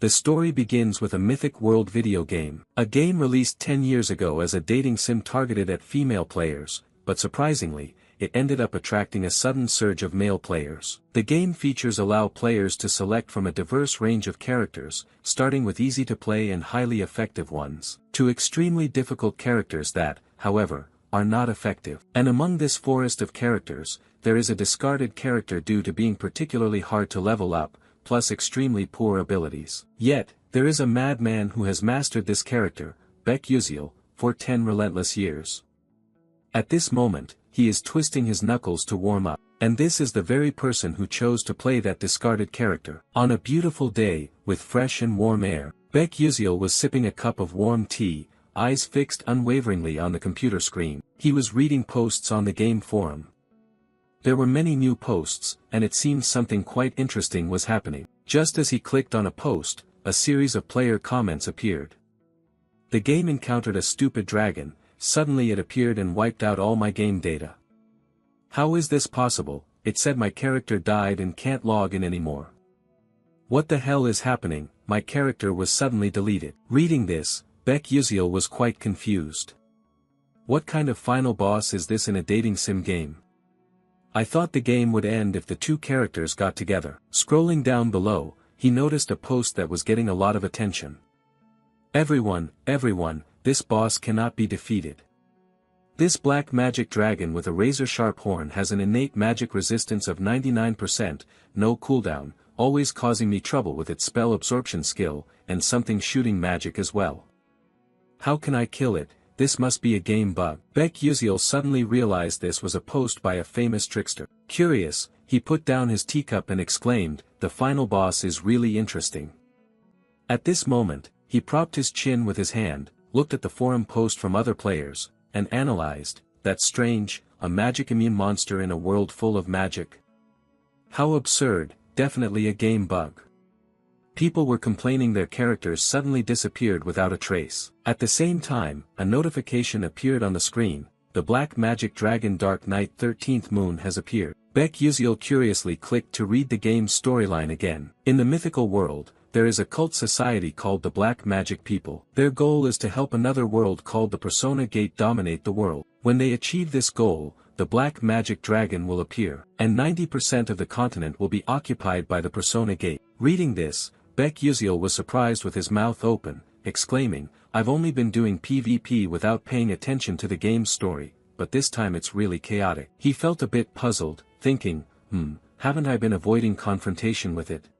The story begins with a Mythic World video game. A game released 10 years ago as a dating sim targeted at female players, but surprisingly, it ended up attracting a sudden surge of male players. The game features allow players to select from a diverse range of characters, starting with easy-to-play and highly effective ones, to extremely difficult characters that, however, are not effective. And among this forest of characters, there is a discarded character due to being particularly hard to level up, plus extremely poor abilities. Yet, there is a madman who has mastered this character, Baek Yuseol, for 10 relentless years. At this moment, he is twisting his knuckles to warm up. And this is the very person who chose to play that discarded character. On a beautiful day, with fresh and warm air, Baek Yuseol was sipping a cup of warm tea, eyes fixed unwaveringly on the computer screen. He was reading posts on the game forum. There were many new posts, and it seemed something quite interesting was happening. Just as he clicked on a post, a series of player comments appeared. The game encountered a stupid dragon. Suddenly it appeared and wiped out all my game data. How is this possible? It said my character died and can't log in anymore. What the hell is happening? My character was suddenly deleted. Reading this, Baek Yuseol was quite confused. What kind of final boss is this in a dating sim game? I thought the game would end if the two characters got together. Scrolling down below, he noticed a post that was getting a lot of attention. Everyone, this boss cannot be defeated. This black magic dragon with a razor-sharp horn has an innate magic resistance of 99%, no cooldown, always causing me trouble with its spell absorption skill, and something shooting magic as well. How can I kill it? This must be a game bug. Baek Yuseol suddenly realized this was a post by a famous trickster. Curious, he put down his teacup and exclaimed, "The final boss is really interesting." At this moment, he propped his chin with his hand, looked at the forum post from other players, and analyzed, "That's strange, a magic-immune monster in a world full of magic. How absurd, definitely a game bug." People were complaining their characters suddenly disappeared without a trace. At the same time, a notification appeared on the screen, "The Black Magic Dragon Dark Knight 13th Moon has appeared." Baek Yuseol curiously clicked to read the game's storyline again. In the mythical world, there is a cult society called the Black Magic People. Their goal is to help another world called the Persona Gate dominate the world. When they achieve this goal, the Black Magic Dragon will appear, and 90% of the continent will be occupied by the Persona Gate. Reading this, Baek Yuseol was surprised with his mouth open, exclaiming, "I've only been doing PvP without paying attention to the game's story, but this time it's really chaotic." He felt a bit puzzled, thinking, haven't I been avoiding confrontation with it?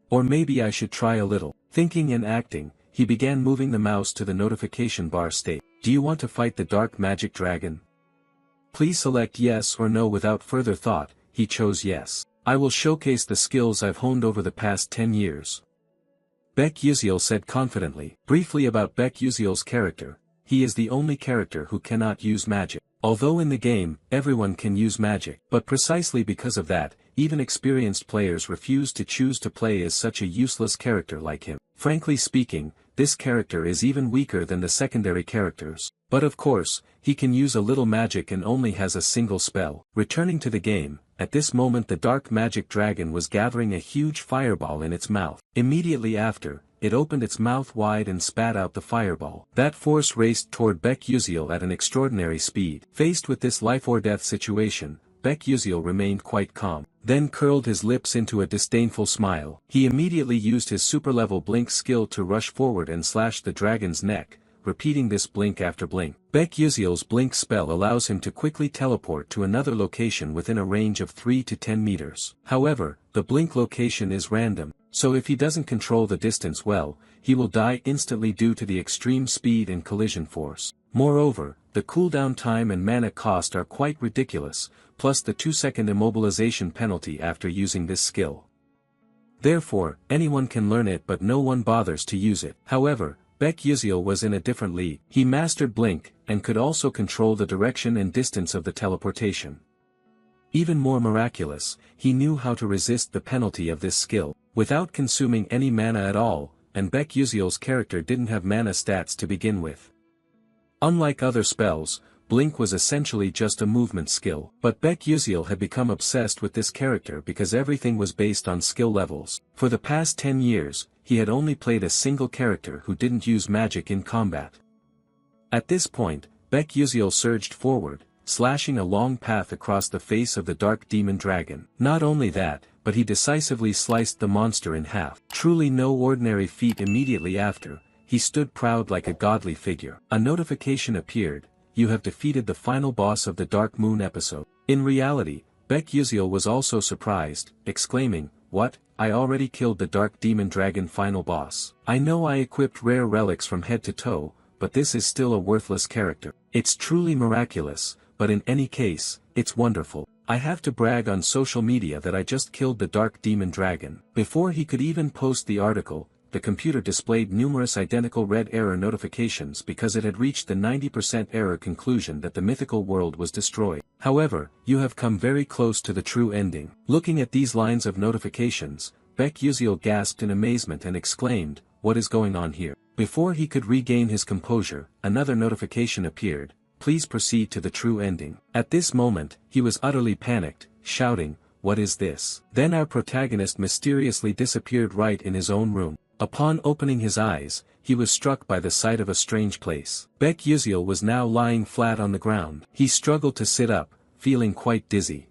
Or maybe I should try a little. Thinking and acting, he began moving the mouse to the notification bar state. "Do you want to fight the Dark Magic Dragon? Please select yes or no." Without further thought, he chose yes. "I will showcase the skills I've honed over the past 10 years. Baek Yuseol said confidently. Briefly about Baek Yuseol's character, he is the only character who cannot use magic. Although in the game, everyone can use magic, but precisely because of that, even experienced players refuse to choose to play as such a useless character like him. Frankly speaking, this character is even weaker than the secondary characters. But of course, he can use a little magic and only has a single spell. Returning to the game, at this moment the Dark Magic Dragon was gathering a huge fireball in its mouth. Immediately after, it opened its mouth wide and spat out the fireball. That force raced toward Baek Yuseol at an extraordinary speed. Faced with this life-or-death situation, Baek Yuseol remained quite calm, then curled his lips into a disdainful smile. He immediately used his super-level blink skill to rush forward and slash the dragon's neck, repeating this blink after blink. Baek Yuseol's blink spell allows him to quickly teleport to another location within a range of 3 to 10 meters. However, the blink location is random, so if he doesn't control the distance well, he will die instantly due to the extreme speed and collision force. Moreover, the cooldown time and mana cost are quite ridiculous, plus the 2-second immobilization penalty after using this skill. Therefore, anyone can learn it but no one bothers to use it. However, Baek Yuseol was in a different league. He mastered blink, and could also control the direction and distance of the teleportation. Even more miraculous, he knew how to resist the penalty of this skill, without consuming any mana at all, and Baek Yuseol's character didn't have mana stats to begin with. Unlike other spells, blink was essentially just a movement skill, but Baek Yuseol had become obsessed with this character because everything was based on skill levels. For the past 10 years, he had only played a single character who didn't use magic in combat. At this point, Baek Yuziel surged forward, slashing a long path across the face of the dark demon dragon. Not only that, but he decisively sliced the monster in half. Truly no ordinary feat. Immediately after, he stood proud like a godly figure. A notification appeared: "You have defeated the final boss of the Dark Moon episode." In reality, Baek Yuziel was also surprised, exclaiming, "What? I already killed the Dark Demon Dragon final boss. I know I equipped rare relics from head to toe, but this is still a worthless character. It's truly miraculous, but in any case, it's wonderful. I have to brag on social media that I just killed the Dark Demon Dragon." Before he could even post the article, the computer displayed numerous identical red error notifications because it had reached the 90% error conclusion that the mythical world was destroyed. "However, you have come very close to the true ending." Looking at these lines of notifications, Baek Yuziel gasped in amazement and exclaimed, "What is going on here?" Before he could regain his composure, another notification appeared: "Please proceed to the true ending." At this moment, he was utterly panicked, shouting, "What is this?" Then our protagonist mysteriously disappeared right in his own room. Upon opening his eyes, he was struck by the sight of a strange place. Baek Yuziel was now lying flat on the ground. He struggled to sit up, feeling quite dizzy.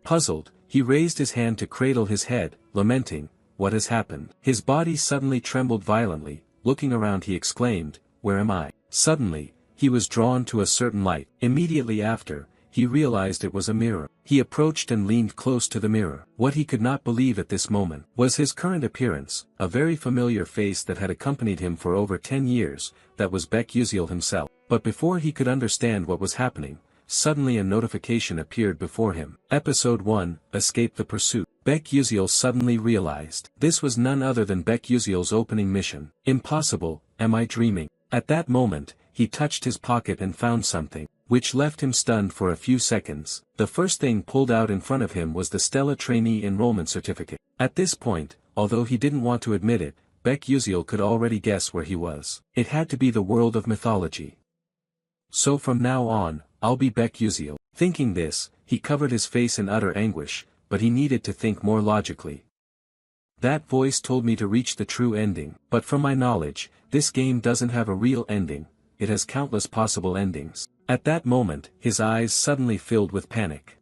Puzzled, he raised his hand to cradle his head, lamenting, "What has happened?" His body suddenly trembled violently. Looking around, he exclaimed, "Where am I?" Suddenly, he was drawn to a certain light. Immediately after, he realized it was a mirror. He approached and leaned close to the mirror. What he could not believe at this moment was his current appearance, a very familiar face that had accompanied him for over 10 years, that was Baek Yuziel himself. But before he could understand what was happening, suddenly a notification appeared before him. Episode 1, Escape the Pursuit. Baek Yuziel suddenly realized this was none other than Baek Yuziel's opening mission. Impossible, am I dreaming? At that moment, he touched his pocket and found something, which left him stunned for a few seconds. The first thing pulled out in front of him was the Stella Trainee Enrollment Certificate. At this point, although he didn't want to admit it, Baek Yuziel could already guess where he was. It had to be the world of mythology. So from now on, I'll be Baek Yuziel. Thinking this, he covered his face in utter anguish, but he needed to think more logically. That voice told me to reach the true ending, but from my knowledge, this game doesn't have a real ending. It has countless possible endings. At that moment, his eyes suddenly filled with panic.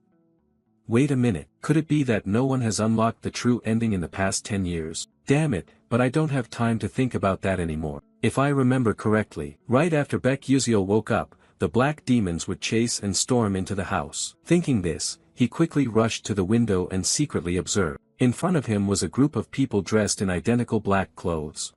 Wait a minute, could it be that no one has unlocked the true ending in the past 10 years? Damn it, but I don't have time to think about that anymore. If I remember correctly, right after Baek Yuziel woke up, the black demons would chase and storm into the house. Thinking this, he quickly rushed to the window and secretly observed. In front of him was a group of people dressed in identical black clothes.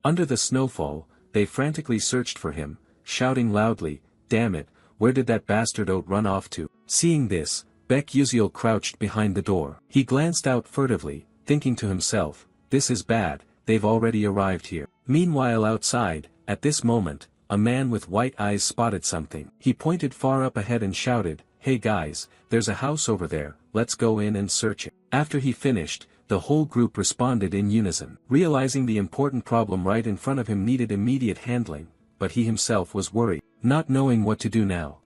Under the snowfall, they frantically searched for him, shouting loudly, "Damn it, where did that bastard run off to?" Seeing this, Baek Yuziel crouched behind the door. He glanced out furtively, thinking to himself, "This is bad, they've already arrived here." Meanwhile outside, at this moment, a man with white eyes spotted something. He pointed far up ahead and shouted, "Hey guys, there's a house over there, let's go in and search it." After he finished, the whole group responded in unison. Realizing the important problem right in front of him needed immediate handling, but he himself was worried, not knowing what to do now.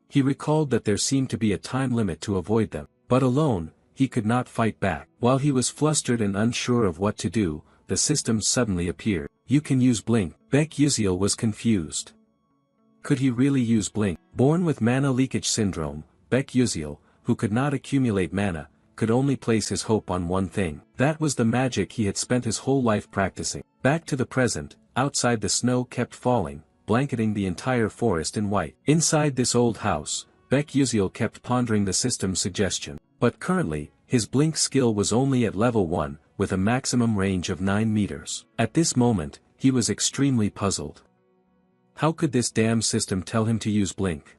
He recalled that there seemed to be a time limit to avoid them, but alone, he could not fight back. While he was flustered and unsure of what to do, the system suddenly appeared. "You can use Blink." Baek Yuziel was confused. Could he really use Blink? Born with mana leakage syndrome, Baek Yuziel, who could not accumulate mana, could only place his hope on one thing. That was the magic he had spent his whole life practicing. Back to the present, outside the snow kept falling, blanketing the entire forest in white. Inside this old house, Baek Yuziel kept pondering the system's suggestion. But currently, his Blink skill was only at level 1, with a maximum range of 9 meters. At this moment, he was extremely puzzled. How could this damn system tell him to use Blink?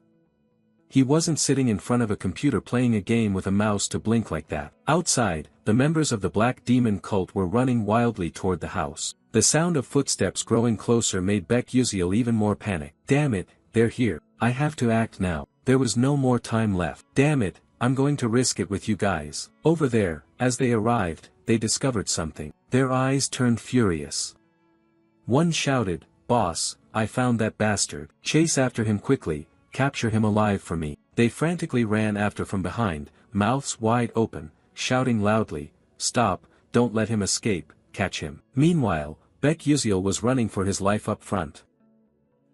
He wasn't sitting in front of a computer playing a game with a mouse to blink like that. Outside, the members of the Black Demon cult were running wildly toward the house. The sound of footsteps growing closer made Baek Yuziel even more panicked. Damn it, they're here. I have to act now. There was no more time left. Damn it, I'm going to risk it with you guys. Over there, as they arrived, they discovered something. Their eyes turned furious. One shouted, "Boss, I found that bastard. Chase after him quickly, capture him alive for me." They frantically ran after from behind, mouths wide open, shouting loudly, "Stop, don't let him escape, catch him. Meanwhile, Baek Yuziel was running for his life up front.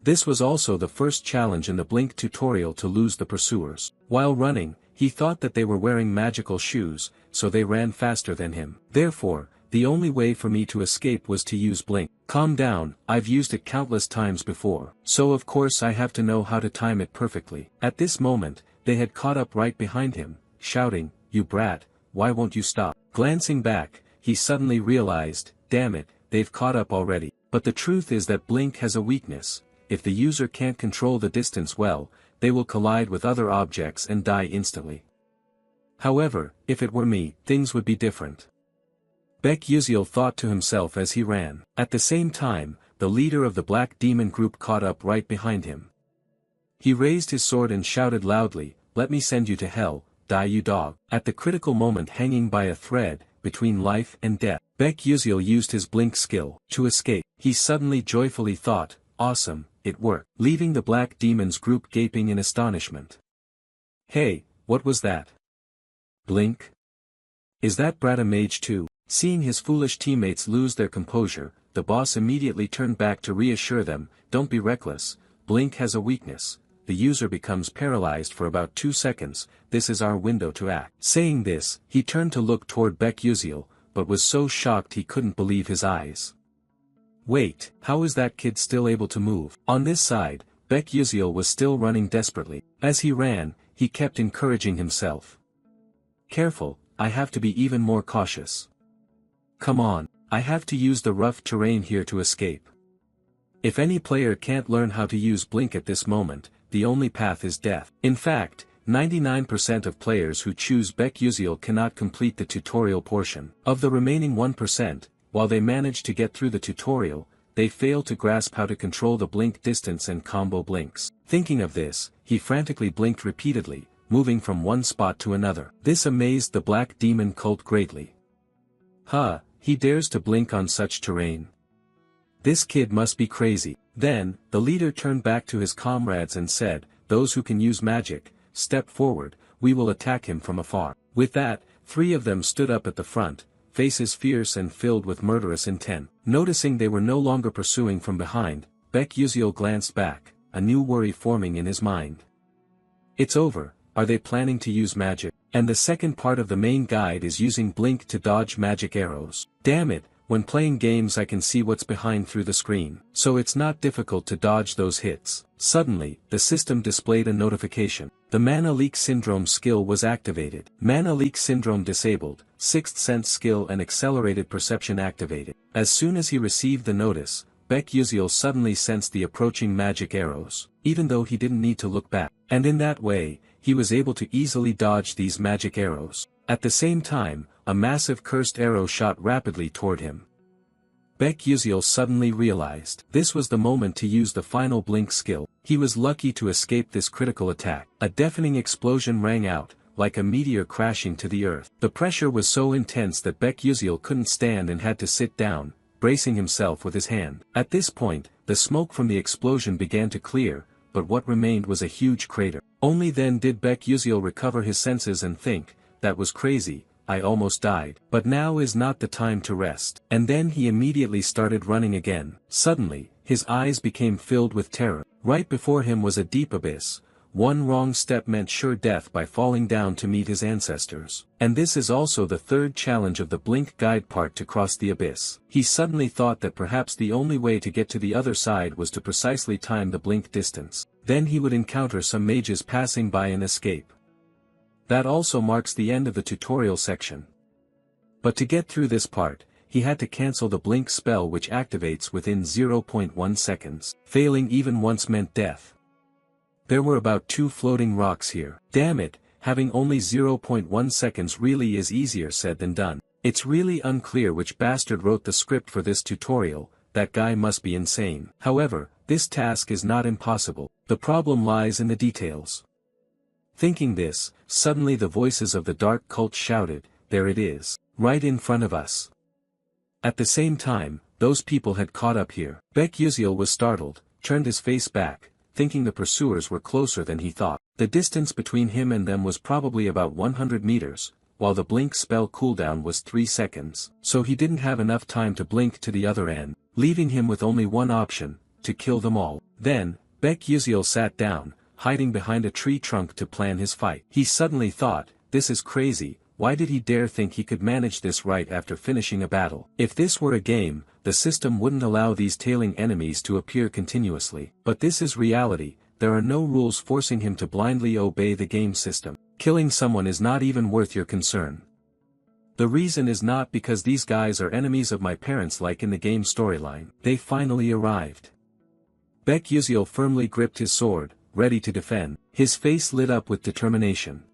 This was also the first challenge in the Blink tutorial to lose the pursuers. While running, he thought that they were wearing magical shoes, so they ran faster than him. Therefore, the only way for me to escape was to use Blink. Calm down, I've used it countless times before, so of course I have to know how to time it perfectly. At this moment, they had caught up right behind him, shouting, "You brat, why won't you stop?" Glancing back, he suddenly realized, damn it, they've caught up already. But the truth is that Blink has a weakness. If the user can't control the distance well, they will collide with other objects and die instantly. However, if it were me, things would be different. Baek Yuziel thought to himself as he ran. At the same time, the leader of the Black Demon group caught up right behind him. He raised his sword and shouted loudly, "Let me send you to hell, die you dog." At the critical moment hanging by a thread, between life and death, Baek Yuziel used his Blink skill to escape. He suddenly joyfully thought, awesome, it worked, leaving the Black Demon's group gaping in astonishment. Hey, what was that? Blink? Is that brat a mage too? Seeing his foolish teammates lose their composure, the boss immediately turned back to reassure them, don't be reckless, Blink has a weakness. The user becomes paralyzed for about 2 seconds, this is our window to act. Saying this, he turned to look toward Baek Yuziel, but was so shocked he couldn't believe his eyes. Wait, how is that kid still able to move? On this side, Baek Yuziel was still running desperately. As he ran, he kept encouraging himself. Careful, I have to be even more cautious. Come on, I have to use the rough terrain here to escape. If any player can't learn how to use Blink at this moment, the only path is death. In fact, 99% of players who choose Baek Yuziel cannot complete the tutorial portion. Of the remaining 1%, while they manage to get through the tutorial, they fail to grasp how to control the Blink distance and combo blinks. Thinking of this, he frantically blinked repeatedly, moving from one spot to another. This amazed the Black Demon cult greatly. Huh, he dares to blink on such terrain. This kid must be crazy. Then, the leader turned back to his comrades and said, those who can use magic, step forward, we will attack him from afar. With that, 3 of them stood up at the front, faces fierce and filled with murderous intent. Noticing they were no longer pursuing from behind, Baek Yuziel glanced back, a new worry forming in his mind. It's over, are they planning to use magic? And the second part of the main guide is using Blink to dodge magic arrows. Damn it, when playing games I can see what's behind through the screen, so it's not difficult to dodge those hits. Suddenly, the system displayed a notification. The Mana Leak Syndrome skill was activated. Mana Leak Syndrome disabled, 6th Sense skill and Accelerated Perception activated. As soon as he received the notice, Baek Yuziel suddenly sensed the approaching magic arrows, even though he didn't need to look back. And in that way, he was able to easily dodge these magic arrows. At the same time, a massive cursed arrow shot rapidly toward him. Baek Yuziel suddenly realized this was the moment to use the final Blink skill. He was lucky to escape this critical attack. A deafening explosion rang out, like a meteor crashing to the earth. The pressure was so intense that Baek Yuziel couldn't stand and had to sit down, bracing himself with his hand. At this point, the smoke from the explosion began to clear, but what remained was a huge crater. Only then did Baek Yuziel recover his senses and think, that was crazy, I almost died. But now is not the time to rest. And then he immediately started running again. Suddenly, his eyes became filled with terror. Right before him was a deep abyss. One wrong step meant sure death by falling down to meet his ancestors. And this is also the third challenge of the Blink guide part to cross the abyss. He suddenly thought that perhaps the only way to get to the other side was to precisely time the Blink distance. Then he would encounter some mages passing by and escape. That also marks the end of the tutorial section. But to get through this part, he had to cancel the Blink spell which activates within 0.1 seconds. Failing even once meant death. There were about 2 floating rocks here. Damn it, having only 0.1 seconds really is easier said than done. It's really unclear which bastard wrote the script for this tutorial, that guy must be insane. However, this task is not impossible. The problem lies in the details. Thinking this, suddenly the voices of the dark cult shouted, there it is, right in front of us. At the same time, those people had caught up here. Baek Yuziel was startled, turned his face back, thinking the pursuers were closer than he thought. The distance between him and them was probably about 100 meters, while the blink spell cooldown was 3 seconds. So he didn't have enough time to blink to the other end, leaving him with only one option, to kill them all. Then, Baek Yuziel sat down, hiding behind a tree trunk to plan his fight. He suddenly thought, this is crazy, why did he dare think he could manage this right after finishing a battle? If this were a game, the system wouldn't allow these tailing enemies to appear continuously. But this is reality, there are no rules forcing him to blindly obey the game system. Killing someone is not even worth your concern. The reason is not because these guys are enemies of my parents like in the game storyline. They finally arrived. Baek Yuziel firmly gripped his sword, ready to defend. His face lit up with determination.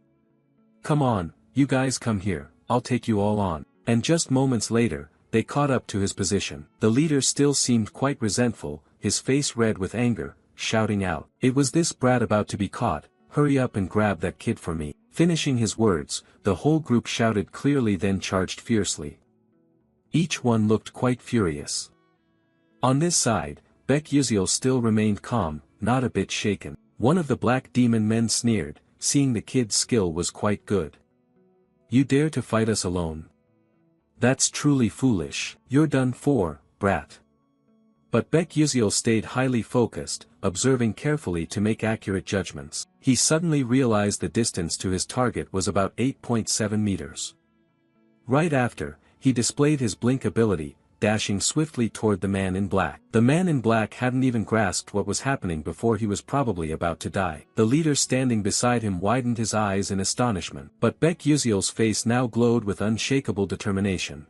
Come on, you guys come here, I'll take you all on. And just moments later, they caught up to his position. The leader still seemed quite resentful, his face red with anger, shouting out, "It was this brat about to be caught, hurry up and grab that kid for me." Finishing his words, the whole group shouted clearly then charged fiercely. Each one looked quite furious. On this side, Baek Yuziel still remained calm, not a bit shaken. One of the black demon men sneered, seeing the kid's skill was quite good. "You dare to fight us alone? That's truly foolish. You're done for, brat." But Baek Yuziel stayed highly focused, observing carefully to make accurate judgments. He suddenly realized the distance to his target was about 8.7 meters. Right after, he displayed his blink ability, dashing swiftly toward the man in black. The man in black hadn't even grasped what was happening before he was probably about to die. The leader standing beside him widened his eyes in astonishment. But Baek Yuziel's face now glowed with unshakable determination.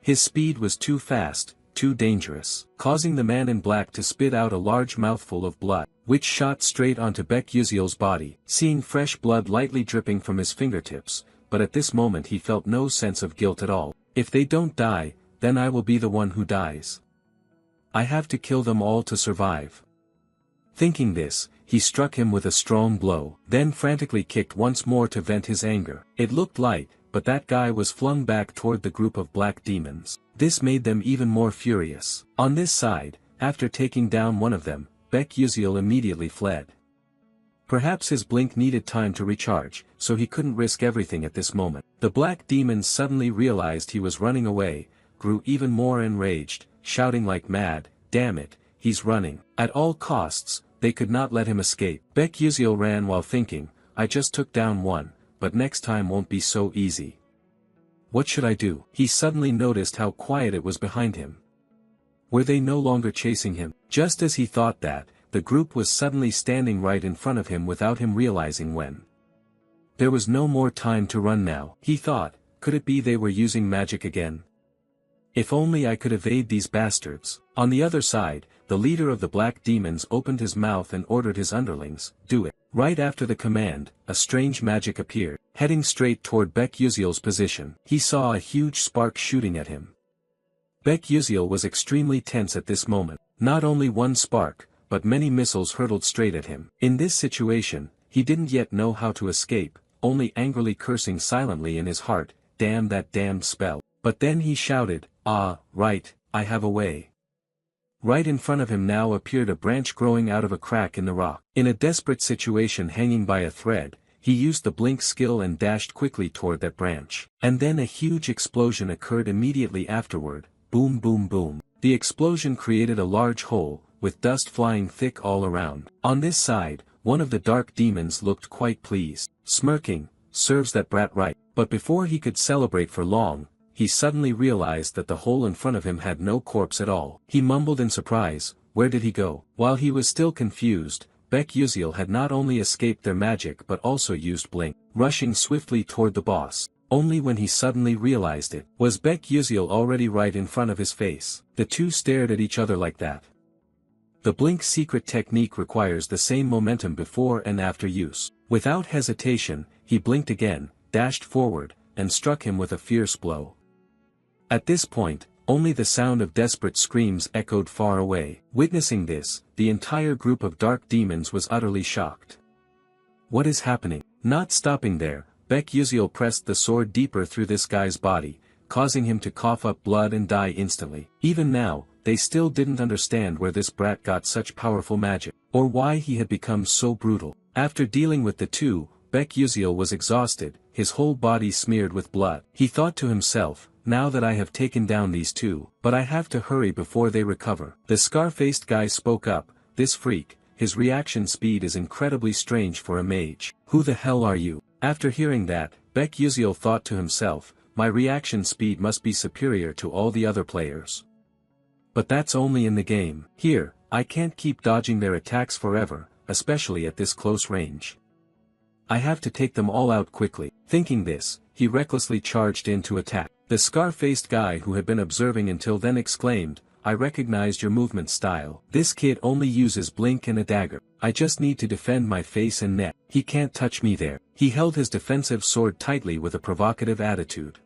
His speed was too fast, too dangerous, causing the man in black to spit out a large mouthful of blood, which shot straight onto Baek Yuziel's body. Seeing fresh blood lightly dripping from his fingertips, but at this moment he felt no sense of guilt at all. If they don't die, then I will be the one who dies. I have to kill them all to survive. Thinking this, he struck him with a strong blow, then frantically kicked once more to vent his anger. It looked light, but that guy was flung back toward the group of black demons. This made them even more furious. On this side, after taking down one of them, Baek Yuziel immediately fled. Perhaps his blink needed time to recharge, so he couldn't risk everything at this moment. The black demons suddenly realized he was running away, grew even more enraged, shouting like mad, "Damn it, he's running." At all costs, they could not let him escape. Baek Yuziel ran while thinking, I just took down one, but next time won't be so easy. What should I do? He suddenly noticed how quiet it was behind him. Were they no longer chasing him? Just as he thought that, the group was suddenly standing right in front of him without him realizing when. There was no more time to run now. He thought, could it be they were using magic again? If only I could evade these bastards. On the other side, the leader of the black demons opened his mouth and ordered his underlings, do it. Right after the command, a strange magic appeared, heading straight toward Baek Yuziel's position. He saw a huge spark shooting at him. Baek Yuziel was extremely tense at this moment. Not only one spark, but many missiles hurtled straight at him. In this situation, he didn't yet know how to escape, only angrily cursing silently in his heart, damn that damned spell. But then he shouted, ah, right, I have a way. Right in front of him now appeared a branch growing out of a crack in the rock. In a desperate situation hanging by a thread, he used the blink skill and dashed quickly toward that branch. And then a huge explosion occurred immediately afterward, boom boom boom. The explosion created a large hole, with dust flying thick all around. On this side, one of the dark demons looked quite pleased, smirking, serves that brat right. But before he could celebrate for long, he suddenly realized that the hole in front of him had no corpse at all. He mumbled in surprise, where did he go? While he was still confused, Baek Yuziel had not only escaped their magic but also used blink, rushing swiftly toward the boss. Only when he suddenly realized it, was Baek Yuziel already right in front of his face. The two stared at each other like that. The blink secret technique requires the same momentum before and after use. Without hesitation, he blinked again, dashed forward, and struck him with a fierce blow. At this point, only the sound of desperate screams echoed far away. Witnessing this, the entire group of dark demons was utterly shocked. What is happening? Not stopping there, Baek Yuziel pressed the sword deeper through this guy's body, causing him to cough up blood and die instantly. Even now, they still didn't understand where this brat got such powerful magic, or why he had become so brutal. After dealing with the two, Baek Yuziel was exhausted, his whole body smeared with blood. He thought to himself, now that I have taken down these two, but I have to hurry before they recover. The scar-faced guy spoke up, this freak, his reaction speed is incredibly strange for a mage. Who the hell are you? After hearing that, Baek Yuziel thought to himself, my reaction speed must be superior to all the other players. But that's only in the game. Here, I can't keep dodging their attacks forever, especially at this close range. I have to take them all out quickly. Thinking this, he recklessly charged in to attack. The scar-faced guy who had been observing until then exclaimed, I recognized your movement style. This kid only uses blink and a dagger. I just need to defend my face and neck. He can't touch me there. He held his defensive sword tightly with a provocative attitude.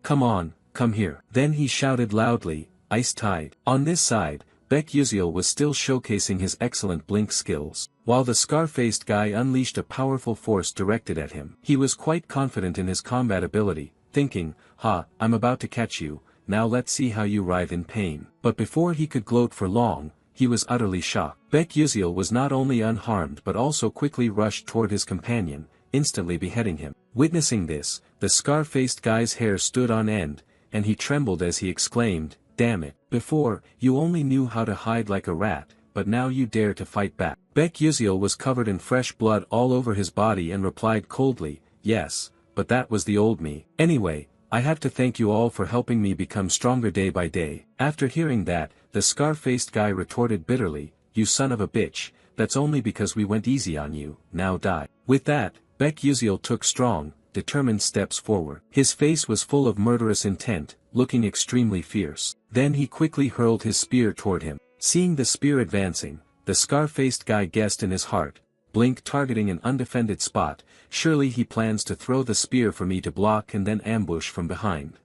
Come on, come here. Then he shouted loudly, Ice Tide. On this side, Baek Yuziel was still showcasing his excellent blink skills, while the scar-faced guy unleashed a powerful force directed at him. He was quite confident in his combat ability, thinking, I'm about to catch you, now let's see how you writhe in pain. But before he could gloat for long, he was utterly shocked. Baek Yuziel was not only unharmed but also quickly rushed toward his companion, instantly beheading him. Witnessing this, the scar-faced guy's hair stood on end, and he trembled as he exclaimed, damn it, before, you only knew how to hide like a rat, but now you dare to fight back. Baek Yuziel was covered in fresh blood all over his body and replied coldly, yes, but that was the old me. Anyway, I have to thank you all for helping me become stronger day by day. After hearing that, the scar-faced guy retorted bitterly, you son of a bitch, that's only because we went easy on you, now die. With that, Baek Yuziel took strong, determined steps forward. His face was full of murderous intent, looking extremely fierce. Then he quickly hurled his spear toward him. Seeing the spear advancing, the scar-faced guy guessed in his heart, blink targeting an undefended spot, surely he plans to throw the spear for me to block and then ambush from behind.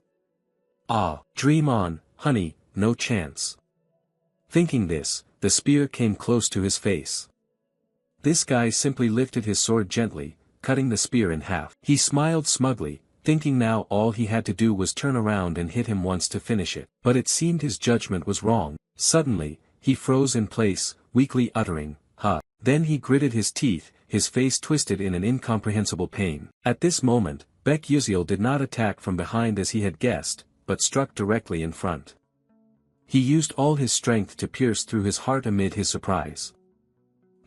Dream on, honey, no chance. Thinking this, the spear came close to his face. This guy simply lifted his sword gently, cutting the spear in half. He smiled smugly, thinking now all he had to do was turn around and hit him once to finish it. But it seemed his judgment was wrong. Suddenly, he froze in place, weakly uttering, Then he gritted his teeth, his face twisted in an incomprehensible pain. At this moment, Baek Yuziel did not attack from behind as he had guessed, but struck directly in front. He used all his strength to pierce through his heart amid his surprise.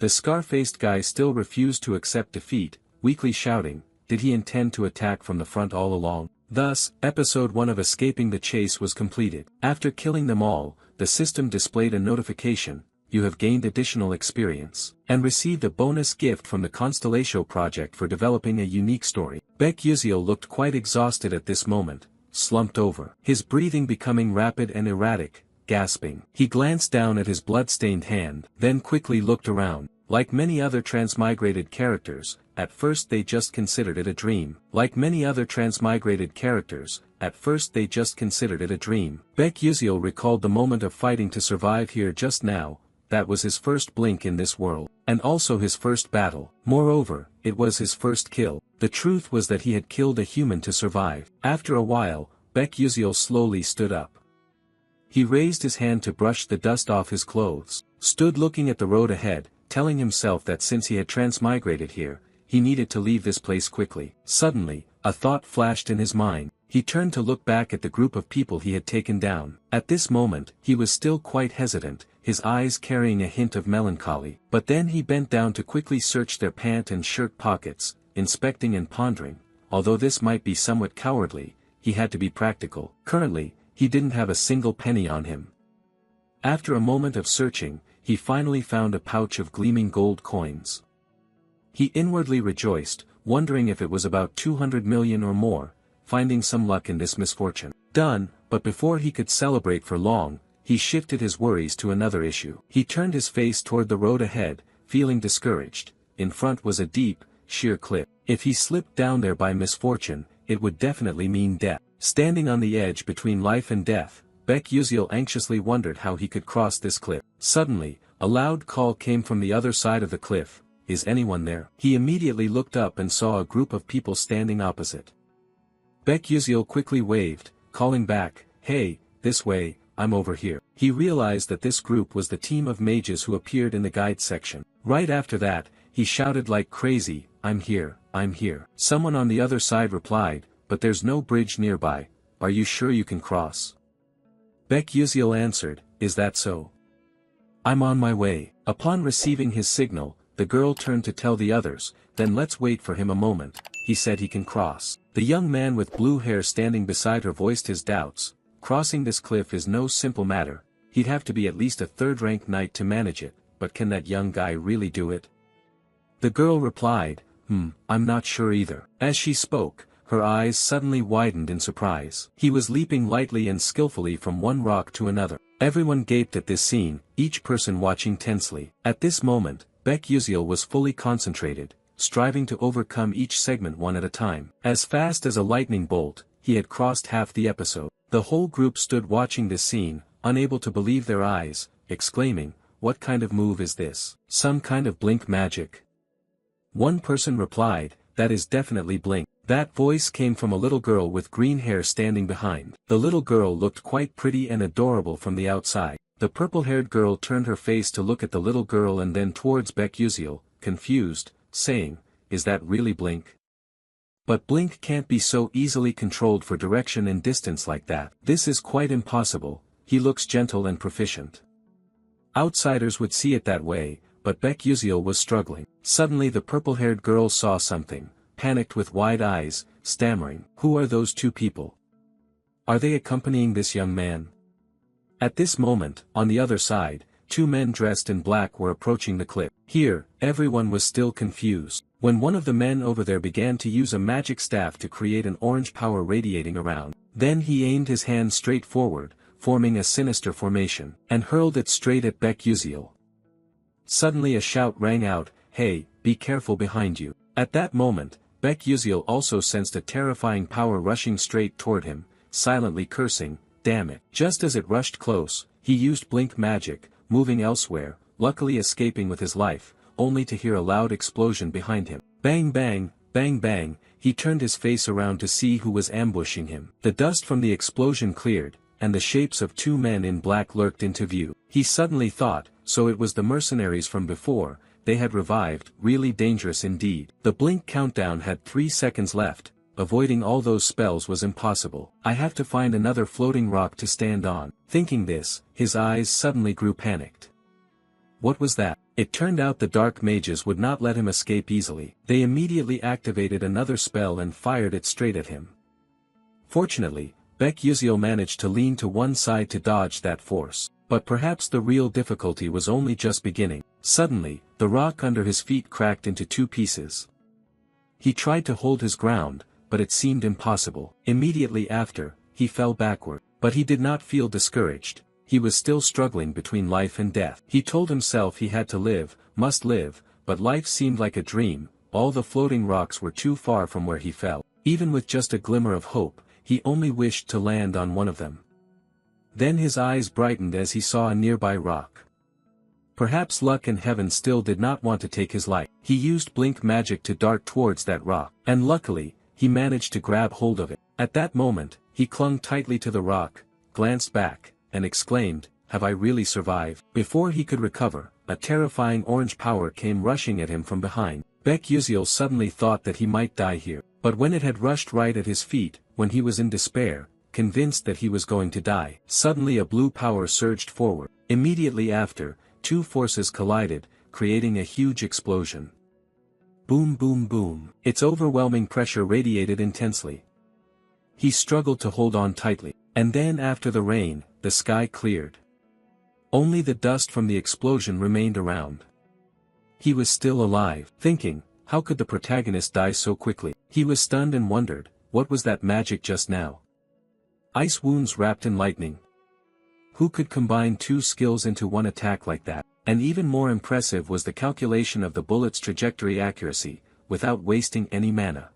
The scar-faced guy still refused to accept defeat, weakly shouting, did he intend to attack from the front all along? Thus, episode 1 of Escaping the Chase was completed. After killing them all, the system displayed a notification, you have gained additional experience, and received a bonus gift from the Constellatio project for developing a unique story. Baek Yuziel looked quite exhausted at this moment, slumped over, his breathing becoming rapid and erratic, gasping. He glanced down at his blood-stained hand, then quickly looked around. Like many other transmigrated characters, at first they just considered it a dream. Baek Yuziel recalled the moment of fighting to survive here just now, that was his first blink in this world, and also his first battle. Moreover, it was his first kill. The truth was that he had killed a human to survive. After a while, Baek Yuziel slowly stood up. He raised his hand to brush the dust off his clothes, stood looking at the road ahead, telling himself that since he had transmigrated here, he needed to leave this place quickly. Suddenly, a thought flashed in his mind. He turned to look back at the group of people he had taken down. At this moment, he was still quite hesitant, his eyes carrying a hint of melancholy. But then he bent down to quickly search their pant and shirt pockets, inspecting and pondering. Although this might be somewhat cowardly, he had to be practical. Currently, he didn't have a single penny on him. After a moment of searching, he finally found a pouch of gleaming gold coins. He inwardly rejoiced, wondering if it was about 200 million or more, finding some luck in this misfortune. Done, but before he could celebrate for long, he shifted his worries to another issue. He turned his face toward the road ahead, feeling discouraged. In front was a deep, sheer cliff. If he slipped down there by misfortune, it would definitely mean death. Standing on the edge between life and death, Baek Yuziel anxiously wondered how he could cross this cliff. Suddenly, a loud call came from the other side of the cliff. Is anyone there? He immediately looked up and saw a group of people standing opposite. Baek Yuziel quickly waved, calling back, hey, this way, I'm over here. He realized that this group was the team of mages who appeared in the guide section. Right after that, he shouted like crazy, I'm here, I'm here. Someone on the other side replied, but there's no bridge nearby, are you sure you can cross? Baek Yuziel answered, is that so? I'm on my way. Upon receiving his signal, the girl turned to tell the others, then let's wait for him a moment, he said he can cross. The young man with blue hair standing beside her voiced his doubts, crossing this cliff is no simple matter, he'd have to be at least a third-rank knight to manage it, but can that young guy really do it? The girl replied, I'm not sure either. As she spoke, her eyes suddenly widened in surprise. He was leaping lightly and skillfully from one rock to another. Everyone gaped at this scene, each person watching tensely. At this moment, Baek Yuziel was fully concentrated, striving to overcome each segment one at a time. As fast as a lightning bolt, he had crossed half the episode. The whole group stood watching this scene, unable to believe their eyes, exclaiming, what kind of move is this? Some kind of blink magic? One person replied, that is definitely blink. That voice came from a little girl with green hair standing behind. The little girl looked quite pretty and adorable from the outside. The purple-haired girl turned her face to look at the little girl and then towards Baek Yuziel, confused, saying, is that really blink? But blink can't be so easily controlled for direction and distance like that. This is quite impossible, he looks gentle and proficient. Outsiders would see it that way, but Baek Yuziel was struggling. Suddenly the purple-haired girl saw something, panicked with wide eyes, stammering, who are those two people? Are they accompanying this young man? At this moment, on the other side, two men dressed in black were approaching the cliff. Here, everyone was still confused. When one of the men over there began to use a magic staff to create an orange power radiating around, then he aimed his hand straight forward, forming a sinister formation, and hurled it straight at Baek Yuziel. Suddenly a shout rang out, hey, be careful behind you. At that moment, Baek Yuziel also sensed a terrifying power rushing straight toward him, silently cursing, damn it. Just as it rushed close, he used blink magic, moving elsewhere, luckily escaping with his life, only to hear a loud explosion behind him. Bang bang, bang bang, he turned his face around to see who was ambushing him. The dust from the explosion cleared, and the shapes of two men in black lurked into view. He suddenly thought, so it was the mercenaries from before, they had revived, really dangerous indeed. The blink countdown had 3 seconds left, avoiding all those spells was impossible. I have to find another floating rock to stand on. Thinking this, his eyes suddenly grew panicked. What was that? It turned out the dark mages would not let him escape easily. They immediately activated another spell and fired it straight at him. Fortunately, Baek Yuziel managed to lean to one side to dodge that force. But perhaps the real difficulty was only just beginning. Suddenly, the rock under his feet cracked into 2 pieces. He tried to hold his ground, but it seemed impossible. Immediately after, he fell backward. But he did not feel discouraged. He was still struggling between life and death. He told himself he had to live, must live, but life seemed like a dream, all the floating rocks were too far from where he fell. Even with just a glimmer of hope, he only wished to land on one of them. Then his eyes brightened as he saw a nearby rock. Perhaps luck and heaven still did not want to take his life. He used blink magic to dart towards that rock, and luckily, he managed to grab hold of it. At that moment, he clung tightly to the rock, glanced back, and exclaimed, have I really survived? Before he could recover, a terrifying orange power came rushing at him from behind. Baek Yuziel suddenly thought that he might die here, but when it had rushed right at his feet, when he was in despair, convinced that he was going to die, suddenly a blue power surged forward. Immediately after, 2 forces collided, creating a huge explosion. Boom boom boom. Its overwhelming pressure radiated intensely. He struggled to hold on tightly, and then after the rain, the sky cleared. Only the dust from the explosion remained around. He was still alive, thinking, how could the protagonist die so quickly? He was stunned and wondered, what was that magic just now? Ice wounds wrapped in lightning. Who could combine 2 skills into one attack like that? And even more impressive was the calculation of the bullet's trajectory accuracy, without wasting any mana.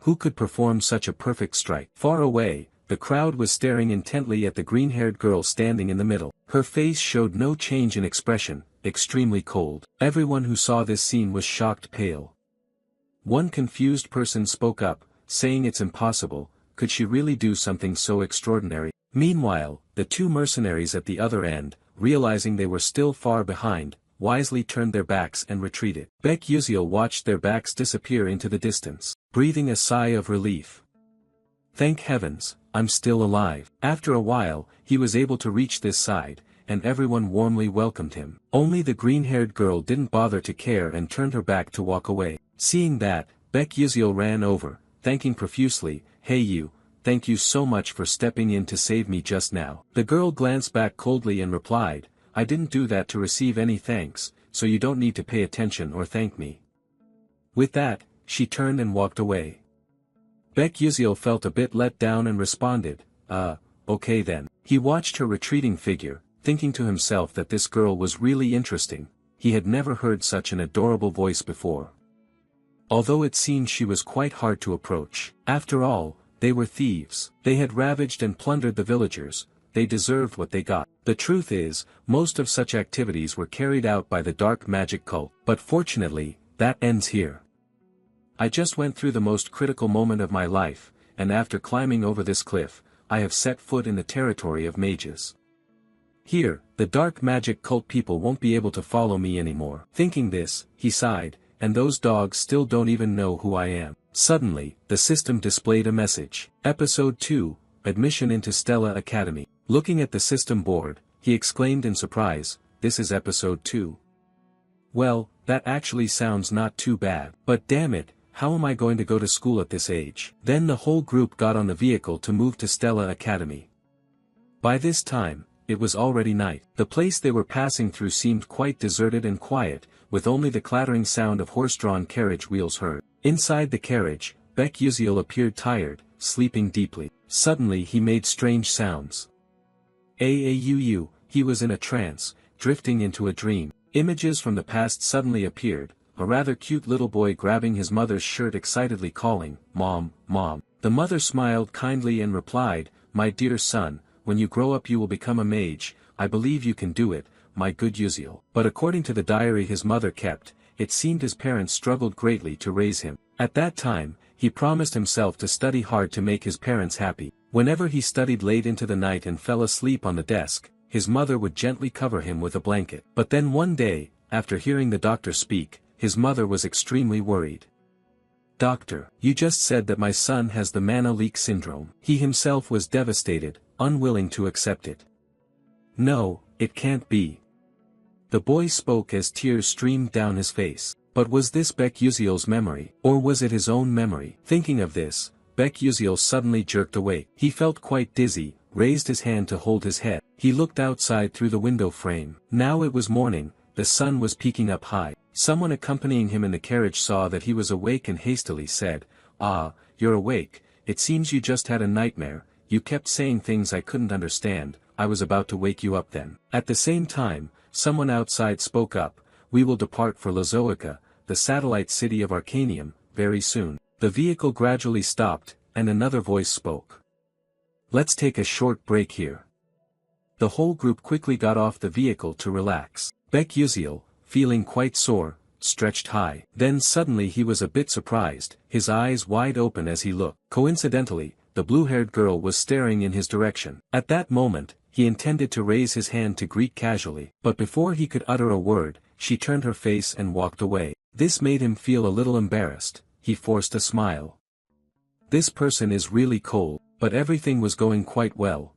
Who could perform such a perfect strike? Far away, the crowd was staring intently at the green-haired girl standing in the middle. Her face showed no change in expression, extremely cold. Everyone who saw this scene was shocked pale. One confused person spoke up, saying it's impossible, could she really do something so extraordinary? Meanwhile, the 2 mercenaries at the other end, realizing they were still far behind, wisely turned their backs and retreated. Baek Yuziel watched their backs disappear into the distance, breathing a sigh of relief. Thank heavens, I'm still alive. After a while, he was able to reach this side, and everyone warmly welcomed him. Only the green-haired girl didn't bother to care and turned her back to walk away. Seeing that, Baek Yuziel ran over, thanking profusely, "Hey you, thank you so much for stepping in to save me just now." The girl glanced back coldly and replied, "I didn't do that to receive any thanks, so you don't need to pay attention or thank me." With that, she turned and walked away. Baek Yuziel felt a bit let down and responded, okay then." He watched her retreating figure, thinking to himself that this girl was really interesting. He had never heard such an adorable voice before. Although it seemed she was quite hard to approach. After all, they were thieves. They had ravaged and plundered the villagers. They deserved what they got. The truth is, most of such activities were carried out by the dark magic cult. But fortunately, that ends here. I just went through the most critical moment of my life, and after climbing over this cliff, I have set foot in the territory of mages. Here, the dark magic cult people won't be able to follow me anymore. Thinking this, he sighed, and those dogs still don't even know who I am. Suddenly, the system displayed a message. Episode 2, Admission into Stella Academy. Looking at the system board, he exclaimed in surprise, "This is Episode 2. Well, that actually sounds not too bad. But damn it, how am I going to go to school at this age?" Then the whole group got on the vehicle to move to Stella Academy. By this time, it was already night. The place they were passing through seemed quite deserted and quiet, with only the clattering sound of horse-drawn carriage wheels heard. Inside the carriage, Baek Yuziel appeared tired, sleeping deeply. Suddenly he made strange sounds. He was in a trance, drifting into a dream. Images from the past suddenly appeared, a rather cute little boy grabbing his mother's shirt excitedly calling, "Mom, Mom." The mother smiled kindly and replied, "My dear son, when you grow up you will become a mage. I believe you can do it, my good Yuziel." But according to the diary his mother kept, it seemed his parents struggled greatly to raise him. At that time, he promised himself to study hard to make his parents happy. Whenever he studied late into the night and fell asleep on the desk, his mother would gently cover him with a blanket. But then one day, after hearing the doctor speak, his mother was extremely worried. "Doctor, you just said that my son has the mana leak syndrome." He himself was devastated, unwilling to accept it. "No, it can't be." The boy spoke as tears streamed down his face. But was this Baek Yuziel's memory, or was it his own memory? Thinking of this, Baek Yuziel suddenly jerked awake. He felt quite dizzy, raised his hand to hold his head. He looked outside through the window frame. Now it was morning, the sun was peaking up high. Someone accompanying him in the carriage saw that he was awake and hastily said, "Ah, you're awake. It seems you just had a nightmare. You kept saying things I couldn't understand. I was about to wake you up then." At the same time, someone outside spoke up, "We will depart for Lazoica, the satellite city of Arcanium, very soon." The vehicle gradually stopped, and another voice spoke. "Let's take a short break here." The whole group quickly got off the vehicle to relax. Baek Yuziel, feeling quite sore, stretched high. Then suddenly he was a bit surprised, his eyes wide open as he looked. Coincidentally, the blue-haired girl was staring in his direction. At that moment, he intended to raise his hand to greet casually, but before he could utter a word, she turned her face and walked away. This made him feel a little embarrassed. He forced a smile. This person is really cold, but everything was going quite well.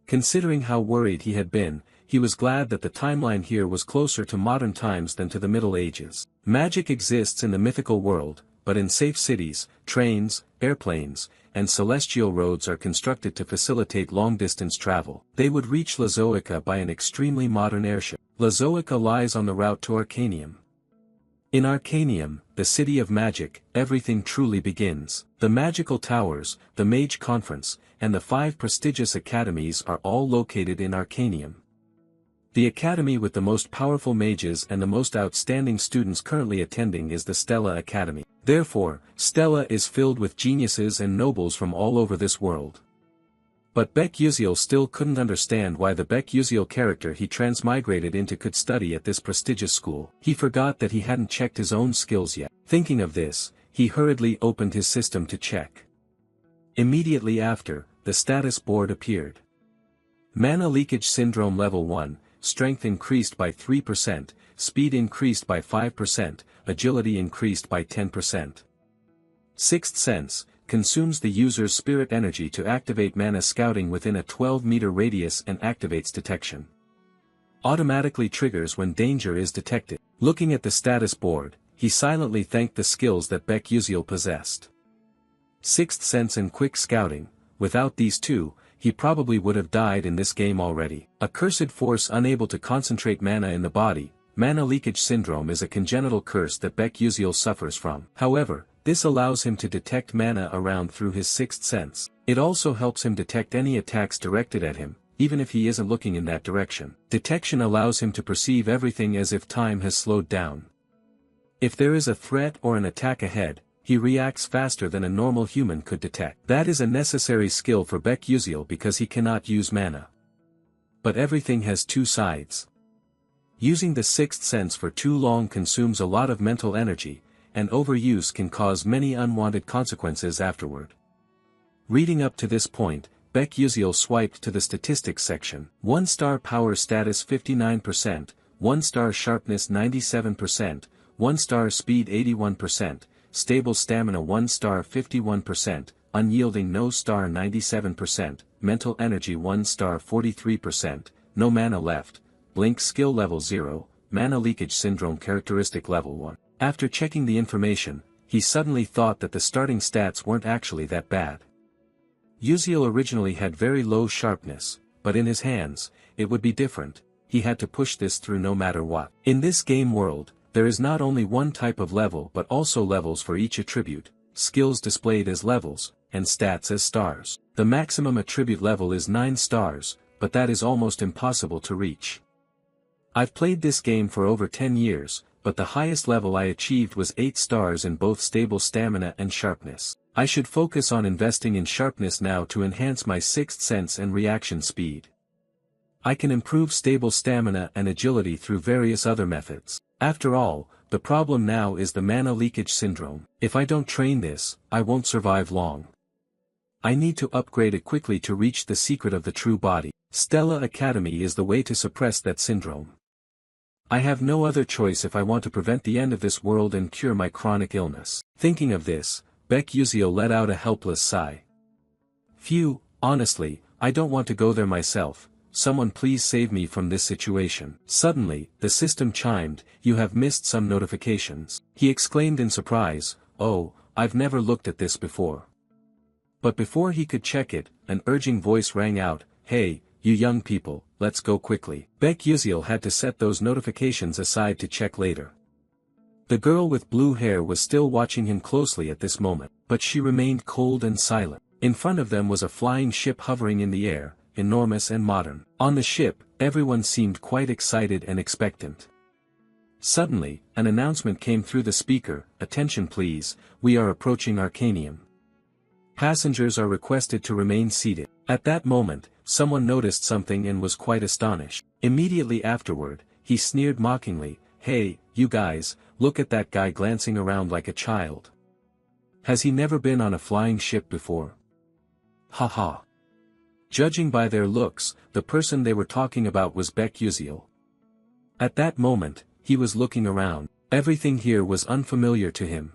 Considering how worried he had been, he was glad that the timeline here was closer to modern times than to the Middle Ages. Magic exists in the mythical world, but in safe cities, trains, airplanes, and celestial roads are constructed to facilitate long-distance travel. They would reach Lazoica by an extremely modern airship. Lazoica lies on the route to Arcanium. In Arcanium, the city of magic, everything truly begins. The magical towers, the mage conference, and the 5 prestigious academies are all located in Arcanium. The academy with the most powerful mages and the most outstanding students currently attending is the Stella Academy. Therefore, Stella is filled with geniuses and nobles from all over this world. But Baek Yuziel still couldn't understand why the Baek Yuziel character he transmigrated into could study at this prestigious school. He forgot that he hadn't checked his own skills yet. Thinking of this, he hurriedly opened his system to check. Immediately after, the status board appeared. Mana Leakage Syndrome Level 1, strength increased by 3%, speed increased by 5%, agility increased by 10%. Sixth Sense consumes the user's spirit energy to activate mana scouting within a 12-meter radius and activates detection. Automatically triggers when danger is detected. Looking at the status board, he silently thanked the skills that Baek Yuziel possessed. Sixth Sense and Quick Scouting, without these two, he probably would have died in this game already. A cursed force unable to concentrate mana in the body. Mana leakage syndrome is a congenital curse that Baek Yuziel suffers from. However, this allows him to detect mana around through his sixth sense. It also helps him detect any attacks directed at him, even if he isn't looking in that direction. Detection allows him to perceive everything as if time has slowed down. If there is a threat or an attack ahead, he reacts faster than a normal human could detect. That is a necessary skill for Baek Yuziel because he cannot use mana. But everything has two sides. Using the sixth sense for too long consumes a lot of mental energy, and overuse can cause many unwanted consequences afterward. Reading up to this point, Baek Yuziel swiped to the statistics section. 1-star power status 59%, 1-star sharpness 97%, 1-star speed 81%, stable stamina 1-star 51%, unyielding no-star 97%, mental energy 1-star 43%, no mana left, blink skill level 0, mana leakage syndrome characteristic level 1. After checking the information, he suddenly thought that the starting stats weren't actually that bad. Yuziel originally had very low sharpness, but in his hands, it would be different. He had to push this through no matter what. In this game world, there is not only one type of level but also levels for each attribute, skills displayed as levels, and stats as stars. The maximum attribute level is 9 stars, but that is almost impossible to reach. I've played this game for over 10 years, but the highest level I achieved was 8 stars in both stable stamina and sharpness. I should focus on investing in sharpness now to enhance my sixth sense and reaction speed. I can improve stable stamina and agility through various other methods. After all, the problem now is the mana leakage syndrome. If I don't train this, I won't survive long. I need to upgrade it quickly to reach the secret of the true body. Stella Academy is the way to suppress that syndrome. I have no other choice if I want to prevent the end of this world and cure my chronic illness. Thinking of this, Baek Yuziel let out a helpless sigh. Phew, honestly, I don't want to go there myself. Someone please save me from this situation. Suddenly, the system chimed, "You have missed some notifications." He exclaimed in surprise, "Oh, I've never looked at this before." But before he could check it, an urging voice rang out, "Hey, you young people, let's go quickly." Baek Yuziel had to set those notifications aside to check later. The girl with blue hair was still watching him closely at this moment, but she remained cold and silent. In front of them was a flying ship hovering in the air, enormous and modern. On the ship, everyone seemed quite excited and expectant. Suddenly, an announcement came through the speaker, "Attention please, we are approaching Arcanium. Passengers are requested to remain seated." At that moment, someone noticed something and was quite astonished. Immediately afterward, he sneered mockingly, "Hey, you guys, look at that guy glancing around like a child. Has he never been on a flying ship before? Ha ha." Judging by their looks, the person they were talking about was Baek Yuziel. At that moment, he was looking around. Everything here was unfamiliar to him.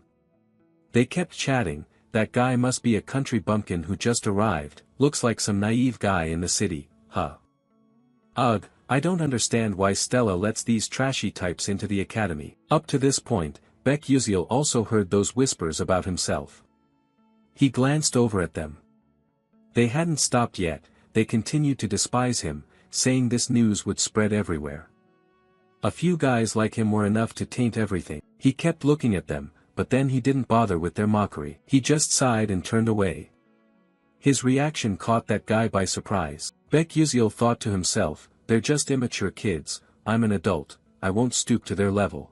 They kept chatting, "That guy must be a country bumpkin who just arrived, looks like some naive guy in the city, huh? Ugh, I don't understand why Stella lets these trashy types into the academy." Up to this point, Baek Yuziel also heard those whispers about himself. He glanced over at them. They hadn't stopped yet, they continued to despise him, saying this news would spread everywhere. A few guys like him were enough to taint everything. He kept looking at them, but then he didn't bother with their mockery. He just sighed and turned away. His reaction caught that guy by surprise. Baek Yuziel thought to himself, "They're just immature kids, I'm an adult, I won't stoop to their level."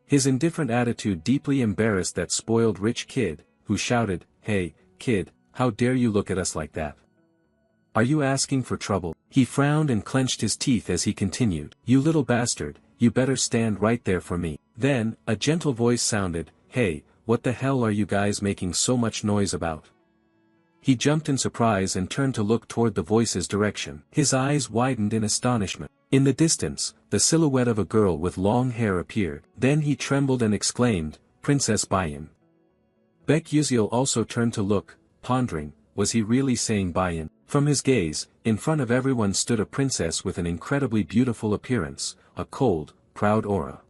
His indifferent attitude deeply embarrassed that spoiled rich kid, who shouted, "Hey, kid, how dare you look at us like that? Are you asking for trouble?" He frowned and clenched his teeth as he continued, "You little bastard, you better stand right there for me." Then, a gentle voice sounded, "Hey, what the hell are you guys making so much noise about? He jumped in surprise and turned to look toward the voice's direction. His eyes widened in astonishment. In the distance, the silhouette of a girl with long hair appeared. Then he trembled and exclaimed, "Princess Bayan." Baek Yuziel also turned to look, pondering, was he really saying Bayan? From his gaze, in front of everyone stood a princess with an incredibly beautiful appearance, a cold, proud aura.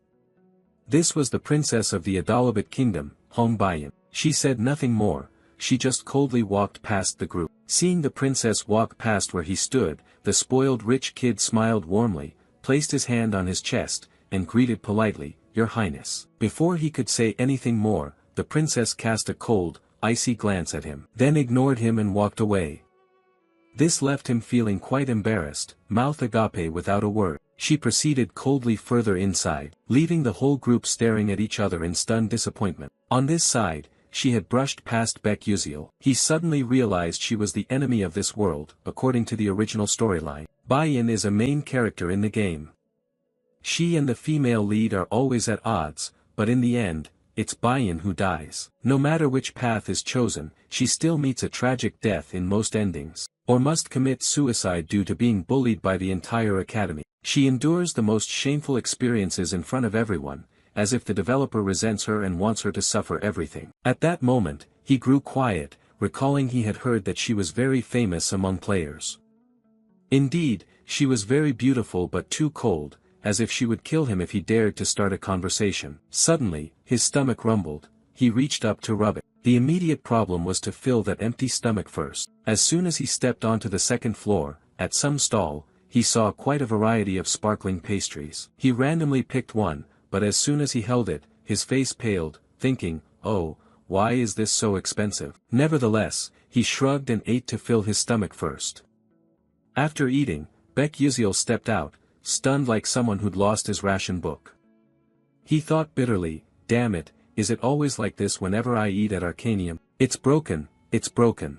This was the princess of the Adalabit kingdom, Hong Bayan. She said nothing more, she just coldly walked past the group. Seeing the princess walk past where he stood, the spoiled rich kid smiled warmly, placed his hand on his chest, and greeted politely, "Your Highness." Before he could say anything more, the princess cast a cold, icy glance at him, then ignored him and walked away. This left him feeling quite embarrassed, mouth agape without a word. She proceeded coldly further inside, leaving the whole group staring at each other in stunned disappointment. On this side, she had brushed past Baek Yuziel. He suddenly realized she was the enemy of this world, according to the original storyline. Bayan is a main character in the game. She and the female lead are always at odds, but in the end, it's Bayan who dies. No matter which path is chosen, she still meets a tragic death in most endings, or must commit suicide due to being bullied by the entire academy. She endures the most shameful experiences in front of everyone, as if the developer resents her and wants her to suffer everything. At that moment, he grew quiet, recalling he had heard that she was very famous among players. Indeed, she was very beautiful but too cold, as if she would kill him if he dared to start a conversation. Suddenly, his stomach rumbled, he reached up to rub it. The immediate problem was to fill that empty stomach first. As soon as he stepped onto the second floor, at some stall, he saw quite a variety of sparkling pastries. He randomly picked one, but as soon as he held it, his face paled, thinking, "Oh, why is this so expensive?" Nevertheless, he shrugged and ate to fill his stomach first. After eating, Baek Yuziel stepped out, stunned like someone who'd lost his ration book. He thought bitterly, "Damn it, is it always like this whenever I eat at Arcanium? It's broken, it's broken."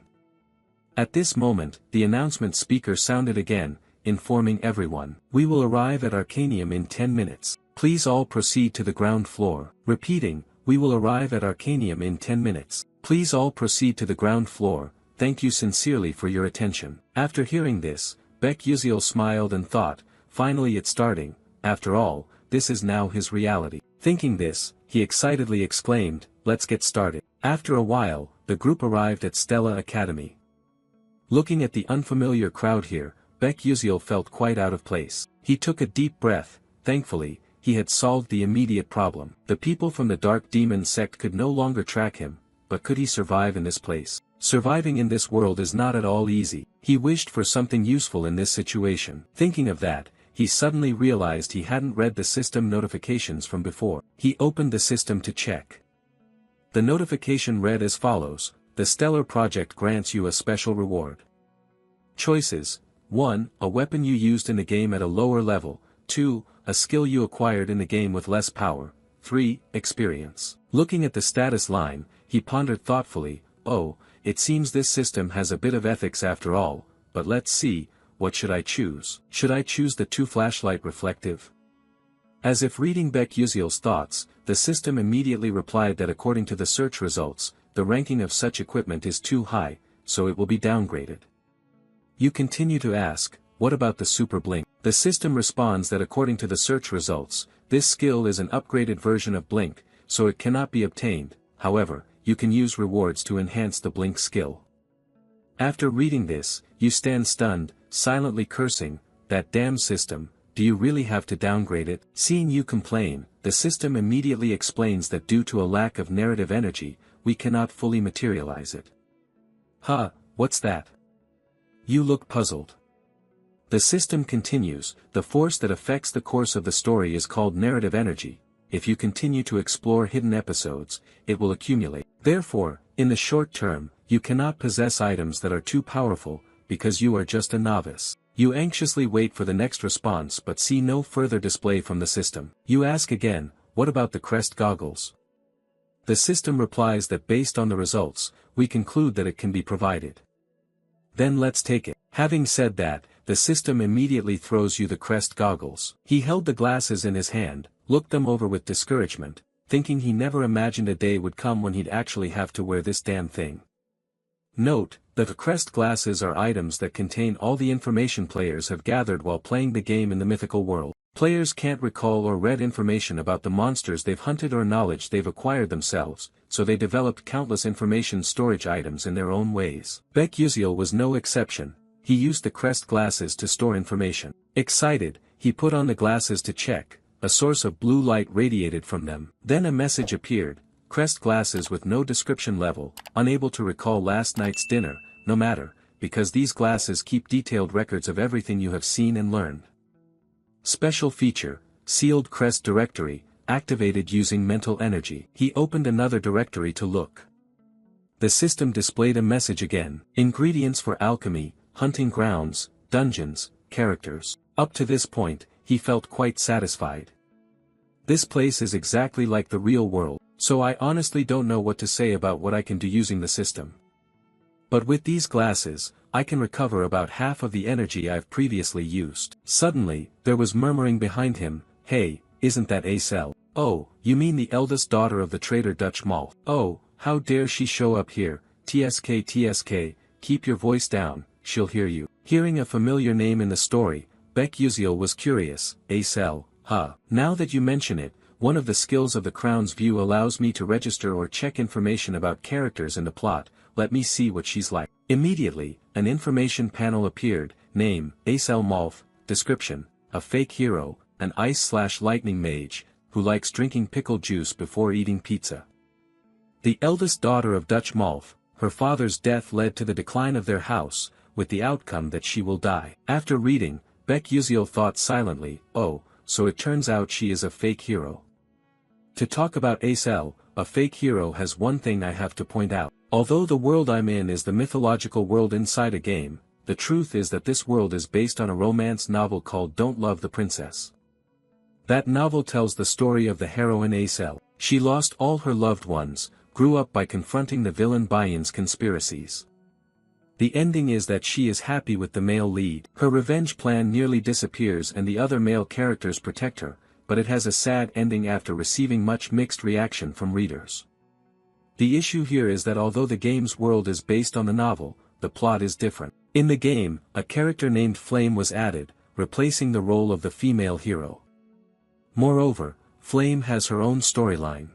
At this moment, the announcement speaker sounded again, informing everyone, "We will arrive at Arcanium in 10 minutes. Please all proceed to the ground floor." Repeating, "We will arrive at Arcanium in 10 minutes. Please all proceed to the ground floor, thank you sincerely for your attention." After hearing this, Baek Yuziel smiled and thought, finally it's starting, after all, this is now his reality. Thinking this, he excitedly exclaimed, "Let's get started." After a while, the group arrived at Stella Academy. Looking at the unfamiliar crowd here, Baek Yuziel felt quite out of place. He took a deep breath, thankfully, he had solved the immediate problem. The people from the Dark Demon sect could no longer track him, but could he survive in this place? Surviving in this world is not at all easy. He wished for something useful in this situation. Thinking of that, he suddenly realized he hadn't read the system notifications from before. He opened the system to check. The notification read as follows: "The Stellar Project grants you a special reward. Choices: 1. A weapon you used in the game at a lower level. 2. A skill you acquired in the game with less power. 3. Experience." Looking at the status line, he pondered thoughtfully, "Oh, it seems this system has a bit of ethics after all, but let's see, what should I choose? Should I choose the 2 flashlight reflective?" As if reading Baek Yuziel's thoughts, the system immediately replied that according to the search results, the ranking of such equipment is too high, so it will be downgraded. You continue to ask, what about the Super Blink? The system responds that according to the search results, this skill is an upgraded version of Blink, so it cannot be obtained. However, you can use rewards to enhance the Blink skill. After reading this, you stand stunned, silently cursing, "That damn system, do you really have to downgrade it?" Seeing you complain, the system immediately explains that due to a lack of narrative energy, we cannot fully materialize it. "Huh, what's that?" You look puzzled. The system continues, "The force that affects the course of the story is called narrative energy. If you continue to explore hidden episodes, it will accumulate. Therefore, in the short term, you cannot possess items that are too powerful, because you are just a novice." You anxiously wait for the next response but see no further display from the system. You ask again, "What about the crest goggles?" The system replies that based on the results, we conclude that it can be provided. Then let's take it. Having said that, the system immediately throws you the crest goggles. He held the glasses in his hand, looked them over with discouragement, thinking he never imagined a day would come when he'd actually have to wear this damn thing. Note, The crest glasses are items that contain all the information players have gathered while playing the game in the mythical world. Players can't recall or read information about the monsters they've hunted or knowledge they've acquired themselves, so they developed countless information storage items in their own ways. Baek Yuziel was no exception. He used the crest glasses to store information. Excited, he put on the glasses to check. A source of blue light radiated from them. Then a message appeared. Crest glasses with no description level, unable to recall last night's dinner, no matter, because these glasses keep detailed records of everything you have seen and learned. Special feature, sealed crest directory, activated using mental energy. He opened another directory to look. The system displayed a message again. Ingredients for alchemy, hunting grounds, dungeons, characters. Up to this point, he felt quite satisfied. This place is exactly like the real world, so I honestly don't know what to say about what I can do using the system. But with these glasses, I can recover about half of the energy I've previously used. Suddenly, there was murmuring behind him. Hey, isn't that Acel? Oh, you mean the eldest daughter of the traitor Dutch Malf? Oh, how dare she show up here? TSK, keep your voice down, she'll hear you. Hearing a familiar name in the story, Baek Yuziel was curious. Acel, huh? Now that you mention it, one of the skills of the Crown's View allows me to register or check information about characters in the plot. Let me see what she's like. Immediately, an information panel appeared. Name, Acel Malf. Description, a fake hero, an ice/lightning mage, who likes drinking pickle juice before eating pizza. The eldest daughter of Dutch Malf, her father's death led to the decline of their house, with the outcome that she will die. After reading, Baek Yuziel thought silently, oh, so it turns out she is a fake hero. To talk about Acel, a fake hero has one thing I have to point out. Although the world I'm in is the mythological world inside a game, the truth is that this world is based on a romance novel called Don't Love the Princess. That novel tells the story of the heroine Acel. She lost all her loved ones, grew up by confronting the villain Bayan's conspiracies. The ending is that she is happy with the male lead. Her revenge plan nearly disappears and the other male characters protect her, but it has a sad ending after receiving much mixed reaction from readers. The issue here is that although the game's world is based on the novel, the plot is different. In the game, a character named Flame was added, replacing the role of the female hero. Moreover, Flame has her own storyline.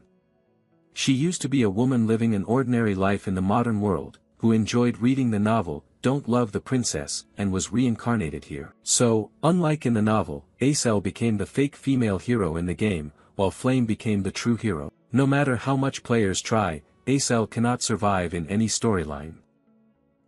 She used to be a woman living an ordinary life in the modern world, who enjoyed reading the novel, Don't Love the Princess, and was reincarnated here. So, unlike in the novel, Acel became the fake female hero in the game, while Flame became the true hero. No matter how much players try, Acel cannot survive in any storyline.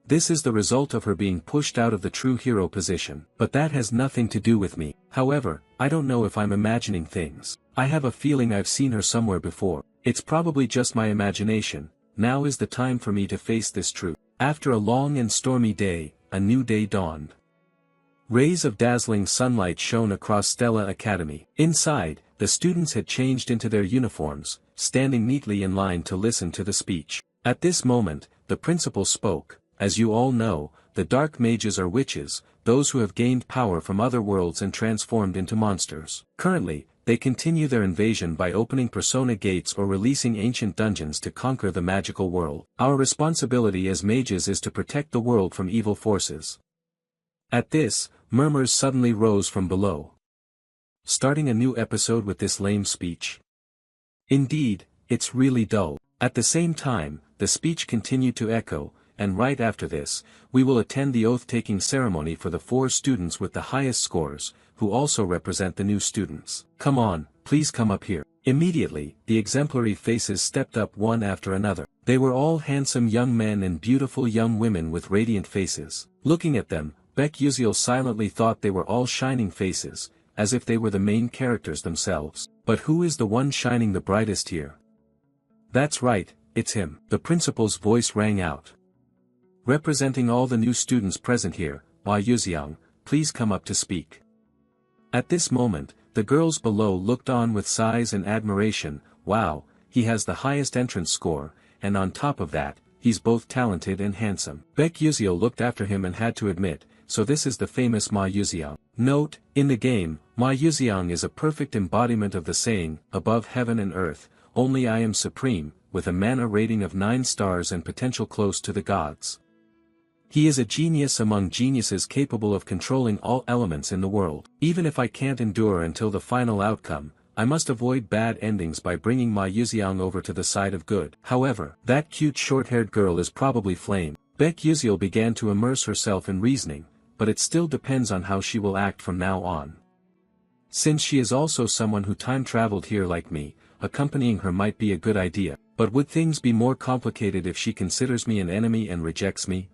This is the result of her being pushed out of the true hero position. But that has nothing to do with me. However, I don't know if I'm imagining things. I have a feeling I've seen her somewhere before. It's probably just my imagination. Now is the time for me to face this truth. After a long and stormy day, a new day dawned. Rays of dazzling sunlight shone across Stella Academy. Inside, the students had changed into their uniforms, standing neatly in line to listen to the speech. At this moment, the principal spoke. As you all know, the dark mages are witches, those who have gained power from other worlds and transformed into monsters. Currently, they continue their invasion by opening persona gates or releasing ancient dungeons to conquer the magical world. Our responsibility as mages is to protect the world from evil forces. At this, murmurs suddenly rose from below. Starting a new episode with this lame speech? Indeed, it's really dull. At the same time, the speech continued to echo, and right after this, we will attend the oath-taking ceremony for the 4 students with the highest scores, who also represent the new students. Come on, please come up here. Immediately, the exemplary faces stepped up one after another. They were all handsome young men and beautiful young women with radiant faces. Looking at them, Baek Yuziel silently thought they were all shining faces, as if they were the main characters themselves. But who is the one shining the brightest here? That's right, it's him. The principal's voice rang out. Representing all the new students present here, Ma Yuziang, please come up to speak. At this moment, the girls below looked on with sighs and admiration. Wow, he has the highest entrance score, and on top of that, he's both talented and handsome. Baek Yuziel looked after him and had to admit, so this is the famous Ma Yuziang. Note, in the game, Ma Yuziang is a perfect embodiment of the saying, above heaven and earth, only I am supreme, with a mana rating of 9 stars and potential close to the gods. He is a genius among geniuses capable of controlling all elements in the world. Even if I can't endure until the final outcome, I must avoid bad endings by bringing Ma Yuxiang over to the side of good. However, that cute short-haired girl is probably Flame. Baek Yuxiel began to immerse herself in reasoning, but it still depends on how she will act from now on. Since she is also someone who time-traveled here like me, accompanying her might be a good idea, but would things be more complicated if she considers me an enemy and rejects me?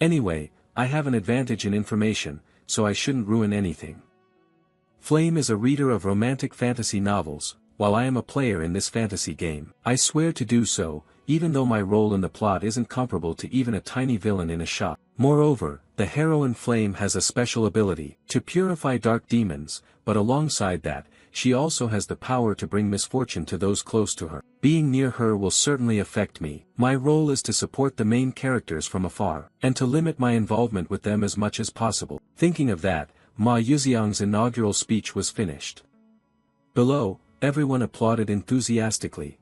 Anyway, I have an advantage in information, so I shouldn't ruin anything. Flame is a reader of romantic fantasy novels, while I am a player in this fantasy game. I swear to do so, even though my role in the plot isn't comparable to even a tiny villain in a shop. Moreover, the heroine Flame has a special ability to purify dark demons, but alongside that, she also has the power to bring misfortune to those close to her. Being near her will certainly affect me. My role is to support the main characters from afar, and to limit my involvement with them as much as possible. Thinking of that, Ma Yuxiang's inaugural speech was finished. Below, everyone applauded enthusiastically.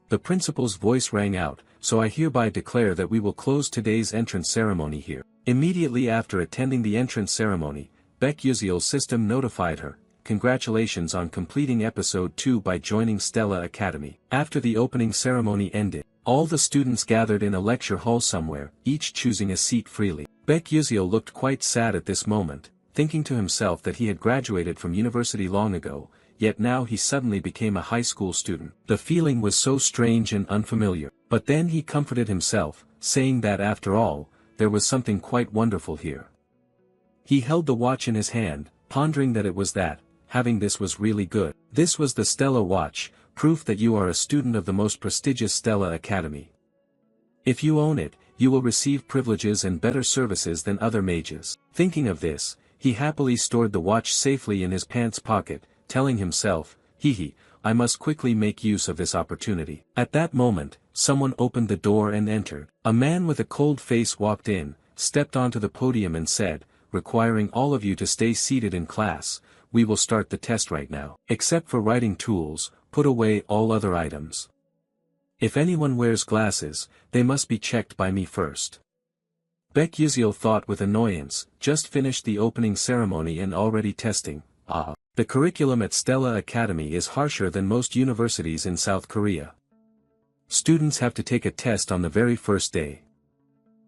The principal's voice rang out, so I hereby declare that we will close today's entrance ceremony here. Immediately after attending the entrance ceremony, Baek Yuxiel's system notified her, "Congratulations on completing episode 2 by joining Stella Academy." After the opening ceremony ended, all the students gathered in a lecture hall somewhere, each choosing a seat freely. Baek Yuxiel looked quite sad at this moment, thinking to himself that he had graduated from university long ago, yet now he suddenly became a high school student. The feeling was so strange and unfamiliar. But then he comforted himself, saying that after all, there was something quite wonderful here. He held the watch in his hand, pondering that it was that, having this was really good. This was the Stella watch, proof that you are a student of the most prestigious Stella Academy. If you own it, you will receive privileges and better services than other mages. Thinking of this, he happily stored the watch safely in his pants pocket, telling himself, I must quickly make use of this opportunity. At that moment, someone opened the door and entered. A man with a cold face walked in, stepped onto the podium and said, "Requiring all of you to stay seated in class, we will start the test right now. Except for writing tools, put away all other items. If anyone wears glasses, they must be checked by me first." Baek Yuxiel thought with annoyance, just finished the opening ceremony and already testing. The curriculum at Stella Academy is harsher than most universities in South Korea. Students have to take a test on the very first day.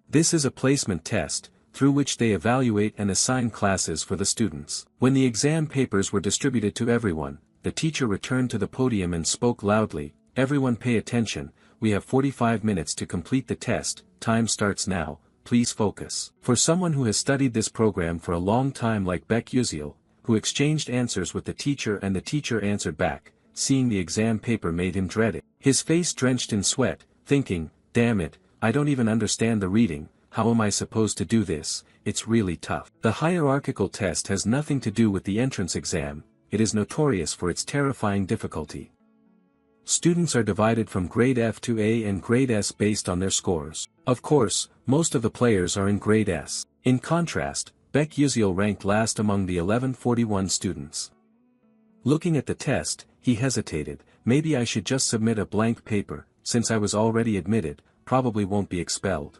This is a placement test, through which they evaluate and assign classes for the students. When the exam papers were distributed to everyone, the teacher returned to the podium and spoke loudly, "Everyone pay attention, we have 45 minutes to complete the test, time starts now, please focus." For someone who has studied this program for a long time like Baek Yuxiel, who exchanged answers with the teacher and the teacher answered back, seeing the exam paper made him dread it. His face drenched in sweat, thinking, "Damn it, I don't even understand the reading, how am I supposed to do this, it's really tough." The hierarchical test has nothing to do with the entrance exam, it is notorious for its terrifying difficulty. Students are divided from grade F to A and grade S based on their scores. Of course, most of the players are in grade S. In contrast, Baek Yuxiel ranked last among the 1141 students. Looking at the test, he hesitated, maybe I should just submit a blank paper, since I was already admitted, probably won't be expelled.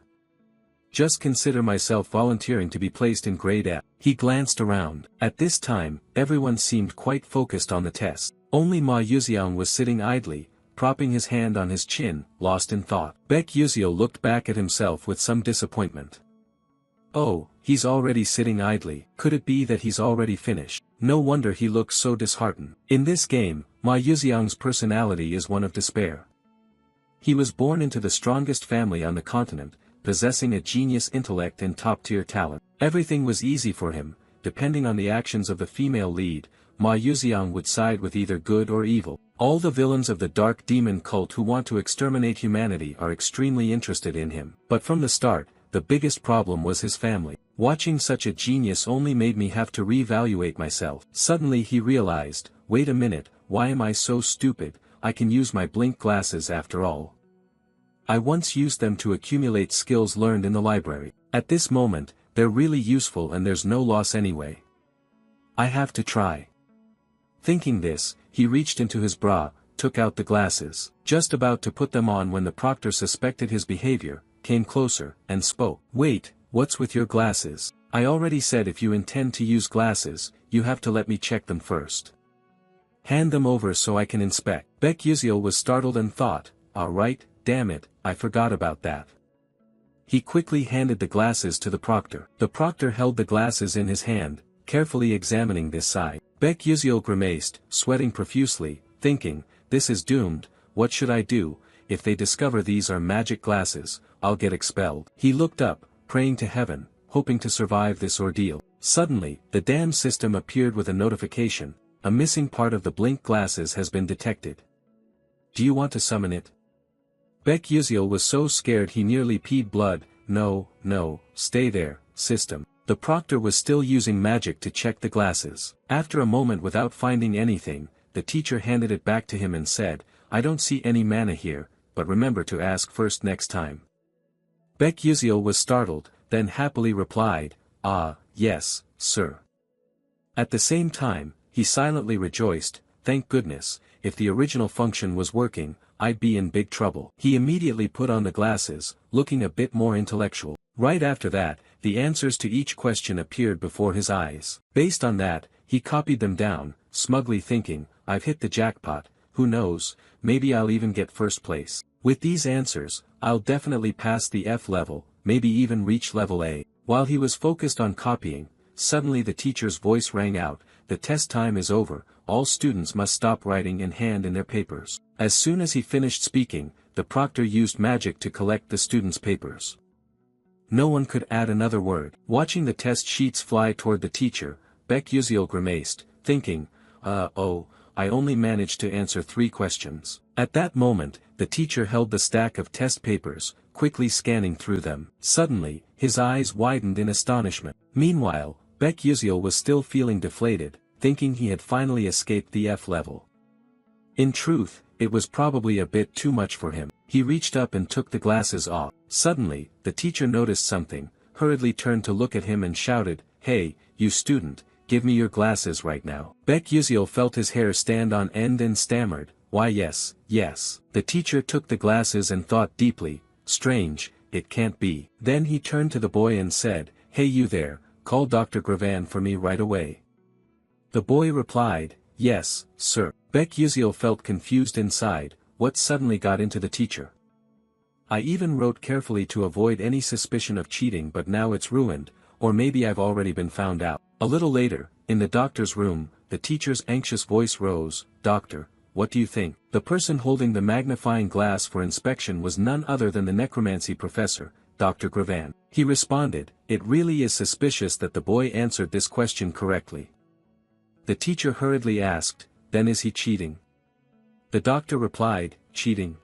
Just consider myself volunteering to be placed in grade F. He glanced around. At this time, everyone seemed quite focused on the test. Only Ma Yuxiang was sitting idly, propping his hand on his chin, lost in thought. Baek Yuxiel looked back at himself with some disappointment. Oh, he's already sitting idly. Could it be that he's already finished? No wonder he looks so disheartened. In this game, Ma Yuxiang's personality is one of despair. He was born into the strongest family on the continent, possessing a genius intellect and top-tier talent. Everything was easy for him, depending on the actions of the female lead, Ma Yuxiang would side with either good or evil. All the villains of the dark demon cult who want to exterminate humanity are extremely interested in him. But from the start, the biggest problem was his family. Watching such a genius only made me have to reevaluate myself. Suddenly he realized, wait a minute, why am I so stupid, I can use my blink glasses after all. I once used them to accumulate skills learned in the library. At this moment, they're really useful and there's no loss anyway. I have to try. Thinking this, he reached into his bra, took out the glasses. Just about to put them on when the proctor suspected his behavior, came closer, and spoke. Wait, what's with your glasses? I already said if you intend to use glasses, you have to let me check them first. Hand them over so I can inspect. Baek Yuziel was startled and thought, alright, damn it, I forgot about that. He quickly handed the glasses to the proctor. The proctor held the glasses in his hand, carefully examining this side. Baek Yuziel grimaced, sweating profusely, thinking, this is doomed, what should I do? If they discover these are magic glasses, I'll get expelled. He looked up, praying to heaven, hoping to survive this ordeal. Suddenly, the dam system appeared with a notification. A missing part of the blink glasses has been detected. Do you want to summon it? Baek Yuziel was so scared he nearly peed blood. No, stay there, system. The proctor was still using magic to check the glasses. After a moment without finding anything, the teacher handed it back to him and said, I don't see any mana here, but remember to ask first next time. Baek Yuziel was startled, then happily replied, yes, sir. At the same time, he silently rejoiced, thank goodness, if the original function was working, I'd be in big trouble. He immediately put on the glasses, looking a bit more intellectual. Right after that, the answers to each question appeared before his eyes. Based on that, he copied them down, smugly thinking, I've hit the jackpot, who knows, maybe I'll even get first place. With these answers, I'll definitely pass the F level, maybe even reach level A. While he was focused on copying, suddenly the teacher's voice rang out, the test time is over, all students must stop writing in hand in their papers. As soon as he finished speaking, the proctor used magic to collect the students' papers. No one could add another word. Watching the test sheets fly toward the teacher, Baek Yuziel grimaced, thinking, I only managed to answer 3 questions. At that moment, the teacher held the stack of test papers, quickly scanning through them. Suddenly, his eyes widened in astonishment. Meanwhile, Baek Yuziel was still feeling deflated, thinking he had finally escaped the F level. In truth, it was probably a bit too much for him. He reached up and took the glasses off. Suddenly, the teacher noticed something, hurriedly turned to look at him and shouted, Hey, you student, give me your glasses right now. Baek Yuziel felt his hair stand on end and stammered, why yes. The teacher took the glasses and thought deeply, strange, it can't be. Then he turned to the boy and said, Hey you there, call Dr. Gravan for me right away. The boy replied, Yes, sir. Baek Yuziel felt confused inside, what suddenly got into the teacher? I even wrote carefully to avoid any suspicion of cheating, but now it's ruined, or maybe I've already been found out. A little later, in the doctor's room, the teacher's anxious voice rose, Doctor, what do you think? The person holding the magnifying glass for inspection was none other than the necromancy professor, Dr. Gravan. He responded, It really is suspicious that the boy answered this question correctly. The teacher hurriedly asked, Then is he cheating? The doctor replied, Cheating?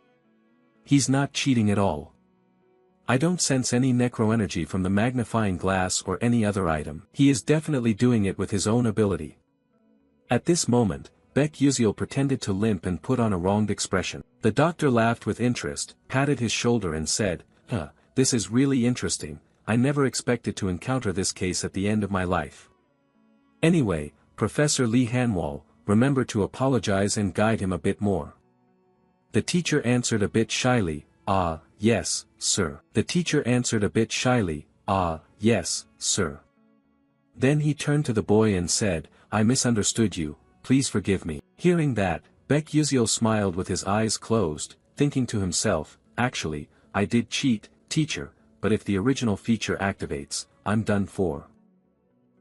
He's not cheating at all. I don't sense any necroenergy from the magnifying glass or any other item. He is definitely doing it with his own ability. At this moment, Baek Yuziel pretended to limp and put on a wronged expression. The doctor laughed with interest, patted his shoulder and said, This is really interesting, I never expected to encounter this case at the end of my life. Anyway, Professor Lee Hanwol, remember to apologize and guide him a bit more. The teacher answered a bit shyly, yes, sir. The teacher answered a bit shyly, yes, sir. Then he turned to the boy and said, I misunderstood you, please forgive me. Hearing that, Baek Yuziel smiled with his eyes closed, thinking to himself, actually, I did cheat, teacher, but if the original feature activates, I'm done for.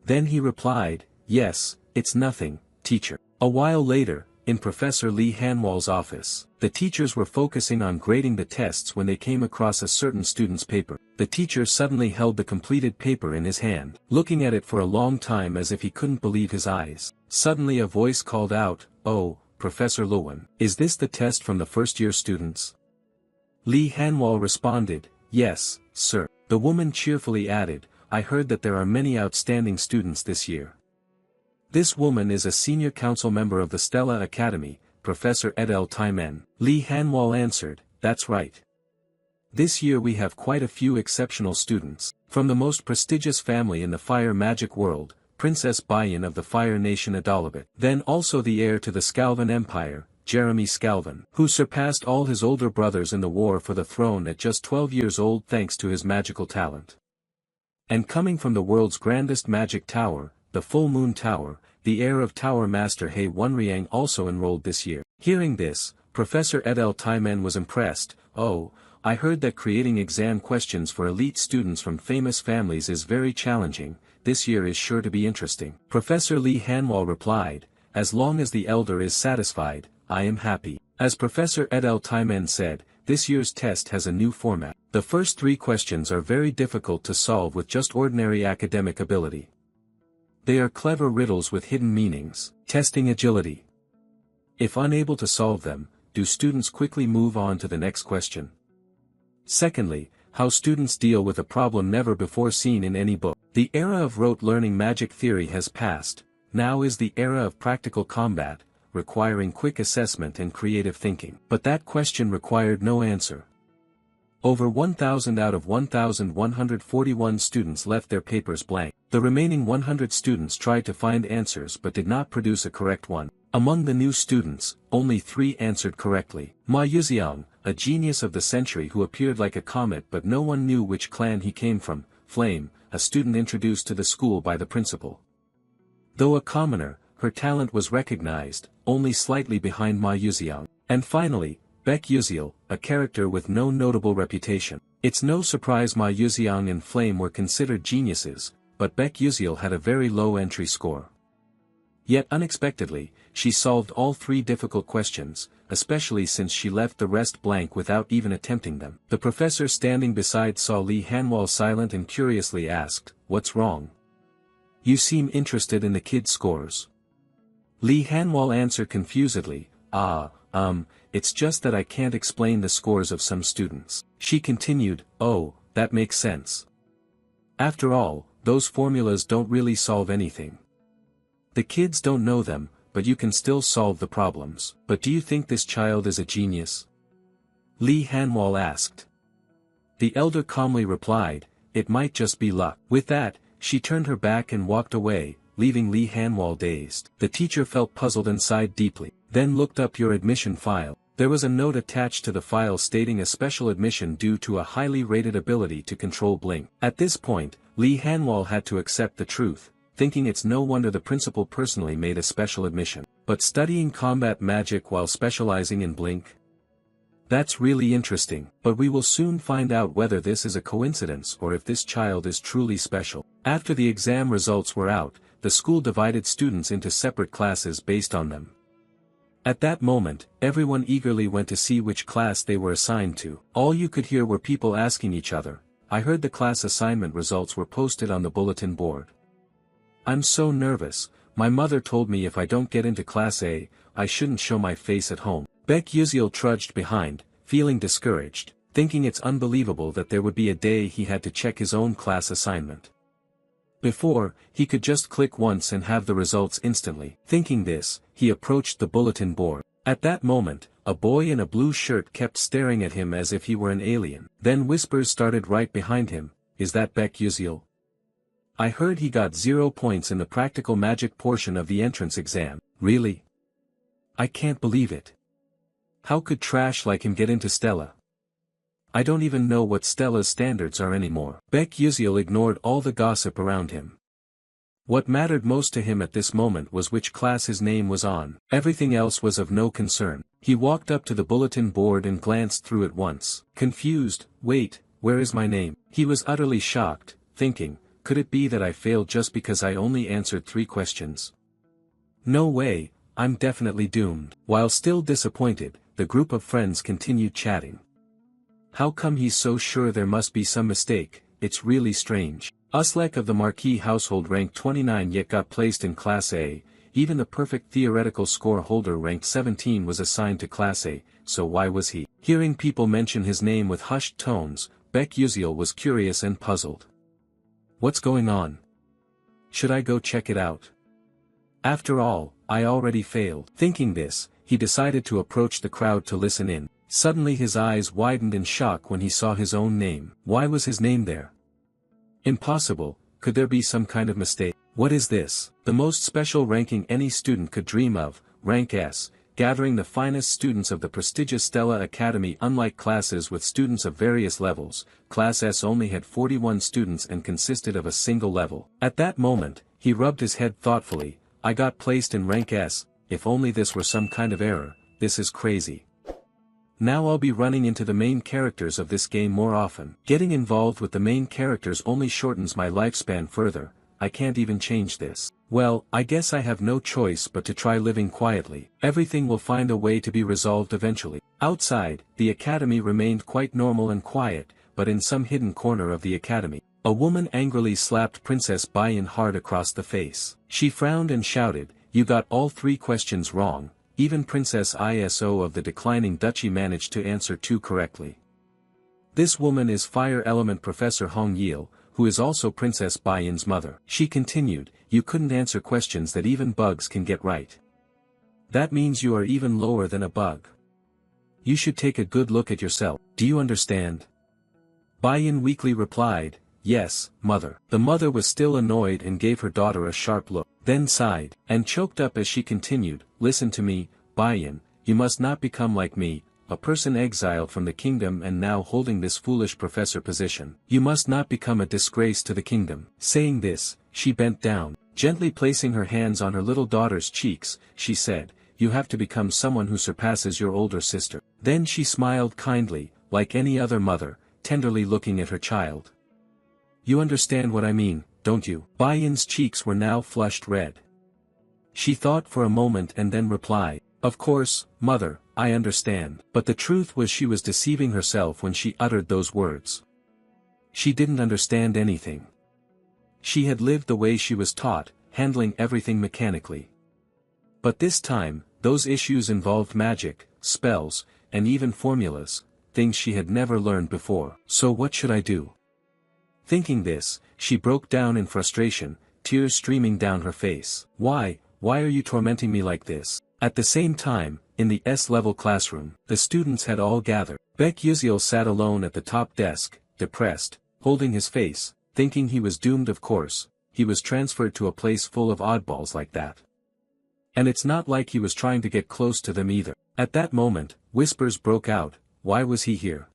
Then he replied, Yes, it's nothing, teacher. A while later, in Professor Lee Hanwol's office, the teachers were focusing on grading the tests when they came across a certain student's paper. The teacher suddenly held the completed paper in his hand, looking at it for a long time as if he couldn't believe his eyes. Suddenly a voice called out, Oh, Professor Lowen, is this the test from the first-year students? Lee Hanwol responded, Yes, sir. The woman cheerfully added, I heard that there are many outstanding students this year. This woman is a senior council member of the Stella Academy, Professor Edel Taimen. Lee Hanwol answered, That's right. This year we have quite a few exceptional students. From the most prestigious family in the fire magic world, Princess Bayan of the Fire Nation Adalabit. Then also the heir to the Scalvan Empire, Jeremy Scalvin, who surpassed all his older brothers in the war for the throne at just 12 years old thanks to his magical talent. And coming from the world's grandest magic tower, the Full Moon Tower, the heir of Tower Master He Wonriang also enrolled this year. Hearing this, Professor Edel Taimen was impressed. "Oh, I heard that creating exam questions for elite students from famous families is very challenging. This year is sure to be interesting." Professor Lee Hanwal replied, "As long as the elder is satisfied, I am happy." As Professor Edel Taimen said, this year's test has a new format. The first 3 questions are very difficult to solve with just ordinary academic ability. They are clever riddles with hidden meanings, testing agility. If unable to solve them, do students quickly move on to the next question? Secondly, how students deal with a problem never before seen in any book. The era of rote learning magic theory has passed, now is the era of practical combat, requiring quick assessment and creative thinking. But that question required no answer. Over 1,000 out of 1,141 students left their papers blank. The remaining 100 students tried to find answers but did not produce a correct one. Among the new students, only 3 answered correctly. Ma Yuxiang, a genius of the century who appeared like a comet but no one knew which clan he came from. Flame, a student introduced to the school by the principal. Though a commoner, her talent was recognized, only slightly behind Ma Yuxiang. And finally, Baek Yuziel, a character with no notable reputation. It's no surprise Ma Yuxiang and Flame were considered geniuses, but Baek Yuziel had a very low entry score. Yet unexpectedly, she solved all 3 difficult questions, especially since she left the rest blank without even attempting them. The professor standing beside saw Lee Hanwal silent and curiously asked, "What's wrong? You seem interested in the kid's scores." Lee Hanwal answered confusedly, It's just that I can't explain the scores of some students." She continued, "Oh, that makes sense. After all, those formulas don't really solve anything. The kids don't know them, but you can still solve the problems." "But do you think this child is a genius?" Lee Hanwal asked. The elder calmly replied, "It might just be luck." With that, she turned her back and walked away, leaving Lee Hanwal dazed. The teacher felt puzzled and sighed deeply, then looked up your admission file. There was a note attached to the file stating a special admission due to a highly rated ability to control blink. At this point, Lee Hanwal had to accept the truth, thinking it's no wonder the principal personally made a special admission. But studying combat magic while specializing in blink? That's really interesting, but we will soon find out whether this is a coincidence or if this child is truly special. After the exam results were out, the school divided students into separate classes based on them. At that moment, everyone eagerly went to see which class they were assigned to. All you could hear were people asking each other, "I heard the class assignment results were posted on the bulletin board. I'm so nervous, my mother told me if I don't get into class A, I shouldn't show my face at home." Baek Yuziel trudged behind, feeling discouraged, thinking it's unbelievable that there would be a day he had to check his own class assignment. Before, he could just click once and have the results instantly. Thinking this, he approached the bulletin board. At that moment, a boy in a blue shirt kept staring at him as if he were an alien. Then whispers started right behind him, "Is that Baek Yuziel? I heard he got 0 points in the practical magic portion of the entrance exam." "Really? I can't believe it. How could trash like him get into Stella? I don't even know what Stella's standards are anymore." Baek Yuziel ignored all the gossip around him. What mattered most to him at this moment was which class his name was on. Everything else was of no concern. He walked up to the bulletin board and glanced through it once. Confused, "Wait, where is my name?" He was utterly shocked, thinking, "Could it be that I failed just because I only answered 3 questions? No way, I'm definitely doomed." While still disappointed, the group of friends continued chatting. "How come he's so sure there must be some mistake? It's really strange. Uslek of the Marquis household ranked 29 yet got placed in Class A, even the perfect theoretical score holder ranked 17 was assigned to Class A, so why was he?" Hearing people mention his name with hushed tones, Baek Yuziel was curious and puzzled. "What's going on? Should I go check it out? After all, I already failed." Thinking this, he decided to approach the crowd to listen in. Suddenly his eyes widened in shock when he saw his own name. Why was his name there? Impossible, could there be some kind of mistake? What is this? The most special ranking any student could dream of, rank S, gathering the finest students of the prestigious Stella Academy. Unlike classes with students of various levels, Class S only had 41 students and consisted of a single level. At that moment, he rubbed his head thoughtfully. I got placed in rank S, if only this were some kind of error. This is crazy. Now I'll be running into the main characters of this game more often. Getting involved with the main characters only shortens my lifespan further. I can't even change this. Well, I guess I have no choice but to try living quietly. Everything will find a way to be resolved eventually. Outside, the academy remained quite normal and quiet, but in some hidden corner of the academy, a woman angrily slapped Princess Bayan hard across the face. She frowned and shouted, "You got all 3 questions wrong." Even Princess Iso of the declining duchy managed to answer 2 correctly. This woman is Fire Element Professor Hong Yil, who is also Princess Bayan's mother. She continued, "You couldn't answer questions that even bugs can get right. That means you are even lower than a bug. You should take a good look at yourself. Do you understand?" Bayan weakly replied, "Yes, mother." The mother was still annoyed and gave her daughter a sharp look, then sighed, and choked up as she continued, "Listen to me, Bayan, you must not become like me, a person exiled from the kingdom and now holding this foolish professor position. You must not become a disgrace to the kingdom." Saying this, she bent down, gently placing her hands on her little daughter's cheeks. She said, "You have to become someone who surpasses your older sister." Then she smiled kindly, like any other mother, tenderly looking at her child. "You understand what I mean, don't you?" Bayan's cheeks were now flushed red. She thought for a moment and then replied, "Of course, mother, I understand." But the truth was she was deceiving herself when she uttered those words. She didn't understand anything. She had lived the way she was taught, handling everything mechanically. But this time, those issues involved magic, spells, and even formulas, things she had never learned before. So what should I do? Thinking this, she broke down in frustration, tears streaming down her face. Why are you tormenting me like this?" At the same time, in the S-level classroom, the students had all gathered. Baek Yuziel sat alone at the top desk, depressed, holding his face, thinking he was doomed. Of course, he was transferred to a place full of oddballs like that. And it's not like he was trying to get close to them either. At that moment, whispers broke out, "Why was he here?"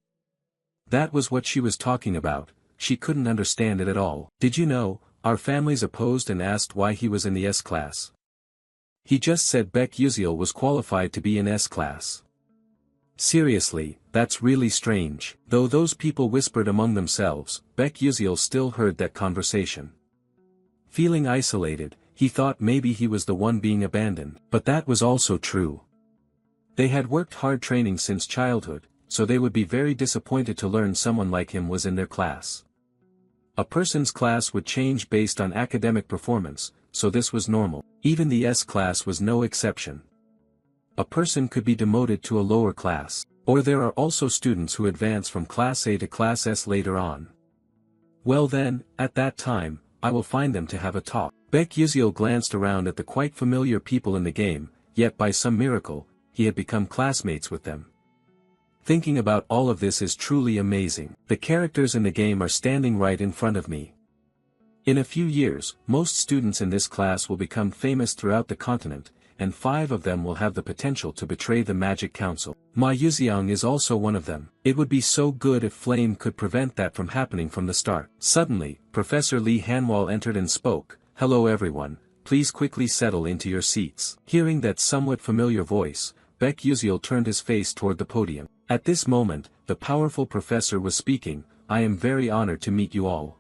That was what she was talking about. She couldn't understand it at all. "Did you know, our families opposed and asked why he was in the S class. He just said Baek Yuziel was qualified to be in S class. Seriously, that's really strange." Though those people whispered among themselves, Baek Yuziel still heard that conversation. Feeling isolated, he thought maybe he was the one being abandoned. But that was also true. They had worked hard training since childhood, so they would be very disappointed to learn someone like him was in their class. A person's class would change based on academic performance, so this was normal. Even the S class was no exception. A person could be demoted to a lower class, or there are also students who advance from Class A to Class S later on. Well then, at that time, I will find them to have a talk. Baek Yuziel glanced around at the quite familiar people in the game, yet by some miracle, he had become classmates with them. Thinking about all of this is truly amazing. The characters in the game are standing right in front of me. In a few years, most students in this class will become famous throughout the continent, and 5 of them will have the potential to betray the Magic Council. Ma Yuziang is also one of them. It would be so good if Flame could prevent that from happening from the start. Suddenly, Professor Lee Hanwal entered and spoke, "Hello everyone, please quickly settle into your seats." Hearing that somewhat familiar voice, Baek Yuziel turned his face toward the podium. At this moment, the powerful professor was speaking, "I am very honored to meet you all.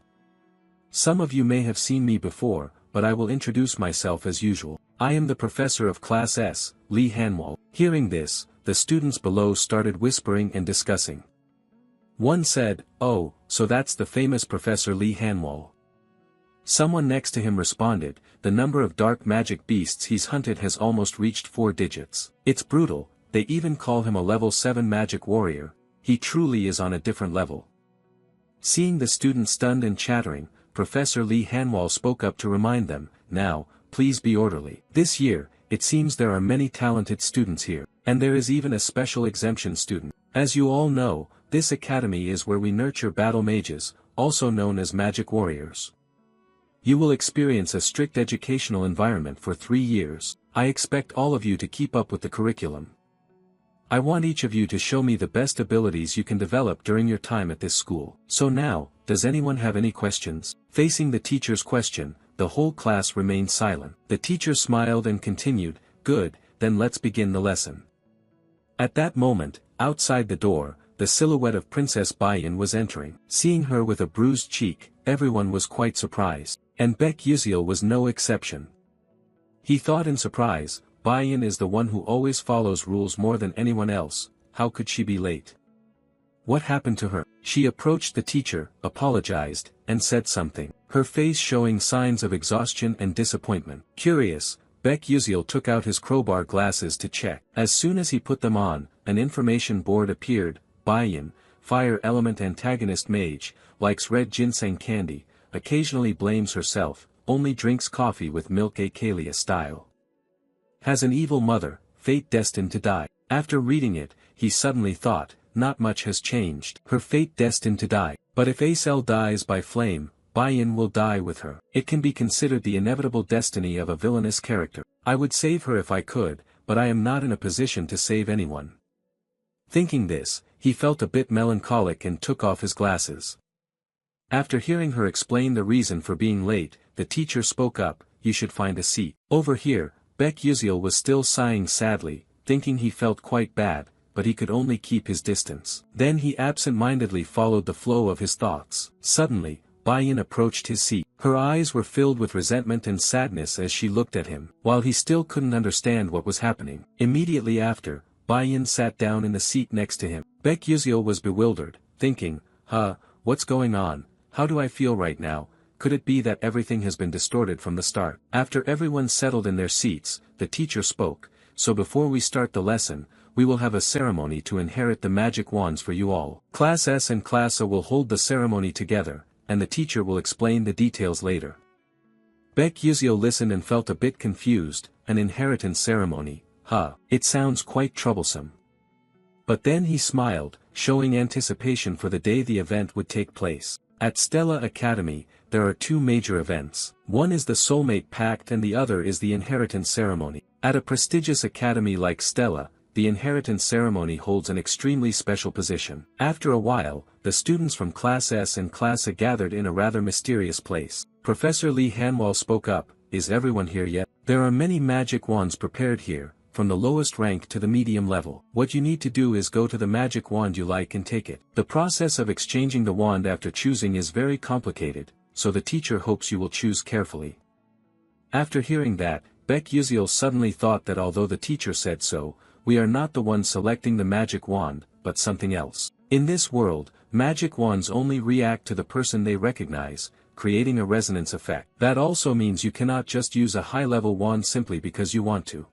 Some of you may have seen me before, but I will introduce myself as usual. I am the professor of Class S, Lee Hanwal." Hearing this, the students below started whispering and discussing. One said, "Oh, so that's the famous Professor Lee Hanwal." Someone next to him responded, "The number of dark magic beasts he's hunted has almost reached 4 digits. It's brutal, they even call him a level 7 magic warrior, he truly is on a different level." Seeing the students stunned and chattering, Professor Lee Hanwal spoke up to remind them, "Now, please be orderly. This year, it seems there are many talented students here, and there is even a special exemption student. As you all know, this academy is where we nurture battle mages, also known as magic warriors. You will experience a strict educational environment for 3 years. I expect all of you to keep up with the curriculum. I want each of you to show me the best abilities you can develop during your time at this school. So now, does anyone have any questions? Facing the teacher's question, the whole class remained silent. The teacher smiled and continued, "Good, then let's begin the lesson." At that moment, outside the door, the silhouette of Princess Bayan was entering. Seeing her with a bruised cheek, everyone was quite surprised. And Baek Yuseol was no exception. He thought in surprise, Bayan is the one who always follows rules more than anyone else, how could she be late? What happened to her? She approached the teacher, apologized, and said something, her face showing signs of exhaustion and disappointment. Curious, Baek Yuseol took out his crowbar glasses to check. As soon as he put them on, an information board appeared. Bayan, fire element antagonist mage, likes red ginseng candy, occasionally blames herself, only drinks coffee with milk Akalia style. Has an evil mother, fate destined to die. After reading it, he suddenly thought, not much has changed. Her fate destined to die. But if Acel dies by flame, Bayan will die with her. It can be considered the inevitable destiny of a villainous character. I would save her if I could, but I am not in a position to save anyone. Thinking this, he felt a bit melancholic and took off his glasses. After hearing her explain the reason for being late, the teacher spoke up, "You should find a seat." Over here, Baek Yuseol was still sighing sadly, thinking he felt quite bad, but he could only keep his distance. Then he absent-mindedly followed the flow of his thoughts. Suddenly, Bayan approached his seat. Her eyes were filled with resentment and sadness as she looked at him, while he still couldn't understand what was happening. Immediately after, Bayan sat down in the seat next to him. Baek Yuseol was bewildered, thinking, what's going on? How do I feel right now? Could it be that everything has been distorted from the start? After everyone settled in their seats, the teacher spoke, "So before we start the lesson, we will have a ceremony to inherit the magic wands for you all. Class S and Class A will hold the ceremony together, and the teacher will explain the details later." Baek Yuseol listened and felt a bit confused. An inheritance ceremony, it sounds quite troublesome. But then he smiled, showing anticipation for the day the event would take place. At Stella Academy, there are 2 major events. One is the Soulmate Pact and the other is the Inheritance Ceremony. At a prestigious academy like Stella, the Inheritance Ceremony holds an extremely special position. After a while, the students from Class S and Class A gathered in a rather mysterious place. Professor Lee Hanwal spoke up, "Is everyone here yet? There are many magic wands prepared here, from the lowest rank to the medium level. What you need to do is go to the magic wand you like and take it. The process of exchanging the wand after choosing is very complicated, so the teacher hopes you will choose carefully." After hearing that, Baek Yuseol suddenly thought that although the teacher said so, we are not the ones selecting the magic wand, but something else. In this world, magic wands only react to the person they recognize, creating a resonance effect. That also means you cannot just use a high-level wand simply because you want to.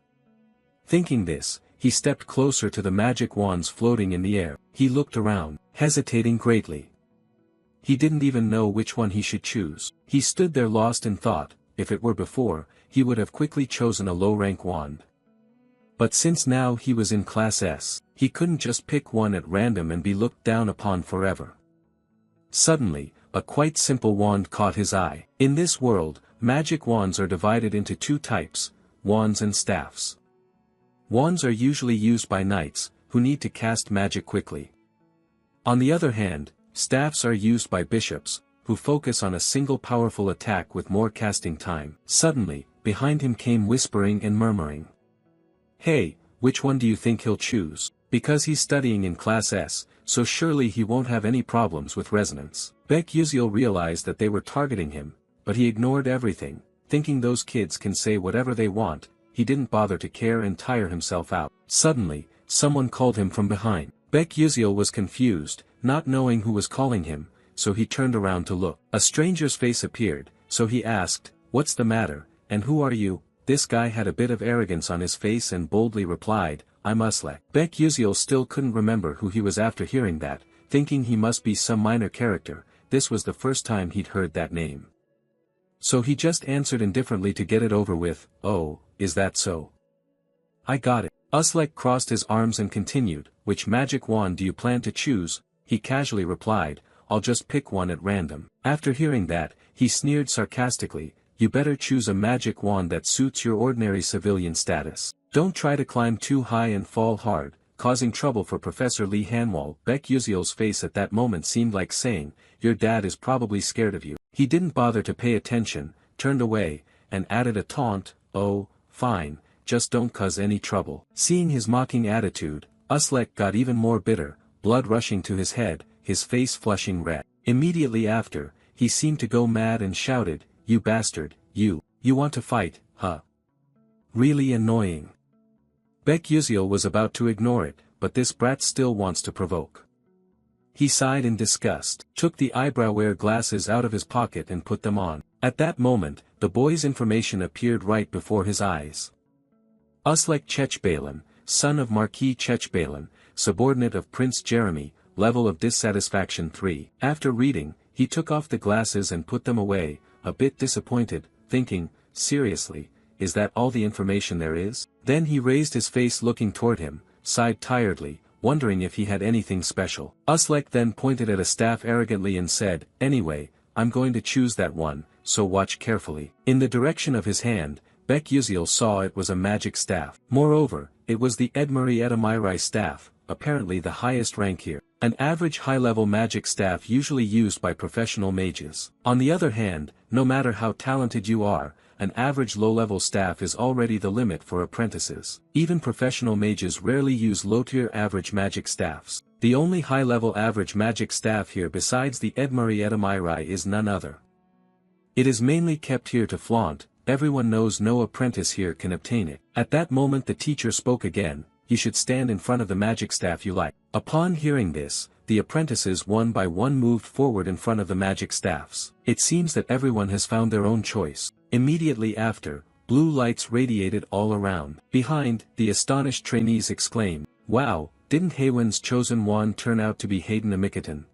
Thinking this, he stepped closer to the magic wands floating in the air. He looked around, hesitating greatly. He didn't even know which one he should choose. He stood there lost in thought. If it were before, he would have quickly chosen a low-rank wand. But since now he was in Class S, he couldn't just pick one at random and be looked down upon forever. Suddenly, a quite simple wand caught his eye. In this world, magic wands are divided into 2 types, wands and staffs. Wands are usually used by knights, who need to cast magic quickly. On the other hand, staffs are used by bishops, who focus on a single powerful attack with more casting time. Suddenly, behind him came whispering and murmuring. "Hey, which one do you think he'll choose? Because he's studying in Class S, so surely he won't have any problems with resonance." Baek Yuseol realized that they were targeting him, but he ignored everything, thinking those kids can say whatever they want. He didn't bother to care and tire himself out. Suddenly, someone called him from behind. Baek Yuseol was confused, not knowing who was calling him, so he turned around to look. A stranger's face appeared, so he asked, "What's the matter, and who are you?" This guy had a bit of arrogance on his face and boldly replied, "I'm Uslek." Baek Yuseol still couldn't remember who he was after hearing that, thinking he must be some minor character. This was the first time he'd heard that name. So he just answered indifferently to get it over with, "Oh, is that so? I got it." Uslek crossed his arms and continued, "Which magic wand do you plan to choose?" He casually replied, I'll just pick one at random. After hearing that, he sneered sarcastically, you better choose a magic wand that suits your ordinary civilian status. Don't try to climb too high and fall hard, causing trouble for Professor Lee Hanwol. Baek Yuziel's face at that moment seemed like saying, your dad is probably scared of you. He didn't bother to pay attention, turned away, and added a taunt, oh, fine, just don't cause any trouble. Seeing his mocking attitude, Uslek got even more bitter, blood rushing to his head, his face flushing red. Immediately after, he seemed to go mad and shouted, you bastard, you want to fight, huh? Really annoying. Baek Yuziel was about to ignore it, but this brat still wants to provoke. He sighed in disgust, took the eyebrow-wear glasses out of his pocket and put them on. At that moment, the boy's information appeared right before his eyes. Uslek Chechbalen, son of Marquis Chechbalen, subordinate of Prince Jeremy, level of dissatisfaction 3. After reading, he took off the glasses and put them away, a bit disappointed, thinking, seriously, is that all the information there is? Then he raised his face looking toward him, sighed tiredly, wondering if he had anything special. Uslek then pointed at a staff arrogantly and said, anyway, I'm going to choose that one, so watch carefully. In the direction of his hand, Baek Yuziel saw it was a magic staff. Moreover, it was the Edmuri Edamirai staff, apparently the highest rank here. An average high-level magic staff usually used by professional mages. On the other hand, no matter how talented you are, an average low-level staff is already the limit for apprentices. Even professional mages rarely use low-tier average magic staffs. The only high-level average magic staff here besides the Edmuri Edamirai is none other. It is mainly kept here to flaunt, everyone knows no apprentice here can obtain it. At that moment the teacher spoke again, you should stand in front of the magic staff you like. Upon hearing this, the apprentices one by one moved forward in front of the magic staffs. It seems that everyone has found their own choice. Immediately after, blue lights radiated all around. Behind, the astonished trainees exclaimed, wow, didn't Haywin's chosen wand turn out to be Hayden Amikatan?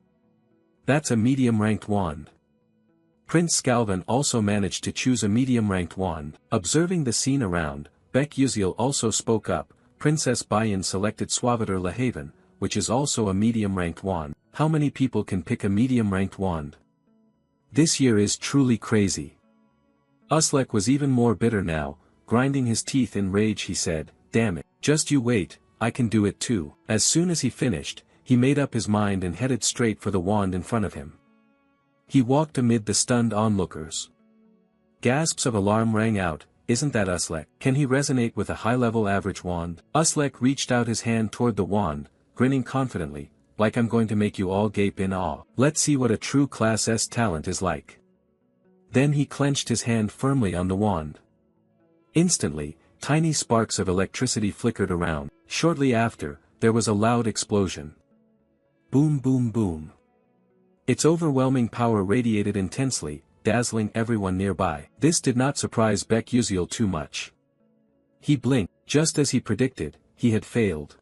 That's a medium-ranked wand. Prince Scalvan also managed to choose a medium-ranked wand. Observing the scene around, Baek Yuziel also spoke up, Princess Bayan selected Suaviter Lahaven, which is also a medium-ranked wand. How many people can pick a medium-ranked wand? This year is truly crazy. Uslek was even more bitter now, grinding his teeth in rage he said, damn it, just you wait, I can do it too. As soon as he finished, he made up his mind and headed straight for the wand in front of him. He walked amid the stunned onlookers. Gasps of alarm rang out, isn't that Uslek? Can he resonate with a high-level average wand? Uslek reached out his hand toward the wand, grinning confidently, like I'm going to make you all gape in awe. Let's see what a true Class S talent is like. Then he clenched his hand firmly on the wand. Instantly, tiny sparks of electricity flickered around. Shortly after, there was a loud explosion. Boom boom boom. Its overwhelming power radiated intensely, dazzling everyone nearby. This did not surprise Baek Yuziel too much. He blinked, just as he predicted, he had failed.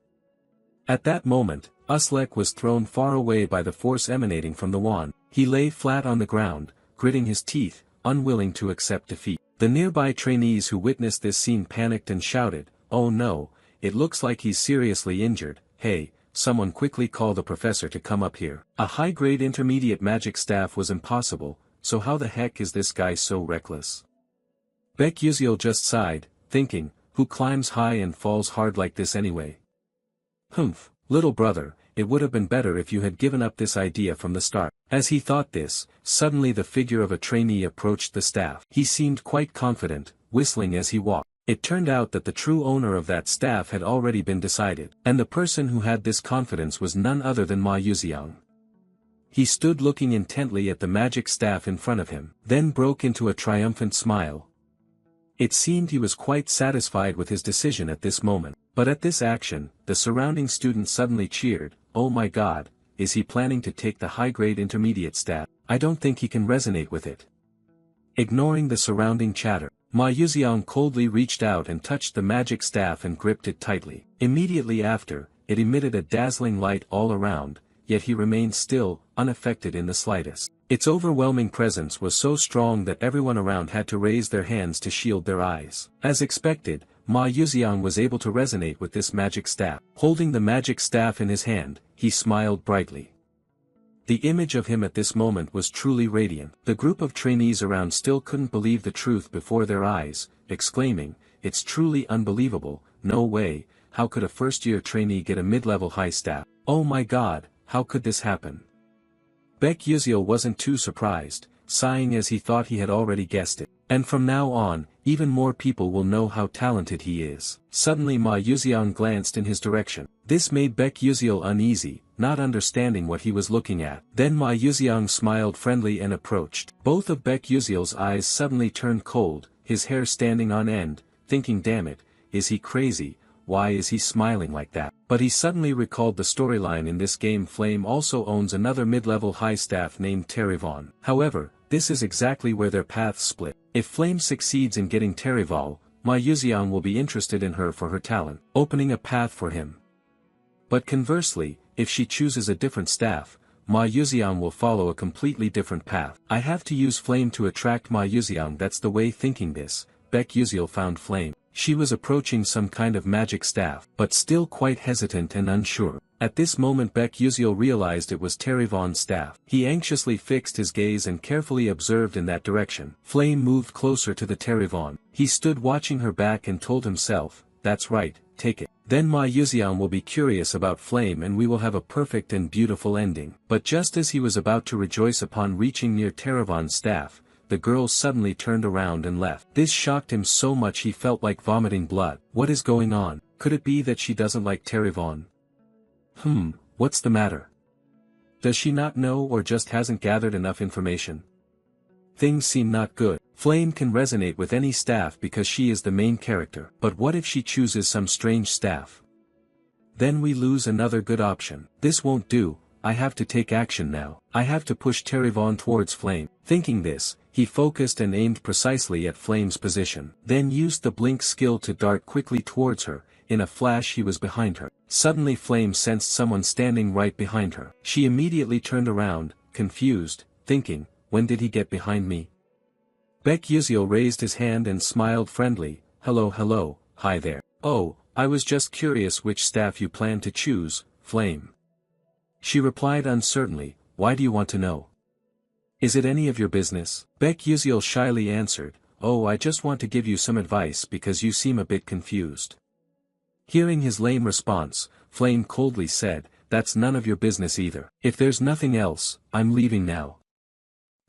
At that moment, Uslek was thrown far away by the force emanating from the wand. He lay flat on the ground, gritting his teeth, unwilling to accept defeat. The nearby trainees who witnessed this scene panicked and shouted, oh no, it looks like he's seriously injured, hey, someone quickly call the professor to come up here. A high-grade intermediate magic staff was impossible, so how the heck is this guy so reckless? Baek Yuziel just sighed, thinking, who climbs high and falls hard like this anyway? Humph, little brother, it would have been better if you had given up this idea from the start. As he thought this, suddenly the figure of a trainee approached the staff. He seemed quite confident, whistling as he walked. It turned out that the true owner of that staff had already been decided, and the person who had this confidence was none other than Ma Yuziang. He stood looking intently at the magic staff in front of him, then broke into a triumphant smile. It seemed he was quite satisfied with his decision at this moment. But at this action, the surrounding students suddenly cheered, oh my god, is he planning to take the high-grade intermediate staff? I don't think he can resonate with it. Ignoring the surrounding chatter, Ma Yuziang coldly reached out and touched the magic staff and gripped it tightly. Immediately after, it emitted a dazzling light all around, yet he remained still, unaffected in the slightest. Its overwhelming presence was so strong that everyone around had to raise their hands to shield their eyes. As expected, Ma Yuziang was able to resonate with this magic staff. Holding the magic staff in his hand, he smiled brightly. The image of him at this moment was truly radiant. The group of trainees around still couldn't believe the truth before their eyes, exclaiming, "It's truly unbelievable, no way, how could a first-year trainee get a mid-level high staff? Oh my god, how could this happen?" Baek Yuseol wasn't too surprised, sighing as he thought he had already guessed it. "And from now on, even more people will know how talented he is." Suddenly Ma Yuseong glanced in his direction. This made Baek Yuseol uneasy, not understanding what he was looking at. Then Ma Yuseong smiled friendly and approached. Both of Baek Yuseol's eyes suddenly turned cold, his hair standing on end, thinking, damn it, is he crazy, why is he smiling like that? But he suddenly recalled the storyline in this game. Flame also owns another mid-level high staff named Terrivon. However, this is exactly where their paths split. If Flame succeeds in getting Terrival, Ma Yuseong will be interested in her for her talent, opening a path for him. But conversely, if she chooses a different staff, Ma Yuseong will follow a completely different path. I have to use Flame to attract Ma Yuseong. That's the way. Thinking this, Baek Yuseol found Flame. She was approaching some kind of magic staff, but still quite hesitant and unsure. At this moment Baek Yuseol realized it was Terrivon's staff. He anxiously fixed his gaze and carefully observed in that direction. Flame moved closer to the Terrivon. He stood watching her back and told himself, "That's right, take it. Then Ma Yuseong will be curious about Flame and we will have a perfect and beautiful ending." But just as he was about to rejoice upon reaching near Terrivon's staff, the girl suddenly turned around and left. This shocked him so much he felt like vomiting blood. What is going on? Could it be that she doesn't like Terrivon? What's the matter? Does she not know or just hasn't gathered enough information? Things seem not good. Flame can resonate with any staff because she is the main character. But what if she chooses some strange staff? Then we lose another good option. This won't do, I have to take action now. I have to push Terrivon towards Flame. Thinking this, he focused and aimed precisely at Flame's position. Then used the blink skill to dart quickly towards her. In a flash he was behind her. Suddenly Flame sensed someone standing right behind her. She immediately turned around, confused, thinking, when did he get behind me? Baek Yuseol raised his hand and smiled friendly, hello, hi there. Oh, I was just curious which staff you plan to choose, Flame. She replied uncertainly, why do you want to know? Is it any of your business? Baek Yuseol shyly answered, oh, I just want to give you some advice because you seem a bit confused. Hearing his lame response, Flame coldly said, that's none of your business either. If there's nothing else, I'm leaving now.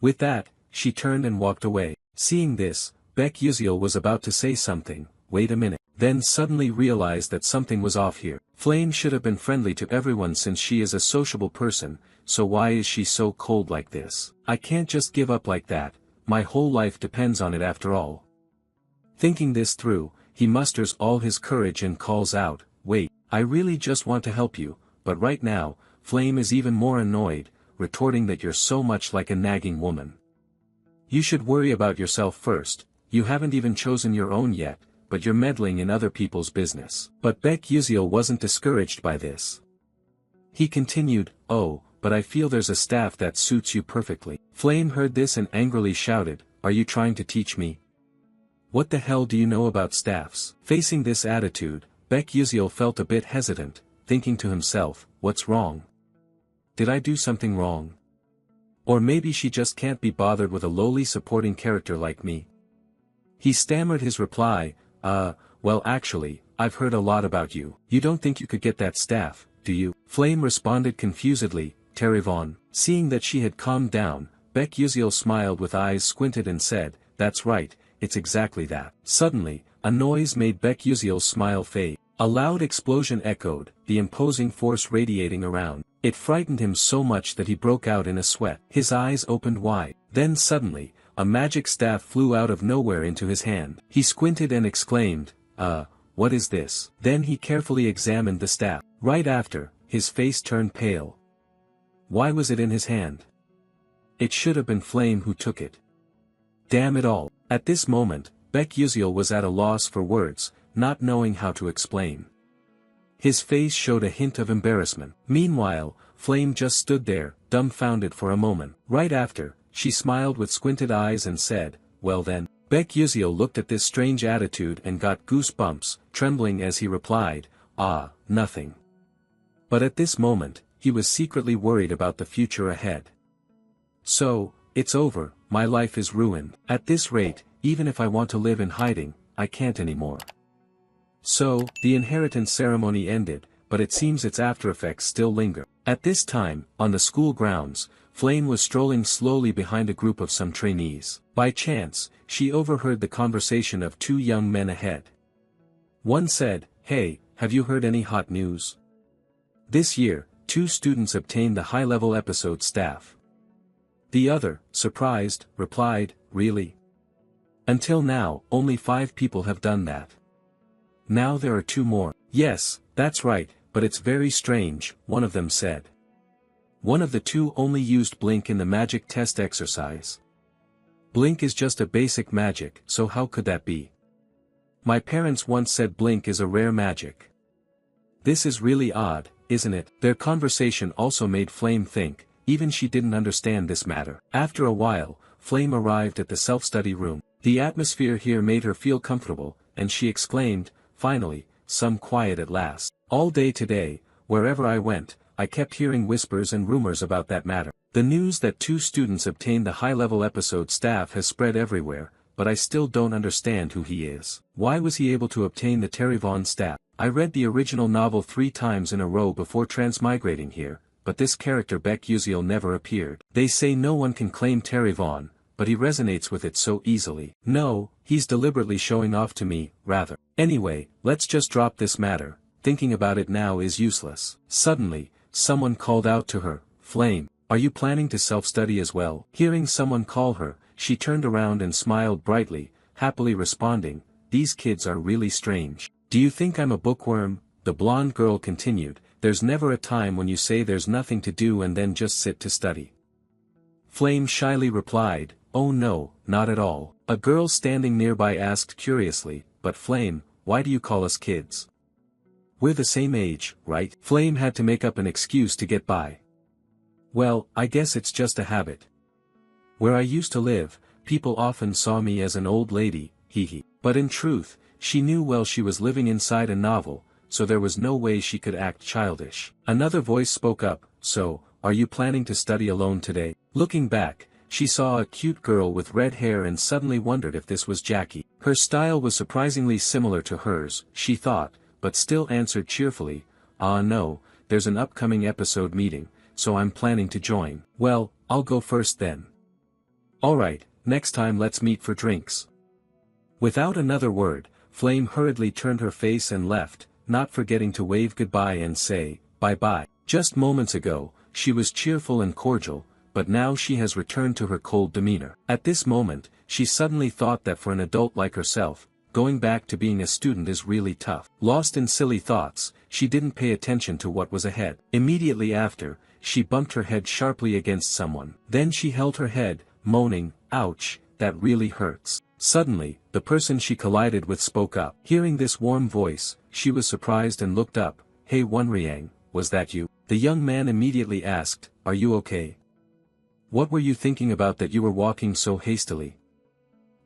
With that, she turned and walked away. Seeing this, Baek Yuseol was about to say something, wait a minute, then suddenly realized that something was off here. Flame should have been friendly to everyone since she is a sociable person, so why is she so cold like this? I can't just give up like that, my whole life depends on it after all. Thinking this through, he musters all his courage and calls out, wait, I really just want to help you, but right now, Flame is even more annoyed, retorting that you're so much like a nagging woman. You should worry about yourself first, you haven't even chosen your own yet, but you're meddling in other people's business. But Baek Yuseol wasn't discouraged by this. He continued, oh, but I feel there's a staff that suits you perfectly. Flame heard this and angrily shouted, are you trying to teach me? What the hell do you know about staffs? Facing this attitude, Baek Yuseol felt a bit hesitant, thinking to himself, what's wrong? Did I do something wrong? Or maybe she just can't be bothered with a lowly supporting character like me. He stammered his reply, well actually, I've heard a lot about you. You don't think you could get that staff, do you? Flame responded confusedly, Terrivon. Seeing that she had calmed down, Baek Yuseol smiled with eyes squinted and said, that's right, it's exactly that. Suddenly, a noise made Baek Yuseol's smile fade. A loud explosion echoed, the imposing force radiating around. It frightened him so much that he broke out in a sweat. His eyes opened wide. Then suddenly, a magic staff flew out of nowhere into his hand. He squinted and exclaimed, what is this? Then he carefully examined the staff. Right after, his face turned pale. Why was it in his hand? It should have been Flame who took it. Damn it all. At this moment, Baek Yuseol was at a loss for words, not knowing how to explain. His face showed a hint of embarrassment. Meanwhile, Flame just stood there, dumbfounded for a moment. Right after, she smiled with squinted eyes and said, well then. Baek Yuseol looked at this strange attitude and got goosebumps, trembling as he replied, nothing. But at this moment, he was secretly worried about the future ahead. So, it's over, my life is ruined. At this rate, even if I want to live in hiding, I can't anymore. So, the inheritance ceremony ended, but it seems its aftereffects still linger. At this time, on the school grounds, Flame was strolling slowly behind a group of some trainees. By chance, she overheard the conversation of two young men ahead. One said, "Hey, have you heard any hot news? This year, 2 students obtained the high-level episode staff." The other, surprised, replied, "Really? Until now, only 5 people have done that. Now there are 2 more." "Yes, that's right, but it's very strange," one of them said. One of the 2 only used Blink in the magic test exercise. Blink is just a basic magic, so how could that be? My parents once said Blink is a rare magic. This is really odd, isn't it? Their conversation also made Flame think, even she didn't understand this matter. After a while, Flame arrived at the self-study room. The atmosphere here made her feel comfortable, and she exclaimed, "Finally, some quiet at last. All day today, wherever I went, I kept hearing whispers and rumors about that matter. The news that 2 students obtained the high-level episode staff has spread everywhere, but I still don't understand who he is. Why was he able to obtain the Terryvon staff? I read the original novel 3 times in a row before transmigrating here, but this character Beck Uziel never appeared. They say no one can claim Terryvon, but he resonates with it so easily. No, he's deliberately showing off to me, rather. Anyway, let's just drop this matter, thinking about it now is useless." Suddenly, someone called out to her, "Flame, are you planning to self-study as well?" Hearing someone call her, she turned around and smiled brightly, happily responding, "These kids are really strange. Do you think I'm a bookworm?" The blonde girl continued, "There's never a time when you say there's nothing to do and then just sit to study." Flame shyly replied, "Oh no, not at all." A girl standing nearby asked curiously, "But Flame, why do you call us kids? We're the same age, right?" Flame had to make up an excuse to get by. "Well, I guess it's just a habit. Where I used to live, people often saw me as an old lady, hee. But in truth, she knew well she was living inside a novel, so there was no way she could act childish." Another voice spoke up, "So, are you planning to study alone today?" Looking back, she saw a cute girl with red hair and suddenly wondered if this was Jackie. Her style was surprisingly similar to hers, she thought, but still answered cheerfully, "Ah no, there's an upcoming episode meeting, so I'm planning to join." "Well, I'll go first then." "Alright, next time let's meet for drinks." Without another word, Flame hurriedly turned her face and left, not forgetting to wave goodbye and say, "Bye-bye." Just moments ago, she was cheerful and cordial, but now she has returned to her cold demeanor. At this moment, she suddenly thought that for an adult like herself, going back to being a student is really tough. Lost in silly thoughts, she didn't pay attention to what was ahead. Immediately after, she bumped her head sharply against someone. Then she held her head, moaning, "Ouch, that really hurts." Suddenly, the person she collided with spoke up. Hearing this warm voice, she was surprised and looked up. "Hey Wonriang, was that you?" The young man immediately asked, "Are you okay? What were you thinking about that you were walking so hastily?"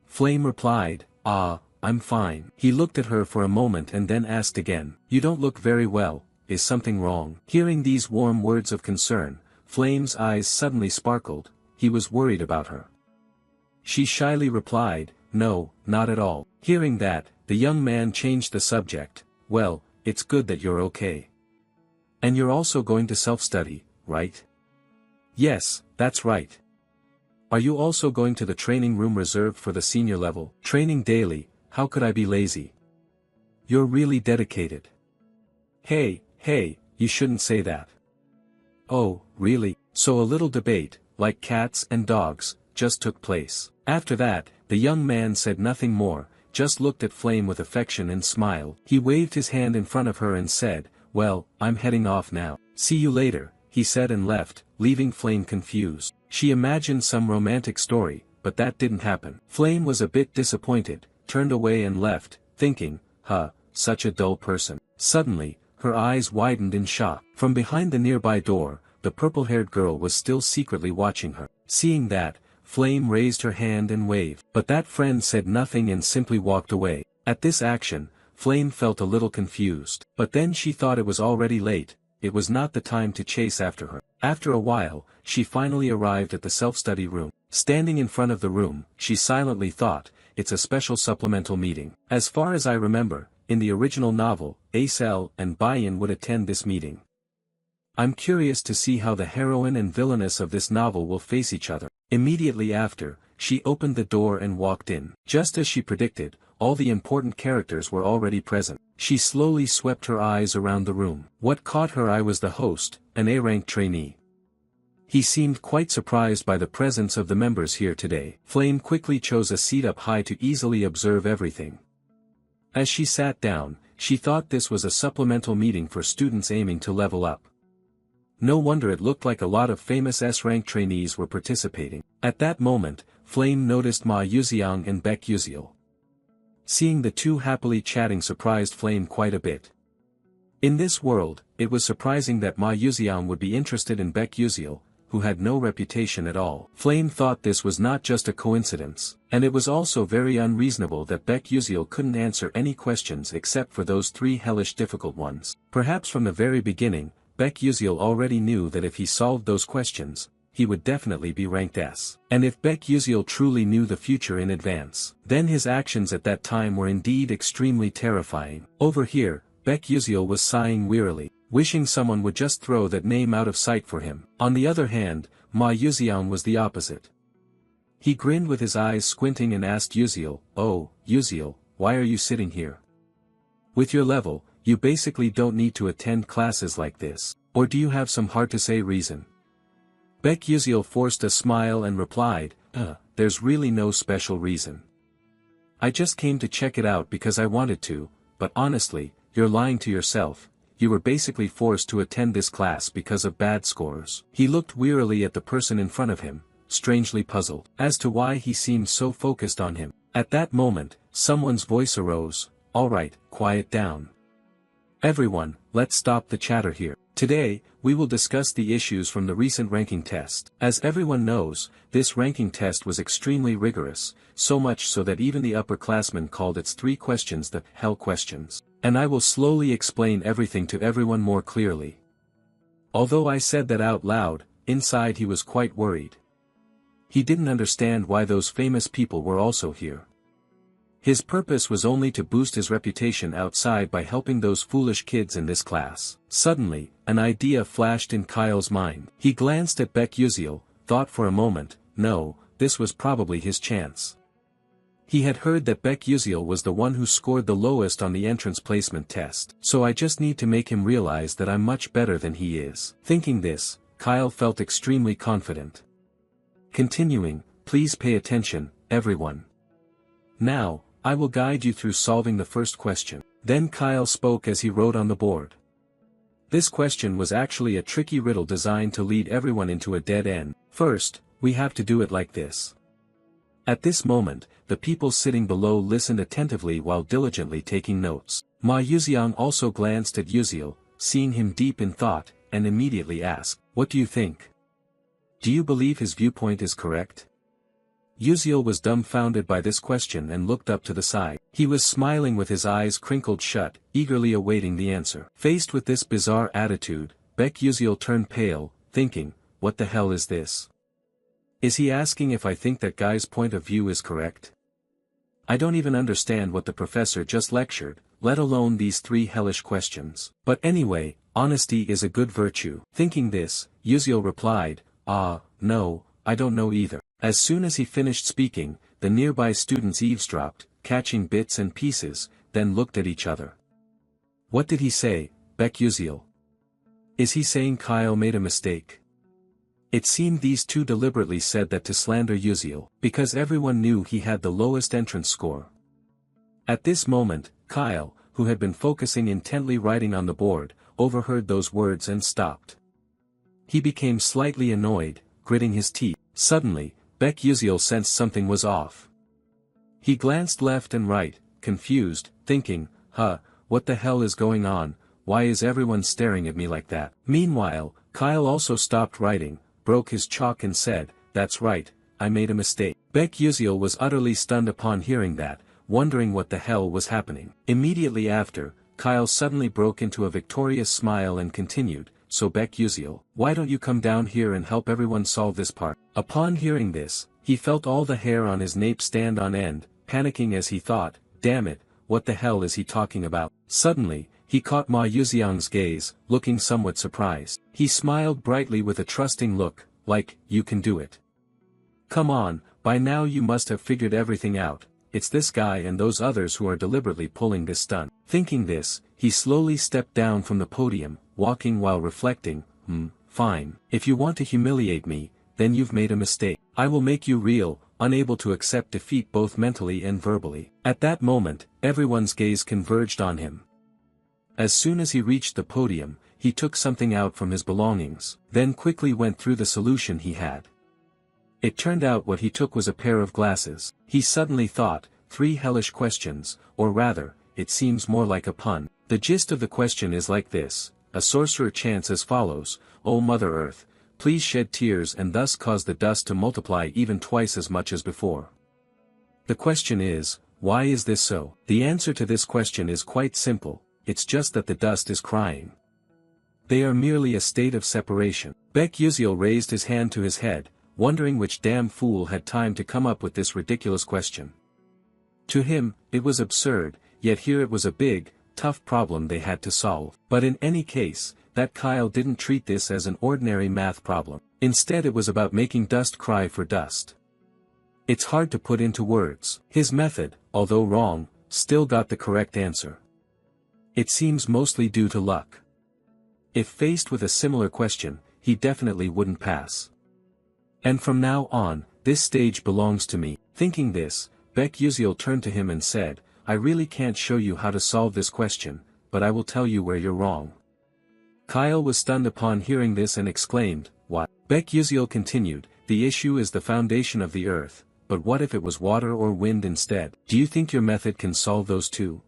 Flame replied, "Ah, I'm fine." He looked at her for a moment and then asked again, "You don't look very well, is something wrong?" Hearing these warm words of concern, Flame's eyes suddenly sparkled, he was worried about her. She shyly replied, "No, not at all." Hearing that, the young man changed the subject, "Well, it's good that you're okay. And you're also going to self-study, right?" "Yes, that's right." "Are you also going to the training room reserved for the senior level?" "Training daily, how could I be lazy?" "You're really dedicated." Hey, you shouldn't say that." "Oh, really?" So a little debate, like cats and dogs, just took place. After that, the young man said nothing more, just looked at Flame with affection and smiled. He waved his hand in front of her and said, "Well, I'm heading off now. See you later," he said and left, leaving Flame confused. She imagined some romantic story, but that didn't happen. Flame was a bit disappointed, turned away and left, thinking, such a dull person. Suddenly, her eyes widened in shock. From behind the nearby door, the purple-haired girl was still secretly watching her. Seeing that, Flame raised her hand and waved. But that friend said nothing and simply walked away. At this action, Flame felt a little confused. But then she thought it was already late, it was not the time to chase after her. After a while, she finally arrived at the self-study room. Standing in front of the room, she silently thought, it's a special supplemental meeting. As far as I remember, in the original novel, Acel and Bayan would attend this meeting. I'm curious to see how the heroine and villainess of this novel will face each other. Immediately after, she opened the door and walked in. Just as she predicted, all the important characters were already present. She slowly swept her eyes around the room. What caught her eye was the host, an A-rank trainee. He seemed quite surprised by the presence of the members here today. Flame quickly chose a seat up high to easily observe everything. As she sat down, she thought this was a supplemental meeting for students aiming to level up. No wonder it looked like a lot of famous S-rank trainees were participating. At that moment, Flame noticed Ma Yuxiang and Baek Yuziel. Seeing the two happily chatting surprised Flame quite a bit. In this world, it was surprising that Ma Yuxiang would be interested in Baek Yuziel, who had no reputation at all. Flame thought this was not just a coincidence, and it was also very unreasonable that Baek Yuziel couldn't answer any questions except for those 3 hellish difficult ones. Perhaps from the very beginning, Baek Yuziel already knew that if he solved those questions, he would definitely be ranked S. And if Baek Yuziel truly knew the future in advance, then his actions at that time were indeed extremely terrifying. Over here, Baek Yuziel was sighing wearily, wishing someone would just throw that name out of sight for him. On the other hand, Ma Yuxiang was the opposite. He grinned with his eyes squinting and asked Yuziel, "Oh, Yuziel, why are you sitting here? With your level, you basically don't need to attend classes like this, or do you have some hard-to-say reason?" Baek Yuziel forced a smile and replied, there's really no special reason. I just came to check it out because I wanted to, but honestly, you're lying to yourself. You were basically forced to attend this class because of bad scores." He looked wearily at the person in front of him, strangely puzzled as to why he seemed so focused on him. At that moment, someone's voice arose, "All right, quiet down. Everyone, let's stop the chatter here. Today, we will discuss the issues from the recent ranking test. As everyone knows, this ranking test was extremely rigorous, so much so that even the upperclassmen called its 3 questions the hell questions. And I will slowly explain everything to everyone more clearly." Although I said that out loud, inside he was quite worried. He didn't understand why those famous people were also here. His purpose was only to boost his reputation outside by helping those foolish kids in this class. Suddenly, an idea flashed in Kyle's mind. He glanced at Baek Yuziel, thought for a moment, no, this was probably his chance. He had heard that Baek Yuziel was the one who scored the lowest on the entrance placement test. So I just need to make him realize that I'm much better than he is. Thinking this, Kyle felt extremely confident. Continuing, please pay attention, everyone. Now, I will guide you through solving the first question. Then Kyle spoke as he wrote on the board. This question was actually a tricky riddle designed to lead everyone into a dead end. First, we have to do it like this. At this moment, the people sitting below listened attentively while diligently taking notes. Ma Yuxiang also glanced at Yuziel, seeing him deep in thought, and immediately asked, "What do you think? Do you believe his viewpoint is correct?" Yuziel was dumbfounded by this question and looked up to the side. He was smiling with his eyes crinkled shut, eagerly awaiting the answer. Faced with this bizarre attitude, Baek Yuziel turned pale, thinking, what the hell is this? Is he asking if I think that guy's point of view is correct? I don't even understand what the professor just lectured, let alone these 3 hellish questions. But anyway, honesty is a good virtue. Thinking this, Yuziel replied, no, I don't know either. As soon as he finished speaking, the nearby students eavesdropped, catching bits and pieces, then looked at each other. What did he say, Baek Yuziel? Is he saying Kyle made a mistake? It seemed these two deliberately said that to slander Yuziel, because everyone knew he had the lowest entrance score. At this moment, Kyle, who had been focusing intently writing on the board, overheard those words and stopped. He became slightly annoyed, gritting his teeth. Suddenly, Baek Yuziel sensed something was off. He glanced left and right, confused, thinking, what the hell is going on, why is everyone staring at me like that? Meanwhile, Kyle also stopped writing, broke his chalk and said, that's right, I made a mistake. Baek Yuziel was utterly stunned upon hearing that, wondering what the hell was happening. Immediately after, Kyle suddenly broke into a victorious smile and continued, "So Beck Uziel, why don't you come down here and help everyone solve this part?" Upon hearing this, he felt all the hair on his nape stand on end, panicking as he thought, "Damn it, what the hell is he talking about?" Suddenly, he caught Ma Yuxiang's gaze, looking somewhat surprised. He smiled brightly with a trusting look, like, "You can do it. Come on, by now you must have figured everything out. It's this guy and those others who are deliberately pulling this stunt." Thinking this, he slowly stepped down from the podium, walking while reflecting, Fine, if you want to humiliate me, then you've made a mistake. I will make you real, unable to accept defeat both mentally and verbally." At that moment, everyone's gaze converged on him. As soon as he reached the podium, he took something out from his belongings, then quickly went through the solution he had. It turned out what he took was a pair of glasses. He suddenly thought, 3 hellish questions, or rather, it seems more like a pun. The gist of the question is like this: a sorcerer chants as follows, "O Mother Earth, please shed tears and thus cause the dust to multiply even twice as much as before." The question is, why is this so? The answer to this question is quite simple, it's just that the dust is crying. They are merely a state of separation. Beck Uziel raised his hand to his head, wondering which damn fool had time to come up with this ridiculous question. To him, it was absurd, yet here it was a big, tough problem they had to solve. But in any case, that Kyle didn't treat this as an ordinary math problem. Instead it was about making dust cry for dust. It's hard to put into words. His method, although wrong, still got the correct answer. It seems mostly due to luck. If faced with a similar question, he definitely wouldn't pass. And from now on, this stage belongs to me. Thinking this, Beck Uziel turned to him and said, "I really can't show you how to solve this question, but I will tell you where you're wrong." Kyle was stunned upon hearing this and exclaimed, "What?" Beck Uziel continued, "The issue is the foundation of the earth, but what if it was water or wind instead? Do you think your method can solve those two?"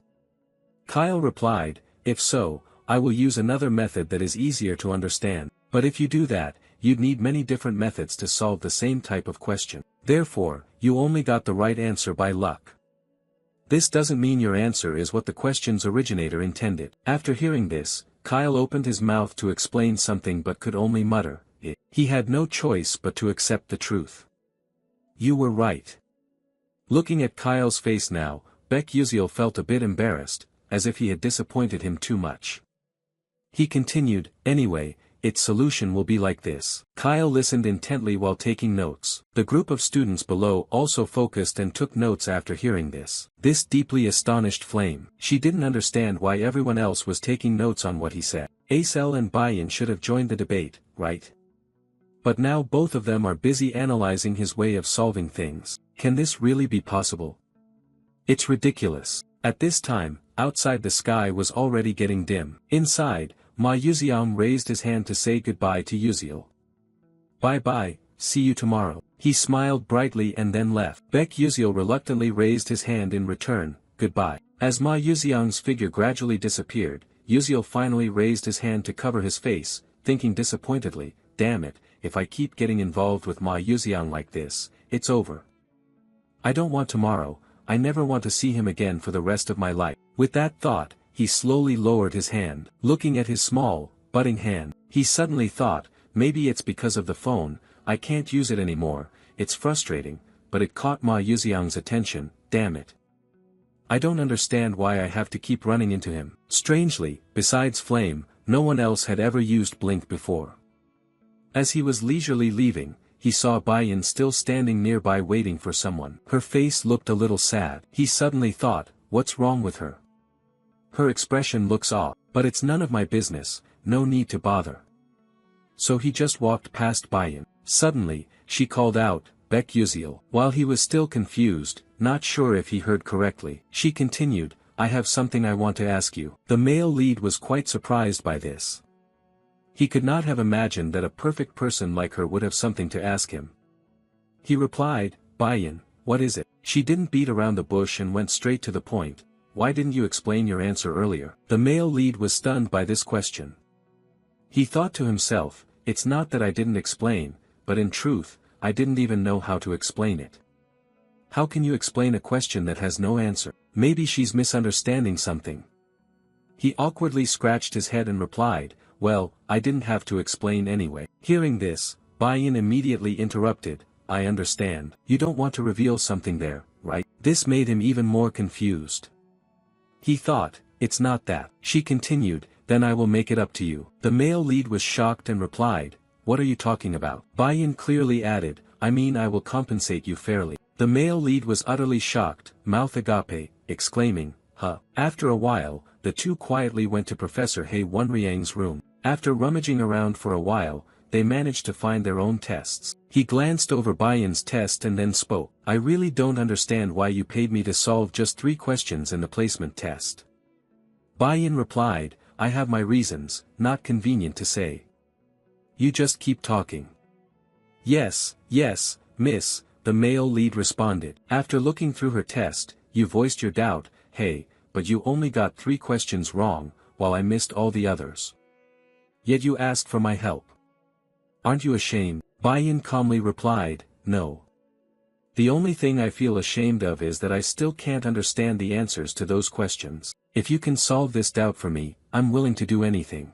Kyle replied, "If so, I will use another method that is easier to understand. But if you do that, you'd need many different methods to solve the same type of question. Therefore, you only got the right answer by luck. This doesn't mean your answer is what the question's originator intended." After hearing this, Kyle opened his mouth to explain something but could only mutter, "It." He had no choice but to accept the truth. "You were right." Looking at Kyle's face now, Beck Uziel felt a bit embarrassed, as if he had disappointed him too much. He continued, "Anyway, its solution will be like this." Kyle listened intently while taking notes. The group of students below also focused and took notes after hearing this. This deeply astonished Flame. She didn't understand why everyone else was taking notes on what he said. Acel and Bayan should have joined the debate, right? But now both of them are busy analyzing his way of solving things. Can this really be possible? It's ridiculous. At this time, outside the sky was already getting dim. Inside, Ma Yuxiang raised his hand to say goodbye to Uziel. "Bye-bye, see you tomorrow." He smiled brightly and then left. Beck Uziel reluctantly raised his hand in return, "Goodbye." As Ma Yuxiang's figure gradually disappeared, Uziel finally raised his hand to cover his face, thinking disappointedly, "Damn it, if I keep getting involved with Ma Yuxiang like this, it's over. I don't want tomorrow, I never want to see him again for the rest of my life." With that thought, he slowly lowered his hand. Looking at his small, budding hand, he suddenly thought, maybe it's because of the phone, I can't use it anymore, it's frustrating, but it caught Ma Yuxiang's attention, damn it. I don't understand why I have to keep running into him. Strangely, besides Flame, no one else had ever used Blink before. As he was leisurely leaving, he saw Bayan still standing nearby waiting for someone. Her face looked a little sad. He suddenly thought, what's wrong with her? Her expression looks off, but it's none of my business, no need to bother. So he just walked past Bayan. Suddenly, she called out, Beck Uziel. While he was still confused, not sure if he heard correctly, she continued, I have something I want to ask you. The male lead was quite surprised by this. He could not have imagined that a perfect person like her would have something to ask him. He replied, Bayan, what is it? She didn't beat around the bush and went straight to the point. Why didn't you explain your answer earlier? The male lead was stunned by this question. He thought to himself, it's not that I didn't explain, but in truth, I didn't even know how to explain it. How can you explain a question that has no answer? Maybe she's misunderstanding something. He awkwardly scratched his head and replied, well, I didn't have to explain anyway. Hearing this, Bayan immediately interrupted, I understand. You don't want to reveal something there, right? This made him even more confused. He thought, it's not that. She continued, then I will make it up to you. The male lead was shocked and replied, what are you talking about? Bayan clearly added, I mean I will compensate you fairly. The male lead was utterly shocked, mouth agape, exclaiming, huh. After a while, the two quietly went to Professor He Wonriang's room. After rummaging around for a while, they managed to find their own tests. He glanced over Bayan's test and then spoke. I really don't understand why you paid me to solve just 3 questions in the placement test. Bayan replied, I have my reasons, not convenient to say. You just keep talking. Yes, miss, the male lead responded. After looking through her test, you voiced your doubt, hey, but you only got 3 questions wrong, while I missed all the others. Yet you asked for my help. Aren't you ashamed? Bayan calmly replied, no. The only thing I feel ashamed of is that I still can't understand the answers to those questions. If you can solve this doubt for me, I'm willing to do anything.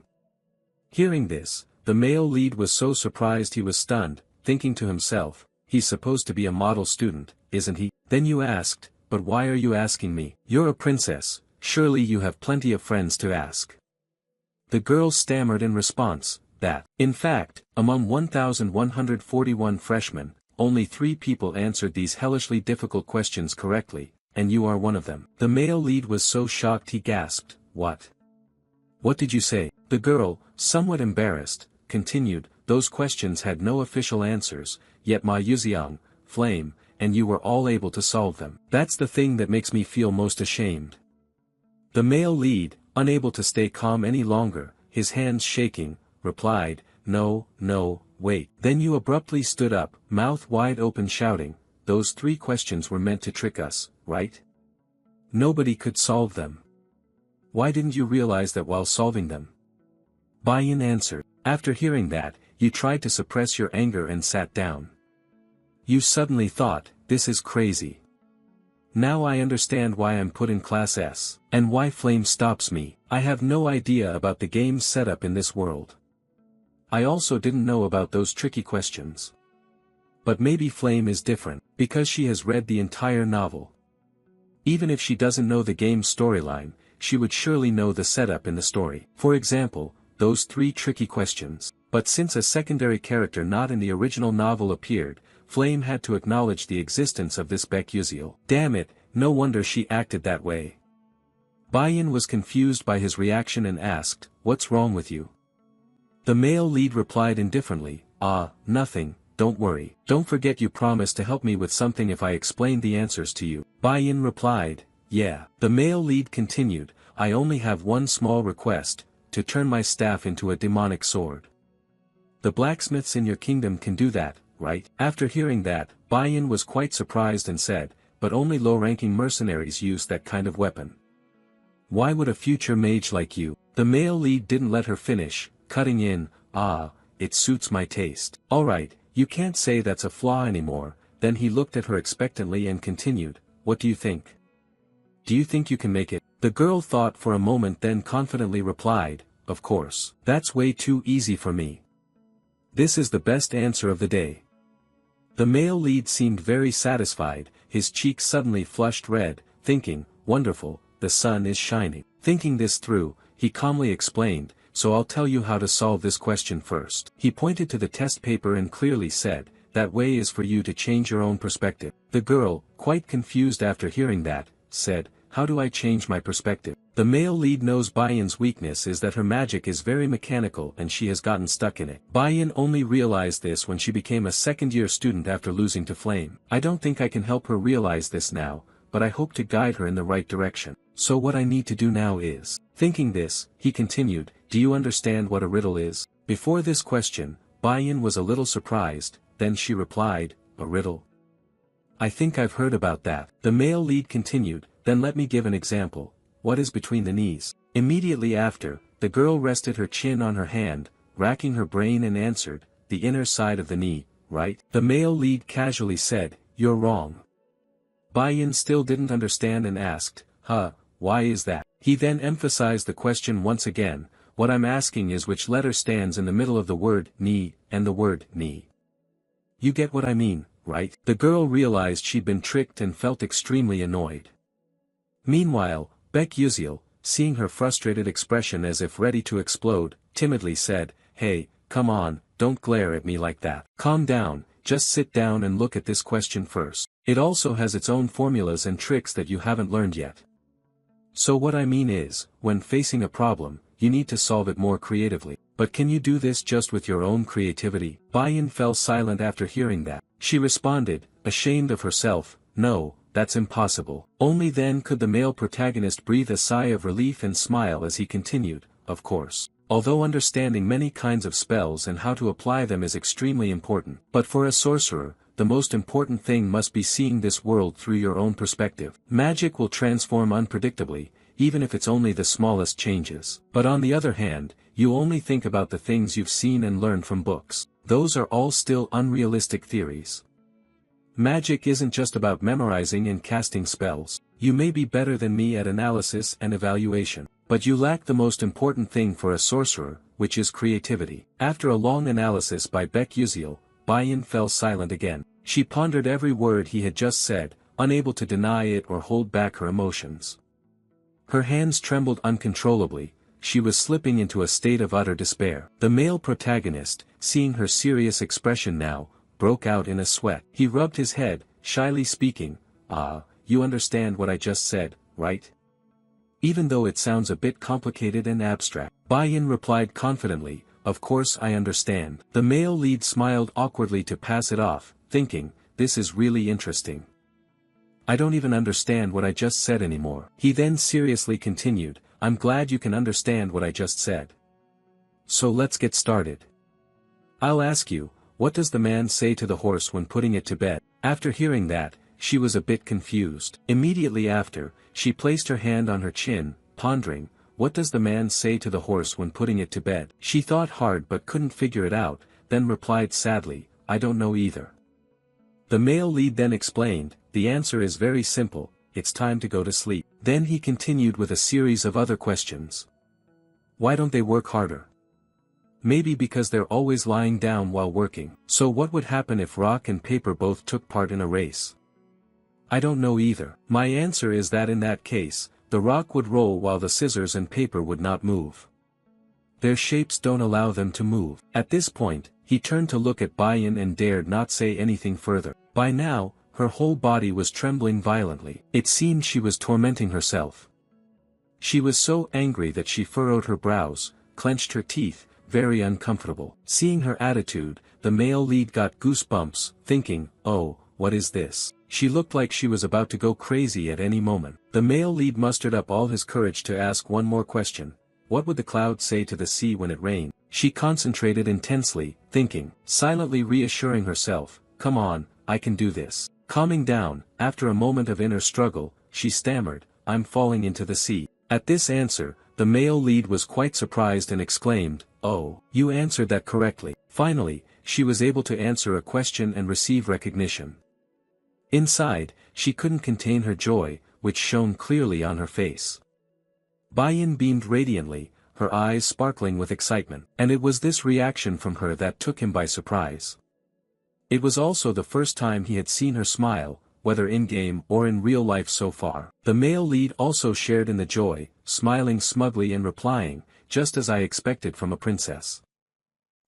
Hearing this, the male lead was so surprised he was stunned, thinking to himself, he's supposed to be a model student, isn't he? Then you asked, but why are you asking me? You're a princess, surely you have plenty of friends to ask. The girl stammered in response, that, in fact, among 1,141 freshmen, only 3 people answered these hellishly difficult questions correctly, and you are one of them. The male lead was so shocked he gasped, what? What did you say? The girl, somewhat embarrassed, continued, those questions had no official answers, yet Ma Yuxiang, Flame, and you were all able to solve them. That's the thing that makes me feel most ashamed. The male lead, unable to stay calm any longer, his hands shaking, replied, no, wait. Then you abruptly stood up, mouth wide open shouting, those 3 questions were meant to trick us, right? Nobody could solve them. Why didn't you realize that while solving them? Bayan answered. After hearing that, you tried to suppress your anger and sat down. You suddenly thought, this is crazy. Now I understand why I'm put in Class S, and why Flame stops me. I have no idea about the game's setup in this world. I also didn't know about those tricky questions. But maybe Flame is different, because she has read the entire novel. Even if she doesn't know the game's storyline, she would surely know the setup in the story. For example, those 3 tricky questions. But since a secondary character not in the original novel appeared, Flame had to acknowledge the existence of this Baek Yuziel. Damn it, no wonder she acted that way. Bayan was confused by his reaction and asked, what's wrong with you? The male lead replied indifferently, nothing, don't worry. Don't forget you promised to help me with something if I explained the answers to you. Bayan replied, yeah. The male lead continued, I only have one small request, to turn my staff into a demonic sword. The blacksmiths in your kingdom can do that, right? After hearing that, Bayan was quite surprised and said, but only low-ranking mercenaries use that kind of weapon. Why would a future mage like you? The male lead didn't let her finish, cutting in, it suits my taste. Alright, you can't say that's a flaw anymore. Then he looked at her expectantly and continued, what do you think? Do you think you can make it? The girl thought for a moment then confidently replied, of course. That's way too easy for me. This is the best answer of the day. The male lead seemed very satisfied, his cheeks suddenly flushed red, thinking, wonderful, the sun is shining. Thinking this through, he calmly explained, so I'll tell you how to solve this question first. He pointed to the test paper and clearly said, that way is for you to change your own perspective. The girl, quite confused after hearing that, said, how do I change my perspective? The male lead knows Bayan's weakness is that her magic is very mechanical and she has gotten stuck in it. Bayan only realized this when she became a second-year student after losing to Flame. I don't think I can help her realize this now, but I hope to guide her in the right direction. So what I need to do now is. Thinking this, he continued, do you understand what a riddle is? Before this question, Bayan was a little surprised, then she replied, a riddle? I think I've heard about that. The male lead continued, then let me give an example. What is between the knees? Immediately after, the girl rested her chin on her hand, racking her brain and answered, the inner side of the knee, right? The male lead casually said, you're wrong. Bayan still didn't understand and asked, why is that? He then emphasized the question once again, what I'm asking is which letter stands in the middle of the word ni and the word ni. You get what I mean, right? The girl realized she'd been tricked and felt extremely annoyed. Meanwhile, Baek Yusil, seeing her frustrated expression as if ready to explode, timidly said, "Hey, come on, don't glare at me like that. Calm down, just sit down and look at this question first. It also has its own formulas and tricks that you haven't learned yet. So what I mean is, when facing a problem, you need to solve it more creatively. But can you do this just with your own creativity?" Bayan fell silent after hearing that. She responded, ashamed of herself, "No, that's impossible." Only then could the male protagonist breathe a sigh of relief and smile as he continued, "Of course. Although understanding many kinds of spells and how to apply them is extremely important, but for a sorcerer, the most important thing must be seeing this world through your own perspective. Magic will transform unpredictably, even if it's only the smallest changes. But on the other hand, you only think about the things you've seen and learned from books. Those are all still unrealistic theories. Magic isn't just about memorizing and casting spells. You may be better than me at analysis and evaluation, but you lack the most important thing for a sorcerer, which is creativity." After a long analysis by Baek Yusil, Bayan fell silent again. She pondered every word he had just said, unable to deny it or hold back her emotions. Her hands trembled uncontrollably, she was slipping into a state of utter despair. The male protagonist, seeing her serious expression now, broke out in a sweat. He rubbed his head, shyly speaking, "You understand what I just said, right? Even though it sounds a bit complicated and abstract." Bayan replied confidently, "Of course I understand." The male lead smiled awkwardly to pass it off, thinking, "This is really interesting. I don't even understand what I just said anymore." He then seriously continued, "I'm glad you can understand what I just said. So let's get started. I'll ask you, what does the man say to the horse when putting it to bed?" After hearing that, she was a bit confused. Immediately after, she placed her hand on her chin, pondering, what does the man say to the horse when putting it to bed? She thought hard but couldn't figure it out, then replied sadly, "I don't know either." The male lead then explained, "The answer is very simple, it's time to go to sleep." Then he continued with a series of other questions. Why don't they work harder? Maybe because they're always lying down while working. So what would happen if rock and paper both took part in a race? I don't know either. My answer is that in that case, the rock would roll while the scissors and paper would not move. Their shapes don't allow them to move. At this point, he turned to look at Bayan and dared not say anything further. By now, her whole body was trembling violently. It seemed she was tormenting herself. She was so angry that she furrowed her brows, clenched her teeth, very uncomfortable. Seeing her attitude, the male lead got goosebumps, thinking, "Oh, what is this?" She looked like she was about to go crazy at any moment. The male lead mustered up all his courage to ask one more question. What would the clouds say to the sea when it rained? She concentrated intensely, thinking, silently reassuring herself, "Come on, I can do this." Calming down, after a moment of inner struggle, she stammered, "I'm falling into the sea." At this answer, the male lead was quite surprised and exclaimed, "Oh, you answered that correctly." Finally, she was able to answer a question and receive recognition. Inside, she couldn't contain her joy, which shone clearly on her face. Bayan beamed radiantly, her eyes sparkling with excitement, and it was this reaction from her that took him by surprise. It was also the first time he had seen her smile, whether in-game or in real life so far. The male lead also shared in the joy, smiling smugly and replying, "Just as I expected from a princess.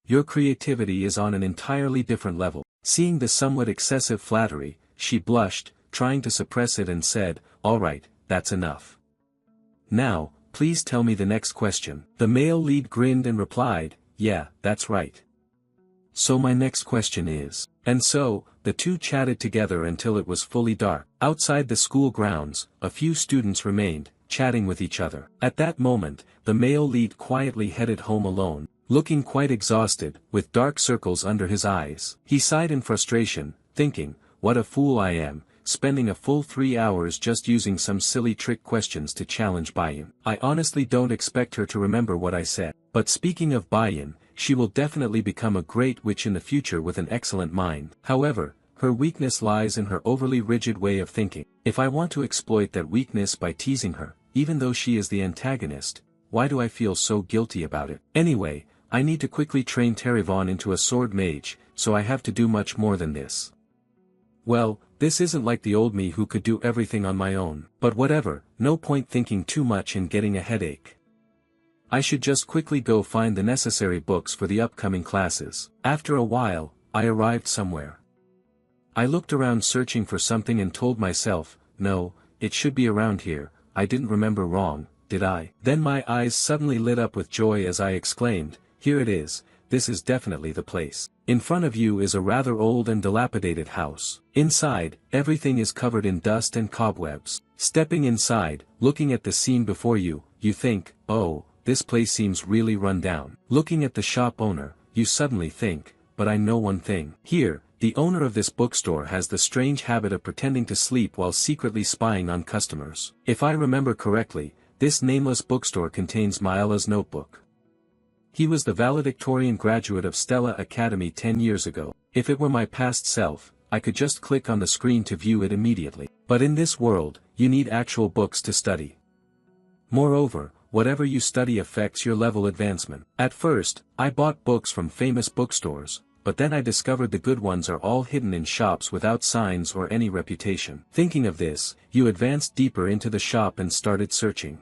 Your creativity is on an entirely different level." Seeing the somewhat excessive flattery, she blushed, trying to suppress it and said, "All right, that's enough. Now, please tell me the next question." The male lead grinned and replied, "Yeah, that's right. So my next question is." And so, the two chatted together until it was fully dark. Outside the school grounds, a few students remained, chatting with each other. At that moment, the male lead quietly headed home alone, looking quite exhausted, with dark circles under his eyes. He sighed in frustration, thinking, "What a fool I am, spending a full 3 hours just using some silly trick questions to challenge Bayan. I honestly don't expect her to remember what I said." But speaking of Bayan, she will definitely become a great witch in the future with an excellent mind. However, her weakness lies in her overly rigid way of thinking. If I want to exploit that weakness by teasing her, even though she is the antagonist, why do I feel so guilty about it? Anyway, I need to quickly train Terryvon into a sword mage, so I have to do much more than this. Well, this isn't like the old me who could do everything on my own. But whatever, no point thinking too much and getting a headache. I should just quickly go find the necessary books for the upcoming classes. After a while, I arrived somewhere. I looked around searching for something and told myself, no, it should be around here. I didn't remember wrong, did I? Then my eyes suddenly lit up with joy as I exclaimed, here it is, this is definitely the place. In front of you is a rather old and dilapidated house. Inside, everything is covered in dust and cobwebs. Stepping inside, looking at the scene before you, you think, oh, this place seems really run down. Looking at the shop owner, you suddenly think, but I know one thing. Here, the owner of this bookstore has the strange habit of pretending to sleep while secretly spying on customers. If I remember correctly, this nameless bookstore contains Maella's notebook. He was the valedictorian graduate of Stella Academy 10 years ago. If it were my past self, I could just click on the screen to view it immediately. But in this world, you need actual books to study. Moreover, whatever you study affects your level advancement. At first, I bought books from famous bookstores, but then I discovered the good ones are all hidden in shops without signs or any reputation. Thinking of this, you advanced deeper into the shop and started searching.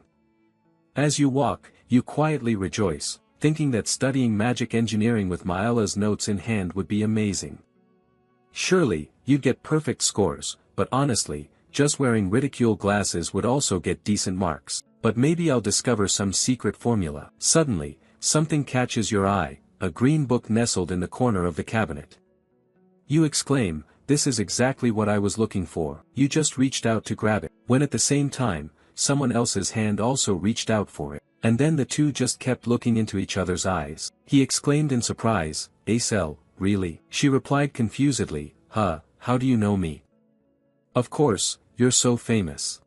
As you walk, you quietly rejoice, thinking that studying magic engineering with Maella's notes in hand would be amazing. Surely, you'd get perfect scores, but honestly, just wearing ridicule glasses would also get decent marks. But maybe I'll discover some secret formula. Suddenly, something catches your eye, a green book nestled in the corner of the cabinet. You exclaim, this is exactly what I was looking for. You just reached out to grab it, when at the same time, someone else's hand also reached out for it. And then the two just kept looking into each other's eyes. He exclaimed in surprise, Acel, really? She replied confusedly, huh, how do you know me? Of course, you're so famous.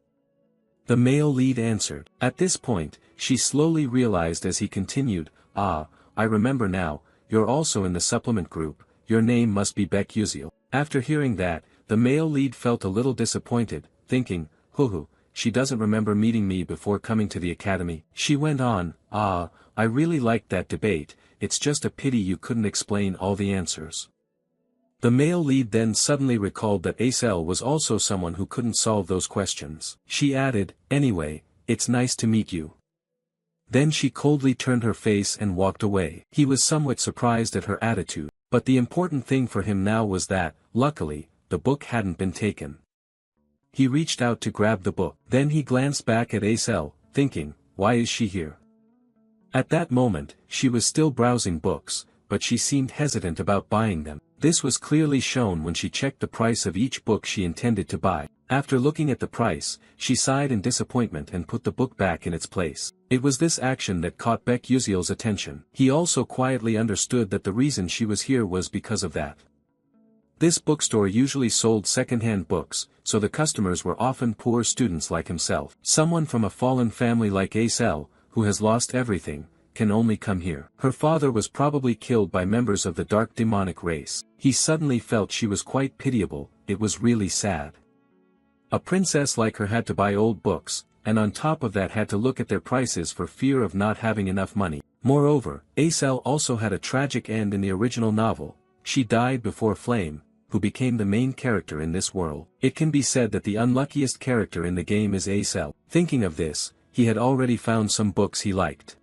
The male lead answered. At this point, she slowly realized as he continued, ah, I remember now, you're also in the supplement group, your name must be Beck Uziel. After hearing that, the male lead felt a little disappointed, thinking, hoo, she doesn't remember meeting me before coming to the academy. She went on, ah, I really liked that debate, it's just a pity you couldn't explain all the answers. The male lead then suddenly recalled that Acel was also someone who couldn't solve those questions. She added, anyway, it's nice to meet you. Then she coldly turned her face and walked away. He was somewhat surprised at her attitude, but the important thing for him now was that, luckily, the book hadn't been taken. He reached out to grab the book. Then he glanced back at Acel, thinking, why is she here? At that moment, she was still browsing books, but she seemed hesitant about buying them. This was clearly shown when she checked the price of each book she intended to buy. After looking at the price, she sighed in disappointment and put the book back in its place. It was this action that caught Beck Uziel's attention. He also quietly understood that the reason she was here was because of that. This bookstore usually sold second-hand books, so the customers were often poor students like himself. Someone from a fallen family like Acel, who has lost everything, can only come here. Her father was probably killed by members of the dark demonic race. He suddenly felt she was quite pitiable, it was really sad. A princess like her had to buy old books, and on top of that had to look at their prices for fear of not having enough money. Moreover, Acel also had a tragic end in the original novel. She died before Flame, who became the main character in this world. It can be said that the unluckiest character in the game is Acel. Thinking of this, he had already found some books he liked.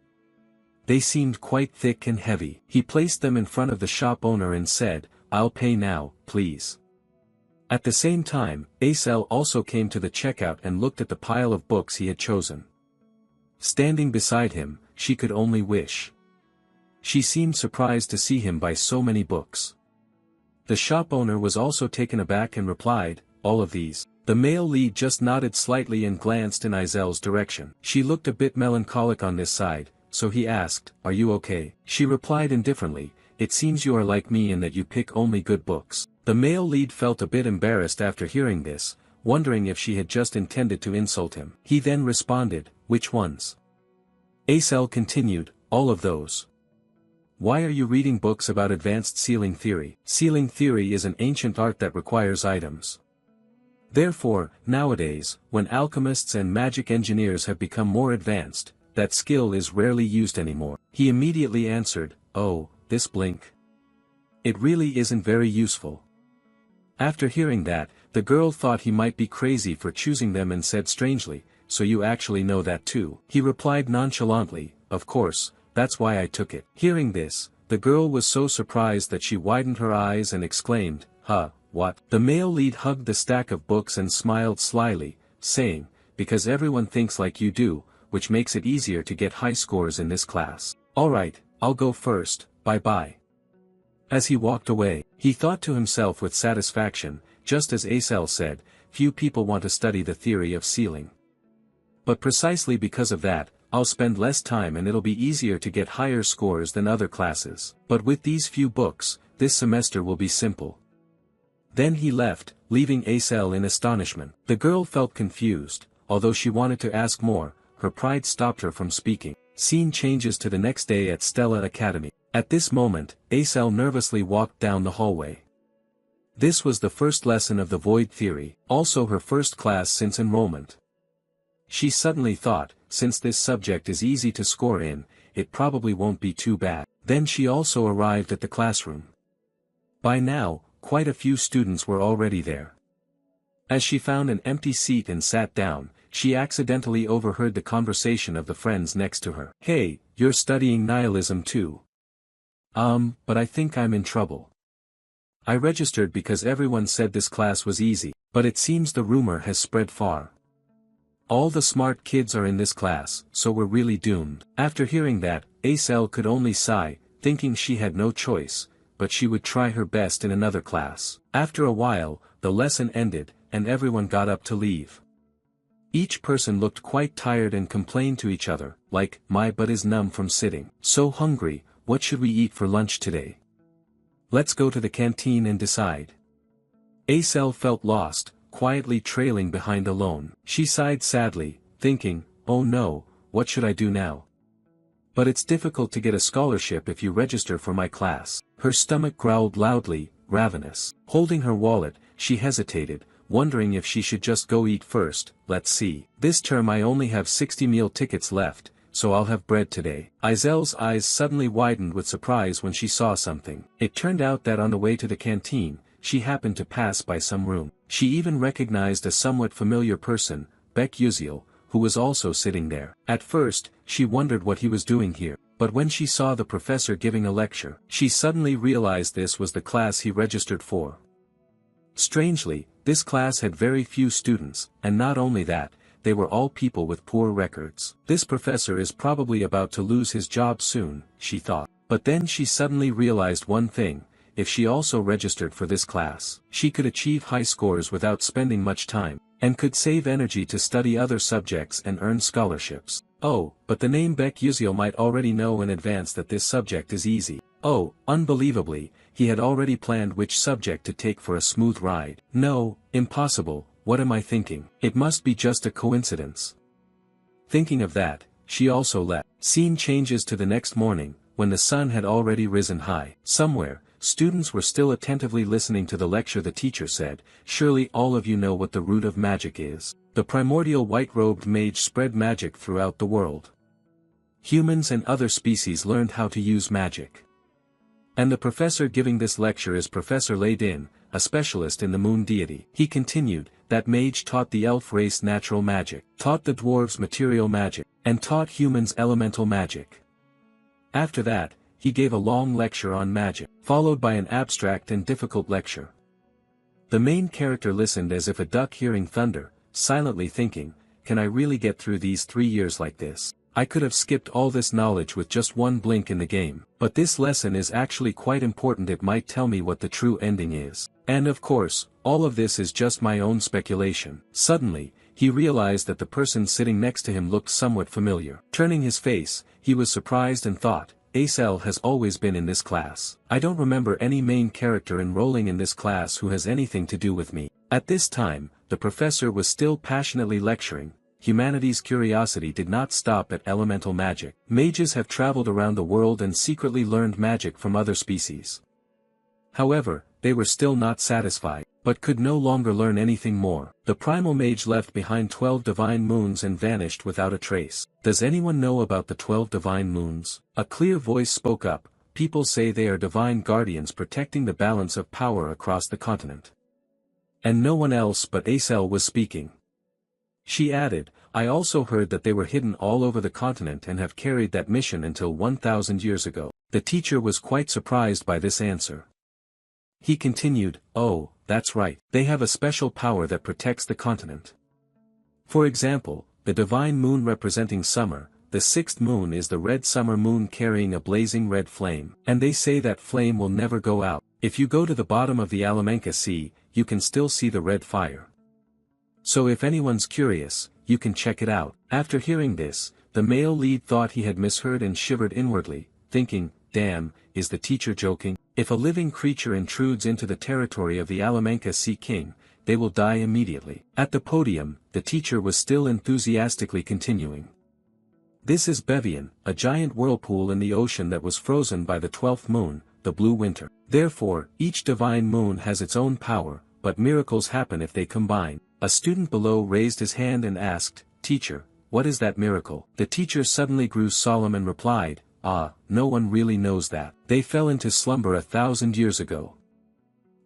They seemed quite thick and heavy. He placed them in front of the shop owner and said, I'll pay now, please. At the same time, Acel also came to the checkout and looked at the pile of books he had chosen. Standing beside him, she could only wish. She seemed surprised to see him buy so many books. The shop owner was also taken aback and replied, all of these. The male lead just nodded slightly and glanced in Azel's direction. She looked a bit melancholic on this side, so he asked, are you okay? She replied indifferently, it seems you are like me in that you pick only good books. The male lead felt a bit embarrassed after hearing this, wondering if she had just intended to insult him. He then responded, which ones? Acel continued, all of those. Why are you reading books about advanced sealing theory? Sealing theory is an ancient art that requires items. Therefore, nowadays, when alchemists and magic engineers have become more advanced, that skill is rarely used anymore. He immediately answered, "Oh, this blink. It really isn't very useful." After hearing that, the girl thought he might be crazy for choosing them and said strangely, "So you actually know that too?" He replied nonchalantly, "Of course, that's why I took it." Hearing this, the girl was so surprised that she widened her eyes and exclaimed, "Huh, what?" The male lead hugged the stack of books and smiled slyly, saying, "Because everyone thinks like you do, which makes it easier to get high scores in this class. Alright, I'll go first, bye-bye." As he walked away, he thought to himself with satisfaction, just as Acel said, few people want to study the theory of sealing. But precisely because of that, I'll spend less time and it'll be easier to get higher scores than other classes. But with these few books, this semester will be simple. Then he left, leaving Acel in astonishment. The girl felt confused, although she wanted to ask more, her pride stopped her from speaking. Scene changes to the next day at Stella Academy. At this moment, Acel nervously walked down the hallway. This was the first lesson of the void theory, also her first class since enrollment. She suddenly thought, since this subject is easy to score in, it probably won't be too bad. Then she also arrived at the classroom. By now, quite a few students were already there. As she found an empty seat and sat down, she accidentally overheard the conversation of the friends next to her. "Hey, you're studying nihilism too?" But I think I'm in trouble. I registered because everyone said this class was easy, but it seems the rumor has spread far. All the smart kids are in this class, so we're really doomed." After hearing that, Acel could only sigh, thinking she had no choice, but she would try her best in another class. After a while, the lesson ended, and everyone got up to leave. Each person looked quite tired and complained to each other, like, "My butt is numb from sitting. So hungry, what should we eat for lunch today? Let's go to the canteen and decide." Acel felt lost, quietly trailing behind alone. She sighed sadly, thinking, "Oh no, what should I do now? But it's difficult to get a scholarship if you register for my class." Her stomach growled loudly, ravenous. Holding her wallet, she hesitated, wondering if she should just go eat first. "Let's see. This term I only have 60 meal tickets left, so I'll have bread today." Azel's eyes suddenly widened with surprise when she saw something. It turned out that on the way to the canteen, she happened to pass by some room. She even recognized a somewhat familiar person, Beck Uziel, who was also sitting there. At first, she wondered what he was doing here, but when she saw the professor giving a lecture, she suddenly realized this was the class he registered for. Strangely, this class had very few students, and not only that, they were all people with poor records. This professor is probably about to lose his job soon, she thought. But then she suddenly realized one thing: if she also registered for this class, she could achieve high scores without spending much time, and could save energy to study other subjects and earn scholarships. Oh, but the name Beck Uziel might already know in advance that this subject is easy. Oh, unbelievably, he had already planned which subject to take for a smooth ride. No, impossible. What am I thinking? It must be just a coincidence. Thinking of that, she also left. Scene changes to the next morning, when the sun had already risen high. Somewhere, students were still attentively listening to the lecture. The teacher said, "Surely all of you know what the root of magic is. The primordial white-robed mage spread magic throughout the world. Humans and other species learned how to use magic. And the professor giving this lecture is Professor Laydin, a specialist in the moon deity." He continued, "That mage taught the elf race natural magic, taught the dwarves material magic, and taught humans elemental magic. After that, he gave a long lecture on magic, followed by an abstract and difficult lecture. The main character listened as if a duck hearing thunder, silently thinking, can I really get through these 3 years like this? I could have skipped all this knowledge with just one blink in the game. But this lesson is actually quite important. It might tell me what the true ending is. And of course, all of this is just my own speculation." Suddenly, he realized that the person sitting next to him looked somewhat familiar. Turning his face, he was surprised and thought, Acel has always been in this class. I don't remember any main character enrolling in this class who has anything to do with me. At this time, the professor was still passionately lecturing. Humanity's curiosity did not stop at elemental magic. Mages have traveled around the world and secretly learned magic from other species. However, they were still not satisfied. but could no longer learn anything more. The primal mage left behind 12 divine moons and vanished without a trace. Does anyone know about the 12 divine moons? A clear voice spoke up. People say they are divine guardians protecting the balance of power across the continent. And no one else but Acel was speaking. She added, I also heard that they were hidden all over the continent and have carried that mission until 1,000 years ago. The teacher was quite surprised by this answer. He continued, oh, that's right. They have a special power that protects the continent. For example, the divine moon representing summer, the sixth moon is the red summer moon carrying a blazing red flame. And they say that flame will never go out. If you go to the bottom of the Alamanca Sea, you can still see the red fire. So if anyone's curious, you can check it out. After hearing this, the male lead thought he had misheard and shivered inwardly, thinking, damn, is the teacher joking? If a living creature intrudes into the territory of the Alamanca Sea King, they will die immediately. At the podium, the teacher was still enthusiastically continuing. This is Bevian, a giant whirlpool in the ocean that was frozen by the 12th moon, the blue winter. Therefore, each divine moon has its own power, but miracles happen if they combine. A student below raised his hand and asked, Teacher, what is that miracle? The teacher suddenly grew solemn and replied, no one really knows that. They fell into slumber 1,000 years ago.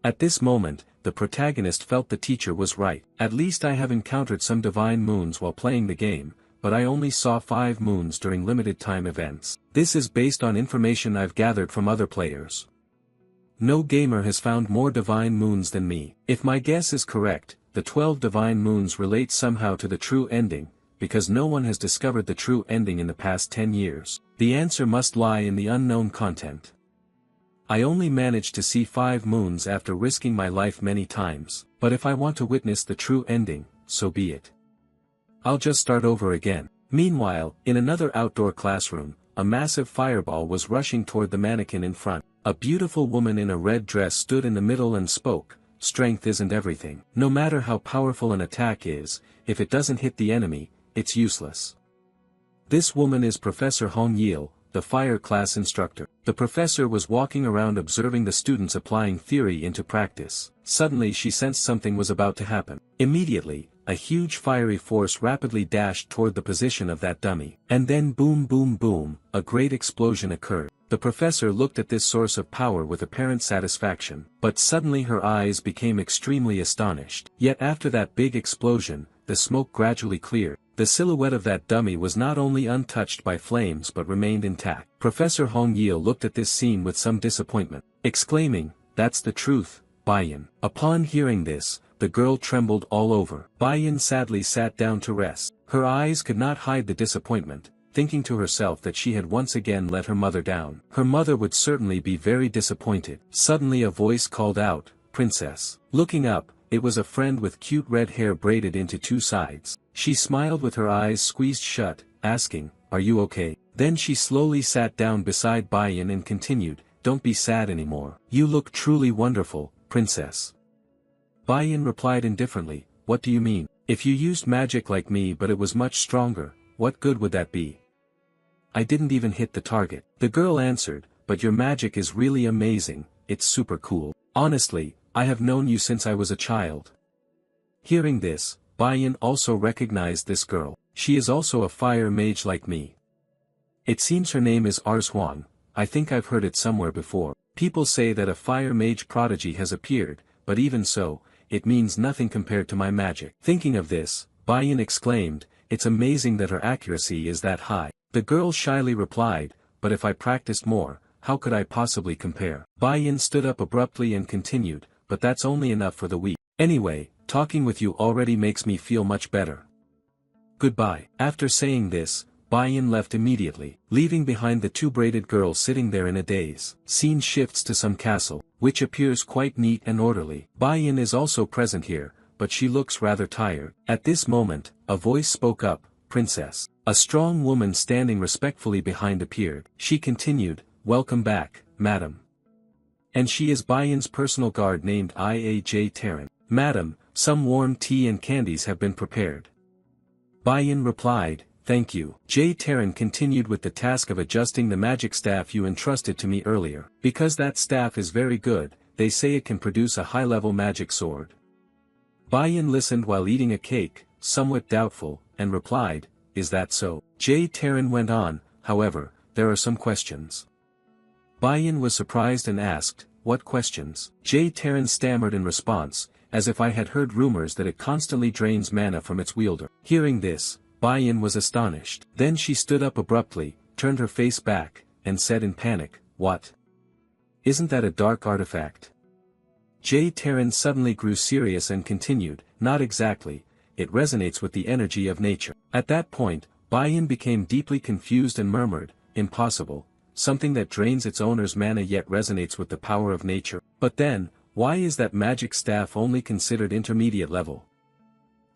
At this moment, the protagonist felt the teacher was right. At least I have encountered some divine moons while playing the game, but I only saw 5 moons during limited time events. This is based on information I've gathered from other players. No gamer has found more divine moons than me. If my guess is correct, the 12 divine moons relate somehow to the true ending, because no one has discovered the true ending in the past 10 years. The answer must lie in the unknown content. I only managed to see 5 moons after risking my life many times, but if I want to witness the true ending, so be it. I'll just start over again. Meanwhile, in another outdoor classroom, a massive fireball was rushing toward the mannequin in front. A beautiful woman in a red dress stood in the middle and spoke, strength isn't everything. No matter how powerful an attack is, if it doesn't hit the enemy, it's useless. This woman is Professor Hong Yil, the fire class instructor. The professor was walking around observing the students applying theory into practice. Suddenly she sensed something was about to happen. Immediately, a huge fiery force rapidly dashed toward the position of that dummy. And then boom boom boom, a great explosion occurred. The professor looked at this source of power with apparent satisfaction, but suddenly her eyes became extremely astonished. Yet after that big explosion, the smoke gradually cleared. The silhouette of that dummy was not only untouched by flames but remained intact. Professor Hong Yil looked at this scene with some disappointment, exclaiming, that's the truth, Baiyan. Upon hearing this, the girl trembled all over. Baiyan sadly sat down to rest. Her eyes could not hide the disappointment, thinking to herself that she had once again let her mother down. Her mother would certainly be very disappointed. Suddenly a voice called out, Princess. Looking up, it was a friend with cute red hair braided into 2 sides. She smiled with her eyes squeezed shut, asking, are you okay? Then she slowly sat down beside Baiyan and continued, don't be sad anymore. You look truly wonderful, Princess. Baiyan replied indifferently, what do you mean? If you used magic like me but it was much stronger, what good would that be? I didn't even hit the target. The girl answered, but your magic is really amazing, it's super cool. Honestly, I have known you since I was a child. Hearing this, Baiyan also recognized this girl. She is also a fire mage like me. It seems her name is Arshuang. I think I've heard it somewhere before. People say that a fire mage prodigy has appeared, but even so, it means nothing compared to my magic. Thinking of this, Baiyan exclaimed, it's amazing that her accuracy is that high. The girl shyly replied, but if I practiced more, how could I possibly compare? Baiyan stood up abruptly and continued, but that's only enough for the weak. Anyway, talking with you already makes me feel much better. Goodbye. After saying this, Baiyan left immediately, leaving behind the 2 braided girls sitting there in a daze. Scene shifts to some castle, which appears quite neat and orderly. Baiyan is also present here, but she looks rather tired. At this moment, a voice spoke up, Princess. A strong woman standing respectfully behind appeared. She continued, welcome back, madam. And she is Baiyan's personal guard named Iaj Terran. Madam, some warm tea and candies have been prepared. Baiyan replied, thank you. J. Terran continued with the task of adjusting the magic staff you entrusted to me earlier. Because that staff is very good, they say it can produce a high-level magic sword. Bai-yin listened while eating a cake, somewhat doubtful, and replied, "Is that so?" Jae-taran went on, "However, there are some questions." Bai-yin was surprised and asked, "What questions?" Jae-taran stammered in response, "As if I had heard rumors that it constantly drains mana from its wielder." Hearing this, Bai-yin was astonished. Then she stood up abruptly, turned her face back, and said in panic, "What? Isn't that a dark artifact?" Jae-taran suddenly grew serious and continued, "Not exactly, it resonates with the energy of nature." At that point, Bai-yin became deeply confused and murmured, "Impossible, something that drains its owner's mana yet resonates with the power of nature. But then, why is that magic staff only considered intermediate level?"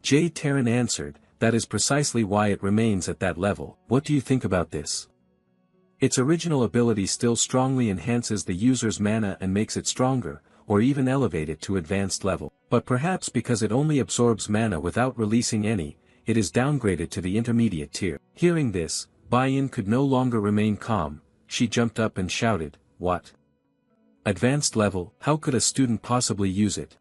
Jae-taran answered, "That is precisely why it remains at that level." What do you think about this? Its original ability still strongly enhances the user's mana and makes it stronger, or even elevate it to advanced level. But perhaps because it only absorbs mana without releasing any, it is downgraded to the intermediate tier. Hearing this, Bai-yin could no longer remain calm. She jumped up and shouted, "What? Advanced level? How could a student possibly use it?"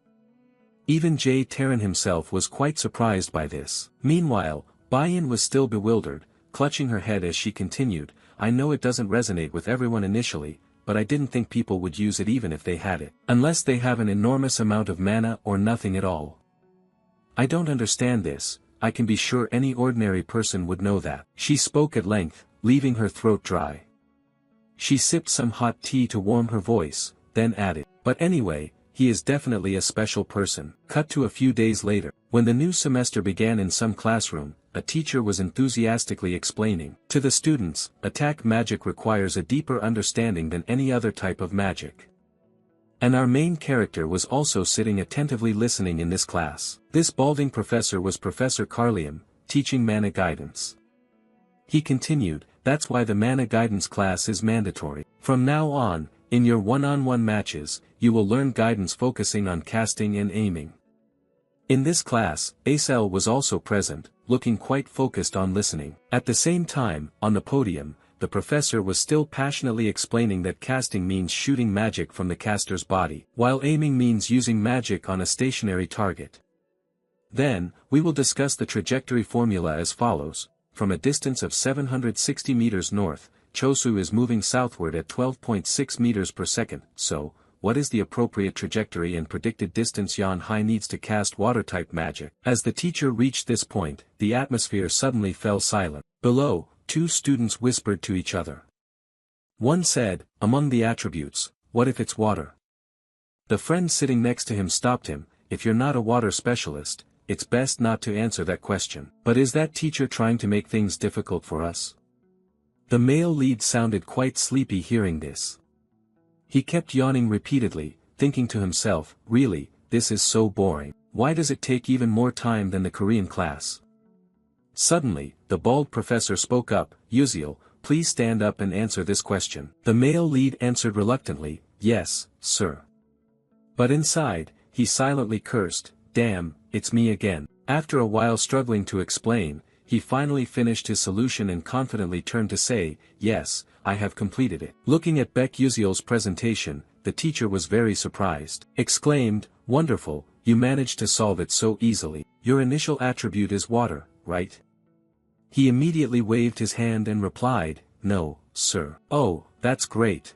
Even Jae-taran himself was quite surprised by this. Meanwhile, Bai-yin was still bewildered, clutching her head as she continued, "I know it doesn't resonate with everyone initially, but I didn't think people would use it even if they had it. Unless they have an enormous amount of mana or nothing at all. I don't understand this, I can be sure any ordinary person would know that." She spoke at length, leaving her throat dry. She sipped some hot tea to warm her voice, then added, "But anyway, he is definitely a special person." Cut to a few days later, when the new semester began in some classroom, a teacher was enthusiastically explaining to the students, "Attack magic requires a deeper understanding than any other type of magic." And our main character was also sitting attentively listening in this class. This balding professor was Professor Carlium, teaching mana guidance. He continued, "That's why the mana guidance class is mandatory. From now on, in your one-on-one matches, you will learn guidance focusing on casting and aiming." In this class, Acel was also present, looking quite focused on listening. At the same time, on the podium, the professor was still passionately explaining that casting means shooting magic from the caster's body, while aiming means using magic on a stationary target. Then, we will discuss the trajectory formula as follows. From a distance of 760 meters north, Chosu is moving southward at 12.6 meters per second, so, what is the appropriate trajectory and predicted distance Yan Hai needs to cast water-type magic? As the teacher reached this point, the atmosphere suddenly fell silent. Below, two students whispered to each other. One said, "Among the attributes, what if it's water?" The friend sitting next to him stopped him, "If you're not a water specialist, it's best not to answer that question." But is that teacher trying to make things difficult for us? The male lead sounded quite sleepy hearing this. He kept yawning repeatedly, thinking to himself, "Really, this is so boring. Why does it take even more time than the Korean class?" Suddenly, the bald professor spoke up, "Uziel, please stand up and answer this question." The male lead answered reluctantly, "Yes, sir." But inside, he silently cursed, "Damn, it's me again." After a while struggling to explain, he finally finished his solution and confidently turned to say, "Yes, I have completed it." Looking at Baek Uziel's presentation, the teacher was very surprised. Exclaimed, "Wonderful, you managed to solve it so easily. Your initial attribute is water, right?" He immediately waved his hand and replied, "No, sir." "Oh, that's great.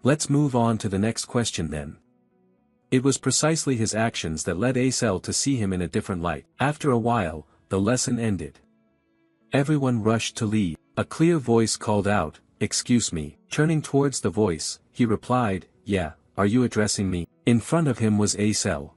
Let's move on to the next question then." It was precisely his actions that led Acel to see him in a different light. After a while, the lesson ended. Everyone rushed to leave. A clear voice called out, "Excuse me." Turning towards the voice, he replied, "Yeah, are you addressing me?" In front of him was Acel.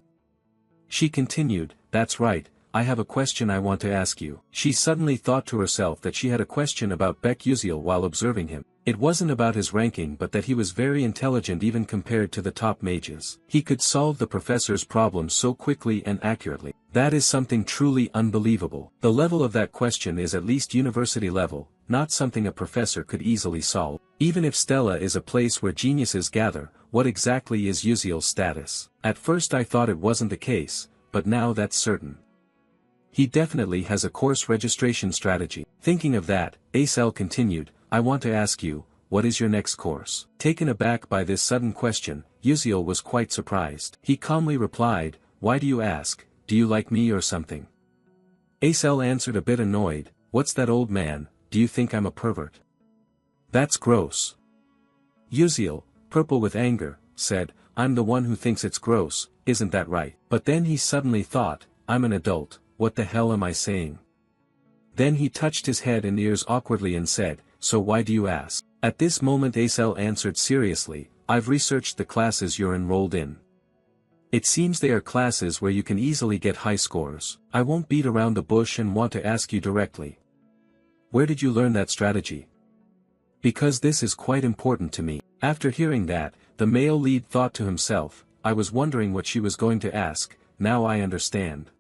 She continued, "That's right, I have a question I want to ask you." She suddenly thought to herself that she had a question about Baek Uziel while observing him. It wasn't about his ranking but that he was very intelligent even compared to the top mages. He could solve the professor's problems so quickly and accurately. That is something truly unbelievable. The level of that question is at least university level, not something a professor could easily solve. Even if Stella is a place where geniuses gather, what exactly is Uziel's status? At first I thought it wasn't the case, but now that's certain. He definitely has a course registration strategy. Thinking of that, Acel continued, "I want to ask you, what is your next course? Taken aback by this sudden question, Yuziel was quite surprised. He calmly replied, why do you ask, do you like me or something? Acel answered a bit annoyed, what's that old man, do you think I'm a pervert? That's gross. Yuziel, purple with anger, said, I'm the one who thinks it's gross, isn't that right? But then he suddenly thought, I'm an adult, what the hell am I saying? Then he touched his head and ears awkwardly and said, so why do you ask? At this moment Acel answered seriously, I've researched the classes you're enrolled in. It seems they are classes where you can easily get high scores. I won't beat around the bush and want to ask you directly. Where did you learn that strategy? Because this is quite important to me. After hearing that, the male lead thought to himself, I was wondering what she was going to ask, now I understand.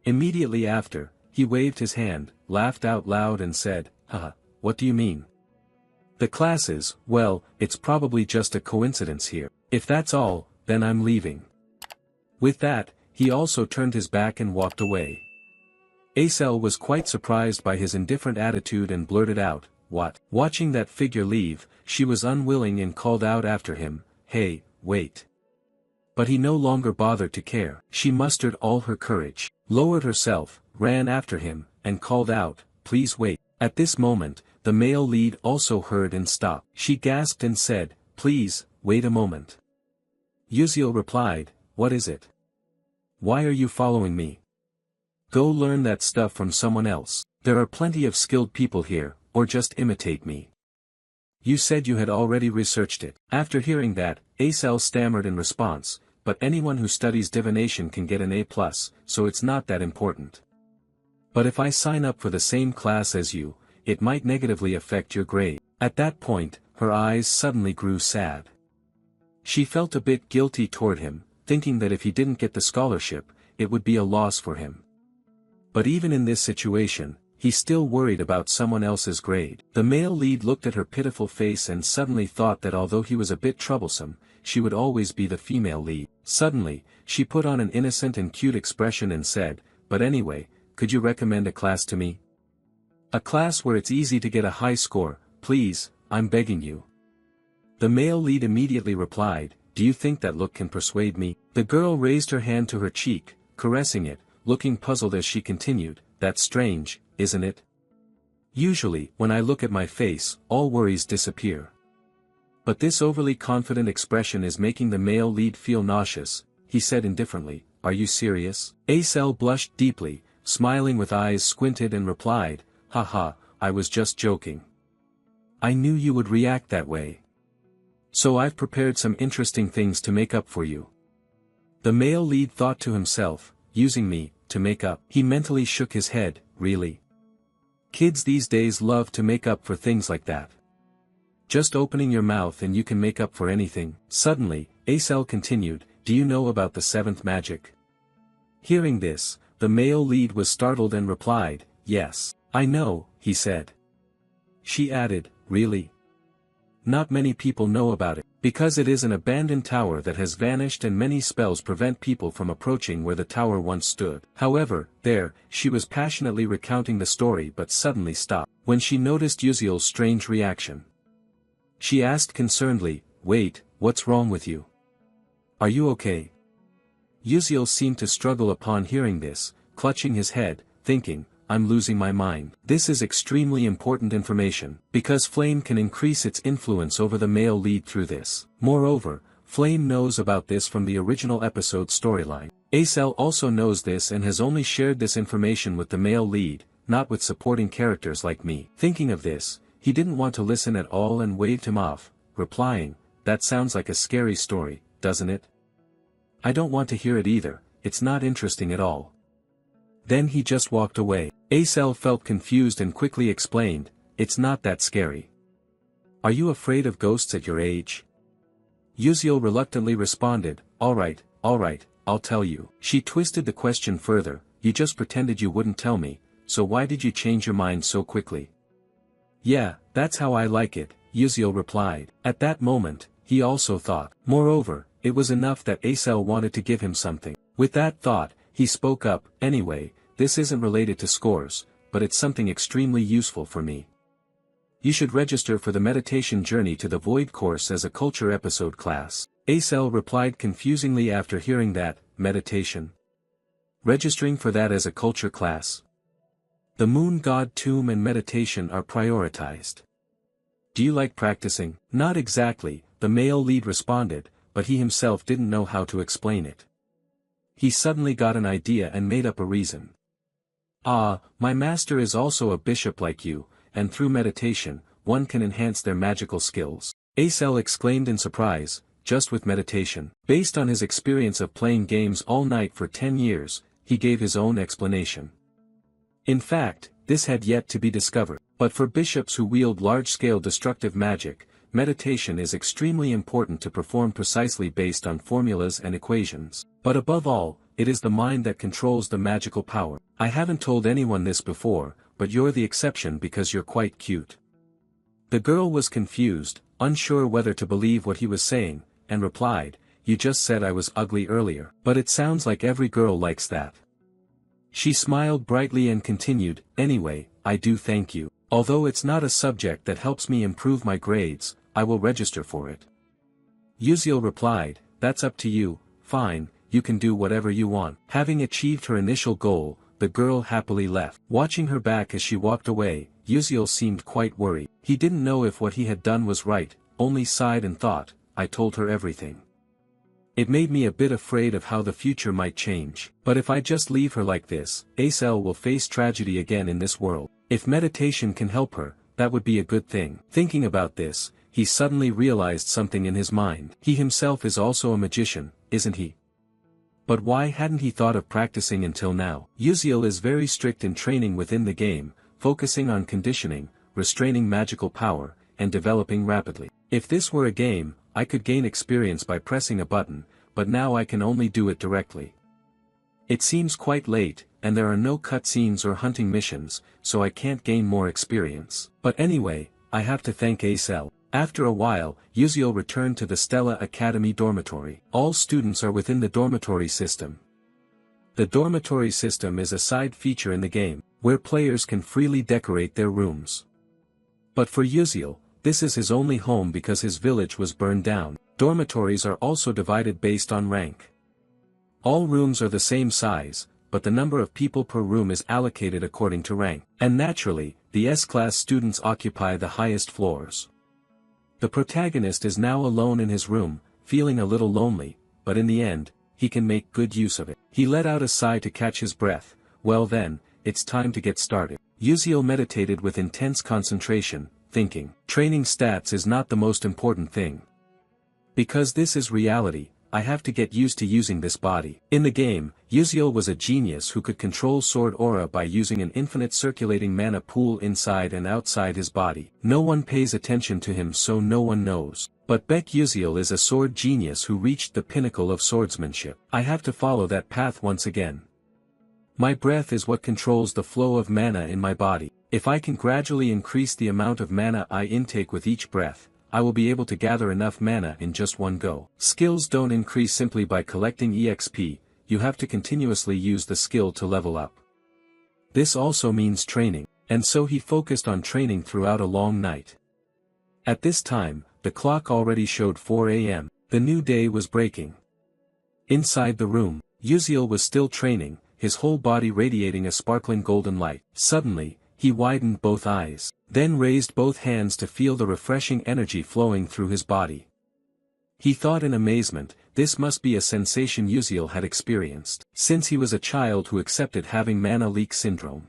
Immediately after, he waved his hand, laughed out loud and said, haha, what do you mean? The classes, well, it's probably just a coincidence here. If that's all, then I'm leaving. With that, he also turned his back and walked away. Acel was quite surprised by his indifferent attitude and blurted out, what? Watching that figure leave, she was unwilling and called out after him, hey, wait. But he no longer bothered to care. She mustered all her courage, lowered herself, ran after him, and called out, please wait. At this moment, the male lead also heard and stopped. She gasped and said, please, wait a moment. Yuziel replied, what is it? Why are you following me? Go learn that stuff from someone else. There are plenty of skilled people here, or just imitate me. You said you had already researched it. After hearing that, Acel stammered in response, but anyone who studies divination can get an A+, so it's not that important. But if I sign up for the same class as you, it might negatively affect your grade. At that point, her eyes suddenly grew sad. She felt a bit guilty toward him, thinking that if he didn't get the scholarship, it would be a loss for him. But even in this situation, he still worried about someone else's grade. The male lead looked at her pitiful face and suddenly thought that although he was a bit troublesome, she would always be the female lead. Suddenly, she put on an innocent and cute expression and said, but anyway, could you recommend a class to me? A class where it's easy to get a high score, please, I'm begging you. The male lead immediately replied, do you think that look can persuade me? The girl raised her hand to her cheek, caressing it, looking puzzled as she continued, that's strange, isn't it? Usually, when I look at my face, all worries disappear. But this overly confident expression is making the male lead feel nauseous, he said indifferently, are you serious? Acel blushed deeply, smiling with eyes squinted and replied, haha, I was just joking. I knew you would react that way. So I've prepared some interesting things to make up for you. The male lead thought to himself, using me, to make up. He mentally shook his head, really? Kids these days love to make up for things like that. Just opening your mouth and you can make up for anything. Suddenly, Acel continued, do you know about the seventh magic? Hearing this, the male lead was startled and replied, yes, I know, he said. She added, really? Not many people know about it, because it is an abandoned tower that has vanished and many spells prevent people from approaching where the tower once stood. However, she was passionately recounting the story but suddenly stopped, when she noticed Yuziel's strange reaction. She asked concernedly, wait, what's wrong with you? Are you okay? Yuziel seemed to struggle upon hearing this, clutching his head, thinking, I'm losing my mind. This is extremely important information, because Flame can increase its influence over the male lead through this. Moreover, Flame knows about this from the original episode storyline. Acel also knows this and has only shared this information with the male lead, not with supporting characters like me. Thinking of this, he didn't want to listen at all and waved him off, replying, that sounds like a scary story, doesn't it? I don't want to hear it either, it's not interesting at all. Then he just walked away. Acel felt confused and quickly explained, it's not that scary. Are you afraid of ghosts at your age? Yuziel reluctantly responded, alright, I'll tell you. She twisted the question further, you just pretended you wouldn't tell me, so why did you change your mind so quickly? Yeah, that's how I like it, Yuziel replied. At that moment, he also thought. Moreover, it was enough that Acel wanted to give him something. With that thought, he spoke up, anyway, this isn't related to scores, but it's something extremely useful for me. You should register for the meditation journey to the Void course as a culture episode class. Acel replied confusingly after hearing that, meditation. Registering for that as a culture class. The moon god tomb and meditation are prioritized. Do you like practicing? Not exactly, the male lead responded, but he himself didn't know how to explain it. He suddenly got an idea and made up a reason. Ah, my master is also a bishop like you, and through meditation, one can enhance their magical skills. Acel exclaimed in surprise, just with meditation. Based on his experience of playing games all night for 10 years, he gave his own explanation. In fact, this had yet to be discovered. But for bishops who wield large-scale destructive magic, meditation is extremely important to perform precisely based on formulas and equations. But above all, it is the mind that controls the magical power. I haven't told anyone this before, but you're the exception because you're quite cute. The girl was confused, unsure whether to believe what he was saying, and replied, you just said I was ugly earlier. But it sounds like every girl likes that. She smiled brightly and continued, anyway, I do thank you. Although it's not a subject that helps me improve my grades, I will register for it. Yuziel replied, that's up to you, fine, you can do whatever you want. Having achieved her initial goal, the girl happily left. Watching her back as she walked away, Yuziel seemed quite worried. He didn't know if what he had done was right, only sighed and thought, I told her everything. It made me a bit afraid of how the future might change. But if I just leave her like this, Acel will face tragedy again in this world. If meditation can help her, that would be a good thing. Thinking about this, he suddenly realized something in his mind. He himself is also a magician, isn't he? But why hadn't he thought of practicing until now? Yuziel is very strict in training within the game, focusing on conditioning, restraining magical power, and developing rapidly. If this were a game, I could gain experience by pressing a button, but now I can only do it directly. It seems quite late, and there are no cutscenes or hunting missions, so I can't gain more experience. But anyway, I have to thank Acel. After a while, Yuziel returned to the Stella Academy dormitory. All students are within the dormitory system. The dormitory system is a side feature in the game, where players can freely decorate their rooms. But for Yuziel, this is his only home because his village was burned down. Dormitories are also divided based on rank. All rooms are the same size, but the number of people per room is allocated according to rank. And naturally, the S-class students occupy the highest floors. The protagonist is now alone in his room, feeling a little lonely, but in the end, he can make good use of it. He let out a sigh to catch his breath. Well then, it's time to get started. Yuziel meditated with intense concentration, thinking, training stats is not the most important thing. Because this is reality, I have to get used to using this body. In the game, Yuziel was a genius who could control sword aura by using an infinite circulating mana pool inside and outside his body. No one pays attention to him, so no one knows. But Beck Yuziel is a sword genius who reached the pinnacle of swordsmanship. I have to follow that path once again. My breath is what controls the flow of mana in my body. If I can gradually increase the amount of mana I intake with each breath, I will be able to gather enough mana in just one go. Skills don't increase simply by collecting EXP, you have to continuously use the skill to level up. This also means training, and so he focused on training throughout a long night. At this time, the clock already showed 4 AM. The new day was breaking. Inside the room, Yuziel was still training, his whole body radiating a sparkling golden light. Suddenly, he widened both eyes, then raised both hands to feel the refreshing energy flowing through his body. He thought in amazement, this must be a sensation Yuziel had experienced, since he was a child who accepted having mana leak syndrome.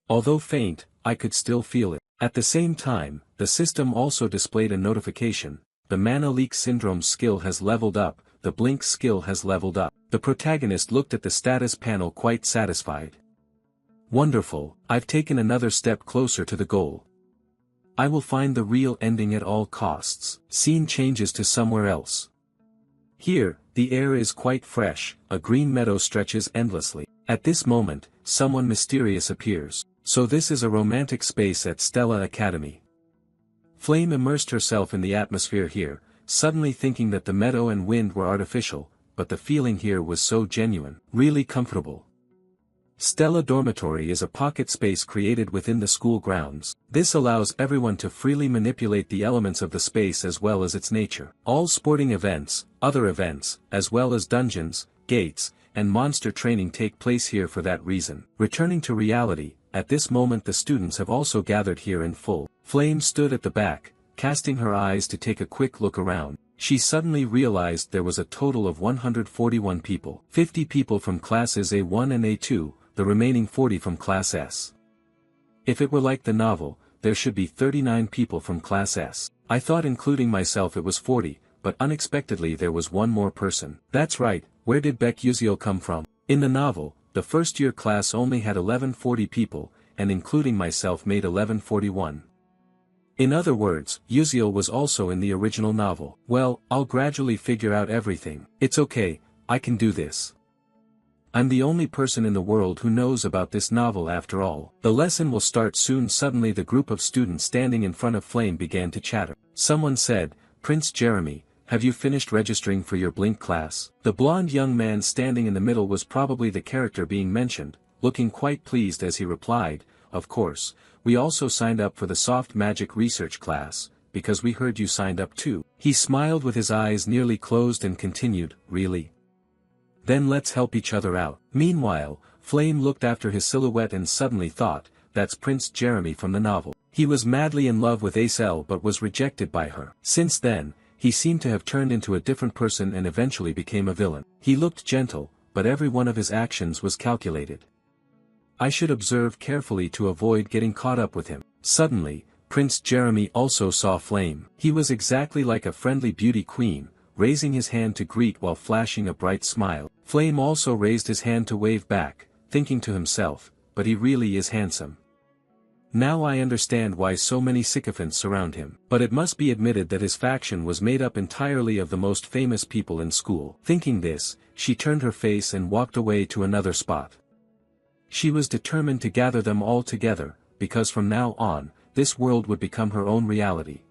Although faint, I could still feel it. At the same time, the system also displayed a notification, the mana leak syndrome skill has leveled up, the blink skill has leveled up. The protagonist looked at the status panel quite satisfied. Wonderful, I've taken another step closer to the goal. I will find the real ending at all costs. Scene changes to somewhere else. Here, the air is quite fresh, a green meadow stretches endlessly. At this moment, someone mysterious appears. So this is a romantic space at Stella Academy. Flame immersed herself in the atmosphere here, suddenly thinking that the meadow and wind were artificial, but the feeling here was so genuine, really comfortable. Stella Dormitory is a pocket space created within the school grounds. This allows everyone to freely manipulate the elements of the space as well as its nature. All sporting events, other events, as well as dungeons, gates, and monster training take place here for that reason. Returning to reality, at this moment the students have also gathered here in full. Flame stood at the back, casting her eyes to take a quick look around. She suddenly realized there was a total of 141 people. 50 people from classes A1 and A2, the remaining 40 from Class S. If it were like the novel, there should be 39 people from Class S. I thought including myself it was 40, but unexpectedly there was one more person. That's right, where did Beck Uziel come from? In the novel, the first-year class only had 1140 people, and including myself made 1141. In other words, Uziel was also in the original novel. Well, I'll gradually figure out everything. It's okay, I can do this. I'm the only person in the world who knows about this novel after all. The lesson will start soon. Suddenly the group of students standing in front of Flame began to chatter. Someone said, Prince Jeremy, have you finished registering for your Blink class? The blonde young man standing in the middle was probably the character being mentioned, looking quite pleased as he replied, of course, we also signed up for the soft magic research class, because we heard you signed up too. He smiled with his eyes nearly closed and continued, really? Then let's help each other out. Meanwhile, Flame looked after his silhouette and suddenly thought, that's Prince Jeremy from the novel. He was madly in love with Acel but was rejected by her. Since then, he seemed to have turned into a different person and eventually became a villain. He looked gentle, but every one of his actions was calculated. I should observe carefully to avoid getting caught up with him. Suddenly, Prince Jeremy also saw Flame. He was exactly like a friendly beauty queen, raising his hand to greet while flashing a bright smile. Flame also raised his hand to wave back, thinking to himself, but he really is handsome. Now I understand why so many sycophants surround him. But it must be admitted that his faction was made up entirely of the most famous people in school. Thinking this, she turned her face and walked away to another spot. She was determined to gather them all together, because from now on, this world would become her own reality.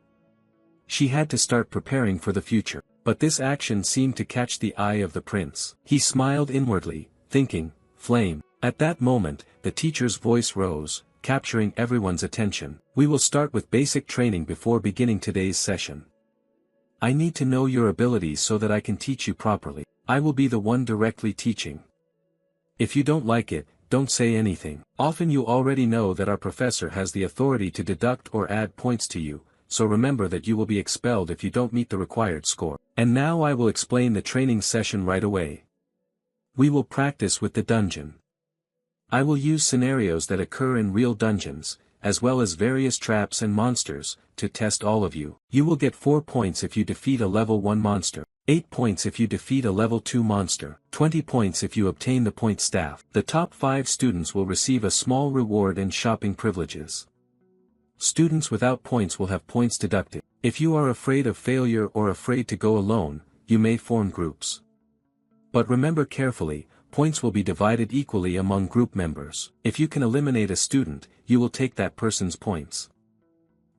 She had to start preparing for the future. But this action seemed to catch the eye of the prince. He smiled inwardly, thinking, Flame. At that moment, the teacher's voice rose, capturing everyone's attention. We will start with basic training before beginning today's session. I need to know your abilities so that I can teach you properly. I will be the one directly teaching. If you don't like it, don't say anything. Often you already know that our professor has the authority to deduct or add points to you, so remember that you will be expelled if you don't meet the required score. And now I will explain the training session right away. We will practice with the dungeon. I will use scenarios that occur in real dungeons, as well as various traps and monsters, to test all of you. You will get 4 points if you defeat a level 1 monster, 8 points if you defeat a level 2 monster, 20 points if you obtain the point staff. The top 5 students will receive a small reward and shopping privileges. Students without points will have points deducted. If you are afraid of failure or afraid to go alone, you may form groups. But remember carefully, points will be divided equally among group members. If you can eliminate a student, you will take that person's points.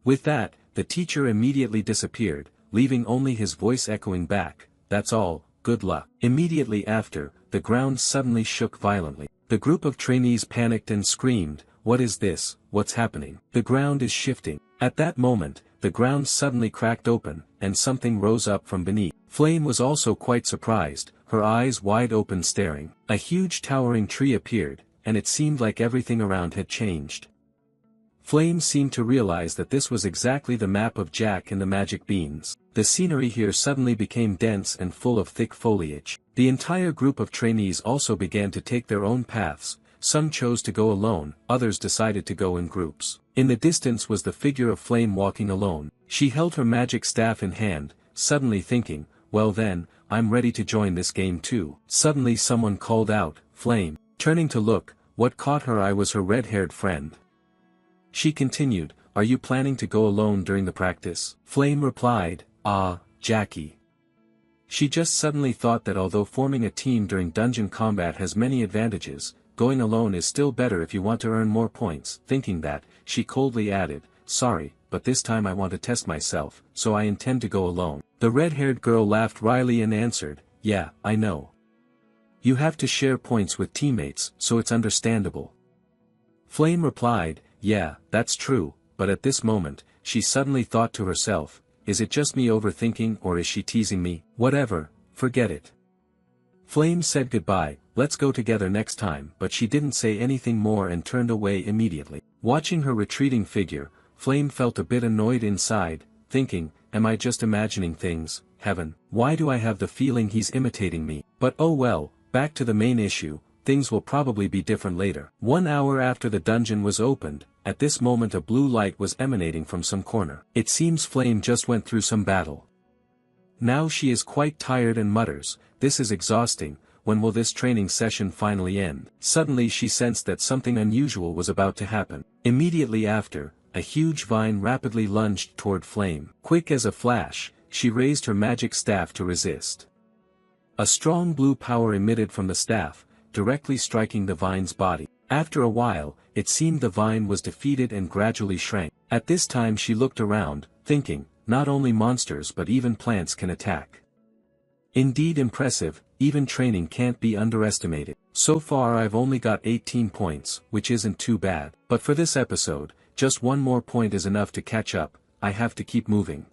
With that, the teacher immediately disappeared, leaving only his voice echoing back, that's all, good luck. Immediately after, the ground suddenly shook violently. The group of trainees panicked and screamed, what is this, what's happening? The ground is shifting. At that moment, the ground suddenly cracked open, and something rose up from beneath. Flame was also quite surprised, her eyes wide open staring. A huge towering tree appeared, and it seemed like everything around had changed. Flame seemed to realize that this was exactly the map of Jack and the magic beans. The scenery here suddenly became dense and full of thick foliage. The entire group of trainees also began to take their own paths. Some chose to go alone, others decided to go in groups. In the distance was the figure of Flame walking alone. She held her magic staff in hand, suddenly thinking, well then, I'm ready to join this game too. Suddenly someone called out, Flame. Turning to look, what caught her eye was her red-haired friend. She continued, are you planning to go alone during the practice? Flame replied, Jackie. She just suddenly thought that although forming a team during dungeon combat has many advantages, going alone is still better if you want to earn more points. Thinking that, she coldly added, sorry, but this time I want to test myself, so I intend to go alone. The red-haired girl laughed wryly and answered, yeah, I know. You have to share points with teammates, so it's understandable. Flame replied, yeah, that's true, but at this moment, she suddenly thought to herself, is it just me overthinking or is she teasing me? Whatever, forget it. Flame said goodbye, let's go together next time, but she didn't say anything more and turned away immediately. Watching her retreating figure, Flame felt a bit annoyed inside, thinking, am I just imagining things, heaven, why do I have the feeling he's imitating me? But oh well, back to the main issue, things will probably be different later. 1 hour after the dungeon was opened, at this moment a blue light was emanating from some corner. It seems Flame just went through some battle. Now she is quite tired and mutters, this is exhausting, when will this training session finally end? Suddenly she sensed that something unusual was about to happen. Immediately after, a huge vine rapidly lunged toward Flame. Quick as a flash, she raised her magic staff to resist. A strong blue power emitted from the staff, directly striking the vine's body. After a while, it seemed the vine was defeated and gradually shrank. At this time she looked around, thinking, not only monsters but even plants can attack. Indeed impressive, even training can't be underestimated. So far I've only got 18 points, which isn't too bad. But for this episode, just one more point is enough to catch up, I have to keep moving.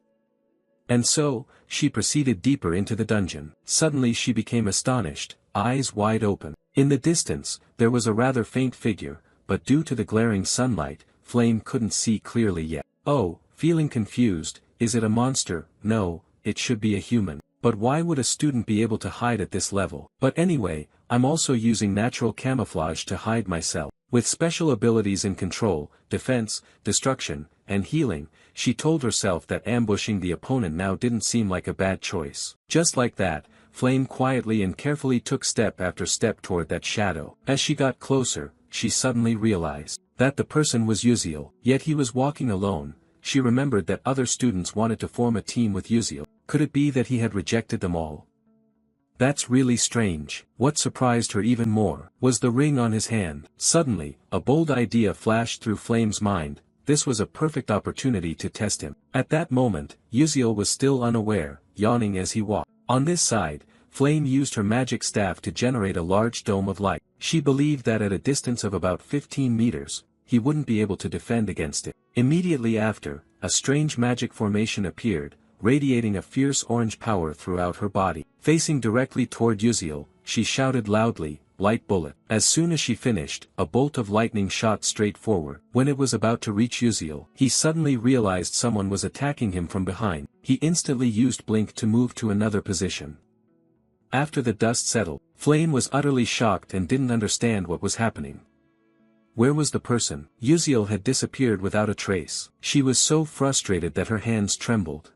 And so, she proceeded deeper into the dungeon. Suddenly she became astonished, eyes wide open. In the distance, there was a rather faint figure, but due to the glaring sunlight, Flame couldn't see clearly yet. Oh, feeling confused, is it a monster? No, it should be a human. But why would a student be able to hide at this level? But anyway, I'm also using natural camouflage to hide myself. With special abilities in control, defense, destruction, and healing, she told herself that ambushing the opponent now didn't seem like a bad choice. Just like that, Flame quietly and carefully took step after step toward that shadow. As she got closer, she suddenly realized that the person was Yuziel, yet he was walking alone. She remembered that other students wanted to form a team with Yuziel. Could it be that he had rejected them all? That's really strange. What surprised her even more was the ring on his hand. Suddenly, a bold idea flashed through Flame's mind. This was a perfect opportunity to test him. At that moment, Yuziel was still unaware, yawning as he walked. On this side, Flame used her magic staff to generate a large dome of light. She believed that at a distance of about 15 meters, he wouldn't be able to defend against it. Immediately after, a strange magic formation appeared, radiating a fierce orange power throughout her body. Facing directly toward Yuziel, she shouted loudly, light bullet. As soon as she finished, a bolt of lightning shot straight forward. When it was about to reach Yuziel, he suddenly realized someone was attacking him from behind. He instantly used blink to move to another position. After the dust settled, Flame was utterly shocked and didn't understand what was happening. Where was the person? Yuziel had disappeared without a trace. She was so frustrated that her hands trembled.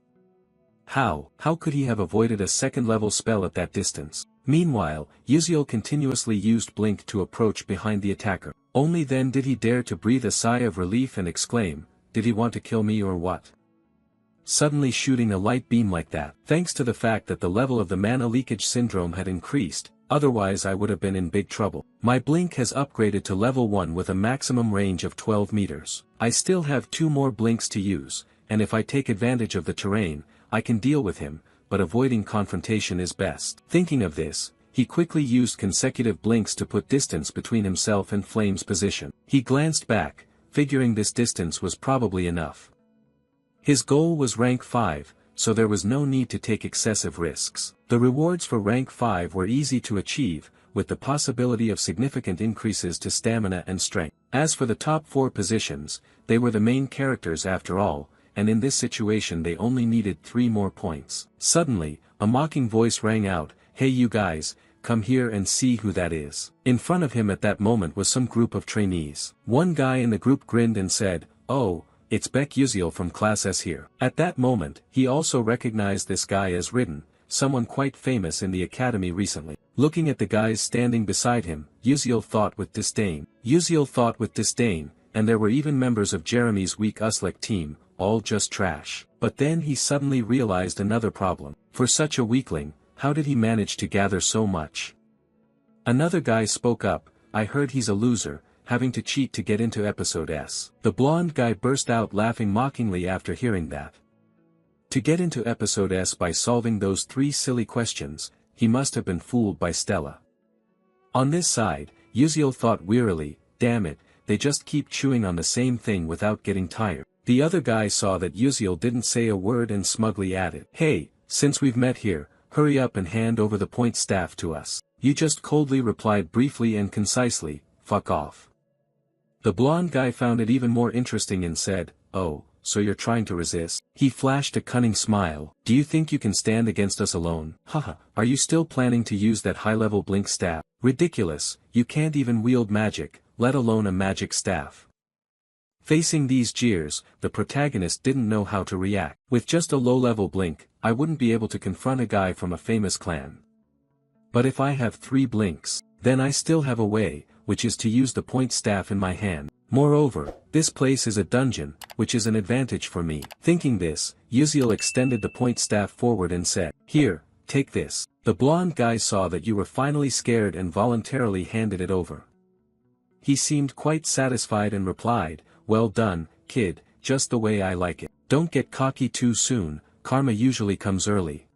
How could he have avoided a second-level spell at that distance? Meanwhile, Yuziel continuously used blink to approach behind the attacker. Only then did he dare to breathe a sigh of relief and exclaim, did he want to kill me or what? Suddenly shooting a light beam like that. Thanks to the fact that the level of the mana leakage syndrome had increased, otherwise I would have been in big trouble. My blink has upgraded to level 1 with a maximum range of 12 meters. I still have 2 more blinks to use, and if I take advantage of the terrain, I can deal with him, but avoiding confrontation is best. Thinking of this, he quickly used consecutive blinks to put distance between himself and Flame's position. He glanced back, figuring this distance was probably enough. His goal was rank 5, so there was no need to take excessive risks. The rewards for rank 5 were easy to achieve, with the possibility of significant increases to stamina and strength. As for the top 4 positions, they were the main characters after all, and in this situation they only needed 3 more points. Suddenly, a mocking voice rang out, hey you guys, come here and see who that is. In front of him at that moment was some group of trainees. One guy in the group grinned and said, oh, it's Beck Yuziel from Class S here. At that moment, he also recognized this guy as Ridden, someone quite famous in the academy recently. Looking at the guys standing beside him, Yuziel thought with disdain, and there were even members of Jeremy's weak Uslek team, all just trash. But then he suddenly realized another problem. For such a weakling, how did he manage to gather so much? Another guy spoke up, I heard he's a loser, having to cheat to get into episode S. The blonde guy burst out laughing mockingly after hearing that. To get into episode S by solving those 3 silly questions, he must have been fooled by Stella. On this side, Uziel thought wearily, damn it, they just keep chewing on the same thing without getting tired. The other guy saw that Uziel didn't say a word and smugly added, hey, since we've met here, hurry up and hand over the point staff to us. You just coldly replied briefly and concisely, fuck off. The blonde guy found it even more interesting and said, oh, so you're trying to resist? He flashed a cunning smile. Do you think you can stand against us alone? Haha, are you still planning to use that high-level blink staff? Ridiculous, you can't even wield magic, let alone a magic staff. Facing these jeers, the protagonist didn't know how to react. With just a low-level blink, I wouldn't be able to confront a guy from a famous clan. But if I have 3 blinks, then I still have a way, which is to use the point staff in my hand. Moreover, this place is a dungeon, which is an advantage for me. Thinking this, Uziel extended the point staff forward and said, here, take this. The blonde guy saw that you were finally scared and voluntarily handed it over. He seemed quite satisfied and replied, well done, kid, just the way I like it. Don't get cocky too soon, karma usually comes early.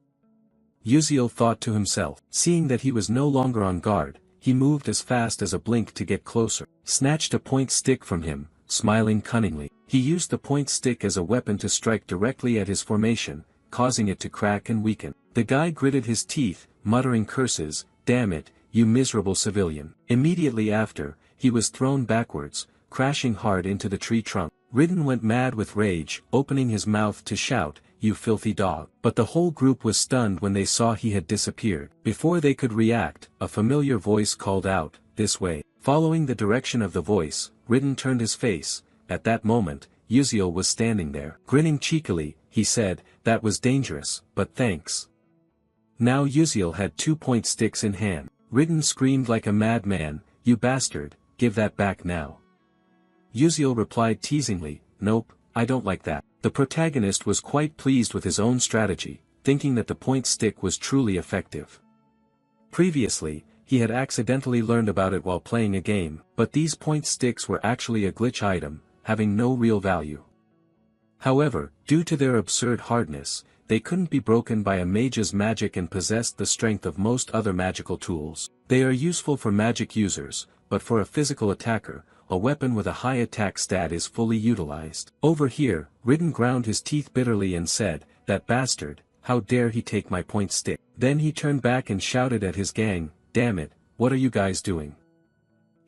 Uziel thought to himself. Seeing that he was no longer on guard, he moved as fast as a blink to get closer, snatched a point stick from him, smiling cunningly. He used the point stick as a weapon to strike directly at his formation, causing it to crack and weaken. The guy gritted his teeth, muttering curses, damn it, you miserable civilian. Immediately after, he was thrown backwards, crashing hard into the tree trunk. Ridden went mad with rage, opening his mouth to shout, you filthy dog. But the whole group was stunned when they saw he had disappeared. Before they could react, a familiar voice called out, this way. Following the direction of the voice, Ridden turned his face. At that moment, Uziel was standing there. Grinning cheekily, he said, that was dangerous, but thanks. Now Uziel had 2 point sticks in hand. Ridden screamed like a madman, you bastard, give that back now. Uziel replied teasingly, nope, I don't like that. The protagonist was quite pleased with his own strategy, thinking that the point stick was truly effective. Previously, he had accidentally learned about it while playing a game, but these point sticks were actually a glitch item, having no real value. However, due to their absurd hardness, they couldn't be broken by a mage's magic and possessed the strength of most other magical tools. They are useful for magic users, but for a physical attacker, a weapon with a high attack stat is fully utilized. Over here, Ridden ground his teeth bitterly and said, that bastard, how dare he take my point stick. Then he turned back and shouted at his gang, damn it, what are you guys doing?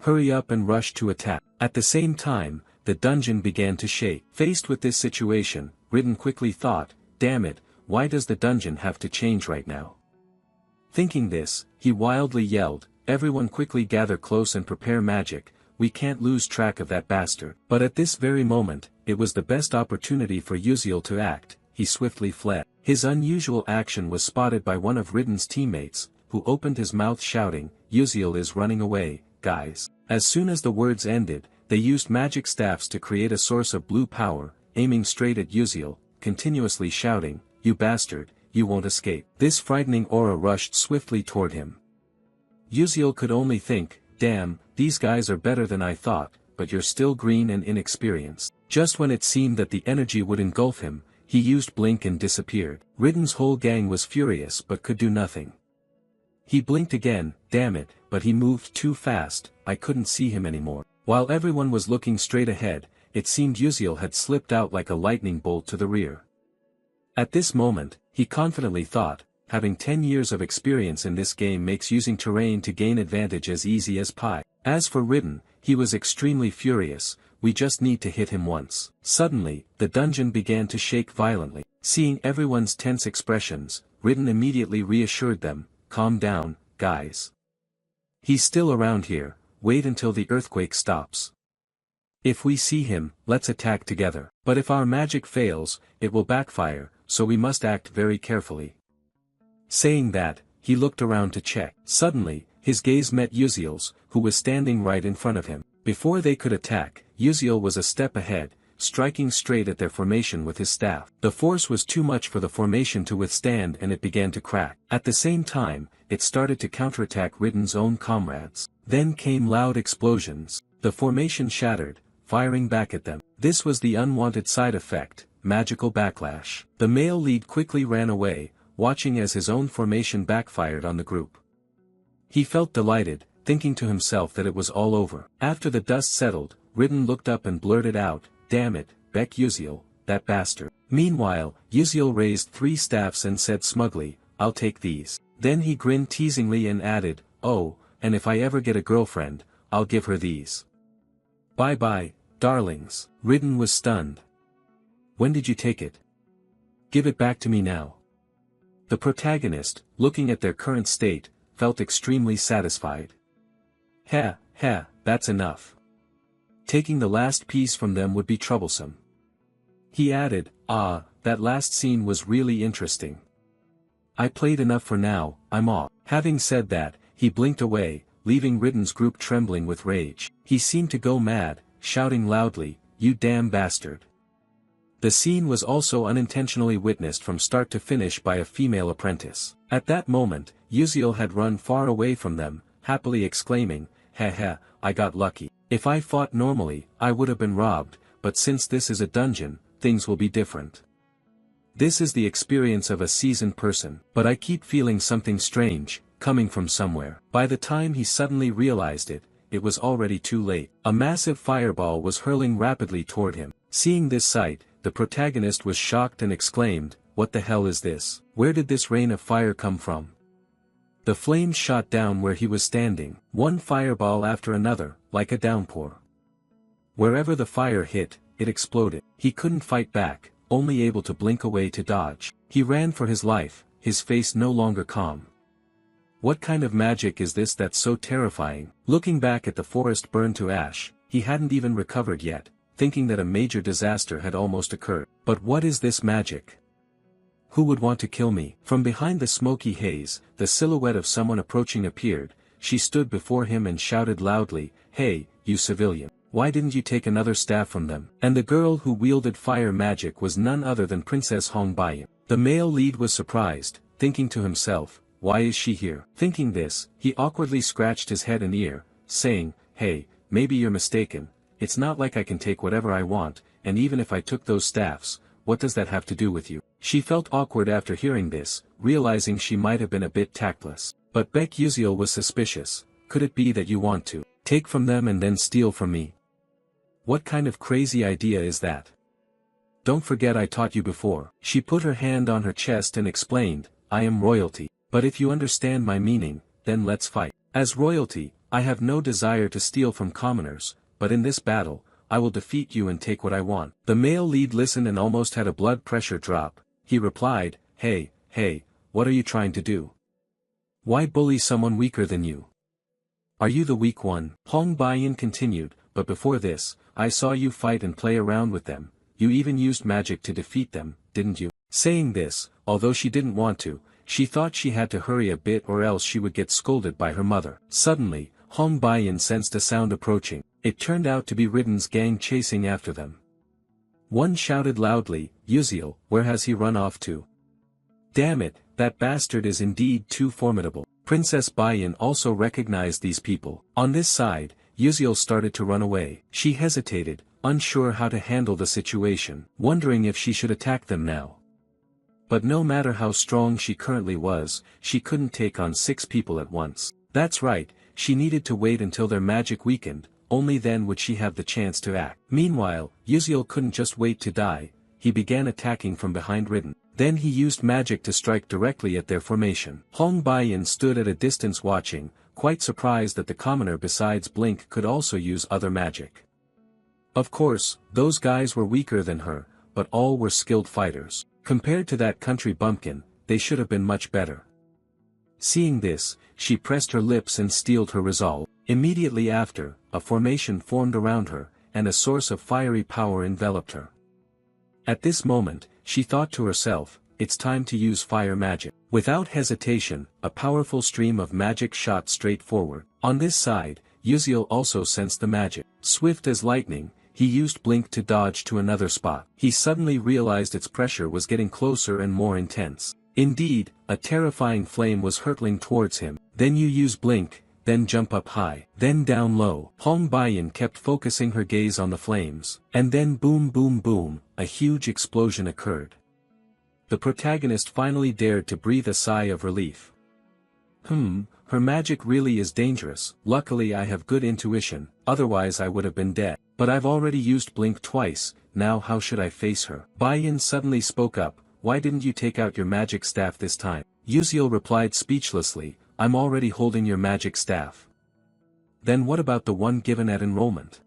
Hurry up and rush to attack. At the same time, the dungeon began to shake. Faced with this situation, Ridden quickly thought, damn it, why does the dungeon have to change right now? Thinking this, he wildly yelled, everyone quickly gather close and prepare magic, we can't lose track of that bastard. But at this very moment, it was the best opportunity for Uziel to act. He swiftly fled. His unusual action was spotted by one of Ridden's teammates, who opened his mouth shouting, Uziel is running away, guys. As soon as the words ended, they used magic staffs to create a source of blue power, aiming straight at Uziel, continuously shouting, you bastard, you won't escape. This frightening aura rushed swiftly toward him. Uziel could only think, damn, these guys are better than I thought, but you're still green and inexperienced. Just when it seemed that the energy would engulf him, he used blink and disappeared. Ridden's whole gang was furious but could do nothing. He blinked again, damn it, but he moved too fast, I couldn't see him anymore. While everyone was looking straight ahead, it seemed Uziel had slipped out like a lightning bolt to the rear. At this moment, he confidently thought, having 10 years of experience in this game makes using terrain to gain advantage as easy as pie. As for Ridden, he was extremely furious, we just need to hit him once. Suddenly, the dungeon began to shake violently. Seeing everyone's tense expressions, Ridden immediately reassured them, calm down, guys. He's still around here, wait until the earthquake stops. If we see him, let's attack together. But if our magic fails, it will backfire, so we must act very carefully. Saying that, he looked around to check. Suddenly, his gaze met Uziel's, who was standing right in front of him. Before they could attack, Uziel was a step ahead, striking straight at their formation with his staff. The force was too much for the formation to withstand and it began to crack. At the same time, it started to counterattack Ridden's own comrades. Then came loud explosions. The formation shattered, firing back at them. This was the unwanted side effect, magical backlash. The male lead quickly ran away, watching as his own formation backfired on the group. He felt delighted, thinking to himself that it was all over. After the dust settled, Ridden looked up and blurted out, "Damn it, Beck Uziel, that bastard." Meanwhile, Uziel raised 3 staffs and said smugly, "I'll take these." Then he grinned teasingly and added, "Oh, and if I ever get a girlfriend, I'll give her these." "Bye-bye, darlings." Ridden was stunned. "When did you take it? Give it back to me now." The protagonist, looking at their current state, felt extremely satisfied. "Ha, ha, that's enough. Taking the last piece from them would be troublesome." He added, "That last scene was really interesting. I played enough for now, I'm off." Having said that, he blinked away, leaving Ridden's group trembling with rage. He seemed to go mad, shouting loudly, "You damn bastard." The scene was also unintentionally witnessed from start to finish by a female apprentice. At that moment, Uziel had run far away from them, happily exclaiming, "Ha ha, I got lucky. If I fought normally, I would have been robbed, but since this is a dungeon, things will be different. This is the experience of a seasoned person, but I keep feeling something strange, coming from somewhere." By the time he suddenly realized it, it was already too late. A massive fireball was hurling rapidly toward him. Seeing this sight, the protagonist was shocked and exclaimed, "What the hell is this? Where did this rain of fire come from?" The flames shot down where he was standing, one fireball after another, like a downpour. Wherever the fire hit, it exploded. He couldn't fight back, only able to blink away to dodge. He ran for his life, his face no longer calm. What kind of magic is this that's so terrifying? Looking back at the forest burned to ash, he hadn't even recovered yet, thinking that a major disaster had almost occurred. But what is this magic? Who would want to kill me? From behind the smoky haze, the silhouette of someone approaching appeared. She stood before him and shouted loudly, "Hey, you civilian. Why didn't you take another staff from them?" And the girl who wielded fire magic was none other than Princess Hong Baiyan. The male lead was surprised, thinking to himself, "Why is she here?" Thinking this, he awkwardly scratched his head and ear, saying, "Hey, maybe you're mistaken. It's not like I can take whatever I want, and even if I took those staffs, what does that have to do with you?" She felt awkward after hearing this, realizing she might have been a bit tactless. But Beck Uziel was suspicious. "Could it be that you want to take from them and then steal from me? What kind of crazy idea is that? Don't forget I taught you before." She put her hand on her chest and explained, "I am royalty. But if you understand my meaning, then let's fight. As royalty, I have no desire to steal from commoners, but in this battle, I will defeat you and take what I want." The male lead listened and almost had a blood pressure drop. He replied, Hey, what are you trying to do? Why bully someone weaker than you? Are you the weak one? Hong Baiyan continued, "But before this, I saw you fight and play around with them. You even used magic to defeat them, didn't you?" Saying this, although she didn't want to, she thought she had to hurry a bit or else she would get scolded by her mother. Suddenly, Hong Baiyan sensed a sound approaching. It turned out to be Ridden's gang chasing after them. One shouted loudly, "Uziel, where has he run off to? Damn it, that bastard is indeed too formidable." Princess Baiyan also recognized these people. On this side, Uziel started to run away. She hesitated, unsure how to handle the situation, wondering if she should attack them now. But no matter how strong she currently was, she couldn't take on 6 people at once. That's right, she needed to wait until their magic weakened, only then would she have the chance to act. Meanwhile, Uziel couldn't just wait to die. He began attacking from behind Ridden. Then he used magic to strike directly at their formation. Hong Baiyan stood at a distance watching, quite surprised that the commoner besides Blink could also use other magic. Of course, those guys were weaker than her, but all were skilled fighters. Compared to that country bumpkin, they should have been much better. Seeing this, she pressed her lips and steeled her resolve. Immediately after, a formation formed around her, and a source of fiery power enveloped her. At this moment, she thought to herself, "It's time to use fire magic." Without hesitation, a powerful stream of magic shot straight forward. On this side, Uziel also sensed the magic. Swift as lightning, he used Blink to dodge to another spot. He suddenly realized its pressure was getting closer and more intense. Indeed, a terrifying flame was hurtling towards him. Then you use Blink, then jump up high, then down low. Hong Baiyan kept focusing her gaze on the flames. And then boom boom boom, a huge explosion occurred. The protagonist finally dared to breathe a sigh of relief. her magic really is dangerous. Luckily I have good intuition, otherwise I would have been dead. But I've already used blink twice, now how should I face her? Bai-yin suddenly spoke up, why didn't you take out your magic staff this time? Yuziel replied speechlessly, I'm already holding your magic staff. Then what about the one given at enrollment?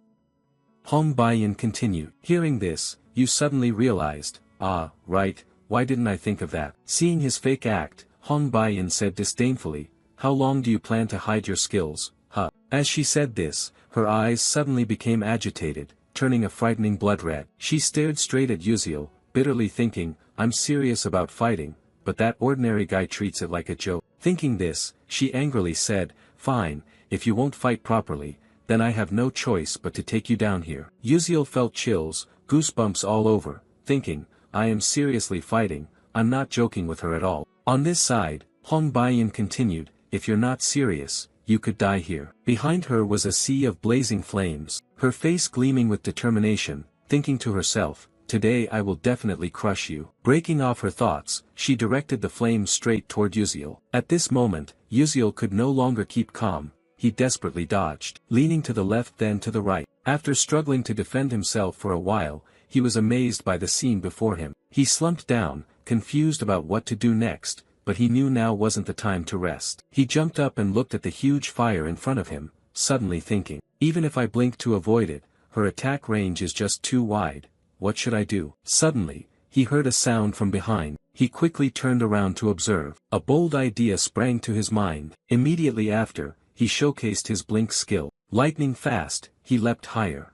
Hong Bai-yin continued. Hearing this, you suddenly realized, ah, right, why didn't I think of that? Seeing his fake act, Hong Bai-yin said disdainfully, how long do you plan to hide your skills, huh? As she said this, her eyes suddenly became agitated, turning a frightening blood red. She stared straight at Yuziel, bitterly thinking, I'm serious about fighting, but that ordinary guy treats it like a joke. Thinking this, she angrily said, fine, if you won't fight properly, then I have no choice but to take you down here. Yuziel felt chills, goosebumps all over, thinking, I am seriously fighting, I'm not joking with her at all. On this side, Hong Bai-yin continued, if you're not serious, you could die here. Behind her was a sea of blazing flames, her face gleaming with determination, thinking to herself, today I will definitely crush you. Breaking off her thoughts, she directed the flames straight toward Yuziel. At this moment, Yuziel could no longer keep calm, he desperately dodged, leaning to the left then to the right. After struggling to defend himself for a while, he was amazed by the scene before him. He slumped down, confused about what to do next, but he knew now wasn't the time to rest. He jumped up and looked at the huge fire in front of him, suddenly thinking, even if I blink to avoid it, her attack range is just too wide, what should I do? Suddenly, he heard a sound from behind. He quickly turned around to observe. A bold idea sprang to his mind. Immediately after, he showcased his blink skill. Lightning fast, he leapt higher.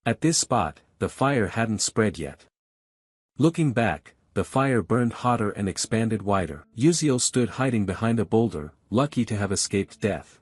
At this spot, the fire hadn't spread yet. Looking back, the fire burned hotter and expanded wider. Yuziel stood hiding behind a boulder, lucky to have escaped death.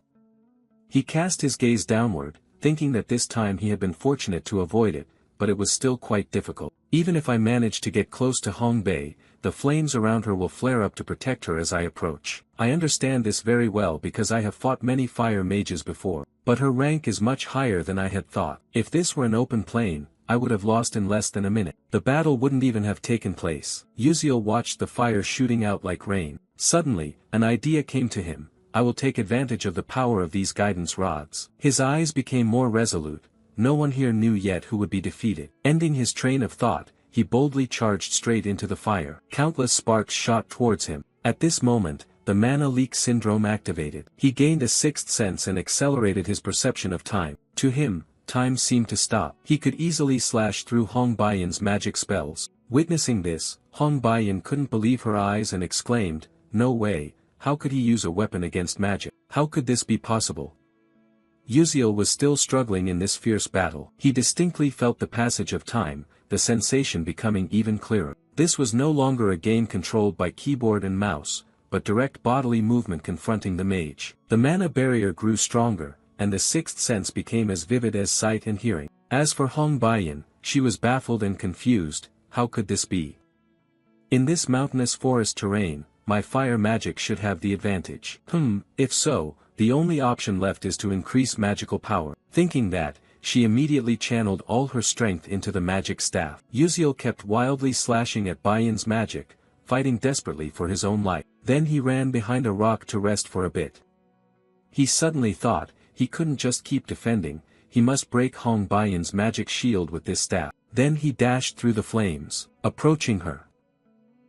He cast his gaze downward, thinking that this time he had been fortunate to avoid it, but it was still quite difficult. Even if I manage to get close to Hong Bei, the flames around her will flare up to protect her as I approach. I understand this very well because I have fought many fire mages before, but her rank is much higher than I had thought. If this were an open plain, I would have lost in less than a minute. The battle wouldn't even have taken place. Yuziel watched the fire shooting out like rain. Suddenly, an idea came to him. I will take advantage of the power of these guidance rods. His eyes became more resolute. No one here knew yet who would be defeated. Ending his train of thought, he boldly charged straight into the fire. Countless sparks shot towards him. At this moment, the mana leak syndrome activated. He gained a sixth sense and accelerated his perception of time. To him, time seemed to stop. He could easily slash through Hong Bai-yin's magic spells. Witnessing this, Hong Bai-yin couldn't believe her eyes and exclaimed, no way, how could he use a weapon against magic? How could this be possible? Yuziel was still struggling in this fierce battle. He distinctly felt the passage of time, the sensation becoming even clearer. This was no longer a game controlled by keyboard and mouse, but direct bodily movement confronting the mage. The mana barrier grew stronger, and the sixth sense became as vivid as sight and hearing. As for Hong Bai-yin, she was baffled and confused. How could this be? In this mountainous forest terrain, my fire magic should have the advantage. If so, the only option left is to increase magical power. Thinking that, she immediately channeled all her strength into the magic staff. Yuziel kept wildly slashing at Bai-yin's magic, fighting desperately for his own life. Then he ran behind a rock to rest for a bit. He suddenly thought, he couldn't just keep defending, he must break Hong Bai-yin's magic shield with this staff. Then he dashed through the flames, approaching her.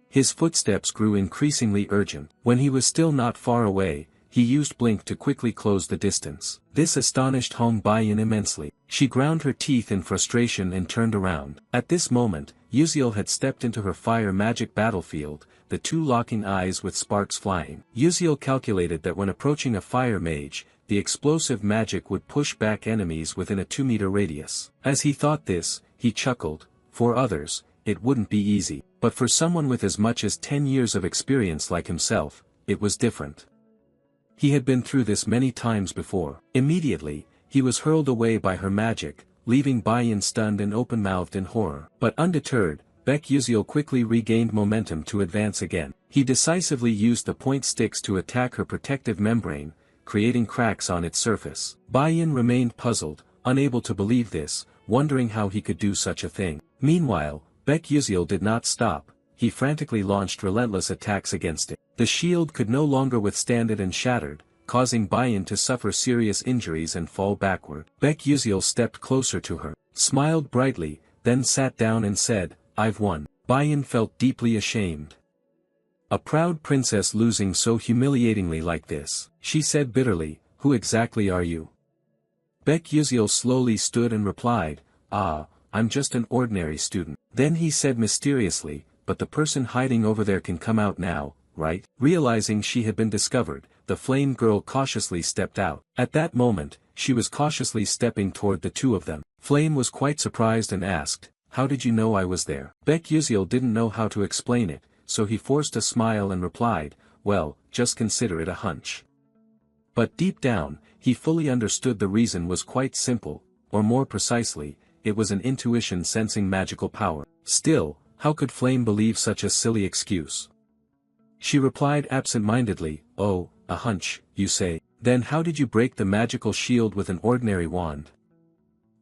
His footsteps grew increasingly urgent. When he was still not far away, he used blink to quickly close the distance. This astonished Hong Bai-yin immensely. She ground her teeth in frustration and turned around. At this moment, Yuziel had stepped into her fire magic battlefield, the two locking eyes with sparks flying. Yuziel calculated that when approaching a fire mage, the explosive magic would push back enemies within a 2-meter radius. As he thought this, he chuckled. For others, it wouldn't be easy, but for someone with as much as 10 years of experience like himself, it was different. He had been through this many times before. Immediately, he was hurled away by her magic, leaving Bai-yin stunned and open-mouthed in horror. But undeterred, Yuziel quickly regained momentum to advance again. He decisively used the point sticks to attack her protective membrane, creating cracks on its surface. Bai-yin remained puzzled, unable to believe this, wondering how he could do such a thing. Meanwhile, Yuziel did not stop. He frantically launched relentless attacks against it. The shield could no longer withstand it and shattered, causing Bayan to suffer serious injuries and fall backward. Baek Yuziel stepped closer to her, smiled brightly, then sat down and said, "I've won." Bayan felt deeply ashamed. A proud princess losing so humiliatingly like this. She said bitterly, "Who exactly are you?" Baek Yuziel slowly stood and replied, "I'm just an ordinary student." Then he said mysteriously, "But the person hiding over there can come out now, right?" Realizing she had been discovered, the flame girl cautiously stepped out. At that moment, she was cautiously stepping toward the two of them. Flame was quite surprised and asked, "How did you know I was there?" Baek Yuziel didn't know how to explain it, so he forced a smile and replied, "Well, just consider it a hunch." But deep down, he fully understood the reason was quite simple, or more precisely, it was an intuition sensing magical power. Still, how could Flame believe such a silly excuse? She replied absent-mindedly, "Oh, a hunch, you say? Then how did you break the magical shield with an ordinary wand?"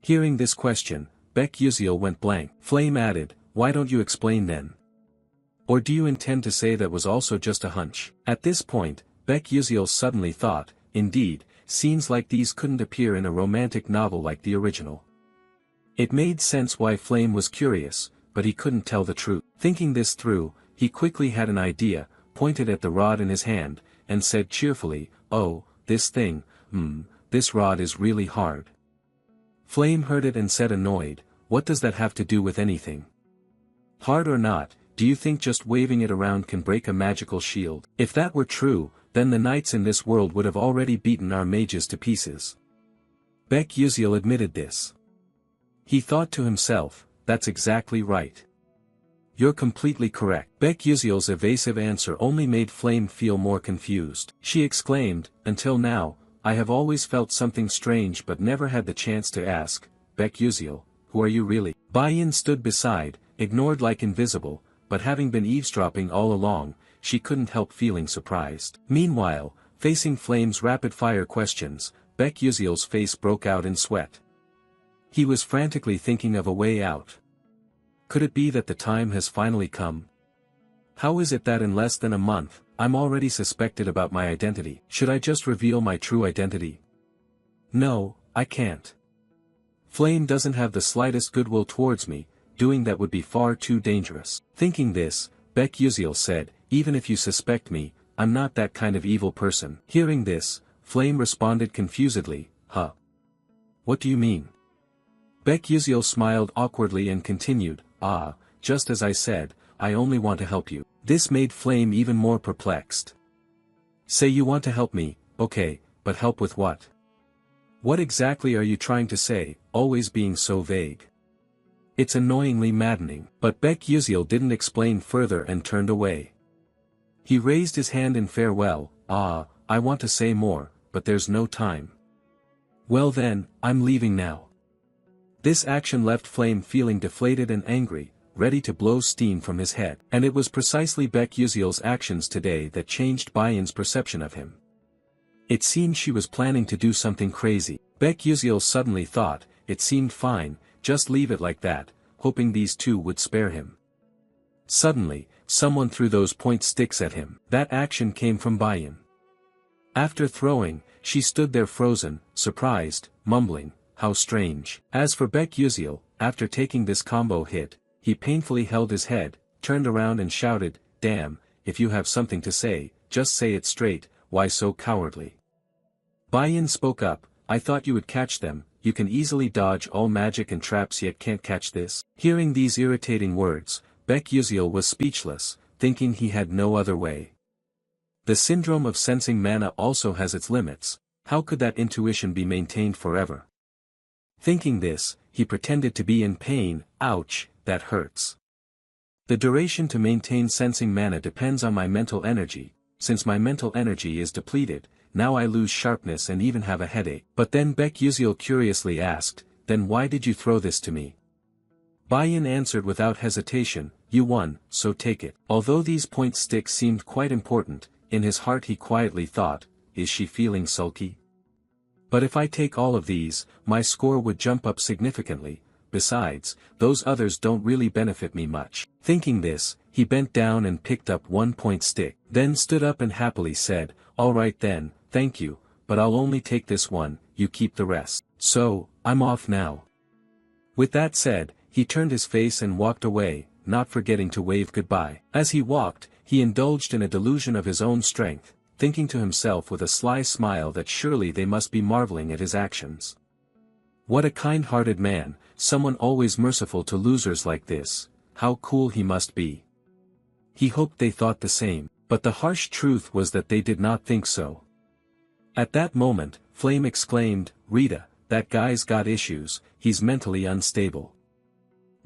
Hearing this question, Baek Yuziel went blank. Flame added, "Why don't you explain then? Or do you intend to say that was also just a hunch?" At this point, Baek Yuziel suddenly thought, indeed, scenes like these couldn't appear in a romantic novel like the original. It made sense why Flame was curious, but he couldn't tell the truth. Thinking this through, he quickly had an idea, pointed at the rod in his hand, and said cheerfully, "Oh, this thing, this rod is really hard." Flame heard it and said annoyed, "What does that have to do with anything? Hard or not, do you think just waving it around can break a magical shield? If that were true, then the knights in this world would have already beaten our mages to pieces." Baek Yuziel admitted this. He thought to himself, "That's exactly right. You're completely correct." Baek Yuziel's evasive answer only made Flame feel more confused. She exclaimed, "Until now, I have always felt something strange but never had the chance to ask, Baek Yuziel, who are you really?" Bayan stood beside, ignored like invisible, but having been eavesdropping all along, she couldn't help feeling surprised. Meanwhile, facing Flame's rapid-fire questions, Baek Yuziel's face broke out in sweat. He was frantically thinking of a way out. Could it be that the time has finally come? How is it that in less than a month, I'm already suspected about my identity? Should I just reveal my true identity? No, I can't. Flame doesn't have the slightest goodwill towards me, doing that would be far too dangerous. Thinking this, Baek Yuziel said, "Even if you suspect me, I'm not that kind of evil person." Hearing this, Flame responded confusedly, "Huh? What do you mean?" Baek Yuziel smiled awkwardly and continued, Just as I said, I only want to help you." This made Flame even more perplexed. "Say you want to help me, okay, but help with what? What exactly are you trying to say, always being so vague? It's annoyingly maddening." But Baek Yuziel didn't explain further and turned away. He raised his hand in farewell, I want to say more, but there's no time." "Well then, I'm leaving now." This action left Flame feeling deflated and angry, ready to blow steam from his head. And it was precisely Baek Yuziel's actions today that changed Bayan's perception of him. It seemed she was planning to do something crazy. Baek Yuziel suddenly thought, it seemed fine, just leave it like that, hoping these two would spare him. Suddenly, someone threw those point sticks at him. That action came from Bayan. After throwing, she stood there frozen, surprised, mumbling, "How strange." As for Baek Yuziel, after taking this combo hit, he painfully held his head, turned around and shouted, "Damn, if you have something to say, just say it straight, why so cowardly?" Bayan spoke up, "I thought you would catch them, you can easily dodge all magic and traps yet can't catch this." Hearing these irritating words, Baek Yuziel was speechless, thinking he had no other way. The syndrome of sensing mana also has its limits, how could that intuition be maintained forever? Thinking this, he pretended to be in pain, "Ouch, that hurts. The duration to maintain sensing mana depends on my mental energy, since my mental energy is depleted, now I lose sharpness and even have a headache." But then Baek Yuziel curiously asked, "Then why did you throw this to me?" Bayan answered without hesitation, "You won, so take it." Although these point sticks seemed quite important, in his heart he quietly thought, is she feeling sulky? But if I take all of these, my score would jump up significantly, besides, those others don't really benefit me much. Thinking this, he bent down and picked up one point stick, then stood up and happily said, "All right then, thank you, but I'll only take this one, you keep the rest. So, I'm off now. With that said, he turned his face and walked away, not forgetting to wave goodbye. As he walked, he indulged in a delusion of his own strength, thinking to himself with a sly smile that surely they must be marveling at his actions. What a kind-hearted man, someone always merciful to losers like this, how cool he must be. He hoped they thought the same, but the harsh truth was that they did not think so. At that moment, Flame exclaimed, "Rita, that guy's got issues, he's mentally unstable."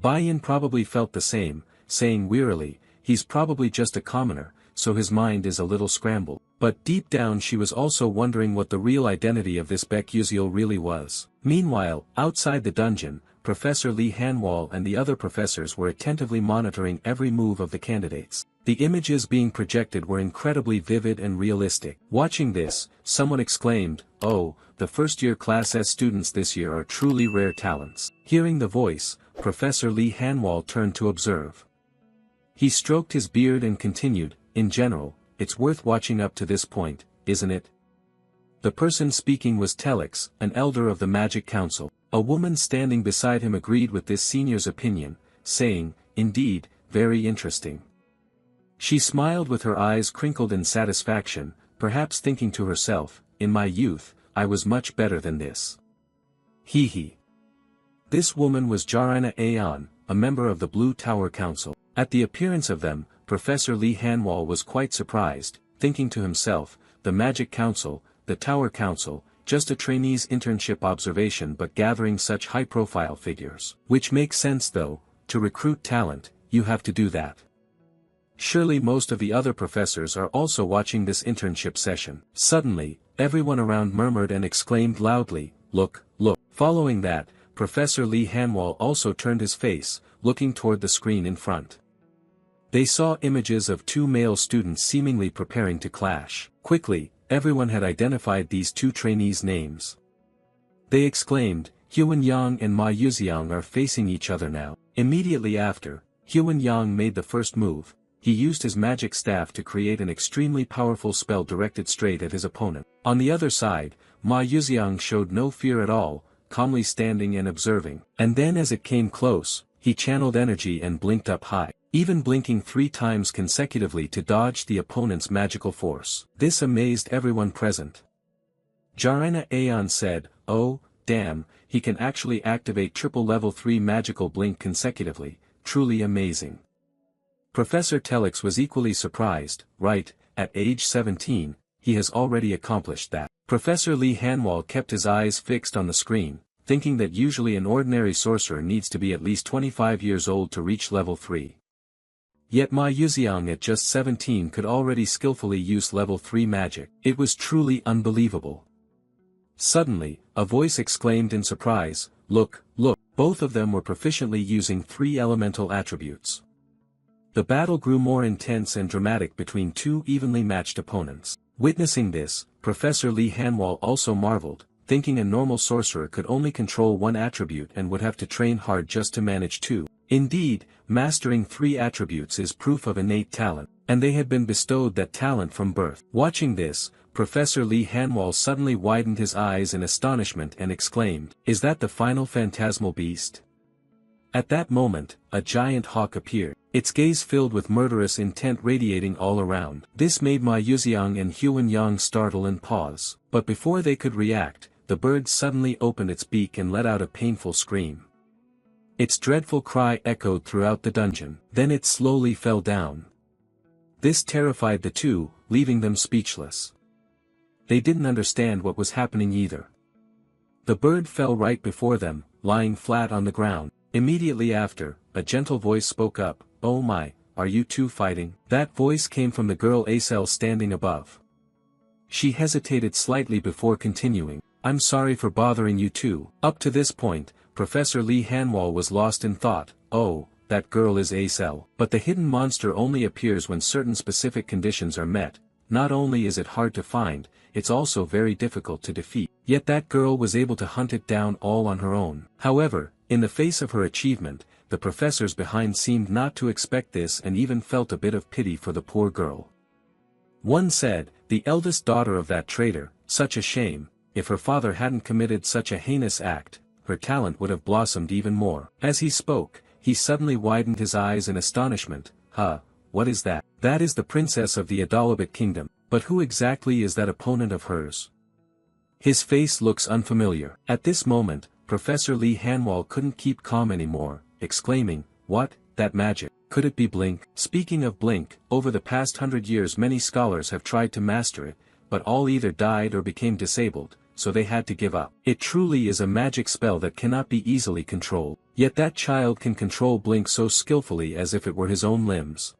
Bayan probably felt the same, saying wearily, "He's probably just a commoner, so his mind is a little scrambled." But deep down she was also wondering what the real identity of this Baek Yuziel really was. Meanwhile, outside the dungeon, Professor Lee Hanwal and the other professors were attentively monitoring every move of the candidates. The images being projected were incredibly vivid and realistic. Watching this, someone exclaimed, "Oh, the first-year Class S students this year are truly rare talents." Hearing the voice, Professor Lee Hanwal turned to observe. He stroked his beard and continued, "In general, it's worth watching up to this point, isn't it?" The person speaking was Telix, an elder of the Magic Council. A woman standing beside him agreed with this senior's opinion, saying, "Indeed, very interesting." She smiled with her eyes crinkled in satisfaction, perhaps thinking to herself, "In my youth, I was much better than this." Hee hee. This woman was Jarina Aeon, a member of the Blue Tower Council. At the appearance of them, Professor Lee Hanwal was quite surprised, thinking to himself, the Magic Council, the Tower Council, just a trainee's internship observation but gathering such high-profile figures. Which makes sense though, to recruit talent, you have to do that. Surely most of the other professors are also watching this internship session. Suddenly, everyone around murmured and exclaimed loudly, "Look, look." Following that, Professor Lee Hanwal also turned his face, looking toward the screen in front. They saw images of two male students seemingly preparing to clash. Quickly, everyone had identified these two trainees' names. They exclaimed, "Huan Yang and Ma Yuziang are facing each other now." Immediately after, Huan Yang made the first move. He used his magic staff to create an extremely powerful spell directed straight at his opponent. On the other side, Ma Yuziang showed no fear at all, calmly standing and observing. And then as it came close, he channeled energy and blinked up high, even blinking 3 times consecutively to dodge the opponent's magical force. This amazed everyone present. Jarina Aeon said, "Oh, damn, he can actually activate triple level 3 magical blink consecutively, truly amazing." Professor Telix was equally surprised, right, at age 17, he has already accomplished that. Professor Lee Hanwal kept his eyes fixed on the screen, thinking that usually an ordinary sorcerer needs to be at least 25 years old to reach level 3. Yet Ma Yuziang at just 17 could already skillfully use level 3 magic. It was truly unbelievable. Suddenly, a voice exclaimed in surprise, "Look, look." Both of them were proficiently using 3 elemental attributes. The battle grew more intense and dramatic between 2 evenly matched opponents. Witnessing this, Professor Lee Hanwal also marveled, thinking a normal sorcerer could only control 1 attribute and would have to train hard just to manage 2. Indeed, mastering 3 attributes is proof of innate talent, and they had been bestowed that talent from birth. Watching this, Professor Lee Hanwal suddenly widened his eyes in astonishment and exclaimed, "Is that the final phantasmal beast?" At that moment, a giant hawk appeared, its gaze filled with murderous intent radiating all around. This made Ma Yuziang and Huan Yang startle and pause, but before they could react, the bird suddenly opened its beak and let out a painful scream. Its dreadful cry echoed throughout the dungeon. Then it slowly fell down. This terrified the two, leaving them speechless. They didn't understand what was happening either. The bird fell right before them, lying flat on the ground. Immediately after, a gentle voice spoke up, "Oh my, are you two fighting?" That voice came from the girl Acel standing above. She hesitated slightly before continuing, "I'm sorry for bothering you two." Up to this point, Professor Lee Hanwal was lost in thought, "Oh, that girl is Acel." But the hidden monster only appears when certain specific conditions are met. Not only is it hard to find, it's also very difficult to defeat. Yet that girl was able to hunt it down all on her own. However, in the face of her achievement, the professors behind seemed not to expect this and even felt a bit of pity for the poor girl. One said, "The eldest daughter of that traitor, Such a shame. If her father hadn't committed such a heinous act, her talent would have blossomed even more. As he spoke, he suddenly widened his eyes in astonishment. Huh, what is that? That is the princess of the Adalabit kingdom. But who exactly is that opponent of hers? His face looks unfamiliar. At this moment, Professor Lee Hanwal couldn't keep calm anymore, exclaiming, "What, that magic? Could it be Blink?" Speaking of Blink, over the past 100 years many scholars have tried to master it, but all either died or became disabled, so they had to give up. It truly is a magic spell that cannot be easily controlled. Yet that child can control Blink so skillfully as if it were his own limbs.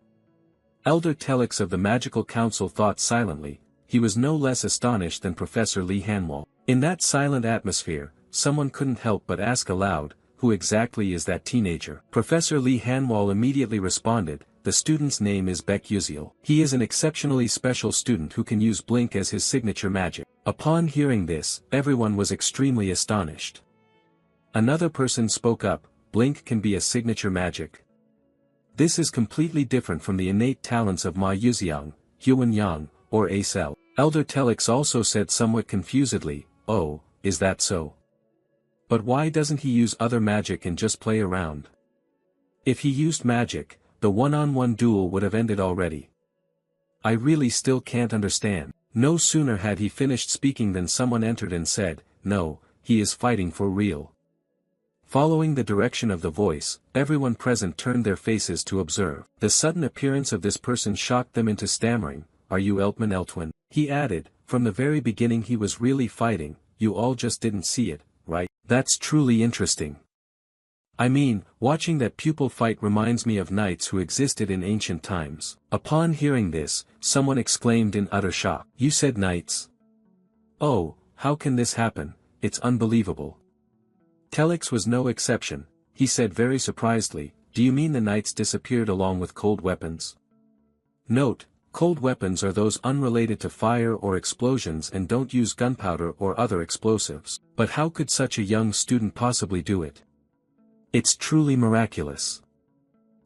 Elder Telex of the Magical Council thought silently. He was no less astonished than Professor Lee Hanwal. In that silent atmosphere, someone couldn't help but ask aloud, "Who exactly is that teenager?" Professor Lee Hanwal immediately responded, "The student's name is Baek Yuziel. He is an exceptionally special student who can use Blink as his signature magic." Upon hearing this, everyone was extremely astonished. Another person spoke up, "Blink can be a signature magic. This is completely different from the innate talents of Ma Yuziang, Huan Yang, or Acel." Elder Telex also said somewhat confusedly, "Oh, is that so? But why doesn't he use other magic and just play around? If he used magic, the one-on-one duel would have ended already. I really still can't understand." No sooner had he finished speaking than someone entered and said, "No, he is fighting for real." Following the direction of the voice, everyone present turned their faces to observe. The sudden appearance of this person shocked them into stammering, "Are you Eltman Eltwin?" He added, "From the very beginning he was really fighting, you all just didn't see it, right? That's truly interesting. I mean, watching that pupil fight reminds me of knights who existed in ancient times." Upon hearing this, someone exclaimed in utter shock, "You said knights? Oh, how can this happen? It's unbelievable." Telex was no exception. He said very surprisedly, "Do you mean the knights disappeared along with cold weapons?" Note, cold weapons are those unrelated to fire or explosions and don't use gunpowder or other explosives. But how could such a young student possibly do it? It's truly miraculous.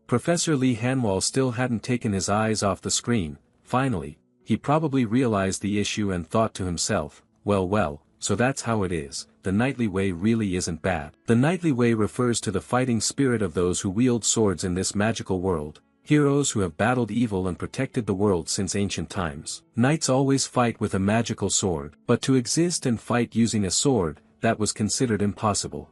Professor Lee Hanwal still hadn't taken his eyes off the screen. Finally, he probably realized the issue and thought to himself, well, so that's how it is. The knightly way really isn't bad. The knightly way refers to the fighting spirit of those who wield swords in this magical world, heroes who have battled evil and protected the world since ancient times. Knights always fight with a magical sword, but to exist and fight using a sword, that was considered impossible.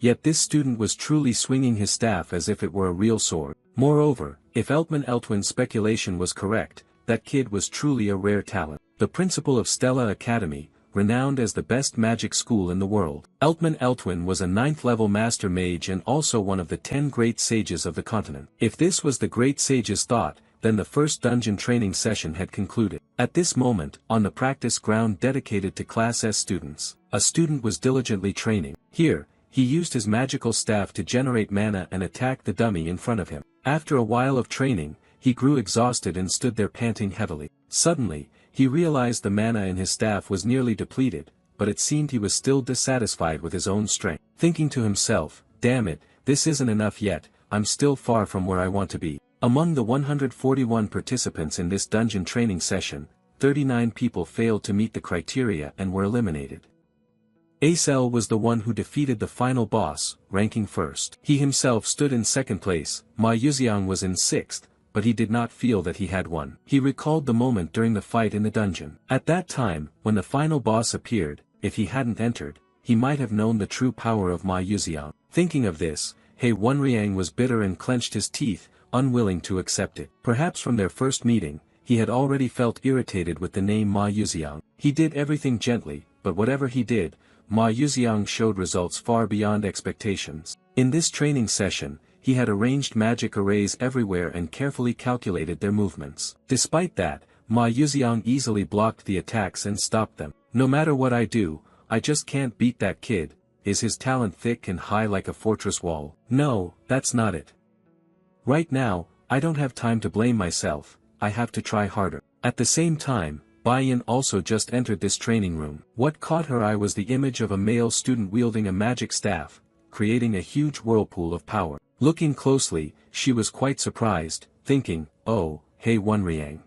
Yet this student was truly swinging his staff as if it were a real sword. Moreover, if Eltman Eltwin's speculation was correct, that kid was truly a rare talent. The principal of Stella Academy, renowned as the best magic school in the world. Eltman Eltwin was a 9th-level master mage and also one of the 10 great sages of the continent. If this was the great sage's thought, then the first dungeon training session had concluded. At this moment, on the practice ground dedicated to Class S students, a student was diligently training. Here, he used his magical staff to generate mana and attack the dummy in front of him. After a while of training, he grew exhausted and stood there panting heavily. Suddenly, he realized the mana in his staff was nearly depleted, but it seemed he was still dissatisfied with his own strength. Thinking to himself, "Damn it, this isn't enough yet, I'm still far from where I want to be." Among the 141 participants in this dungeon training session, 39 people failed to meet the criteria and were eliminated. Acel was the one who defeated the final boss, ranking first. He himself stood in second place. Ma Yuziang was in sixth, but he did not feel that he had won. He recalled the moment during the fight in the dungeon. At that time, when the final boss appeared, if he hadn't entered, he might have known the true power of Ma Yuziang. Thinking of this, He Wenriang was bitter and clenched his teeth, unwilling to accept it. Perhaps from their first meeting, he had already felt irritated with the name Ma Yuziang. He did everything gently, but whatever he did, Ma Yuziang showed results far beyond expectations. In this training session, he had arranged magic arrays everywhere and carefully calculated their movements. Despite that, Ma Yuziang easily blocked the attacks and stopped them. "No matter what I do, I just can't beat that kid. Is his talent thick and high like a fortress wall?" "No, that's not it. Right now, I don't have time to blame myself, I have to try harder." At the same time, Baiyan also just entered this training room. What caught her eye was the image of a male student wielding a magic staff, creating a huge whirlpool of power. Looking closely, she was quite surprised, thinking, "Oh, He Wenriang.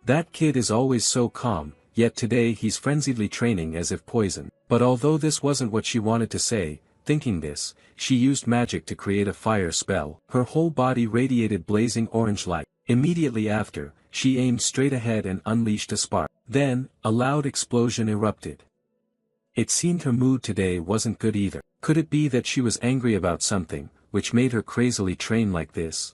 That kid is always so calm, yet today he's frenziedly training as if poison. But although this wasn't what she wanted to say, thinking this, she used magic to create a fire spell. Her whole body radiated blazing orange light. Immediately after, she aimed straight ahead and unleashed a spark. Then, a loud explosion erupted. It seemed her mood today wasn't good either. Could it be that she was angry about something, which made her crazily train like this?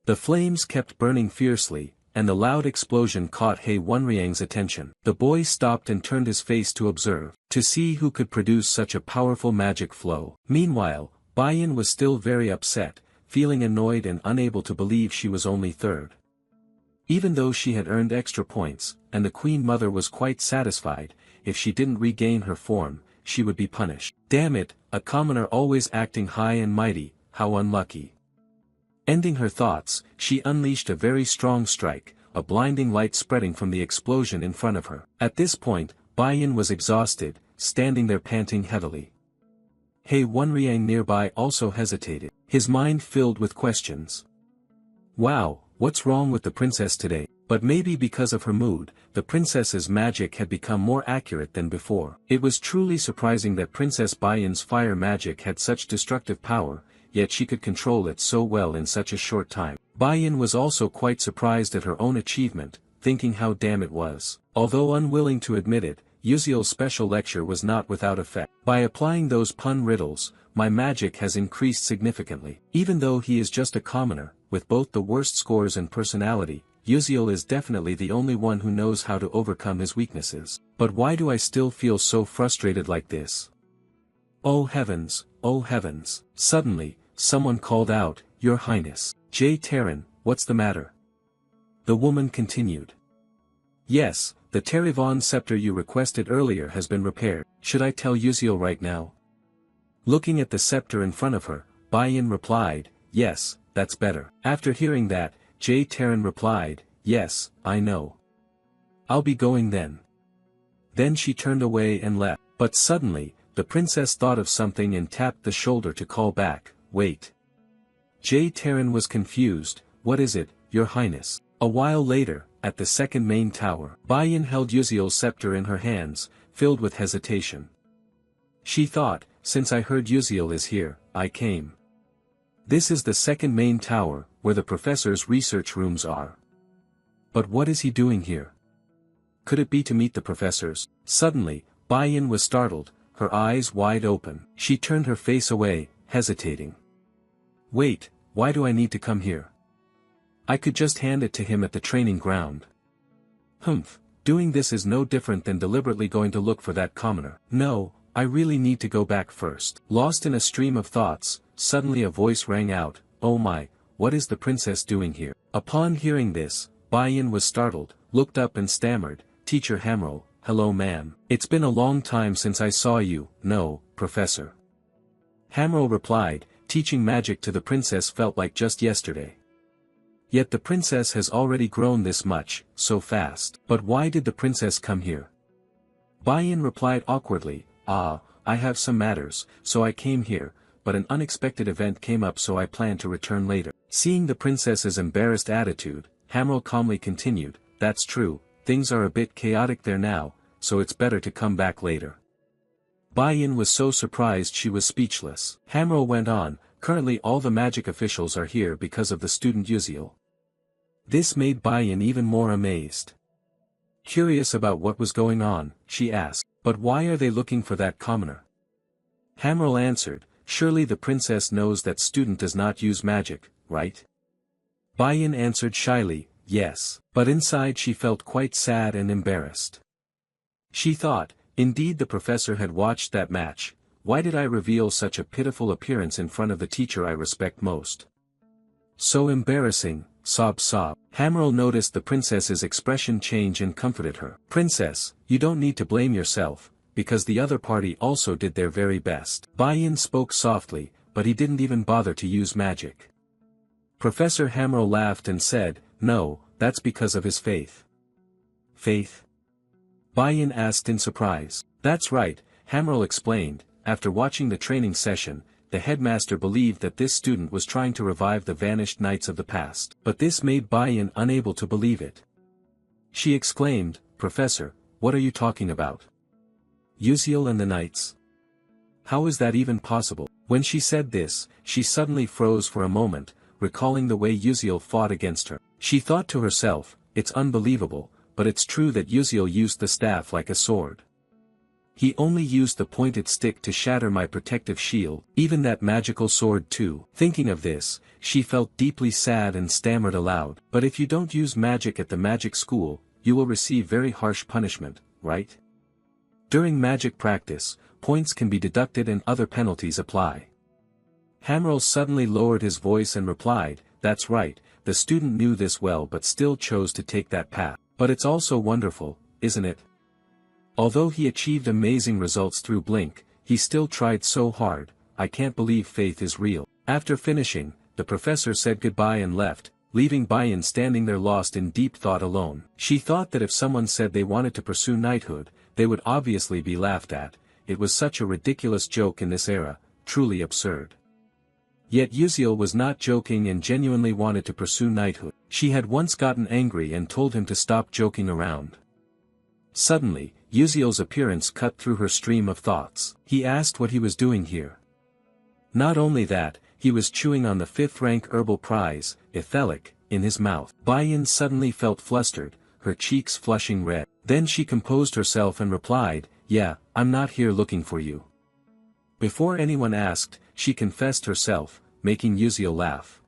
The flames kept burning fiercely, and the loud explosion caught Hei Wonriang's attention. The boy stopped and turned his face to observe, to see who could produce such a powerful magic flow. Meanwhile, Baiyan was still very upset, feeling annoyed and unable to believe she was only third. Even though she had earned extra points, and the Queen Mother was quite satisfied, if she didn't regain her form, she would be punished. Damn it, a commoner always acting high and mighty, how unlucky. Ending her thoughts, she unleashed a very strong strike, a blinding light spreading from the explosion in front of her. At this point, Baiyan was exhausted, standing there panting heavily. Hei Wonriang nearby also hesitated, his mind filled with questions. Wow, what's wrong with the princess today? But maybe because of her mood, the princess's magic had become more accurate than before. It was truly surprising that Princess Baiyan's fire magic had such destructive power, yet she could control it so well in such a short time. Baiyan was also quite surprised at her own achievement, thinking how damn it was. Although unwilling to admit it, Yuziel's special lecture was not without effect. By applying those pun riddles, my magic has increased significantly. Even though he is just a commoner, with both the worst scores and personality, Yuziel is definitely the only one who knows how to overcome his weaknesses. But why do I still feel so frustrated like this? Oh heavens, oh heavens. Suddenly, someone called out, Your Highness. Jay Terran, what's the matter? The woman continued. Yes, the Terivon scepter you requested earlier has been repaired. Should I tell Yuziel right now? Looking at the scepter in front of her, Baiyan replied, Yes, that's better. After hearing that, Jay Terran replied, Yes, I know. I'll be going then. Then she turned away and left. But suddenly, the princess thought of something and tapped the shoulder to call back, Wait. Jay Terran was confused, What is it, Your Highness? A while later, at the second main tower, Baiyan held Yuziel's scepter in her hands, filled with hesitation. She thought, Since I heard Yuziel is here, I came. This is the second main tower, where the professor's research rooms are. But what is he doing here? Could it be to meet the professors? Suddenly, Baiyan was startled, her eyes wide open. She turned her face away, hesitating. Wait, why do I need to come here? I could just hand it to him at the training ground. Humph, doing this is no different than deliberately going to look for that commoner. No, I really need to go back first. Lost in a stream of thoughts, suddenly a voice rang out, Oh my, what is the princess doing here? Upon hearing this, Baiyan was startled, looked up and stammered, Teacher Hamro, hello ma'am. It's been a long time since I saw you. No, Professor. Hamro replied, teaching magic to the princess felt like just yesterday. Yet the princess has already grown this much, so fast. But why did the princess come here? Baiyan replied awkwardly, I have some matters, so I came here, but an unexpected event came up so I plan to return later. Seeing the princess's embarrassed attitude, Hamro calmly continued, That's true, things are a bit chaotic there now, so it's better to come back later. Baiyan was so surprised she was speechless. Hamro went on, Currently all the magic officials are here because of the student Yuziel. This made Baiyan even more amazed. Curious about what was going on, she asked, But why are they looking for that commoner? Hamro answered, Surely the princess knows that student does not use magic, right? Baiyan answered shyly, Yes, but inside she felt quite sad and embarrassed. She thought, Indeed the professor had watched that match, why did I reveal such a pitiful appearance in front of the teacher I respect most? So embarrassing, sob. Hamro noticed the princess's expression change and comforted her. Princess, you don't need to blame yourself, because the other party also did their very best. Baiyan spoke softly, but he didn't even bother to use magic. Professor Hamro laughed and said, No, that's because of his faith. Faith? Baiyan asked in surprise. That's right, Hamro explained, after watching the training session, the headmaster believed that this student was trying to revive the vanished knights of the past. But this made Baiyan unable to believe it. She exclaimed, Professor, what are you talking about? Uziel and the knights? How is that even possible? When she said this, she suddenly froze for a moment, recalling the way Uziel fought against her. She thought to herself, it's unbelievable, but it's true that Uziel used the staff like a sword. He only used the pointed stick to shatter my protective shield, even that magical sword too. Thinking of this, she felt deeply sad and stammered aloud. But if you don't use magic at the magic school, you will receive very harsh punishment, right? During magic practice, points can be deducted and other penalties apply. Hammerl suddenly lowered his voice and replied, that's right, the student knew this well but still chose to take that path. But it's also wonderful, isn't it? Although he achieved amazing results through Blink, he still tried so hard. I can't believe faith is real. After finishing, the professor said goodbye and left, leaving Bayan standing there lost in deep thought alone. She thought that if someone said they wanted to pursue knighthood, they would obviously be laughed at. It was such a ridiculous joke in this era, truly absurd. Yet Uziel was not joking and genuinely wanted to pursue knighthood. She had once gotten angry and told him to stop joking around. Suddenly, Uziel's appearance cut through her stream of thoughts. He asked what he was doing here. Not only that, he was chewing on the 5th-rank herbal prize, ethelic, in his mouth. Bayan suddenly felt flustered, her cheeks flushing red. Then she composed herself and replied, yeah, I'm not here looking for you. Before anyone asked, she confessed herself, making Uziel laugh.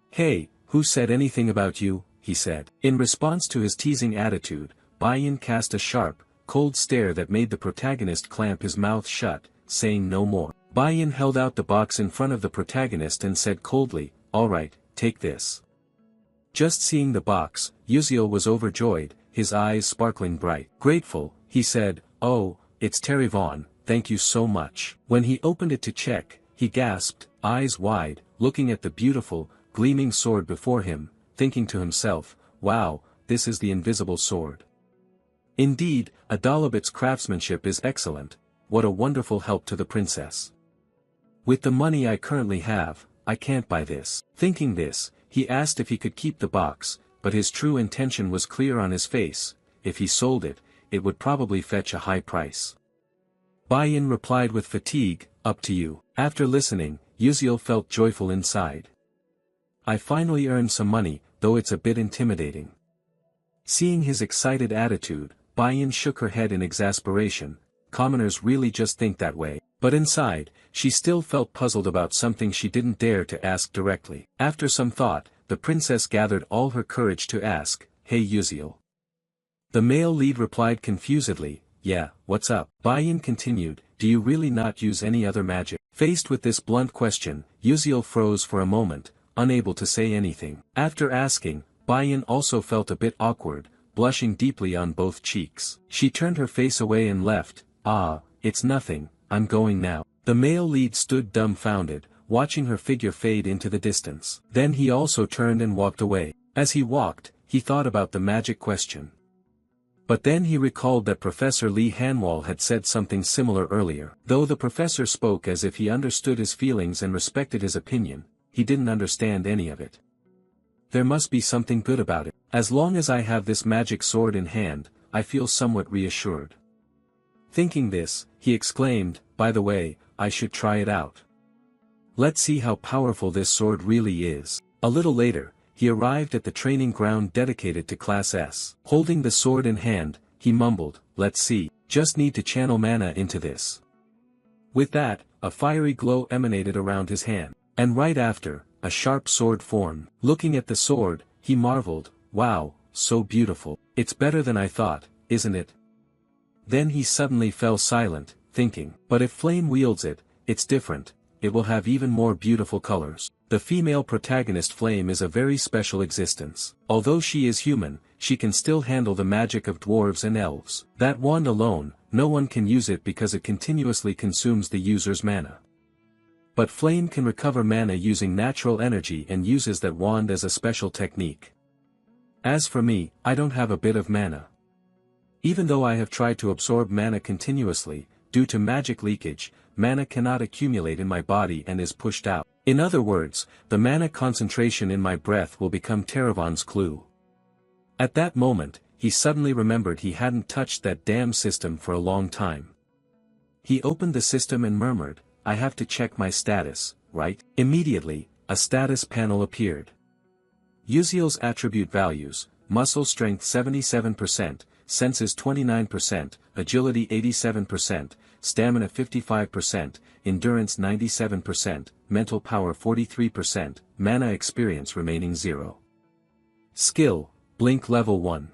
Hey, who said anything about you? He said. In response to his teasing attitude, Bayan cast a sharp, cold stare that made the protagonist clamp his mouth shut, saying no more. Bayan held out the box in front of the protagonist and said coldly, alright, take this. Just seeing the box, Uziel was overjoyed, his eyes sparkling bright. Grateful, he said, oh, it's Terry Vaughn, thank you so much. When he opened it to check, he gasped, eyes wide, looking at the beautiful, gleaming sword before him, thinking to himself, wow, this is the invisible sword. Indeed, Adalabit's craftsmanship is excellent. What a wonderful help to the princess. With the money I currently have, I can't buy this. Thinking this, he asked if he could keep the box, but his true intention was clear on his face. If he sold it, it would probably fetch a high price. Bayan replied with fatigue, up to you. After listening, Uziel felt joyful inside. I finally earned some money, though it's a bit intimidating. Seeing his excited attitude, Bayan shook her head in exasperation. Commoners really just think that way. But inside, she still felt puzzled about something she didn't dare to ask directly. After some thought, the princess gathered all her courage to ask, hey Uziel. The male lead replied confusedly, yeah, what's up? Bayan continued, do you really not use any other magic? Faced with this blunt question, Uziel froze for a moment, unable to say anything. After asking, Bayan also felt a bit awkward, blushing deeply on both cheeks. She turned her face away and left. Ah, it's nothing, I'm going now. The male lead stood dumbfounded, watching her figure fade into the distance. Then he also turned and walked away. As he walked, he thought about the magic question. But then he recalled that Professor Lee Hanwall had said something similar earlier. Though the professor spoke as if he understood his feelings and respected his opinion, he didn't understand any of it. There must be something good about it. As long as I have this magic sword in hand, I feel somewhat reassured. Thinking this, he exclaimed, by the way, I should try it out. Let's see how powerful this sword really is. A little later, he arrived at the training ground dedicated to Class S. Holding the sword in hand, he mumbled, let's see, just need to channel mana into this. With that, a fiery glow emanated around his hand. And right after, a sharp sword formed. Looking at the sword, he marveled, wow, so beautiful. It's better than I thought, isn't it? Then he suddenly fell silent, thinking, but if Flame wields it, it's different, it will have even more beautiful colors. The female protagonist Flame is a very special existence. Although she is human, she can still handle the magic of dwarves and elves. That wand alone, no one can use it because it continuously consumes the user's mana. But Flame can recover mana using natural energy and uses that wand as a special technique. As for me, I don't have a bit of mana. Even though I have tried to absorb mana continuously, due to magic leakage, mana cannot accumulate in my body and is pushed out. In other words, the mana concentration in my breath will become Teravon's clue. At that moment, he suddenly remembered he hadn't touched that damn system for a long time. He opened the system and murmured, "I have to check my status, right?" Immediately, a status panel appeared. Uziel's attribute values: muscle strength 77%, senses 29%, agility 87%, stamina 55%, endurance 97%, mental power 43%, mana experience remaining 0. Skill, blink level 1.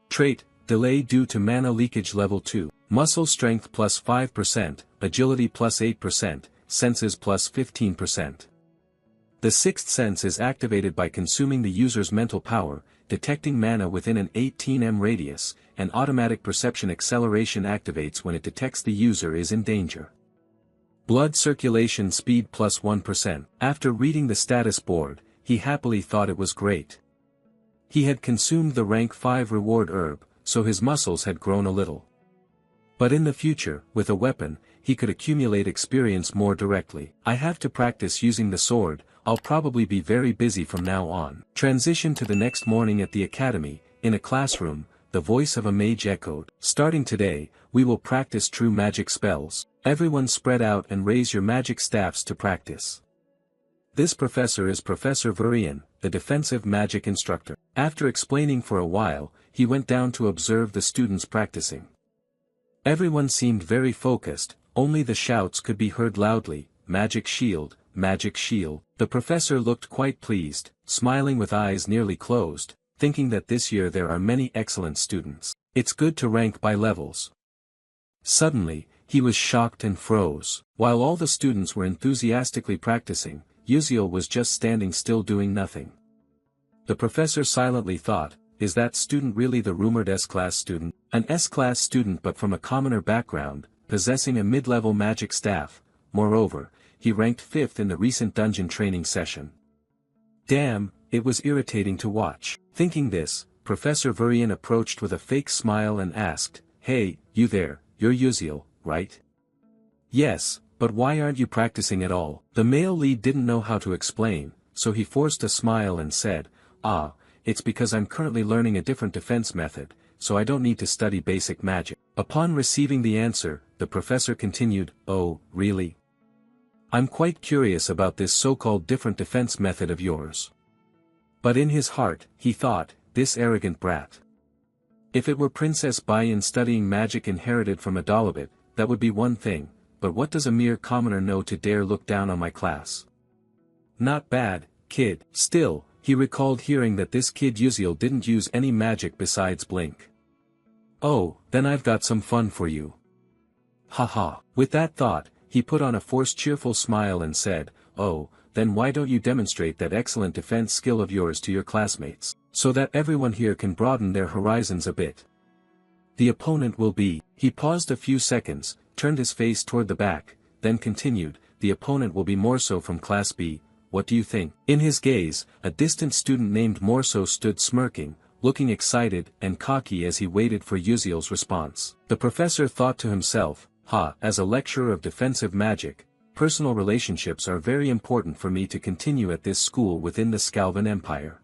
Trait, delay due to mana leakage level 2. Muscle strength plus 5%, agility plus 8%, senses plus 15%. The sixth sense is activated by consuming the user's mental power, detecting mana within an 18 m radius, and automatic perception acceleration activates when it detects the user is in danger. Blood circulation speed plus 1%. After reading the status board, he happily thought it was great. He had consumed the rank 5 reward herb, so his muscles had grown a little. But in the future, with a weapon, he could accumulate experience more directly. "I have to practice using the sword, I'll probably be very busy from now on." Transition to the next morning at the academy, in a classroom, the voice of a mage echoed, "Starting today, we will practice true magic spells. Everyone spread out and raise your magic staffs to practice." This professor is Professor Varian, the defensive magic instructor. After explaining for a while, he went down to observe the students practicing. Everyone seemed very focused, only the shouts could be heard loudly, "Magic shield, magic shield." The professor looked quite pleased, smiling with eyes nearly closed, thinking that this year there are many excellent students. It's good to rank by levels. Suddenly, he was shocked and froze. While all the students were enthusiastically practicing, Uziel was just standing still doing nothing. The professor silently thought, "Is that student really the rumored S-class student?" An S-class student but from a commoner background, possessing a mid-level magic staff. Moreover, he ranked 5th in the recent dungeon training session. Damn, it was irritating to watch. Thinking this, Professor Varian approached with a fake smile and asked, "Hey, you there, you're Uziel, right?" "Yes, but why aren't you practicing at all?" The male lead didn't know how to explain, so he forced a smile and said, "Ah, it's because I'm currently learning a different defense method, so I don't need to study basic magic." Upon receiving the answer, the professor continued, "Oh, really? I'm quite curious about this so-called different defense method of yours." But in his heart, he thought, "This arrogant brat. If it were Princess Bayan studying magic inherited from Adalabit, that would be one thing, but what does a mere commoner know to dare look down on my class? Not bad, kid." Still, he recalled hearing that this kid Uziel didn't use any magic besides blink. "Oh, then I've got some fun for you. Haha." With that thought, he put on a forced cheerful smile and said, "Oh, then why don't you demonstrate that excellent defense skill of yours to your classmates, so that everyone here can broaden their horizons a bit? The opponent will be..." He paused a few seconds, turned his face toward the back, then continued, "The opponent will be Morso from Class B, what do you think?" In his gaze, a distant student named Morso stood smirking, looking excited and cocky as he waited for Uziel's response. The professor thought to himself, as a lecturer of defensive magic, personal relationships are very important for me to continue at this school within the Scalvan Empire.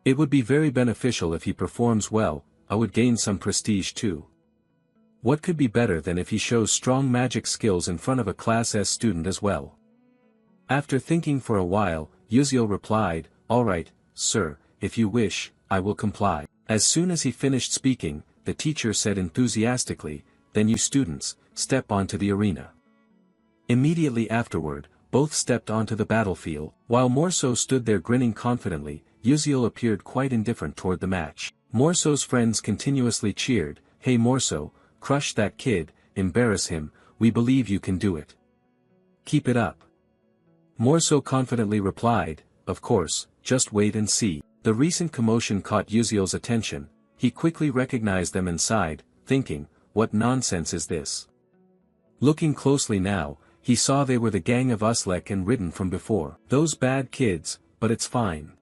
It would be very beneficial if he performs well, I would gain some prestige too. What could be better than if he shows strong magic skills in front of a Class S student as well?" After thinking for a while, Uziel replied, "All right, sir, if you wish, I will comply." As soon as he finished speaking, the teacher said enthusiastically, "Then you students, step onto the arena." Immediately afterward, both stepped onto the battlefield. While Morso stood there grinning confidently, Uziel appeared quite indifferent toward the match. Morso's friends continuously cheered, "Hey Morso, crush that kid, embarrass him, we believe you can do it. Keep it up." Morso confidently replied, "Of course, just wait and see." The recent commotion caught Uziel's attention. He quickly recognized them and sighed, thinking, "What nonsense is this?" Looking closely now, he saw they were the gang of Uslek and Ridden from before. Those bad kids, but it's fine.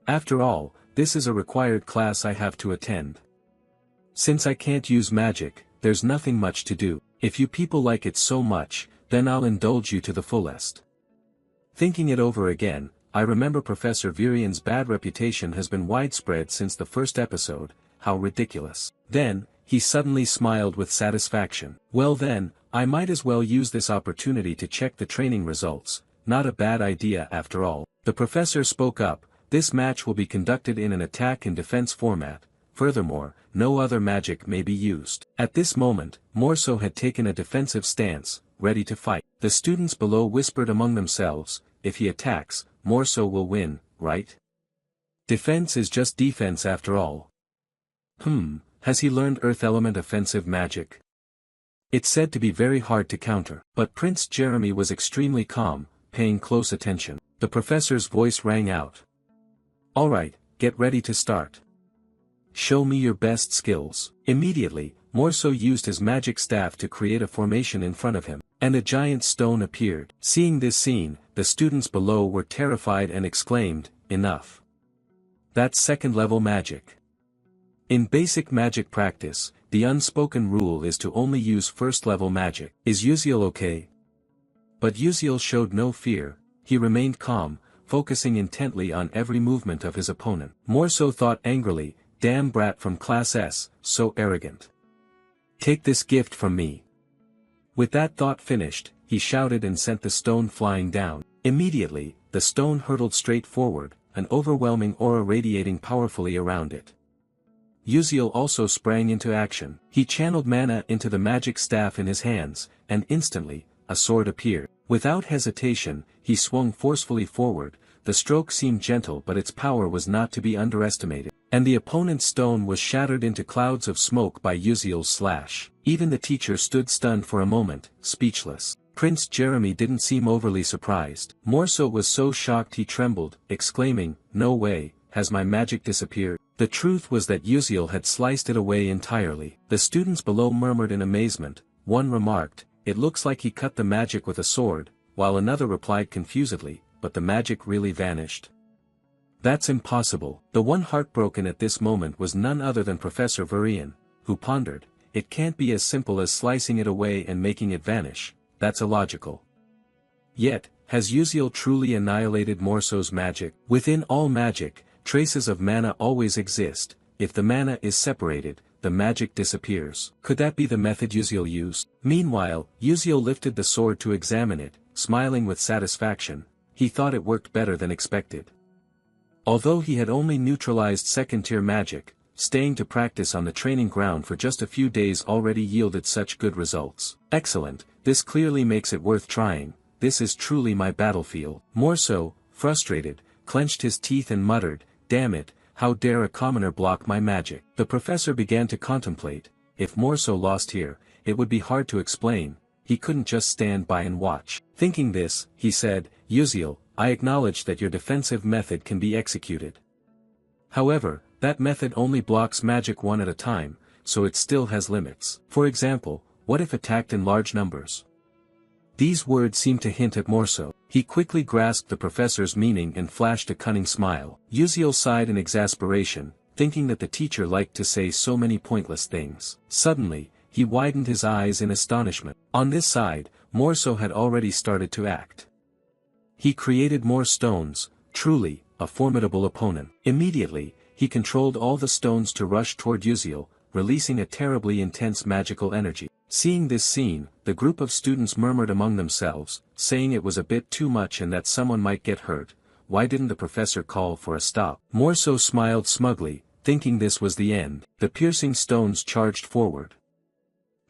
After all, this is a required class I have to attend. Since I can't use magic, there's nothing much to do. If you people like it so much, then I'll indulge you to the fullest. Thinking it over again, I remember Professor Varian's bad reputation has been widespread since the first episode, how ridiculous. Then, he suddenly smiled with satisfaction. Well then, I might as well use this opportunity to check the training results, not a bad idea after all. The professor spoke up, this match will be conducted in an attack and defense format, furthermore, no other magic may be used. At this moment, Morso had taken a defensive stance, ready to fight. The students below whispered among themselves, if he attacks, Morso will win, right? Defense is just defense after all. Has he learned Earth Element offensive magic? It's said to be very hard to counter. But Prince Jeremy was extremely calm, paying close attention. The professor's voice rang out. Alright, get ready to start. Show me your best skills. Immediately, Morso used his magic staff to create a formation in front of him, and a giant stone appeared. Seeing this scene, the students below were terrified and exclaimed, enough. That's second-level magic. In basic magic practice, the unspoken rule is to only use first-level magic. Is Uziel okay? But Uziel showed no fear, he remained calm, focusing intently on every movement of his opponent. Morso thought angrily, damn brat from Class S, so arrogant. Take this gift from me. With that thought finished, he shouted and sent the stone flying down. Immediately, the stone hurtled straight forward, an overwhelming aura radiating powerfully around it. Uziel also sprang into action. He channeled mana into the magic staff in his hands, and instantly, a sword appeared. Without hesitation, he swung forcefully forward, the stroke seemed gentle but its power was not to be underestimated, and the opponent's stone was shattered into clouds of smoke by Uziel's slash. Even the teacher stood stunned for a moment, speechless. Prince Jeremy didn't seem overly surprised. Morso was so shocked he trembled, exclaiming, no way, has my magic disappeared? The truth was that Uziel had sliced it away entirely. The students below murmured in amazement, one remarked, it looks like he cut the magic with a sword, while another replied confusedly, but the magic really vanished. That's impossible. The one heartbroken at this moment was none other than Professor Varian, who pondered, it can't be as simple as slicing it away and making it vanish, that's illogical. Yet, has Uziel truly annihilated Morso's magic? Within all magic, traces of mana always exist, if the mana is separated, the magic disappears. Could that be the method Uziel used? Meanwhile, Uziel lifted the sword to examine it, smiling with satisfaction, he thought it worked better than expected. Although he had only neutralized second-tier magic, staying to practice on the training ground for just a few days already yielded such good results. Excellent, this clearly makes it worth trying, this is truly my battlefield. Morso, frustrated, clenched his teeth and muttered, damn it, how dare a commoner block my magic. The professor began to contemplate, if Morso lost here, it would be hard to explain, he couldn't just stand by and watch. Thinking this, he said, Uziel, I acknowledge that your defensive method can be executed. However, that method only blocks magic one at a time, so it still has limits. For example, what if attacked in large numbers? These words seemed to hint at Morso. He quickly grasped the professor's meaning and flashed a cunning smile. Uziel sighed in exasperation, thinking that the teacher liked to say so many pointless things. Suddenly, he widened his eyes in astonishment. On this side, Morso had already started to act. He created more stones, truly, a formidable opponent. Immediately, he controlled all the stones to rush toward Uziel, releasing a terribly intense magical energy. Seeing this scene, the group of students murmured among themselves, saying it was a bit too much and that someone might get hurt. Why didn't the professor call for a stop? Morso smiled smugly, thinking this was the end. The piercing stones charged forward.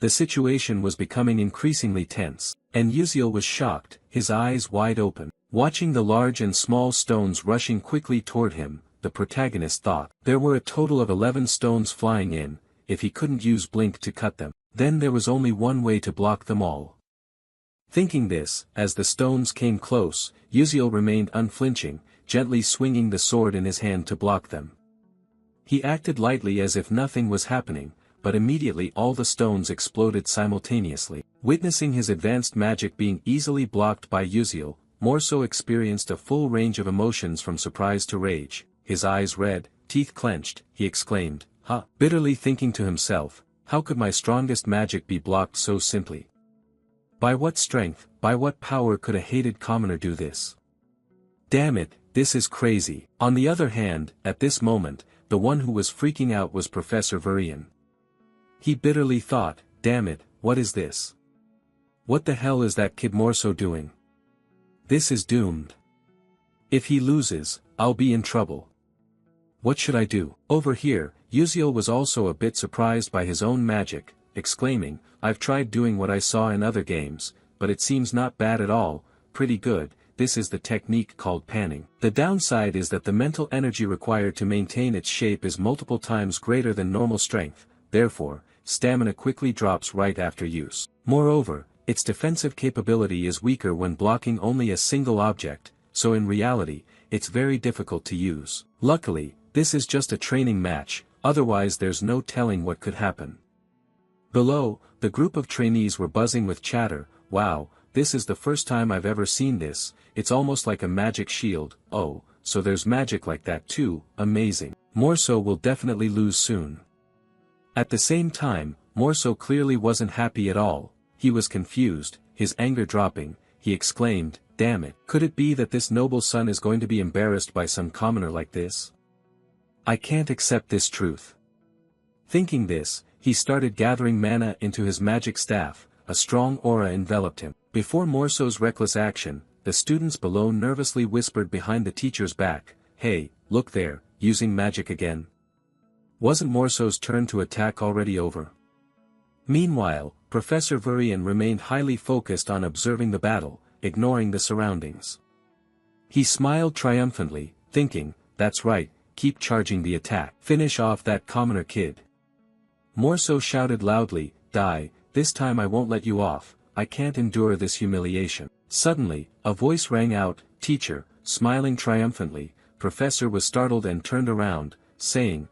The situation was becoming increasingly tense, and Uziel was shocked, his eyes wide open. Watching the large and small stones rushing quickly toward him, the protagonist thought, there were a total of 11 stones flying in, if he couldn't use Blink to cut them, then there was only one way to block them all. Thinking this, as the stones came close, Uziel remained unflinching, gently swinging the sword in his hand to block them. He acted lightly as if nothing was happening, but immediately all the stones exploded simultaneously. Witnessing his advanced magic being easily blocked by Uziel, Morso experienced a full range of emotions from surprise to rage, his eyes red, teeth clenched, he exclaimed, "Ha!" Bitterly thinking to himself, how could my strongest magic be blocked so simply? By what strength, by what power could a hated commoner do this? Damn it, this is crazy. On the other hand, at this moment, the one who was freaking out was Professor Varian. He bitterly thought, damn it, what is this? What the hell is that kid Morso doing? This is doomed. If he loses, I'll be in trouble. What should I do? Over here, Uziel was also a bit surprised by his own magic, exclaiming, I've tried doing what I saw in other games, but it seems not bad at all, pretty good. This is the technique called panning. The downside is that the mental energy required to maintain its shape is multiple times greater than normal strength, therefore, stamina quickly drops right after use. Moreover, its defensive capability is weaker when blocking only a single object, so in reality, it's very difficult to use. Luckily, this is just a training match, otherwise there's no telling what could happen. Below, the group of trainees were buzzing with chatter, wow, this is the first time I've ever seen this, it's almost like a magic shield, oh, so there's magic like that too, amazing. Morso will definitely lose soon. At the same time, Morso clearly wasn't happy at all, he was confused, his anger dropping, he exclaimed, damn it, could it be that this noble son is going to be embarrassed by some commoner like this? I can't accept this truth. Thinking this, he started gathering mana into his magic staff, a strong aura enveloped him. Before Morso's reckless action, the students below nervously whispered behind the teacher's back, hey, look there, using magic again. Wasn't Morso's turn to attack already over? Meanwhile, Professor Varian remained highly focused on observing the battle, ignoring the surroundings. He smiled triumphantly, thinking, that's right, keep charging the attack. Finish off that commoner kid. Morso shouted loudly, die, this time I won't let you off, I can't endure this humiliation. Suddenly, a voice rang out, teacher, smiling triumphantly. Professor was startled and turned around, saying,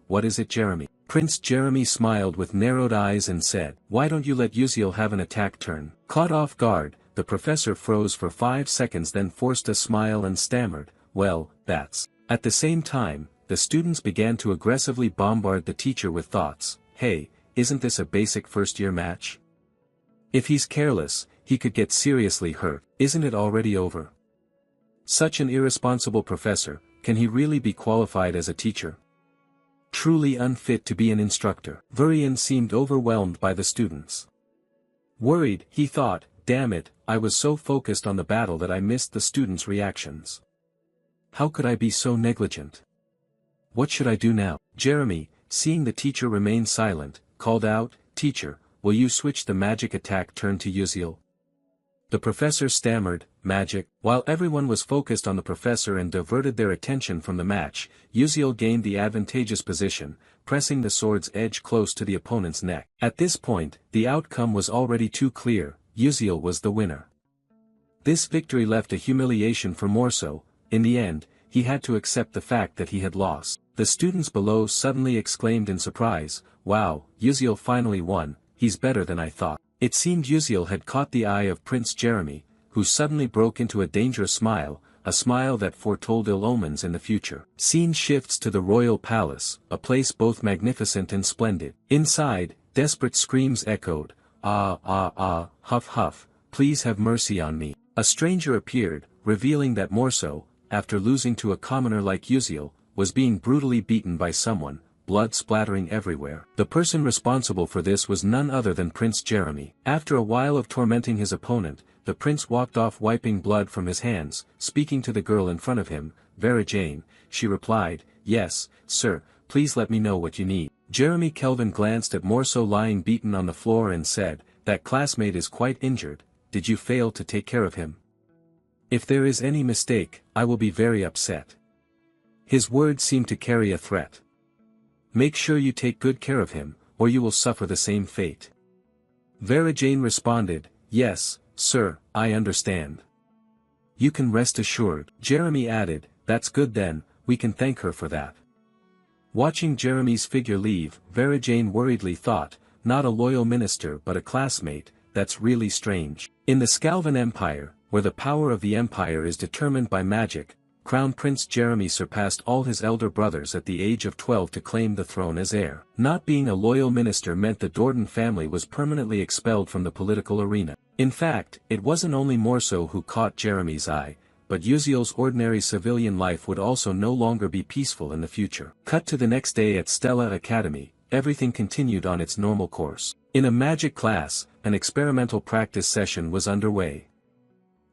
what is it Jeremy? Prince Jeremy smiled with narrowed eyes and said, why don't you let Uziel have an attack turn? Caught off guard, the professor froze for 5 seconds then forced a smile and stammered, well, that's. At the same time, the students began to aggressively bombard the teacher with thoughts, hey, isn't this a basic first-year match? If he's careless, he could get seriously hurt, isn't it already over? Such an irresponsible professor, can he really be qualified as a teacher? Truly unfit to be an instructor. Varian seemed overwhelmed by the students. Worried, he thought, damn it, I was so focused on the battle that I missed the students' reactions. How could I be so negligent? What should I do now? Jeremy, seeing the teacher remain silent, called out, teacher, will you switch the magic attack turn to Uziel? The professor stammered, magic. While everyone was focused on the professor and diverted their attention from the match, Uziel gained the advantageous position, pressing the sword's edge close to the opponent's neck. At this point, the outcome was already too clear, Uziel was the winner. This victory left a humiliation for Morso. In the end, he had to accept the fact that he had lost. The students below suddenly exclaimed in surprise, wow, Uziel finally won, he's better than I thought. It seemed Uziel had caught the eye of Prince Jeremy, who suddenly broke into a dangerous smile, a smile that foretold ill omens in the future. Scene shifts to the royal palace, a place both magnificent and splendid. Inside, desperate screams echoed, huff huff, please have mercy on me. A stranger appeared, revealing that Morso, after losing to a commoner like Uziel, was being brutally beaten by someone, blood splattering everywhere. The person responsible for this was none other than Prince Jeremy. After a while of tormenting his opponent, the prince walked off wiping blood from his hands, speaking to the girl in front of him, Vera Jane. She replied, yes, sir, please let me know what you need. Jeremy Kelvin glanced at Morso lying beaten on the floor and said, that classmate is quite injured, did you fail to take care of him? If there is any mistake, I will be very upset. His words seemed to carry a threat. Make sure you take good care of him, or you will suffer the same fate. Vera Jane responded, yes, sir, I understand. You can rest assured. Jeremy added, that's good then, we can thank her for that. Watching Jeremy's figure leave, Vera Jane worriedly thought, not a loyal minister but a classmate, that's really strange. In the Scalvan Empire, where the power of the empire is determined by magic, Crown Prince Jeremy surpassed all his elder brothers at the age of 12 to claim the throne as heir. Not being a loyal minister meant the Dordan family was permanently expelled from the political arena. In fact, it wasn't only Morso who caught Jeremy's eye, but Uziel's ordinary civilian life would also no longer be peaceful in the future. Cut to the next day at Stella Academy, everything continued on its normal course. In a magic class, an experimental practice session was underway.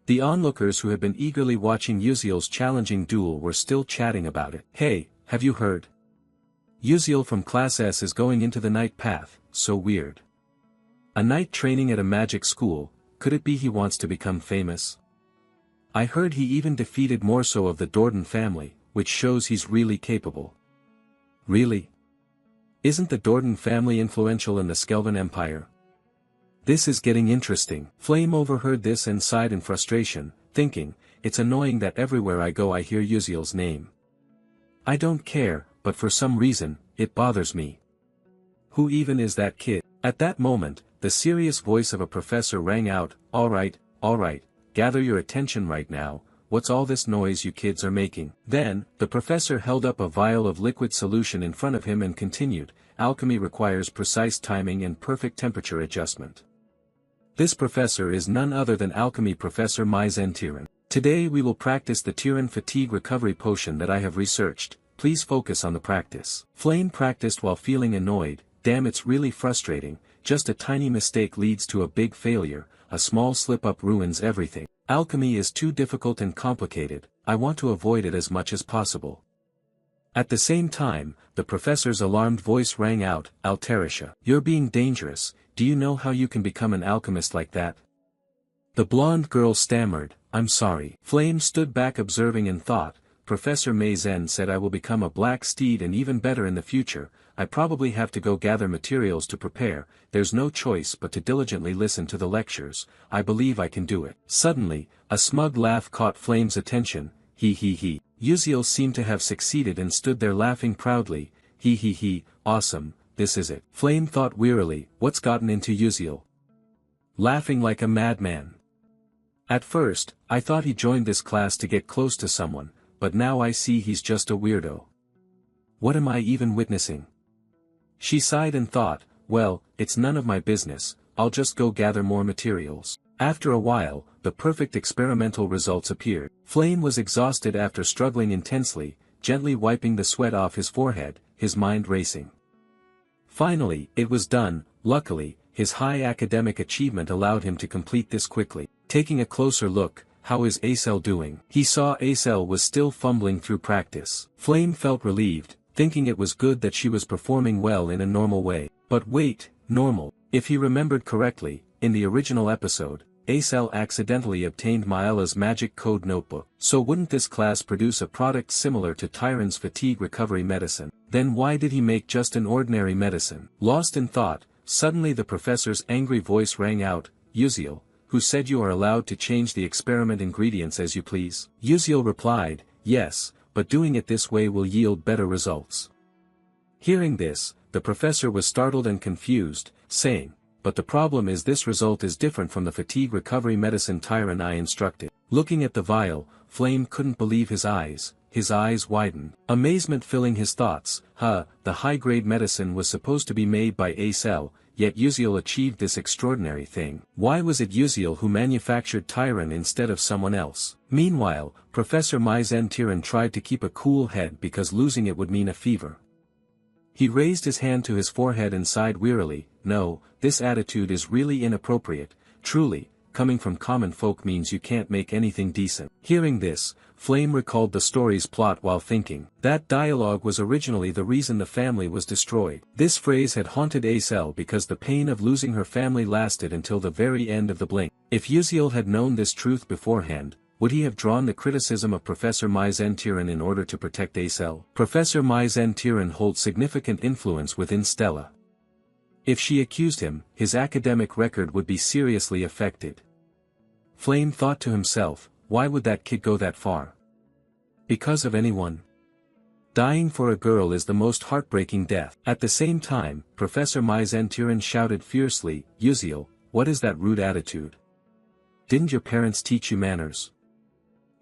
The onlookers who had been eagerly watching Uziel's challenging duel were still chatting about it. "Hey, have you heard? Uziel from Class S is going into the night path, so weird. A night training at a magic school, could it be he wants to become famous? I heard he even defeated Morso of the Dordan family, which shows he's really capable." "Really? Isn't the Dordan family influential in the Skelvan Empire? This is getting interesting." Flame overheard this and sighed in frustration, thinking, "It's annoying that everywhere I go I hear Uziel's name. I don't care, but for some reason, it bothers me. Who even is that kid?" At that moment, the serious voice of a professor rang out, all right, gather your attention right now, what's all this noise you kids are making?" Then, the professor held up a vial of liquid solution in front of him and continued, "Alchemy requires precise timing and perfect temperature adjustment. This professor is none other than Alchemy Professor Maizen Tyran. Today we will practice the Tyran Fatigue Recovery Potion that I have researched, please focus on the practice." Flame practiced while feeling annoyed, damn it's really frustrating, just a tiny mistake leads to a big failure, a small slip-up ruins everything. Alchemy is too difficult and complicated, I want to avoid it as much as possible. At the same time, the professor's alarmed voice rang out, "Altarisha, you're being dangerous, do you know how you can become an alchemist like that?" The blonde girl stammered, "I'm sorry." Flame stood back observing and thought, Professor Maizen said I will become a black steed and even better in the future, I probably have to go gather materials to prepare, there's no choice but to diligently listen to the lectures, I believe I can do it. Suddenly, a smug laugh caught Flame's attention, he. Uziel seemed to have succeeded and stood there laughing proudly, he, awesome, this is it. Flame thought wearily, what's gotten into Uziel? Laughing like a madman. At first, I thought he joined this class to get close to someone, but now I see he's just a weirdo. What am I even witnessing? She sighed and thought, well, it's none of my business, I'll just go gather more materials. After a while, the perfect experimental results appeared. Flame was exhausted after struggling intensely, gently wiping the sweat off his forehead, his mind racing. Finally, it was done. Luckily, his high academic achievement allowed him to complete this quickly. Taking a closer look, how is Acel doing? He saw Acel was still fumbling through practice. Flame felt relieved, thinking it was good that she was performing well in a normal way. But wait, normal. If he remembered correctly, in the original episode, Acel accidentally obtained Maella's magic code notebook. So wouldn't this class produce a product similar to Tyran's fatigue recovery medicine? Then why did he make just an ordinary medicine? Lost in thought, suddenly the professor's angry voice rang out, Uziel, who said you are allowed to change the experiment ingredients as you please? Uziel replied, yes, but doing it this way will yield better results. Hearing this, the professor was startled and confused, saying, but the problem is this result is different from the fatigue recovery medicine Tyran I instructed. Looking at the vial, Flame couldn't believe his eyes widened. Amazement filling his thoughts, the high-grade medicine was supposed to be made by Acel, yet Uziel achieved this extraordinary thing. Why was it Uziel who manufactured Tyran instead of someone else? Meanwhile, Professor Maizen Tyran tried to keep a cool head because losing it would mean a fever. He raised his hand to his forehead and sighed wearily, no, this attitude is really inappropriate, truly, coming from common folk means you can't make anything decent. Hearing this, Flame recalled the story's plot while thinking. That dialogue was originally the reason the family was destroyed. This phrase had haunted Acel because the pain of losing her family lasted until the very end of the blink. If Uziel had known this truth beforehand, would he have drawn the criticism of Professor Maizen Tyran in order to protect Acel? Professor Maizen Tyran holds significant influence within Stella. If she accused him, his academic record would be seriously affected. Flame thought to himself, why would that kid go that far? Because of anyone? Dying for a girl is the most heartbreaking death. At the same time, Professor Maizen Tyran shouted fiercely, Uziel, what is that rude attitude? Didn't your parents teach you manners?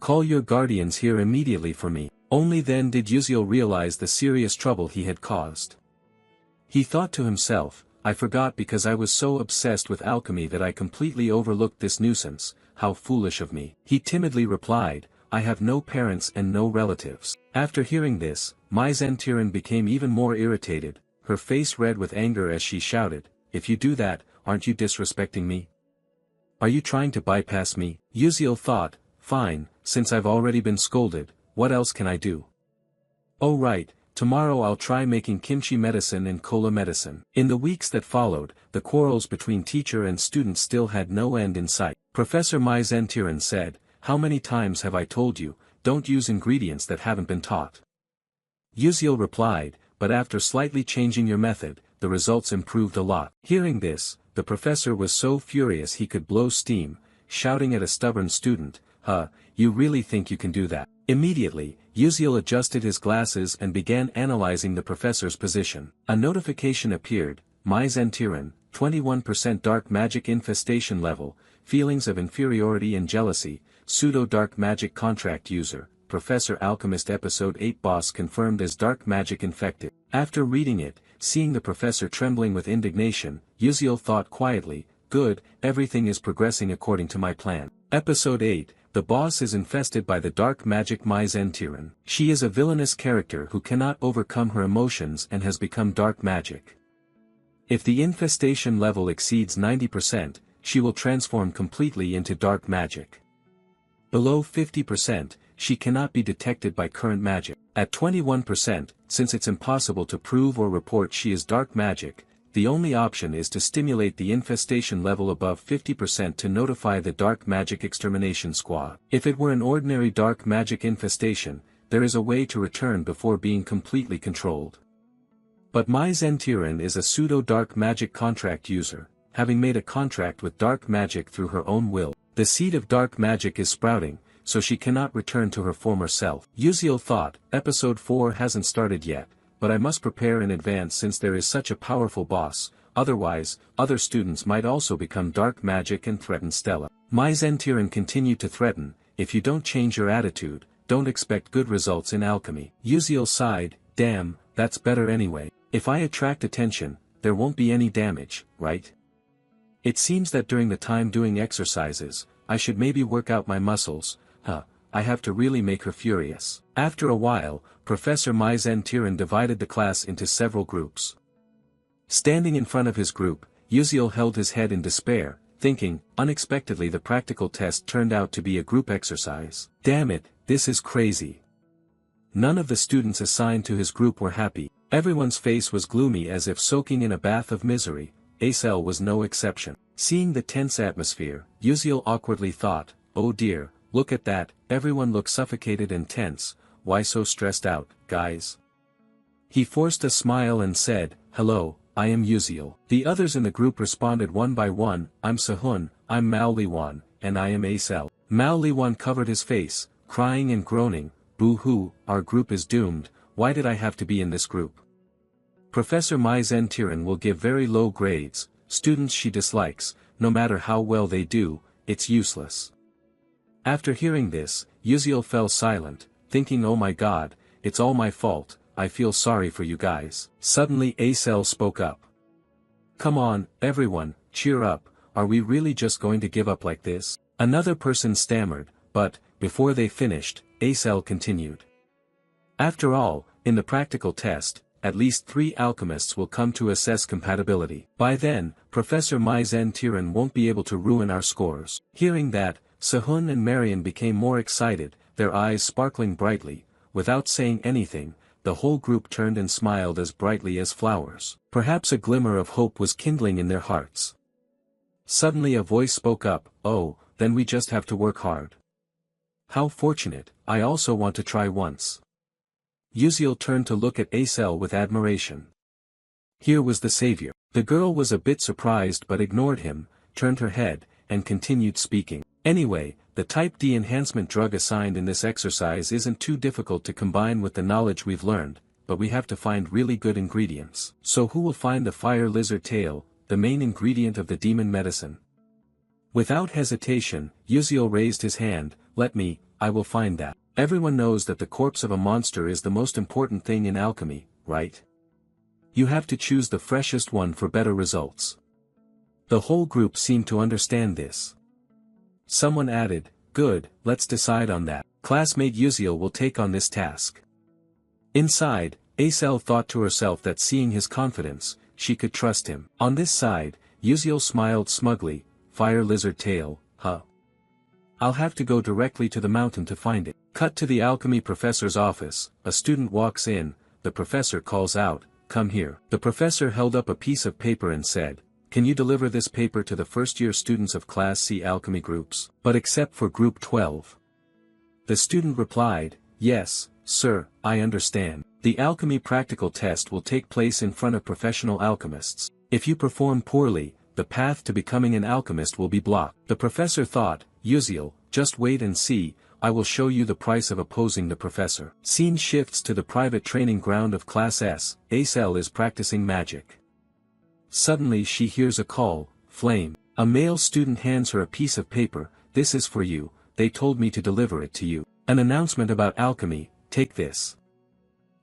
Call your guardians here immediately for me. Only then did Uziel realize the serious trouble he had caused. He thought to himself, I forgot because I was so obsessed with alchemy that I completely overlooked this nuisance, how foolish of me. He timidly replied, I have no parents and no relatives. After hearing this, Mai Zentiran became even more irritated, her face red with anger as she shouted, "If you do that, aren't you disrespecting me? Are you trying to bypass me?" Yuziel thought, fine, since I've already been scolded, what else can I do? Oh right, tomorrow I'll try making kimchi medicine and cola medicine. In the weeks that followed, the quarrels between teacher and student still had no end in sight. Professor Mai Zentiran said, "How many times have I told you, don't use ingredients that haven't been taught?" Yuziel replied, "But after slightly changing your method, the results improved a lot." Hearing this, the professor was so furious he could blow steam, shouting at a stubborn student, You really think you can do that?" Immediately, Yuziel adjusted his glasses and began analyzing the professor's position. A notification appeared, Mai Zentiran, 21% dark magic infestation level, feelings of inferiority and jealousy, pseudo-dark magic contract user, Professor Alchemist Episode 8 boss confirmed as dark magic infected. After reading it, seeing the professor trembling with indignation, Yuziel thought quietly, good, everything is progressing according to my plan. Episode 8, the boss is infested by the dark magic Mai Zentiran. She is a villainous character who cannot overcome her emotions and has become dark magic. If the infestation level exceeds 90%, she will transform completely into dark magic. Below 50%, she cannot be detected by current magic. At 21%, since it's impossible to prove or report she is dark magic, the only option is to stimulate the infestation level above 50% to notify the Dark Magic Extermination Squad. If it were an ordinary dark magic infestation, there is a way to return before being completely controlled. But Mai Zentiran is a pseudo-dark magic contract user, having made a contract with dark magic through her own will. The seed of dark magic is sprouting, so she cannot return to her former self. Yuziel thought, Episode 4 hasn't started yet, but I must prepare in advance since there is such a powerful boss, otherwise, other students might also become dark magic and threaten Stella. Mai Zentiran continued to threaten, if you don't change your attitude, don't expect good results in alchemy. Yuziel sighed, damn, that's better anyway. If I attract attention, there won't be any damage, right? It seems that during the time doing exercises, I should maybe work out my muscles, I have to really make her furious. After a while, Professor Mai Zentiran divided the class into several groups. Standing in front of his group, Yuziel held his head in despair, thinking, unexpectedly the practical test turned out to be a group exercise. Damn it, this is crazy. None of the students assigned to his group were happy. Everyone's face was gloomy as if soaking in a bath of misery. Acel was no exception. Seeing the tense atmosphere, Yuziel awkwardly thought, oh dear, look at that, everyone looks suffocated and tense, why so stressed out, guys? He forced a smile and said, hello, I am Yuziel. The others in the group responded one by one, I'm Sehun, I'm Mao Liwan, and I am Acel. Mao Liwan covered his face, crying and groaning, boo-hoo, our group is doomed, why did I have to be in this group? Professor Mai Zentiran will give very low grades, students she dislikes, no matter how well they do, it's useless. After hearing this, Yuziel fell silent, thinking oh my god, it's all my fault, I feel sorry for you guys. Suddenly Acel spoke up. Come on, everyone, cheer up, are we really just going to give up like this? Another person stammered, but, before they finished, Acel continued. After all, in the practical test, at least 3 alchemists will come to assess compatibility. By then, Professor Mai Zentiran won't be able to ruin our scores. Hearing that, Sehun and Marian became more excited, their eyes sparkling brightly. Without saying anything, the whole group turned and smiled as brightly as flowers. Perhaps a glimmer of hope was kindling in their hearts. Suddenly a voice spoke up, oh, then we just have to work hard. How fortunate, I also want to try once. Yuziel turned to look at Acel with admiration. Here was the savior. The girl was a bit surprised but ignored him, turned her head, and continued speaking. Anyway, the Type D enhancement drug assigned in this exercise isn't too difficult to combine with the knowledge we've learned, but we have to find really good ingredients. So who will find the fire lizard tail, the main ingredient of the demon medicine? Without hesitation, Yuziel raised his hand, I will find that. Everyone knows that the corpse of a monster is the most important thing in alchemy, right? You have to choose the freshest one for better results. The whole group seemed to understand this. Someone added, good, let's decide on that. classmate Uziel will take on this task. Inside, Acel thought to herself that seeing his confidence, she could trust him. On this side, Uziel smiled smugly, fire lizard tail, huh? I'll have to go directly to the mountain to find it. Cut to the alchemy professor's office, a student walks in, the professor calls out, come here. The professor held up a piece of paper and said, can you deliver this paper to the first-year students of Class C alchemy groups, but except for Group 12? The student replied, yes, sir, I understand. The alchemy practical test will take place in front of professional alchemists. If you perform poorly, the path to becoming an alchemist will be blocked. The professor thought, Uziel, just wait and see, I will show you the price of opposing the professor. Scene shifts to the private training ground of Class S, Acel is practicing magic. Suddenly she hears a call, Flame. A male student hands her a piece of paper, this is for you, they told me to deliver it to you. An announcement about alchemy, take this.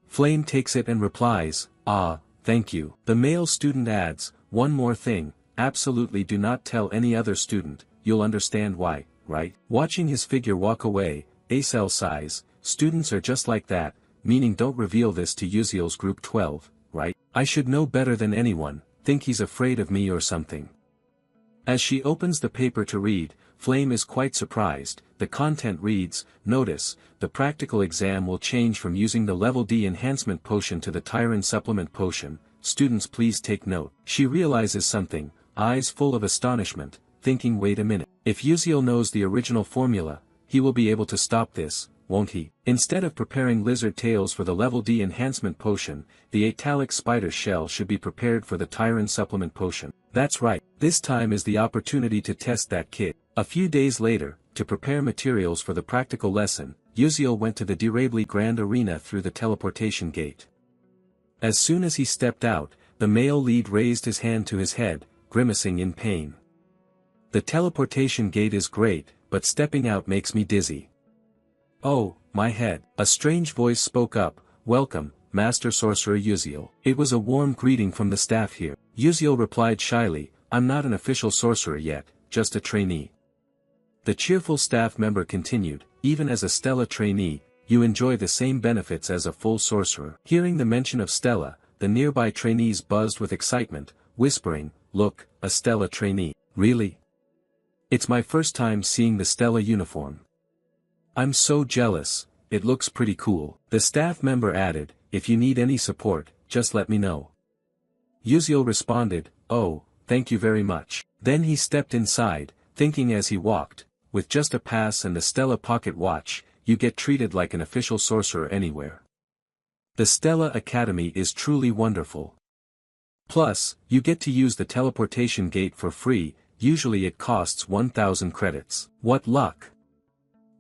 Flame takes it and replies, ah, thank you. The male student adds, one more thing, absolutely do not tell any other student, you'll understand why, right? Watching his figure walk away, Acel sighs, students are just like that, meaning don't reveal this to Uziel's Group 12, right? I should know better than anyone, think he's afraid of me or something. As she opens the paper to read, Flame is quite surprised, the content reads, notice, the practical exam will change from using the level D enhancement potion to the Tyron supplement potion, students please take note. She realizes something, eyes full of astonishment, thinking wait a minute, if Uziel knows the original formula, he will be able to stop this, won't he? Instead of preparing lizard tails for the level D enhancement potion, the italic spider shell should be prepared for the Tyron supplement potion. That's right, this time is the opportunity to test that kid. A few days later, to prepare materials for the practical lesson, Uziel went to the Dirably Grand Arena through the teleportation gate. As soon as he stepped out, the male lead raised his hand to his head, grimacing in pain. The teleportation gate is great, but stepping out makes me dizzy. Oh, my head. A strange voice spoke up, welcome, Master Sorcerer Uziel. It was a warm greeting from the staff here. Uziel replied shyly, I'm not an official sorcerer yet, just a trainee. The cheerful staff member continued, even as a Stella trainee, you enjoy the same benefits as a full sorcerer. Hearing the mention of Stella, the nearby trainees buzzed with excitement, whispering, look, a Stella trainee. Really? It's my first time seeing the Stella uniform. I'm so jealous, it looks pretty cool. The staff member added, if you need any support, just let me know. Uziel responded, oh, thank you very much. Then he stepped inside, thinking as he walked, with just a pass and the Stella pocket watch, you get treated like an official sorcerer anywhere. The Stella Academy is truly wonderful. Plus, you get to use the teleportation gate for free, usually it costs 1,000 credits. What luck!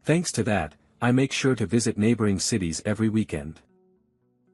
Thanks to that, I make sure to visit neighboring cities every weekend.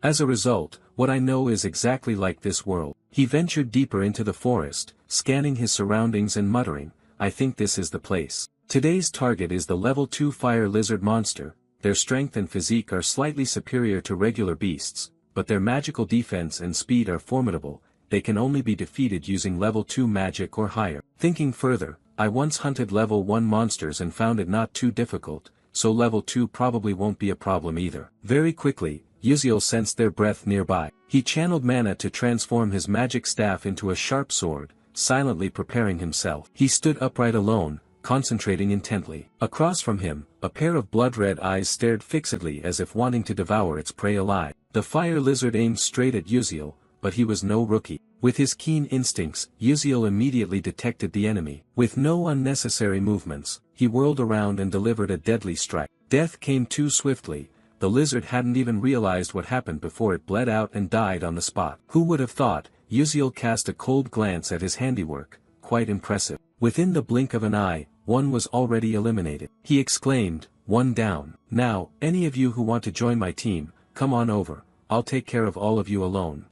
As a result, what I know is exactly like this world. He ventured deeper into the forest, scanning his surroundings and muttering, I think this is the place. Today's target is the level 2 fire lizard monster, their strength and physique are slightly superior to regular beasts, but their magical defense and speed are formidable, they can only be defeated using level 2 magic or higher. Thinking further, I once hunted level 1 monsters and found it not too difficult, so level 2 probably won't be a problem either. Very quickly, Uziel sensed their breath nearby. He channeled mana to transform his magic staff into a sharp sword, silently preparing himself. He stood upright alone, concentrating intently. Across from him, a pair of blood-red eyes stared fixedly as if wanting to devour its prey alive. The fire lizard aimed straight at Uziel, but he was no rookie. With his keen instincts, Uziel immediately detected the enemy. With no unnecessary movements, he whirled around and delivered a deadly strike. Death came too swiftly, the lizard hadn't even realized what happened before it bled out and died on the spot. Who would have thought? Uziel cast a cold glance at his handiwork, quite impressive. Within the blink of an eye, one was already eliminated. He exclaimed, one down. Now, any of you who want to join my team, come on over, I'll take care of all of you alone.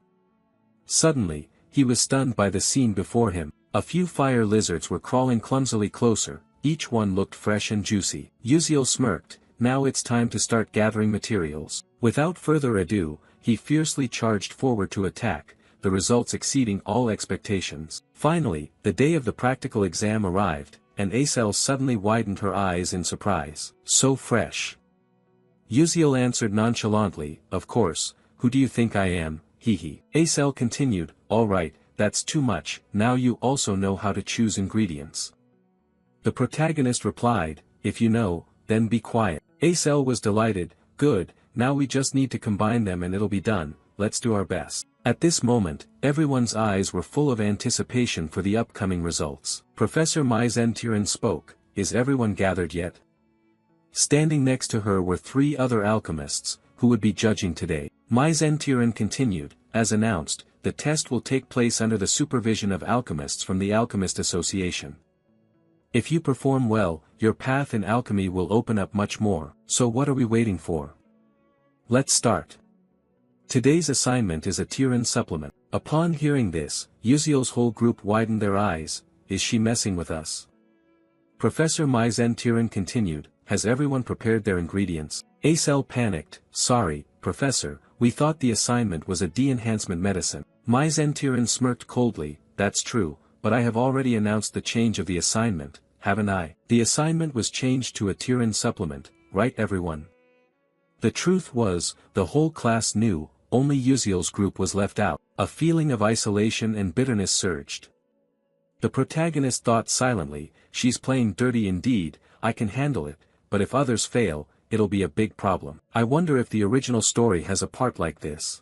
Suddenly, he was stunned by the scene before him. A few fire lizards were crawling clumsily closer, each one looked fresh and juicy. Uziel smirked, now it's time to start gathering materials. Without further ado, he fiercely charged forward to attack, the results exceeding all expectations. Finally, the day of the practical exam arrived, and Acel suddenly widened her eyes in surprise. So fresh. Uziel answered nonchalantly, of course, who do you think I am, hee. Acel continued, alright, that's too much, now you also know how to choose ingredients. The protagonist replied, if you know, then be quiet. Acel was delighted, good, now we just need to combine them and it'll be done, let's do our best. At this moment, everyone's eyes were full of anticipation for the upcoming results. Professor Mai Zentiran spoke, is everyone gathered yet? Standing next to her were 3 other alchemists, who would be judging today. Mai Zentiran continued, as announced, the test will take place under the supervision of alchemists from the Alchemist Association. If you perform well, your path in alchemy will open up much more, so what are we waiting for? Let's start. Today's assignment is a Tiran supplement. Upon hearing this, Uziel's whole group widened their eyes, is she messing with us? Professor Mai Zentiran continued, has everyone prepared their ingredients? Acel panicked, sorry, Professor, we thought the assignment was a de-enhancement medicine. Mai Zentiran smirked coldly, that's true, but I have already announced the change of the assignment, haven't I? The assignment was changed to a Tiran supplement, right everyone? The truth was, the whole class knew, only Uziel's group was left out. A feeling of isolation and bitterness surged. The protagonist thought silently, she's playing dirty indeed, I can handle it, but if others fail, it'll be a big problem. I wonder if the original story has a part like this.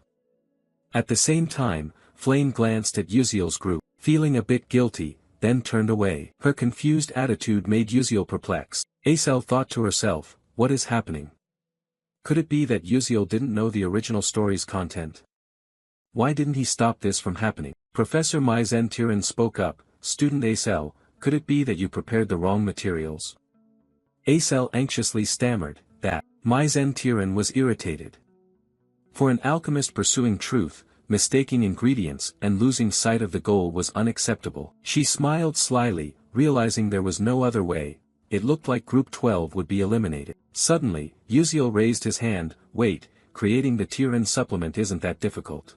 At the same time, Flame glanced at Uziel's group, feeling a bit guilty, then turned away. Her confused attitude made Uziel perplexed. Acel thought to herself, what is happening? Could it be that Uziel didn't know the original story's content? Why didn't he stop this from happening? Professor Mai Zentiran spoke up, Student Acel, could it be that you prepared the wrong materials? Acel anxiously stammered, that. Mai Zentiran was irritated. For an alchemist pursuing truth, mistaking ingredients and losing sight of the goal was unacceptable. She smiled slyly, realizing there was no other way. It looked like Group 12 would be eliminated. Suddenly, Uziel raised his hand, wait, creating the Tiran supplement isn't that difficult.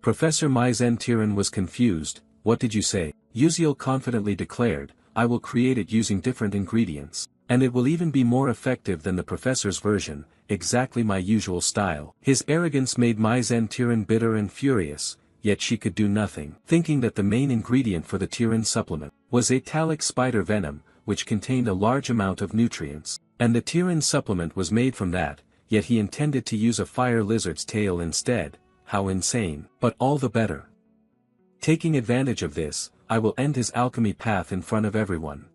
Professor Mai Zentiran was confused, what did you say? Uziel confidently declared, I will create it using different ingredients. And it will even be more effective than the professor's version, exactly my usual style. His arrogance made Mai Zentiran bitter and furious, yet she could do nothing. Thinking that the main ingredient for the Tiran supplement was Italic spider venom, which contained a large amount of nutrients. And the Tiran supplement was made from that, yet he intended to use a fire lizard's tail instead, how insane. But all the better. Taking advantage of this, I will end his alchemy path in front of everyone.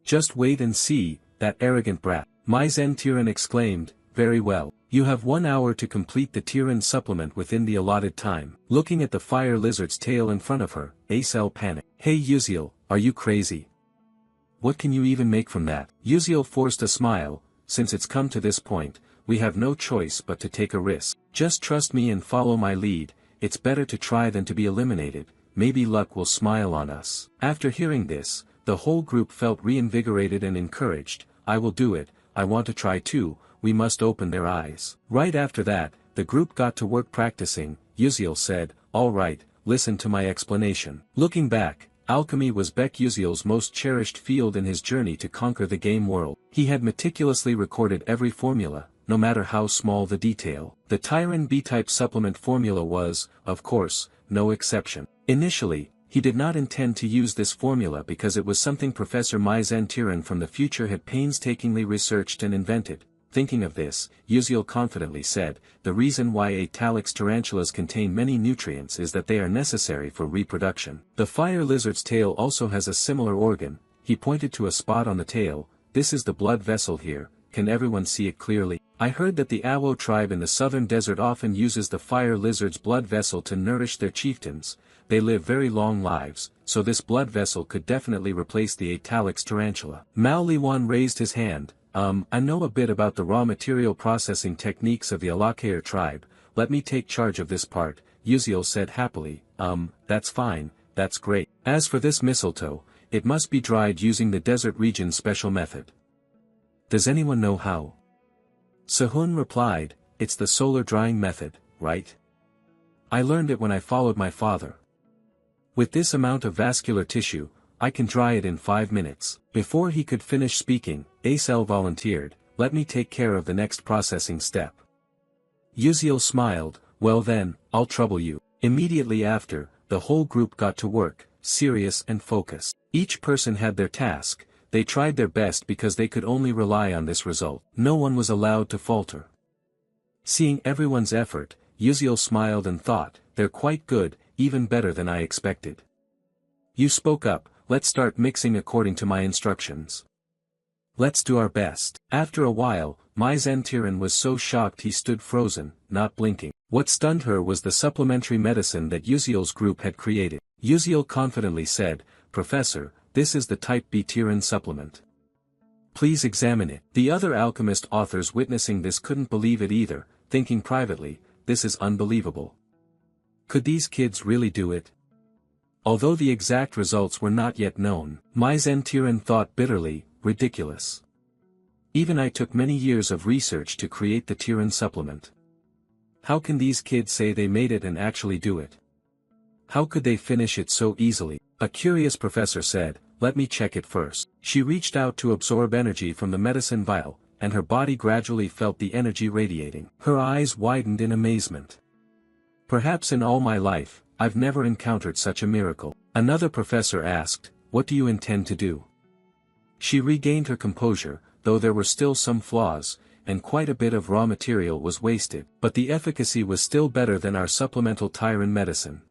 Just wait and see, that arrogant brat. Mai Zentiran exclaimed, very well. You have 1 hour to complete the Tiran supplement within the allotted time. Looking at the fire lizard's tail in front of her, Acel panicked. Hey Uziel, are you crazy? What can you even make from that? Uziel forced a smile, since it's come to this point, we have no choice but to take a risk. Just trust me and follow my lead, it's better to try than to be eliminated, maybe luck will smile on us. After hearing this, the whole group felt reinvigorated and encouraged, I will do it, I want to try too, we must open their eyes. Right after that, the group got to work practicing. Uziel said, alright, listen to my explanation. Looking back, alchemy was Uziel's most cherished field in his journey to conquer the game world. He had meticulously recorded every formula, no matter how small the detail. The Tiran B-type supplement formula was, of course, no exception. Initially, he did not intend to use this formula because it was something Professor Mai Zentiran from the future had painstakingly researched and invented. Thinking of this, Uziel confidently said, the reason why Italics tarantulas contain many nutrients is that they are necessary for reproduction. The fire lizard's tail also has a similar organ, he pointed to a spot on the tail, this is the blood vessel here, can everyone see it clearly? I heard that the Awo tribe in the southern desert often uses the fire lizard's blood vessel to nourish their chieftains, they live very long lives, so this blood vessel could definitely replace the Italics tarantula. Mao Liwan raised his hand, I know a bit about the raw material processing techniques of the Alakair tribe, let me take charge of this part, Uziel said happily, that's fine, that's great. As for this mistletoe, it must be dried using the desert region's special method. Does anyone know how? Sehun replied, it's the solar drying method, right? I learned it when I followed my father. With this amount of vascular tissue, I can dry it in 5 minutes. Before he could finish speaking, Acel volunteered, let me take care of the next processing step. Uziel smiled, well then, I'll trouble you. Immediately after, the whole group got to work, serious and focused. Each person had their task, they tried their best because they could only rely on this result. No one was allowed to falter. Seeing everyone's effort, Uziel smiled and thought, they're quite good, even better than I expected. You spoke up, let's start mixing according to my instructions. Let's do our best. After a while, Mai Zentiran was so shocked he stood frozen, not blinking. What stunned her was the supplementary medicine that Uziel's group had created. Uziel confidently said, Professor, this is the Type B Tiran supplement. Please examine it. The other alchemist authors witnessing this couldn't believe it either, thinking privately, this is unbelievable. Could these kids really do it? Although the exact results were not yet known, Mai Zentiran thought bitterly, ridiculous. Even I took many years of research to create the Tiran supplement. How can these kids say they made it and actually do it? How could they finish it so easily? A curious professor said, let me check it first. She reached out to absorb energy from the medicine vial, and her body gradually felt the energy radiating. Her eyes widened in amazement. Perhaps in all my life, I've never encountered such a miracle. Another professor asked, what do you intend to do? She regained her composure, though there were still some flaws, and quite a bit of raw material was wasted, but the efficacy was still better than our supplemental Tiran medicine.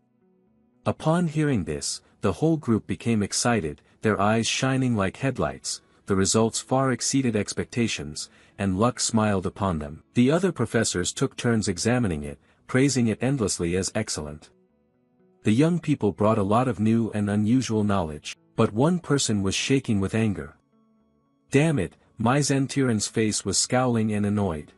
Upon hearing this, the whole group became excited, their eyes shining like headlights. The results far exceeded expectations, and luck smiled upon them. The other professors took turns examining it, praising it endlessly as excellent. The young people brought a lot of new and unusual knowledge, but one person was shaking with anger. Damn it, Mai Zentiran's face was scowling and annoyed.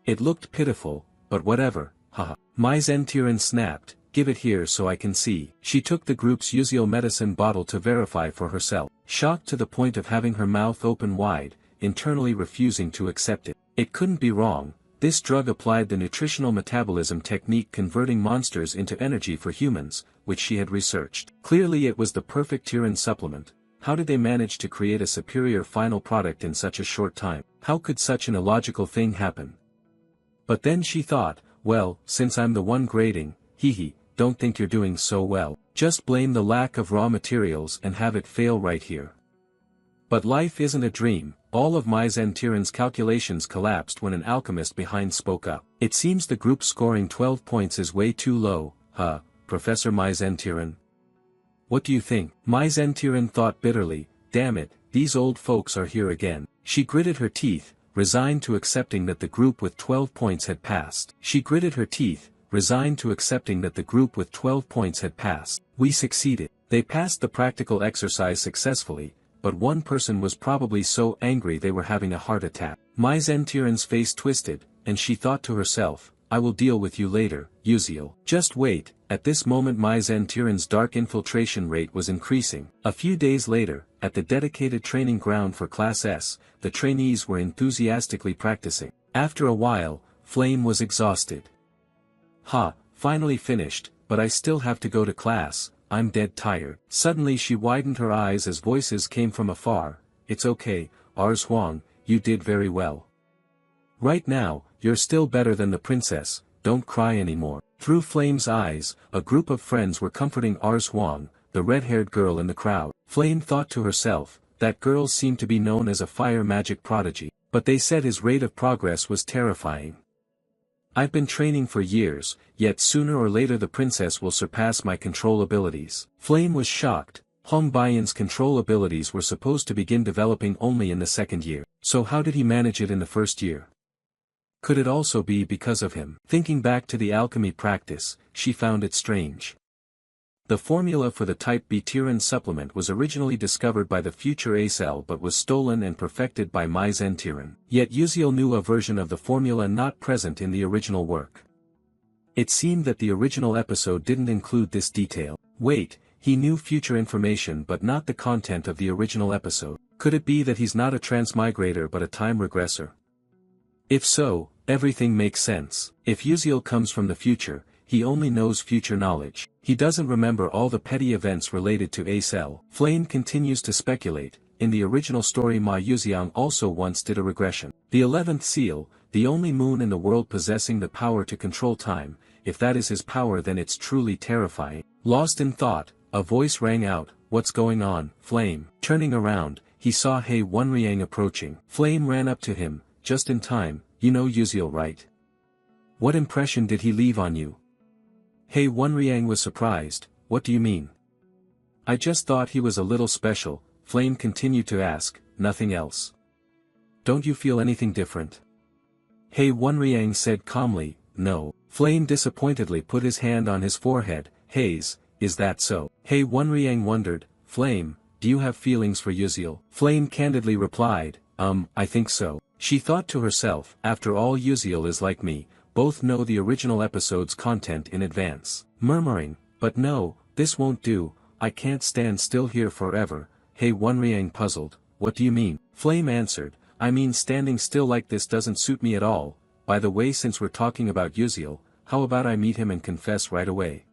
It looked pitiful, but whatever, haha. Mai Zentiran snapped, give it here so I can see. She took the group's Uziel medicine bottle to verify for herself, shocked to the point of having her mouth open wide, internally refusing to accept it. It couldn't be wrong, this drug applied the nutritional metabolism technique converting monsters into energy for humans, which she had researched. Clearly it was the perfect Tiran supplement. How did they manage to create a superior final product in such a short time? How could such an illogical thing happen? But then she thought, well, since I'm the one grading, don't think you're doing so well. Just blame the lack of raw materials and have it fail right here. But life isn't a dream. All of Mai Zentiran's calculations collapsed when an alchemist behind spoke up. It seems the group scoring 12 points is way too low, Professor Mai Zentiran. What do you think? Mai Zentiran thought bitterly, damn it, these old folks are here again. She gritted her teeth, resigned to accepting that the group with 12 points had passed. We succeeded. They passed the practical exercise successfully, but one person was probably so angry they were having a heart attack. Mai Zentiran's face twisted, and she thought to herself, I will deal with you later, Uziel. Just wait. At this moment Mai Zentiran's dark infiltration rate was increasing. A few days later, at the dedicated training ground for Class S, the trainees were enthusiastically practicing. After a while, Flame was exhausted. Finally finished, but I still have to go to class, I'm dead tired. Suddenly she widened her eyes as voices came from afar, it's okay, Ars Huang, you did very well. Right now, you're still better than the princess, don't cry anymore. Through Flame's eyes, a group of friends were comforting Ars Huang, the red-haired girl in the crowd. Flame thought to herself, that girl seemed to be known as a fire magic prodigy, but they said his rate of progress was terrifying. I've been training for years, yet sooner or later the princess will surpass my control abilities. Flame was shocked. Hong Baiyan's control abilities were supposed to begin developing only in the second year. So how did he manage it in the first year? Could it also be because of him? Thinking back to the alchemy practice, she found it strange. The formula for the Type B Tiran supplement was originally discovered by the future Acel but was stolen and perfected by Mai Zentiran. Yet Uziel knew a version of the formula not present in the original work. It seemed that the original episode didn't include this detail. Wait, he knew future information but not the content of the original episode. Could it be that he's not a transmigrator but a time regressor? If so, everything makes sense. If Uziel comes from the future, he only knows future knowledge. He doesn't remember all the petty events related to Acel. Flame continues to speculate, in the original story Ma Yuxiang also once did a regression. The 11th seal, the only moon in the world possessing the power to control time, if that is his power then it's truly terrifying. Lost in thought, a voice rang out, "What's going on, Flame?" Turning around, he saw He Wenriang approaching. Flame ran up to him, just in time. "You know Yuziel, right? What impression did he leave on you?" He Wenriang was surprised. "What do you mean?" "I just thought he was a little special," Flame continued to ask. "Nothing else? Don't you feel anything different?" He Wenriang said calmly, "No." Flame disappointedly put his hand on his forehead. "Haze, is that so?" He Wenriang wondered. "Flame, do you have feelings for Yuziel?" Flame candidly replied, I think so." She thought to herself, after all Yuziel is like me, both know the original episode's content in advance. Murmuring, "But no, this won't do, I can't stand still here forever." He Wenriang puzzled. "What do you mean?" Flame answered, "I mean standing still like this doesn't suit me at all. By the way, since we're talking about Yuziel, how about I meet him and confess right away?"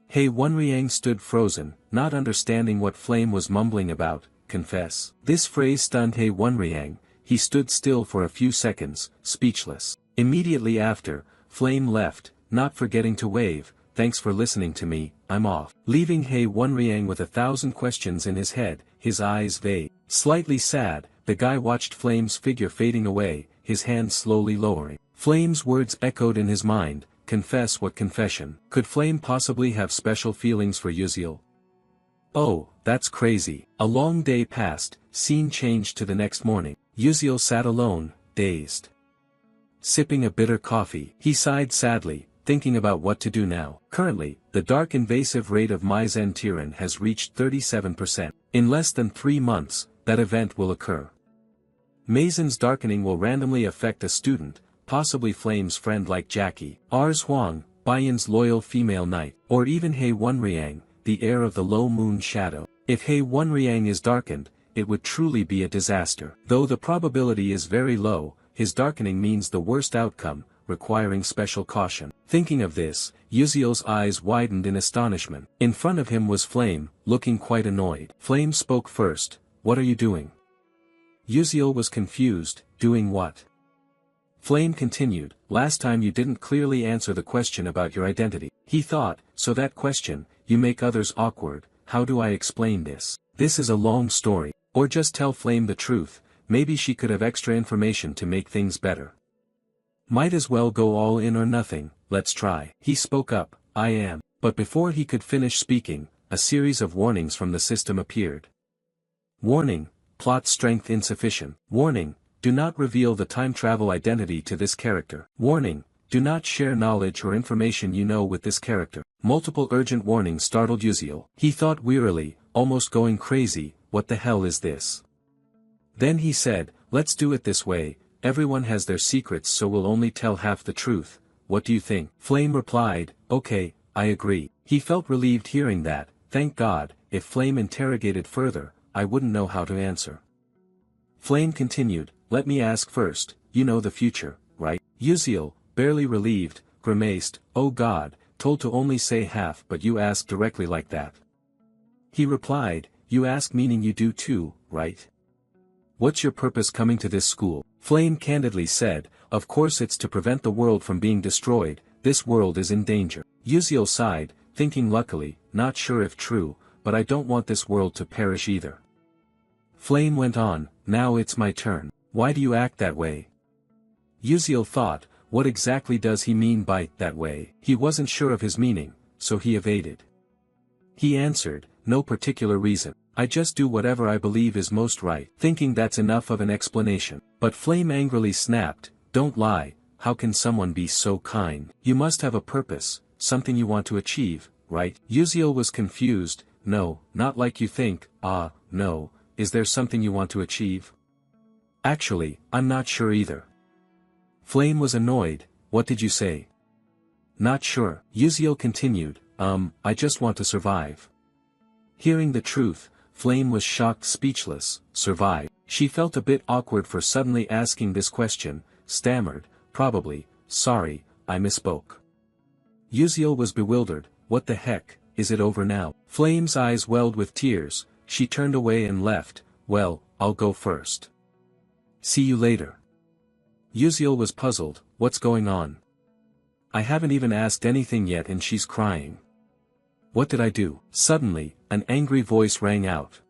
He Wenriang stood frozen, not understanding what Flame was mumbling about. Confess. This phrase stunned He Wenriang. He stood still for a few seconds, speechless. Immediately after, Flame left, not forgetting to wave, "Thanks for listening to me, I'm off." Leaving He Wenriang with 1,000 questions in his head, his eyes vague. Slightly sad, the guy watched Flame's figure fading away, his hand slowly lowering. Flame's words echoed in his mind. Confess? What confession? Could Flame possibly have special feelings for Yuziel? Oh, that's crazy. A long day passed, scene changed to the next morning. Yuziel sat alone, dazed. Sipping a bitter coffee. He sighed sadly, thinking about what to do now. Currently, the dark invasive rate of Maizen Tiran has reached 37%. In less than 3 months, that event will occur. Maizen's darkening will randomly affect a student, possibly Flame's friend like Jackie, Rs Huang, Baiyan's loyal female knight, or even He Wenriang, the heir of the low moon shadow. If He Wenriang is darkened, it would truly be a disaster. Though the probability is very low, his darkening means the worst outcome, requiring special caution. Thinking of this, Yuziel's eyes widened in astonishment. In front of him was Flame, looking quite annoyed. Flame spoke first. "What are you doing?" Yuziel was confused. "Doing what?" Flame continued, "Last time you didn't clearly answer the question about your identity." He thought, "So that question, you make others awkward, how do I explain this? This is a long story. Or just tell Flame the truth, maybe she could have extra information to make things better. Might as well go all in or nothing, let's try." He spoke up, "I am." But before he could finish speaking, a series of warnings from the system appeared. Warning, plot strength insufficient. Warning, do not reveal the time travel identity to this character. Warning, do not share knowledge or information you know with this character. Multiple urgent warnings startled Yuziel. He thought wearily, almost going crazy, what the hell is this? Then he said, "Let's do it this way, everyone has their secrets so we'll only tell half the truth, what do you think?" Flame replied, "Okay, I agree." He felt relieved hearing that. Thank God, if Flame interrogated further, I wouldn't know how to answer. Flame continued, "Let me ask first, you know the future, right?" Yuziel, barely relieved, grimaced, "Oh God, told to only say half but you ask directly like that." He replied, "You ask meaning you do too, right? What's your purpose coming to this school?" Flame candidly said, "Of course it's to prevent the world from being destroyed, this world is in danger." Yuziel sighed, thinking luckily, not sure if true, but I don't want this world to perish either. Flame went on, "Now it's my turn. Why do you act that way?" Yuziel thought, what exactly does he mean by that way? He wasn't sure of his meaning, so he evaded. He answered, "No particular reason. I just do whatever I believe is most right," thinking that's enough of an explanation. But Flame angrily snapped, "Don't lie, how can someone be so kind? You must have a purpose, something you want to achieve, right?" Yuziel was confused, "No, not like you think." "Ah, no, is there something you want to achieve?" "Actually, I'm not sure either." Flame was annoyed, "What did you say?" "Not sure." Yuziel continued, I just want to survive." Hearing the truth, Flame was shocked, speechless. Survive. She felt a bit awkward for suddenly asking this question, stammered, "Probably, sorry, I misspoke." Yuziel was bewildered, "What the heck, is it over now?" Flame's eyes welled with tears, she turned away and left, Well, I'll go first. See you later. Yuziel was puzzled, what's going on? I haven't even asked anything yet and she's crying. What did I do? Suddenly, an angry voice rang out.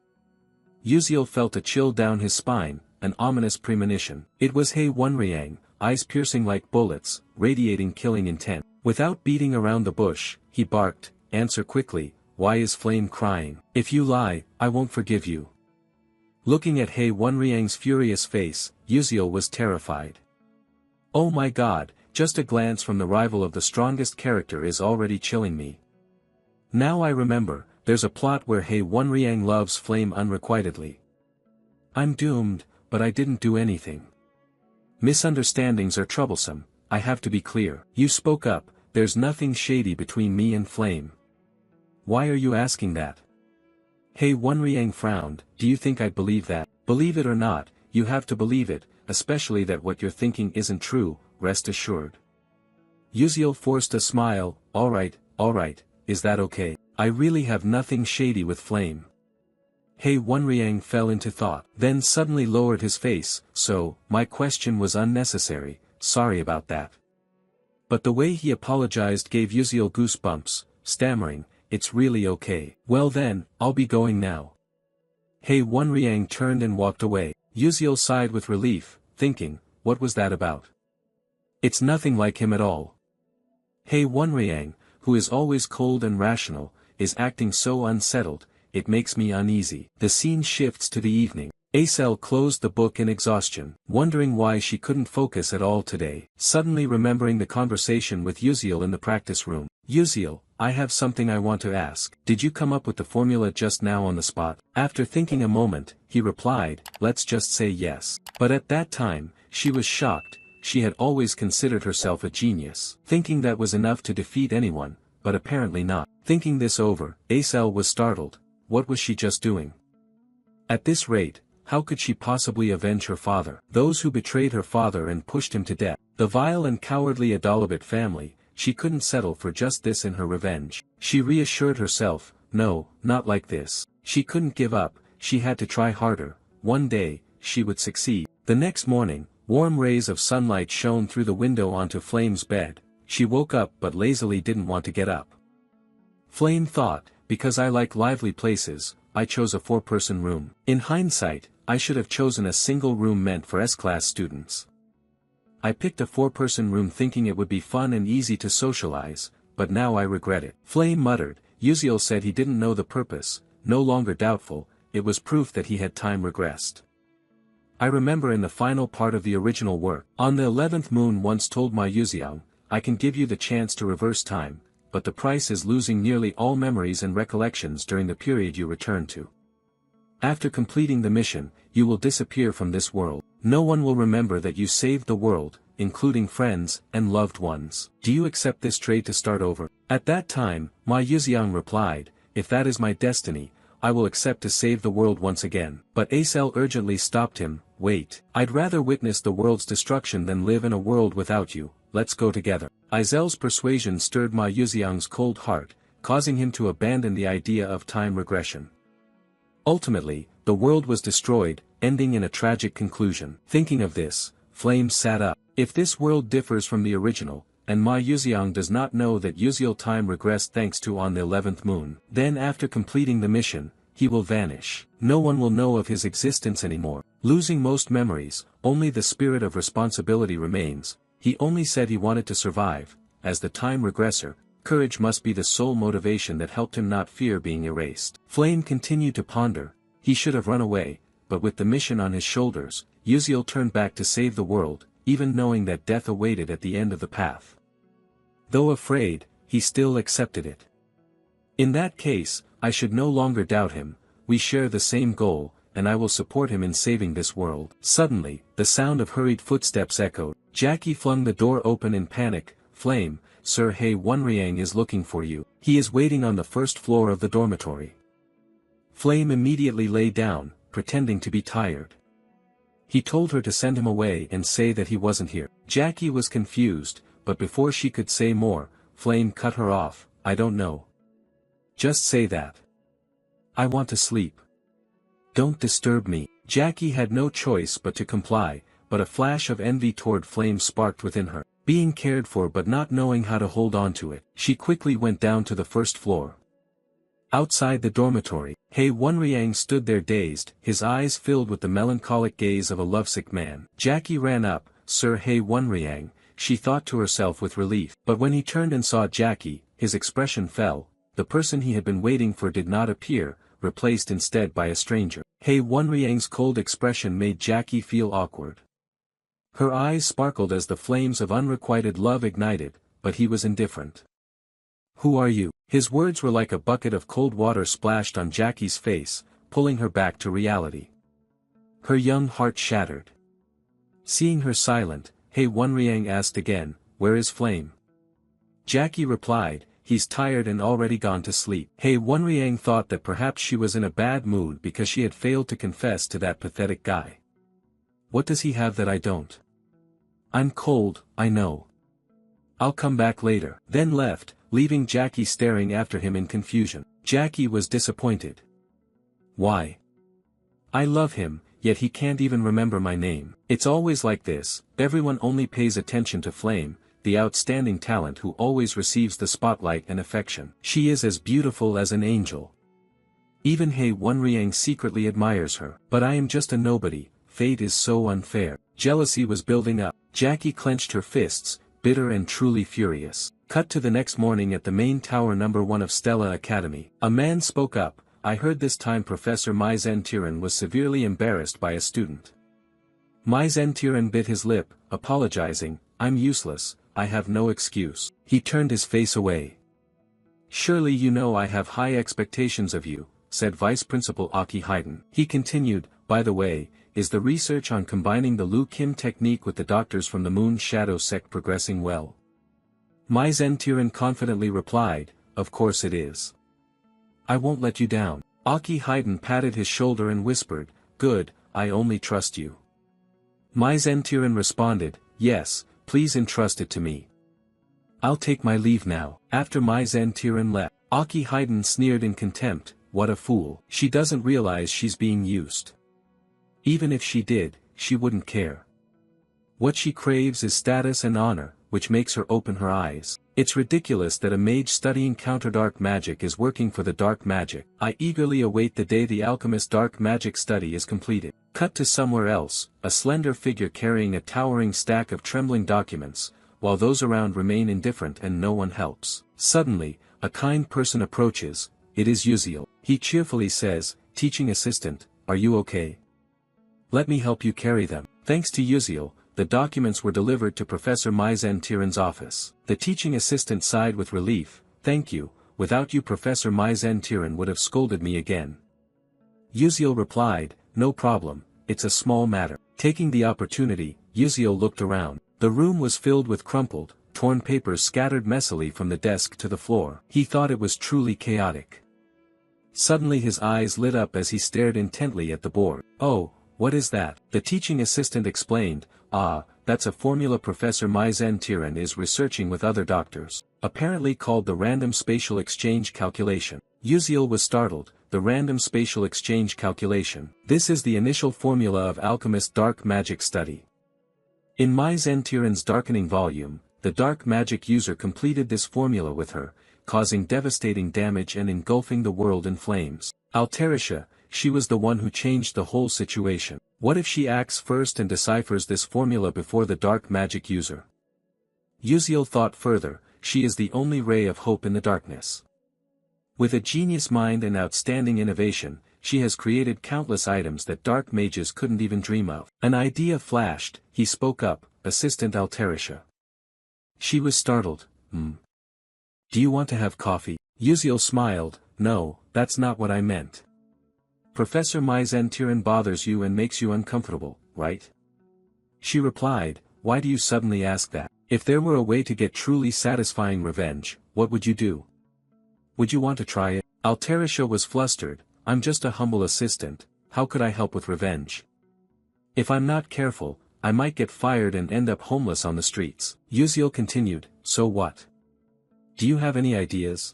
Yuziel felt a chill down his spine, an ominous premonition. It was He Wonriang, eyes piercing like bullets, radiating killing intent. Without beating around the bush, he barked, answer quickly, why is Flame crying? If you lie, I won't forgive you. Looking at He Wonriang's furious face, Yuziel was terrified. Oh my god, just a glance from the rival of the strongest character is already chilling me. Now I remember, there's a plot where He Wonriang loves Flame unrequitedly. I'm doomed, but I didn't do anything. Misunderstandings are troublesome, I have to be clear. You spoke up, there's nothing shady between me and Flame. Why are you asking that? He Wonriang frowned, do you think I'd believe that? Believe it or not, you have to believe it, especially that what you're thinking isn't true, rest assured. Yuziel forced a smile, alright, is that okay? I really have nothing shady with Flame. He Wonriang fell into thought, then suddenly lowered his face, so, my question was unnecessary, sorry about that. But the way he apologized gave Yuziel goosebumps, stammering, it's really okay. Well then, I'll be going now. He Wonriang turned and walked away. Yuziel sighed with relief, thinking, what was that about? It's nothing like him at all. He Wonriang, who is always cold and rational, is acting so unsettled, it makes me uneasy. The scene shifts to the evening. Acel closed the book in exhaustion, wondering why she couldn't focus at all today. Suddenly remembering the conversation with Yuziel in the practice room. Yuziel, I have something I want to ask. Did you come up with the formula just now on the spot? After thinking a moment, he replied, let's just say yes. But at that time, she was shocked. She had always considered herself a genius, thinking that was enough to defeat anyone, but apparently not. Thinking this over, Acel was startled. What was she just doing? At this rate, how could she possibly avenge her father? Those who betrayed her father and pushed him to death. The vile and cowardly Adalabit family, she couldn't settle for just this in her revenge. She reassured herself, no, not like this. She couldn't give up, she had to try harder. One day, she would succeed. The next morning, warm rays of sunlight shone through the window onto Flame's bed. She woke up but lazily didn't want to get up. Flame thought, because I like lively places, I chose a 4-person room. In hindsight, I should have chosen a single room meant for S-class students. I picked a 4-person room thinking it would be fun and easy to socialize, but now I regret it. Flame muttered. Yuziel said he didn't know the purpose, no longer doubtful, it was proof that he had time regressed. I remember in the final part of the original work, on the 11th moon once told my Yuziang, I can give you the chance to reverse time, but the price is losing nearly all memories and recollections during the period you return to. After completing the mission, you will disappear from this world. No one will remember that you saved the world, including friends and loved ones. Do you accept this trade to start over? At that time, Ma Yuziang replied, if that is my destiny, I will accept to save the world once again. But Acel urgently stopped him, wait. I'd rather witness the world's destruction than live in a world without you, let's go together. Azel's persuasion stirred Ma Yuziang's cold heart, causing him to abandon the idea of time regression. Ultimately, the world was destroyed, ending in a tragic conclusion. Thinking of this, Flame sat up. If this world differs from the original, and Ma Yuziang does not know that Yuziel time regressed thanks to on the 11th moon, then after completing the mission, he will vanish. No one will know of his existence anymore. Losing most memories, only the spirit of responsibility remains. He only said he wanted to survive. As the time regressor, courage must be the sole motivation that helped him not fear being erased. Flame continued to ponder. He should have run away, but with the mission on his shoulders, Yuziel turned back to save the world, even knowing that death awaited at the end of the path. Though afraid, he still accepted it. In that case, I should no longer doubt him. We share the same goal, and I will support him in saving this world. Suddenly, the sound of hurried footsteps echoed. Jackie flung the door open in panic. Flame, Sir He Wonriang is looking for you. He is waiting on the first floor of the dormitory. Flame immediately lay down, pretending to be tired. He told her to send him away and say that he wasn't here. Jackie was confused, but before she could say more, Flame cut her off. I don't know. Just say that. I want to sleep. Don't disturb me. Jackie had no choice but to comply, but a flash of envy toward Flame sparked within her. Being cared for but not knowing how to hold on to it, she quickly went down to the first floor. Outside the dormitory, Hei Wonriang stood there dazed, his eyes filled with the melancholic gaze of a lovesick man. Jackie ran up. Sir Hei Wonriang, she thought to herself with relief. But when he turned and saw Jackie, his expression fell. The person he had been waiting for did not appear, replaced instead by a stranger. Hei Wonriang's cold expression made Jackie feel awkward. Her eyes sparkled as the flames of unrequited love ignited, but he was indifferent. Who are you? His words were like a bucket of cold water splashed on Jackie's face, pulling her back to reality. Her young heart shattered. Seeing her silent, Hei Wonriang asked again, "Where is Flame?" Jackie replied, "He's tired and already gone to sleep." Hei Wonriang thought that perhaps she was in a bad mood because she had failed to confess to that pathetic guy. What does he have that I don't? I'm cold, I know. I'll come back later. Then left, leaving Jackie staring after him in confusion. Jackie was disappointed. Why? I love him, yet he can't even remember my name. It's always like this, everyone only pays attention to Flame, the outstanding talent who always receives the spotlight and affection. She is as beautiful as an angel. Even Hei Wonriang secretly admires her. But I am just a nobody, fate is so unfair. Jealousy was building up. Jackie clenched her fists, bitter and truly furious. Cut to the next morning at the main tower number 1 of Stella Academy. A man spoke up. I heard this time Professor Mai Zentiran was severely embarrassed by a student. Mai Zentiran bit his lip, apologizing, I'm useless, I have no excuse. He turned his face away. Surely you know I have high expectations of you, said Vice Principal Aki Haydn. He continued, by the way, is the research on combining the Lu Kim technique with the doctors from the Moon Shadow sect progressing well? Mai Zentiran confidently replied, of course it is. I won't let you down. Aki Haydn patted his shoulder and whispered, good, I only trust you. Mai Zentiran responded, yes, please entrust it to me. I'll take my leave now. After Mai Zentiran left, Aki Haydn sneered in contempt, what a fool. She doesn't realize she's being used. Even if she did, she wouldn't care. What she craves is status and honor, which makes her open her eyes. It's ridiculous that a mage studying counter-dark magic is working for the dark magic. I eagerly await the day the alchemist's dark magic study is completed. Cut to somewhere else, a slender figure carrying a towering stack of trembling documents, while those around remain indifferent and no one helps. Suddenly, a kind person approaches. It is Uziel. He cheerfully says, teaching assistant, are you okay? Let me help you carry them. Thanks to Uziel, the documents were delivered to Professor Mai Zentiran's office. The teaching assistant sighed with relief, thank you, without you Professor Mai Zentiran would have scolded me again. Uziel replied, no problem, it's a small matter. Taking the opportunity, Uziel looked around. The room was filled with crumpled, torn papers scattered messily from the desk to the floor. He thought it was truly chaotic. Suddenly his eyes lit up as he stared intently at the board. Oh, what is that? The teaching assistant explained, that's a formula Professor Mai Zentiran is researching with other doctors, apparently called the random spatial exchange calculation. Uziel was startled, the random spatial exchange calculation. This is the initial formula of alchemist's dark magic study. In Mai Zentiran's darkening volume, the dark magic user completed this formula with her, causing devastating damage and engulfing the world in flames. Altarisha, she was the one who changed the whole situation. What if she acts first and deciphers this formula before the dark magic user? Uziel thought further, she is the only ray of hope in the darkness. With a genius mind and outstanding innovation, she has created countless items that dark mages couldn't even dream of. An idea flashed, he spoke up, Assistant Altarisha. She was startled, Do you want to have coffee? Uziel smiled, no, that's not what I meant. Professor Mai Zentiran bothers you and makes you uncomfortable, right? She replied, why do you suddenly ask that? If there were a way to get truly satisfying revenge, what would you do? Would you want to try it? Altarisha was flustered, I'm just a humble assistant, how could I help with revenge? If I'm not careful, I might get fired and end up homeless on the streets. Uziel continued, so what? Do you have any ideas?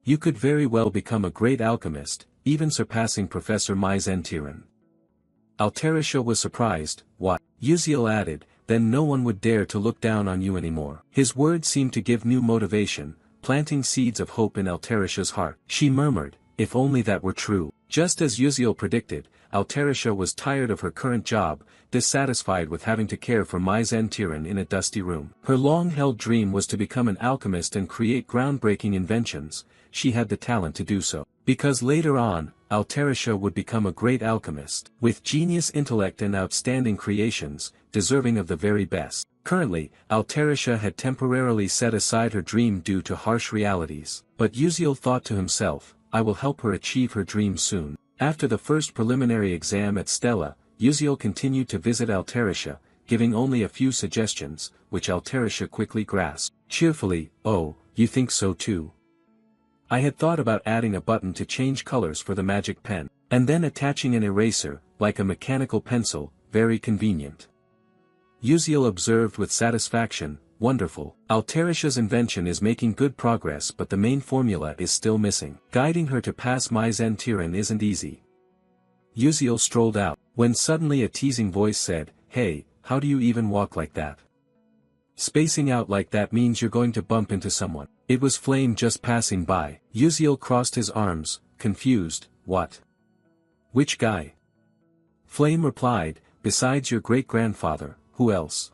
You could very well become a great alchemist, even surpassing Professor Mai Zentiran. Alterisha was surprised. What? Uziel added, then no one would dare to look down on you anymore. His words seemed to give new motivation, planting seeds of hope in Alterisha's heart. She murmured, if only that were true. Just as Uziel predicted, Alterisha was tired of her current job, dissatisfied with having to care for Mai Zentiran in a dusty room. Her long-held dream was to become an alchemist and create groundbreaking inventions. She had the talent to do so. Because later on, Alterisha would become a great alchemist, with genius intellect and outstanding creations, deserving of the very best. Currently, Alterisha had temporarily set aside her dream due to harsh realities. But Uziel thought to himself, I will help her achieve her dream soon. After the first preliminary exam at Stella, Uziel continued to visit Alterisha, giving only a few suggestions, which Alterisha quickly grasped. Cheerfully, oh, you think so too? I had thought about adding a button to change colors for the magic pen, and then attaching an eraser, like a mechanical pencil, very convenient. Uziel observed with satisfaction, wonderful. Alterisha's invention is making good progress, but the main formula is still missing. Guiding her to pass Mai Zentiran isn't easy. Uziel strolled out, when suddenly a teasing voice said, hey, how do you even walk like that? Spacing out like that means you're going to bump into someone. It was Flame just passing by. Uziel crossed his arms, confused, what? Which guy? Flame replied, besides your great-grandfather, who else?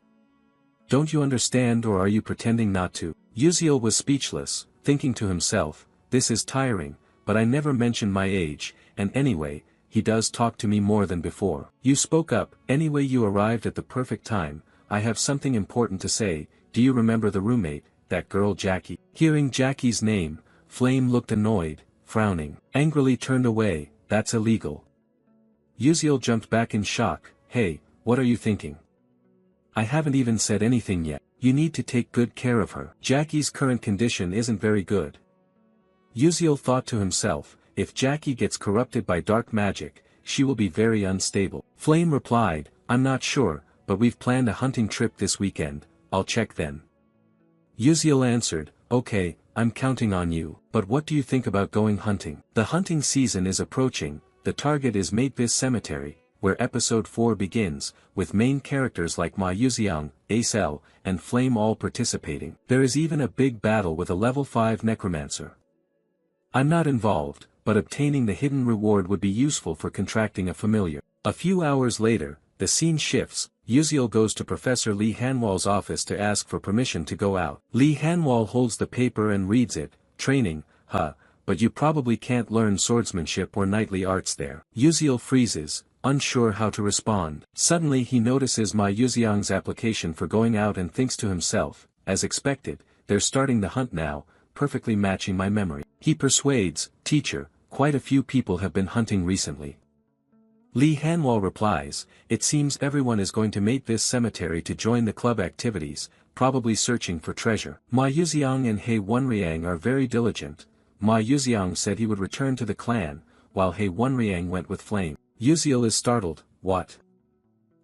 Don't you understand, or are you pretending not to? Uziel was speechless, thinking to himself, this is tiring, but I never mentioned my age, and anyway, he does talk to me more than before. You spoke up, anyway you arrived at the perfect time. I have something important to say. Do you remember the roommate, that girl Jackie? Hearing Jackie's name, Flame looked annoyed, frowning, angrily turned away. That's illegal. Uziel jumped back in shock. Hey, what are you thinking? I haven't even said anything yet. You need to take good care of her. Jackie's current condition isn't very good. Uziel thought to himself, if Jackie gets corrupted by dark magic, she will be very unstable. Flame replied, I'm not sure, but we've planned a hunting trip this weekend. I'll check then. Uziel answered, okay, I'm counting on you. But what do you think about going hunting? The hunting season is approaching. The target is Magicless Cemetery, where episode 4 begins, with main characters like Ma Yuxiang, Acel, and Flame all participating. There is even a big battle with a level 5 necromancer. I'm not involved, but obtaining the hidden reward would be useful for contracting a familiar. A few hours later, the scene shifts. Uziel goes to Professor Li Hanwal's office to ask for permission to go out. Li Hanwal holds the paper and reads it. Training, but you probably can't learn swordsmanship or knightly arts there. Uziel freezes, unsure how to respond. Suddenly he notices Ma Yuxiang's application for going out and thinks to himself, as expected, they're starting the hunt now, perfectly matching my memory. He persuades, teacher, quite a few people have been hunting recently. Li Hanwal replies, it seems everyone is going to Magicless Cemetery to join the club activities, probably searching for treasure. Ma Yuxiang and He Wenriang are very diligent. Ma Yuxiang said he would return to the clan, while He Wenriang went with Flame. Uziel is startled, what?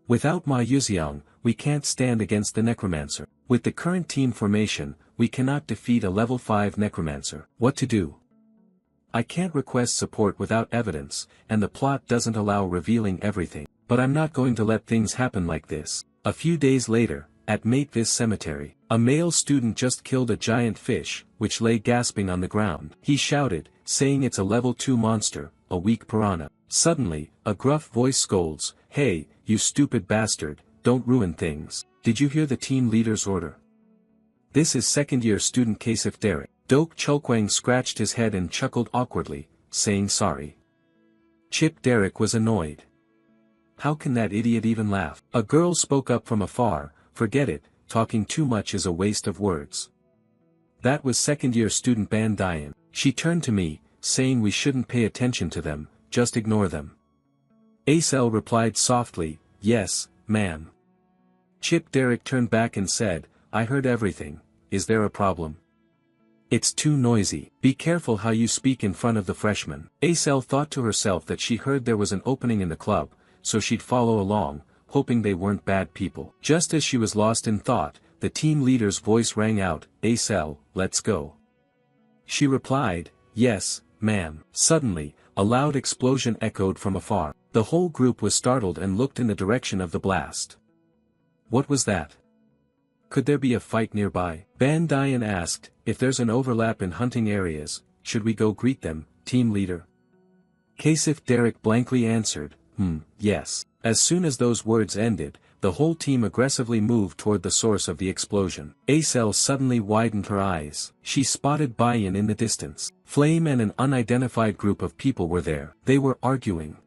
Without Ma Yuxiang, we can't stand against the necromancer. With the current team formation, we cannot defeat a level 5 necromancer. What to do? I can't request support without evidence, and the plot doesn't allow revealing everything. But I'm not going to let things happen like this. A few days later, at Magicless Cemetery, a male student just killed a giant fish, which lay gasping on the ground. He shouted, saying it's a level 2 monster, a weak piranha. Suddenly, a gruff voice scolds, hey, you stupid bastard, don't ruin things. Did you hear the team leader's order? This is second-year student Kasif Derek. Dok Chulkwang scratched his head and chuckled awkwardly, saying sorry. Chip Derek was annoyed. How can that idiot even laugh? A girl spoke up from afar, forget it, talking too much is a waste of words. That was second-year student Ban Dian. She turned to me, saying we shouldn't pay attention to them, just ignore them. Acel replied softly, yes, ma'am. Chip Derek turned back and said, I heard everything, is there a problem? It's too noisy. Be careful how you speak in front of the freshmen. Acel thought to herself that she heard there was an opening in the club, so she'd follow along, hoping they weren't bad people. Just as she was lost in thought, the team leader's voice rang out, Acel, let's go. She replied, yes, ma'am. Suddenly, a loud explosion echoed from afar. The whole group was startled and looked in the direction of the blast. What was that? Could there be a fight nearby? Ban Dian asked. If there's an overlap in hunting areas, should we go greet them, team leader? Kasif Derek blankly answered, yes. As soon as those words ended, the whole team aggressively moved toward the source of the explosion. Acel suddenly widened her eyes. She spotted Bayan in the distance. Flame and an unidentified group of people were there. They were arguing.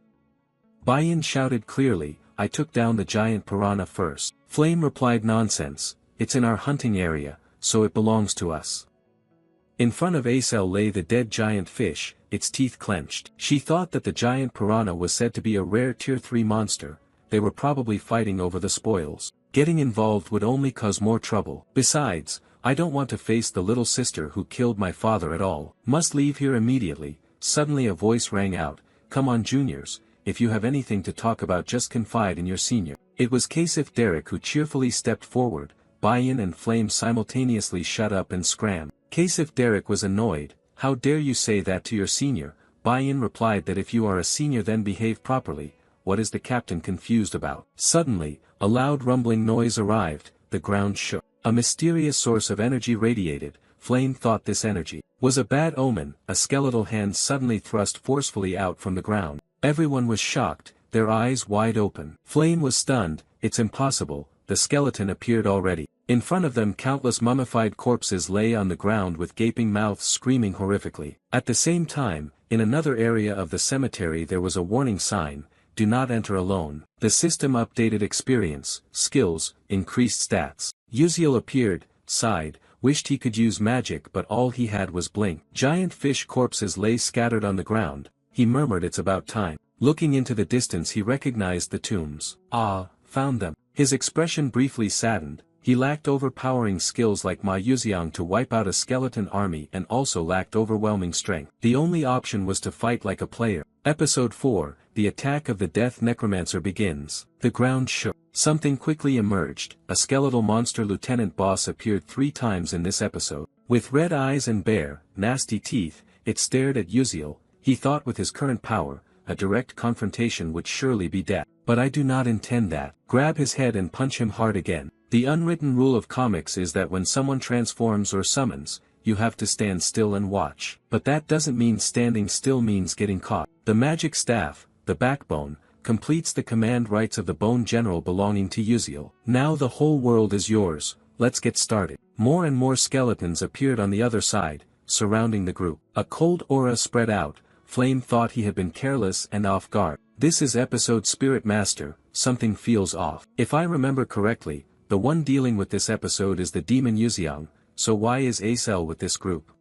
Bayan shouted clearly, I took down the giant piranha first. Flame replied, nonsense, it's in our hunting area, so it belongs to us. In front of Acel lay the dead giant fish, its teeth clenched. She thought that the giant piranha was said to be a rare tier 3 monster. They were probably fighting over the spoils. Getting involved would only cause more trouble. Besides, I don't want to face the little sister who killed my father at all. Must leave here immediately. Suddenly a voice rang out, come on juniors, if you have anything to talk about just confide in your senior. It was Kasif Derek who cheerfully stepped forward. Bayan and Flame simultaneously shut up and scrammed. Kasif Derek was annoyed. How dare you say that to your senior? Bayan replied that if you are a senior then behave properly. What is the captain confused about? Suddenly, a loud rumbling noise arrived, the ground shook. A mysterious source of energy radiated. Flame thought this energy was a bad omen. A skeletal hand suddenly thrust forcefully out from the ground. Everyone was shocked, their eyes wide open. Flame was stunned. It's impossible, the skeleton appeared already. In front of them countless mummified corpses lay on the ground with gaping mouths screaming horrifically. At the same time, in another area of the cemetery there was a warning sign, do not enter alone. The system updated experience, skills, increased stats. Uziel appeared, sighed, wished he could use magic but all he had was blink. Giant fish corpses lay scattered on the ground. He murmured it's about time. Looking into the distance he recognized the tombs. Ah, found them. His expression briefly saddened. He lacked overpowering skills like Ma Yuziang to wipe out a skeleton army and also lacked overwhelming strength. The only option was to fight like a player. Episode 4, The Attack of the Death Necromancer begins. The ground shook. Something quickly emerged. A skeletal monster lieutenant boss appeared 3 times in this episode. With red eyes and bare, nasty teeth, it stared at Uziel. He thought with his current power, a direct confrontation would surely be death. But I do not intend that. Grab his head and punch him hard again. The unwritten rule of comics is that when someone transforms or summons, you have to stand still and watch. But that doesn't mean standing still means getting caught. The magic staff, the backbone, completes the command rights of the bone general belonging to Uziel. Now the whole world is yours, let's get started. More and more skeletons appeared on the other side, surrounding the group. A cold aura spread out. Flame thought he had been careless and off guard. This is episode Spirit Master, something feels off. If I remember correctly, the one dealing with this episode is the Demon Yuziang, so why is Acel with this group?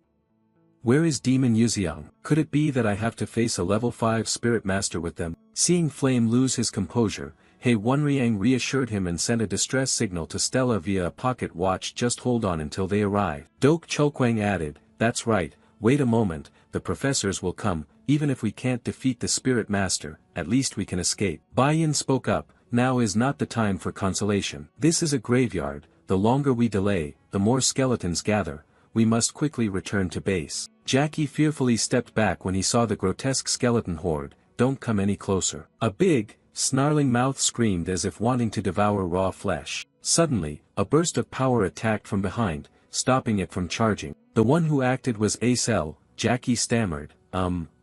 Where is Demon Yuziang? Could it be that I have to face a level 5 Spirit Master with them? Seeing Flame lose his composure, He Wenriang reassured him and sent a distress signal to Stella via a pocket watch. Just hold on until they arrive. Dok Chokwang added, that's right, wait a moment, the professors will come, even if we can't defeat the Spirit Master, at least we can escape. Bayan spoke up, now is not the time for consolation. This is a graveyard, the longer we delay, the more skeletons gather, we must quickly return to base. Jackie fearfully stepped back when he saw the grotesque skeleton horde, don't come any closer. A big, snarling mouth screamed as if wanting to devour raw flesh. Suddenly, a burst of power attacked from behind, stopping it from charging. The one who acted was Acel. Jackie stammered,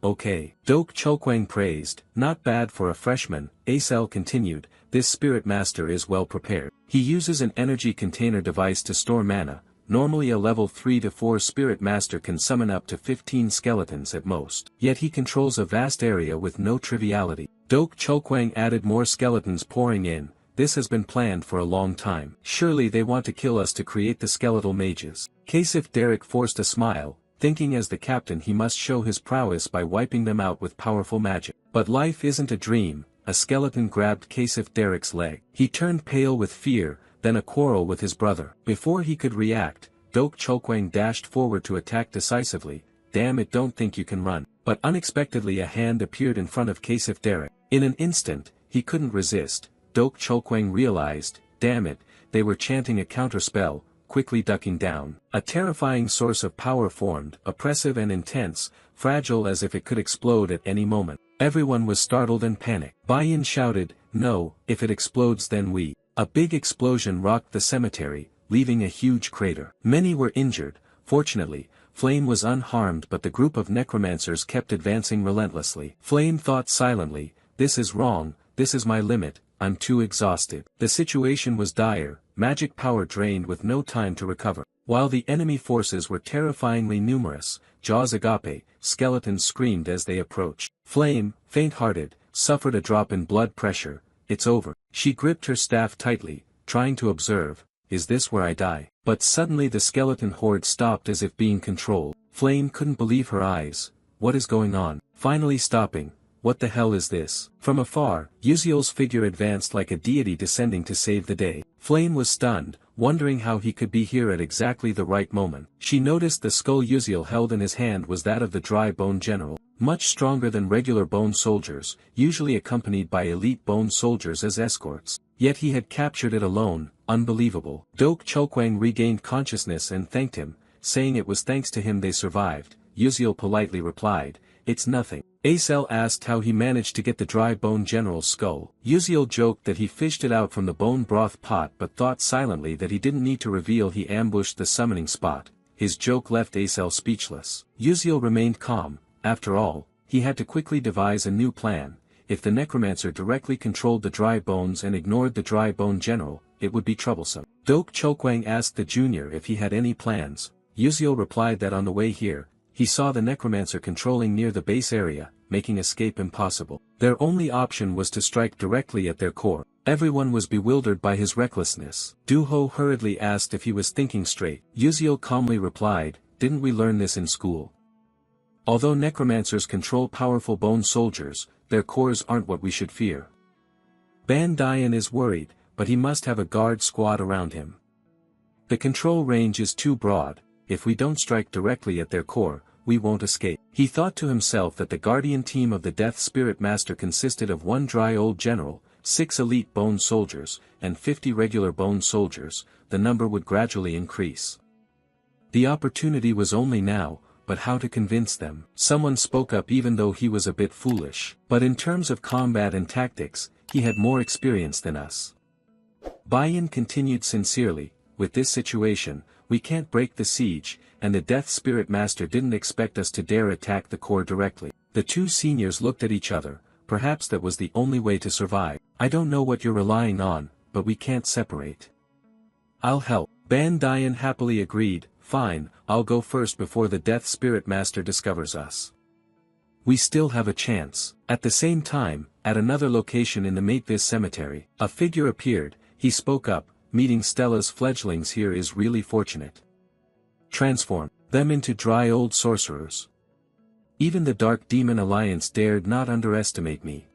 okay. Dok Chokwang praised, not bad for a freshman. Acel continued, this Spirit Master is well prepared. He uses an energy container device to store mana. Normally a level 3 to 4 Spirit Master can summon up to 15 skeletons at most. Yet he controls a vast area with no triviality. Dok Chokwang added, more skeletons pouring in. This has been planned for a long time. Surely they want to kill us to create the skeletal mages. Kasif Derek forced a smile, thinking as the captain he must show his prowess by wiping them out with powerful magic. But life isn't a dream. A skeleton grabbed Kasif Derek's leg. He turned pale with fear, then a quarrel with his brother. Before he could react, Dok Chokwang dashed forward to attack decisively. Damn it, don't think you can run. But unexpectedly a hand appeared in front of Kasif Derek. In an instant, he couldn't resist. Dok Chokwang realized, damn it, they were chanting a counterspell. quickly ducking down. A terrifying source of power formed, oppressive and intense, fragile as if it could explode at any moment. Everyone was startled and panicked. Bai-yin shouted, "No, if it explodes then we." A big explosion rocked the cemetery, leaving a huge crater. Many were injured. Fortunately, Flame was unharmed, but the group of necromancers kept advancing relentlessly. Flame thought silently, "This is wrong, this is my limit, I'm too exhausted." The situation was dire, magic power drained with no time to recover. While the enemy forces were terrifyingly numerous, Jaws Agape, skeletons screamed as they approached. Flame, faint-hearted, suffered a drop in blood pressure. "It's over." She gripped her staff tightly, trying to observe, "Is this where I die?" But suddenly the skeleton horde stopped as if being controlled. Flame couldn't believe her eyes. What is going on? Finally stopping. What the hell is this? From afar, Uziel's figure advanced like a deity descending to save the day. Flame was stunned, wondering how he could be here at exactly the right moment. She noticed the skull Uziel held in his hand was that of the dry bone general, much stronger than regular bone soldiers, usually accompanied by elite bone soldiers as escorts. Yet he had captured it alone. Unbelievable. Dok Chokwang regained consciousness and thanked him, saying it was thanks to him they survived. Uziel politely replied, "It's nothing." Acel asked how he managed to get the dry bone general's skull. Uziel joked that he fished it out from the bone broth pot but thought silently that he didn't need to reveal he ambushed the summoning spot. His joke left Acel speechless. Uziel remained calm. After all, he had to quickly devise a new plan. If the necromancer directly controlled the dry bones and ignored the dry bone general, it would be troublesome. Dok Chokwang asked the junior if he had any plans. Uziel replied that on the way here, he saw the necromancer controlling near the base area, making escape impossible. Their only option was to strike directly at their core. Everyone was bewildered by his recklessness. Duho hurriedly asked if he was thinking straight. Uziel calmly replied, "Didn't we learn this in school? Although necromancers control powerful bone soldiers, their cores aren't what we should fear. Ban Dian is worried, but he must have a guard squad around him. The control range is too broad. If we don't strike directly at their core, we won't escape." He thought to himself that the guardian team of the Death Spirit Master consisted of 1 dry old general, 6 elite bone soldiers, and 50 regular bone soldiers. The number would gradually increase. The opportunity was only now, but how to convince them? Someone spoke up even though he was a bit foolish. "But in terms of combat and tactics, he had more experience than us." Bai-yin continued sincerely, "With this situation, we can't break the siege, and the Death Spirit Master didn't expect us to dare attack the core directly." The two seniors looked at each other. Perhaps that was the only way to survive. "I don't know what you're relying on, but we can't separate." "I'll help." Ban Dian happily agreed, "Fine, I'll go first before the Death Spirit Master discovers us. We still have a chance." At the same time, at another location in the Matevis cemetery, a figure appeared. He spoke up, "Meeting Stella's fledglings here is really fortunate. Transform them into dry old sorcerers. Even the Dark Demon Alliance dared not underestimate me.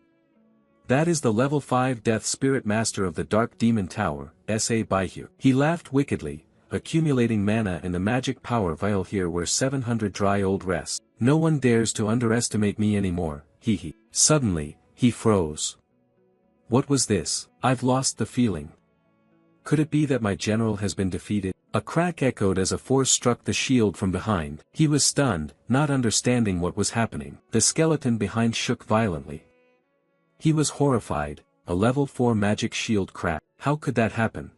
That is the level 5 Death Spirit Master of the Dark Demon Tower, S.A. Baihu." He laughed wickedly, "Accumulating mana in the magic power vial here where 700 dry old rest. No one dares to underestimate me anymore, hee hee." Suddenly, he froze. What was this? I've lost the feeling. Could it be that my general has been defeated? A crack echoed as a force struck the shield from behind. He was stunned, not understanding what was happening. The skeleton behind shook violently. He was horrified. A level 4 magic shield crack. How could that happen?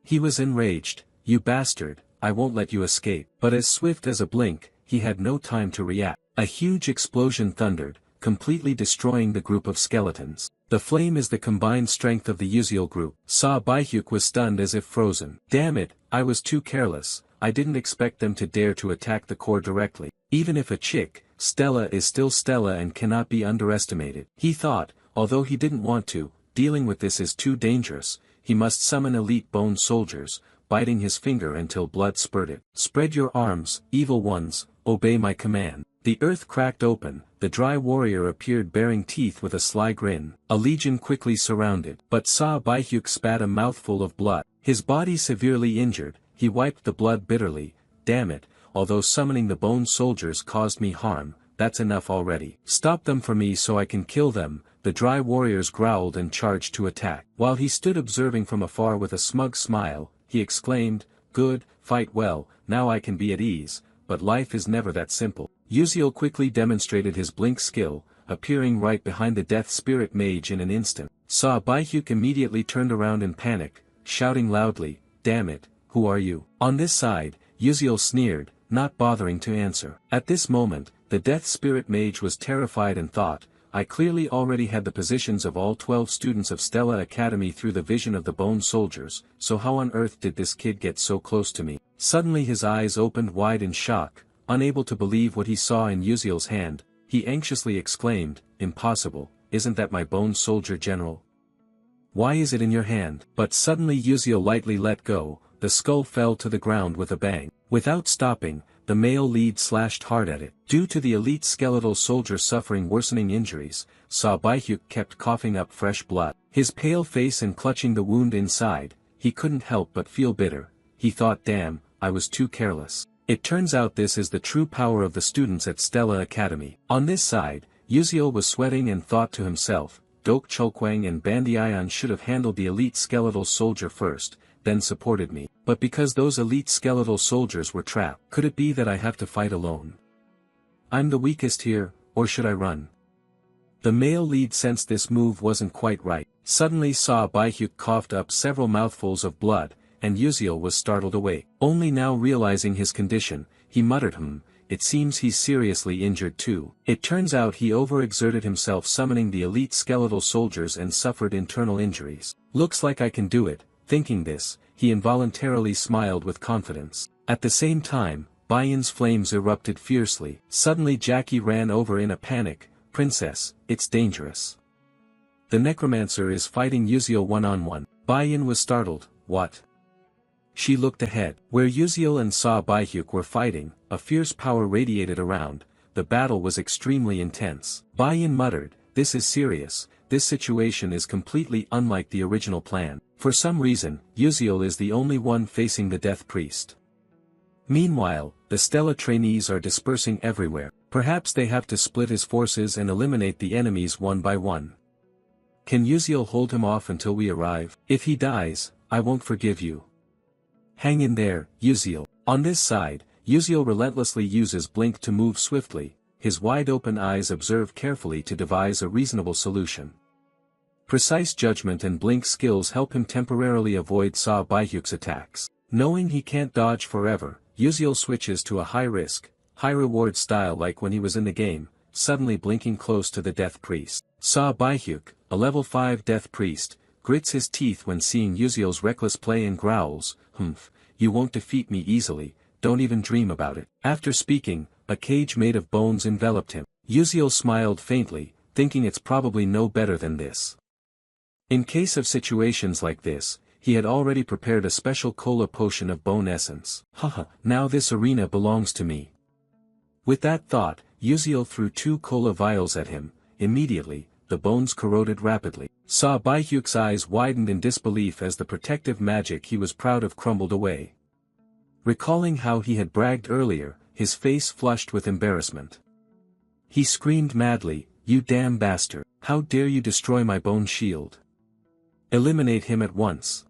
He was enraged. "You bastard, I won't let you escape." But as swift as a blink, he had no time to react. A huge explosion thundered, completely destroying the group of skeletons. The flame is the combined strength of the Uziel group. Sa Baihyuk was stunned as if frozen. "Damn it, I was too careless. I didn't expect them to dare to attack the core directly. Even if a chick, Stella is still Stella and cannot be underestimated." He thought, although he didn't want to, dealing with this is too dangerous. He must summon elite bone soldiers, biting his finger until blood spurted. "Spread your arms, evil ones, obey my command." The earth cracked open. The dry warrior appeared bearing teeth with a sly grin. A legion quickly surrounded. But Sa Baihyuk spat a mouthful of blood. His body severely injured, he wiped the blood bitterly. "Damn it, although summoning the bone soldiers caused me harm, that's enough already. Stop them for me so I can kill them." The dry warriors growled and charged to attack. While he stood observing from afar with a smug smile, he exclaimed, Good, fight well, now I can be at ease, but life is never that simple. Yuzio quickly demonstrated his blink skill, appearing right behind the Death Spirit Mage in an instant. Baihyuk immediately turned around in panic, shouting loudly, "Damn it, who are you?" On this side, Yuzio sneered, not bothering to answer. At this moment, the Death Spirit Mage was terrified and thought, I clearly already had the positions of all 12 students of Stella Academy through the vision of the Bone Soldiers, so how on earth did this kid get so close to me? Suddenly his eyes opened wide in shock, unable to believe what he saw in Yuzio's hand. He anxiously exclaimed, "Impossible, isn't that my Bone Soldier General? Why is it in your hand?" But suddenly Yuzio lightly let go, the skull fell to the ground with a bang. Without stopping, the male lead slashed hard at it. Due to the elite skeletal soldier suffering worsening injuries, Baihyuk kept coughing up fresh blood. His pale face and clutching the wound inside, he couldn't help but feel bitter. He thought, damn, I was too careless. It turns out this is the true power of the students at Stella Academy. On this side, Yuzio was sweating and thought to himself, Dok Chulkwang and Bandaian should have handled the elite skeletal soldier first, then supported me. But because those elite skeletal soldiers were trapped, could it be that I have to fight alone? I'm the weakest here, or should I run? The male lead sensed this move wasn't quite right. Suddenly Baihyuk coughed up several mouthfuls of blood, and Yuzio was startled awake. Only now realizing his condition, he muttered, it seems he's seriously injured too. It turns out he overexerted himself summoning the elite skeletal soldiers and suffered internal injuries. Looks like I can do it. Thinking this, he involuntarily smiled with confidence. At the same time, Bayan's flames erupted fiercely. Suddenly Jackie ran over in a panic, "Princess, it's dangerous. The necromancer is fighting Yuzio one-on-one." Bayan was startled, "What?" She looked ahead. Where Yuzio and Baihyuk were fighting, a fierce power radiated around. The battle was extremely intense. Bayan muttered, "This is serious. This situation is completely unlike the original plan. For some reason, Yuzio is the only one facing the Death Priest. Meanwhile, the Stella trainees are dispersing everywhere. Perhaps they have to split his forces and eliminate the enemies one by one. Can Yuzio hold him off until we arrive? If he dies, I won't forgive you. Hang in there, Yuzio." On this side, Yuzio relentlessly uses blink to move swiftly. His wide-open eyes observe carefully to devise a reasonable solution. Precise judgment and blink skills help him temporarily avoid Baihyuk's attacks. Knowing he can't dodge forever, Yuzio switches to a high-risk, high-reward style like when he was in the game, suddenly blinking close to the Death Priest. Baihyuk, a level 5 Death Priest, grits his teeth when seeing Yuzio's reckless play and growls, "Humph, you won't defeat me easily, don't even dream about it." After speaking, a cage made of bones enveloped him. Yuzio smiled faintly, thinking it's probably no better than this. In case of situations like this, he had already prepared a special cola potion of bone essence. Haha, now this arena belongs to me. With that thought, Yuzio threw 2 cola vials at him. Immediately, the bones corroded rapidly. Baihyuk's eyes widened in disbelief as the protective magic he was proud of crumbled away. Recalling how he had bragged earlier, his face flushed with embarrassment. He screamed madly, "You damn bastard! How dare you destroy my bone shield? Eliminate him at once!"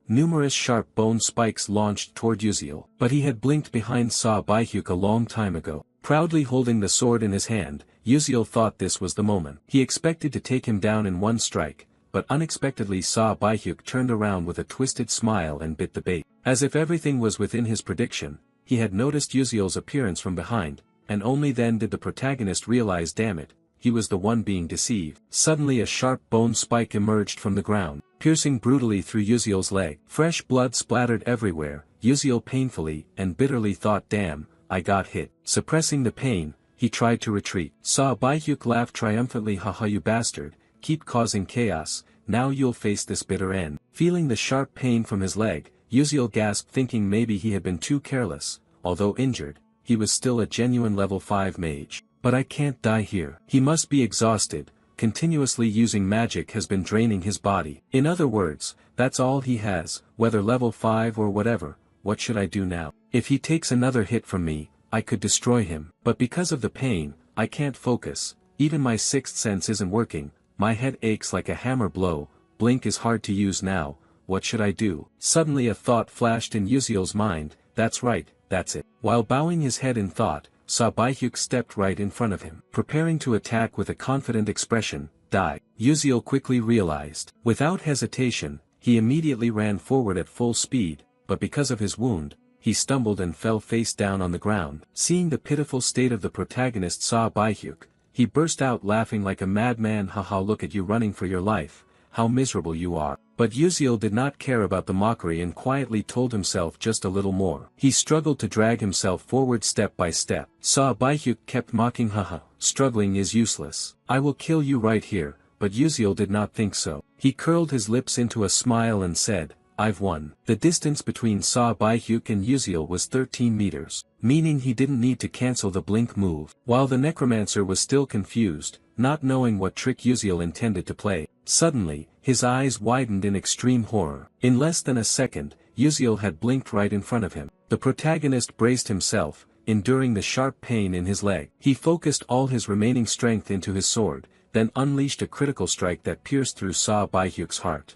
Numerous sharp bone spikes launched toward Yuzio, but he had blinked behind Baihyuk a long time ago. Proudly holding the sword in his hand, Yuzio thought this was the moment. He expected to take him down in one strike, but unexpectedly Baihyuk turned around with a twisted smile and bit the bait. As if everything was within his prediction, he had noticed Yuzio's appearance from behind, and only then did the protagonist realize, damn it, he was the one being deceived. Suddenly a sharp bone spike emerged from the ground, piercing brutally through Yuzio's leg. Fresh blood splattered everywhere. Yuzio painfully and bitterly thought, damn, I got hit. Suppressing the pain, he tried to retreat. Baihyuk laughed triumphantly, haha, you bastard, keep causing chaos, now you'll face this bitter end. Feeling the sharp pain from his leg, Yuzio gasped, thinking maybe he had been too careless. Although injured, he was still a genuine level 5 mage. But I can't die here. He must be exhausted. Continuously using magic has been draining his body. In other words, that's all he has, whether level 5 or whatever. What should I do now? If he takes another hit from me, I could destroy him. But because of the pain, I can't focus. Even my sixth sense isn't working. My head aches like a hammer blow. Blink is hard to use now. what should I do? Suddenly a thought flashed in Uziel's mind, that's right, that's it. While bowing his head in thought, Saw Baihyuk stepped right in front of him. Preparing to attack with a confident expression, die. Uziel quickly realized. Without hesitation, he immediately ran forward at full speed, but because of his wound, he stumbled and fell face down on the ground. Seeing the pitiful state of the protagonist Saw Baihyuk, he burst out laughing like a madman. Haha, look at you running for your life, how miserable you are. But Uziel did not care about the mockery and quietly told himself just a little more. He struggled to drag himself forward step by step. Saw Baihyuk kept mocking, haha, struggling is useless. I will kill you right here, but Uziel did not think so. He curled his lips into a smile and said, I've won. The distance between Saw Baihyuk and Uziel was 13 meters, meaning he didn't need to cancel the blink move. While the necromancer was still confused, not knowing what trick Uziel intended to play, suddenly, his eyes widened in extreme horror. In less than a second, Uziel had blinked right in front of him. The protagonist braced himself, enduring the sharp pain in his leg. He focused all his remaining strength into his sword, then unleashed a critical strike that pierced through Saw Baihyuk's heart.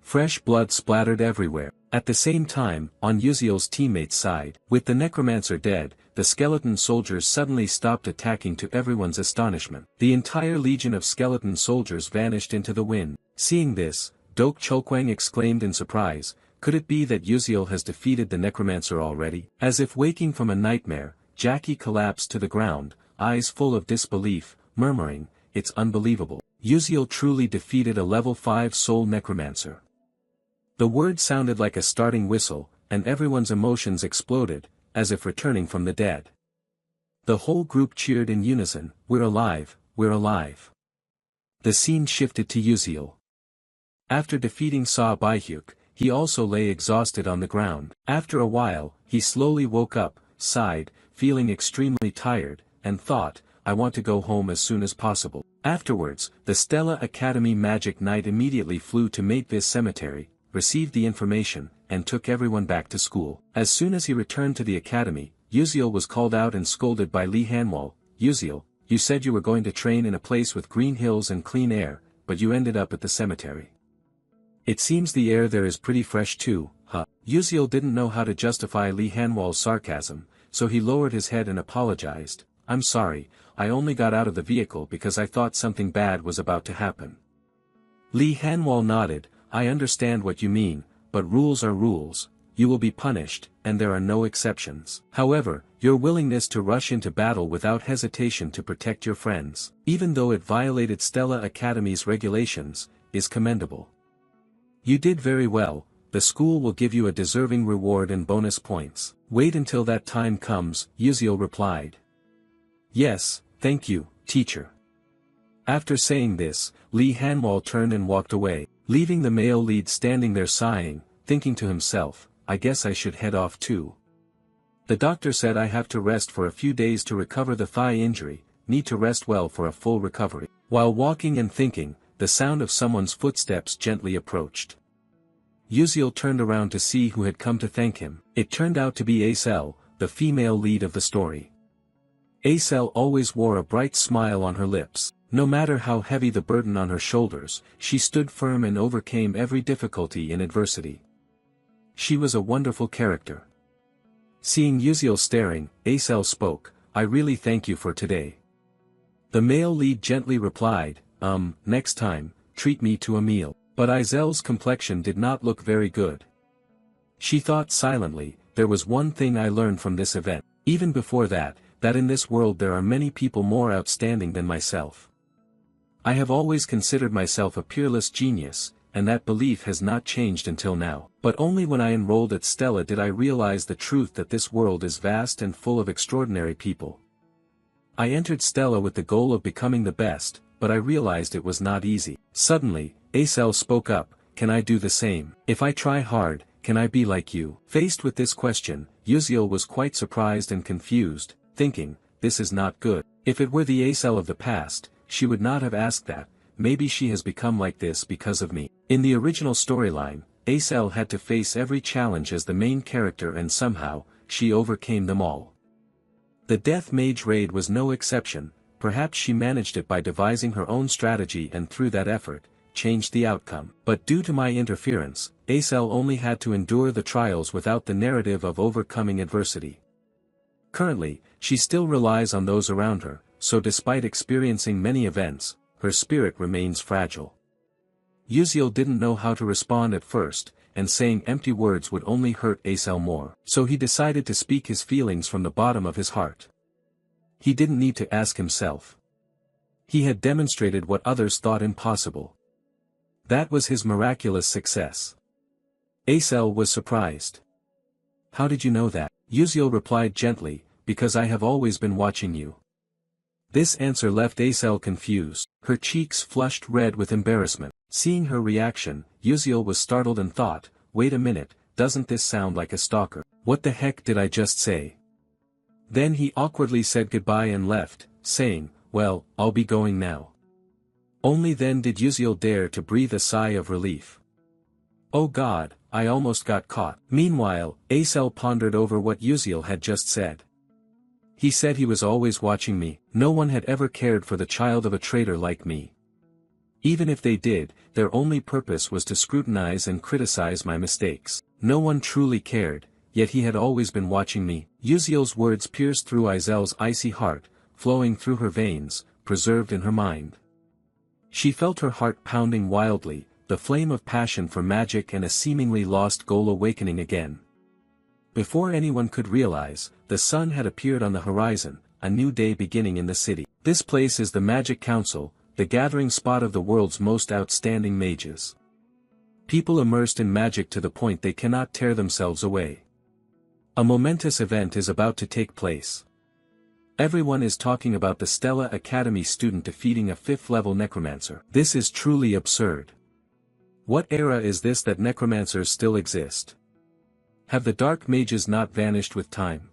Fresh blood splattered everywhere. At the same time, on Uziel's teammate's side, with the necromancer dead, the skeleton soldiers suddenly stopped attacking to everyone's astonishment. The entire legion of skeleton soldiers vanished into the wind. Seeing this, Dok Cholkwang exclaimed in surprise, could it be that Uziel has defeated the necromancer already? As if waking from a nightmare, Jackie collapsed to the ground, eyes full of disbelief, murmuring, it's unbelievable. Uziel truly defeated a level 5 soul necromancer. The word sounded like a starting whistle, and everyone's emotions exploded, as if returning from the dead. The whole group cheered in unison, we're alive, we're alive. The scene shifted to Uziel. After defeating Saw Baihyuk, he also lay exhausted on the ground. After a while, he slowly woke up, sighed, feeling extremely tired, and thought, I want to go home as soon as possible. Afterwards, the Stella Academy Magic Knight immediately flew to Matevis Cemetery, received the information, and took everyone back to school. As soon as he returned to the academy, Uziel was called out and scolded by Lee Hanwol. Uziel, you said you were going to train in a place with green hills and clean air, but you ended up at the cemetery. It seems the air there is pretty fresh too, huh? Uziel didn't know how to justify Lee Hanwol's sarcasm, so he lowered his head and apologized. I'm sorry, I only got out of the vehicle because I thought something bad was about to happen. Lee Hanwol nodded, I understand what you mean, but rules are rules, you will be punished, and there are no exceptions. However, your willingness to rush into battle without hesitation to protect your friends, even though it violated Stella Academy's regulations, is commendable. You did very well, the school will give you a deserving reward and bonus points. Wait until that time comes, Uziel replied. Yes, thank you, teacher. After saying this, Lee Hanwol turned and walked away, leaving the male lead standing there sighing, thinking to himself, I guess I should head off too. The doctor said I have to rest for a few days to recover the thigh injury, need to rest well for a full recovery. While walking and thinking, the sound of someone's footsteps gently approached. Uziel turned around to see who had come to thank him. It turned out to be Acel, the female lead of the story. Acel always wore a bright smile on her lips. No matter how heavy the burden on her shoulders, she stood firm and overcame every difficulty and adversity. She was a wonderful character. Seeing Uziel staring, Acel spoke, I really thank you for today. The male lead gently replied, next time, treat me to a meal. But Azel's complexion did not look very good. She thought silently, there was one thing I learned from this event, even before that in this world there are many people more outstanding than myself. I have always considered myself a peerless genius, and that belief has not changed until now. But only when I enrolled at Stella did I realize the truth that this world is vast and full of extraordinary people. I entered Stella with the goal of becoming the best, but I realized it was not easy. Suddenly, Acel spoke up, can I do the same? If I try hard, can I be like you? Faced with this question, Uziel was quite surprised and confused, thinking, this is not good. If it were the Acel of the past, she would not have asked that, maybe she has become like this because of me. In the original storyline, Acel had to face every challenge as the main character and somehow, she overcame them all. The Death Mage raid was no exception, perhaps she managed it by devising her own strategy and through that effort, changed the outcome. But due to my interference, Acel only had to endure the trials without the narrative of overcoming adversity. Currently, she still relies on those around her, so despite experiencing many events, her spirit remains fragile. Uziel didn't know how to respond at first, and saying empty words would only hurt Acel more. So he decided to speak his feelings from the bottom of his heart. He didn't need to ask himself. He had demonstrated what others thought impossible. That was his miraculous success. Acel was surprised. How did you know that? Uziel replied gently, because I have always been watching you. This answer left Acel confused. Her cheeks flushed red with embarrassment. Seeing her reaction, Uziel was startled and thought, wait a minute, doesn't this sound like a stalker? What the heck did I just say? Then he awkwardly said goodbye and left, saying, well, I'll be going now. Only then did Uziel dare to breathe a sigh of relief. Oh God, I almost got caught. Meanwhile, Acel pondered over what Uziel had just said. He said he was always watching me. No one had ever cared for the child of a traitor like me. Even if they did, their only purpose was to scrutinize and criticize my mistakes. No one truly cared, yet he had always been watching me. Uziel's words pierced through Azel's icy heart, flowing through her veins, preserved in her mind. She felt her heart pounding wildly, the flame of passion for magic and a seemingly lost goal awakening again. Before anyone could realize, the sun had appeared on the horizon, a new day beginning in the city. This place is the Magic Council, the gathering spot of the world's most outstanding mages. People immersed in magic to the point they cannot tear themselves away. A momentous event is about to take place. Everyone is talking about the Stella Academy student defeating a 5th-level necromancer. This is truly absurd. What era is this that necromancers still exist? Have the dark mages not vanished with time?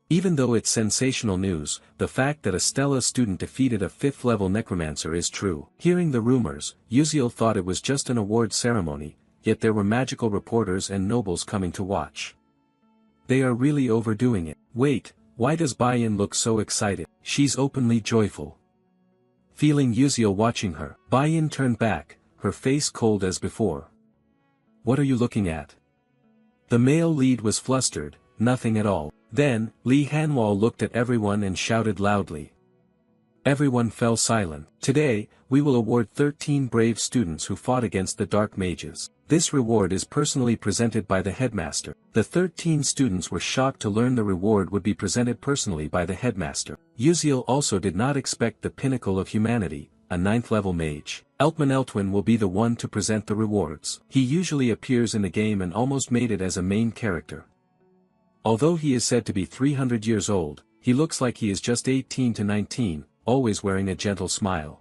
Even though it's sensational news, the fact that a Stella student defeated a 5th-level necromancer is true. Hearing the rumors, Uziel thought it was just an award ceremony, yet there were magical reporters and nobles coming to watch. They are really overdoing it. Wait, why does Bayan look so excited? She's openly joyful. Feeling Uziel watching her, Bayan turned back, her face cold as before. What are you looking at? The male lead was flustered, nothing at all. Then, Li Hanwal looked at everyone and shouted loudly. Everyone fell silent. Today, we will award 13 brave students who fought against the dark mages. This reward is personally presented by the headmaster. The 13 students were shocked to learn the reward would be presented personally by the headmaster. Uziel also did not expect the pinnacle of humanity, a 9th-level mage. Eltman Eltwin will be the one to present the rewards. He usually appears in the game and almost made it as a main character. Although he is said to be 300 years old, he looks like he is just 18 to 19, always wearing a gentle smile.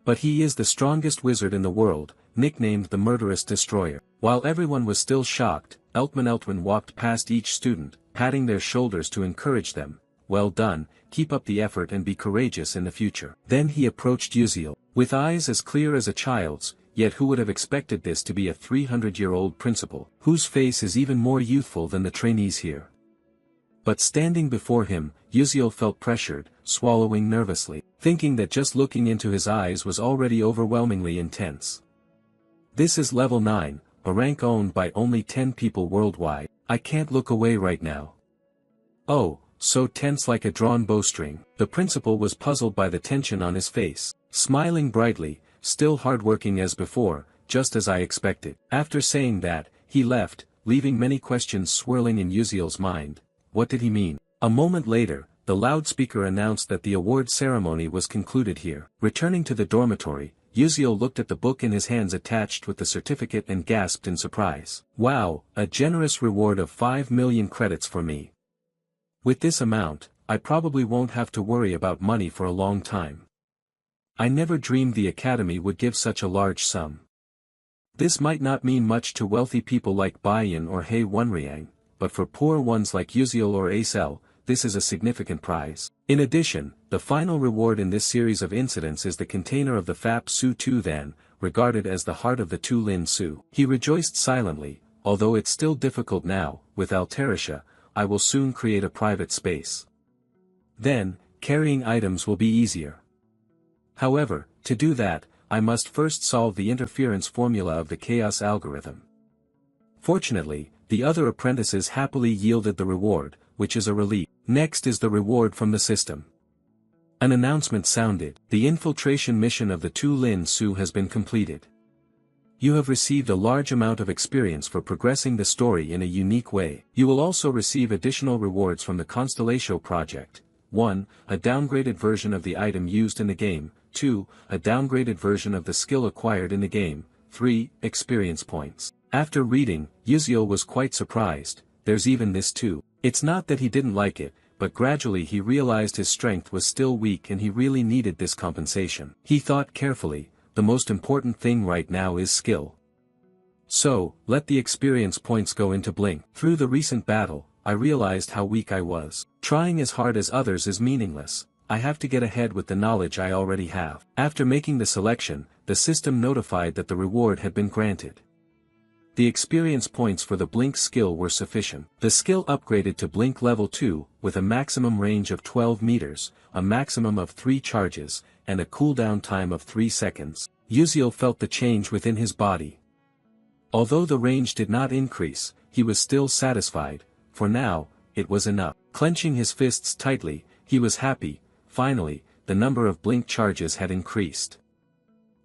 But he is the strongest wizard in the world, nicknamed the Murderous Destroyer. While everyone was still shocked, Eltman Eltwin walked past each student, patting their shoulders to encourage them. Well done, keep up the effort and be courageous in the future. Then he approached Uziel. With eyes as clear as a child's, yet who would have expected this to be a 300-year-old principal, whose face is even more youthful than the trainees here. But standing before him, Uziel felt pressured, swallowing nervously, thinking that just looking into his eyes was already overwhelmingly intense. This is level 9, a rank owned by only 10 people worldwide. I can't look away right now. Oh, so tense like a drawn bowstring. The principal was puzzled by the tension on his face, smiling brightly, still hardworking as before, just as I expected. After saying that, he left, leaving many questions swirling in Uziel's mind. What did he mean? A moment later, the loudspeaker announced that the award ceremony was concluded here. Returning to the dormitory, Uziel looked at the book in his hands attached with the certificate and gasped in surprise. Wow, a generous reward of 5 million credits for me. With this amount, I probably won't have to worry about money for a long time. I never dreamed the academy would give such a large sum. This might not mean much to wealthy people like Bayan or Hei Wenriang, but for poor ones like Uziel or Acel, this is a significant prize. In addition, the final reward in this series of incidents is the container of the Fap Su Tu Than, regarded as the heart of the Tu Lin Su. He rejoiced silently, although it's still difficult now, with Alterisha, I will soon create a private space. Then, carrying items will be easier. However, to do that, I must first solve the interference formula of the chaos algorithm. Fortunately, the other apprentices happily yielded the reward, which is a relief. Next is the reward from the system. An announcement sounded. The infiltration mission of the Tu Lin Su has been completed. You have received a large amount of experience for progressing the story in a unique way. You will also receive additional rewards from the Constellatio project. 1. A downgraded version of the item used in the game. 2. A downgraded version of the skill acquired in the game. 3. Experience points. After reading, Yuziel was quite surprised. There's even this too. It's not that he didn't like it, but gradually he realized his strength was still weak and he really needed this compensation. He thought carefully, the most important thing right now is skill. So, let the experience points go into Blink. Through the recent battle, I realized how weak I was. Trying as hard as others is meaningless. I have to get ahead with the knowledge I already have. After making the selection, the system notified that the reward had been granted. The experience points for the Blink skill were sufficient. The skill upgraded to Blink level 2, with a maximum range of 12 meters, a maximum of 3 charges, and a cooldown time of 3 seconds. Yuziel felt the change within his body. Although the range did not increase, he was still satisfied. For now, it was enough. Clenching his fists tightly, he was happy. Finally, the number of Blink charges had increased.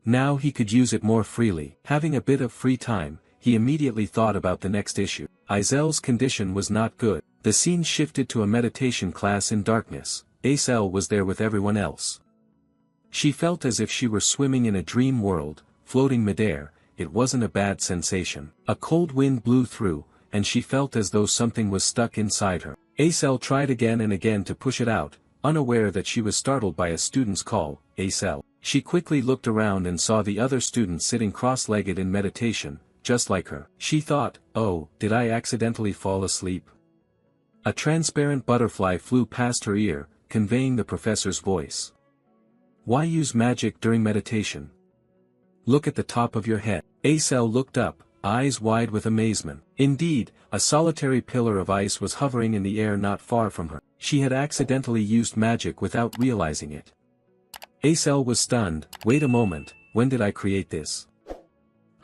Now he could use it more freely. Having a bit of free time, he immediately thought about the next issue. Izel's condition was not good. The scene shifted to a meditation class in darkness. Azel was there with everyone else. She felt as if she were swimming in a dream world, floating midair. It wasn't a bad sensation. A cold wind blew through, and she felt as though something was stuck inside her. Azel tried again and again to push it out, unaware that she was startled by a student's call. Azel. She quickly looked around and saw the other students sitting cross-legged in meditation, just like her. She thought, oh, did I accidentally fall asleep? A transparent butterfly flew past her ear, conveying the professor's voice. Why use magic during meditation? Look at the top of your head. Azel looked up, eyes wide with amazement. Indeed, a solitary pillar of ice was hovering in the air not far from her. She had accidentally used magic without realizing it. Azel was stunned. Wait a moment, when did I create this?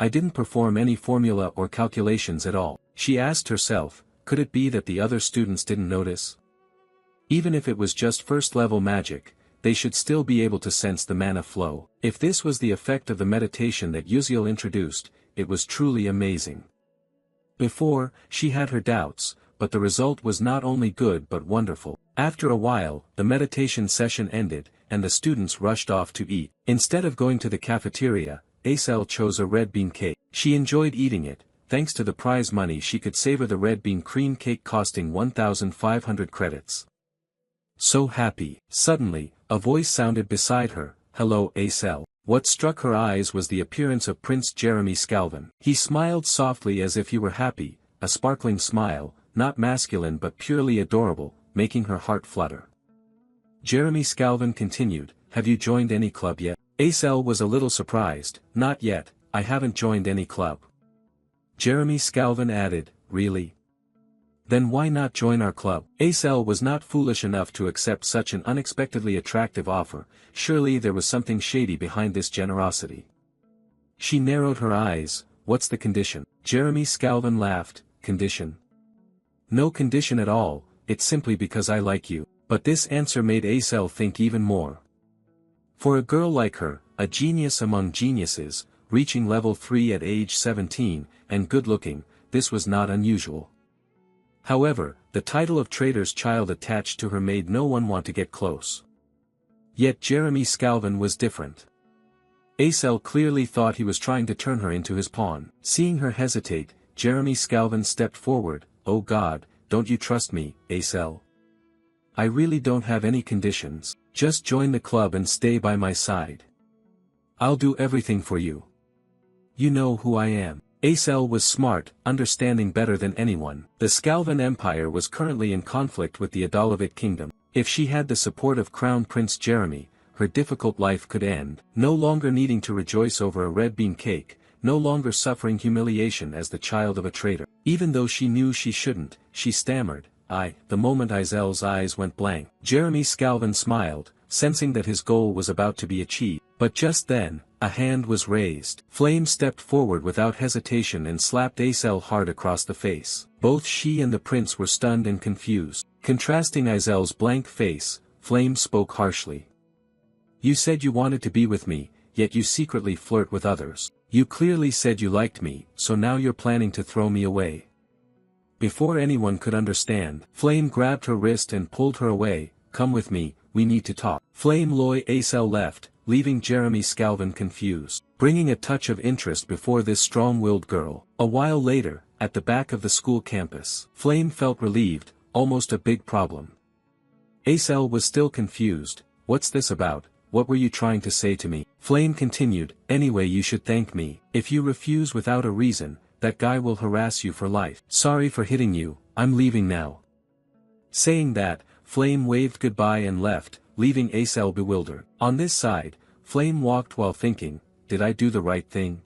I didn't perform any formula or calculations at all. She asked herself, could it be that the other students didn't notice? Even if it was just first-level magic, they should still be able to sense the mana flow. If this was the effect of the meditation that Yuziel introduced, it was truly amazing. Before, she had her doubts, but the result was not only good but wonderful. After a while, the meditation session ended, and the students rushed off to eat. Instead of going to the cafeteria, Azel chose a red bean cake. She enjoyed eating it. Thanks to the prize money she could savor the red bean cream cake costing 1,500 credits. So happy. Suddenly, a voice sounded beside her. Hello, Azel. What struck her eyes was the appearance of Prince Jeremy Scalvin. He smiled softly as if he were happy, a sparkling smile, not masculine but purely adorable, making her heart flutter. Jeremy Scalvin continued, have you joined any club yet? Azel was a little surprised. Not yet, I haven't joined any club. Jeremy Scalvin added, really? Then why not join our club? Azel was not foolish enough to accept such an unexpectedly attractive offer. Surely there was something shady behind this generosity. She narrowed her eyes. What's the condition? Jeremy Scalvin laughed. Condition? No condition at all, it's simply because I like you. But this answer made Azel think even more. For a girl like her, a genius among geniuses, reaching level 3 at age 17, and good-looking, this was not unusual. However, the title of trader's child attached to her made no one want to get close. Yet Jeremy Scalvin was different. Azel clearly thought he was trying to turn her into his pawn. Seeing her hesitate, Jeremy Scalvin stepped forward. Oh God, don't you trust me, Azel? I really don't have any conditions. Just join the club and stay by my side. I'll do everything for you. You know who I am. Azel was smart, understanding better than anyone. The Scalvin Empire was currently in conflict with the Adalovit Kingdom. If she had the support of Crown Prince Jeremy, her difficult life could end. No longer needing to rejoice over a red bean cake, no longer suffering humiliation as the child of a traitor. Even though she knew she shouldn't, she stammered. The moment Izel's eyes went blank. Jeremy Scalvin smiled, sensing that his goal was about to be achieved. But just then, a hand was raised. Flame stepped forward without hesitation and slapped Aisel hard across the face. Both she and the prince were stunned and confused. Contrasting Aisel's blank face, Flame spoke harshly. You said you wanted to be with me, yet you secretly flirt with others. You clearly said you liked me, so now you're planning to throw me away. Before anyone could understand, Flame grabbed her wrist and pulled her away. Come with me, we need to talk. Flame Loy Aisel left, leaving Jeremy Scalvin confused, bringing a touch of interest before this strong-willed girl. A while later, at the back of the school campus, Flame felt relieved, almost a big problem. Aisel was still confused. What's this about? What were you trying to say to me? Flame continued, anyway you should thank me. If you refuse without a reason, that guy will harass you for life. Sorry for hitting you, I'm leaving now. Saying that, Flame waved goodbye and left, leaving Aisel bewildered. On this side, Flame walked while thinking, did I do the right thing?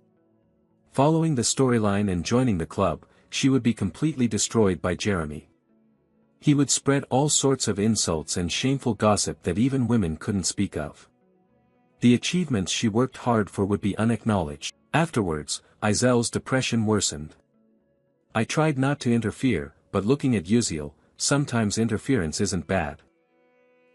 Following the storyline and joining the club, she would be completely destroyed by Jeremy. He would spread all sorts of insults and shameful gossip that even women couldn't speak of. The achievements she worked hard for would be unacknowledged. Afterwards, Aisel's depression worsened. I tried not to interfere, but looking at Uziel, sometimes interference isn't bad.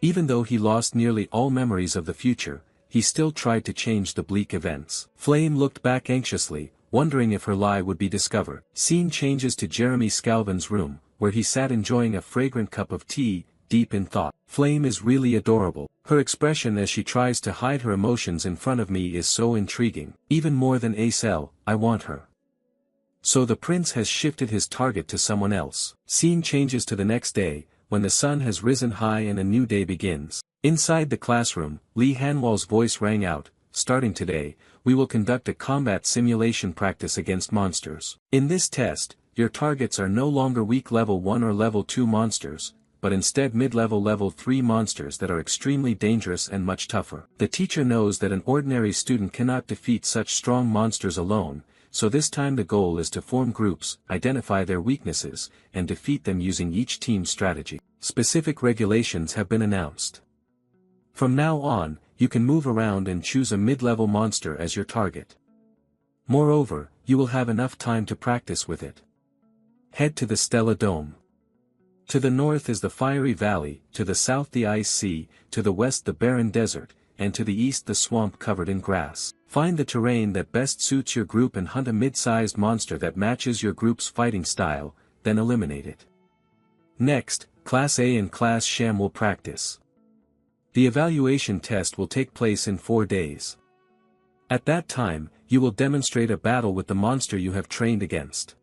Even though he lost nearly all memories of the future, he still tried to change the bleak events. Flame looked back anxiously, wondering if her lie would be discovered. Scene changes to Jeremy Scalvin's room, where he sat enjoying a fragrant cup of tea, deep in thought. Flame is really adorable. Her expression as she tries to hide her emotions in front of me is so intriguing. Even more than Aisel, I want her. So the prince has shifted his target to someone else. Scene changes to the next day, when the sun has risen high and a new day begins. Inside the classroom, Lee Hanwal's voice rang out, starting today, we will conduct a combat simulation practice against monsters. In this test, your targets are no longer weak level 1 or level 2 monsters, but instead mid-level level 3 monsters that are extremely dangerous and much tougher. The teacher knows that an ordinary student cannot defeat such strong monsters alone, so this time the goal is to form groups, identify their weaknesses, and defeat them using each team's strategy. Specific regulations have been announced. From now on, you can move around and choose a mid-level monster as your target. Moreover, you will have enough time to practice with it. Head to the Stella Dome. To the north is the Fiery Valley, to the south the Ice Sea, to the west the Barren Desert, and to the east the swamp covered in grass. Find the terrain that best suits your group and hunt a mid-sized monster that matches your group's fighting style, then eliminate it. Next, Class A and Class Sham will practice. The evaluation test will take place in 4 days. At that time, you will demonstrate a battle with the monster you have trained against.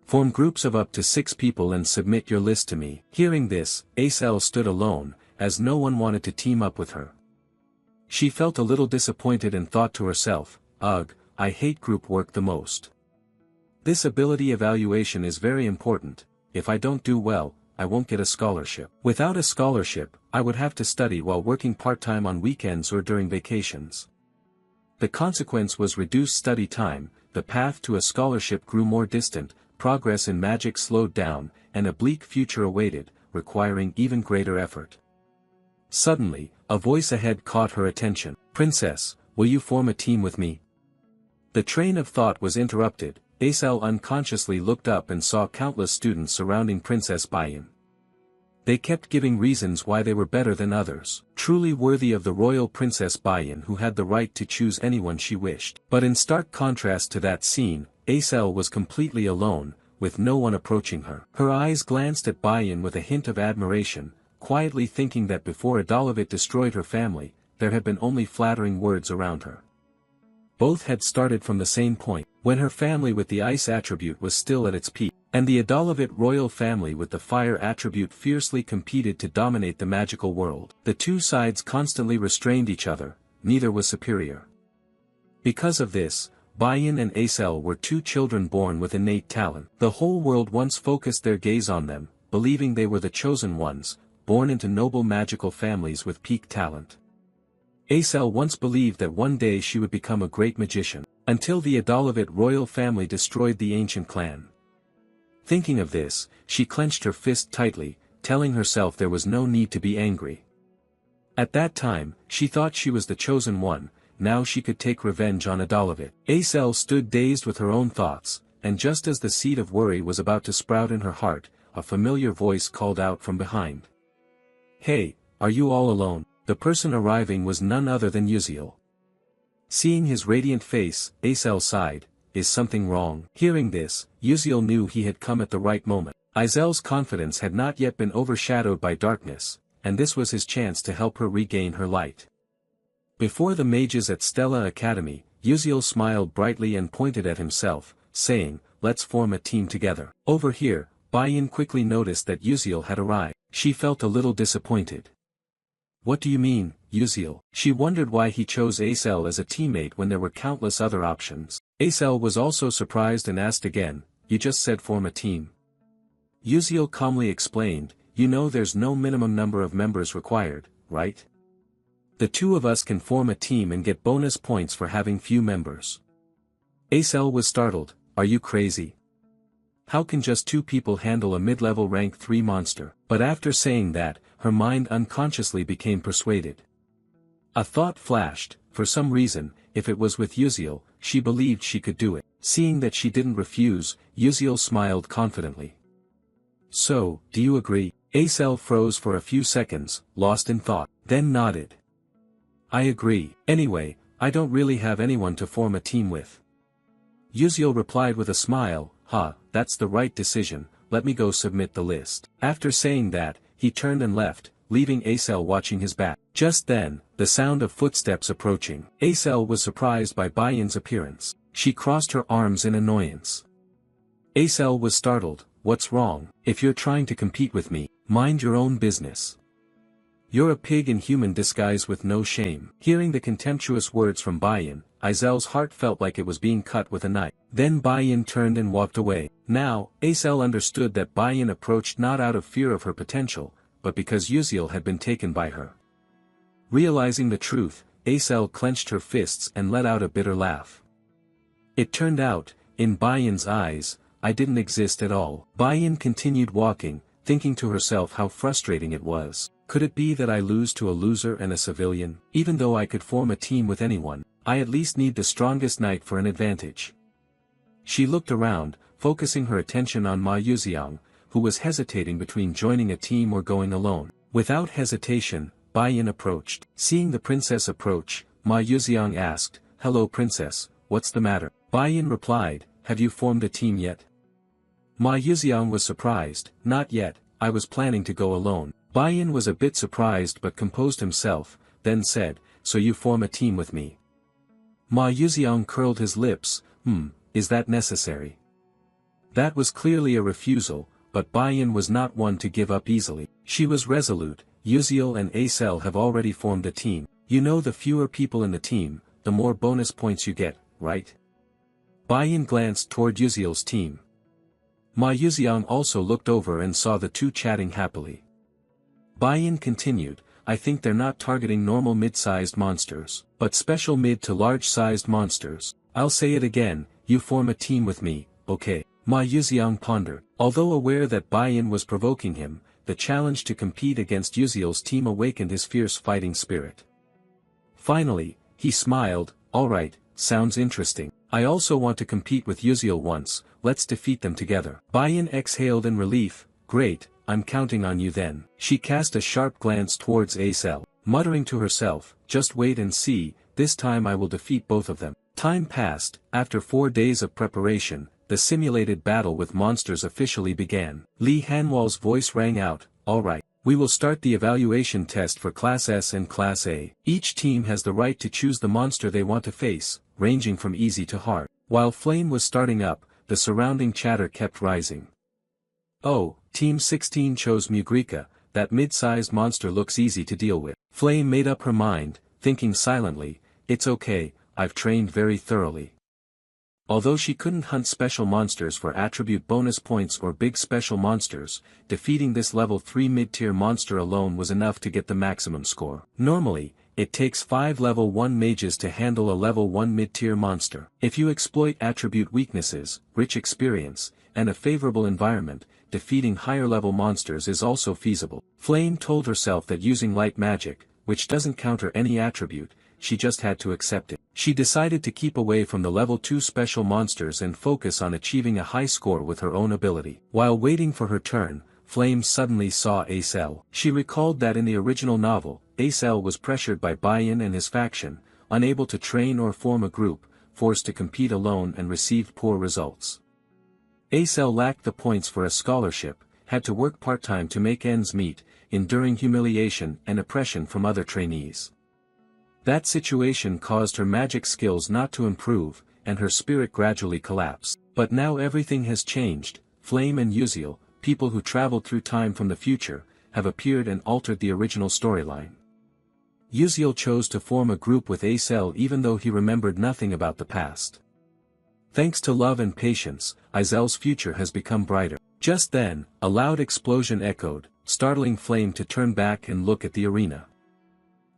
Form groups of up to 6 people and submit your list to me. Hearing this, Aisel stood alone, as no one wanted to team up with her. She felt a little disappointed and thought to herself, ugh, I hate group work the most. This ability evaluation is very important. If I don't do well, I won't get a scholarship. Without a scholarship, I would have to study while working part-time on weekends or during vacations. The consequence was reduced study time, the path to a scholarship grew more distant, progress in magic slowed down, and a bleak future awaited, requiring even greater effort. Suddenly, a voice ahead caught her attention. Princess, will you form a team with me? The train of thought was interrupted. Aisel unconsciously looked up and saw countless students surrounding Princess Bayan. They kept giving reasons why they were better than others, truly worthy of the royal Princess Bayan who had the right to choose anyone she wished. But in stark contrast to that scene, Aisel was completely alone, with no one approaching her. Her eyes glanced at Bayan with a hint of admiration, quietly thinking that before Adalovit destroyed her family, there had been only flattering words around her. Both had started from the same point, when her family with the ice attribute was still at its peak, and the Adalovit royal family with the fire attribute fiercely competed to dominate the magical world. The two sides constantly restrained each other, neither was superior. Because of this, Bayan and Aisel were two children born with innate talent. The whole world once focused their gaze on them, believing they were the chosen ones, born into noble magical families with peak talent. Aisel once believed that one day she would become a great magician, until the Adalovit royal family destroyed the ancient clan. Thinking of this, she clenched her fist tightly, telling herself there was no need to be angry. At that time, she thought she was the chosen one, now she could take revenge on Adalovit. Acel stood dazed with her own thoughts, and just as the seed of worry was about to sprout in her heart, a familiar voice called out from behind. "Hey, are you all alone?" The person arriving was none other than Uziel. Seeing his radiant face, Acel sighed, "Is something wrong?" Hearing this, Uziel knew he had come at the right moment. Izel's confidence had not yet been overshadowed by darkness, and this was his chance to help her regain her light. Before the mages at Stella Academy, Uziel smiled brightly and pointed at himself, saying, "Let's form a team together." Over here, Bayan quickly noticed that Uziel had arrived. She felt a little disappointed. "What do you mean, Uziel?" She wondered why he chose Acel as a teammate when there were countless other options. Acel was also surprised and asked again, "You just said form a team." Uziel calmly explained, "You know there's no minimum number of members required, right? The two of us can form a team and get bonus points for having few members." Acel was startled, "Are you crazy? How can just two people handle a mid-level rank 3 monster?" But after saying that, her mind unconsciously became persuaded. A thought flashed, for some reason, if it was with Uziel, she believed she could do it. Seeing that she didn't refuse, Uziel smiled confidently. "So, do you agree?" Acel froze for a few seconds, lost in thought, then nodded. "I agree. Anyway, I don't really have anyone to form a team with." Uziel replied with a smile, That's the right decision, let me go submit the list." After saying that, he turned and left, leaving Acel watching his back. Just then, the sound of footsteps approaching. Acel was surprised by Bayan's appearance. She crossed her arms in annoyance. Acel was startled, "What's wrong? If you're trying to compete with me, mind your own business. You're a pig in human disguise with no shame." Hearing the contemptuous words from Bayan, Azel's heart felt like it was being cut with a knife. Then Bayan turned and walked away. Now, Acel understood that Bayan approached not out of fear of her potential, but because Uziel had been taken by her. Realizing the truth, Acel clenched her fists and let out a bitter laugh. It turned out, in Bayan's eyes, I didn't exist at all. Bayan continued walking, thinking to herself how frustrating it was. Could it be that I lose to a loser and a civilian? Even though I could form a team with anyone, I at least need the strongest knight for an advantage. She looked around, focusing her attention on Ma Yuxiang, who was hesitating between joining a team or going alone. Without hesitation, Bayan approached. Seeing the princess approach, Ma Yuxiang asked, "Hello princess, what's the matter?" Bayan replied, "Have you formed a team yet?" Ma Yuxiang was surprised, "Not yet, I was planning to go alone." Bayan was a bit surprised but composed himself, then said, "So you form a team with me?" Ma Yuxiang curled his lips, Is that necessary?" That was clearly a refusal, but Bayan was not one to give up easily. She was resolute. "Uziel and Acel have already formed a team. You know the fewer people in the team, the more bonus points you get, right?" Bayan glanced toward Uziel's team. Ma Yuxiang also looked over and saw the two chatting happily. Bayan continued, "I think they're not targeting normal mid-sized monsters, but special mid to large-sized monsters. I'll say it again, you form a team with me, okay?" Ma Yuxiang pondered. Although aware that Bayan was provoking him, the challenge to compete against Uziel's team awakened his fierce fighting spirit. Finally, he smiled, "Alright, sounds interesting. I also want to compete with Uziel once, let's defeat them together." Bayan exhaled in relief, "Great, I'm counting on you then." She cast a sharp glance towards Acel, muttering to herself, "Just wait and see, this time I will defeat both of them." Time passed. After 4 days of preparation, the simulated battle with monsters officially began. Li Hanwal's voice rang out, "Alright, we will start the evaluation test for Class S and Class A. Each team has the right to choose the monster they want to face, ranging from easy to hard." While Flame was starting up, the surrounding chatter kept rising. "Oh, Team 16 chose Mugrika, that mid-sized monster looks easy to deal with." Flame made up her mind, thinking silently, "It's okay, I've trained very thoroughly." Although she couldn't hunt special monsters for attribute bonus points or big special monsters, defeating this level 3 mid-tier monster alone was enough to get the maximum score. Normally, it takes 5 level 1 mages to handle a level 1 mid-tier monster. If you exploit attribute weaknesses, rich experience, and a favorable environment, defeating higher level monsters is also feasible. Flame told herself that using light magic, which doesn't counter any attribute, she just had to accept it. She decided to keep away from the level 2 special monsters and focus on achieving a high score with her own ability. While waiting for her turn, Flame suddenly saw Acel. She recalled that in the original novel, Acel was pressured by Bayan and his faction, unable to train or form a group, forced to compete alone and received poor results. Acel lacked the points for a scholarship, had to work part-time to make ends meet, enduring humiliation and oppression from other trainees. That situation caused her magic skills not to improve, and her spirit gradually collapsed. But now everything has changed. Flame and Uziel, people who traveled through time from the future, have appeared and altered the original storyline. Uziel chose to form a group with Acel even though he remembered nothing about the past. Thanks to love and patience, Azel's future has become brighter. Just then, a loud explosion echoed, startling Flame to turn back and look at the arena.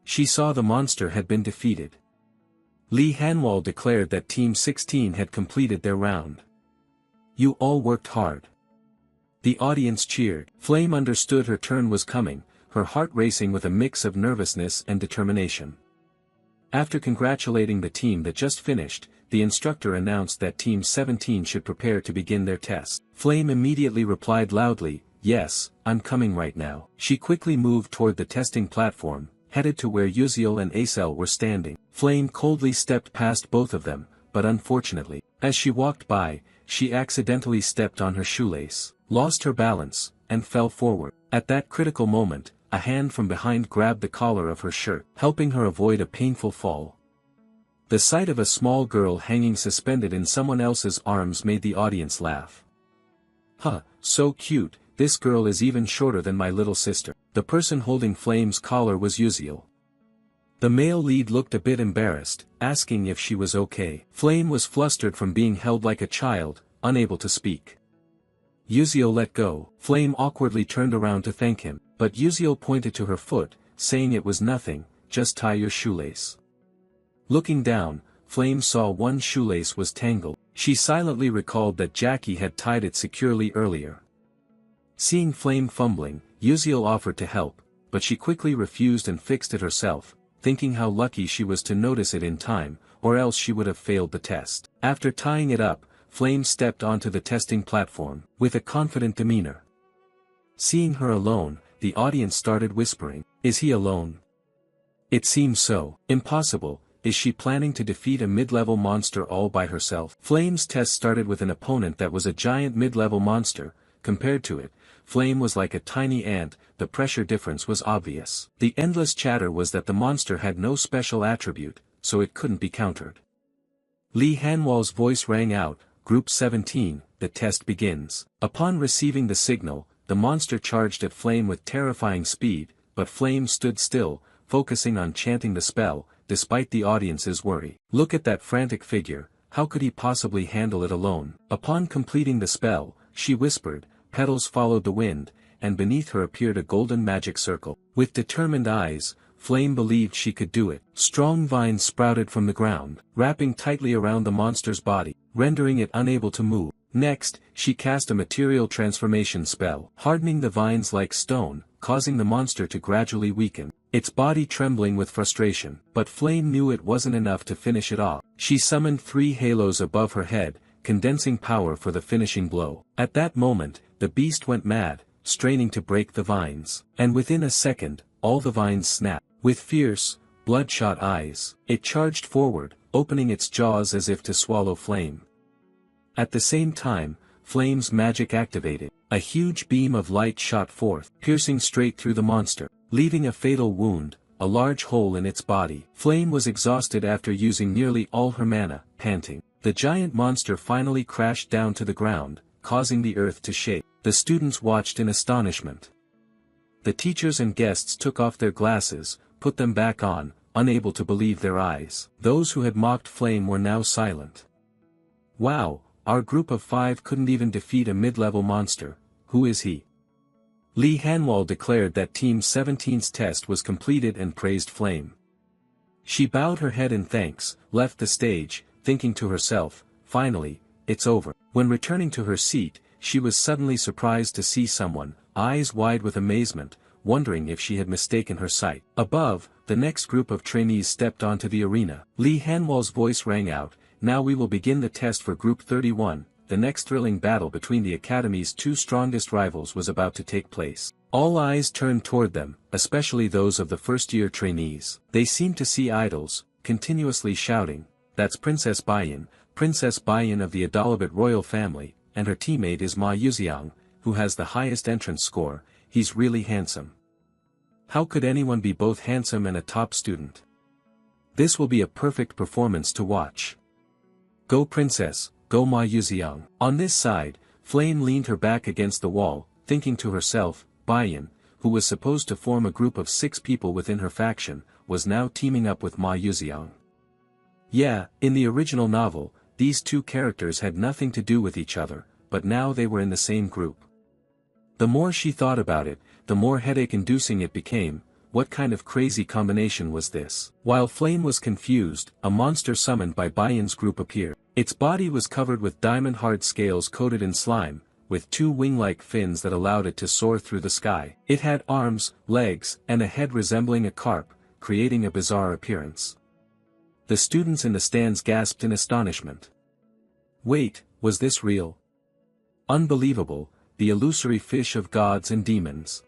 She saw the monster had been defeated. Lee Hanwol declared that Team 16 had completed their round. "You all worked hard." The audience cheered. Flame understood her turn was coming, her heart racing with a mix of nervousness and determination. After congratulating the team that just finished, the instructor announced that Team 17 should prepare to begin their test. Flame immediately replied loudly, "Yes, I'm coming right now." She quickly moved toward the testing platform, headed to where Uziel and Acel were standing. Flame coldly stepped past both of them, but unfortunately, as she walked by, she accidentally stepped on her shoelace, lost her balance, and fell forward. At that critical moment, a hand from behind grabbed the collar of her shirt, helping her avoid a painful fall. The sight of a small girl hanging suspended in someone else's arms made the audience laugh. "Huh, so cute, this girl is even shorter than my little sister." The person holding Flame's collar was Uziel. The male lead looked a bit embarrassed, asking if she was okay. Flame was flustered from being held like a child, unable to speak. Uziel let go. Flame awkwardly turned around to thank him, but Uziel pointed to her foot, saying it was nothing, just tie your shoelace. Looking down, Flame saw one shoelace was tangled. She silently recalled that Jackie had tied it securely earlier. Seeing Flame fumbling, Uziel offered to help, but she quickly refused and fixed it herself, thinking how lucky she was to notice it in time, or else she would have failed the test. After tying it up, Flame stepped onto the testing platform, with a confident demeanor. Seeing her alone, the audience started whispering, "Is he alone? It seems so. Impossible. Is she planning to defeat a mid-level monster all by herself?" Flame's test started with an opponent that was a giant mid-level monster. Compared to it, Flame was like a tiny ant. The pressure difference was obvious. The endless chatter was that the monster had no special attribute, so it couldn't be countered. Lee Hanwol's voice rang out, "Group 17, the test begins." Upon receiving the signal, the monster charged at Flame with terrifying speed, but Flame stood still, focusing on chanting the spell, despite the audience's worry. "Look at that frantic figure, how could he possibly handle it alone?" Upon completing the spell, she whispered, petals followed the wind, and beneath her appeared a golden magic circle. With determined eyes, Flame believed she could do it. Strong vines sprouted from the ground, wrapping tightly around the monster's body, rendering it unable to move. Next, she cast a material transformation spell, hardening the vines like stone, causing the monster to gradually weaken, its body trembling with frustration. But Flame knew it wasn't enough to finish it off. She summoned 3 halos above her head, condensing power for the finishing blow. At that moment, the beast went mad, straining to break the vines, and within a second, all the vines snapped. With fierce, bloodshot eyes, it charged forward, opening its jaws as if to swallow Flame. At the same time, Flame's magic activated. A huge beam of light shot forth, piercing straight through the monster, leaving a fatal wound, a large hole in its body. Flame was exhausted after using nearly all her mana, panting. The giant monster finally crashed down to the ground, causing the earth to shake. The students watched in astonishment. The teachers and guests took off their glasses, put them back on, unable to believe their eyes. Those who had mocked Flame were now silent. "Wow, our group of 5 couldn't even defeat a mid-level monster. Who is he?" Lee Hanwol declared that Team 17's test was completed and praised Flame. She bowed her head in thanks, left the stage, thinking to herself, "Finally, it's over." When returning to her seat, she was suddenly surprised to see someone, eyes wide with amazement, wondering if she had mistaken her sight. Above, the next group of trainees stepped onto the arena. Lee Hanwal's voice rang out, "Now we will begin the test for Group 31, the next thrilling battle between the Academy's two strongest rivals was about to take place." All eyes turned toward them, especially those of the first-year trainees. They seemed to see idols, continuously shouting, "That's Princess Baiyan of the Adalabit royal family, and her teammate is Ma Yuxiang, who has the highest entrance score. He's really handsome." How could anyone be both handsome and a top student? This will be a perfect performance to watch. Go Princess, go Ma Yuxiang. On this side, Flame leaned her back against the wall, thinking to herself, Baiyan, who was supposed to form a group of 6 people within her faction, was now teaming up with Ma Yuxiang. Yeah, in the original novel, these two characters had nothing to do with each other, but now they were in the same group. The more she thought about it, the more headache-inducing it became. What kind of crazy combination was this? While Flame was confused, a monster summoned by Baiyan's group appeared. Its body was covered with diamond-hard scales coated in slime, with 2 wing-like fins that allowed it to soar through the sky. It had arms, legs, and a head resembling a carp, creating a bizarre appearance. The students in the stands gasped in astonishment. Wait, was this real? Unbelievable, the illusory fish of gods and demons.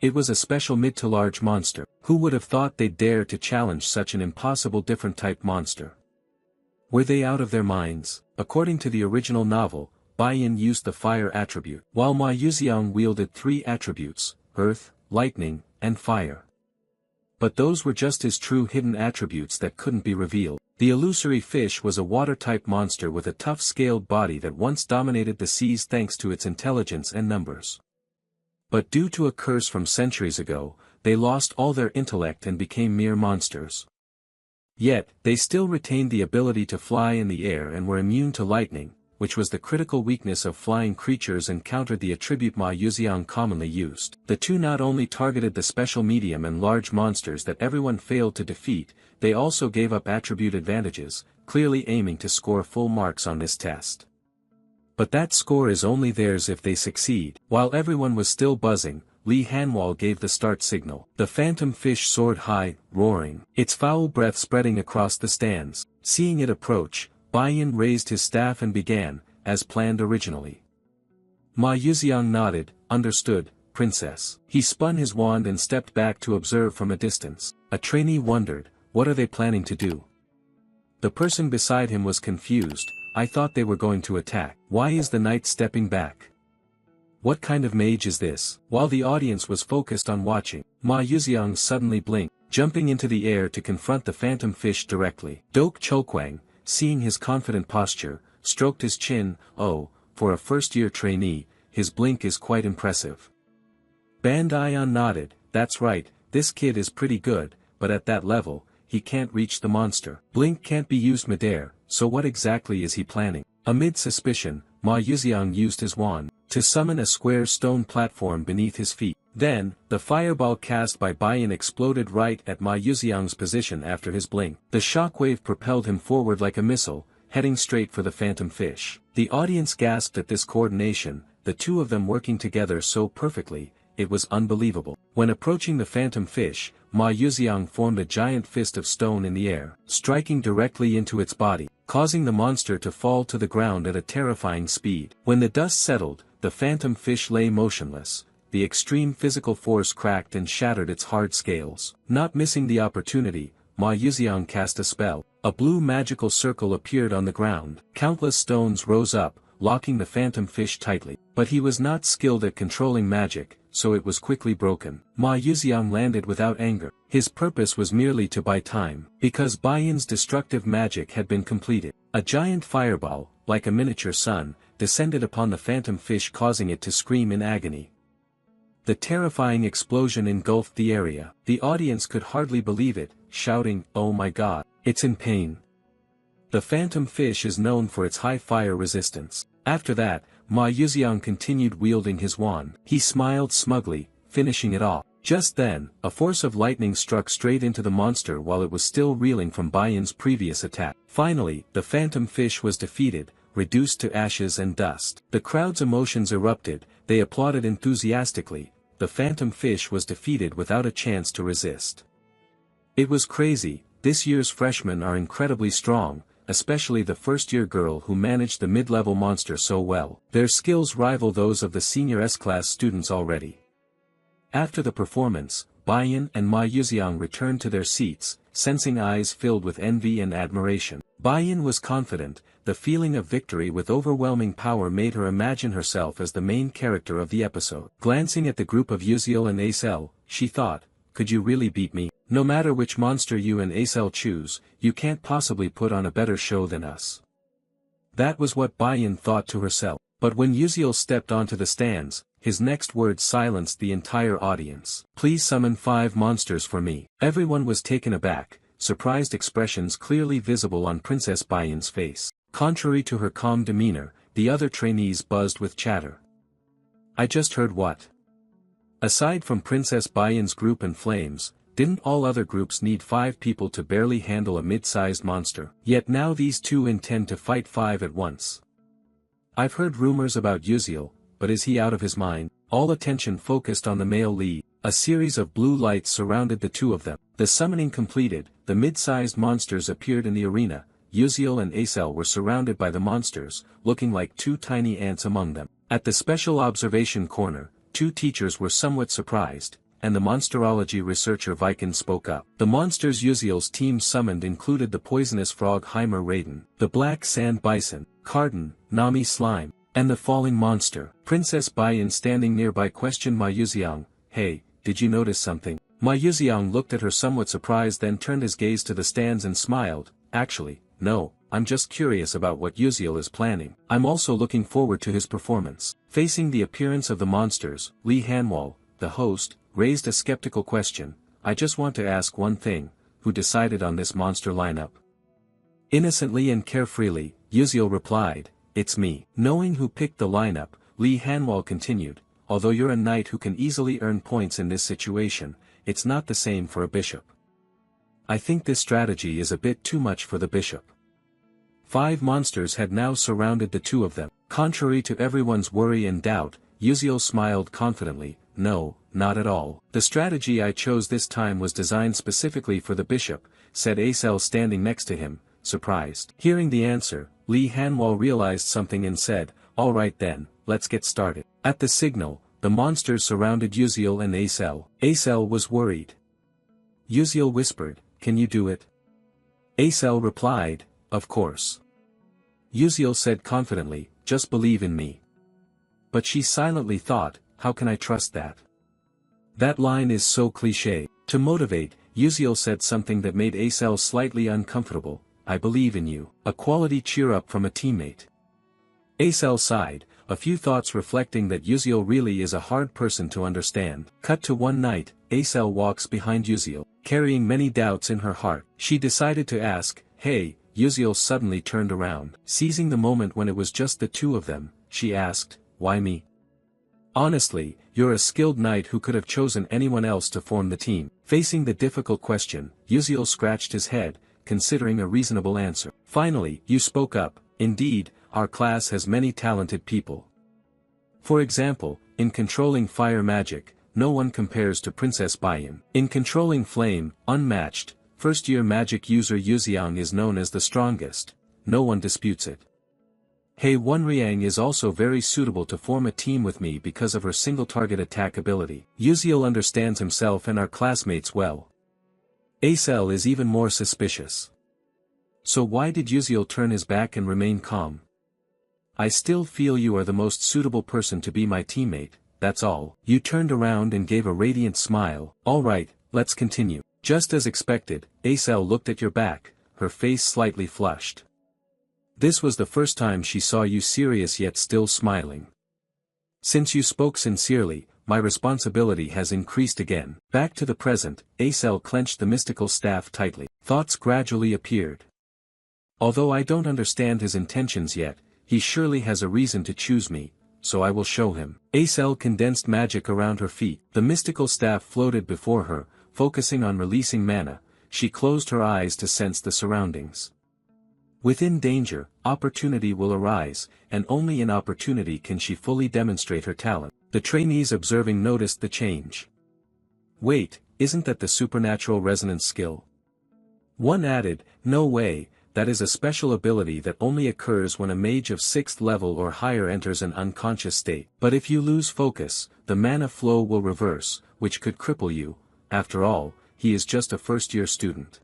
It was a special mid to large monster. Who would have thought they'd dare to challenge such an impossible different type monster? Were they out of their minds? According to the original novel, Baiyan used the fire attribute, while Ma Yuxiang wielded 3 attributes, earth, lightning, and fire. But those were just his true hidden attributes that couldn't be revealed. The illusory fish was a water-type monster with a tough scaled body that once dominated the seas thanks to its intelligence and numbers. But due to a curse from centuries ago, they lost all their intellect and became mere monsters. Yet, they still retained the ability to fly in the air and were immune to lightning, which was the critical weakness of flying creatures and countered the attribute Ma Yuxiang commonly used. The two not only targeted the special medium and large monsters that everyone failed to defeat, they also gave up attribute advantages, clearly aiming to score full marks on this test. But that score is only theirs if they succeed. While everyone was still buzzing, Lee Hanwal gave the start signal. The phantom fish soared high, roaring, its foul breath spreading across the stands. Seeing it approach, Baiyan raised his staff and began, as planned originally. Ma Yuxiang nodded, "Understood, Princess." He spun his wand and stepped back to observe from a distance. A trainee wondered, what are they planning to do? The person beside him was confused. I thought they were going to attack. Why is the knight stepping back? What kind of mage is this? While the audience was focused on watching, Ma Yuxiang suddenly blinked, jumping into the air to confront the phantom fish directly. Dok Chokwang, seeing his confident posture, stroked his chin. Oh, for a first-year trainee, his blink is quite impressive. Bandayan nodded, that's right, this kid is pretty good, but at that level, he can't reach the monster. Blink can't be used midair, so what exactly is he planning? Amid suspicion, Ma Yuxiang used his wand to summon a square stone platform beneath his feet. Then, the fireball cast by Baiyan exploded right at Ma Yuxiang's position after his blink. The shockwave propelled him forward like a missile, heading straight for the phantom fish. The audience gasped at this coordination, the two of them working together so perfectly, it was unbelievable. When approaching the phantom fish, Ma Yuxiang formed a giant fist of stone in the air, striking directly into its body, causing the monster to fall to the ground at a terrifying speed. When the dust settled, the phantom fish lay motionless. The extreme physical force cracked and shattered its hard scales. Not missing the opportunity, Ma Yuxiang cast a spell. A blue magical circle appeared on the ground. Countless stones rose up, locking the phantom fish tightly. But he was not skilled at controlling magic, so it was quickly broken. Ma Yuxiang landed without anger. His purpose was merely to buy time, because Baiyan's destructive magic had been completed. A giant fireball, like a miniature sun, descended upon the phantom fish, causing it to scream in agony. The terrifying explosion engulfed the area. The audience could hardly believe it, shouting, "Oh my god, it's in pain." The phantom fish is known for its high fire resistance. After that, Ma Yuxiang continued wielding his wand. He smiled smugly, finishing it off. Just then, a force of lightning struck straight into the monster while it was still reeling from Baiyan's previous attack. Finally, the phantom fish was defeated, reduced to ashes and dust. The crowd's emotions erupted, they applauded enthusiastically. the phantom fish was defeated without a chance to resist. It was crazy. This year's freshmen are incredibly strong, especially the first-year girl who managed the mid-level monster so well. Their skills rival those of the senior S-class students already. After the performance, Baiyan and Ma Yuxiang returned to their seats, sensing eyes filled with envy and admiration. Baiyan was confident. The feeling of victory with overwhelming power made her imagine herself as the main character of the episode. Glancing at the group of Yuziel and Acel, she thought, could you really beat me? No matter which monster you and Acel choose, you can't possibly put on a better show than us. That was what Baiyan thought to herself. But when Yuziel stepped onto the stands, his next words silenced the entire audience. Please summon 5 monsters for me. Everyone was taken aback, surprised expressions clearly visible on Princess Baiyan's face. Contrary to her calm demeanor, the other trainees buzzed with chatter. I just heard what? Aside from Princess Baiyan's group and Flames, didn't all other groups need 5 people to barely handle a mid-sized monster? Yet now these two intend to fight 5 at once. I've heard rumors about Yuziel, but is he out of his mind? All attention focused on the male lead. A series of blue lights surrounded the two of them. The summoning completed, the mid-sized monsters appeared in the arena. Yuziel and Acel were surrounded by the monsters, looking like 2 tiny ants among them. At the special observation corner, 2 teachers were somewhat surprised, and the monsterology researcher Viken spoke up. The monsters Yuziel's team summoned included the poisonous frog Heimer Raiden, the black sand bison, Carden, Nami Slime, and the falling monster. Princess Baiyan standing nearby questioned Ma Yuxiang, hey, did you notice something? Ma Yuxiang looked at her somewhat surprised, then turned his gaze to the stands and smiled, actually, no, I'm just curious about what Yuziel is planning. I'm also looking forward to his performance. Facing the appearance of the monsters, Li Hanwal, the host, raised a skeptical question. I just want to ask one thing, who decided on this monster lineup? Innocently and carefreely, Yuziel replied, it's me. Knowing who picked the lineup, Li Hanwal continued, although you're a knight who can easily earn points in this situation, it's not the same for a bishop. I think this strategy is a bit too much for the bishop. 5 monsters had now surrounded the two of them. Contrary to everyone's worry and doubt, Yuziel smiled confidently, no, not at all. The strategy I chose this time was designed specifically for the bishop, said Acel standing next to him, surprised. Hearing the answer, Li Hanwal realized something and said, all right then, let's get started. At the signal, the monsters surrounded Yuziel and Acel. Acel was worried. Yuziel whispered, can you do it? Acel replied, of course. Yuziel said confidently, just believe in me. But she silently thought, how can I trust that? That line is so cliché. To motivate, Yuziel said something that made Acel slightly uncomfortable, I believe in you. A quality cheer-up from a teammate. Acel sighed, a few thoughts reflecting that Yuziel really is a hard person to understand. Cut to one night, Acel walks behind Yuziel, carrying many doubts in her heart. She decided to ask, hey, Yuziel suddenly turned around. Seizing the moment when it was just the two of them, she asked, why me? Honestly, you're a skilled knight who could have chosen anyone else to form the team. Facing the difficult question, Yuziel scratched his head, considering a reasonable answer. Finally, you spoke up. Indeed, our class has many talented people. For example, in controlling fire magic, no one compares to Princess Baiyan. In controlling flame, unmatched, first-year magic user Yuxiang is known as the strongest. No one disputes it. Hei Wenriang is also very suitable to form a team with me because of her single-target attack ability. Yuziel understands himself and our classmates well. Acel is even more suspicious. So why did Yuziel turn his back and remain calm? I still feel you are the most suitable person to be my teammate, that's all. You turned around and gave a radiant smile. Alright, let's continue. Just as expected, Acel looked at your back, her face slightly flushed. This was the first time she saw you serious yet still smiling. Since you spoke sincerely, my responsibility has increased again. Back to the present, Acel clenched the mystical staff tightly. Thoughts gradually appeared. Although I don't understand his intentions yet, he surely has a reason to choose me, so I will show him. Acel condensed magic around her feet. The mystical staff floated before her, focusing on releasing mana. She closed her eyes to sense the surroundings. Within danger, opportunity will arise, and only in opportunity can she fully demonstrate her talent. The trainees observing noticed the change. Wait, isn't that the supernatural resonance skill? One added, no way, that is a special ability that only occurs when a mage of 6th level or higher enters an unconscious state. But if you lose focus, the mana flow will reverse, which could cripple you. After all, he is just a first-year student.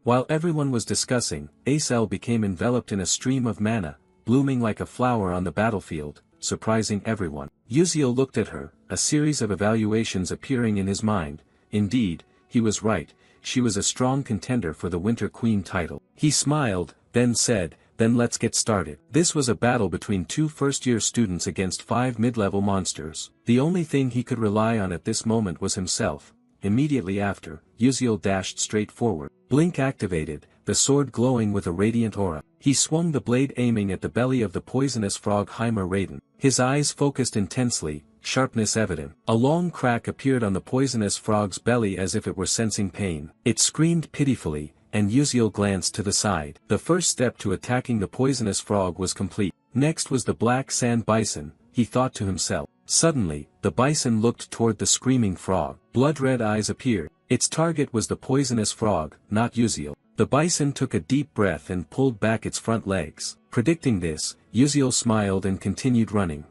While everyone was discussing, Acel became enveloped in a stream of mana, blooming like a flower on the battlefield, surprising everyone. Uziel looked at her, a series of evaluations appearing in his mind. Indeed, he was right, she was a strong contender for the Winter Queen title. He smiled, then said, then let's get started. This was a battle between 2 first-year students against 5 mid-level monsters. The only thing he could rely on at this moment was himself. Immediately after, Uziel dashed straight forward. Blink activated, the sword glowing with a radiant aura. He swung the blade aiming at the belly of the poisonous frog Reincarnated. His eyes focused intensely, sharpness evident. A long crack appeared on the poisonous frog's belly as if it were sensing pain. It screamed pitifully, and Uziel glanced to the side. The first step to attacking the poisonous frog was complete. Next was the black sand bison, he thought to himself. Suddenly, the bison looked toward the screaming frog. Blood-red eyes appeared. Its target was the poisonous frog, not Uziel. The bison took a deep breath and pulled back its front legs. Predicting this, Uziel smiled and continued running.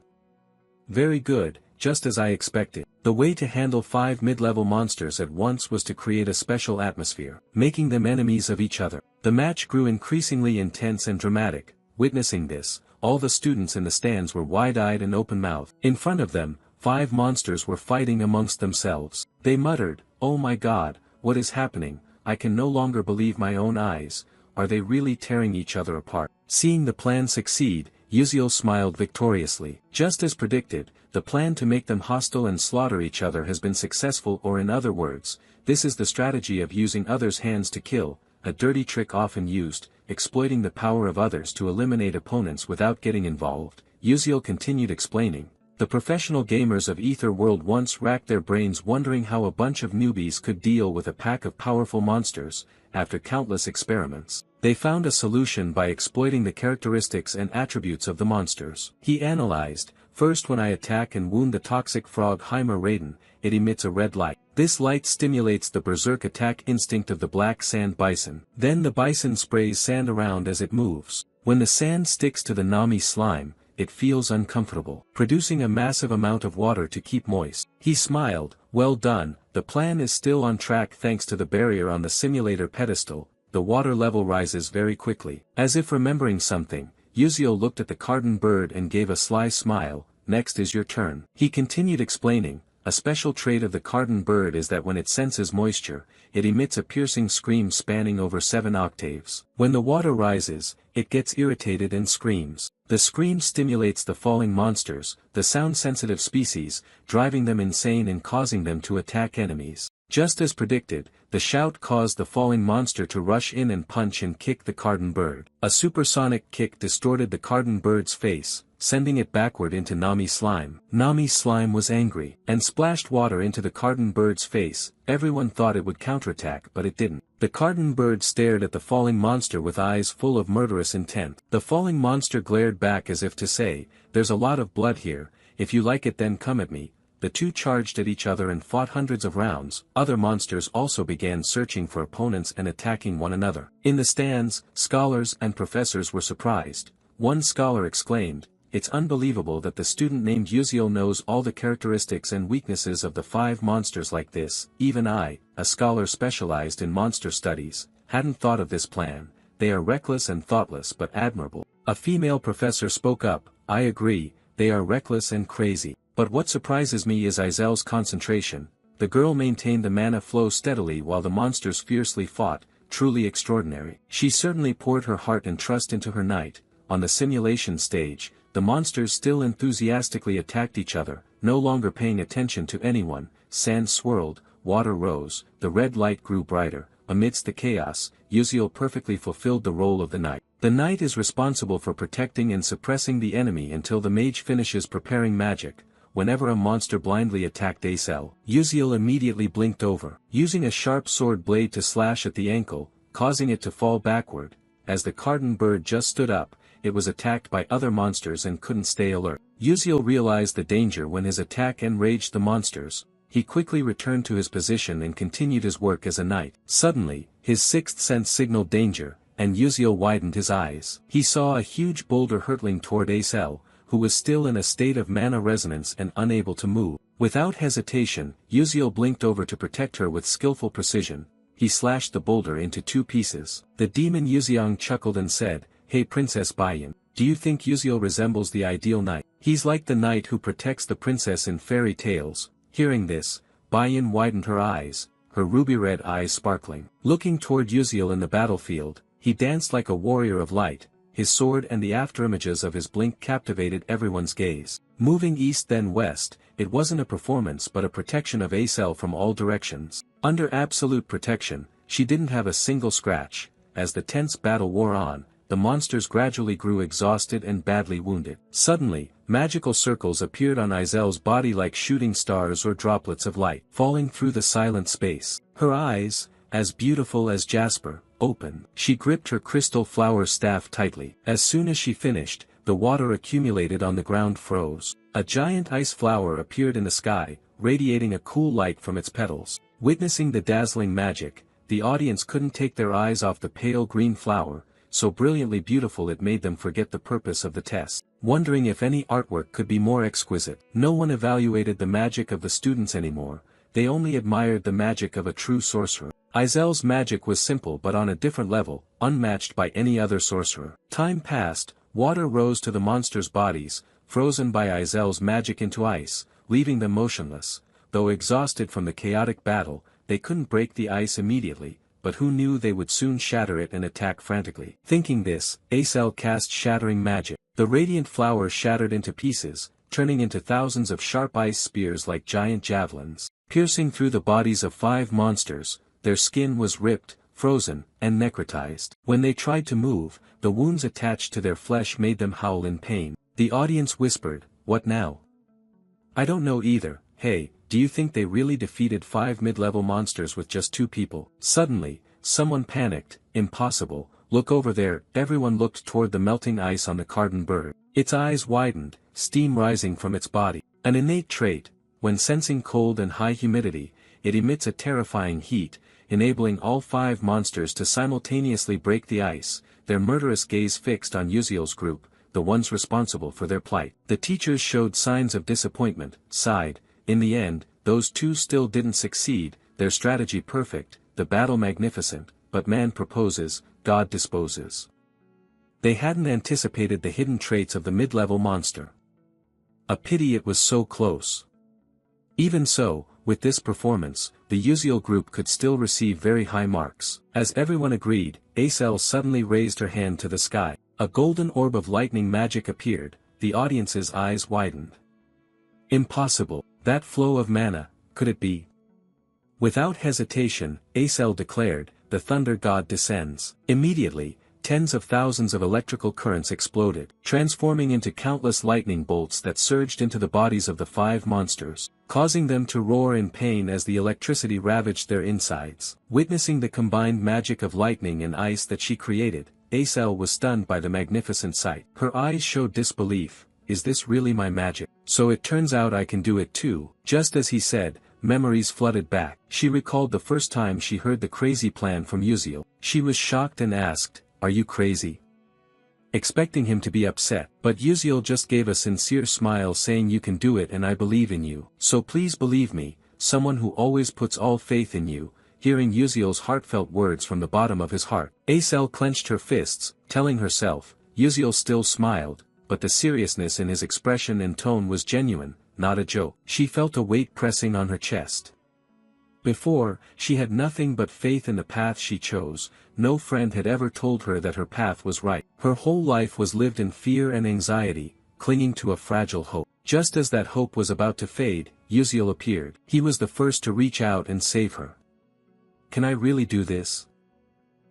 Very good, just as I expected. The way to handle 5 mid-level monsters at once was to create a special atmosphere, making them enemies of each other. The match grew increasingly intense and dramatic. Witnessing this, all the students in the stands were wide-eyed and open-mouthed. In front of them, 5 monsters were fighting amongst themselves. They muttered, "Oh my god, what is happening? I can no longer believe my own eyes. Are they really tearing each other apart?" Seeing the plan succeed, Uziel smiled victoriously. Just as predicted, the plan to make them hostile and slaughter each other has been successful, or in other words, this is the strategy of using others' hands to kill, a dirty trick often used, exploiting the power of others to eliminate opponents without getting involved. Uziel continued explaining. The professional gamers of Ether World once racked their brains wondering how a bunch of newbies could deal with a pack of powerful monsters. After countless experiments, they found a solution by exploiting the characteristics and attributes of the monsters. He analyzed, first when I attack and wound the toxic frog Reincarnated, it emits a red light. This light stimulates the berserk attack instinct of the black sand bison. Then the bison sprays sand around as it moves. When the sand sticks to the Nami slime, it feels uncomfortable, producing a massive amount of water to keep moist. He smiled, well done, the plan is still on track thanks to the barrier on the simulator pedestal. The water level rises very quickly. As if remembering something, Uziel looked at the carden bird and gave a sly smile. Next is your turn. He continued explaining, a special trait of the carden bird is that when it senses moisture, it emits a piercing scream spanning over 7 octaves. When the water rises, it gets irritated and screams. The scream stimulates the falling monsters, the sound-sensitive species, driving them insane and causing them to attack enemies. Just as predicted, the shout caused the falling monster to rush in and punch and kick the carden bird. A supersonic kick distorted the carden bird's face, sending it backward into Nami slime. Nami slime was angry, and splashed water into the carden bird's face. Everyone thought it would counterattack, but it didn't. The carden bird stared at the falling monster with eyes full of murderous intent. The falling monster glared back as if to say, "There's a lot of blood here, if you like it then come at me." The two charged at each other and fought hundreds of rounds. Other monsters also began searching for opponents and attacking one another. In the stands, scholars and professors were surprised. One scholar exclaimed, "It's unbelievable that the student named Uziel knows all the characteristics and weaknesses of the 5 monsters like this. Even I, a scholar specialized in monster studies, hadn't thought of this plan. They are reckless and thoughtless but admirable." A female professor spoke up, "I agree, they are reckless and crazy. But what surprises me is Izel's concentration." The girl maintained the mana flow steadily while the monsters fiercely fought, truly extraordinary. She certainly poured her heart and trust into her knight. On the simulation stage, the monsters still enthusiastically attacked each other, no longer paying attention to anyone. Sand swirled, water rose, the red light grew brighter. Amidst the chaos, Uziel perfectly fulfilled the role of the knight. The knight is responsible for protecting and suppressing the enemy until the mage finishes preparing magic. Whenever a monster blindly attacked Acel, Uziel immediately blinked over, using a sharp sword blade to slash at the ankle, causing it to fall backward. As the carden bird just stood up, it was attacked by other monsters and couldn't stay alert. Uziel realized the danger when his attack enraged the monsters. He quickly returned to his position and continued his work as a knight. Suddenly, his sixth sense signaled danger, and Uziel widened his eyes. He saw a huge boulder hurtling toward Acel, who was still in a state of mana resonance and unable to move. Without hesitation, Uziel blinked over to protect her with skillful precision. He slashed the boulder into 2 pieces. The demon Yuziang chuckled and said, "Hey Princess Bayan, do you think Uziel resembles the ideal knight? He's like the knight who protects the princess in fairy tales." Hearing this, Bayan widened her eyes, her ruby-red eyes sparkling. Looking toward Uziel in the battlefield, he danced like a warrior of light. His sword and the afterimages of his blink captivated everyone's gaze. Moving east then west, it wasn't a performance but a protection of Acel from all directions. Under absolute protection, she didn't have a single scratch. As the tense battle wore on, the monsters gradually grew exhausted and badly wounded. Suddenly, magical circles appeared on Izel's body like shooting stars or droplets of light, falling through the silent space. Her eyes, as beautiful as jasper, opened. She gripped her crystal flower staff tightly. As soon as she finished, the water accumulated on the ground froze. A giant ice flower appeared in the sky, radiating a cool light from its petals. Witnessing the dazzling magic, the audience couldn't take their eyes off the pale green flower, so brilliantly beautiful it made them forget the purpose of the test. Wondering if any artwork could be more exquisite. No one evaluated the magic of the students anymore, they only admired the magic of a true sorcerer. Izel's magic was simple but on a different level, unmatched by any other sorcerer. Time passed, water rose to the monsters' bodies, frozen by Izel's magic into ice, leaving them motionless. Though exhausted from the chaotic battle, they couldn't break the ice immediately, but who knew they would soon shatter it and attack frantically. Thinking this, Acel cast shattering magic. The radiant flower shattered into pieces, turning into thousands of sharp ice spears like giant javelins. Piercing through the bodies of 5 monsters, their skin was ripped, frozen, and necrotized. When they tried to move, the wounds attached to their flesh made them howl in pain. The audience whispered, "What now?" "I don't know either. Hey, do you think they really defeated 5 mid-level monsters with just 2 people?" Suddenly, someone panicked, "Impossible, look over there." Everyone looked toward the melting ice on the Carden bird. Its eyes widened, steam rising from its body. An innate trait, when sensing cold and high humidity, it emits a terrifying heat, enabling all 5 monsters to simultaneously break the ice, their murderous gaze fixed on Uziel's group, the ones responsible for their plight. The teachers showed signs of disappointment, sighed. In the end, those 2 still didn't succeed, their strategy perfect, the battle magnificent, but man proposes, God disposes. They hadn't anticipated the hidden traits of the mid-level monster. A pity it was so close. Even so, with this performance, the Uziel group could still receive very high marks. As everyone agreed, Acel suddenly raised her hand to the sky. A golden orb of lightning magic appeared, the audience's eyes widened. Impossible, that flow of mana, could it be? Without hesitation, Acel declared, "The thunder god descends." Immediately, tens of thousands of electrical currents exploded, transforming into countless lightning bolts that surged into the bodies of the 5 monsters, causing them to roar in pain as the electricity ravaged their insides. Witnessing the combined magic of lightning and ice that she created, Acel was stunned by the magnificent sight. Her eyes showed disbelief. Is this really my magic? So it turns out I can do it too. Just as he said, memories flooded back. She recalled the first time she heard the crazy plan from Uziel. She was shocked and asked, "Are you crazy?" Expecting him to be upset, but Uziel just gave a sincere smile saying, "You can do it and I believe in you. So please believe me, someone who always puts all faith in you." Hearing Uziel's heartfelt words from the bottom of his heart, Acel clenched her fists, telling herself, Uziel still smiled, but the seriousness in his expression and tone was genuine, not a joke. She felt a weight pressing on her chest. Before, she had nothing but faith in the path she chose. No friend had ever told her that her path was right. Her whole life was lived in fear and anxiety, clinging to a fragile hope. Just as that hope was about to fade, Uziel appeared. He was the first to reach out and save her. Can I really do this?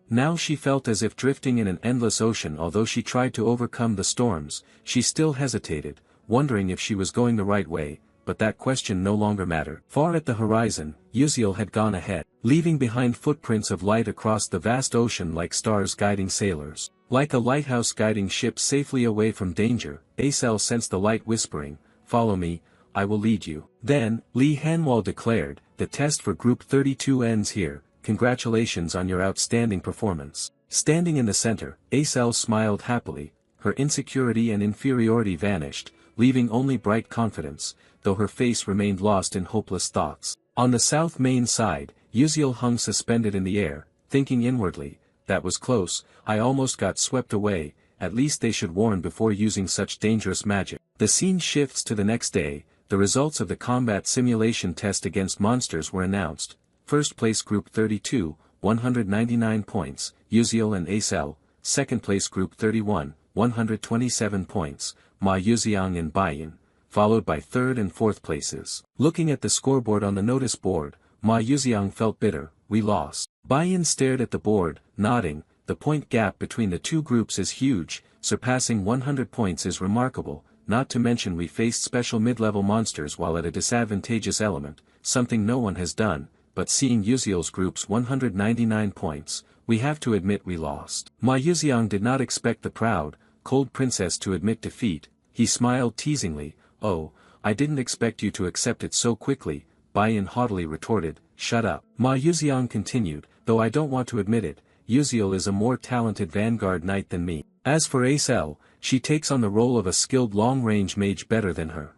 Now she felt as if drifting in an endless ocean. Although she tried to overcome the storms, she still hesitated, wondering if she was going the right way, but that question no longer mattered. Far at the horizon, Uziel had gone ahead. leaving behind footprints of light across the vast ocean like stars guiding sailors. Like a lighthouse guiding ships safely away from danger, Acel sensed the light whispering, "Follow me, I will lead you." Then, Lee Hanwol declared, "The test for Group 32 ends here, congratulations on your outstanding performance." Standing in the center, Acel smiled happily, her insecurity and inferiority vanished, leaving only bright confidence, though her face remained lost in hopeless thoughts. On the south main side, Uziel hung suspended in the air, thinking inwardly, "That was close, I almost got swept away, at least they should warn before using such dangerous magic." The scene shifts to the next day, the results of the combat simulation test against monsters were announced. First place Group 32, 199 points, Uziel and Acel. Second place Group 31, 127 points, Ma Yuziang and Baiyin, followed by third and fourth places. Looking at the scoreboard on the notice board, Ma Yuziang felt bitter, "We lost." Baiyin stared at the board, nodding, "The point gap between the two groups is huge, surpassing 100 points is remarkable, not to mention we faced special mid-level monsters while at a disadvantageous element, something no one has done, but seeing Uziel's group's 199 points, we have to admit we lost." Ma Yuziang did not expect the proud, cold princess to admit defeat. He smiled teasingly, "Oh, I didn't expect you to accept it so quickly," Baiyin haughtily retorted, "Shut up." Ma Yuziang continued, "Though I don't want to admit it, Uziel is a more talented vanguard knight than me. As for Acel, she takes on the role of a skilled long-range mage better than her."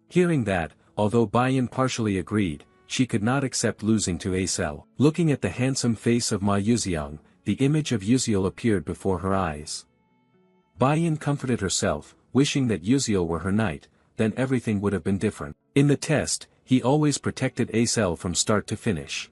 Hearing that, although Baiyin partially agreed, she could not accept losing to Acel. Looking at the handsome face of Ma Yuziang, the image of Uziel appeared before her eyes. Baiyin comforted herself, wishing that Uziel were her knight, then everything would have been different. In the test, he always protected Acel from start to finish.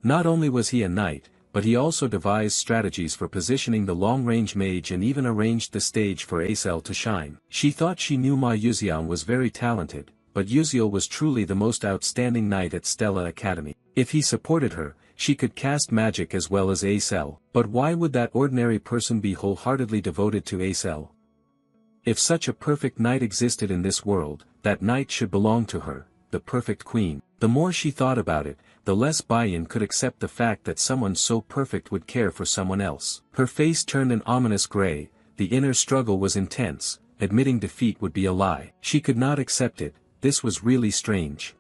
Not only was he a knight, but he also devised strategies for positioning the long-range mage and even arranged the stage for Acel to shine. She thought she knew Ma Yuziang was very talented, but Uziel was truly the most outstanding knight at Stella Academy. If he supported her, she could cast magic as well as Acel. But why would that ordinary person be wholeheartedly devoted to Acel? If such a perfect knight existed in this world, that knight should belong to her, the perfect queen. The more she thought about it, the less Baiyin could accept the fact that someone so perfect would care for someone else. Her face turned an ominous gray, the inner struggle was intense, admitting defeat would be a lie. She could not accept it, this was really strange.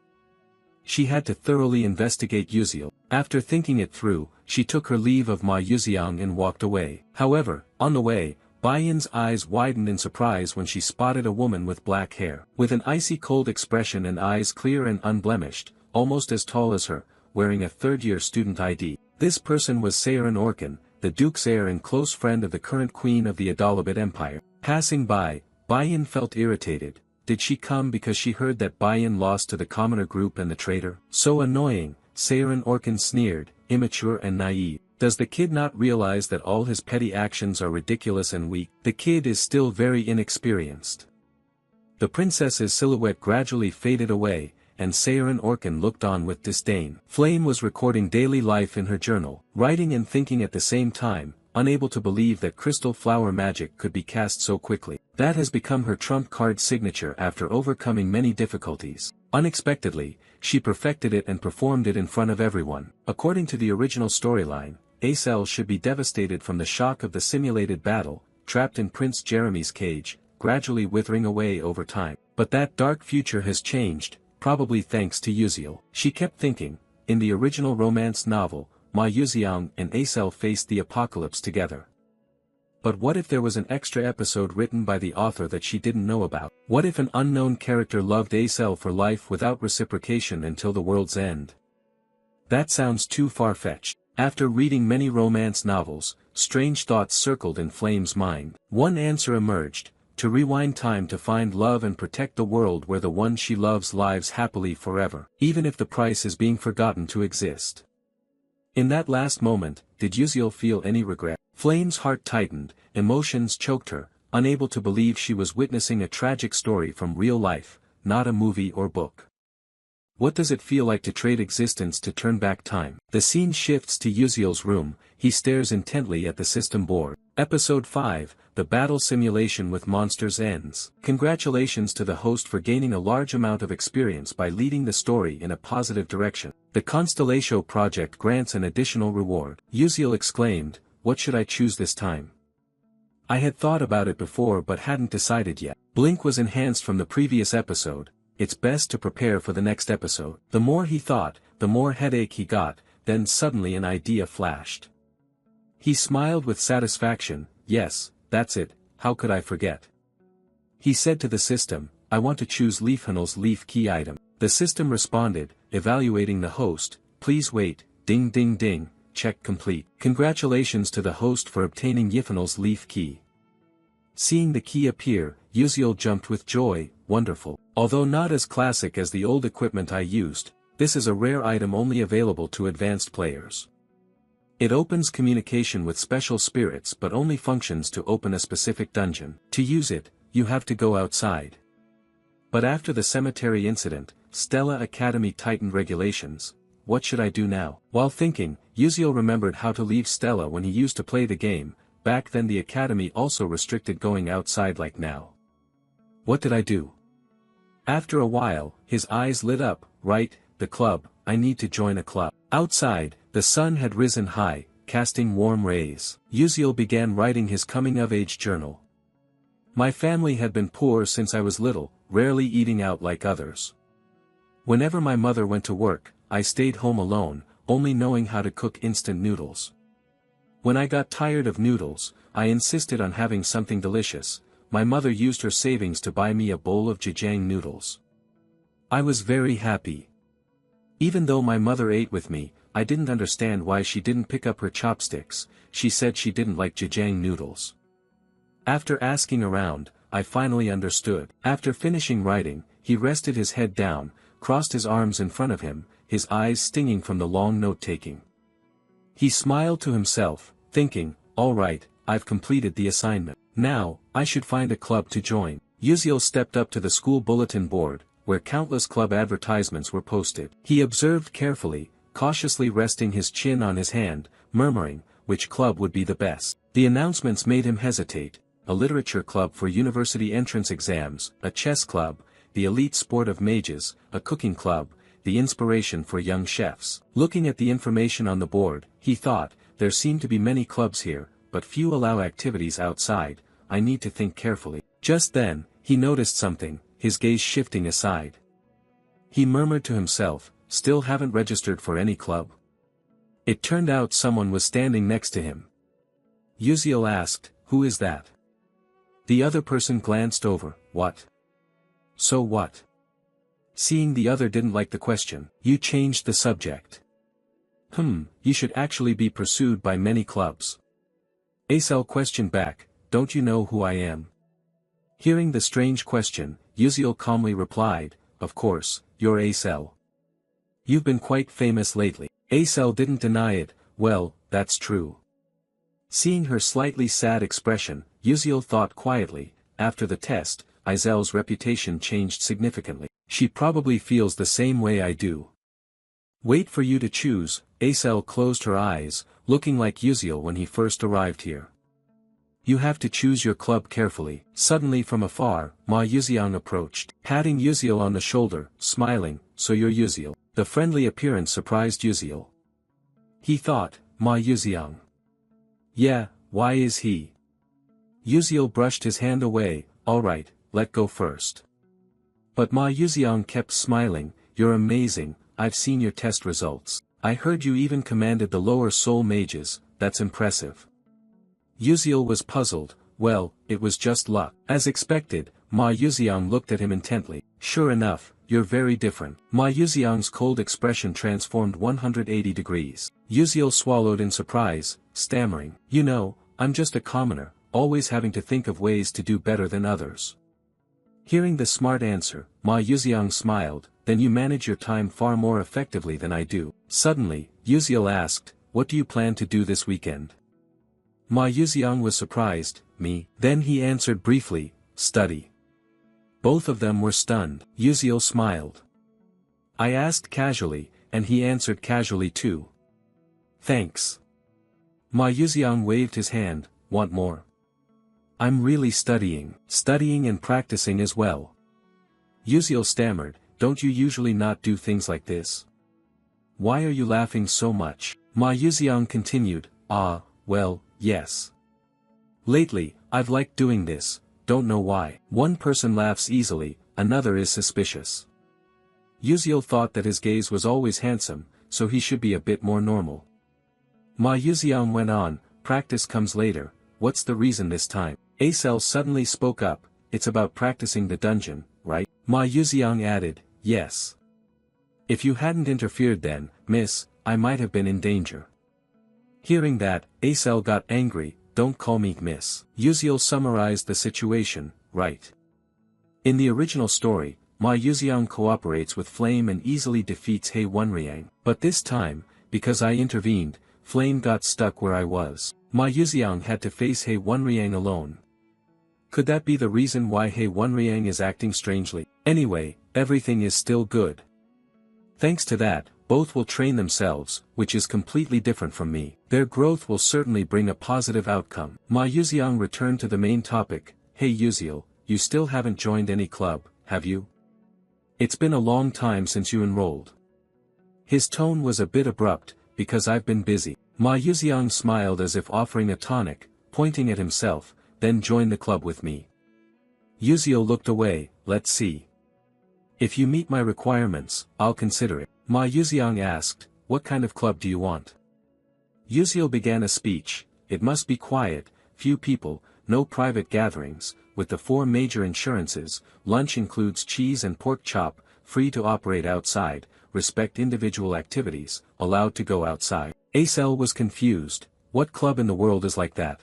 She had to thoroughly investigate Uziel. After thinking it through, she took her leave of Ma Yuziang and walked away. However, on the way, Baiyin's eyes widened in surprise when she spotted a woman with black hair. With an icy cold expression and eyes clear and unblemished, almost as tall as her, wearing a third-year student ID. This person was Seirin Orkan, the Duke's heir and close friend of the current queen of the Adalabad Empire. Passing by, Baiyin felt irritated. Did she come because she heard that Baiyin lost to the commoner group and the traitor? So annoying, Seirin Orkan sneered, immature and naive. Does the kid not realize that all his petty actions are ridiculous and weak? The kid is still very inexperienced. The princess's silhouette gradually faded away, and Seirin Orkan looked on with disdain. Flame was recording daily life in her journal, writing and thinking at the same time, unable to believe that crystal flower magic could be cast so quickly. That has become her trump card signature after overcoming many difficulties. Unexpectedly, she perfected it and performed it in front of everyone. According to the original storyline, Acel should be devastated from the shock of the simulated battle, trapped in Prince Jeremy's cage, gradually withering away over time. But that dark future has changed, probably thanks to Uziel. She kept thinking, in the original romance novel, Ma Yuziang and Acel faced the apocalypse together. But what if there was an extra episode written by the author that she didn't know about? What if an unknown character loved Acel for life without reciprocation until the world's end? That sounds too far-fetched. After reading many romance novels, strange thoughts circled in Flame's mind. One answer emerged: to rewind time to find love and protect the world where the one she loves lives happily forever, even if the price is being forgotten to exist. In that last moment, did Uziel feel any regret? Flame's heart tightened, emotions choked her, unable to believe she was witnessing a tragic story from real life, not a movie or book. What does it feel like to trade existence to turn back time? The scene shifts to Yuziel's room, he stares intently at the system board. Episode 5, The Battle Simulation with Monsters ends. Congratulations to the host for gaining a large amount of experience by leading the story in a positive direction. The Constellatio project grants an additional reward. Yuziel exclaimed, "What should I choose this time? I had thought about it before but hadn't decided yet." Blink was enhanced from the previous episode. It's best to prepare for the next episode. The more he thought, the more headache he got, then suddenly an idea flashed. He smiled with satisfaction. "Yes, that's it, how could I forget?" He said to the system, "I want to choose Leafhanel's leaf key item." The system responded, evaluating the host, "Please wait, ding ding ding, check complete." Congratulations to the host for obtaining Yifhanel's leaf key. Seeing the key appear, Yuziel jumped with joy. "Wonderful. Although not as classic as the old equipment I used, this is a rare item only available to advanced players. It opens communication with special spirits but only functions to open a specific dungeon. To use it, you have to go outside." But after the cemetery incident, Stella Academy tightened regulations. What should I do now? While thinking, Yuziel remembered how to leave Stella when he used to play the game. Back then the academy also restricted going outside like now. What did I do? After a while, his eyes lit up. Right, the club, I need to join a club. Outside, the sun had risen high, casting warm rays. Yuziel began writing his coming-of-age journal. "My family had been poor since I was little, rarely eating out like others. Whenever my mother went to work, I stayed home alone, only knowing how to cook instant noodles. When I got tired of noodles, I insisted on having something delicious. My mother used her savings to buy me a bowl of jajang noodles. I was very happy. Even though my mother ate with me, I didn't understand why she didn't pick up her chopsticks. She said she didn't like jajang noodles. After asking around, I finally understood." After finishing writing, he rested his head down, crossed his arms in front of him, his eyes stinging from the long note-taking. He smiled to himself, thinking, "All right, I've completed the assignment. Now, I should find a club to join." Yuziel stepped up to the school bulletin board, where countless club advertisements were posted. He observed carefully, cautiously resting his chin on his hand, murmuring, which club would be the best. The announcements made him hesitate: a literature club for university entrance exams, a chess club, the elite sport of mages, a cooking club, the inspiration for young chefs. Looking at the information on the board, he thought, there seem to be many clubs here, but few allow activities outside. I need to think carefully. Just then, he noticed something, his gaze shifting aside. He murmured to himself, "Still haven't registered for any club?" It turned out someone was standing next to him. Yuziel asked, "Who is that?" The other person glanced over. "What? So what?" Seeing the other didn't like the question, "You changed the subject. You should actually be pursued by many clubs." Acel questioned back, "Don't you know who I am?" Hearing the strange question, Yuziel calmly replied, "Of course, you're Acel. You've been quite famous lately." Acel didn't deny it. "Well, that's true." Seeing her slightly sad expression, Yuziel thought quietly, after the test, Azel's reputation changed significantly. She probably feels the same way I do. Wait for you to choose. Acel closed her eyes, looking like Yuziel when he first arrived here. You have to choose your club carefully. Suddenly from afar, Ma Yuziang approached, patting Yuziel on the shoulder, smiling, "So you're Yuziel." The friendly appearance surprised Yuziel. He thought, Ma Yuziang. Yeah, why is he? Yuziel brushed his hand away. All right, let go first. But Ma Yuziang kept smiling, "You're amazing, I've seen your test results. I heard you even commanded the lower soul mages, that's impressive." Yuziel was puzzled. Well, it was just luck. As expected, Ma Yuziang looked at him intently. Sure enough, you're very different. Ma Yuziang's cold expression transformed 180 degrees. Yuziel swallowed in surprise, stammering, "You know, I'm just a commoner, always having to think of ways to do better than others." Hearing the smart answer, Ma Yuziang smiled, "Then you manage your time far more effectively than I do." Suddenly, Yuziel asked, "What do you plan to do this weekend?" Ma Yuziang was surprised. "Me?" Then he answered briefly, "Study." Both of them were stunned. Yuziel smiled. I asked casually, and he answered casually too. Thanks. Ma Yuxiang waved his hand, want more? I'm really studying and practicing as well. Yuziel stammered, don't you usually not do things like this? Why are you laughing so much? Ma Yuxiang continued, well, yes. Lately, I've liked doing this, don't know why. One person laughs easily, another is suspicious. Yuziel thought that his gaze was always handsome, so he should be a bit more normal. Ma Yuxiang went on, practice comes later, what's the reason this time? Acel suddenly spoke up, it's about practicing the dungeon, right? Ma Yuxiang added, yes. If you hadn't interfered then, miss, I might have been in danger. Hearing that, Acel got angry, don't call me miss. Yuziel summarized the situation, right. In the original story, Ma Yuxiang cooperates with Flame and easily defeats He Wenriang. But this time, because I intervened, Flame got stuck where I was. Ma Yuxiang had to face He Wenriang alone. Could that be the reason why He Wenriang is acting strangely? Anyway, everything is still good. Thanks to that, both will train themselves, which is completely different from me. Their growth will certainly bring a positive outcome. Ma Yuxiang returned to the main topic, hey Yuziel, you still haven't joined any club, have you? It's been a long time since you enrolled. His tone was a bit abrupt, because I've been busy. Ma Yuxiang smiled as if offering a tonic, pointing at himself, then join the club with me. Yuziel looked away, let's see. If you meet my requirements, I'll consider it. Ma Yuxiang asked, what kind of club do you want? Yuziel began a speech, it must be quiet, few people, no private gatherings, with the 4 major insurances, lunch includes cheese and pork chop, free to operate outside, respect individual activities, allowed to go outside. Acel was confused, what club in the world is like that?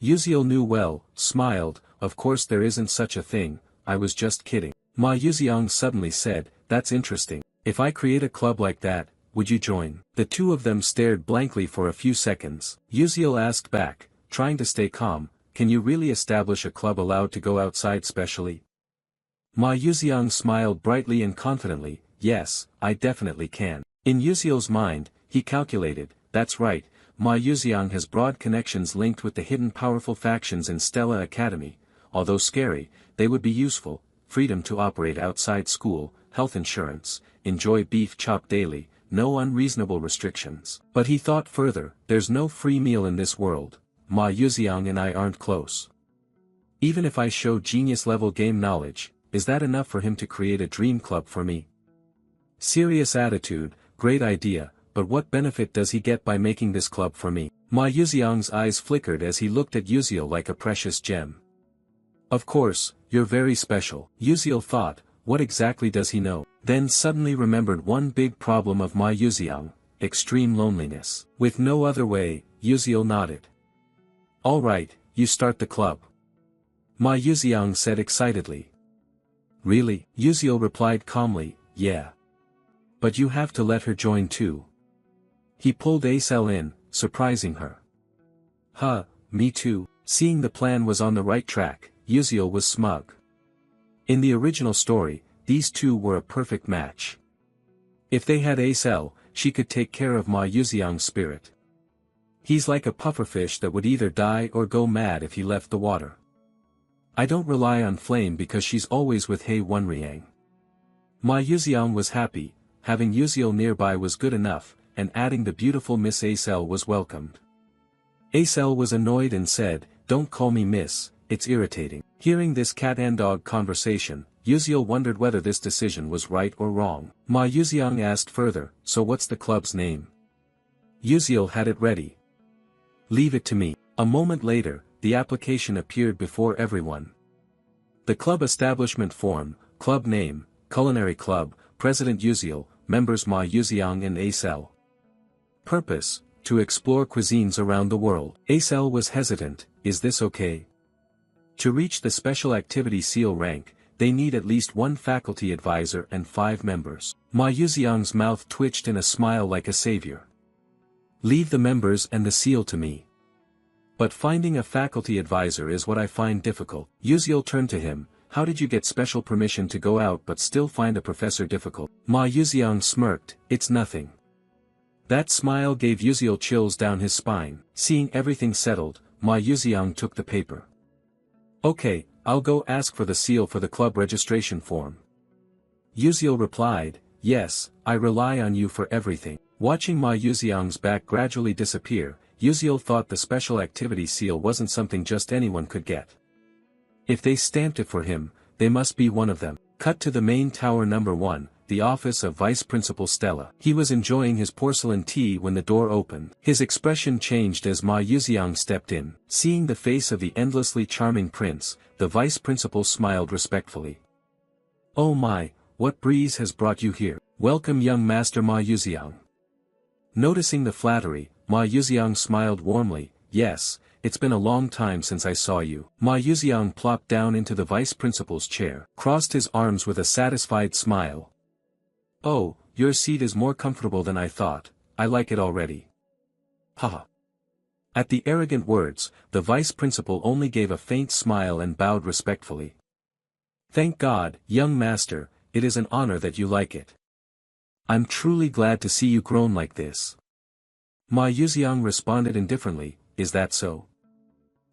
Yuziel knew well, smiled, of course there isn't such a thing, I was just kidding. Ma Yuxiang suddenly said, that's interesting, if I create a club like that, would you join? The two of them stared blankly for a few seconds. Yuziel asked back, trying to stay calm, can you really establish a club allowed to go outside specially? Ma Yuxiang smiled brightly and confidently, yes, I definitely can. In Yuziel's mind, he calculated, that's right, Ma Yuxiang has broad connections linked with the hidden powerful factions in Stella Academy, although scary, they would be useful, freedom to operate outside school, health insurance, enjoy beef chop daily, no unreasonable restrictions. But he thought further, there's no free meal in this world, Ma Yuxiang and I aren't close. Even if I show genius-level game knowledge, is that enough for him to create a dream club for me? Serious attitude, great idea, but what benefit does he get by making this club for me? Ma Yuxiang's eyes flickered as he looked at Yuziel like a precious gem. Of course, you're very special. Yuziel thought, what exactly does he know? Then suddenly remembered one big problem of Ma Yuxiang, extreme loneliness. With no other way, Yuziel nodded. All right, you start the club. Ma Yuxiang said excitedly. Really? Yuziel replied calmly, yeah. But you have to let her join too. He pulled Acel in, surprising her. Huh, me too. Seeing the plan was on the right track, Yuziel was smug. In the original story, these two were a perfect match. If they had Acel, she could take care of Ma Yuxiang's spirit. He's like a pufferfish that would either die or go mad if he left the water. I don't rely on Flame because she's always with He Wenriang. Ma Yuxiang was happy, having Yuziel nearby was good enough, and adding the beautiful Miss Acel was welcomed. Acel was annoyed and said, don't call me miss, it's irritating. Hearing this cat-and-dog conversation, Yuziel wondered whether this decision was right or wrong. Ma Yuxiang asked further, so what's the club's name? Yuziel had it ready. Leave it to me. A moment later, the application appeared before everyone. The club establishment form, club name, culinary club, President Yuziel, members Ma Yuxiang and Acel. Purpose, to explore cuisines around the world. Acel was hesitant, is this okay? To reach the special activity seal rank, they need at least 1 faculty advisor and 5 members. Ma Yuxiang's mouth twitched in a smile like a savior. Leave the members and the seal to me. But finding a faculty advisor is what I find difficult. Yuziel turned to him, how did you get special permission to go out but still find a professor difficult? Ma Yuxiang smirked, it's nothing. That smile gave Yuziel chills down his spine. Seeing everything settled, Ma Yuxiang took the paper. Okay, I'll go ask for the seal for the club registration form. Yuziel replied, yes, I rely on you for everything. Watching Ma Yuxiang's back gradually disappear, Yuziel thought the special activity seal wasn't something just anyone could get. If they stamped it for him, they must be one of them. Cut to the main tower number 1, the office of Vice Principal Stella. He was enjoying his porcelain tea when the door opened. His expression changed as Ma Yuxiang stepped in. Seeing the face of the endlessly charming prince, the Vice Principal smiled respectfully. Oh my, what breeze has brought you here? Welcome young Master Ma Yuxiang. Noticing the flattery, Ma Yuxiang smiled warmly, yes, it's been a long time since I saw you. Ma Yuxiang plopped down into the Vice Principal's chair, crossed his arms with a satisfied smile. Oh, your seat is more comfortable than I thought, I like it already. Haha. At the arrogant words, the Vice Principal only gave a faint smile and bowed respectfully. Thank God, young master, it is an honor that you like it. I'm truly glad to see you grown like this. Ma Yuxiang responded indifferently, is that so?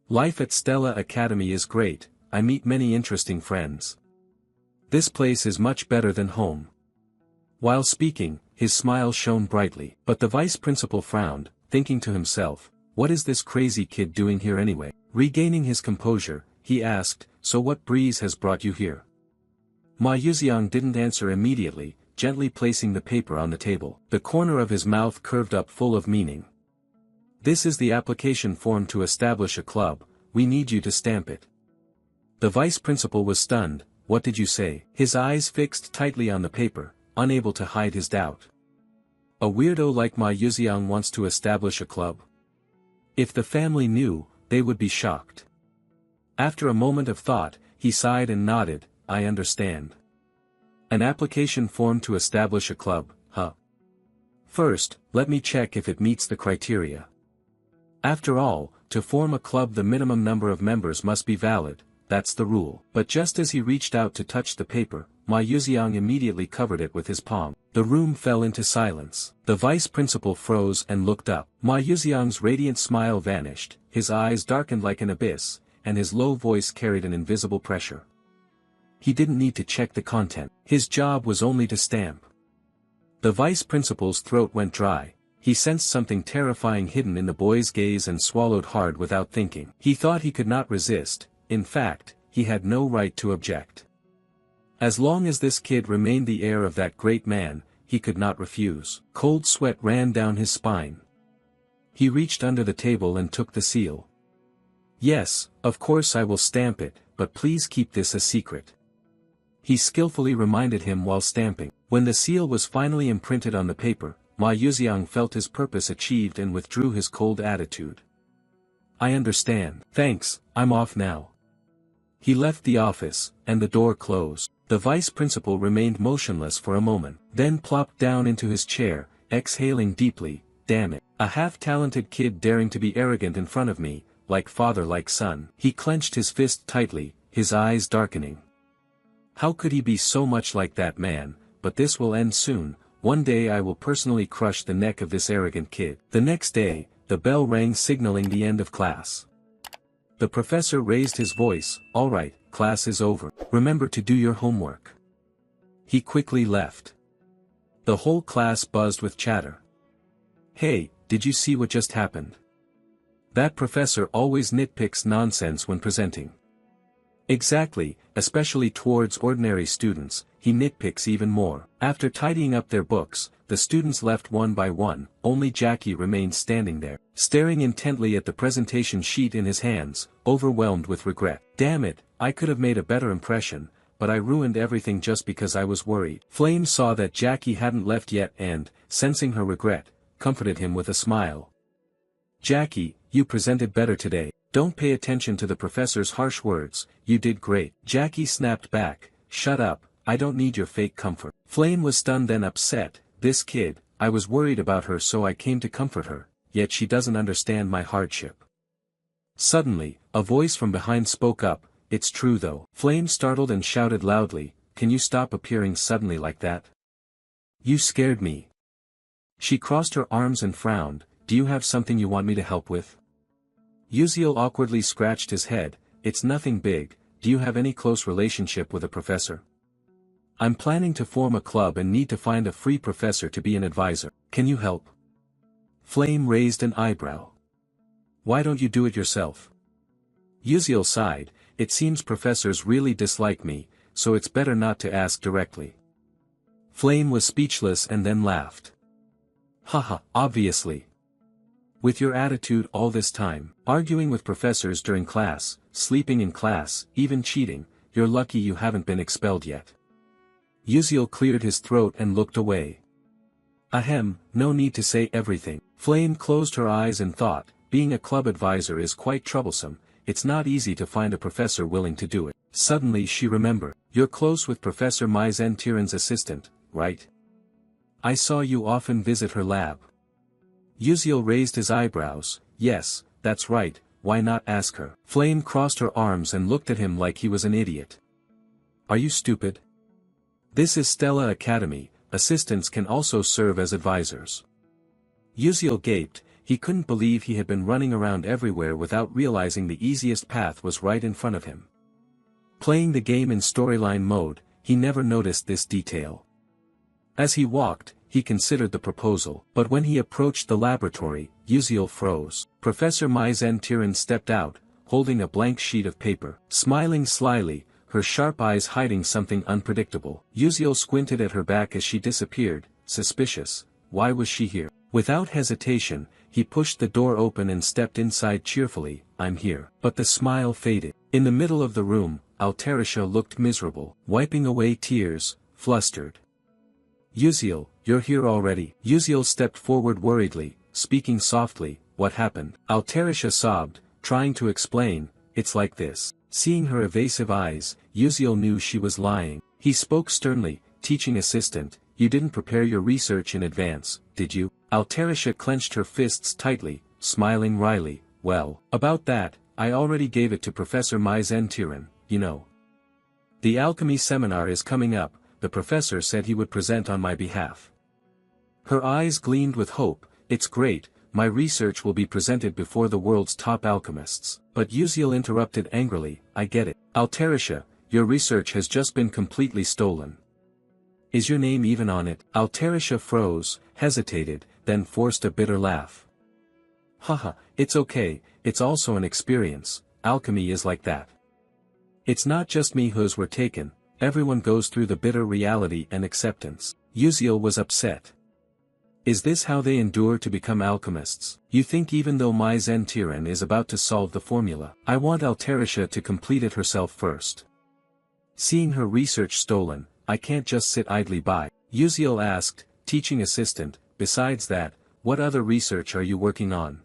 Life at Stella Academy is great, I meet many interesting friends. This place is much better than home. While speaking, his smile shone brightly, but the Vice Principal frowned, thinking to himself, what is this crazy kid doing here anyway? Regaining his composure, he asked, so what breeze has brought you here? Ma Yuxiang didn't answer immediately, gently placing the paper on the table. The corner of his mouth curved up full of meaning. This is the application form to establish a club, we need you to stamp it. The Vice Principal was stunned, what did you say? His eyes fixed tightly on the paper, unable to hide his doubt. A weirdo like Ma Yuxiang wants to establish a club? If the family knew, they would be shocked. After a moment of thought, he sighed and nodded, I understand. An application form to establish a club, huh? First, let me check if it meets the criteria. After all, to form a club the minimum number of members must be valid, that's the rule. But just as he reached out to touch the paper, Ma Yuxiang immediately covered it with his palm. The room fell into silence. The Vice Principal froze and looked up. Ma Yuxiang's radiant smile vanished, his eyes darkened like an abyss, and his low voice carried an invisible pressure. He didn't need to check the content. His job was only to stamp. The Vice Principal's throat went dry. He sensed something terrifying hidden in the boy's gaze and swallowed hard without thinking. He thought he could not resist, in fact, he had no right to object. As long as this kid remained the heir of that great man, he could not refuse. Cold sweat ran down his spine. He reached under the table and took the seal. Yes, of course I will stamp it, but please keep this a secret. He skillfully reminded him while stamping. When the seal was finally imprinted on the paper, Ma Yuxiang felt his purpose achieved and withdrew his cold attitude. I understand. Thanks, I'm off now. He left the office, and the door closed. The Vice Principal remained motionless for a moment, then plopped down into his chair, exhaling deeply, damn it. A half-talented kid daring to be arrogant in front of me, like father like son. He clenched his fist tightly, his eyes darkening. How could he be so much like that man? But this will end soon, one day I will personally crush the neck of this arrogant kid. The next day, the bell rang signaling the end of class. The professor raised his voice, all right, class is over. Remember to do your homework. He quickly left. The whole class buzzed with chatter. Hey, did you see what just happened? That professor always nitpicks nonsense when presenting. Exactly, especially towards ordinary students, he nitpicks even more. After tidying up their books, the students left one by one, only Jackie remained standing there, staring intently at the presentation sheet in his hands, overwhelmed with regret. Damn it, I could have made a better impression, but I ruined everything just because I was worried. Flame saw that Jackie hadn't left yet and, sensing her regret, comforted him with a smile. Jackie, you presented better today. Don't pay attention to the professor's harsh words, you did great. Jackie snapped back, shut up, I don't need your fake comfort. Flame was stunned then upset, this kid, I was worried about her so I came to comfort her, yet she doesn't understand my hardship. Suddenly, a voice from behind spoke up, it's true though. Flame startled and shouted loudly, can you stop appearing suddenly like that? You scared me. She crossed her arms and frowned, do you have something you want me to help with? Uziel awkwardly scratched his head, it's nothing big, do you have any close relationship with a professor? I'm planning to form a club and need to find a free professor to be an advisor. Can you help? Flame raised an eyebrow. Why don't you do it yourself? Uziel sighed, it seems professors really dislike me, so it's better not to ask directly. Flame was speechless and then laughed. Haha, obviously. With your attitude all this time, arguing with professors during class, sleeping in class, even cheating, you're lucky you haven't been expelled yet. Uziel cleared his throat and looked away. Ahem, no need to say everything. Flame closed her eyes and thought, being a club advisor is quite troublesome, it's not easy to find a professor willing to do it. Suddenly she remembered, you're close with Professor Mai Zen-Tiren's assistant, right? I saw you often visit her lab. Uziel raised his eyebrows, yes, that's right, why not ask her? Flame crossed her arms and looked at him like he was an idiot. Are you stupid? This is Stella Academy, assistants can also serve as advisors. Uziel gaped, he couldn't believe he had been running around everywhere without realizing the easiest path was right in front of him. Playing the game in storyline mode, he never noticed this detail. As he walked, he considered the proposal, but when he approached the laboratory, Uziel froze. Professor Mai Zen-Tiren stepped out, holding a blank sheet of paper. Smiling slyly, her sharp eyes hiding something unpredictable. Uziel squinted at her back as she disappeared, suspicious, why was she here? Without hesitation, he pushed the door open and stepped inside cheerfully, I'm here. But the smile faded. In the middle of the room, Altarisha looked miserable, wiping away tears, flustered. Uziel, you're here already. Uziel stepped forward worriedly, speaking softly, what happened? Altarisha sobbed, trying to explain, it's like this. Seeing her evasive eyes, Uziel knew she was lying. He spoke sternly, teaching assistant, you didn't prepare your research in advance, did you? Altarisha clenched her fists tightly, smiling wryly, well, about that, I already gave it to Professor Mai Zen-Tiren, you know. The alchemy seminar is coming up, the professor said he would present on my behalf. Her eyes gleamed with hope, it's great, my research will be presented before the world's top alchemists. But Uziel interrupted angrily, I get it. Altarisha, your research has just been completely stolen. Is your name even on it? Altarisha froze, hesitated, then forced a bitter laugh. Haha, it's okay, it's also an experience, alchemy is like that. It's not just me whose were taken, everyone goes through the bitter reality and acceptance. Uziel was upset. Is this how they endure to become alchemists? You think even though Mai Zen-Tiren is about to solve the formula, I want Altarisha to complete it herself first. Seeing her research stolen, I can't just sit idly by. Uziel asked, teaching assistant, besides that, what other research are you working on?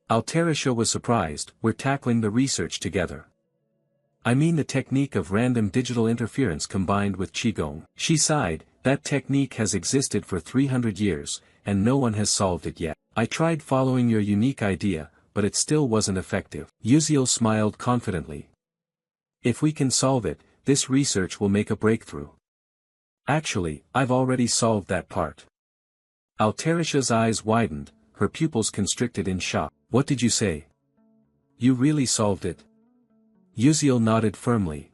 Altarisha was surprised, we're tackling the research together. I mean the technique of random digital interference combined with Qigong. She sighed, that technique has existed for 300 years, and no one has solved it yet. I tried following your unique idea, but it still wasn't effective. Uziel smiled confidently. If we can solve it, this research will make a breakthrough. Actually, I've already solved that part. Altarisha's eyes widened, her pupils constricted in shock. What did you say? You really solved it? Uziel nodded firmly.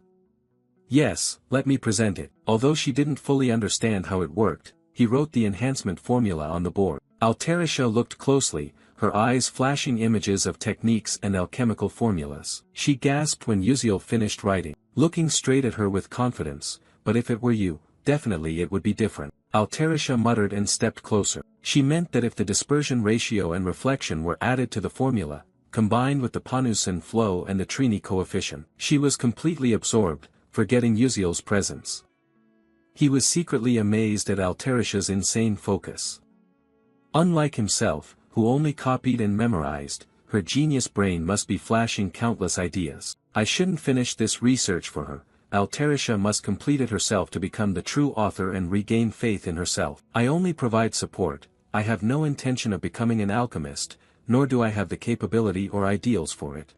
Yes, let me present it. Although she didn't fully understand how it worked, he wrote the enhancement formula on the board. Altarisha looked closely, her eyes flashing images of techniques and alchemical formulas. She gasped when Uziel finished writing, looking straight at her with confidence, but if it were you, definitely it would be different. Altarisha muttered and stepped closer. She meant that if the dispersion ratio and reflection were added to the formula, combined with the Panusan flow and the Trini coefficient, she was completely absorbed, forgetting Uziel's presence. He was secretly amazed at Altarisha's insane focus. Unlike himself, who only copied and memorized, her genius brain must be flashing countless ideas. I shouldn't finish this research for her, Altarisha must complete it herself to become the true author and regain faith in herself. I only provide support, I have no intention of becoming an alchemist, nor do I have the capability or ideals for it.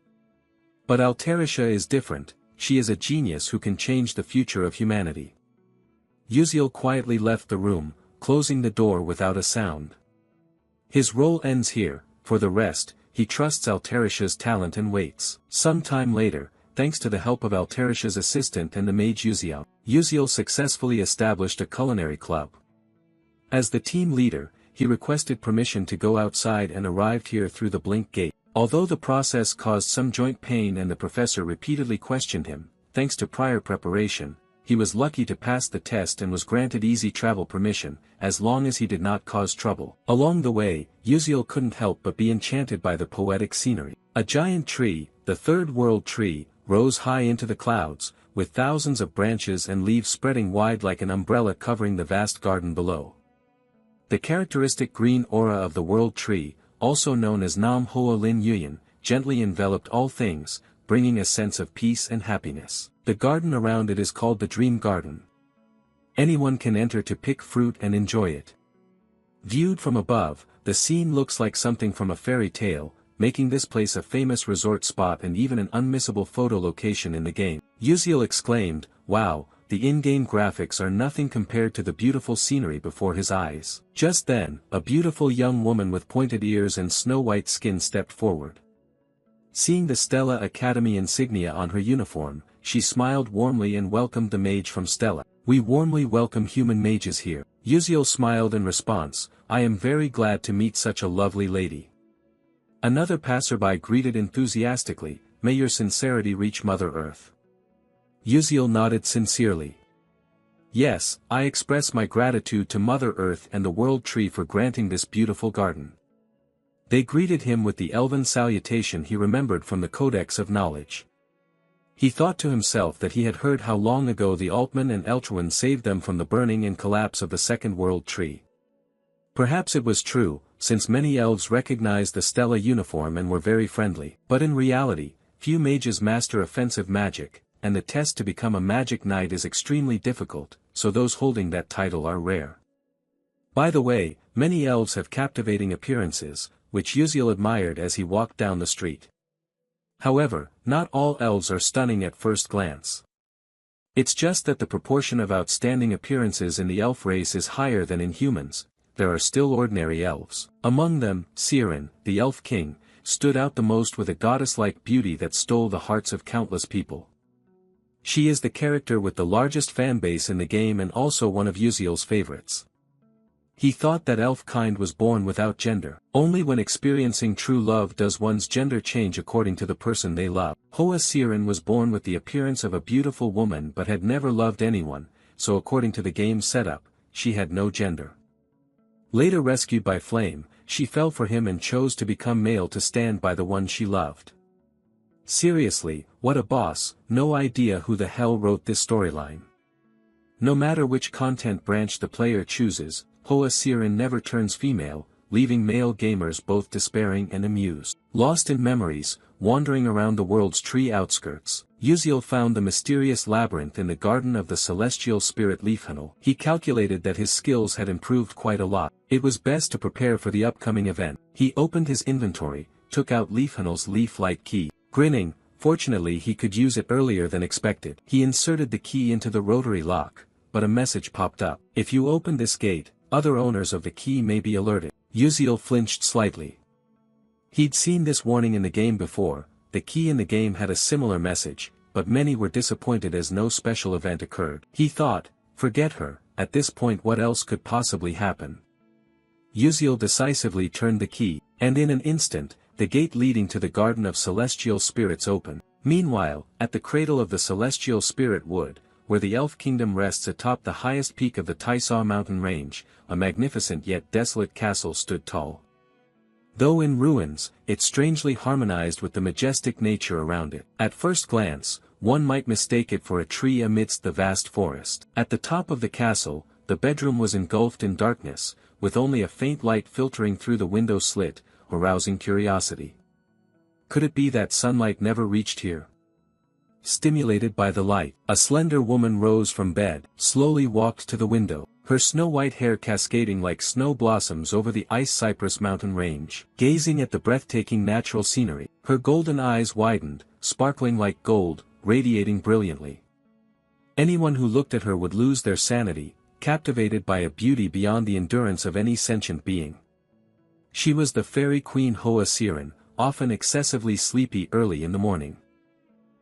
But Altarisha is different, she is a genius who can change the future of humanity. Yuziel quietly left the room, closing the door without a sound. His role ends here. For the rest, he trusts Altarisha's talent and waits. Some time later, thanks to the help of Altarisha's assistant and the mage Yuziel, Yuziel successfully established a culinary club. As the team leader, he requested permission to go outside and arrived here through the Blink Gate. Although the process caused some joint pain and the professor repeatedly questioned him, thanks to prior preparation, he was lucky to pass the test and was granted easy travel permission, as long as he did not cause trouble. Along the way, Yuziel couldn't help but be enchanted by the poetic scenery. A giant tree, the Third World Tree, rose high into the clouds, with thousands of branches and leaves spreading wide like an umbrella covering the vast garden below. The characteristic green aura of the World Tree, also known as Nam Hoa Lin Yuyan, gently enveloped all things, bringing a sense of peace and happiness. The garden around it is called the Dream Garden. Anyone can enter to pick fruit and enjoy it. Viewed from above, the scene looks like something from a fairy tale, making this place a famous resort spot and even an unmissable photo location in the game. Yuziel exclaimed, "Wow, the in-game graphics are nothing compared to the beautiful scenery before his eyes." Just then, a beautiful young woman with pointed ears and snow-white skin stepped forward. Seeing the Stella Academy insignia on her uniform, she smiled warmly and welcomed the mage from Stella. "We warmly welcome human mages here." Yuziel smiled in response, "I am very glad to meet such a lovely lady." Another passerby greeted enthusiastically, "May your sincerity reach Mother Earth." Yuziel nodded sincerely. "Yes, I express my gratitude to Mother Earth and the World Tree for granting this beautiful garden." They greeted him with the elven salutation he remembered from the Codex of Knowledge. He thought to himself that he had heard how long ago the Altman and Eltrawan saved them from the burning and collapse of the Second World Tree. Perhaps it was true, since many elves recognized the Stella uniform and were very friendly. But in reality, few mages master offensive magic, and the test to become a magic knight is extremely difficult, so those holding that title are rare. By the way, many elves have captivating appearances, which Yuziel admired as he walked down the street. However, not all elves are stunning at first glance. It's just that the proportion of outstanding appearances in the elf race is higher than in humans. There are still ordinary elves. Among them, Siren, the elf king, stood out the most with a goddess-like beauty that stole the hearts of countless people. She is the character with the largest fanbase in the game and also one of Yuziel's favorites. He thought that elf kind was born without gender. Only when experiencing true love does one's gender change according to the person they love. Hoa Siren was born with the appearance of a beautiful woman but had never loved anyone, so according to the game's setup, she had no gender. Later rescued by Flame, she fell for him and chose to become male to stand by the one she loved. Seriously, what a boss, no idea who the hell wrote this storyline. No matter which content branch the player chooses, Hoa Siren never turns female, leaving male gamers both despairing and amused. Lost in memories, wandering around the world's tree outskirts, Yuziel found the mysterious labyrinth in the garden of the celestial spirit Leafhannel. He calculated that his skills had improved quite a lot. It was best to prepare for the upcoming event. He opened his inventory, took out Leafhannel's leaf-like key. Grinning, fortunately he could use it earlier than expected. He inserted the key into the rotary lock, but a message popped up. "If you open this gate, other owners of the key may be alerted." Yuziel flinched slightly. He'd seen this warning in the game before. The key in the game had a similar message, but many were disappointed as no special event occurred. He thought, forget her, at this point what else could possibly happen? Yuziel decisively turned the key, and in an instant, the gate leading to the Garden of Celestial Spirits opened. Meanwhile, at the cradle of the Celestial Spirit Wood, where the Elf Kingdom rests atop the highest peak of the Taisaw mountain range, a magnificent yet desolate castle stood tall. Though in ruins, it strangely harmonized with the majestic nature around it. At first glance, one might mistake it for a tree amidst the vast forest. At the top of the castle, the bedroom was engulfed in darkness, with only a faint light filtering through the window slit, arousing curiosity. Could it be that sunlight never reached here? Stimulated by the light, a slender woman rose from bed, slowly walked to the window, her snow-white hair cascading like snow blossoms over the ice cypress mountain range. Gazing at the breathtaking natural scenery, her golden eyes widened, sparkling like gold, radiating brilliantly. Anyone who looked at her would lose their sanity, captivated by a beauty beyond the endurance of any sentient being. She was the fairy queen Hoa Siren, often excessively sleepy early in the morning.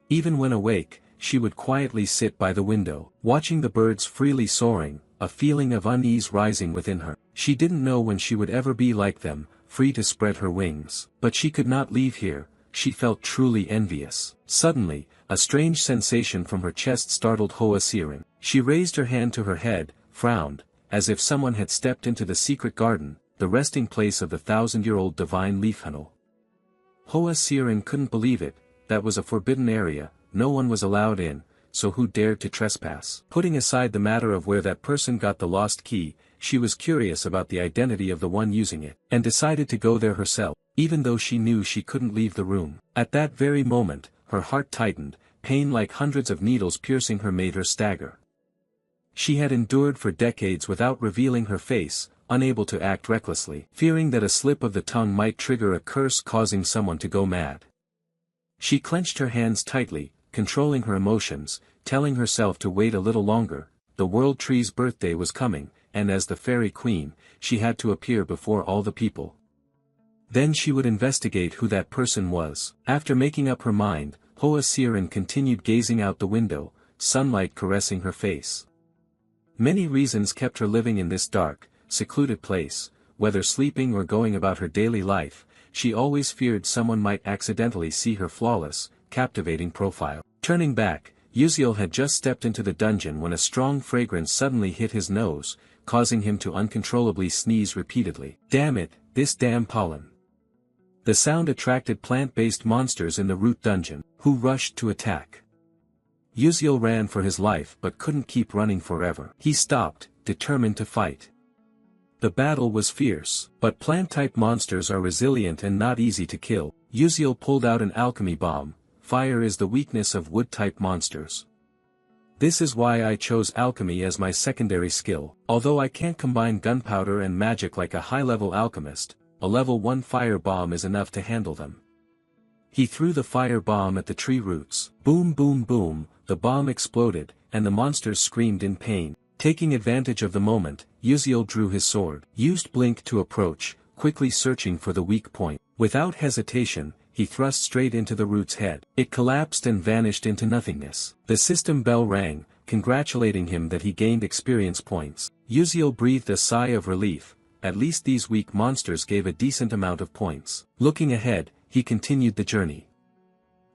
Even when awake, she would quietly sit by the window, watching the birds freely soaring, a feeling of unease rising within her. She didn't know when she would ever be like them, free to spread her wings. But she could not leave here, she felt truly envious. Suddenly, a strange sensation from her chest startled Hoa Siren. She raised her hand to her head, frowned, as if someone had stepped into the secret garden, the resting place of the 1,000-year-old divine leaf tunnel. Hoa Siren couldn't believe it. That was a forbidden area, no one was allowed in, so who dared to trespass? Putting aside the matter of where that person got the lost key, she was curious about the identity of the one using it, and decided to go there herself, even though she knew she couldn't leave the room. At that very moment, her heart tightened, pain like hundreds of needles piercing her made her stagger. She had endured for decades without revealing her face, unable to act recklessly, fearing that a slip of the tongue might trigger a curse causing someone to go mad. She clenched her hands tightly, controlling her emotions, telling herself to wait a little longer. The World Tree's birthday was coming, and as the fairy queen, she had to appear before all the people. Then she would investigate who that person was. After making up her mind, Hoa Siren continued gazing out the window, sunlight caressing her face. Many reasons kept her living in this dark, secluded place. Whether sleeping or going about her daily life, she always feared someone might accidentally see her flawless, captivating profile. Turning back, Uziel had just stepped into the dungeon when a strong fragrance suddenly hit his nose, causing him to uncontrollably sneeze repeatedly. Damn it, this damn pollen. The sound attracted plant-based monsters in the root dungeon, who rushed to attack. Uziel ran for his life but couldn't keep running forever. He stopped, determined to fight. The battle was fierce, but plant-type monsters are resilient and not easy to kill. Uziel pulled out an alchemy bomb. Fire is the weakness of wood-type monsters. This is why I chose alchemy as my secondary skill. Although I can't combine gunpowder and magic like a high-level alchemist, a level 1 fire bomb is enough to handle them. He threw the fire bomb at the tree roots. Boom boom boom, the bomb exploded, and the monsters screamed in pain. Taking advantage of the moment, Uziel drew his sword, used blink to approach, quickly searching for the weak point. Without hesitation, he thrust straight into the root's head. It collapsed and vanished into nothingness. The system bell rang, congratulating him that he gained experience points. Uziel breathed a sigh of relief. At least these weak monsters gave a decent amount of points. Looking ahead, he continued the journey.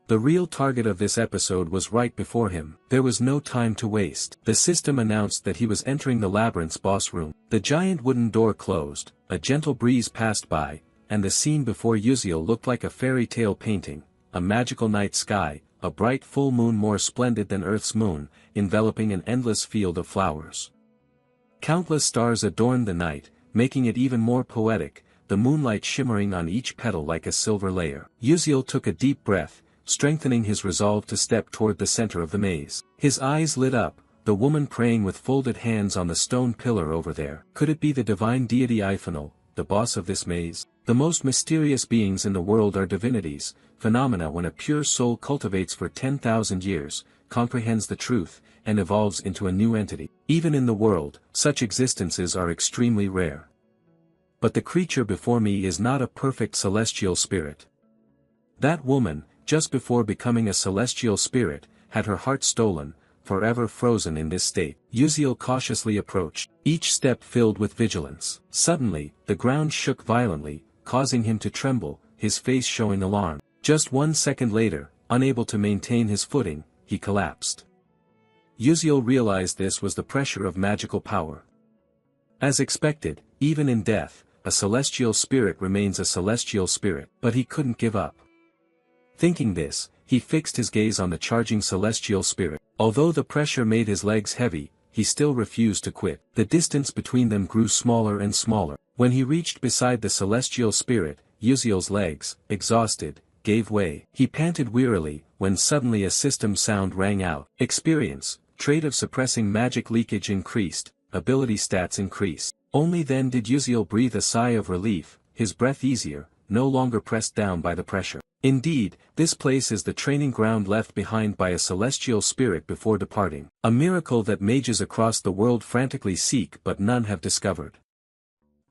The real target of this episode was right before him. There was no time to waste. The system announced that he was entering the labyrinth's boss room. The giant wooden door closed, a gentle breeze passed by, and the scene before Uziel looked like a fairy tale painting, a magical night sky, a bright full moon more splendid than Earth's moon, enveloping an endless field of flowers. Countless stars adorned the night, making it even more poetic, the moonlight shimmering on each petal like a silver layer. Uziel took a deep breath, strengthening his resolve to step toward the center of the maze. His eyes lit up, the woman praying with folded hands on the stone pillar over there. Could it be the divine deity Iphanal, the boss of this maze? The most mysterious beings in the world are divinities, phenomena when a pure soul cultivates for 10,000 years, comprehends the truth, and evolves into a new entity. Even in the world, such existences are extremely rare. But the creature before me is not a perfect celestial spirit. That woman, just before becoming a celestial spirit, had her heart stolen, forever frozen in this state. Uziel cautiously approached, each step filled with vigilance. Suddenly, the ground shook violently, causing him to tremble, his face showing alarm. Just 1 second later, unable to maintain his footing, he collapsed. Uziel realized this was the pressure of magical power. As expected, even in death, a celestial spirit remains a celestial spirit, but he couldn't give up. Thinking this, he fixed his gaze on the charging celestial spirit. Although the pressure made his legs heavy, he still refused to quit. The distance between them grew smaller and smaller. When he reached beside the celestial spirit, Uziel's legs, exhausted, gave way. He panted wearily, when suddenly a system sound rang out. Experience, trait of suppressing magic leakage increased, ability stats increased. Only then did Uziel breathe a sigh of relief, his breath easier, no longer pressed down by the pressure. Indeed, this place is the training ground left behind by a celestial spirit before departing, a miracle that mages across the world frantically seek but none have discovered.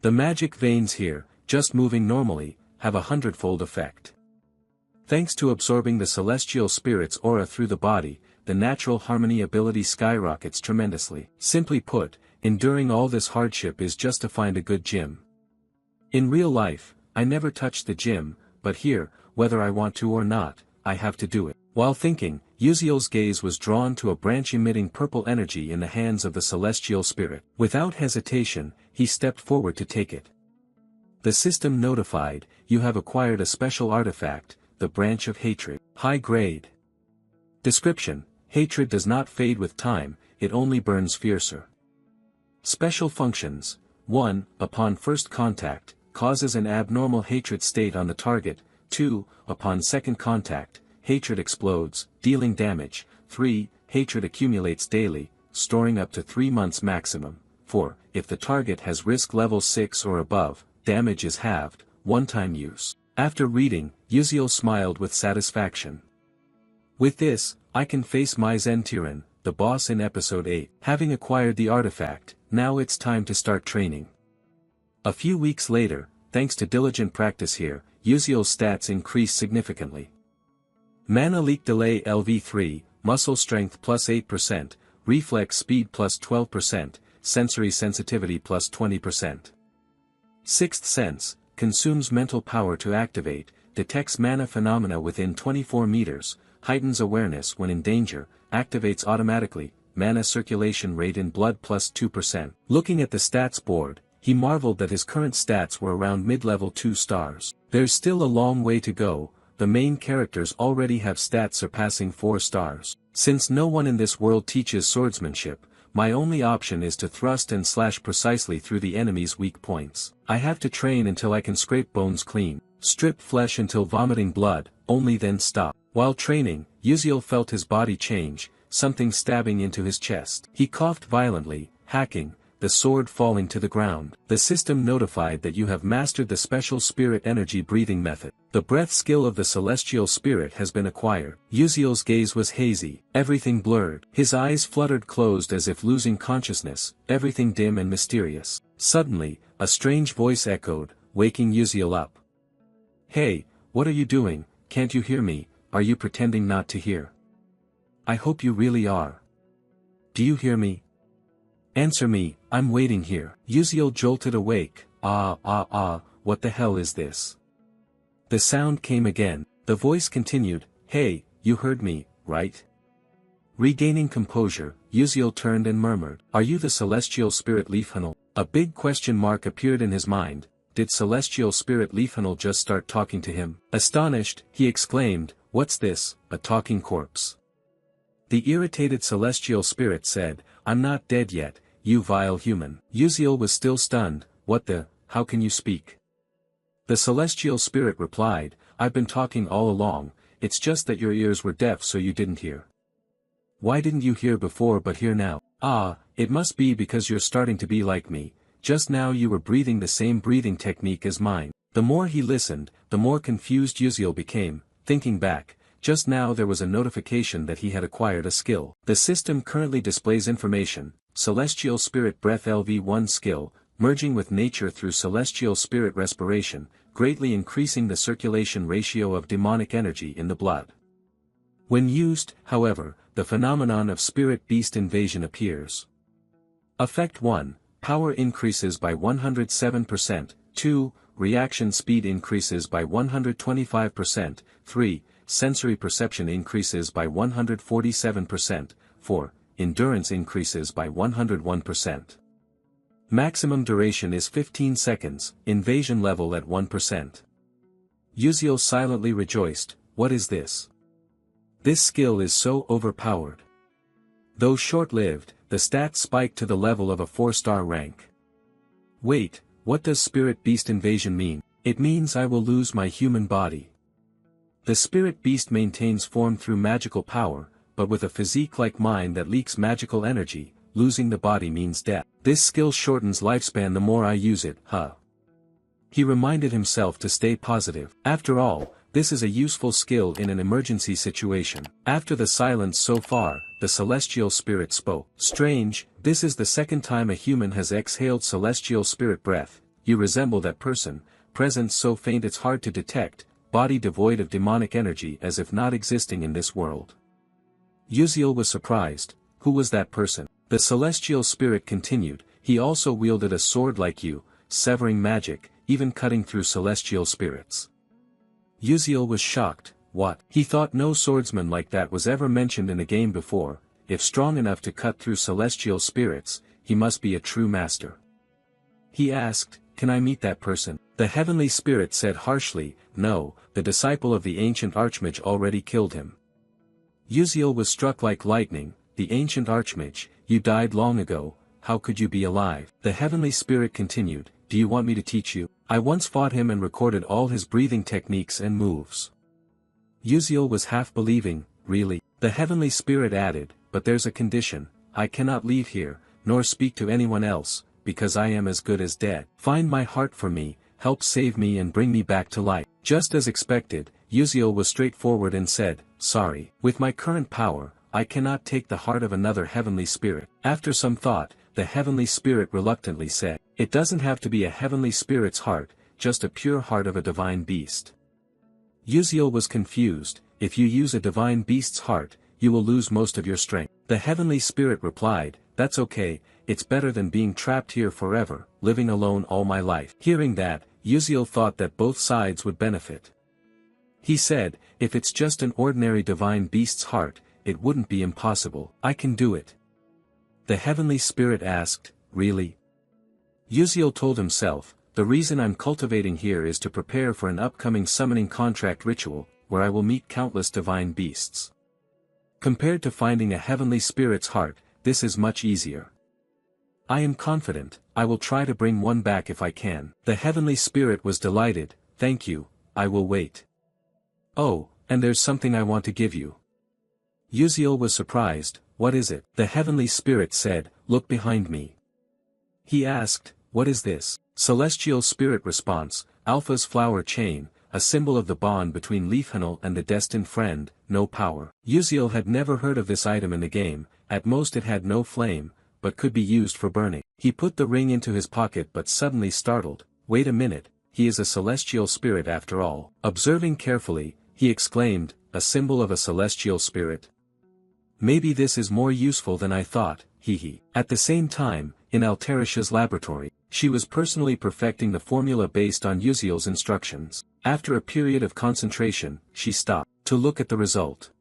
The magic veins here, just moving normally, have a hundredfold effect. Thanks to absorbing the celestial spirit's aura through the body, the natural harmony ability skyrockets tremendously. Simply put, enduring all this hardship is just to find a good gym. In real life, I never touch the gym, but here, whether I want to or not, I have to do it. While thinking, Uziel's gaze was drawn to a branch emitting purple energy in the hands of the celestial spirit. Without hesitation, he stepped forward to take it. The system notified, "You have acquired a special artifact, the branch of hatred. High grade." Description: hatred does not fade with time, it only burns fiercer. Special functions: 1. Upon first contact, causes an abnormal hatred state on the target. 2. Upon second contact, hatred explodes, dealing damage. 3. Hatred accumulates daily, storing up to 3 months maximum. 4. If the target has risk level 6 or above, damage is halved, one-time use. After reading, Uziel smiled with satisfaction. With this, I can face my Zen Tyrann, the boss in episode 8. Having acquired the artifact, now it's time to start training. A few weeks later, thanks to diligent practice here, Uziel's stats increased significantly. Mana leak delay LV3, muscle strength plus 8%, reflex speed plus 12%, sensory sensitivity plus 20%. Sixth sense, consumes mental power to activate, detects mana phenomena within 24 meters, heightens awareness when in danger, activates automatically, mana circulation rate in blood plus 2%. Looking at the stats board, he marveled that his current stats were around mid-level 2 stars. There's still a long way to go, the main characters already have stats surpassing 4 stars. Since no one in this world teaches swordsmanship, my only option is to thrust and slash precisely through the enemy's weak points. I have to train until I can scrape bones clean, strip flesh until vomiting blood, only then stop. While training, Uziel felt his body change, something stabbing into his chest. He coughed violently, hacking, the sword falling to the ground. The system notified that you have mastered the special spirit energy breathing method. The breath skill of the celestial spirit has been acquired. Uziel's gaze was hazy, everything blurred. His eyes fluttered closed as if losing consciousness, everything dim and mysterious. Suddenly, a strange voice echoed, waking Uziel up. "Hey, what are you doing? Can't you hear me? Are you pretending not to hear? I hope you really are. Do you hear me? Answer me, I'm waiting here." Uziel jolted awake. What the hell is this? The sound came again. The voice continued, "Hey, you heard me, right?" Regaining composure, Uziel turned and murmured, "Are you the celestial spirit Leafhanel?" A big question mark appeared in his mind. Did celestial spirit Leafhanel just start talking to him? Astonished, he exclaimed, "What's this, a talking corpse?" The irritated celestial spirit said, "I'm not dead yet, you vile human." Uziel was still stunned. How can you speak? The celestial spirit replied, "I've been talking all along, it's just that your ears were deaf so you didn't hear. Why didn't you hear before but hear now? It must be because you're starting to be like me, just now you were breathing the same breathing technique as mine." The more he listened, the more confused Uziel became, thinking back. Just now there was a notification that he had acquired a skill. The system currently displays information, Celestial Spirit Breath LV1 skill, merging with nature through Celestial Spirit Respiration, greatly increasing the circulation ratio of demonic energy in the blood. When used, however, the phenomenon of Spirit Beast Invasion appears. Effect 1, power increases by 107%, 2, reaction speed increases by 125%, 3, sensory perception increases by 147%, 4, endurance increases by 101%. Maximum duration is 15 seconds, invasion level at 1%. Uziel silently rejoiced, "What is this? This skill is so overpowered." Though short-lived, the stats spiked to the level of a 4-star rank. Wait, what does Spirit Beast Invasion mean? It means I will lose my human body. The spirit beast maintains form through magical power, but with a physique like mine that leaks magical energy, losing the body means death. This skill shortens lifespan the more I use it, He reminded himself to stay positive. After all, this is a useful skill in an emergency situation. After the silence so far, the celestial spirit spoke. Strange, this is the second time a human has exhaled celestial spirit breath. You resemble that person, presence so faint it's hard to detect, body devoid of demonic energy as if not existing in this world. Uziel was surprised. Who was that person? The celestial spirit continued, he also wielded a sword like you, severing magic, even cutting through celestial spirits. Uziel was shocked. What? He thought no swordsman like that was ever mentioned in a game before. If strong enough to cut through celestial spirits, he must be a true master. He asked, can I meet that person? The heavenly spirit said harshly, no, the disciple of the ancient archmage already killed him. Uziel was struck like lightning. The ancient archmage, you died long ago, how could you be alive? The heavenly spirit continued, do you want me to teach you? I once fought him and recorded all his breathing techniques and moves. Uziel was half believing, really? The heavenly spirit added, but there's a condition, I cannot leave here, nor speak to anyone else, because I am as good as dead. Find my heart for me, help save me and bring me back to life. Just as expected, Uziel was straightforward and said, sorry, with my current power, I cannot take the heart of another heavenly spirit. After some thought, the heavenly spirit reluctantly said, it doesn't have to be a heavenly spirit's heart, just a pure heart of a divine beast. Uziel was confused, if you use a divine beast's heart, you will lose most of your strength. The heavenly spirit replied, that's okay, it's better than being trapped here forever, living alone all my life. Hearing that, Uziel thought that both sides would benefit. He said, if it's just an ordinary divine beast's heart, it wouldn't be impossible. I can do it. The heavenly spirit asked, really? Uziel told himself, the reason I'm cultivating here is to prepare for an upcoming summoning contract ritual, where I will meet countless divine beasts. Compared to finding a heavenly spirit's heart, this is much easier. I am confident, I will try to bring one back if I can. The heavenly spirit was delighted, thank you, I will wait. Oh, and there's something I want to give you. Uziel was surprised, what is it? The heavenly spirit said, look behind me. He asked, what is this? Celestial spirit response, Alpha's flower chain, a symbol of the bond between Leafhanel and the destined friend, no power. Uziel had never heard of this item in the game, at most it had no flame, but could be used for burning. He put the ring into his pocket but suddenly startled, wait a minute, he is a celestial spirit after all. Observing carefully, he exclaimed, a symbol of a celestial spirit? Maybe this is more useful than I thought, hee. At the same time, in Altericia's laboratory, she was personally perfecting the formula based on Uziel's instructions. After a period of concentration, she stopped to look at the result.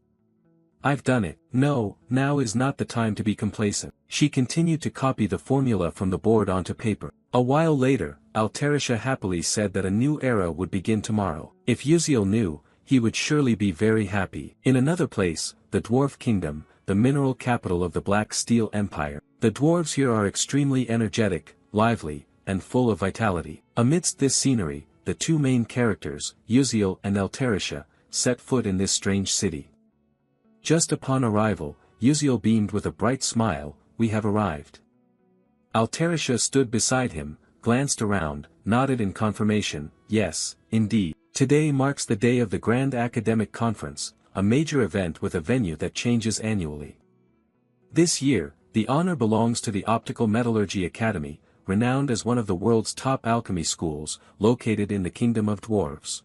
I've done it. No, now is not the time to be complacent. She continued to copy the formula from the board onto paper. A while later, Altericia happily said that a new era would begin tomorrow. If Uziel knew, he would surely be very happy. In another place, the Dwarf Kingdom, the mineral capital of the Black Steel Empire. The dwarves here are extremely energetic, lively, and full of vitality. Amidst this scenery, the two main characters, Uziel and Altericia, set foot in this strange city. Just upon arrival, Uziel beamed with a bright smile, we have arrived. Altericia stood beside him, glanced around, nodded in confirmation, yes, indeed. Today marks the day of the Grand Academic Conference, a major event with a venue that changes annually. This year, the honor belongs to the Optical Metallurgy Academy, renowned as one of the world's top alchemy schools, located in the Kingdom of Dwarves.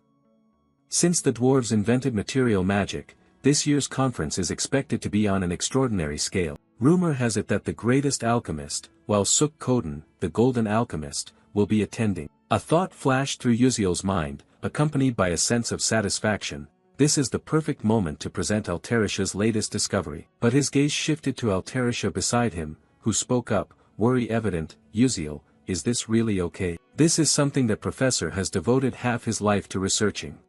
Since the dwarves invented material magic, this year's conference is expected to be on an extraordinary scale. Rumor has it that the greatest alchemist, while Suk Koden, the golden alchemist, will be attending. A thought flashed through Uziel's mind, accompanied by a sense of satisfaction. This is the perfect moment to present Altericia's latest discovery. But his gaze shifted to Altericia beside him, who spoke up, worry evident, Uziel, is this really okay? This is something that Professor has devoted half his life to researching.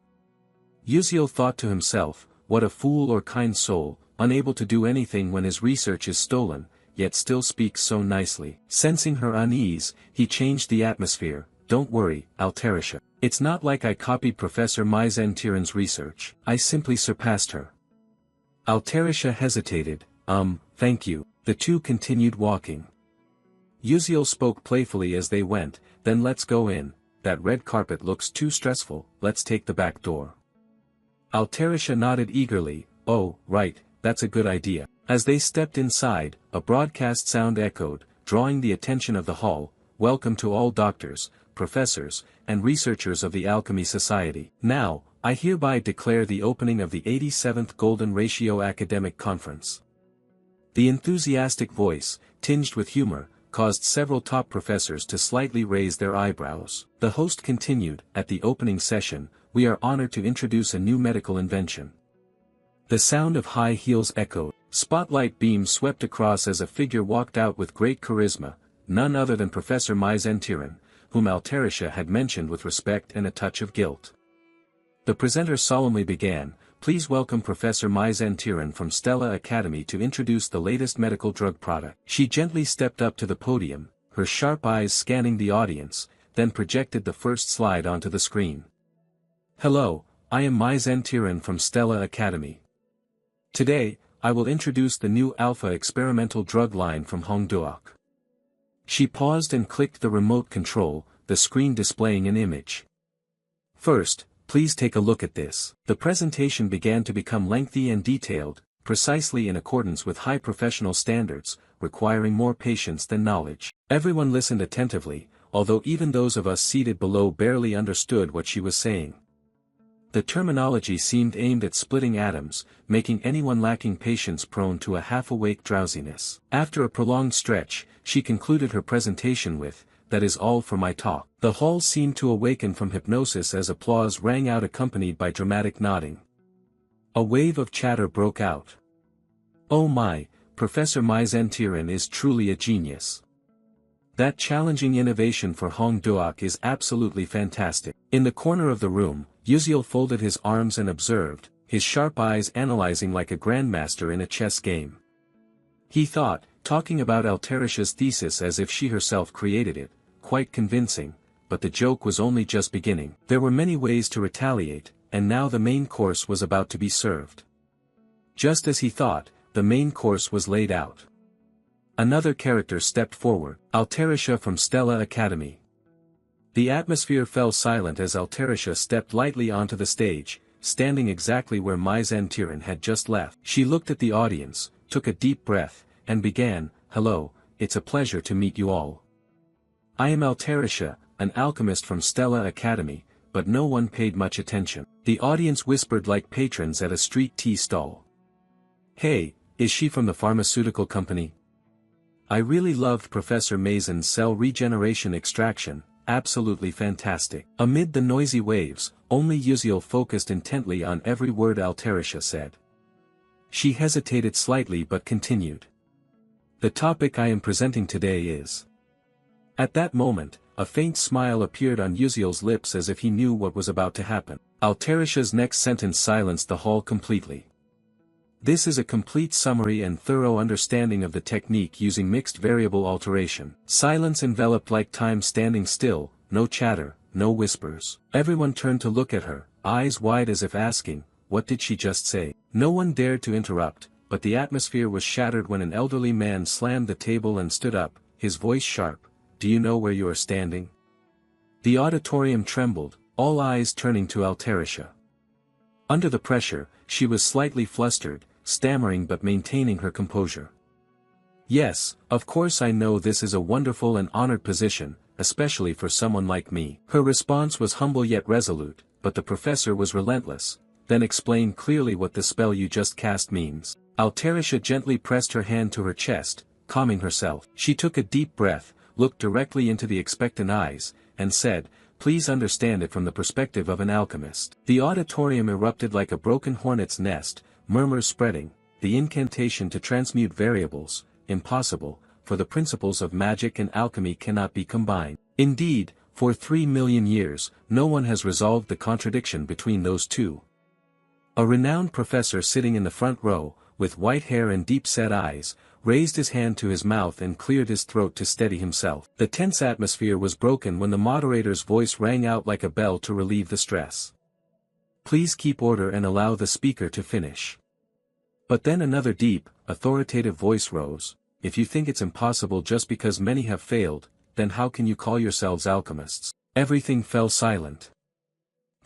Uziel thought to himself, what a fool or kind soul, unable to do anything when his research is stolen, yet still speaks so nicely. Sensing her unease, he changed the atmosphere. Don't worry, Altericia. It's not like I copied Professor Myzentiran's research. I simply surpassed her. Altericia hesitated, thank you. The two continued walking. Uziel spoke playfully as they went, then let's go in, that red carpet looks too stressful, let's take the back door. Alterisha nodded eagerly. "Oh, right, that's a good idea." As they stepped inside, a broadcast sound echoed, drawing the attention of the hall. "Welcome to all doctors, professors, and researchers of the Alchemy Society. Now, I hereby declare the opening of the 87th Golden Ratio Academic Conference." The enthusiastic voice, tinged with humor, caused several top professors to slightly raise their eyebrows. The host continued, "At the opening session, we are honored to introduce a new medical invention." The sound of high heels echoed. Spotlight beams swept across as a figure walked out with great charisma, none other than Professor Myzentiran, whom Alterisha had mentioned with respect and a touch of guilt. The presenter solemnly began, "Please welcome Professor Myzentiran from Stella Academy to introduce the latest medical drug product." She gently stepped up to the podium, her sharp eyes scanning the audience, then projected the first slide onto the screen. "Hello, I am Myzentiran from Stella Academy. Today, I will introduce the new Alpha experimental drug line from Hongduok." She paused and clicked the remote control, the screen displaying an image. "First, please take a look at this." The presentation began to become lengthy and detailed, precisely in accordance with high professional standards, requiring more patience than knowledge. Everyone listened attentively, although even those of us seated below barely understood what she was saying. The terminology seemed aimed at splitting atoms, making anyone lacking patience prone to a half-awake drowsiness. After a prolonged stretch, she concluded her presentation with, "That is all for my talk." The hall seemed to awaken from hypnosis as applause rang out accompanied by dramatic nodding. A wave of chatter broke out. "Oh my, Professor Myzentiran is truly a genius. That challenging innovation for Hongduok is absolutely fantastic." In the corner of the room, Yuziel folded his arms and observed, his sharp eyes analyzing like a grandmaster in a chess game. He thought, talking about Alterisha's thesis as if she herself created it, quite convincing, but the joke was only just beginning. There were many ways to retaliate, and now the main course was about to be served. Just as he thought, the main course was laid out. Another character stepped forward, Alterisha from Stella Academy. The atmosphere fell silent as Alterisha stepped lightly onto the stage, standing exactly where Myzentiran had just left. She looked at the audience, took a deep breath, and began, "Hello, it's a pleasure to meet you all. I am Alterisha, an alchemist from Stella Academy," but no one paid much attention. The audience whispered like patrons at a street tea stall. "Hey, is she from the pharmaceutical company? I really loved Professor Mazen's cell regeneration extraction, absolutely fantastic." Amid the noisy waves, only Yuziel focused intently on every word Alterisha said. She hesitated slightly but continued. "The topic I am presenting today is..." At that moment, a faint smile appeared on Yuziel's lips as if he knew what was about to happen. Alterisha's next sentence silenced the hall completely. "This is a complete summary and thorough understanding of the technique using mixed variable alteration." Silence enveloped like time standing still, no chatter, no whispers. Everyone turned to look at her, eyes wide as if asking, what did she just say? No one dared to interrupt, but the atmosphere was shattered when an elderly man slammed the table and stood up, his voice sharp, "Do you know where you are standing?" The auditorium trembled, all eyes turning to Alterisha. Under the pressure, she was slightly flustered, stammering but maintaining her composure. "Yes, of course I know this is a wonderful and honored position, especially for someone like me." Her response was humble yet resolute, but the professor was relentless. "Then explain clearly what the spell you just cast means." Alterisha gently pressed her hand to her chest, calming herself. She took a deep breath, looked directly into the expectant eyes, and said, "Please understand it from the perspective of an alchemist." The auditorium erupted like a broken hornet's nest, murmurs spreading, "The incantation to transmute variables, impossible, for the principles of magic and alchemy cannot be combined." Indeed, for 3 million years, no one has resolved the contradiction between those two. A renowned professor sitting in the front row, with white hair and deep-set eyes, raised his hand to his mouth and cleared his throat to steady himself. The tense atmosphere was broken when the moderator's voice rang out like a bell to relieve the stress. "Please keep order and allow the speaker to finish." But then another deep, authoritative voice rose, "If you think it's impossible just because many have failed, then how can you call yourselves alchemists?" Everything fell silent.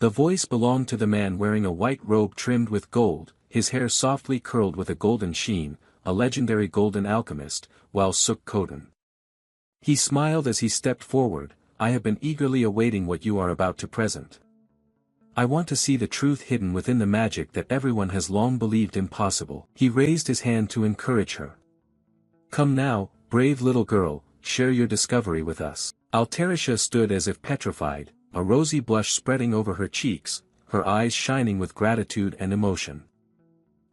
The voice belonged to the man wearing a white robe trimmed with gold, his hair softly curled with a golden sheen, a legendary golden alchemist, while Suk Koden. He smiled as he stepped forward. I have been eagerly awaiting what you are about to present. I want to see the truth hidden within the magic that everyone has long believed impossible. He raised his hand to encourage her. Come now, brave little girl, share your discovery with us. Altarisha stood as if petrified, a rosy blush spreading over her cheeks, her eyes shining with gratitude and emotion.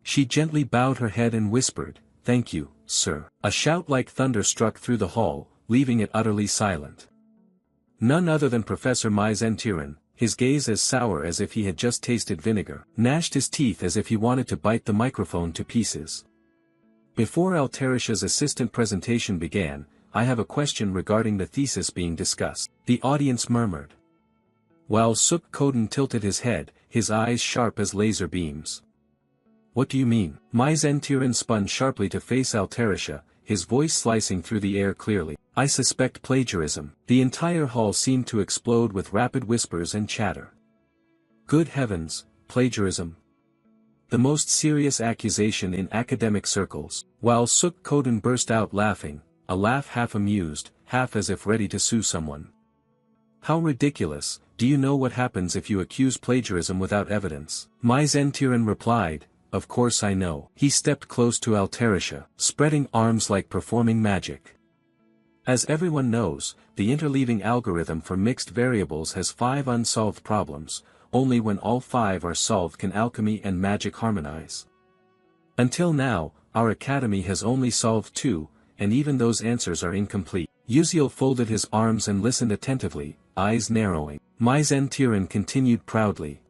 She gently bowed her head and whispered, "Thank you, sir." A shout like thunder struck through the hall, leaving it utterly silent. None other than Professor Mai Zentiran, his gaze as sour as if he had just tasted vinegar, gnashed his teeth as if he wanted to bite the microphone to pieces. Before Altarisha's assistant presentation began, I have a question regarding the thesis being discussed, the audience murmured. While Suk Koden tilted his head, his eyes sharp as laser beams. What do you mean? Mai Zentiran spun sharply to face Altarisha, his voice slicing through the air clearly. I suspect plagiarism. The entire hall seemed to explode with rapid whispers and chatter. Good heavens, plagiarism. The most serious accusation in academic circles. While Suk Koden burst out laughing, a laugh half amused, half as if ready to sue someone. How ridiculous. Do you know what happens if you accuse plagiarism without evidence? Mai Zentiran replied, Of course I know. He stepped close to Altarisha, spreading arms like performing magic. As everyone knows, the interleaving algorithm for mixed variables has 5 unsolved problems. Only when all 5 are solved can alchemy and magic harmonize. Until now, our academy has only solved 2, and even those answers are incomplete. Uziel folded his arms and listened attentively, eyes narrowing. Mai Zentiran continued proudly.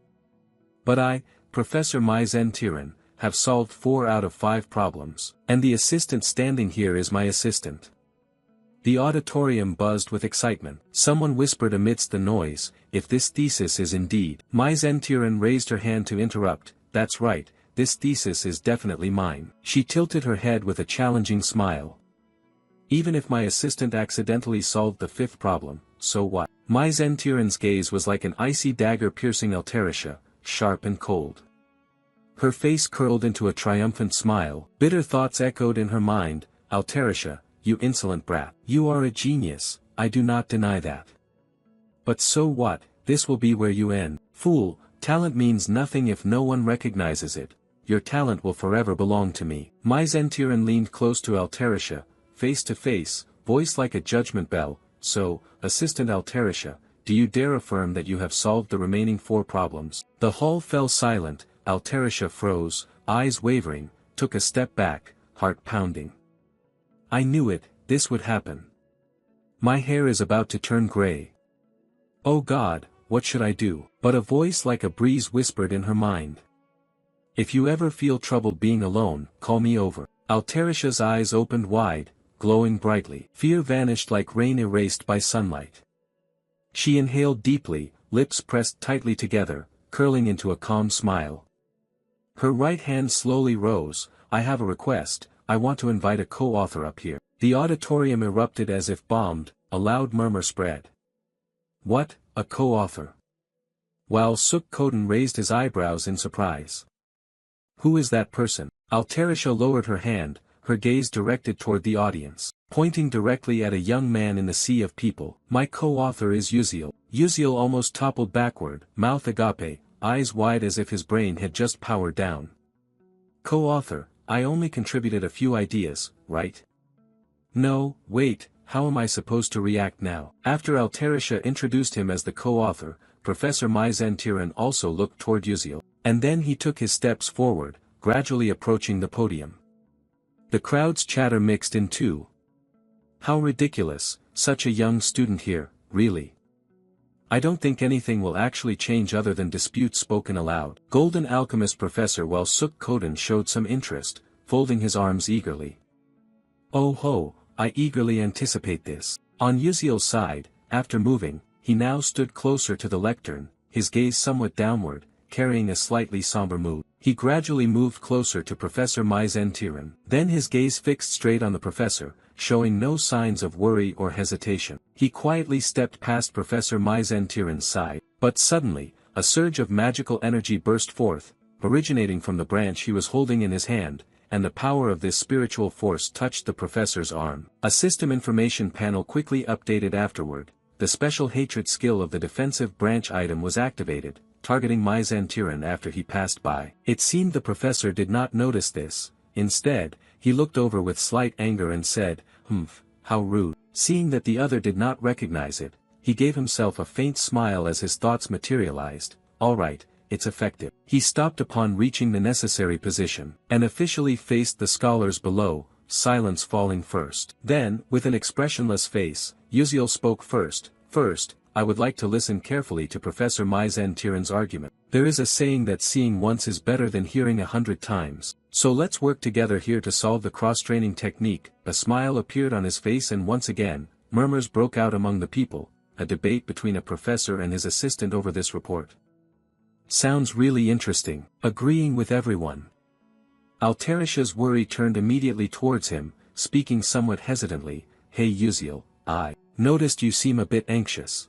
But I, Professor Mai Zentiran, have solved 4 out of 5 problems, and the assistant standing here is my assistant. The auditorium buzzed with excitement. Someone whispered amidst the noise, if this thesis is indeed. Mai Zentiran raised her hand to interrupt, that's right, this thesis is definitely mine. She tilted her head with a challenging smile. Even if my assistant accidentally solved the 5th problem, so what? Mai Zentiran's gaze was like an icy dagger piercing Altarisha, sharp and cold. Her face curled into a triumphant smile. Bitter thoughts echoed in her mind. Altarisha, you insolent brat. You are a genius, I do not deny that. But so what, this will be where you end. Fool, talent means nothing if no one recognizes it. Your talent will forever belong to me. Mai Zentiran leaned close to Altarisha, face to face, voice like a judgment bell. So, Assistant Altarisha, do you dare affirm that you have solved the remaining 4 problems? The hall fell silent. Altarisha froze, eyes wavering, took a step back, heart pounding. I knew it, this would happen. My hair is about to turn gray. Oh God, what should I do? But a voice like a breeze whispered in her mind. If you ever feel troubled being alone, call me over. Altarisha's eyes opened wide, glowing brightly. Fear vanished like rain erased by sunlight. She inhaled deeply, lips pressed tightly together, curling into a calm smile. Her right hand slowly rose. I have a request, I want to invite a co-author up here. The auditorium erupted as if bombed, a loud murmur spread. What, a co-author? While Suk Koden raised his eyebrows in surprise. Who is that person? Altarisha lowered her hand, her gaze directed toward the audience, pointing directly at a young man in the sea of people. My co-author is Uziel. Uziel almost toppled backward, mouth agape, eyes wide as if his brain had just powered down. Co-author, I only contributed a few ideas, right? No, wait, how am I supposed to react now? After Altarisha introduced him as the co-author, Professor Mai Zentiran also looked toward Uziel, and then he took his steps forward, gradually approaching the podium. The crowd's chatter mixed in too. How ridiculous, such a young student here, really. I don't think anything will actually change other than disputes spoken aloud. Golden Alchemist Professor while Suk Koden showed some interest, folding his arms eagerly. Oh ho, I eagerly anticipate this. On Uziel's side, after moving, he now stood closer to the lectern, his gaze somewhat downward, carrying a slightly somber mood. He gradually moved closer to Professor Mai Zentiran. Then his gaze fixed straight on the professor, showing no signs of worry or hesitation. He quietly stepped past Professor Mai Zentiran's side. But suddenly, A surge of magical energy burst forth, originating from the branch he was holding in his hand, and the power of this spiritual force touched the professor's arm. A system information panel quickly updated afterward. The special hatred skill of the defensive branch item was activated, targeting Mai Zantiran after he passed by. It seemed the professor did not notice this. Instead, he looked over with slight anger and said, "Humph, how rude." Seeing that the other did not recognize it, he gave himself a faint smile as his thoughts materialized. "All right, it's effective." He stopped upon reaching the necessary position, and officially faced the scholars below, silence falling first. Then, with an expressionless face, Uziel spoke first. "First, I would like to listen carefully to Professor Mai Zantiran's argument. There is a saying that seeing once is better than hearing 100 times. So let's work together here to solve the cross-training technique." A smile appeared on his face and once again, murmurs broke out among the people, a debate between a professor and his assistant over this report. "Sounds really interesting." Agreeing with everyone. Alterisha's worry turned immediately towards him, speaking somewhat hesitantly. "Hey Uziel, I noticed you seem a bit anxious.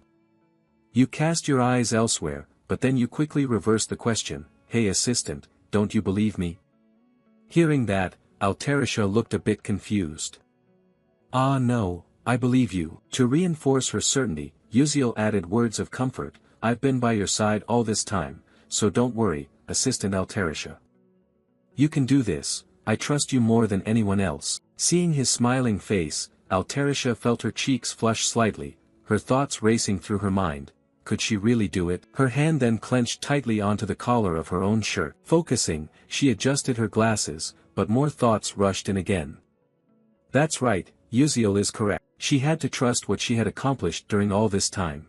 You cast your eyes elsewhere, but then you quickly reversed the question. Hey assistant, don't you believe me?" Hearing that, Alterisha looked a bit confused. "Ah no, I believe you." To reinforce her certainty, Uziel added words of comfort. "I've been by your side all this time, so don't worry, Assistant Alterisha. You can do this, I trust you more than anyone else." Seeing his smiling face, Alterisha felt her cheeks flush slightly, her thoughts racing through her mind. Could she really do it? Her hand then clenched tightly onto the collar of her own shirt. Focusing, she adjusted her glasses, but more thoughts rushed in again. That's right, Uziel is correct. She had to trust what she had accomplished during all this time.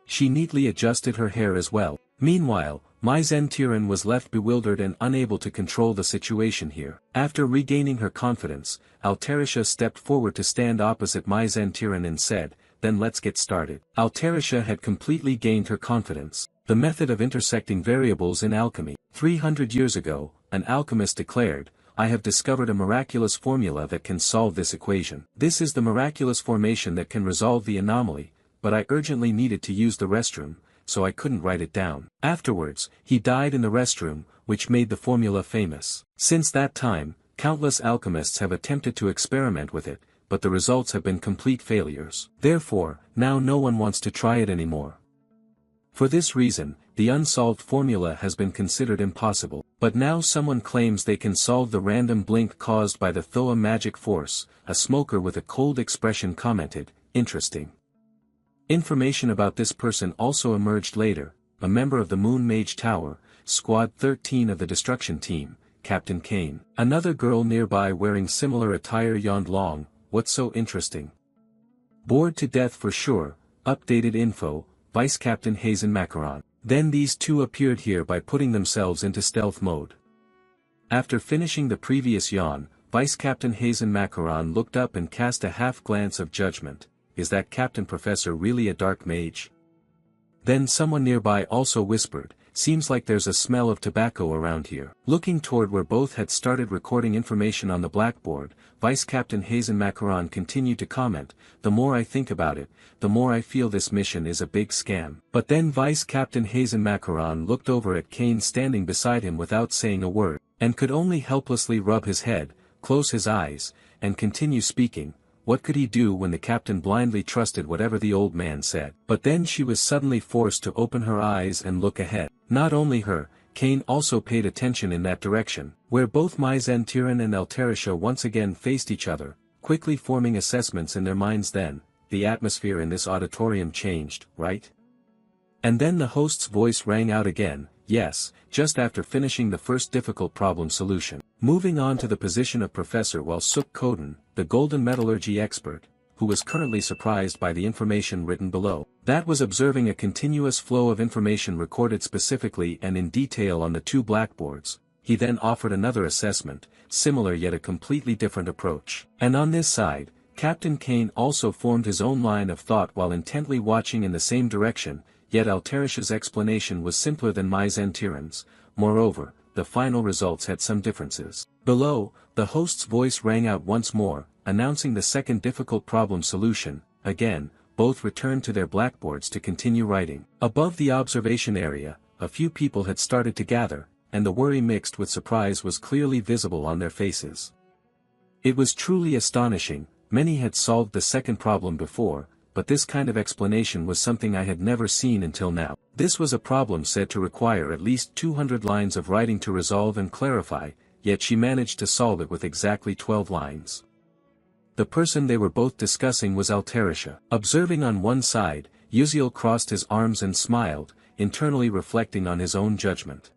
She neatly adjusted her hair as well. Meanwhile, Mai Zantiran was left bewildered and unable to control the situation here. After regaining her confidence, Alterisha stepped forward to stand opposite Mai Zantiran and said, "Then let's get started." Alterisha had completely gained her confidence. The method of intersecting variables in alchemy. 300 years ago, an alchemist declared, "I have discovered a miraculous formula that can solve this equation. This is the miraculous formation that can resolve the anomaly, but I urgently needed to use the restroom, so I couldn't write it down." Afterwards, he died in the restroom, which made the formula famous. Since that time, countless alchemists have attempted to experiment with it, but the results have been complete failures. Therefore, now no one wants to try it anymore. For this reason, the unsolved formula has been considered impossible. But now someone claims they can solve the random blink caused by the Thoa magic force. A smoker with a cold expression commented, "Interesting." Information about this person also emerged later. A member of the Moon Mage Tower, Squad 13 of the Destruction Team, Captain Kane. Another girl nearby wearing similar attire yawned long. "What's so interesting?" "Bored to death for sure." Updated info, Vice Captain Hazen Macaron. Then these two appeared here by putting themselves into stealth mode. After finishing the previous yawn, Vice Captain Hazen Macaron looked up and cast a half glance of judgment. Is that Captain Professor really a dark mage? Then someone nearby also whispered, "Seems like there's a smell of tobacco around here." Looking toward where both had started recording information on the blackboard, Vice Captain Hazen Macaron continued to comment, "The more I think about it, the more I feel this mission is a big scam." But then Vice Captain Hazen Macaron looked over at Kane standing beside him without saying a word, and could only helplessly rub his head, close his eyes, and continue speaking. What could he do when the captain blindly trusted whatever the old man said? But then she was suddenly forced to open her eyes and look ahead. Not only her, Kane also paid attention in that direction, where both Mai Zantiran and Alterisha once again faced each other, quickly forming assessments in their minds. Then, the atmosphere in this auditorium changed, right? And then the host's voice rang out again, "Yes," just after finishing the first difficult problem solution. Moving on to the position of Professor Walsuk Koden, the golden metallurgy expert, who was currently surprised by the information written below. That was observing a continuous flow of information recorded specifically and in detail on the two blackboards. He then offered another assessment, similar yet a completely different approach. And on this side, Captain Kane also formed his own line of thought while intently watching in the same direction, yet Alterisha's explanation was simpler than Mai Zantiran's. Moreover, the final results had some differences. Below, the host's voice rang out once more, announcing the second difficult problem solution. Again, both returned to their blackboards to continue writing. Above the observation area, a few people had started to gather, and the worry mixed with surprise was clearly visible on their faces. It was truly astonishing. Many had solved the second problem before, but this kind of explanation was something I had never seen until now. This was a problem said to require at least 200 lines of writing to resolve and clarify, yet she managed to solve it with exactly 12 lines. The person they were both discussing was Altarisha. Observing on one side, Uziel crossed his arms and smiled, internally reflecting on his own judgment.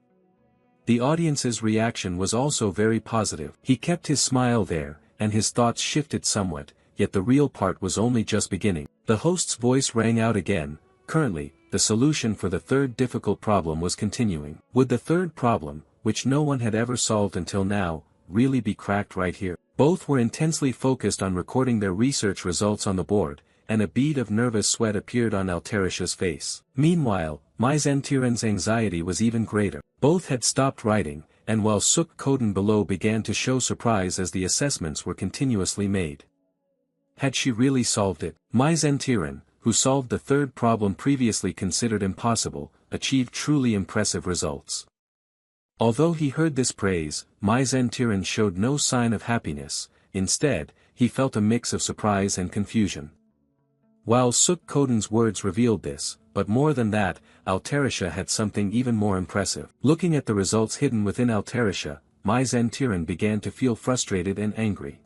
The audience's reaction was also very positive. He kept his smile there, and his thoughts shifted somewhat, yet the real part was only just beginning. The host's voice rang out again. Currently, the solution for the third difficult problem was continuing. Would the third problem, which no one had ever solved until now, really be cracked right here? Both were intensely focused on recording their research results on the board, and a bead of nervous sweat appeared on Altarisha's face. Meanwhile, Mai Zentiren's anxiety was even greater. Both had stopped writing, and while Suk Koden below began to show surprise as the assessments were continuously made. Had she really solved it? Mai Zentiren, who solved the third problem previously considered impossible, achieved truly impressive results. Although he heard this praise, Mai Zentiren showed no sign of happiness. Instead, he felt a mix of surprise and confusion. While Suk Koden's words revealed this, but more than that, Altarisha had something even more impressive. Looking at the results hidden within Altarisha, Mai Zentiren began to feel frustrated and angry.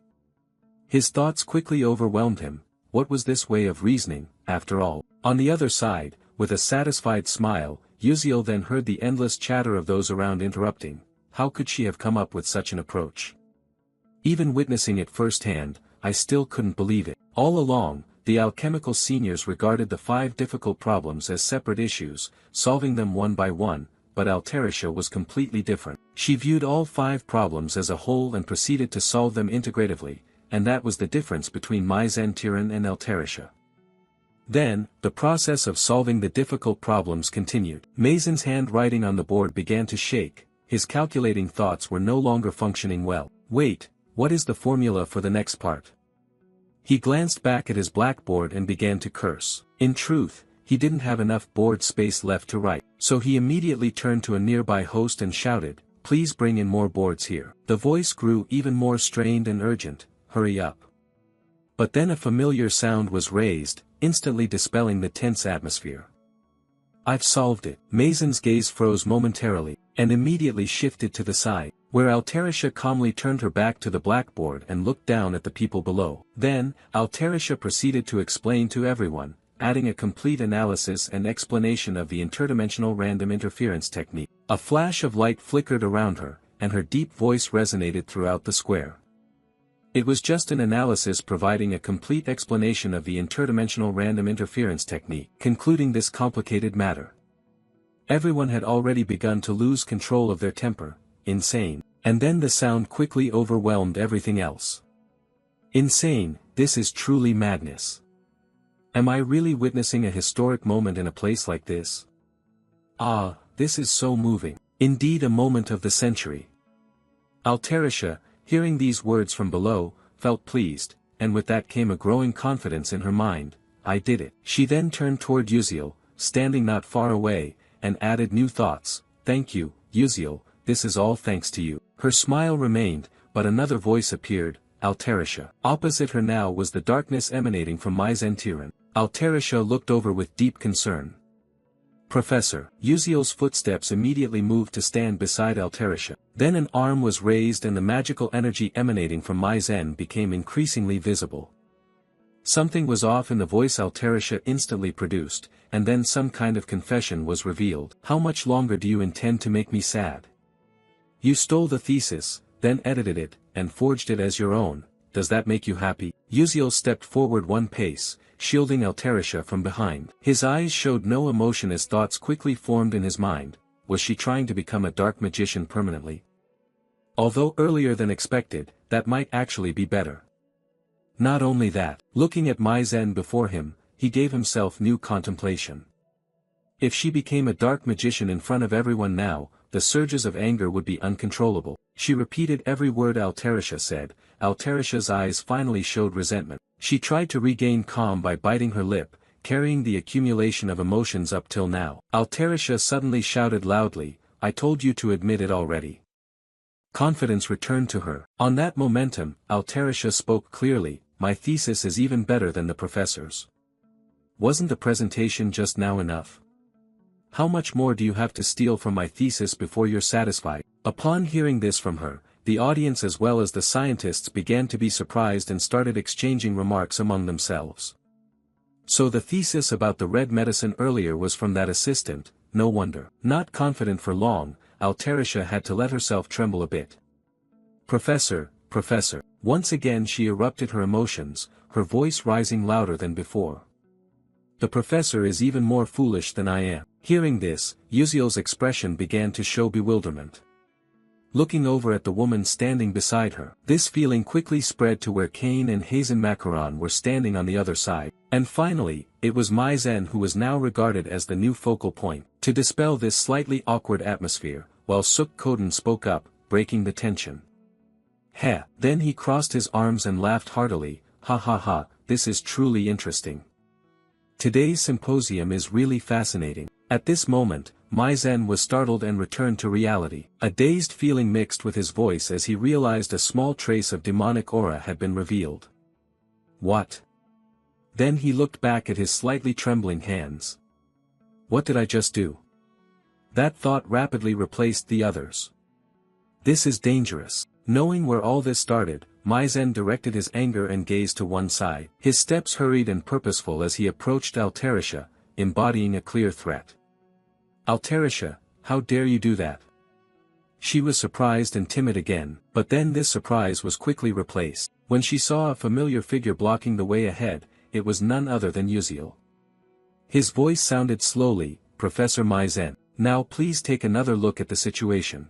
His thoughts quickly overwhelmed him. What was this way of reasoning, after all? On the other side, with a satisfied smile, Uziel then heard the endless chatter of those around interrupting. How could she have come up with such an approach? Even witnessing it firsthand, I still couldn't believe it. All along, the alchemical seniors regarded the 5 difficult problems as separate issues, solving them one by one, but Altarisha was completely different. She viewed all 5 problems as a whole and proceeded to solve them integratively, and that was the difference between Mai Zentiren and Altarisha. Then, the process of solving the difficult problems continued. Mazen's handwriting on the board began to shake. His calculating thoughts were no longer functioning well. Wait, what is the formula for the next part? He glanced back at his blackboard and began to curse. In truth, he didn't have enough board space left to write, so he immediately turned to a nearby host and shouted, "Please bring in more boards here." The voice grew even more strained and urgent, "Hurry up." But then a familiar sound was raised, instantly dispelling the tense atmosphere. "I've solved it." Mazen's gaze froze momentarily, and immediately shifted to the side, where Altarisha calmly turned her back to the blackboard and looked down at the people below. Then, Altarisha proceeded to explain to everyone, adding a complete analysis and explanation of the interdimensional random interference technique. A flash of light flickered around her, and her deep voice resonated throughout the square. It was just an analysis providing a complete explanation of the interdimensional random interference technique, concluding this complicated matter. Everyone had already begun to lose control of their temper. Insane. And then the sound quickly overwhelmed everything else. Insane, this is truly madness. Am I really witnessing a historic moment in a place like this? Ah, this is so moving. Indeed a moment of the century. Altarisha, hearing these words from below, felt pleased, and with that came a growing confidence in her mind. I did it. She then turned toward Uziel, standing not far away, and added new thoughts. Thank you, Uziel, this is all thanks to you. Her smile remained, but another voice appeared, Altarisha. Opposite her now was the darkness emanating from Mai Zentiren. Altarisha looked over with deep concern. Professor. Uziel's footsteps immediately moved to stand beside Altarisha. Then an arm was raised and the magical energy emanating from Mai Zen became increasingly visible. Something was off in the voice Altarisha instantly produced, and then some kind of confession was revealed. How much longer do you intend to make me sad? You stole the thesis, then edited it, and forged it as your own. Does that make you happy? Uziel stepped forward one pace, shielding Altarisha from behind. His eyes showed no emotion as thoughts quickly formed in his mind. Was she trying to become a dark magician permanently? Although earlier than expected, that might actually be better. Not only that, looking at Mai Zen before him, he gave himself new contemplation. If she became a dark magician in front of everyone now, the surges of anger would be uncontrollable. She repeated every word Altarisha said. Altarisha's eyes finally showed resentment. She tried to regain calm by biting her lip, carrying the accumulation of emotions up till now. Alterisha suddenly shouted loudly, "I told you to admit it already." Confidence returned to her. On that momentum, Alterisha spoke clearly, "My thesis is even better than the professor's. Wasn't the presentation just now enough? How much more do you have to steal from my thesis before you're satisfied?" Upon hearing this from her, the audience as well as the scientists began to be surprised and started exchanging remarks among themselves. So the thesis about the red medicine earlier was from that assistant, no wonder. Not confident for long, Alterisha had to let herself tremble a bit. "Professor, Professor." Once again she erupted her emotions, her voice rising louder than before. "The professor is even more foolish than I am." Hearing this, Yuziel's expression began to show bewilderment. Looking over at the woman standing beside her, this feeling quickly spread to where Kane and Hazen Macaron were standing on the other side. And finally, it was Mai Zen who was now regarded as the new focal point. To dispel this slightly awkward atmosphere, while Suk Koden spoke up, breaking the tension. "Heh." Then he crossed his arms and laughed heartily, "Ha ha ha, this is truly interesting. Today's symposium is really fascinating." At this moment, Mai Zen was startled and returned to reality. A dazed feeling mixed with his voice as he realized a small trace of demonic aura had been revealed. "What?" Then he looked back at his slightly trembling hands. "What did I just do?" That thought rapidly replaced the others. "This is dangerous." Knowing where all this started, Mai Zen directed his anger and gaze to one side. His steps hurried and purposeful as he approached Alterisha, embodying a clear threat. "Alterisha, how dare you do that?" She was surprised and timid again, but then this surprise was quickly replaced. When she saw a familiar figure blocking the way ahead, it was none other than Yuziel. His voice sounded slowly, "Professor Mai Zen, now please take another look at the situation."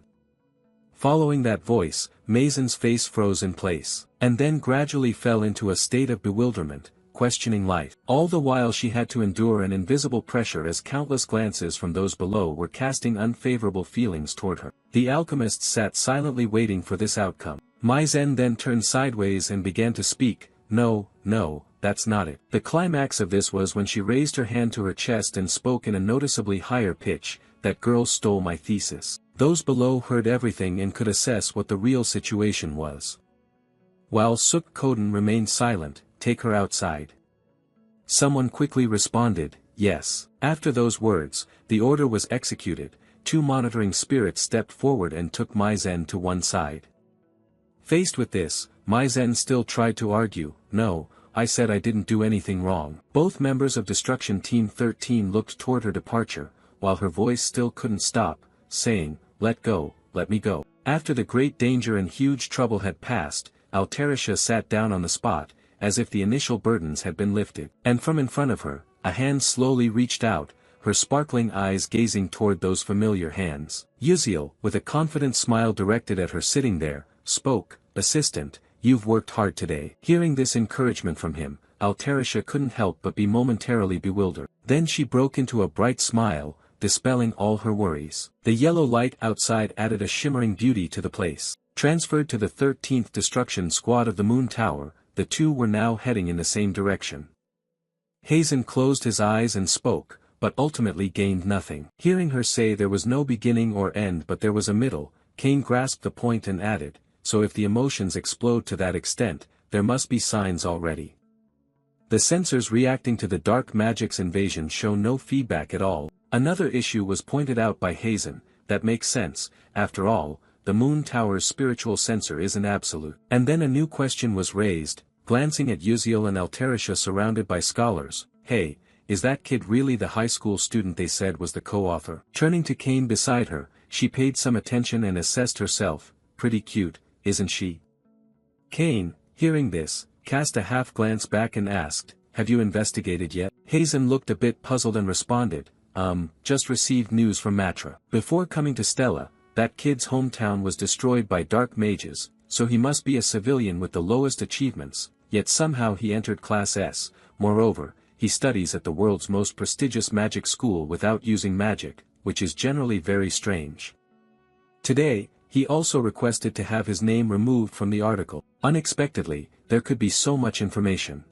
Following that voice, Mai Zen's face froze in place, and then gradually fell into a state of bewilderment, questioning life. All the while she had to endure an invisible pressure as countless glances from those below were casting unfavorable feelings toward her. The alchemists sat silently waiting for this outcome. Mai Zen then turned sideways and began to speak, "No, no, that's not it." The climax of this was when she raised her hand to her chest and spoke in a noticeably higher pitch, "That girl stole my thesis." Those below heard everything and could assess what the real situation was. While Suk Koden remained silent, "Take her outside." Someone quickly responded, "Yes." After those words, the order was executed. Two monitoring spirits stepped forward and took Mai Zen to one side. Faced with this, Mai Zen still tried to argue, "No, I said I didn't do anything wrong." Both members of Destruction Team 13 looked toward her departure, while her voice still couldn't stop, saying, "Let go, let me go." After the great danger and huge trouble had passed, Alterisha sat down on the spot, as if the initial burdens had been lifted. And from in front of her, a hand slowly reached out, her sparkling eyes gazing toward those familiar hands. Yuziel, with a confident smile directed at her sitting there, spoke, "Assistant, you've worked hard today." Hearing this encouragement from him, Alterisha couldn't help but be momentarily bewildered. Then she broke into a bright smile, dispelling all her worries. The yellow light outside added a shimmering beauty to the place. Transferred to the 13th Destruction Squad of the Moon Tower, the two were now heading in the same direction. Hazen closed his eyes and spoke, but ultimately gained nothing. Hearing her say there was no beginning or end but there was a middle, Kane grasped the point and added, "So if the emotions explode to that extent, there must be signs already." The sensors reacting to the dark magic's invasion show no feedback at all. Another issue was pointed out by Hazen, "That makes sense, after all, the Moon Tower's spiritual sensor isn't absolute." And then a new question was raised, glancing at Yuziel and Alterisha surrounded by scholars, "Hey, is that kid really the high school student they said was the co-author?" Turning to Kane beside her, she paid some attention and assessed herself, "Pretty cute, isn't she?" Kane, hearing this, cast a half-glance back and asked, "Have you investigated yet?" Hazen looked a bit puzzled and responded, Just received news from Matra. Before coming to Stella, that kid's hometown was destroyed by dark mages, so he must be a civilian with the lowest achievements, yet somehow he entered Class S. Moreover, he studies at the world's most prestigious magic school without using magic, which is generally very strange. Today, he also requested to have his name removed from the article. Unexpectedly, there could be so much information.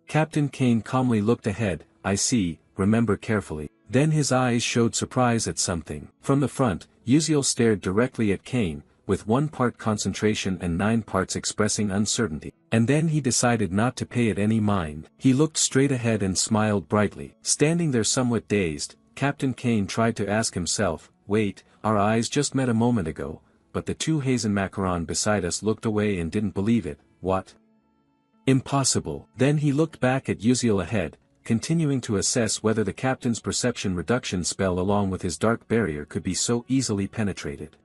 Captain Kane calmly looked ahead, I see, remember carefully. Then his eyes showed surprise at something. From the front, Uziel stared directly at Kane, with 1 part concentration and 9 parts expressing uncertainty. And then he decided not to pay it any mind. He looked straight ahead and smiled brightly. Standing there somewhat dazed, Captain Kane tried to ask himself, wait, our eyes just met a moment ago, but the 2 Hazen Macaron beside us looked away and didn't believe it. What? Impossible. Then he looked back at Uziel ahead, continuing to assess whether the captain's perception reduction spell along with his dark barrier could be so easily penetrated.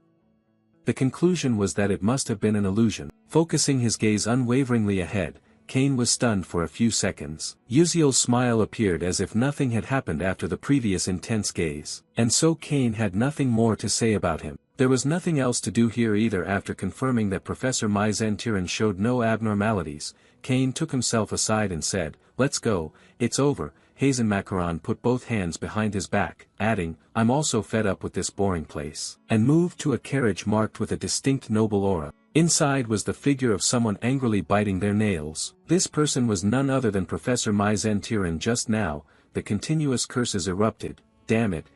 The conclusion was that it must have been an illusion. Focusing his gaze unwaveringly ahead, Kane was stunned for a few seconds. Uziel's smile appeared as if nothing had happened after the previous intense gaze. And so Kane had nothing more to say about him. There was nothing else to do here either. After confirming that Professor Mai Zentiran showed no abnormalities, Kane took himself aside and said, let's go, it's over. Hazen Macaron put both hands behind his back, adding, I'm also fed up with this boring place, and moved to a carriage marked with a distinct noble aura. Inside was the figure of someone angrily biting their nails. This person was none other than Professor Mai Zentiran. Just now, the continuous curses erupted. Damn it,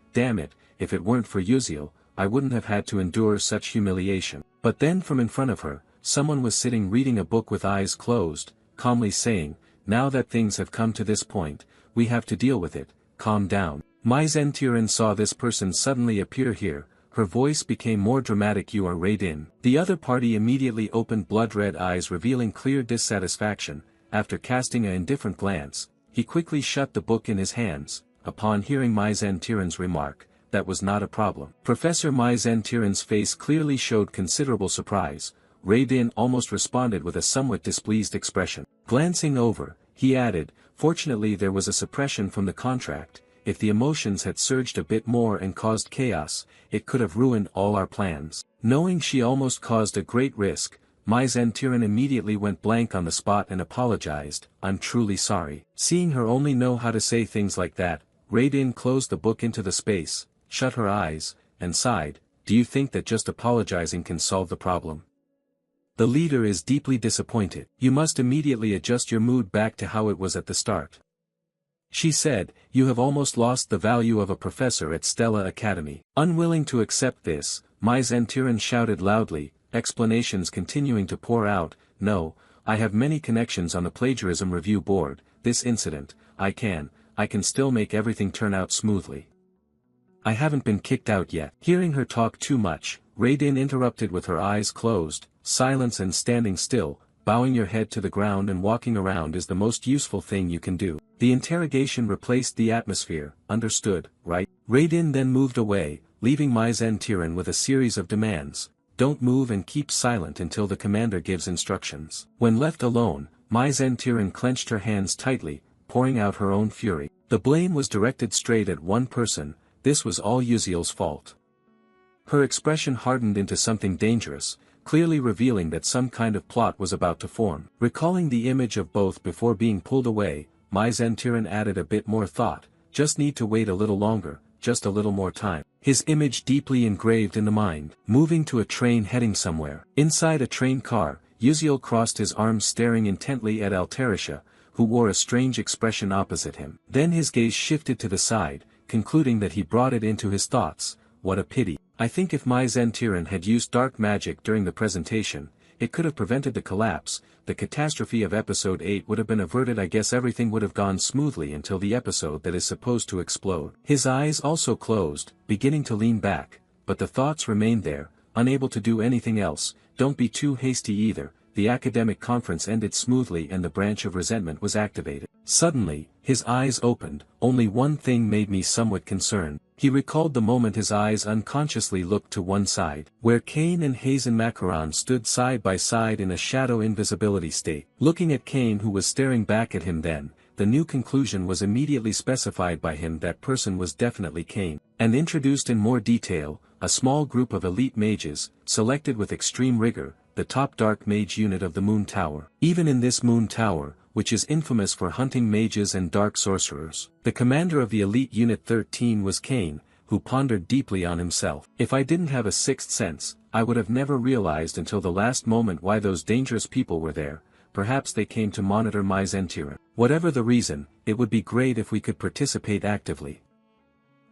if it weren't for Uziel, I wouldn't have had to endure such humiliation. But then from in front of her, someone was sitting reading a book with eyes closed, calmly saying, now that things have come to this point, we have to deal with it, calm down. Mai Zentiran saw this person suddenly appear here, her voice became more dramatic. You are Raiden. The other party immediately opened blood-red eyes revealing clear dissatisfaction. After casting an indifferent glance, he quickly shut the book in his hands. Upon hearing Mai Zentiran's remark, that was not a problem. Professor Mai Zentiran's face clearly showed considerable surprise. Raiden almost responded with a somewhat displeased expression. Glancing over, he added, fortunately there was a suppression from the contract. If the emotions had surged a bit more and caused chaos, it could have ruined all our plans. Knowing she almost caused a great risk, Mai Zentiran immediately went blank on the spot and apologized, I'm truly sorry. Seeing her only know how to say things like that, Raiden closed the book into the space, shut her eyes, and sighed, do you think that just apologizing can solve the problem? The leader is deeply disappointed. You must immediately adjust your mood back to how it was at the start. She said, you have almost lost the value of a professor at Stella Academy. Unwilling to accept this, Mai Zentiran shouted loudly, explanations continuing to pour out, no, I have many connections on the plagiarism review board, this incident, I can still make everything turn out smoothly. I haven't been kicked out yet. Hearing her talk too much, Raiden interrupted with her eyes closed, silence and standing still, bowing your head to the ground and walking around is the most useful thing you can do. The interrogation replaced the atmosphere, understood, right? Raiden then moved away, leaving Mai Zentiran with a series of demands. Don't move and keep silent until the commander gives instructions. When left alone, Mai Zentiran clenched her hands tightly, pouring out her own fury. The blame was directed straight at one person, this was all Uziel's fault. Her expression hardened into something dangerous, clearly revealing that some kind of plot was about to form. Recalling the image of both before being pulled away, Mai Zentiran added a bit more thought, just need to wait a little longer, just a little more time. His image deeply engraved in the mind. Moving to a train heading somewhere. Inside a train car, Uziel crossed his arms staring intently at Altarisha, who wore a strange expression opposite him. Then his gaze shifted to the side, concluding that he brought it into his thoughts, what a pity. I think if Mai Zentiran had used dark magic during the presentation, it could have prevented the collapse, the catastrophe of episode 8 would have been averted. I guess everything would have gone smoothly until the episode that is supposed to explode. His eyes also closed, beginning to lean back, but the thoughts remained there, unable to do anything else. Don't be too hasty either. The academic conference ended smoothly and the branch of resentment was activated. Suddenly, his eyes opened. Only one thing made me somewhat concerned. He recalled the moment his eyes unconsciously looked to one side, where Kane and Hazen Macaron stood side by side in a shadow invisibility state. Looking at Kane, who was staring back at him then, the new conclusion was immediately specified by him. That person was definitely Kane. And introduced in more detail, a small group of elite mages, selected with extreme rigor, the top dark mage unit of the Moon Tower. Even in this Moon Tower, which is infamous for hunting mages and dark sorcerers, the commander of the elite unit 13 was Kane, who pondered deeply on himself. If I didn't have a sixth sense, I would have never realized until the last moment why those dangerous people were there, perhaps they came to monitor my Zentiran. Whatever the reason, it would be great if we could participate actively.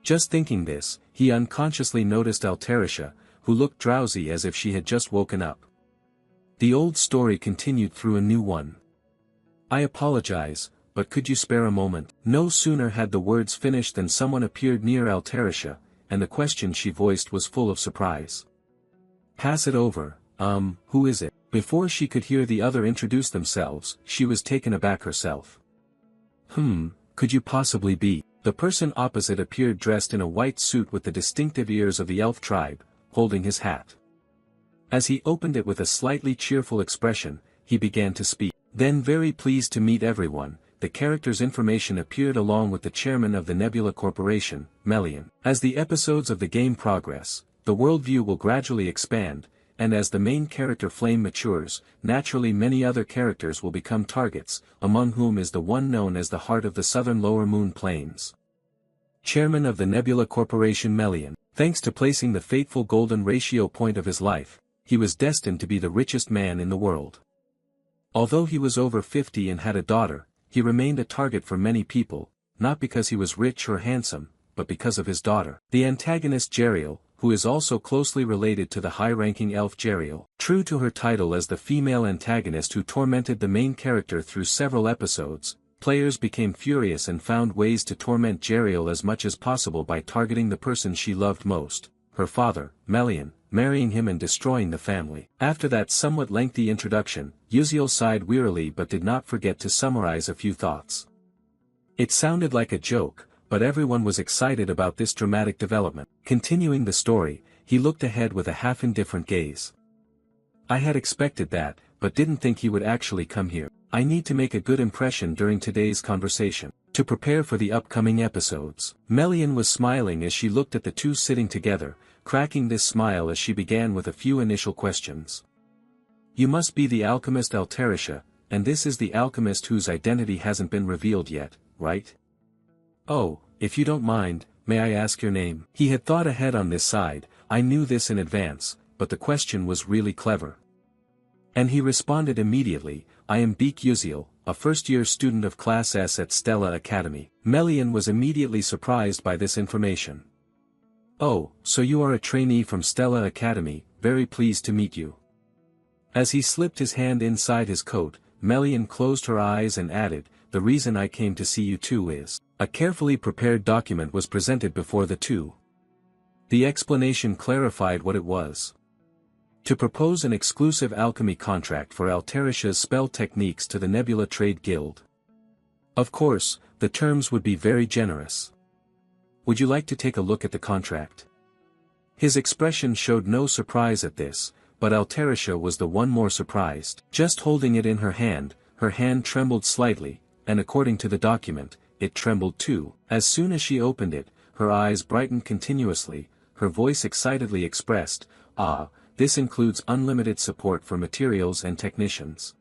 Just thinking this, he unconsciously noticed Altarisha, who looked drowsy as if she had just woken up. The old story continued through a new one. I apologize, but could you spare a moment? No sooner had the words finished than someone appeared near Altarisha, and the question she voiced was full of surprise. Pass it over, who is it? Before she could hear the other introduce themselves, she was taken aback herself. Could you possibly be? The person opposite appeared dressed in a white suit with the distinctive ears of the elf tribe, holding his hat. As he opened it with a slightly cheerful expression, he began to speak. Then, very pleased to meet everyone, the character's information appeared along with the chairman of the Nebula Corporation, Melian. As the episodes of the game progress, the worldview will gradually expand, and as the main character Flame matures, naturally many other characters will become targets, among whom is the one known as the Heart of the Southern Lower Moon Plains. Chairman of the Nebula Corporation Melian, thanks to placing the fateful golden ratio point of his life, he was destined to be the richest man in the world. Although he was over 50 and had a daughter, he remained a target for many people, not because he was rich or handsome, but because of his daughter. The antagonist Jeriel, who is also closely related to the high-ranking elf Jeriel, true to her title as the female antagonist who tormented the main character through several episodes, players became furious and found ways to torment Jeriel as much as possible by targeting the person she loved most, her father, Melian, marrying him and destroying the family. After that somewhat lengthy introduction, Uziel sighed wearily but did not forget to summarize a few thoughts. It sounded like a joke, but everyone was excited about this dramatic development. Continuing the story, he looked ahead with a half-indifferent gaze. I had expected that, but didn't think he would actually come here. I need to make a good impression during today's conversation, to prepare for the upcoming episodes. Melian was smiling as she looked at the two sitting together, cracking this smile as she began with a few initial questions. You must be the alchemist Altarisha, and this is the alchemist whose identity hasn't been revealed yet, right? Oh, if you don't mind, may I ask your name? He had thought ahead on this side, I knew this in advance, but the question was really clever. And he responded immediately, I am Beek Uziel, a first-year student of Class S at Stella Academy. Melian was immediately surprised by this information. Oh, so you are a trainee from Stella Academy, very pleased to meet you. As he slipped his hand inside his coat, Melian closed her eyes and added, the reason I came to see you too is. A carefully prepared document was presented before the two. The explanation clarified what it was. To propose an exclusive alchemy contract for Altarisha's spell techniques to the Nebula Trade Guild. Of course, the terms would be very generous. Would you like to take a look at the contract? His expression showed no surprise at this, but Altarisha was the one more surprised. Just holding it in her hand trembled slightly, and according to the document, it trembled too. As soon as she opened it, her eyes brightened continuously, her voice excitedly expressed, this includes unlimited support for materials and technicians.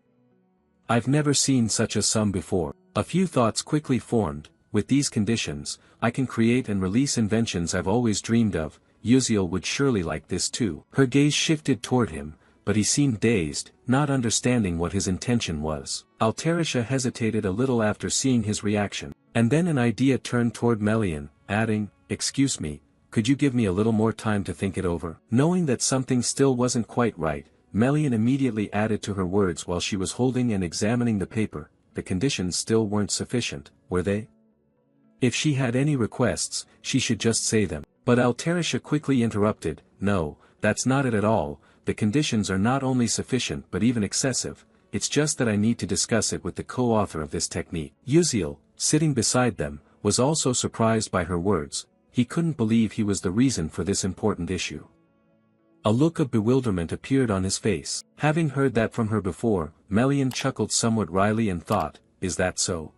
I've never seen such a sum before. A few thoughts quickly formed. With these conditions, I can create and release inventions I've always dreamed of. Uziel would surely like this too. Her gaze shifted toward him, but he seemed dazed, not understanding what his intention was. Altarisha hesitated a little after seeing his reaction, and then an idea turned toward Melian, adding, excuse me, could you give me a little more time to think it over? Knowing that something still wasn't quite right, Melian immediately added to her words while she was holding and examining the paper, the conditions still weren't sufficient, were they? If she had any requests, she should just say them. But Altarisha quickly interrupted, no, that's not it at all, the conditions are not only sufficient but even excessive, it's just that I need to discuss it with the co-author of this technique. Uziel, sitting beside them, was also surprised by her words, he couldn't believe he was the reason for this important issue. A look of bewilderment appeared on his face. Having heard that from her before, Melian chuckled somewhat wryly and thought, is that so?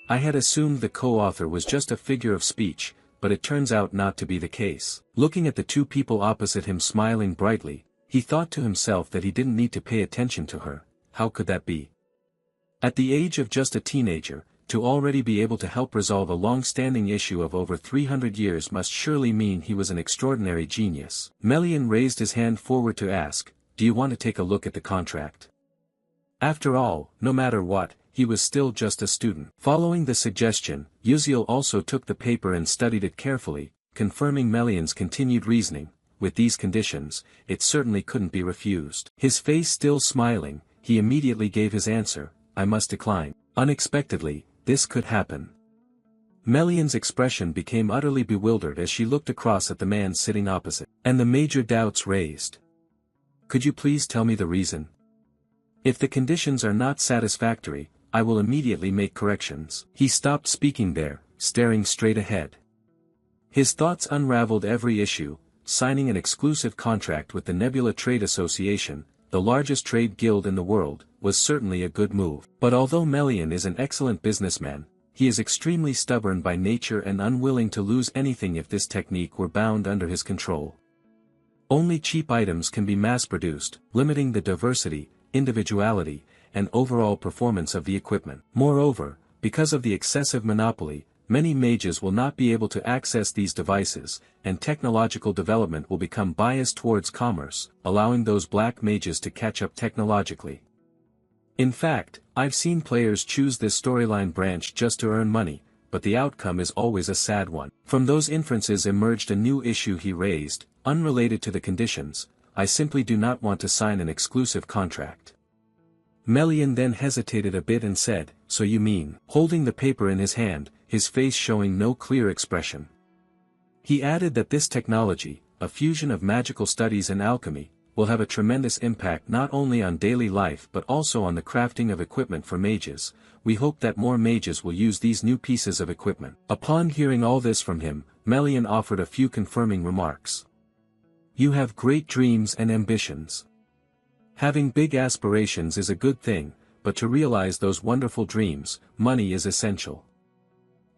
I had assumed the co-author was just a figure of speech, but it turns out not to be the case. Looking at the two people opposite him smiling brightly, he thought to himself that he didn't need to pay attention to her. How could that be? At the age of just a teenager, to already be able to help resolve a long-standing issue of over 300 years must surely mean he was an extraordinary genius. Melian raised his hand forward to ask, do you want to take a look at the contract? After all, no matter what, he was still just a student. Following the suggestion, Yuziel also took the paper and studied it carefully, confirming Melian's continued reasoning. With these conditions, it certainly couldn't be refused. His face still smiling, he immediately gave his answer, I must decline. Unexpectedly, this could happen. Melian's expression became utterly bewildered as she looked across at the man sitting opposite, and the major doubts raised. Could you please tell me the reason? If the conditions are not satisfactory, I will immediately make corrections. He stopped speaking there, staring straight ahead. His thoughts unraveled every issue. Signing an exclusive contract with the Nebula Trade Association, the largest trade guild in the world, was certainly a good move. But although Melian is an excellent businessman, he is extremely stubborn by nature and unwilling to lose anything if this technique were bound under his control. Only cheap items can be mass-produced, limiting the diversity, individuality, and overall performance of the equipment. Moreover, because of the excessive monopoly, many mages will not be able to access these devices, and technological development will become biased towards commerce, allowing those black mages to catch up technologically. In fact, I've seen players choose this storyline branch just to earn money, but the outcome is always a sad one. From those inferences emerged a new issue he raised, unrelated to the conditions. I simply do not want to sign an exclusive contract. Melian then hesitated a bit and said, so you mean, holding the paper in his hand, his face showing no clear expression. He added that this technology, a fusion of magical studies and alchemy, will have a tremendous impact not only on daily life but also on the crafting of equipment for mages. We hope that more mages will use these new pieces of equipment. Upon hearing all this from him, Melian offered a few confirming remarks. You have great dreams and ambitions. Having big aspirations is a good thing, but to realize those wonderful dreams, money is essential.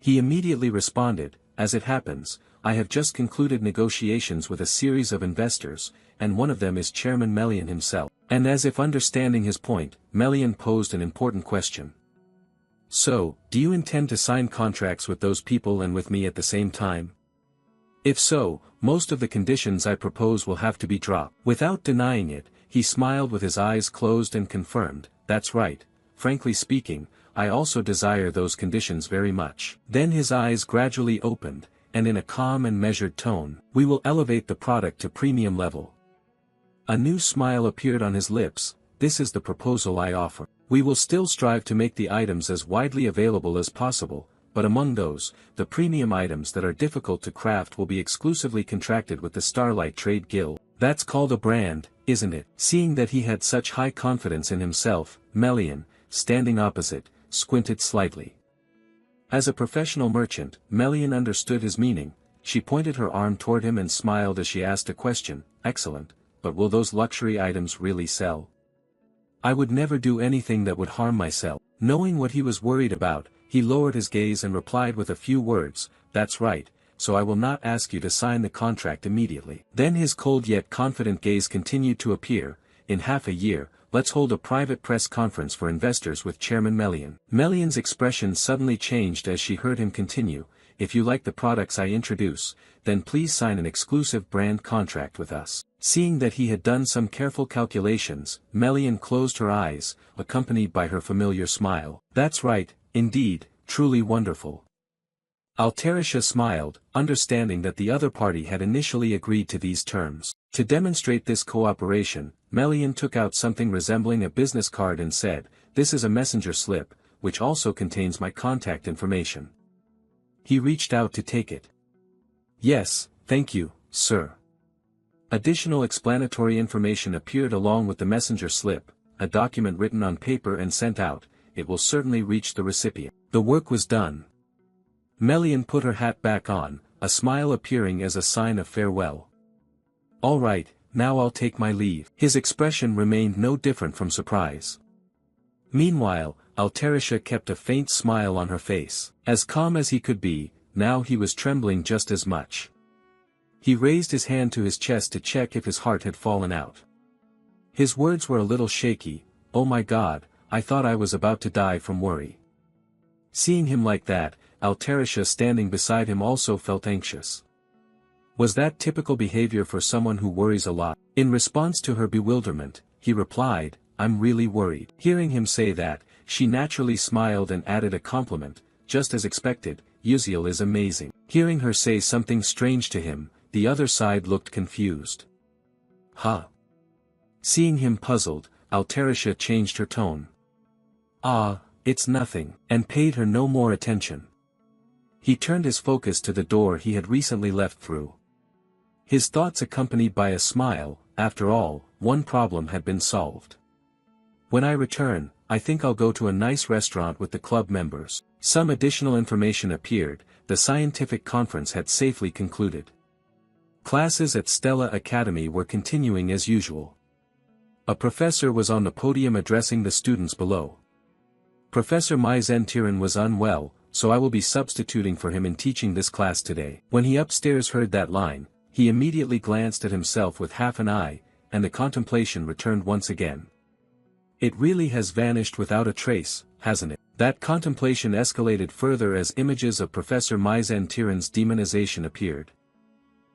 He immediately responded, as it happens, I have just concluded negotiations with a series of investors, and one of them is Chairman Melian himself. And as if understanding his point, Melian posed an important question. So, do you intend to sign contracts with those people and with me at the same time? If so, most of the conditions I propose will have to be dropped. Without denying it, he smiled with his eyes closed and confirmed, that's right, frankly speaking, I also desire those conditions very much. Then his eyes gradually opened, and in a calm and measured tone, we will elevate the product to premium level. A new smile appeared on his lips, this is the proposal I offer. We will still strive to make the items as widely available as possible, but among those, the premium items that are difficult to craft will be exclusively contracted with the Starlight Trade Guild. That's called a brand, isn't it? Seeing that he had such high confidence in himself, Melian, standing opposite, squinted slightly. As a professional merchant, Melian understood his meaning. She pointed her arm toward him and smiled as she asked a question, excellent, but will those luxury items really sell? I would never do anything that would harm myself. Knowing what he was worried about, he lowered his gaze and replied with a few words, that's right, so I will not ask you to sign the contract immediately. Then his cold yet confident gaze continued to appear, in half a year, let's hold a private press conference for investors with Chairman Melian. Melian's expression suddenly changed as she heard him continue, if you like the products I introduce, then please sign an exclusive brand contract with us. Seeing that he had done some careful calculations, Melian closed her eyes, accompanied by her familiar smile. That's right, indeed, truly wonderful. Altarisha smiled, understanding that the other party had initially agreed to these terms. To demonstrate this cooperation, Melian took out something resembling a business card and said, this is a messenger slip, which also contains my contact information. He reached out to take it. Yes, thank you, sir. Additional explanatory information appeared along with the messenger slip, a document written on paper and sent out, it will certainly reach the recipient. The work was done. Melian put her hat back on, a smile appearing as a sign of farewell. All right, now I'll take my leave. His expression remained no different from surprise. Meanwhile, Altarisha kept a faint smile on her face. As calm as he could be, now he was trembling just as much. He raised his hand to his chest to check if his heart had fallen out. His words were a little shaky, oh my God, I thought I was about to die from worry. Seeing him like that, Altarisha standing beside him also felt anxious. Was that typical behavior for someone who worries a lot? In response to her bewilderment, he replied, I'm really worried. Hearing him say that, she naturally smiled and added a compliment, just as expected, Uziel is amazing. Hearing her say something strange to him, the other side looked confused. Huh? Seeing him puzzled, Alterisha changed her tone. Ah, it's nothing, and paid her no more attention. He turned his focus to the door he had recently left through. His thoughts accompanied by a smile. After all, one problem had been solved. When I return, I think I'll go to a nice restaurant with the club members. Some additional information appeared. The scientific conference had safely concluded. Classes at Stella Academy were continuing as usual. A professor was on the podium addressing the students below. Professor Mai Zentiran was unwell, so I will be substituting for him in teaching this class today. When he upstairs heard that line, he immediately glanced at himself with half an eye, and the contemplation returned once again. It really has vanished without a trace, hasn't it? That contemplation escalated further as images of Professor Mai Zentiran's demonization appeared.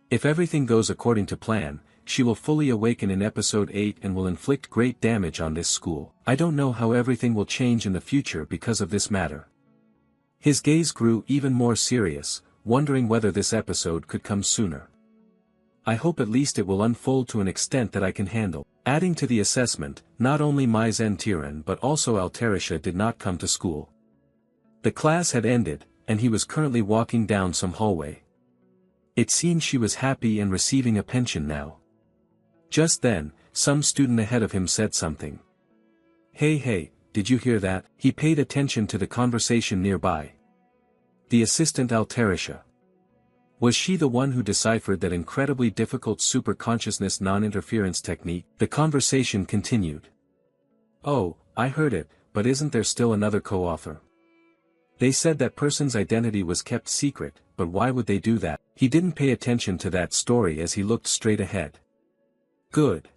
If everything goes according to plan, she will fully awaken in episode 8 and will inflict great damage on this school. I don't know how everything will change in the future because of this matter. His gaze grew even more serious, wondering whether this episode could come sooner. I hope at least it will unfold to an extent that I can handle. Adding to the assessment, not only Mai Zentiran but also Alterisha did not come to school. The class had ended, and he was currently walking down some hallway. It seemed she was happy and receiving a pension now. Just then, some student ahead of him said something. Hey, did you hear that? He paid attention to the conversation nearby. The assistant Alterisha. Was she the one who deciphered that incredibly difficult super-consciousness non-interference technique? The conversation continued. Oh, I heard it, but isn't there still another co-author? They said that person's identity was kept secret, but why would they do that? He didn't pay attention to that story as he looked straight ahead. Good.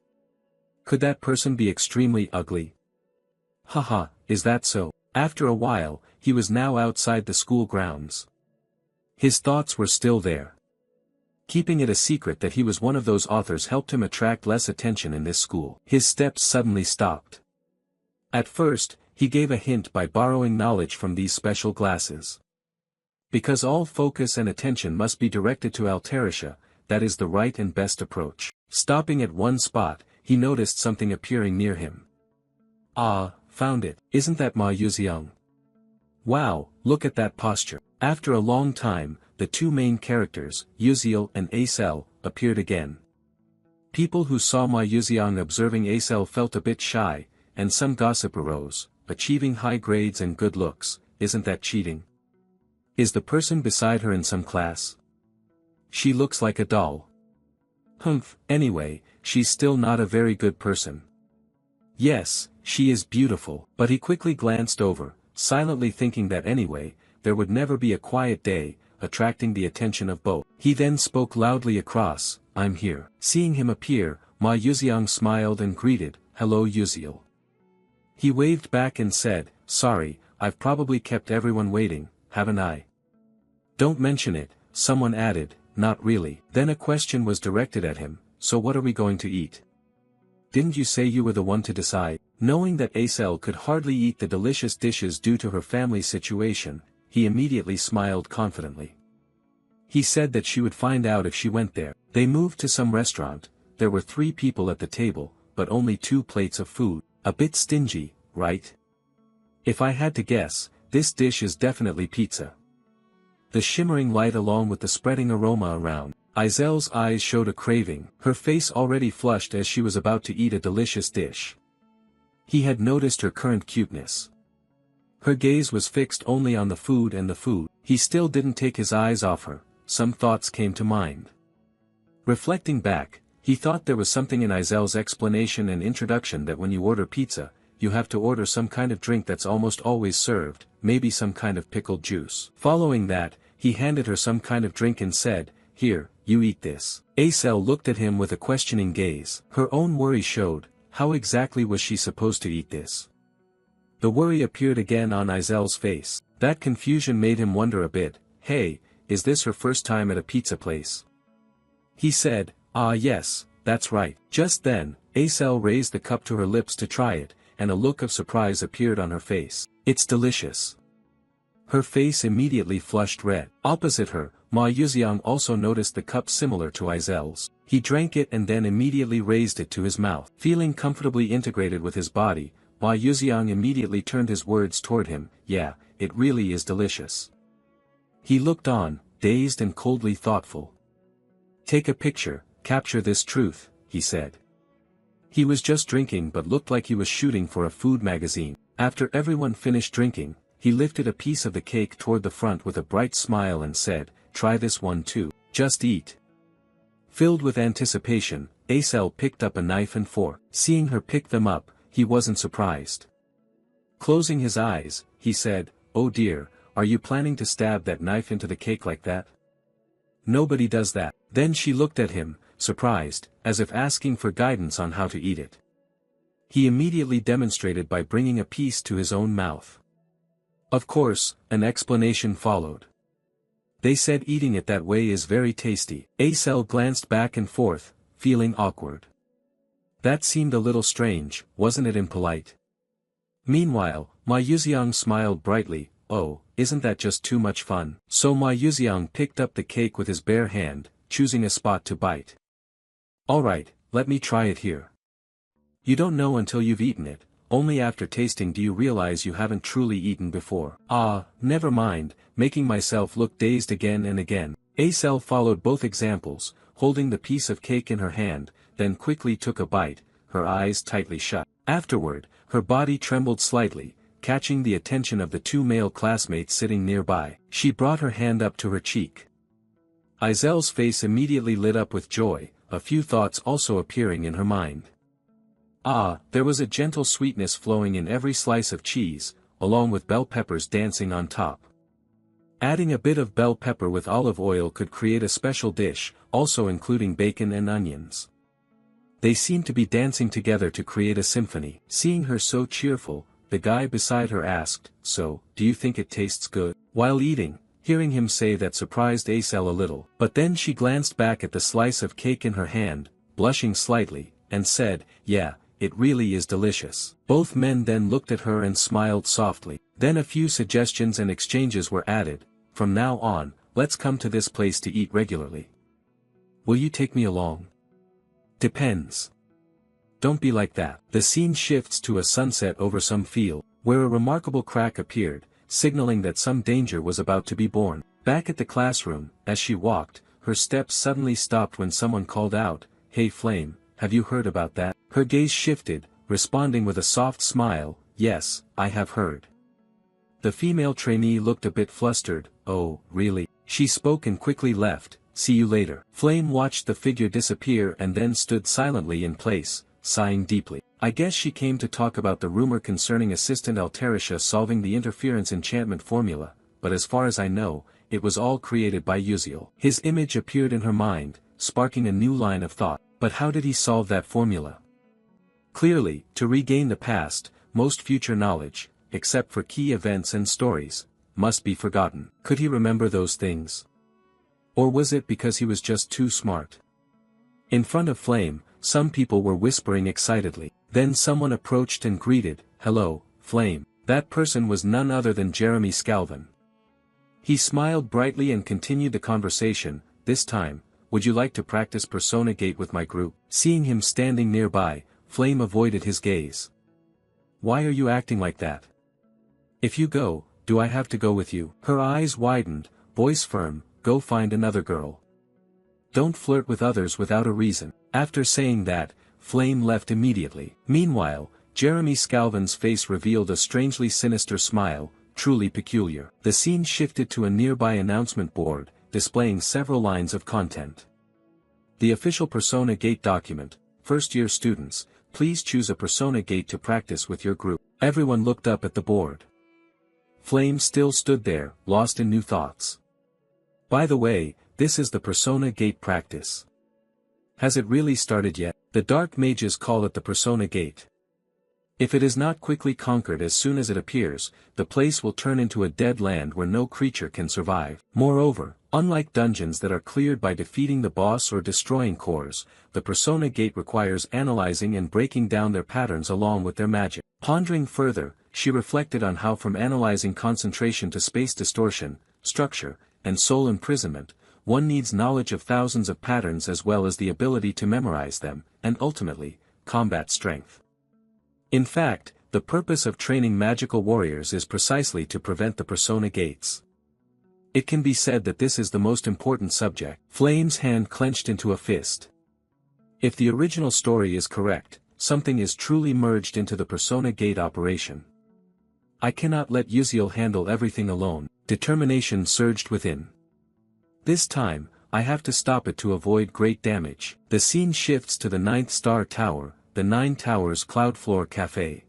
Could that person be extremely ugly? Haha, is that so? After a while, he was now outside the school grounds. His thoughts were still there. Keeping it a secret that he was one of those authors helped him attract less attention in this school. His steps suddenly stopped. At first, he gave a hint by borrowing knowledge from these special glasses. Because all focus and attention must be directed to Alterisha, that is the right and best approach. Stopping at one spot, he noticed something appearing near him. Ah, found it. Isn't that Ma Yuxiang? Wow, look at that posture. After a long time, the two main characters, Uziel and Acel, appeared again. People who saw Ma Yuxiang observing Acel felt a bit shy, and some gossip arose. Achieving high grades and good looks, isn't that cheating? Is the person beside her in some class? She looks like a doll. Humph, anyway, she's still not a very good person. Yes, she is beautiful, but he quickly glanced over, silently thinking that anyway, there would never be a quiet day, attracting the attention of both. He then spoke loudly across, I'm here. Seeing him appear, Ma Yuxiang smiled and greeted, hello Uziel. He waved back and said, sorry, I've probably kept everyone waiting, haven't I? Don't mention it, someone added, not really. Then a question was directed at him, so what are we going to eat? Didn't you say you were the one to decide? Knowing that Acel could hardly eat the delicious dishes due to her family situation, he immediately smiled confidently. He said that she would find out if she went there. They moved to some restaurant. There were 3 people at the table, but only 2 plates of food. A bit stingy, right? If I had to guess, this dish is definitely pizza. The shimmering light along with the spreading aroma around. Izel's eyes showed a craving, her face already flushed as she was about to eat a delicious dish. He had noticed her current cuteness. Her gaze was fixed only on the food and the food. He still didn't take his eyes off her. Some thoughts came to mind. Reflecting back, he thought there was something in Izel's explanation and introduction that when you order pizza, you have to order some kind of drink that's almost always served, maybe some kind of pickled juice. Following that, he handed her some kind of drink and said, here, you eat this. Acel looked at him with a questioning gaze. Her own worry showed, how exactly was she supposed to eat this? The worry appeared again on Izel's face. That confusion made him wonder a bit, hey, is this her first time at a pizza place? He said, ah yes, that's right. Just then, Acel raised the cup to her lips to try it, and a look of surprise appeared on her face. It's delicious. Her face immediately flushed red. Opposite her, Ma Yuxiang also noticed the cup similar to Izel's. He drank it and then immediately raised it to his mouth. Feeling comfortably integrated with his body, Ma Yuxiang immediately turned his words toward him. Yeah, it really is delicious. He looked on, dazed and coldly thoughtful. Take a picture, capture this truth, he said. He was just drinking but looked like he was shooting for a food magazine. After everyone finished drinking, he lifted a piece of the cake toward the front with a bright smile and said, try this one too. Just eat. Filled with anticipation, Acel picked up a knife and fork. Seeing her pick them up, he wasn't surprised. Closing his eyes, he said, oh dear, are you planning to stab that knife into the cake like that? Nobody does that. Then she looked at him, surprised, as if asking for guidance on how to eat it. He immediately demonstrated by bringing a piece to his own mouth. Of course, an explanation followed. They said eating it that way is very tasty. Acel glanced back and forth, feeling awkward. That seemed a little strange, wasn't it impolite? Meanwhile, Ma Yuxiang smiled brightly. Oh, isn't that just too much fun? So Ma Yuxiang picked up the cake with his bare hand, choosing a spot to bite. Alright, let me try it here. You don't know until you've eaten it, only after tasting do you realize you haven't truly eaten before. Ah, never mind, making myself look dazed again and again. Acel followed both examples, holding the piece of cake in her hand, then quickly took a bite, her eyes tightly shut. Afterward, her body trembled slightly, catching the attention of the two male classmates sitting nearby. She brought her hand up to her cheek. Izel's face immediately lit up with joy, a few thoughts also appearing in her mind. Ah, there was a gentle sweetness flowing in every slice of cheese, along with bell peppers dancing on top. Adding a bit of bell pepper with olive oil could create a special dish, also including bacon and onions. They seemed to be dancing together to create a symphony. Seeing her so cheerful, the guy beside her asked, so, do you think it tastes good? While eating, hearing him say that surprised Acel a little. But then she glanced back at the slice of cake in her hand, blushing slightly, and said, yeah, it really is delicious. Both men then looked at her and smiled softly. Then a few suggestions and exchanges were added. From now on, let's come to this place to eat regularly. Will you take me along? Depends. Don't be like that. The scene shifts to a sunset over some field, where a remarkable crack appeared, signaling that some danger was about to be born. Back at the classroom, as she walked, her steps suddenly stopped when someone called out, hey Flame, have you heard about that? Her gaze shifted, responding with a soft smile, yes, I have heard. The female trainee looked a bit flustered, oh, really? She spoke and quickly left, see you later. Flame watched the figure disappear and then stood silently in place, sighing deeply. I guess she came to talk about the rumor concerning Assistant Altarisha solving the interference enchantment formula, but as far as I know, it was all created by Uziel. His image appeared in her mind, sparking a new line of thought. But how did he solve that formula? Clearly, to regain the past, most future knowledge, except for key events and stories, must be forgotten. Could he remember those things? Or was it because he was just too smart? In front of Flame, some people were whispering excitedly. Then someone approached and greeted, hello, Flame. That person was none other than Jeremy Scalvin. He smiled brightly and continued the conversation, this time, would you like to practice Persona Gate with my group? Seeing him standing nearby, Flame avoided his gaze. Why are you acting like that? If you go, do I have to go with you? Her eyes widened, voice firm, go find another girl. Don't flirt with others without a reason. After saying that, Flame left immediately. Meanwhile, Jeremy Scalvin's face revealed a strangely sinister smile, truly peculiar. The scene shifted to a nearby announcement board, displaying several lines of content. The official Persona Gate document, first-year students, please choose a Persona Gate to practice with your group. Everyone looked up at the board. Flame still stood there, lost in new thoughts. By the way, this is the Persona Gate practice. Has it really started yet? The dark mages call it the Persona Gate. If it is not quickly conquered as soon as it appears, the place will turn into a dead land where no creature can survive. Moreover, Unlike dungeons that are cleared by defeating the boss or destroying cores, the Persona Gate requires analyzing and breaking down their patterns along with their magic. Pondering further, she reflected on how from analyzing concentration to space distortion, structure, and soul imprisonment, one needs knowledge of thousands of patterns as well as the ability to memorize them, and ultimately, combat strength. In fact, the purpose of training magical warriors is precisely to prevent the Persona Gates. It can be said that this is the most important subject. Flame's hand clenched into a fist. If the original story is correct, something is truly merged into the Persona Gate operation. I cannot let Uziel handle everything alone. Determination surged within. This time, I have to stop it to avoid great damage. The scene shifts to the 9th Star Tower, the 9 Towers Cloud Floor Cafe.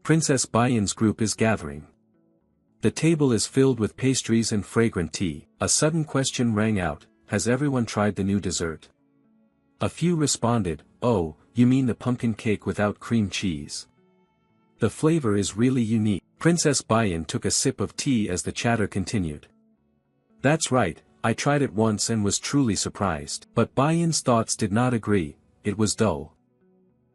Princess Bayan's group is gathering. The table is filled with pastries and fragrant tea. A sudden question rang out, has everyone tried the new dessert? A few responded, oh, you mean the pumpkin cake without cream cheese. The flavor is really unique. Princess Bayan took a sip of tea as the chatter continued. That's right, I tried it once and was truly surprised. But Bayan's thoughts did not agree, it was dull.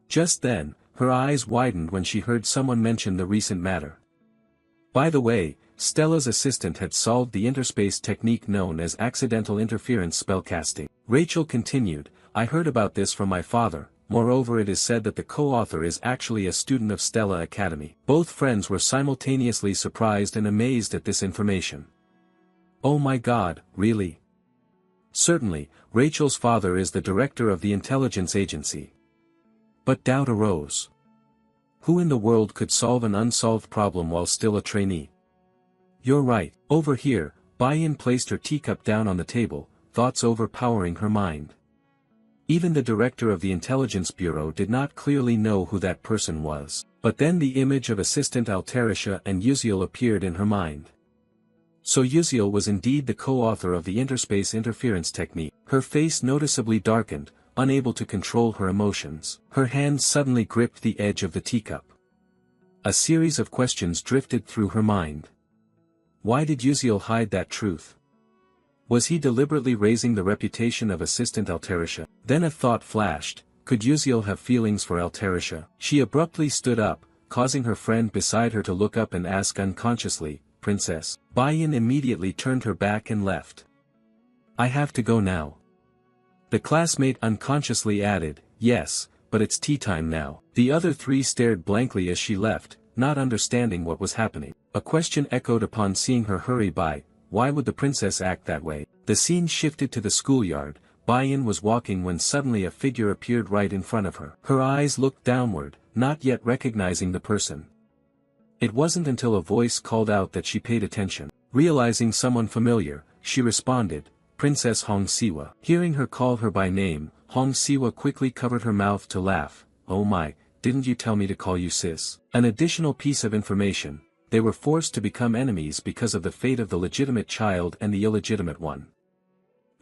Just then, her eyes widened when she heard someone mention the recent matter. By the way, Stella's assistant had solved the interspace technique known as accidental interference spellcasting. Rachel continued, I heard about this from my father. Moreover, it is said that the co-author is actually a student of Stella Academy. Both friends were simultaneously surprised and amazed at this information. Oh my God, really? Certainly, Rachel's father is the director of the intelligence agency. But doubt arose. Who in the world could solve an unsolved problem while still a trainee? You're right. Over here, Bayan placed her teacup down on the table, thoughts overpowering her mind. Even the director of the Intelligence Bureau did not clearly know who that person was. But then the image of Assistant Alterisha and Uziel appeared in her mind. So Uziel was indeed the co-author of the interspace interference technique. Her face noticeably darkened, unable to control her emotions. Her hand suddenly gripped the edge of the teacup. A series of questions drifted through her mind. Why did Uziel hide that truth? Was he deliberately raising the reputation of Assistant Alterisha? Then a thought flashed, could Uziel have feelings for Alterisha? She abruptly stood up, causing her friend beside her to look up and ask unconsciously, Princess. Bayan immediately turned her back and left. I have to go now. The classmate unconsciously added, yes, but it's tea time now. The other three stared blankly as she left, not understanding what was happening. A question echoed upon seeing her hurry by, why would the princess act that way? The scene shifted to the schoolyard. Bayan was walking when suddenly a figure appeared right in front of her. Her eyes looked downward, not yet recognizing the person. It wasn't until a voice called out that she paid attention. Realizing someone familiar, she responded, Princess Hong Siwa. Hearing her call her by name, Hong Siwa quickly covered her mouth to laugh. Oh my, didn't you tell me to call you sis? An additional piece of information. They were forced to become enemies because of the fate of the legitimate child and the illegitimate one.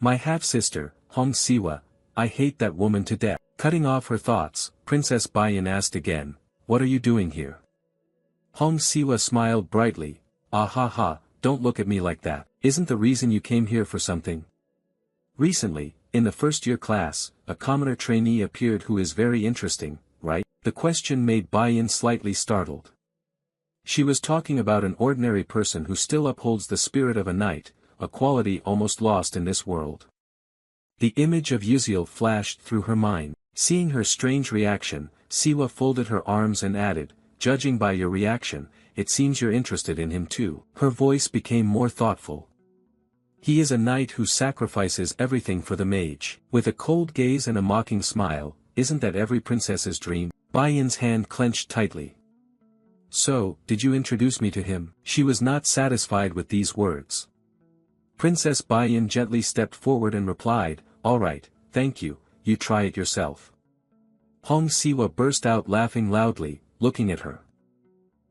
My half-sister, Hong Siwa, I hate that woman to death. Cutting off her thoughts, Princess Bayan asked again, what are you doing here? Hong Siwa smiled brightly, ah ha ha, don't look at me like that. Isn't the reason you came here for something? Recently, in the first-year class, a commoner trainee appeared who is very interesting, right? The question made Bayan slightly startled. She was talking about an ordinary person who still upholds the spirit of a knight, a quality almost lost in this world. The image of Uziel flashed through her mind. Seeing her strange reaction, Siwa folded her arms and added, judging by your reaction, it seems you're interested in him too. Her voice became more thoughtful. He is a knight who sacrifices everything for the mage. With a cold gaze and a mocking smile, isn't that every princess's dream? Bayan's hand clenched tightly. So, did you introduce me to him? She was not satisfied with these words. Princess Bayan gently stepped forward and replied, all right, thank you, you try it yourself. Hong Siwa burst out laughing loudly, looking at her.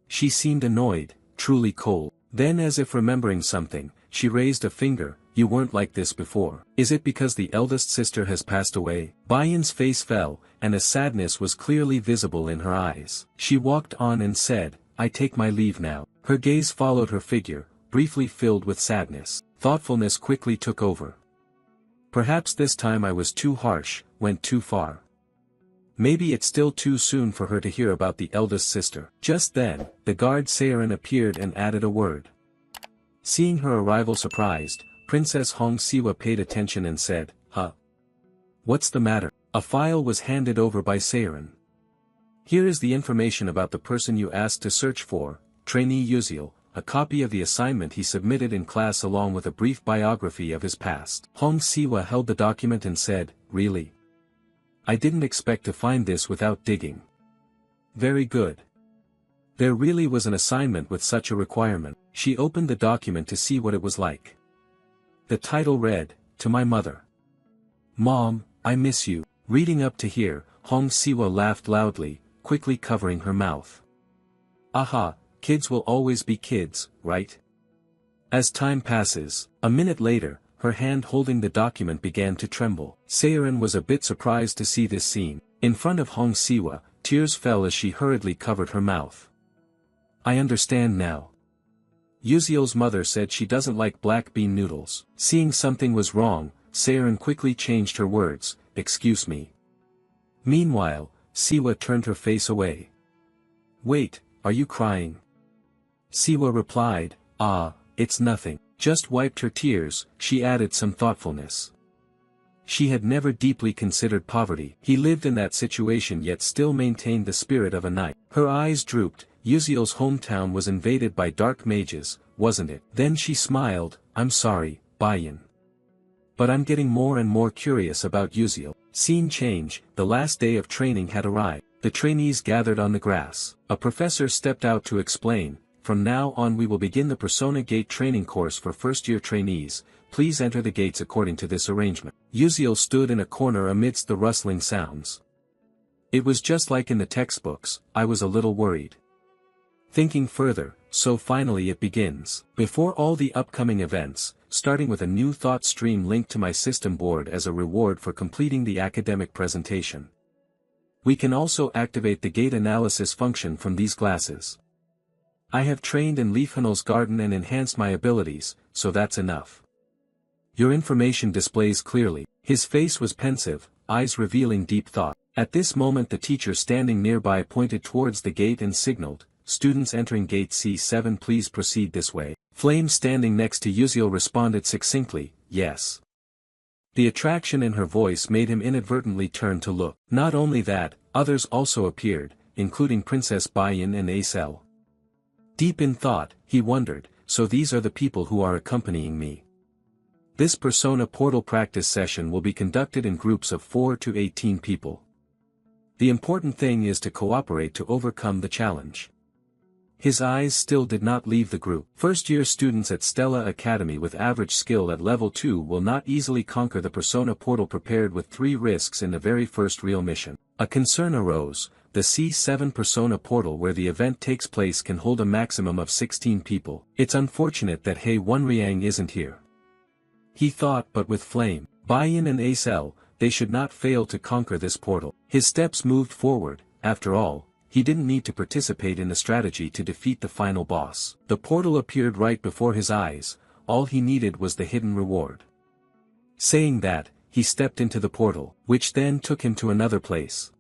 She seemed annoyed, truly cold. Then as if remembering something, she raised a finger, you weren't like this before. Is it because the eldest sister has passed away? Bayan's face fell, and a sadness was clearly visible in her eyes. She walked on and said, I take my leave now. Her gaze followed her figure, briefly filled with sadness. Thoughtfulness quickly took over. Perhaps this time I was too harsh, went too far. Maybe it's still too soon for her to hear about the eldest sister. Just then, the guard Seirin appeared and added a word. Seeing her arrival surprised, Princess Hong Siwa paid attention and said, "Huh? What's the matter?" A file was handed over by Seirin. "Here is the information about the person you asked to search for, trainee Yuziel, a copy of the assignment he submitted in class along with a brief biography of his past." Hong Siwa held the document and said, "Really? I didn't expect to find this without digging. Very good. There really was an assignment with such a requirement." She opened the document to see what it was like. The title read, "To my mother. Mom, I miss you." Reading up to here, Hong Siwa laughed loudly, quickly covering her mouth. Aha, kids will always be kids, right? As time passes, a minute later, her hand holding the document began to tremble. Seirin was a bit surprised to see this scene. In front of Hong Siwa, tears fell as she hurriedly covered her mouth. "I understand now. Yuziel's mother said she doesn't like black bean noodles." Seeing something was wrong, Seirin quickly changed her words, "Excuse me." Meanwhile, Siwa turned her face away. "Wait, are you crying?" Siwa replied, "Ah, it's nothing." Just wiped her tears, she added some thoughtfulness. She had never deeply considered poverty. He lived in that situation yet still maintained the spirit of a knight. Her eyes drooped. Yuziel's hometown was invaded by dark mages, wasn't it? Then she smiled, "I'm sorry, Bayan. But I'm getting more and more curious about Yuziel." Scene change, the last day of training had arrived. The trainees gathered on the grass. A professor stepped out to explain, "From now on we will begin the Persona Gate training course for first-year trainees. Please enter the gates according to this arrangement." Yuziel stood in a corner amidst the rustling sounds. It was just like in the textbooks. I was a little worried. Thinking further, so finally it begins. Before all the upcoming events, starting with a new thought stream linked to my system board as a reward for completing the academic presentation. We can also activate the gate analysis function from these glasses. I have trained in Leaf Hanel's garden and enhanced my abilities, so that's enough. Your information displays clearly. His face was pensive, eyes revealing deep thought. At this moment the teacher standing nearby pointed towards the gate and signaled, "Students entering gate C7 please proceed this way." Flame standing next to Yuziel responded succinctly, "Yes." The attraction in her voice made him inadvertently turn to look. Not only that, others also appeared, including Princess Bayan and Acel. Deep in thought, he wondered, so these are the people who are accompanying me. This Persona Portal practice session will be conducted in groups of 4 to 18 people. The important thing is to cooperate to overcome the challenge. His eyes still did not leave the group. First-year students at Stella Academy with average skill at level 2 will not easily conquer the Persona Portal prepared with 3 risks in the very first real mission. A concern arose. The C7 Persona Portal where the event takes place can hold a maximum of 16 people. It's unfortunate that Hei Wonriang isn't here. He thought, but with Flame, Bayan and Acel, they should not fail to conquer this portal. His steps moved forward. After all, he didn't need to participate in the strategy to defeat the final boss. The portal appeared right before his eyes, all he needed was the hidden reward. Saying that, he stepped into the portal, which then took him to another place.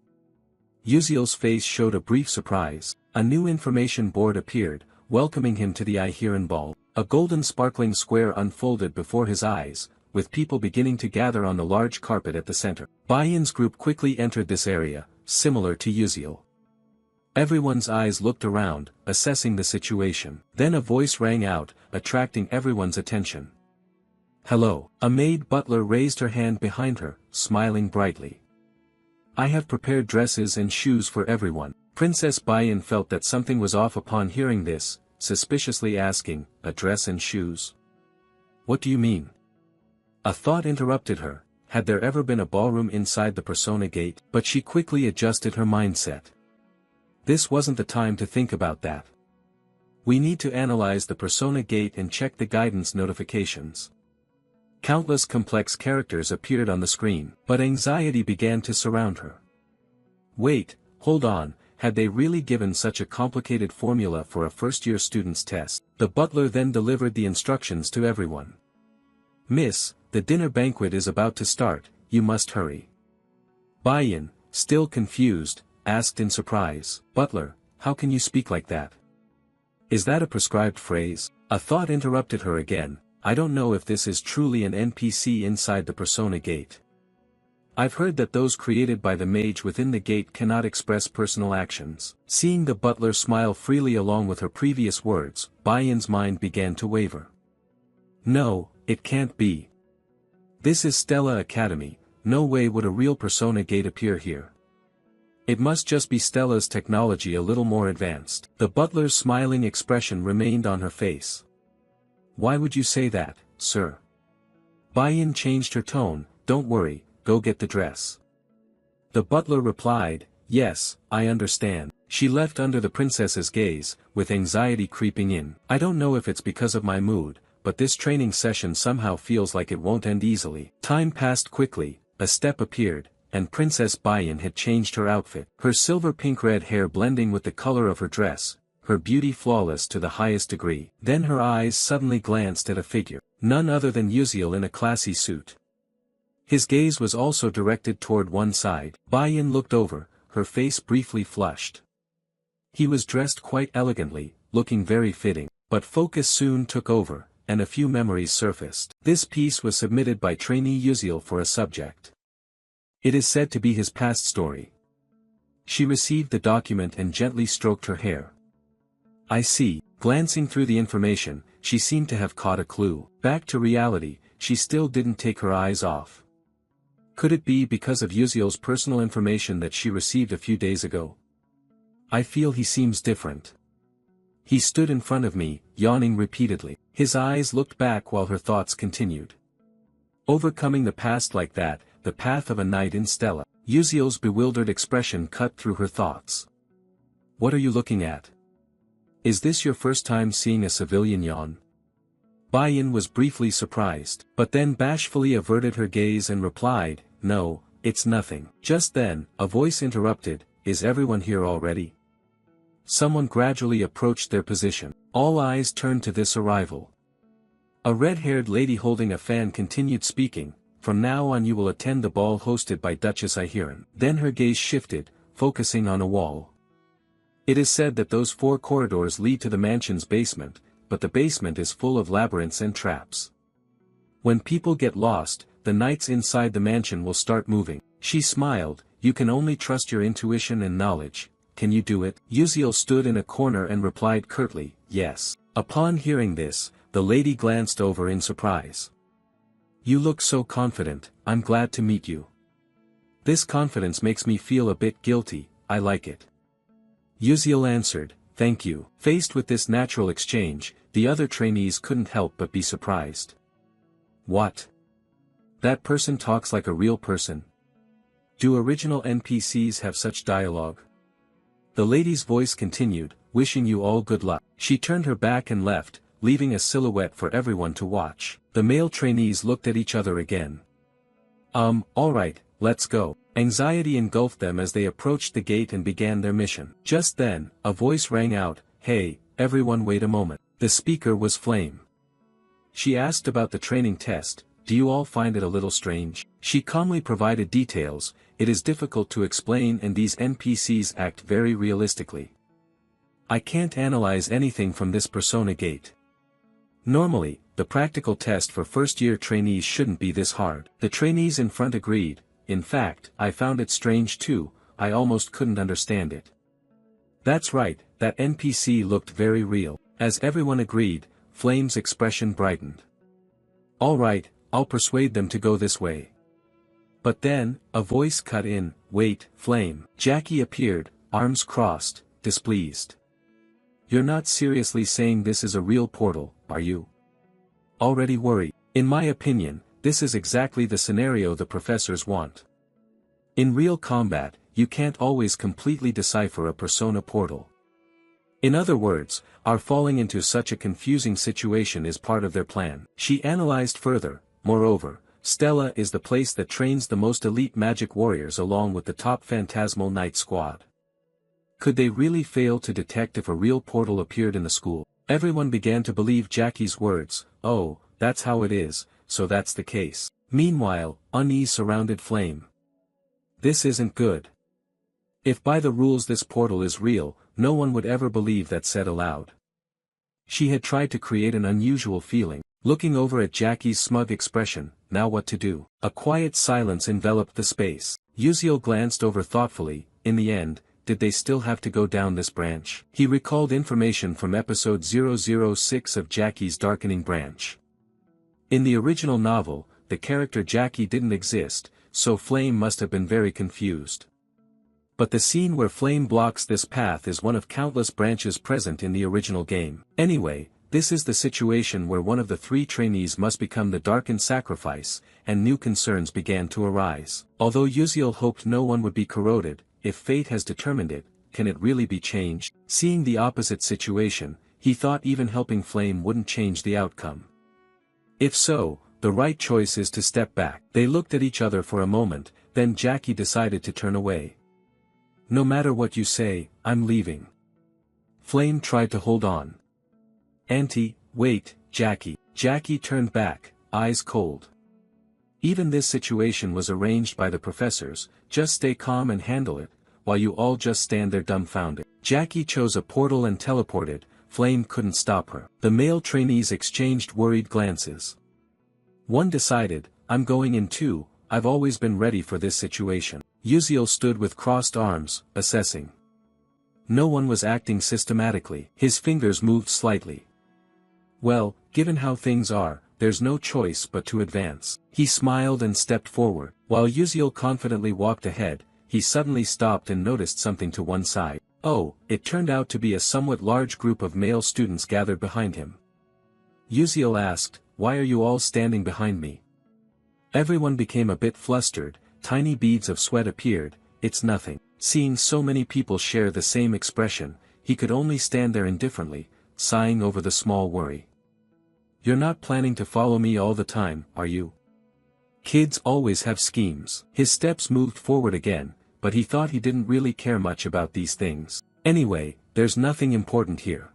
Yuziel's face showed a brief surprise. A new information board appeared, welcoming him to the Ihiran Ball. A golden sparkling square unfolded before his eyes, with people beginning to gather on the large carpet at the center. Bayan's group quickly entered this area, similar to Yuziel. Everyone's eyes looked around, assessing the situation. Then a voice rang out, attracting everyone's attention. "Hello." A maid butler raised her hand behind her, smiling brightly. "I have prepared dresses and shoes for everyone." Princess Bayan felt that something was off upon hearing this, suspiciously asking, "A dress and shoes? What do you mean?" A thought interrupted her. Had there ever been a ballroom inside the Persona Gate? But she quickly adjusted her mindset. This wasn't the time to think about that. We need to analyze the Persona Gate and check the guidance notifications. Countless complex characters appeared on the screen, but anxiety began to surround her. Wait, hold on, had they really given such a complicated formula for a first-year student's test? The butler then delivered the instructions to everyone. Miss, the dinner banquet is about to start, you must hurry. Bayan, still confused, asked in surprise. Butler, how can you speak like that? Is that a prescribed phrase? A thought interrupted her again. I don't know if this is truly an NPC inside the Persona Gate. I've heard that those created by the mage within the gate cannot express personal actions. Seeing the butler smile freely along with her previous words, Bayan's mind began to waver. No, it can't be. This is Stella Academy, no way would a real Persona Gate appear here. It must just be Stella's technology a little more advanced. The butler's smiling expression remained on her face. Why would you say that, sir? Bayan changed her tone. Don't worry, go get the dress. The butler replied, yes, I understand. She left under the princess's gaze, with anxiety creeping in. I don't know if it's because of my mood, but this training session somehow feels like it won't end easily. Time passed quickly, a step appeared, and Princess Bayan had changed her outfit. Her silver pink-red hair blending with the color of her dress, her beauty flawless to the highest degree. Then her eyes suddenly glanced at a figure, none other than Uziel in a classy suit. His gaze was also directed toward one side. Bayan looked over, her face briefly flushed. He was dressed quite elegantly, looking very fitting, but focus soon took over, and a few memories surfaced. This piece was submitted by trainee Uziel for a subject. It is said to be his past story. She received the document and gently stroked her hair. I see. Glancing through the information, she seemed to have caught a clue. Back to reality, she still didn't take her eyes off. Could it be because of Uziel's personal information that she received a few days ago? I feel he seems different. He stood in front of me, yawning repeatedly. His eyes looked back while her thoughts continued. Overcoming the past like that, the path of a knight in Stella. Uziel's bewildered expression cut through her thoughts. What are you looking at? Is this your first time seeing a civilian yawn? Bayan was briefly surprised, but then bashfully averted her gaze and replied, no, it's nothing. Just then, a voice interrupted, is everyone here already? Someone gradually approached their position. All eyes turned to this arrival. A red-haired lady holding a fan continued speaking, from now on you will attend the ball hosted by Duchess Ihiran. Then her gaze shifted, focusing on a wall. It is said that those 4 corridors lead to the mansion's basement, but the basement is full of labyrinths and traps. When people get lost, the knights inside the mansion will start moving. She smiled, you can only trust your intuition and knowledge. Can you do it? Uziel stood in a corner and replied curtly, yes. Upon hearing this, the lady glanced over in surprise. You look so confident, I'm glad to meet you. This confidence makes me feel a bit guilty, I like it. Uziel answered, thank you. Faced with this natural exchange, the other trainees couldn't help but be surprised. What? That person talks like a real person. Do original NPCs have such dialogue? The lady's voice continued, wishing you all good luck. She turned her back and left, leaving a silhouette for everyone to watch. The male trainees looked at each other again. Alright, let's go. Anxiety engulfed them as they approached the gate and began their mission. Just then, a voice rang out, hey, everyone wait a moment. The speaker was Flame. She asked about the training test, do you all find it a little strange? She calmly provided details, it is difficult to explain and these NPCs act very realistically. I can't analyze anything from this Persona Gate. Normally, the practical test for first-year trainees shouldn't be this hard. The trainees in front agreed, in fact, I found it strange too, I almost couldn't understand it. That's right, that NPC looked very real. As everyone agreed, Flame's expression brightened. Alright, I'll persuade them to go this way. But then, a voice cut in, wait, Flame. Jackie appeared, arms crossed, displeased. You're not seriously saying this is a real portal, are you? Already worried. In my opinion, this is exactly the scenario the professors want. In real combat, you can't always completely decipher a persona portal. In other words, our falling into such a confusing situation is part of their plan. She analyzed further, moreover, Stella is the place that trains the most elite magic warriors along with the top phantasmal knight squad. Could they really fail to detect if a real portal appeared in the school? Everyone began to believe Jackie's words, oh, that's how it is, so that's the case. Meanwhile, unease surrounded Flame. This isn't good. If by the rules this portal is real, no one would ever believe that said aloud. She had tried to create an unusual feeling, looking over at Jackie's smug expression. Now what to do? A quiet silence enveloped the space. Uziel glanced over thoughtfully. In the end, did they still have to go down this branch? He recalled information from episode 006 of Jackie's Darkening Branch. In the original novel, the character Jackie didn't exist, so Flame must have been very confused. But the scene where Flame blocks this path is one of countless branches present in the original game. Anyway, this is the situation where one of the 3 trainees must become the darkened sacrifice, and new concerns began to arise. Although Uziel hoped no one would be corroded, if fate has determined it, can it really be changed? Seeing the opposite situation, he thought even helping Flame wouldn't change the outcome. If so, the right choice is to step back. They looked at each other for a moment, then Jackie decided to turn away. No matter what you say, I'm leaving. Flame tried to hold on. Auntie, wait, Jackie. Jackie turned back, eyes cold. Even this situation was arranged by the professors. Just stay calm and handle it, while you all just stand there dumbfounded. Jackie chose a portal and teleported. Flame couldn't stop her. The male trainees exchanged worried glances. One decided, I'm going in too. I've always been ready for this situation. Uziel stood with crossed arms, assessing. No one was acting systematically. His fingers moved slightly. Well, given how things are, there's no choice but to advance. He smiled and stepped forward. While Uziel confidently walked ahead, he suddenly stopped and noticed something to one side. Oh, it turned out to be a somewhat large group of male students gathered behind him. Uziel asked, why are you all standing behind me? Everyone became a bit flustered. Tiny beads of sweat appeared. It's nothing. Seeing so many people share the same expression, he could only stand there indifferently, sighing over the small worry. You're not planning to follow me all the time, are you? Kids always have schemes. His steps moved forward again, but he thought he didn't really care much about these things. Anyway, there's nothing important here.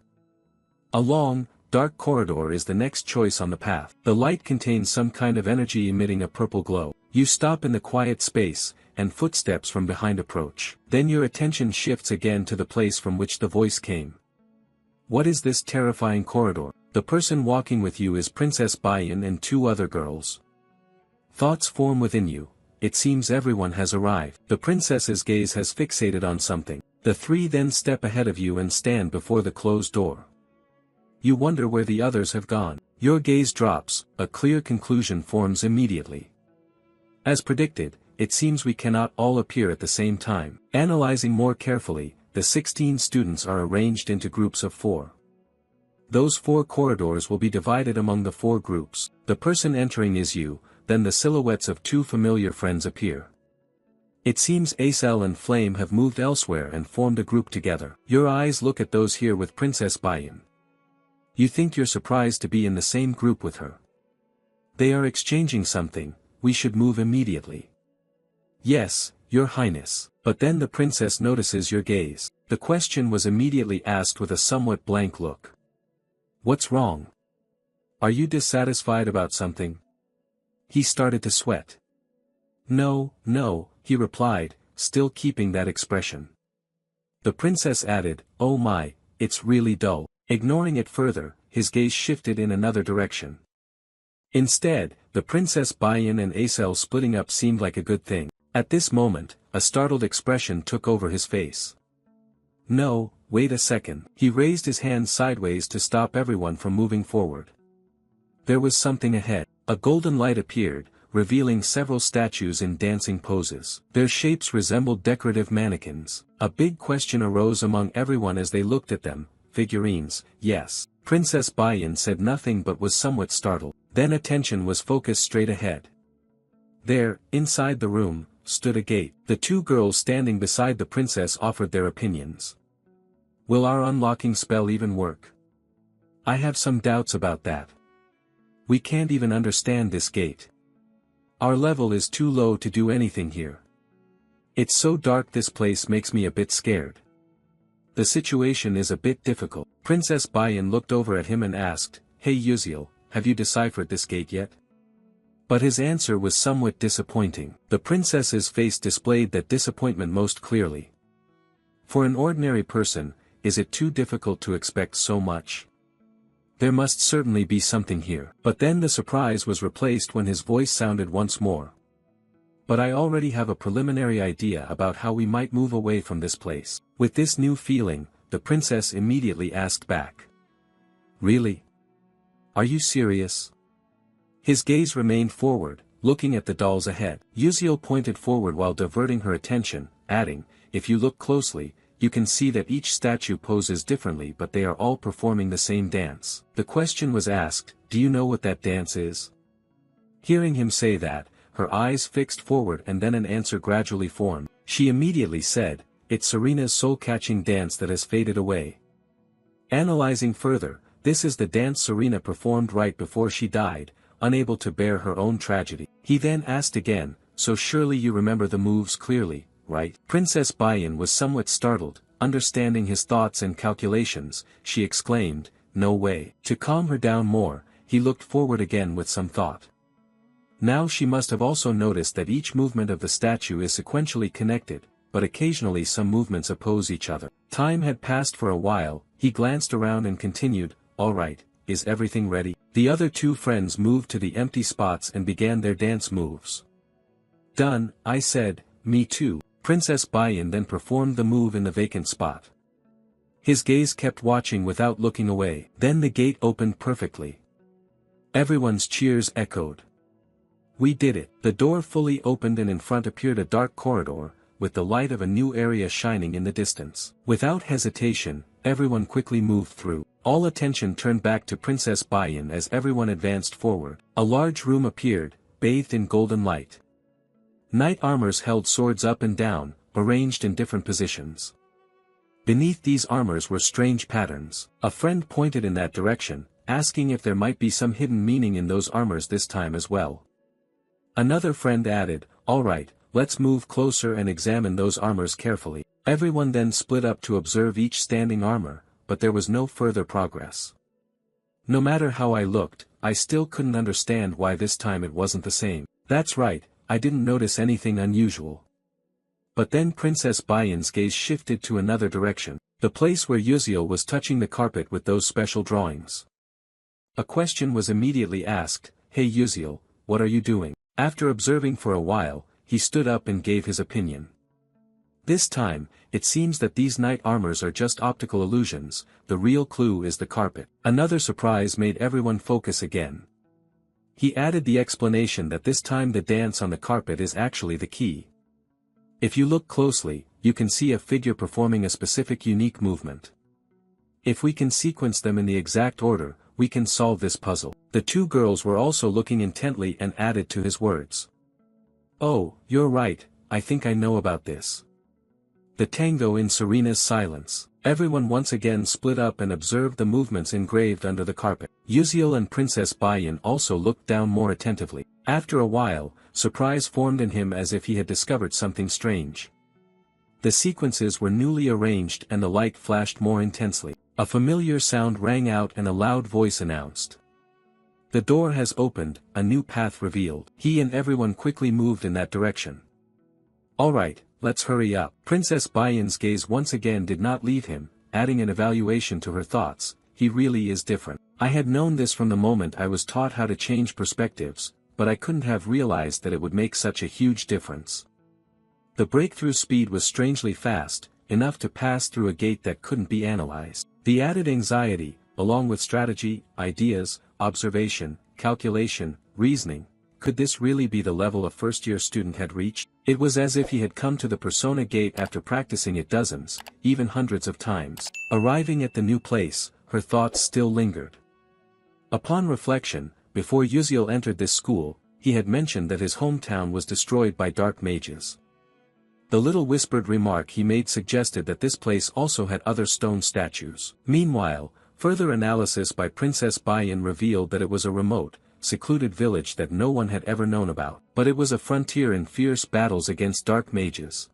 A long, dark corridor is the next choice on the path. The light contains some kind of energy emitting a purple glow. You stop in the quiet space, and footsteps from behind approach. Then your attention shifts again to the place from which the voice came. What is this terrifying corridor? The person walking with you is Princess Bayan and 2 other girls. Thoughts form within you. It seems everyone has arrived. The princess's gaze has fixated on something. The 3 then step ahead of you and stand before the closed door. You wonder where the others have gone. Your gaze drops. A clear conclusion forms immediately. As predicted, it seems we cannot all appear at the same time. Analyzing more carefully, the 16 students are arranged into groups of 4. Those 4 corridors will be divided among the 4 groups. The person entering is you, then the silhouettes of 2 familiar friends appear. It seems Acel and Flame have moved elsewhere and formed a group together. Your eyes look at those here with Princess Bayan. You think you're surprised to be in the same group with her. They are exchanging something. We should move immediately. Yes, Your Highness. But then the princess notices your gaze. The question was immediately asked with a somewhat blank look. What's wrong? Are you dissatisfied about something? He started to sweat. No, he replied, still keeping that expression. The princess added, oh my, it's really dull. Ignoring it further, his gaze shifted in another direction. Instead, the Princess Bayan and Acel splitting up seemed like a good thing. At this moment, a startled expression took over his face. No, wait a second. He raised his hand sideways to stop everyone from moving forward. There was something ahead. A golden light appeared, revealing several statues in dancing poses. Their shapes resembled decorative mannequins. A big question arose among everyone as they looked at them. Figurines, yes. Princess Bayan said nothing but was somewhat startled. Then attention was focused straight ahead. There, inside the room, stood a gate. The 2 girls standing beside the princess offered their opinions. Will our unlocking spell even work? I have some doubts about that. We can't even understand this gate. Our level is too low to do anything here. It's so dark, this place makes me a bit scared. The situation is a bit difficult. Princess Bayan looked over at him and asked, Hey Uziel, have you deciphered this gate yet? But his answer was somewhat disappointing. The princess's face displayed that disappointment most clearly. For an ordinary person, is it too difficult to expect so much? There must certainly be something here. But then the surprise was replaced when his voice sounded once more. But I already have a preliminary idea about how we might move away from this place. With this new feeling, the princess immediately asked back. Really? Are you serious? His gaze remained forward, looking at the dolls ahead. Yuziel pointed forward while diverting her attention, adding, if you look closely, you can see that each statue poses differently but they are all performing the same dance. The question was asked, do you know what that dance is? Hearing him say that, her eyes fixed forward and then an answer gradually formed. She immediately said, it's Serena's soul-catching dance that has faded away. Analyzing further, this is the dance Serena performed right before she died, unable to bear her own tragedy. He then asked again, so surely you remember the moves clearly, right? Princess Bayan was somewhat startled, understanding his thoughts and calculations, she exclaimed, no way. To calm her down more, he looked forward again with some thought. Now she must have also noticed that each movement of the statue is sequentially connected, but occasionally some movements oppose each other. Time had passed for a while, he glanced around and continued, all right, is everything ready? The other two friends moved to the empty spots and began their dance moves. Done, I said, me too. Princess Bayan then performed the move in the vacant spot. His gaze kept watching without looking away. Then the gate opened perfectly. Everyone's cheers echoed. We did it. The door fully opened and in front appeared a dark corridor, with the light of a new area shining in the distance. Without hesitation, everyone quickly moved through. All attention turned back to Princess Bayan as everyone advanced forward. A large room appeared, bathed in golden light. Knight armors held swords up and down, arranged in different positions. Beneath these armors were strange patterns. A friend pointed in that direction, asking if there might be some hidden meaning in those armors this time as well. Another friend added, all right, let's move closer and examine those armors carefully. Everyone then split up to observe each standing armor, but there was no further progress. No matter how I looked, I still couldn't understand why this time it wasn't the same. That's right, I didn't notice anything unusual. But then Princess Bayan's gaze shifted to another direction, the place where Yuziel was touching the carpet with those special drawings. A question was immediately asked, hey Yuziel, what are you doing? After observing for a while, he stood up and gave his opinion. This time, it seems that these knight armors are just optical illusions, the real clue is the carpet. Another surprise made everyone focus again. He added the explanation that this time the dance on the carpet is actually the key. If you look closely, you can see a figure performing a specific unique movement. If we can sequence them in the exact order, we can solve this puzzle. The two girls were also looking intently and added to his words. Oh, you're right, I think I know about this. The tango in Serena's silence. Everyone once again split up and observed the movements engraved under the carpet. Yuziel and Princess Bayan also looked down more attentively. After a while, surprise formed in him as if he had discovered something strange. The sequences were newly arranged and the light flashed more intensely. A familiar sound rang out and a loud voice announced. The door has opened, a new path revealed. He and everyone quickly moved in that direction. All right, let's hurry up. Princess Bayan's gaze once again did not leave him, adding an evaluation to her thoughts, he really is different. I had known this from the moment I was taught how to change perspectives, but I couldn't have realized that it would make such a huge difference. The breakthrough speed was strangely fast, enough to pass through a gate that couldn't be analyzed. The added anxiety, along with strategy, ideas, observation, calculation, reasoning, could this really be the level a first-year student had reached? It was as if he had come to the Persona Gate after practicing it dozens, even hundreds of times. Arriving at the new place, her thoughts still lingered. Upon reflection, before Yuziel entered this school, he had mentioned that his hometown was destroyed by dark mages. The little whispered remark he made suggested that this place also had other stone statues. Meanwhile, further analysis by Princess Bayan revealed that it was a remote, secluded village that no one had ever known about, but it was a frontier in fierce battles against dark mages.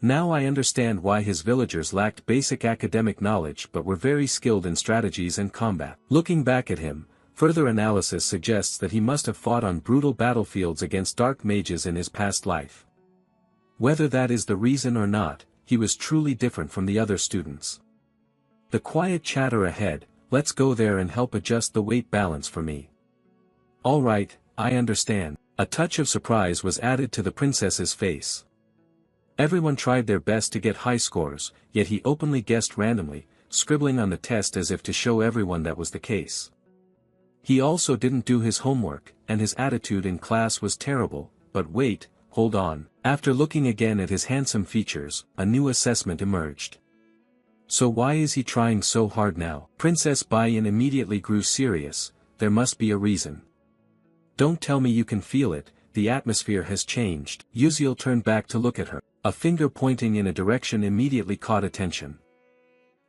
Now I understand why his villagers lacked basic academic knowledge but were very skilled in strategies and combat. Looking back at him, Further analysis suggests that he must have fought on brutal battlefields against dark mages in his past life. Whether that is the reason or not, he was truly different from the other students. The quiet chatter ahead, let's go there and help adjust the weight balance for me. All right, I understand. A touch of surprise was added to the princess's face. Everyone tried their best to get high scores, yet he openly guessed randomly, scribbling on the test as if to show everyone that was the case. He also didn't do his homework, and his attitude in class was terrible, but wait, hold on. After looking again at his handsome features, a new assessment emerged. So why is he trying so hard now? Princess Bayan immediately grew serious. There must be a reason. Don't tell me you can feel it, the atmosphere has changed. Yuziel turned back to look at her. A finger pointing in a direction immediately caught attention.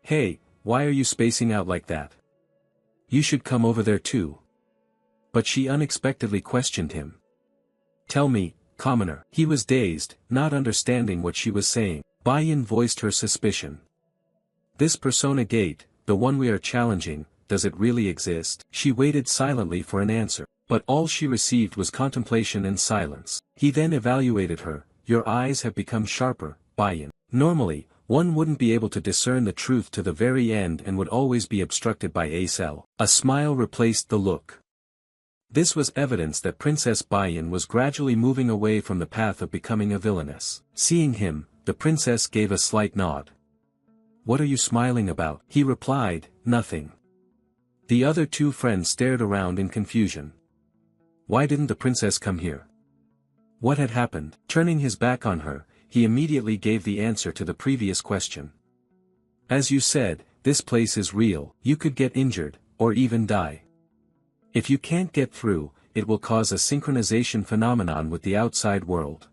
Hey, why are you spacing out like that? You should come over there too. But she unexpectedly questioned him. Tell me, commoner. He was dazed, not understanding what she was saying. Bayan voiced her suspicion. This persona gate, the one we are challenging, does it really exist? She waited silently for an answer, but all she received was contemplation and silence. He then evaluated her. Your eyes have become sharper, Bayan. Normally, one wouldn't be able to discern the truth to the very end and would always be obstructed by a cell. A smile replaced the look. This was evidence that Princess Bayan was gradually moving away from the path of becoming a villainess. Seeing him, the princess gave a slight nod. What are you smiling about? He replied, nothing. The other two friends stared around in confusion. Why didn't the princess come here? What had happened? Turning his back on her, he immediately gave the answer to the previous question. As you said, this place is real. You could get injured, or even die. If you can't get through, it will cause a synchronization phenomenon with the outside world.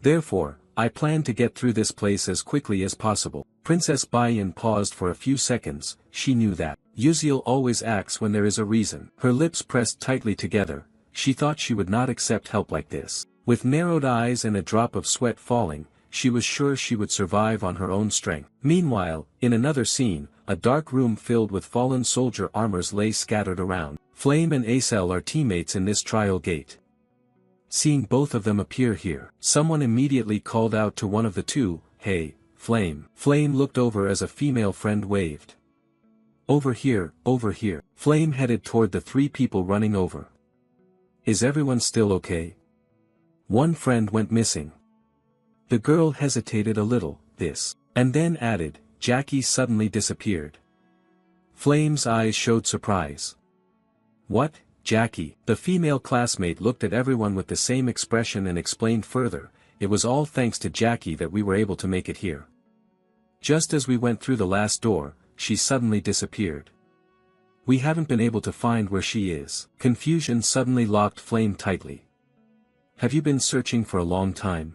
Therefore, I plan to get through this place as quickly as possible. Princess Bayan paused for a few seconds. She knew that Yuziel always acts when there is a reason. Her lips pressed tightly together. She thought she would not accept help like this. With narrowed eyes and a drop of sweat falling, she was sure she would survive on her own strength. Meanwhile, in another scene, a dark room filled with fallen soldier armors lay scattered around. Flame and Acel are teammates in this trial gate. Seeing both of them appear here, someone immediately called out to one of the two, "Hey, Flame." Flame looked over as a female friend waved. Over here, over here." Flame headed toward the three people running over. Is everyone still okay? One friend went missing. The girl hesitated a little, and then added, Jackie suddenly disappeared. Flame's eyes showed surprise. What, Jackie? The female classmate looked at everyone with the same expression and explained further, it was all thanks to Jackie that we were able to make it here. Just as we went through the last door, she suddenly disappeared. We haven't been able to find where she is. Confusion suddenly locked Flame tightly. Have you been searching for a long time?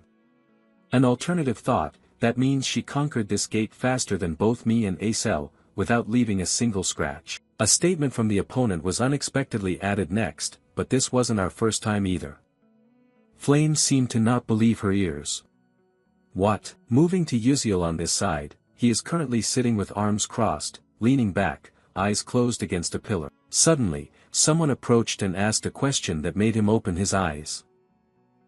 An alternative thought, that means she conquered this gate faster than both me and Acel, without leaving a single scratch. A statement from the opponent was unexpectedly added next, but this wasn't our first time either. Flame seemed to not believe her ears. What? Moving to Yuziel on this side, he is currently sitting with arms crossed, leaning back, eyes closed against a pillar. Suddenly, someone approached and asked a question that made him open his eyes.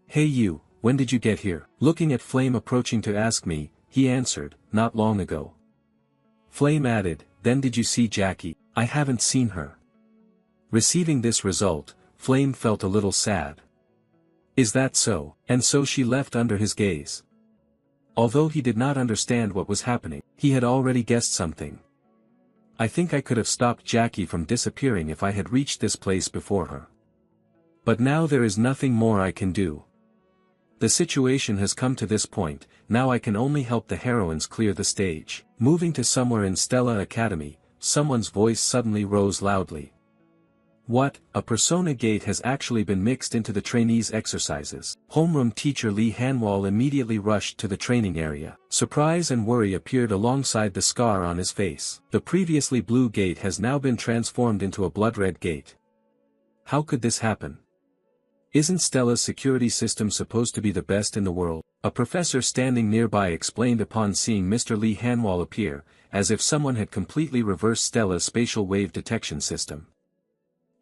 Hey you, when did you get here? Looking at Flame approaching to ask me, he answered, not long ago. Flame added, then did you see Jackie? I haven't seen her. Receiving this result, Flame felt a little sad. Is that so? And so she left under his gaze. Although he did not understand what was happening, he had already guessed something. I think I could have stopped Jackie from disappearing if I had reached this place before her. But now there is nothing more I can do. The situation has come to this point, now I can only help the heroines clear the stage. Moving to somewhere in Stella Academy, someone's voice suddenly rose loudly. What, a persona gate has actually been mixed into the trainees' exercises. Homeroom teacher Lee Hanwal immediately rushed to the training area. Surprise and worry appeared alongside the scar on his face. The previously blue gate has now been transformed into a blood-red gate. How could this happen? Isn't Stella's security system supposed to be the best in the world? A professor standing nearby explained upon seeing Mr. Lee Hanwal appear, as if someone had completely reversed Stella's spatial wave detection system.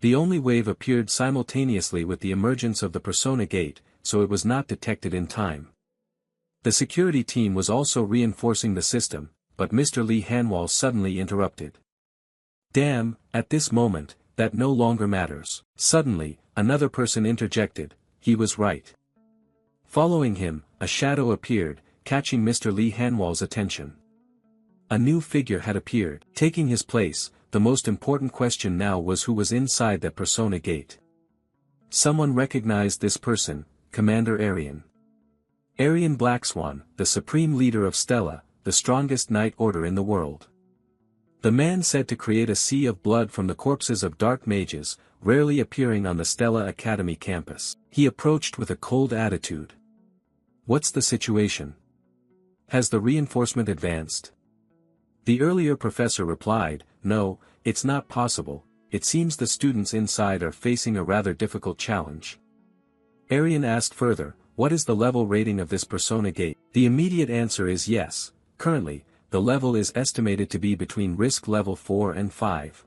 The only wave appeared simultaneously with the emergence of the Persona Gate, so it was not detected in time. The security team was also reinforcing the system, but Mr. Lee Hanwall suddenly interrupted. Damn, at this moment, that no longer matters. Suddenly, another person interjected, he was right. Following him, a shadow appeared, catching Mr. Lee Hanwall's attention. A new figure had appeared. Taking his place, the most important question now was who was inside that Persona Gate. Someone recognized this person, Commander Aryan. Aryan Blackswan, the supreme leader of Stella, the strongest knight order in the world. The man said to create a sea of blood from the corpses of dark mages, rarely appearing on the Stella Academy campus. He approached with a cold attitude. What's the situation? Has the reinforcement advanced? The earlier professor replied, no, it's not possible, it seems the students inside are facing a rather difficult challenge. Aryan asked further, what is the level rating of this Persona Gate? The immediate answer is yes, currently, the level is estimated to be between risk level 4 and 5.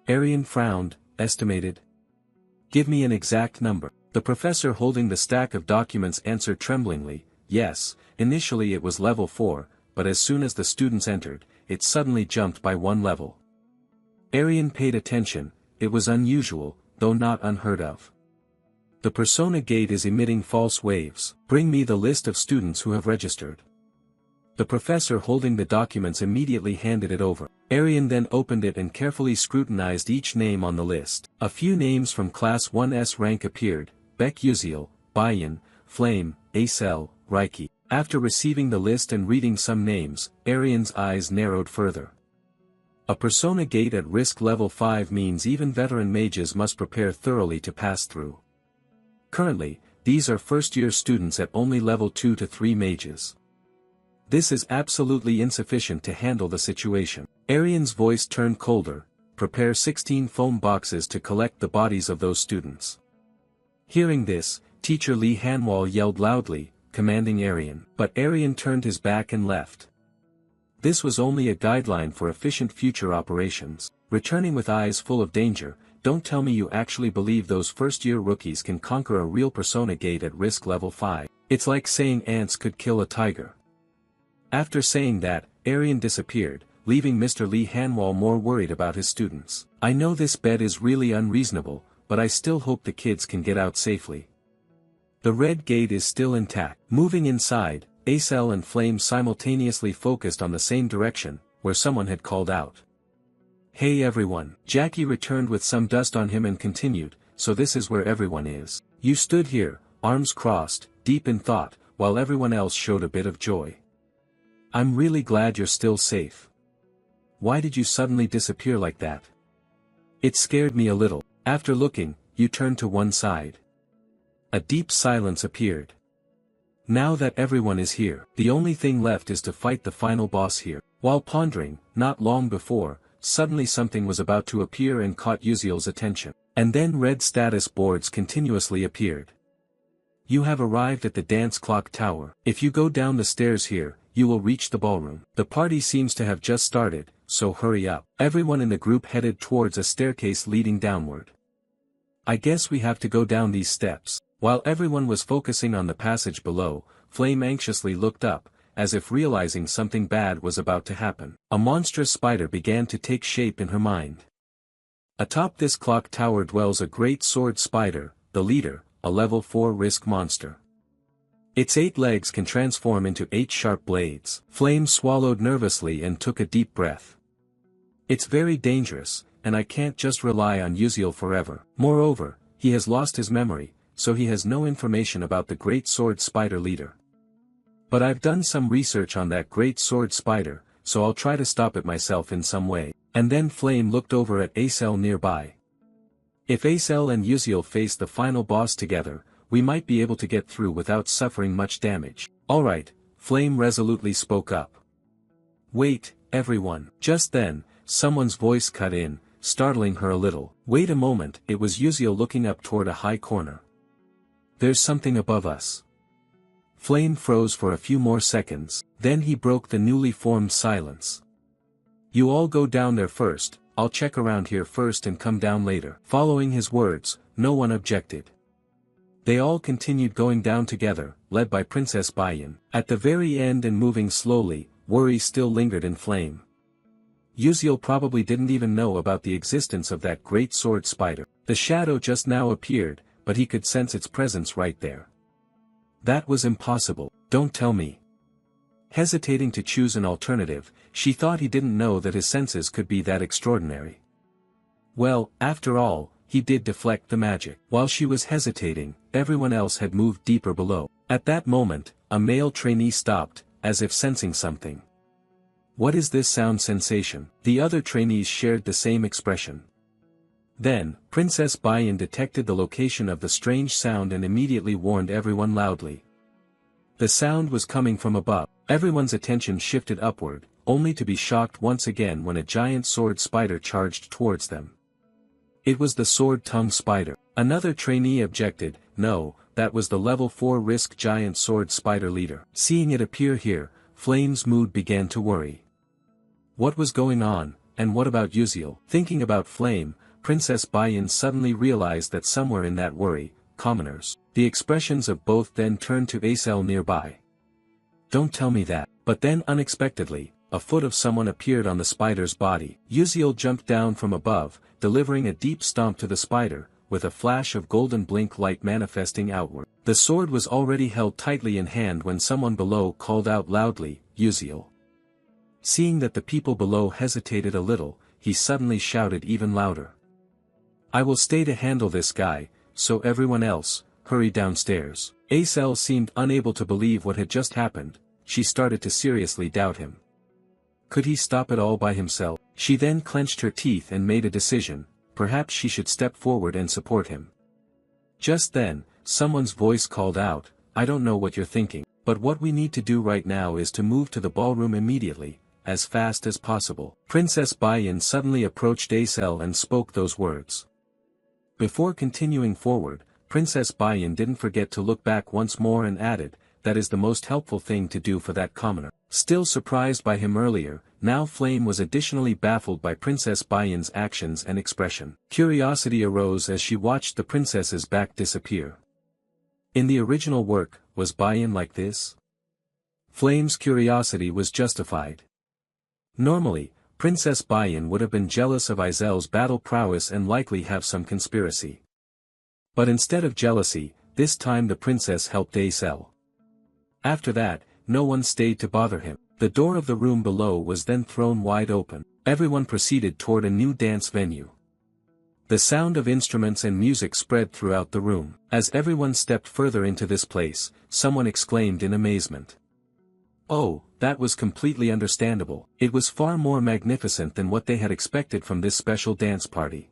Aryan frowned, estimated? Give me an exact number. The professor holding the stack of documents answered tremblingly, yes, initially it was level 4, but as soon as the students entered, it suddenly jumped by 1 level. Aryan paid attention, it was unusual, though not unheard of. The Persona Gate is emitting false waves. Bring me the list of students who have registered. The professor holding the documents immediately handed it over. Aryan then opened it and carefully scrutinized each name on the list. A few names from Class 1's rank appeared, Beck Uziel, Bayan, Flame, Acel, Reiki. After receiving the list and reading some names, Aryan's eyes narrowed further. A Persona Gate at risk level 5 means even veteran mages must prepare thoroughly to pass through. Currently, these are first-year students at only level 2 to 3 mages. This is absolutely insufficient to handle the situation. Aryan's voice turned colder, prepare 16 foam boxes to collect the bodies of those students. Hearing this, Teacher Lee Hanwall yelled loudly, commanding Aryan. But Aryan turned his back and left. This was only a guideline for efficient future operations. Returning with eyes full of danger, don't tell me you actually believe those first-year rookies can conquer a real Persona Gate at risk level 5. It's like saying ants could kill a tiger. After saying that, Aryan disappeared, leaving Mr. Lee Hanwall more worried about his students. I know this bet is really unreasonable, but I still hope the kids can get out safely. The red gate is still intact. Moving inside, Acel and Flame simultaneously focused on the same direction, where someone had called out. Hey everyone. Jackie returned with some dust on him and continued, so this is where everyone is. You stood here, arms crossed, deep in thought, while everyone else showed a bit of joy. I'm really glad you're still safe. Why did you suddenly disappear like that? It scared me a little. After looking, you turned to one side. A deep silence appeared. Now that everyone is here, the only thing left is to fight the final boss here. While pondering, not long before, suddenly something was about to appear and caught Uziel's attention. And then red status boards continuously appeared. You have arrived at the dance clock tower. If you go down the stairs here, you will reach the ballroom. The party seems to have just started, so hurry up. Everyone in the group headed towards a staircase leading downward. I guess we have to go down these steps. While everyone was focusing on the passage below, Flame anxiously looked up, as if realizing something bad was about to happen. A monstrous spider began to take shape in her mind. Atop this clock tower dwells a great sword spider, the leader, a level 4 risk monster. Its 8 legs can transform into 8 sharp blades. Flame swallowed nervously and took a deep breath. It's very dangerous, and I can't just rely on Uziel forever. Moreover, he has lost his memory, so he has no information about the great sword spider leader. But I've done some research on that great sword spider, so I'll try to stop it myself in some way. And then Flame looked over at Acel nearby. If Acel and Uziel face the final boss together, we might be able to get through without suffering much damage. Alright, Flame resolutely spoke up. Wait, everyone. Just then, someone's voice cut in, startling her a little. Wait a moment, it was Uziel looking up toward a high corner. There's something above us. Flame froze for a few more seconds, then he broke the newly formed silence. You all go down there first, I'll check around here first and come down later. Following his words, no one objected. They all continued going down together, led by Princess Bayan. At the very end and moving slowly, worry still lingered in Flame. Yuziel probably didn't even know about the existence of that great sword spider. The shadow just now appeared, but he could sense its presence right there. That was impossible. Don't tell me. Hesitating to choose an alternative, she thought he didn't know that his senses could be that extraordinary. Well, after all, he did deflect the magic. While she was hesitating, everyone else had moved deeper below. At that moment, a male trainee stopped, as if sensing something. What is this sound sensation? The other trainees shared the same expression. Then, Princess Bayan detected the location of the strange sound and immediately warned everyone loudly. The sound was coming from above. Everyone's attention shifted upward, only to be shocked once again when a giant sword spider charged towards them. It was the sword-tongued spider. Another trainee objected, no, that was the level 4 risk giant sword spider leader. Seeing it appear here, Flame's mood began to worry. What was going on, and what about Yuziel? Thinking about Flame, Princess Bayan suddenly realized that somewhere in that worry, commoners. The expressions of both then turned to Acel nearby. Don't tell me that. But then unexpectedly, a foot of someone appeared on the spider's body. Yuziel jumped down from above, delivering a deep stomp to the spider, with a flash of golden blink light manifesting outward. The sword was already held tightly in hand when someone below called out loudly, Yuziel. Seeing that the people below hesitated a little, he suddenly shouted even louder. I will stay to handle this guy, so everyone else, hurry downstairs. Acel seemed unable to believe what had just happened. She started to seriously doubt him. Could he stop it all by himself? She then clenched her teeth and made a decision, perhaps she should step forward and support him. Just then, someone's voice called out, I don't know what you're thinking, but what we need to do right now is to move to the ballroom immediately, as fast as possible. Princess Bayan suddenly approached Acel and spoke those words. Before continuing forward, Princess Bayan didn't forget to look back once more and added, that is the most helpful thing to do for that commoner. Still surprised by him earlier, now Flame was additionally baffled by Princess Bayan's actions and expression. Curiosity arose as she watched the princess's back disappear. In the original work, was Bayan like this? Flame's curiosity was justified. Normally, Princess Bayan would have been jealous of Izel's battle prowess and likely have some conspiracy. But instead of jealousy, this time the princess helped Acel. After that, no one stayed to bother him. The door of the room below was then thrown wide open. Everyone proceeded toward a new dance venue. The sound of instruments and music spread throughout the room. As everyone stepped further into this place, someone exclaimed in amazement. Oh, that was completely understandable. It was far more magnificent than what they had expected from this special dance party.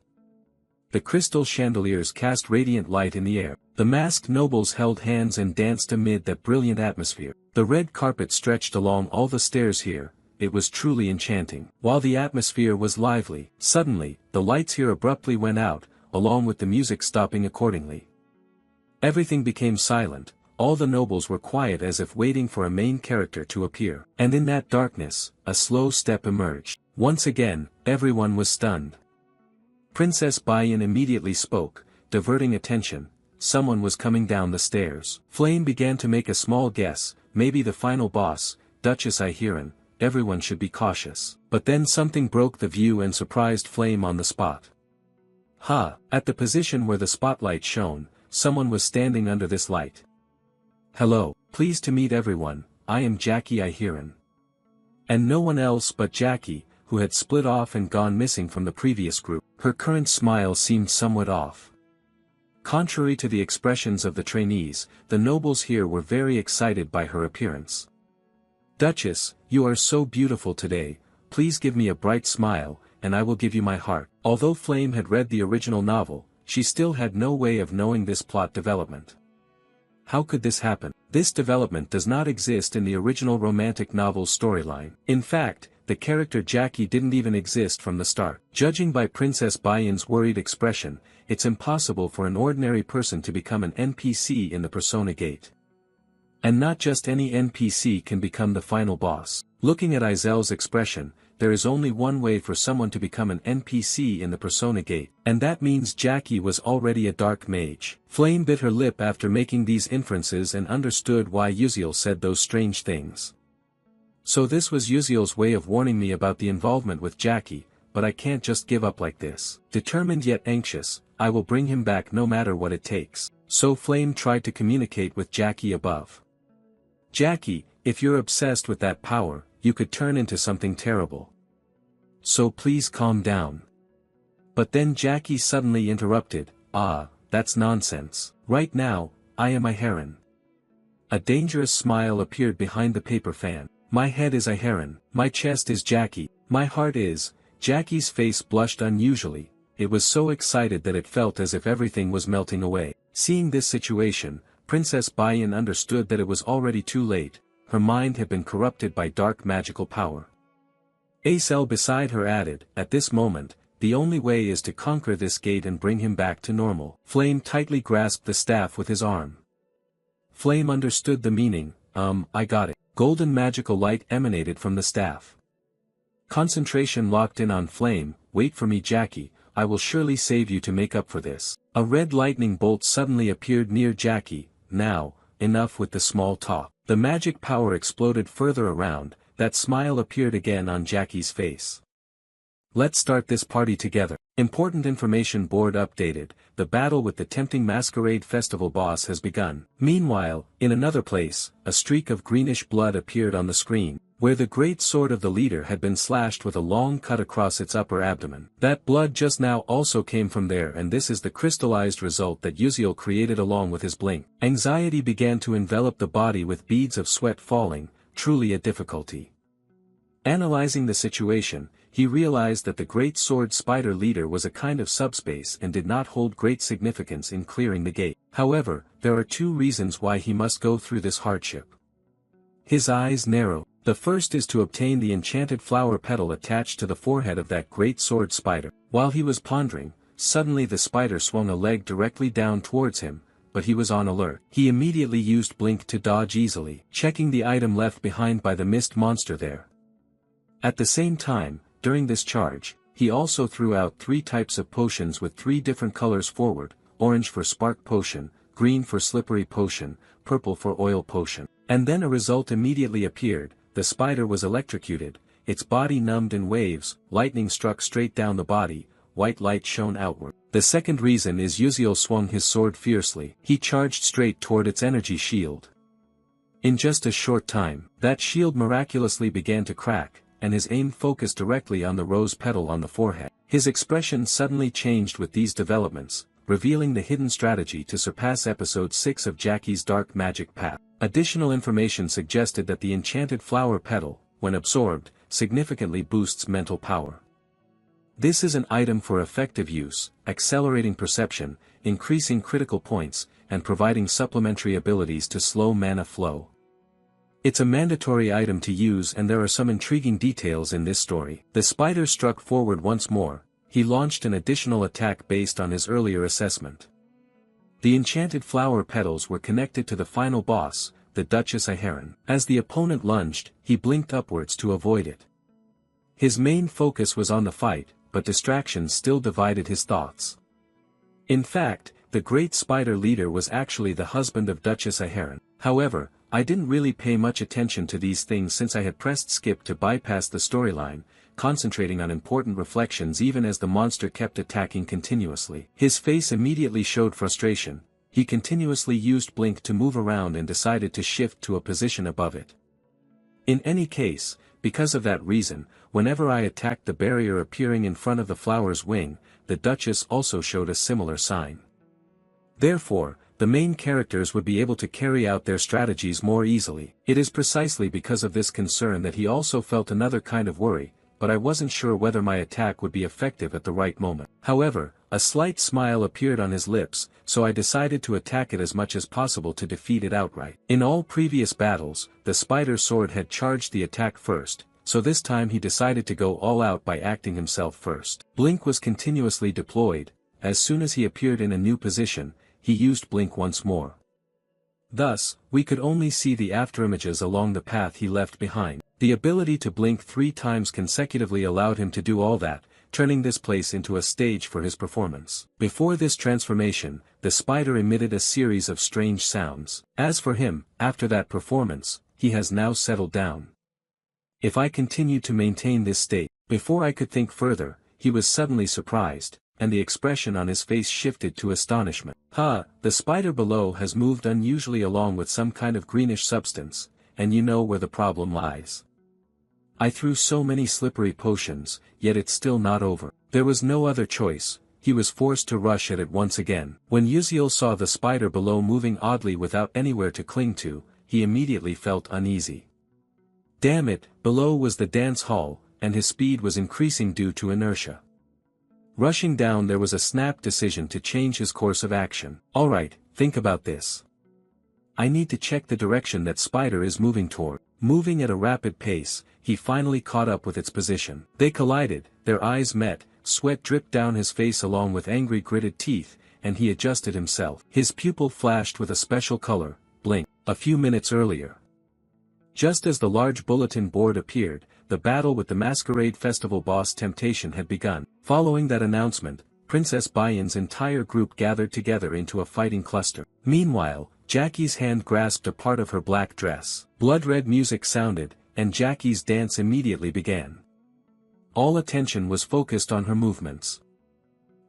The crystal chandeliers cast radiant light in the air. The masked nobles held hands and danced amid that brilliant atmosphere. The red carpet stretched along all the stairs here. It was truly enchanting. While the atmosphere was lively, suddenly, the lights here abruptly went out, along with the music stopping accordingly. Everything became silent. All the nobles were quiet as if waiting for a main character to appear. And in that darkness, a slow step emerged. Once again, everyone was stunned. Princess Bayan immediately spoke, diverting attention. Someone was coming down the stairs. Flame began to make a small guess, maybe the final boss, Duchess Ihiran. Everyone should be cautious. But then something broke the view and surprised Flame on the spot. At the position where the spotlight shone, someone was standing under this light. Hello, pleased to meet everyone, I am Jackie Ihiran. And no one else but Jackie, who had split off and gone missing from the previous group. Her current smile seemed somewhat off. Contrary to the expressions of the trainees, the nobles here were very excited by her appearance. Duchess, you are so beautiful today, please give me a bright smile, and I will give you my heart. Although Flame had read the original novel, she still had no way of knowing this plot development. How could this happen? This development does not exist in the original romantic novel's storyline. In fact, the character Jackie didn't even exist from the start. Judging by Princess Bayan's worried expression, it's impossible for an ordinary person to become an NPC in the Persona Gate. And not just any NPC can become the final boss. Looking at Izel's expression, there is only one way for someone to become an NPC in the Persona Gate, and that means Jackie was already a dark mage. Flame bit her lip after making these inferences and understood why Uziel said those strange things. So this was Uziel's way of warning me about the involvement with Jackie, but I can't just give up like this. Determined yet anxious, I will bring him back no matter what it takes. So Flame tried to communicate with Jackie above. Jackie, if you're obsessed with that power, you could turn into something terrible. So please calm down. But then Jackie suddenly interrupted, that's nonsense. Right now, I am a heron. A dangerous smile appeared behind the paper fan. My head is a heron, my chest is Jackie, my heart is. Jackie's face blushed unusually, it was so excited that it felt as if everything was melting away. Seeing this situation, Princess Bayan understood that it was already too late, her mind had been corrupted by dark magical power. Acel beside her added, at this moment, the only way is to conquer this gate and bring him back to normal. Flame tightly grasped the staff with his arm. Flame understood the meaning, I got it. Golden magical light emanated from the staff. Concentration locked in on Flame, wait for me Jackie, I will surely save you to make up for this. A red lightning bolt suddenly appeared near Jackie, now, enough with the small talk. The magic power exploded further around, that smile appeared again on Jackie's face. Let's start this party together. Important information board updated, the battle with the tempting Masquerade Festival boss has begun. Meanwhile, in another place, a streak of greenish blood appeared on the screen, where the great sword of the leader had been slashed with a long cut across its upper abdomen. That blood just now also came from there, and this is the crystallized result that Uziel created along with his blink. Anxiety began to envelop the body with beads of sweat falling, truly a difficulty. Analyzing the situation, he realized that the Great Sword Spider leader was a kind of subspace and did not hold great significance in clearing the gate. However, there are two reasons why he must go through this hardship. His eyes narrowed. The first is to obtain the enchanted flower petal attached to the forehead of that Great Sword Spider. While he was pondering, suddenly the spider swung a leg directly down towards him, but he was on alert. He immediately used Blink to dodge easily, checking the item left behind by the mist monster there. At the same time, during this charge, he also threw out 3 types of potions with 3 different colors forward, orange for spark potion, green for slippery potion, purple for oil potion. And then a result immediately appeared, the spider was electrocuted, its body numbed in waves, lightning struck straight down the body, white light shone outward. The second reason is Uziel swung his sword fiercely. He charged straight toward its energy shield. In just a short time, that shield miraculously began to crack, and his aim focused directly on the rose petal on the forehead. His expression suddenly changed with these developments, revealing the hidden strategy to surpass episode 6 of Jackie's dark magic path. Additional information suggested that the enchanted flower petal, when absorbed, significantly boosts mental power. This is an item for effective use, accelerating perception, increasing critical points, and providing supplementary abilities to slow mana flow. It's a mandatory item to use, and there are some intriguing details in this story. The spider struck forward once more. He launched an additional attack based on his earlier assessment. The enchanted flower petals were connected to the final boss, the Duchess Aheron. As the opponent lunged, he blinked upwards to avoid it. His main focus was on the fight, but distractions still divided his thoughts. In fact, the great spider leader was actually the husband of Duchess Aheron. However, I didn't really pay much attention to these things since I had pressed skip to bypass the storyline, concentrating on important reflections even as the monster kept attacking continuously. His face immediately showed frustration. He continuously used Blink to move around and decided to shift to a position above it. In any case, because of that reason, whenever I attacked the barrier appearing in front of the flower's wing, the Duchess also showed a similar sign. Therefore, the main characters would be able to carry out their strategies more easily. It is precisely because of this concern that he also felt another kind of worry, but I wasn't sure whether my attack would be effective at the right moment. However, a slight smile appeared on his lips, so I decided to attack it as much as possible to defeat it outright. In all previous battles, the spider sword had charged the attack first, so this time he decided to go all out by acting himself first. Blink was continuously deployed. As soon as he appeared in a new position, he used Blink once more. Thus, we could only see the afterimages along the path he left behind. The ability to blink 3 times consecutively allowed him to do all that, turning this place into a stage for his performance. Before this transformation, the spider emitted a series of strange sounds. As for him, after that performance, he has now settled down. If I continued to maintain this state, before I could think further, he was suddenly surprised, and the expression on his face shifted to astonishment. The spider below has moved unusually along with some kind of greenish substance, and you know where the problem lies. I threw so many slippery potions, yet it's still not over. There was no other choice, he was forced to rush at it once again. When Yuziel saw the spider below moving oddly without anywhere to cling to, he immediately felt uneasy. Damn it, below was the dance hall, and his speed was increasing due to inertia. Rushing down there was a snap decision to change his course of action. Alright, think about this. I need to check the direction that spider is moving toward. Moving at a rapid pace, he finally caught up with its position. They collided, their eyes met, sweat dripped down his face along with angry gritted teeth, and he adjusted himself. His pupil flashed with a special color, blink. A few minutes earlier. Just as the large bulletin board appeared, the battle with the Masquerade Festival boss Temptation had begun. Following that announcement, Princess Bayan's entire group gathered together into a fighting cluster. Meanwhile, Jackie's hand grasped a part of her black dress. Blood-red music sounded, and Jackie's dance immediately began. All attention was focused on her movements.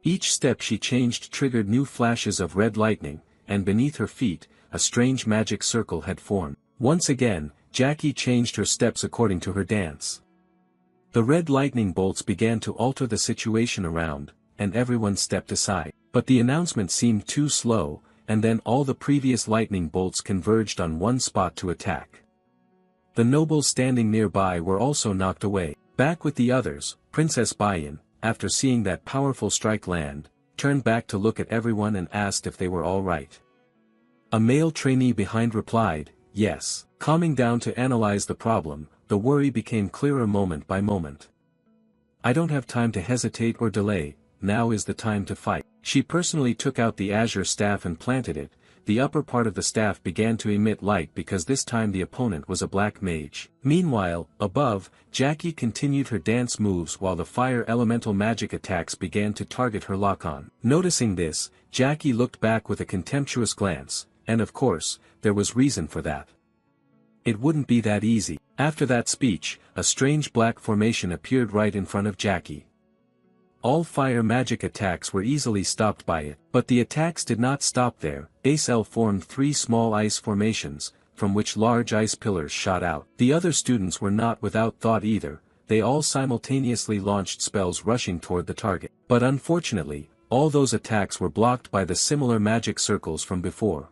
Each step she changed triggered new flashes of red lightning, and beneath her feet, a strange magic circle had formed. Once again, Jackie changed her steps according to her dance. The red lightning bolts began to alter the situation around, and everyone stepped aside. But the announcement seemed too slow, and then all the previous lightning bolts converged on one spot to attack. The nobles standing nearby were also knocked away. Back with the others, Princess Bayan, after seeing that powerful strike land, turned back to look at everyone and asked if they were all right. A male trainee behind replied, yes. Calming down to analyze the problem, the worry became clearer moment by moment. I don't have time to hesitate or delay, now is the time to fight. She personally took out the azure staff and planted it. The upper part of the staff began to emit light because this time the opponent was a black mage. Meanwhile, above, Jackie continued her dance moves while the fire elemental magic attacks began to target her lock-on. Noticing this, Jackie looked back with a contemptuous glance, and of course, there was reason for that. It wouldn't be that easy. After that speech, a strange black formation appeared right in front of Jackie. All fire magic attacks were easily stopped by it, but the attacks did not stop there. Acel formed 3 small ice formations, from which large ice pillars shot out. The other students were not without thought either, they all simultaneously launched spells rushing toward the target. But unfortunately, all those attacks were blocked by the similar magic circles from before.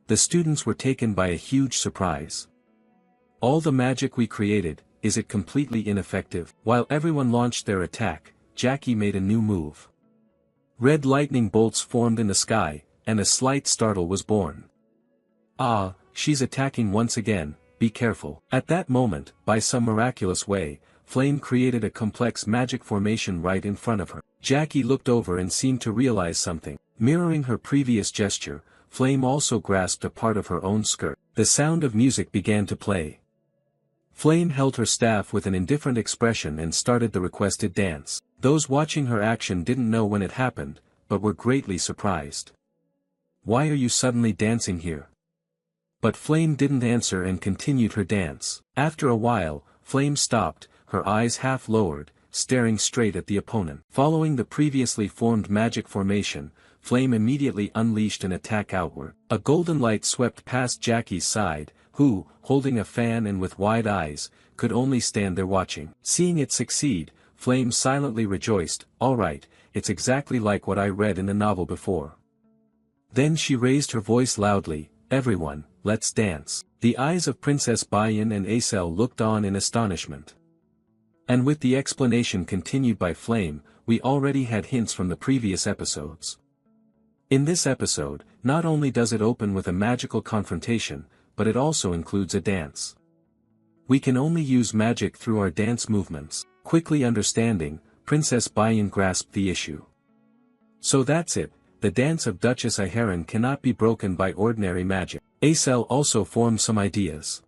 The students were taken by a huge surprise. All the magic we created, is it completely ineffective? While everyone launched their attack, Jackie made a new move. Red lightning bolts formed in the sky, and a slight startle was born. Ah, she's attacking once again, be careful. At that moment, by some miraculous way, Flame created a complex magic formation right in front of her. Jackie looked over and seemed to realize something. Mirroring her previous gesture, Flame also grasped a part of her own skirt. The sound of music began to play. Flame held her staff with an indifferent expression and started the requested dance. Those watching her action didn't know when it happened, but were greatly surprised. Why are you suddenly dancing here? But Flame didn't answer and continued her dance. After a while, Flame stopped, her eyes half lowered, staring straight at the opponent. Following the previously formed magic formation, Flame immediately unleashed an attack outward. A golden light swept past Jackie's side, who, holding a fan and with wide eyes, could only stand there watching. Seeing it succeed, Flame silently rejoiced, all right, it's exactly like what I read in the novel before. Then she raised her voice loudly, everyone, let's dance. The eyes of Princess Bayan and Acel looked on in astonishment. And with the explanation continued by Flame, we already had hints from the previous episodes. In this episode, not only does it open with a magical confrontation, but it also includes a dance. We can only use magic through our dance movements. Quickly understanding, Princess Bayan grasped the issue. So that's it, the dance of Duchess Iharan cannot be broken by ordinary magic. Acel also formed some ideas.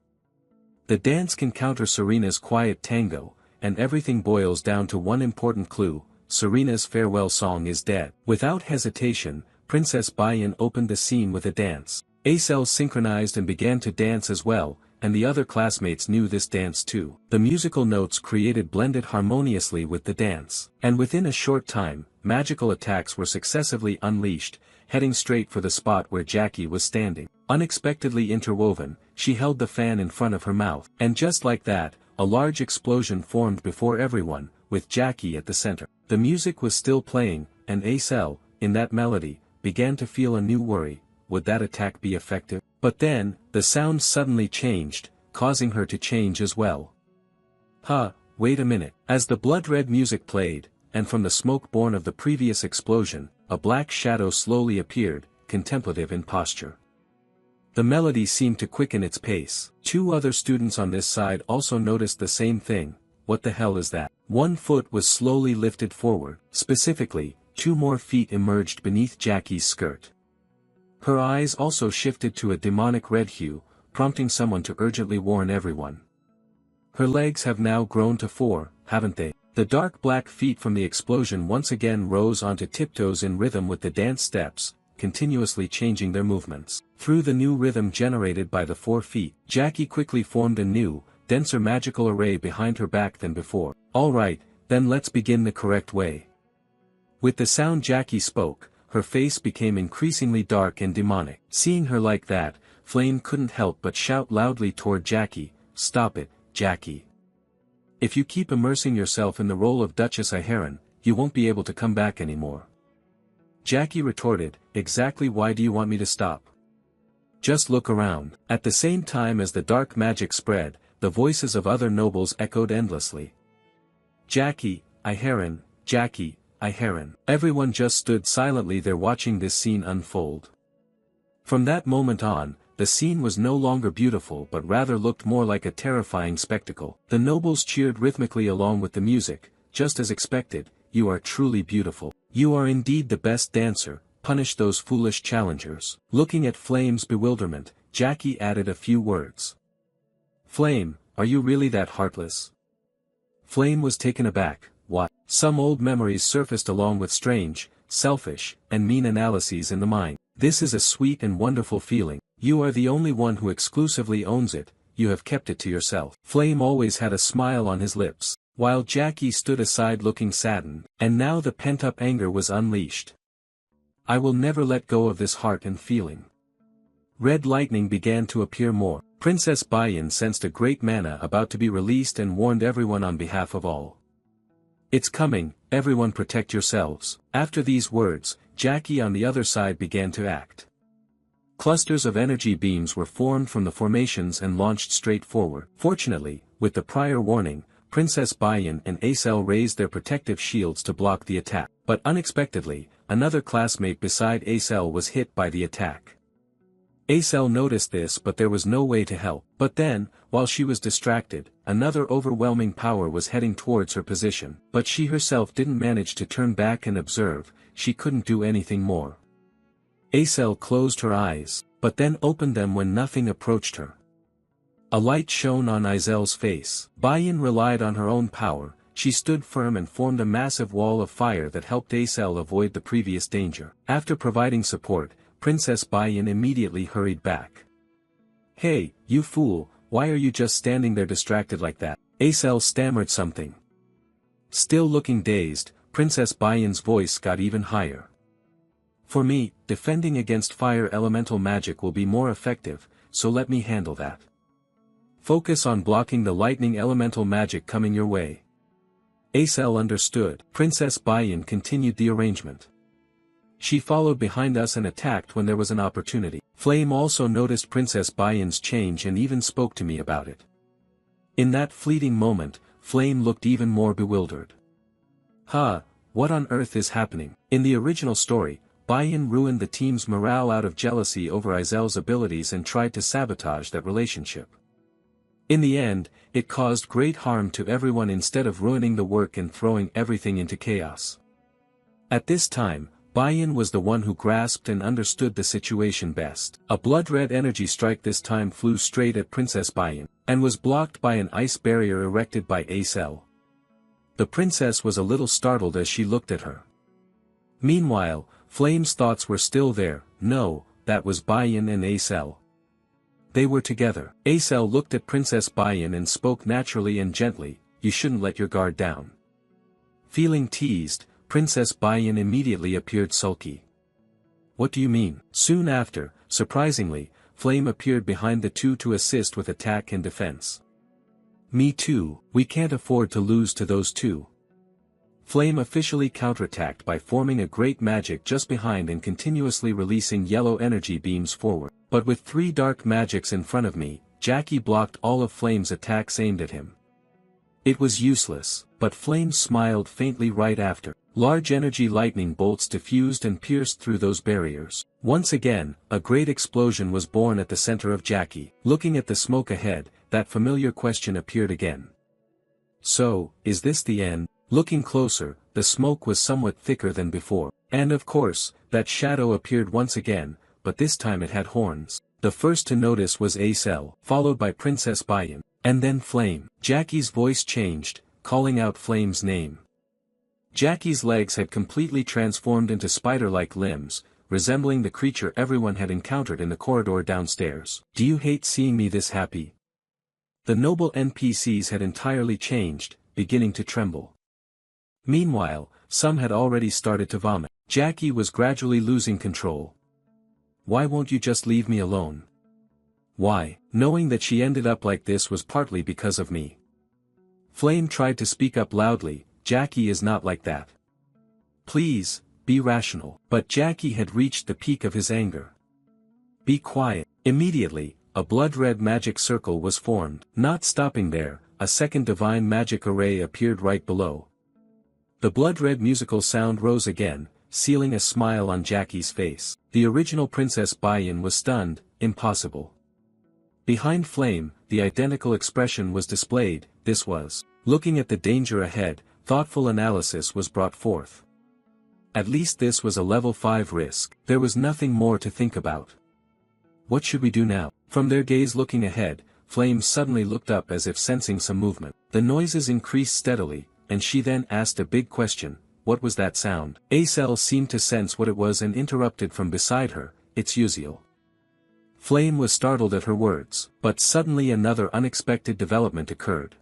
The dance can counter Serena's quiet tango, and everything boils down to one important clue: Serena's farewell song is dead. Without hesitation, Princess Bayan opened the scene with a dance. Acel synchronized and began to dance as well, and the other classmates knew this dance too. The musical notes created blended harmoniously with the dance. And within a short time, magical attacks were successively unleashed, heading straight for the spot where Jackie was standing. Unexpectedly interwoven, she held the fan in front of her mouth. And just like that, a large explosion formed before everyone, with Jackie at the center. The music was still playing, and Acel, in that melody, began to feel a new worry: would that attack be effective? But then, the sound suddenly changed, causing her to change as well. Wait a minute. As the blood-red music played, and from the smoke born of the previous explosion, a black shadow slowly appeared, contemplative in posture. The melody seemed to quicken its pace. 2 other students on this side also noticed the same thing. What the hell is that? One foot was slowly lifted forward. Specifically, 2 more feet emerged beneath Jackie's skirt. Her eyes also shifted to a demonic red hue, prompting someone to urgently warn everyone. Her legs have now grown to 4, haven't they? The dark black feet from the explosion once again rose onto tiptoes in rhythm with the dance steps, continuously changing their movements. Through the new rhythm generated by the 4 feet, Jackie quickly formed a new, denser magical array behind her back than before. Alright, then let's begin the correct way. With the sound Jackie spoke, her face became increasingly dark and demonic. Seeing her like that, Flame couldn't help but shout loudly toward Jackie, "Stop it, Jackie. If you keep immersing yourself in the role of Duchess Iharon, you won't be able to come back anymore." Jackie retorted, "Exactly why do you want me to stop? Just look around." At the same time as the dark magic spread, the voices of other nobles echoed endlessly. "Jackie, Iharon, Jackie, Iharon." Everyone just stood silently there watching this scene unfold. From that moment on, the scene was no longer beautiful but rather looked more like a terrifying spectacle. The nobles cheered rhythmically along with the music, just as expected. "You are truly beautiful. You are indeed the best dancer, punish those foolish challengers." Looking at Flame's bewilderment, Jackie added a few words. "Flame, are you really that heartless?" Flame was taken aback. "What?" Some old memories surfaced along with strange, selfish, and mean analyses in the mind. "This is a sweet and wonderful feeling. You are the only one who exclusively owns it, you have kept it to yourself." Flame always had a smile on his lips, while Jackie stood aside looking saddened, and now the pent-up anger was unleashed. "I will never let go of this heart and feeling." Red lightning began to appear more. Princess Bayan sensed a great mana about to be released and warned everyone on behalf of all. "It's coming, everyone protect yourselves." After these words, Jackie on the other side began to act. Clusters of energy beams were formed from the formations and launched straight forward. Fortunately, with the prior warning, Princess Bayan and Acel raised their protective shields to block the attack. But unexpectedly, another classmate beside Acel was hit by the attack. Acel noticed this but there was no way to help. But then, while she was distracted, another overwhelming power was heading towards her position. But she herself didn't manage to turn back and observe, she couldn't do anything more. Acel closed her eyes, but then opened them when nothing approached her. A light shone on Azel's face. Bayan relied on her own power, she stood firm and formed a massive wall of fire that helped Acel avoid the previous danger. After providing support, Princess Bayan immediately hurried back. "Hey, you fool, why are you just standing there distracted like that?" Acel stammered something. Still looking dazed, Princess Bayan's voice got even higher. "For me, defending against fire elemental magic will be more effective, so let me handle that. Focus on blocking the lightning elemental magic coming your way." Acel understood. Princess Bayan continued the arrangement. "She followed behind us and attacked when there was an opportunity." Flame also noticed Princess Bayan's change and even spoke to me about it. In that fleeting moment, Flame looked even more bewildered. What on earth is happening? In the original story, Bayan ruined the team's morale out of jealousy over Azel's abilities and tried to sabotage that relationship. In the end, it caused great harm to everyone instead of ruining the work and throwing everything into chaos. At this time, Bayan was the one who grasped and understood the situation best. A blood-red energy strike this time flew straight at Princess Bayan, and was blocked by an ice barrier erected by Acel. The princess was a little startled as she looked at her. Meanwhile, Flame's thoughts were still there. No, that was Bayan and Acel. They were together. Acel looked at Princess Bayan and spoke naturally and gently, "You shouldn't let your guard down." Feeling teased, Princess Bayan immediately appeared sulky. "What do you mean?" Soon after, surprisingly, Flame appeared behind the two to assist with attack and defense. "Me too, we can't afford to lose to those two." Flame officially counterattacked by forming a great magic just behind and continuously releasing yellow energy beams forward. But with 3 dark magics in front of me, Jackie blocked all of Flame's attacks aimed at him. It was useless, but Flame smiled faintly right after. Large energy lightning bolts diffused and pierced through those barriers. Once again, a great explosion was born at the center of Jackie. Looking at the smoke ahead, that familiar question appeared again. "So, is this the end?" Looking closer, the smoke was somewhat thicker than before. And of course, that shadow appeared once again, but this time it had horns. The first to notice was Acel, followed by Princess Bayan, and then Flame. Jackie's voice changed, calling out Flame's name. Jackie's legs had completely transformed into spider-like limbs, resembling the creature everyone had encountered in the corridor downstairs. "Do you hate seeing me this happy?" The noble NPCs had entirely changed, beginning to tremble. Meanwhile, some had already started to vomit. Jackie was gradually losing control. "Why won't you just leave me alone?" "Why?" Knowing that she ended up like this was partly because of me. Flame tried to speak up loudly, "Jackie is not like that. Please, be rational." But Jackie had reached the peak of his anger. "Be quiet." Immediately, a blood-red magic circle was formed. Not stopping there, a second divine magic array appeared right below. The blood-red musical sound rose again, sealing a smile on Jackie's face. The original Princess Bayan was stunned. Impossible. Behind Flame, the identical expression was displayed. This was. Looking at the danger ahead, thoughtful analysis was brought forth. At least this was a level 5 risk. There was nothing more to think about. What should we do now? From their gaze looking ahead, Flame suddenly looked up as if sensing some movement. The noises increased steadily, and she then asked a big question: "What was that sound?" Acel seemed to sense what it was and interrupted from beside her, "It's Uziel." Flame was startled at her words, but suddenly another unexpected development occurred.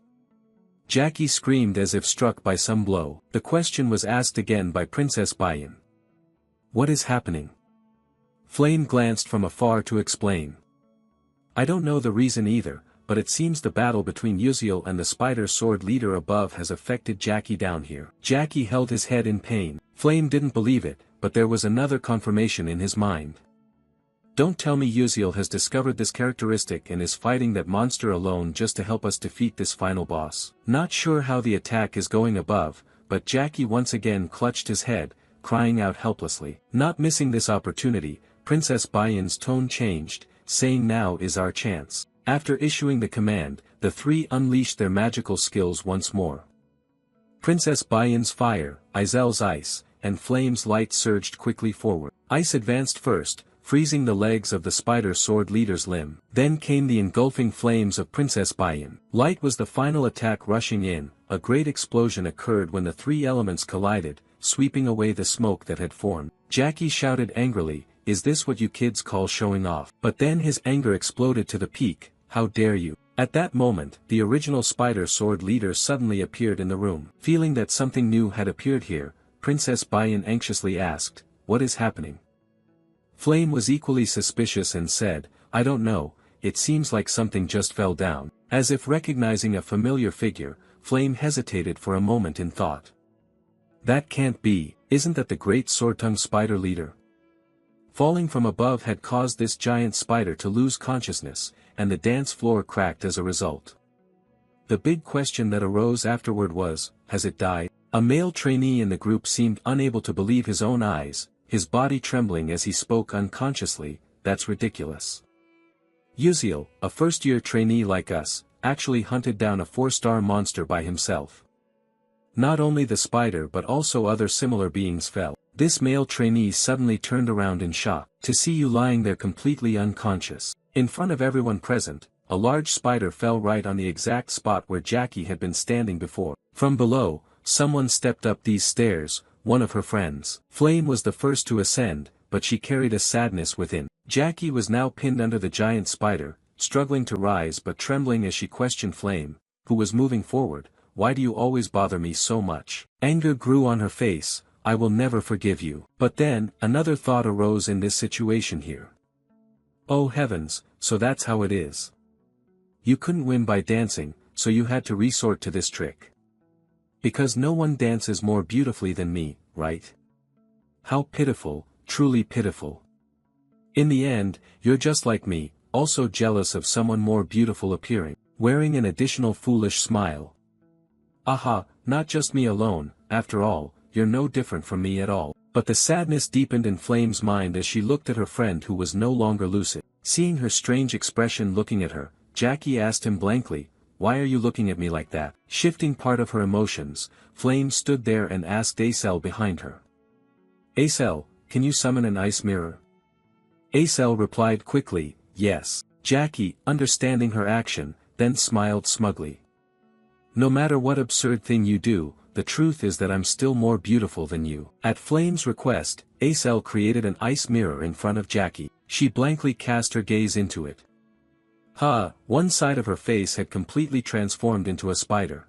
Jackie screamed as if struck by some blow. The question was asked again by Princess Bayan. "What is happening?" Flame glanced from afar to explain. "I don't know the reason either, but it seems the battle between Uziel and the spider sword leader above has affected Jackie down here." Jackie held his head in pain. Flame didn't believe it, but there was another confirmation in his mind. "Don't tell me Uziel has discovered this characteristic and is fighting that monster alone just to help us defeat this final boss." Not sure how the attack is going above, but Jackie once again clutched his head, crying out helplessly. Not missing this opportunity, Princess Bayan's tone changed, saying, "Now is our chance." After issuing the command, the 3 unleashed their magical skills once more. Princess Bayan's fire, Izel's ice, and Flame's light surged quickly forward. Ice advanced first, freezing the legs of the spider sword leader's limb. Then came the engulfing flames of Princess Bayan. Light was the final attack rushing in. A great explosion occurred when the 3 elements collided, sweeping away the smoke that had formed. Jackie shouted angrily, "Is this what you kids call showing off?" But then his anger exploded to the peak. "How dare you!" At that moment, the original spider sword leader suddenly appeared in the room. Feeling that something new had appeared here, Princess Bayan anxiously asked, "What is happening?" Flame was equally suspicious and said, "I don't know, it seems like something just fell down." As if recognizing a familiar figure, Flame hesitated for a moment in thought. "That can't be, isn't that the great sword-tongued spider leader?" Falling from above had caused this giant spider to lose consciousness, and the dance floor cracked as a result. The big question that arose afterward was, has it died? A male trainee in the group seemed unable to believe his own eyes, his body trembling as he spoke unconsciously. "That's ridiculous. Uziel, a first-year trainee like us, actually hunted down a 4-star monster by himself. Not only the spider but also other similar beings fell. This male trainee suddenly turned around in shock, to see you lying there completely unconscious. In front of everyone present, a large spider fell right on the exact spot where Jackie had been standing before. From below, someone stepped up these stairs, one of her friends. Flame was the first to ascend, but she carried a sadness within. Jackie was now pinned under the giant spider, struggling to rise but trembling as she questioned Flame, who was moving forward. Why do you always bother me so much? Anger grew on her face. I will never forgive you. But then, another thought arose in this situation here. Oh heavens, so that's how it is. You couldn't win by dancing, so you had to resort to this trick. Because no one dances more beautifully than me, right? How pitiful, truly pitiful. In the end, you're just like me, also jealous of someone more beautiful appearing, wearing an additional foolish smile. Aha, not just me alone, after all, you're no different from me at all. But the sadness deepened in Flame's mind as she looked at her friend who was no longer lucid. Seeing her strange expression looking at her, Jackie asked him blankly, why are you looking at me like that? Shifting part of her emotions, Flame stood there and asked Acel behind her. Acel, can you summon an ice mirror? Acel replied quickly, yes. Jackie, understanding her action, then smiled smugly. No matter what absurd thing you do, the truth is that I'm still more beautiful than you. At Flame's request, Acel created an ice mirror in front of Jackie. She blankly cast her gaze into it. One side of her face had completely transformed into a spider.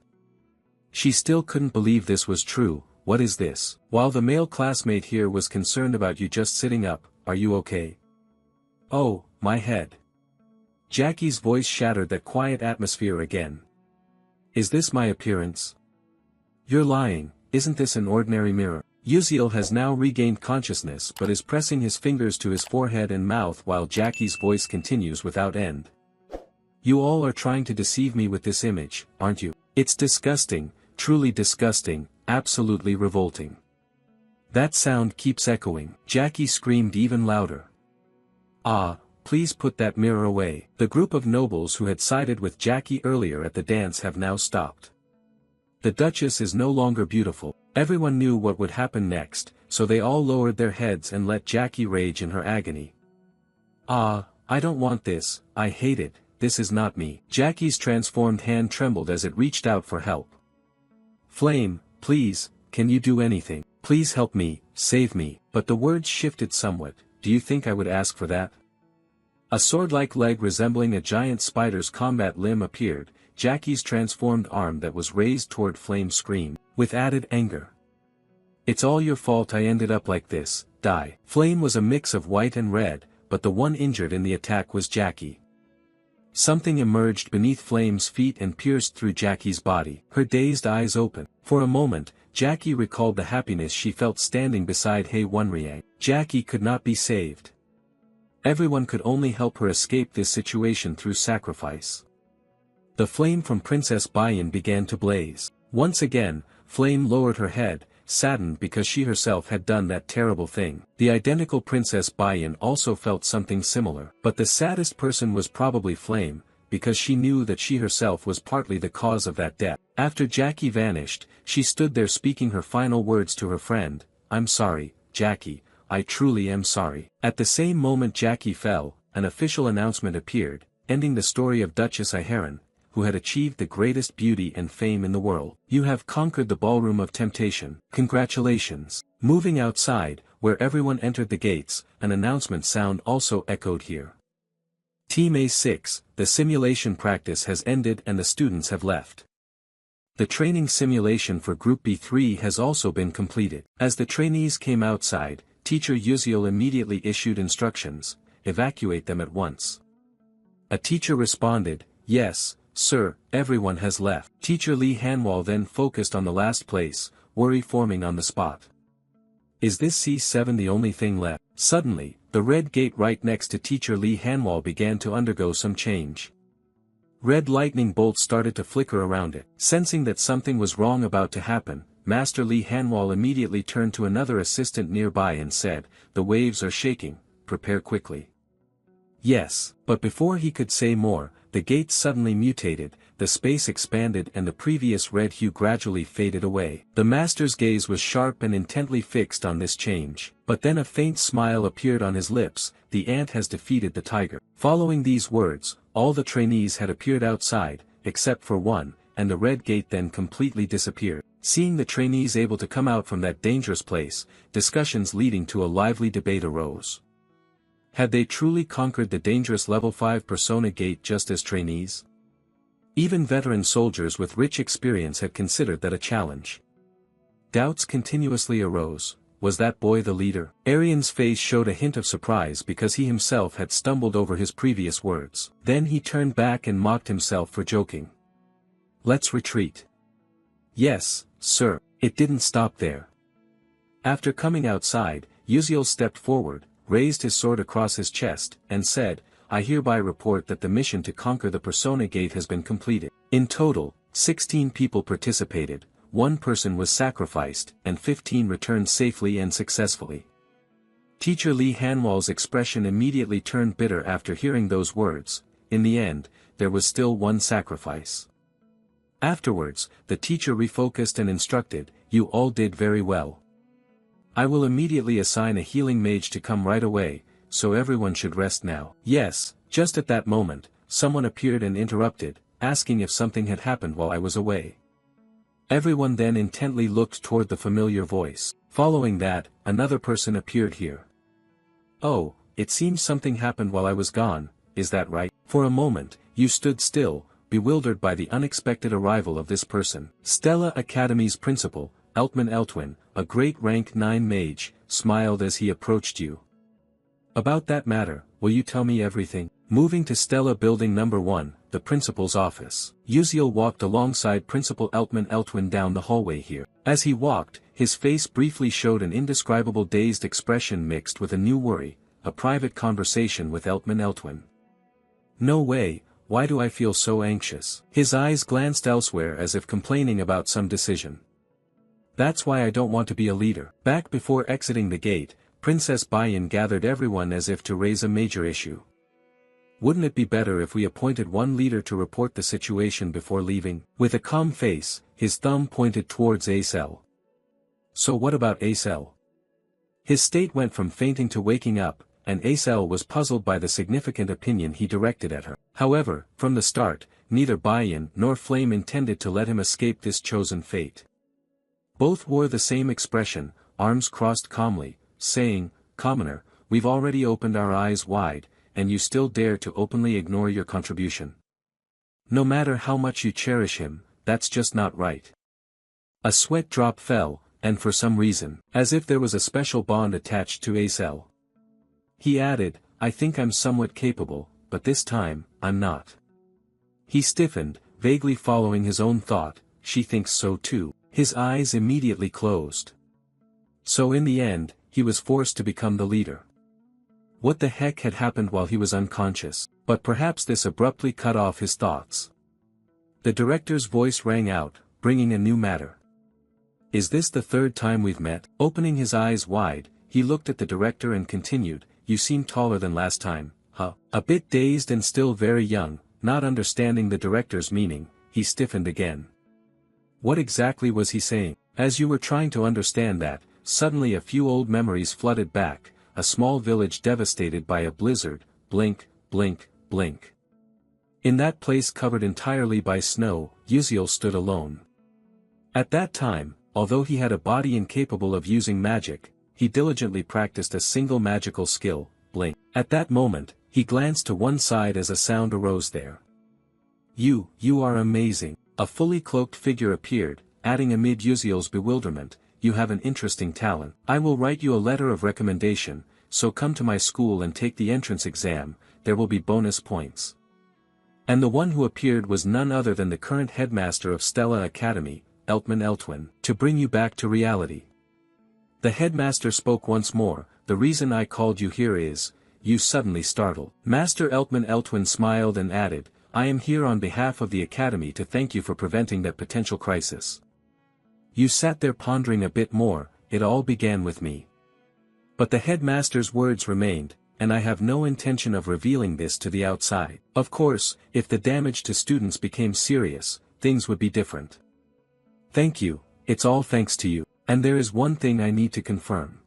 She still couldn't believe this was true. What is this? While the male classmate here was concerned about you just sitting up, are you okay? Oh, my head. Jackie's voice shattered that quiet atmosphere again. Is this my appearance? You're lying, isn't this an ordinary mirror? Uziel has now regained consciousness but is pressing his fingers to his forehead and mouth while Jackie's voice continues without end. You all are trying to deceive me with this image, aren't you? It's disgusting, truly disgusting, absolutely revolting. That sound keeps echoing. Jackie screamed even louder. Please put that mirror away. The group of nobles who had sided with Jackie earlier at the dance have now stopped. The Duchess is no longer beautiful. Everyone knew what would happen next, so they all lowered their heads and let Jackie rage in her agony. I don't want this, I hate it, this is not me. Jackie's transformed hand trembled as it reached out for help. Flame, please, can you do anything? Please help me, save me. But the words shifted somewhat. Do you think I would ask for that? A sword-like leg resembling a giant spider's combat limb appeared. Jackie's transformed arm that was raised toward Flame screamed, with added anger. It's all your fault I ended up like this, die. Flame was a mix of white and red, but the one injured in the attack was Jackie. Something emerged beneath Flame's feet and pierced through Jackie's body. Her dazed eyes opened. For a moment, Jackie recalled the happiness she felt standing beside Hei Wonriang. Jackie could not be saved. Everyone could only help her escape this situation through sacrifice. The flame from Princess Baiyan began to blaze. Once again, Flame lowered her head, saddened because she herself had done that terrible thing. The identical Princess Baiyan also felt something similar. But the saddest person was probably Flame, because she knew that she herself was partly the cause of that death. After Jackie vanished, she stood there speaking her final words to her friend, I'm sorry, Jackie, I truly am sorry. At the same moment Jackie fell, an official announcement appeared, ending the story of Duchess Iharan, who had achieved the greatest beauty and fame in the world. You have conquered the ballroom of temptation. Congratulations. Moving outside, where everyone entered the gates, an announcement sound also echoed here. Team A6, the simulation practice has ended and the students have left. The training simulation for Group B3 has also been completed. As the trainees came outside, Teacher Yuziel immediately issued instructions, evacuate them at once. A teacher responded, yes, sir, everyone has left. Teacher Lee Hanwal then focused on the last place, worry forming on the spot. Is this C7 the only thing left? Suddenly, the red gate right next to Teacher Lee Hanwal began to undergo some change. Red lightning bolts started to flicker around it. Sensing that something was wrong about to happen, Master Lee Hanwal immediately turned to another assistant nearby and said, the waves are shaking, prepare quickly. Yes, but before he could say more, the gates suddenly mutated, the space expanded and the previous red hue gradually faded away. The master's gaze was sharp and intently fixed on this change. But then a faint smile appeared on his lips. The ant has defeated the tiger. Following these words, all the trainees had appeared outside, except for one, and the red gate then completely disappeared. Seeing the trainees able to come out from that dangerous place, discussions leading to a lively debate arose. Had they truly conquered the dangerous level 5 persona gate just as trainees? Even veteran soldiers with rich experience had considered that a challenge. Doubts continuously arose. Was that boy the leader? Arian's face showed a hint of surprise because he himself had stumbled over his previous words. Then he turned back and mocked himself for joking. Let's retreat. Yes, sir. It didn't stop there. After coming outside, Uziel stepped forward, raised his sword across his chest, and said, I hereby report that the mission to conquer the Persona Gate has been completed. In total, 16 people participated, 1 person was sacrificed, and 15 returned safely and successfully. Teacher Lee Hanwal's expression immediately turned bitter after hearing those words. In the end, there was still 1 sacrifice. Afterwards, the teacher refocused and instructed, you all did very well. I will immediately assign a healing mage to come right away, so everyone should rest now. Yes, just at that moment, someone appeared and interrupted, asking if something had happened while I was away. Everyone then intently looked toward the familiar voice. Following that, another person appeared here. Oh, it seems something happened while I was gone, is that right? For a moment, you stood still, bewildered by the unexpected arrival of this person. Stella Academy's principal, Eltman Eltwin, a great rank 9 mage, smiled as he approached you. About that matter, will you tell me everything? Moving to Stella Building Number 1, the principal's office. Uziel walked alongside Principal Eltman Eltwin down the hallway here. As he walked, his face briefly showed an indescribable dazed expression mixed with a new worry, a private conversation with Eltman Eltwin. No way, why do I feel so anxious? His eyes glanced elsewhere as if complaining about some decision. That's why I don't want to be a leader. Back before exiting the gate, Princess Bayan gathered everyone as if to raise a major issue. Wouldn't it be better if we appointed 1 leader to report the situation before leaving? With a calm face, his thumb pointed towards Acel. So what about Acel? His state went from fainting to waking up, and Acel was puzzled by the significant opinion he directed at her. However, from the start, neither Bayan nor Flame intended to let him escape this chosen fate. Both wore the same expression, arms crossed calmly, saying, Commoner, we've already opened our eyes wide, and you still dare to openly ignore your contribution. No matter how much you cherish him, that's just not right. A sweat drop fell, and for some reason, as if there was a special bond attached to Acel. He added, I think I'm somewhat capable, but this time, I'm not. He stiffened, vaguely following his own thought, she thinks so too. His eyes immediately closed. So in the end, he was forced to become the leader. What the heck had happened while he was unconscious? But perhaps this abruptly cut off his thoughts. The director's voice rang out, bringing a new matter. Is this the 3rd time we've met? Opening his eyes wide, he looked at the director and continued, you seem taller than last time, huh? A bit dazed and still very young, not understanding the director's meaning, he stiffened again. What exactly was he saying? As you were trying to understand that, suddenly a few old memories flooded back, a small village devastated by a blizzard, blink, blink, blink. In that place covered entirely by snow, Uziel stood alone. At that time, although he had a body incapable of using magic, he diligently practiced a single magical skill, blink. At that moment, he glanced to one side as a sound arose there. You are amazing. A fully cloaked figure appeared, adding amid Uziel's bewilderment, you have an interesting talent. I will write you a letter of recommendation, so come to my school and take the entrance exam, there will be bonus points. And the one who appeared was none other than the current headmaster of Stella Academy, Eltman Eltwin, to bring you back to reality. The headmaster spoke once more, the reason I called you here is, you suddenly startled. Master Eltman Eltwin smiled and added, I am here on behalf of the Academy to thank you for preventing that potential crisis. You sat there pondering a bit more, it all began with me. But the headmaster's words remained, and I have no intention of revealing this to the outside. Of course, if the damage to students became serious, things would be different. Thank you, it's all thanks to you. And there is one thing I need to confirm.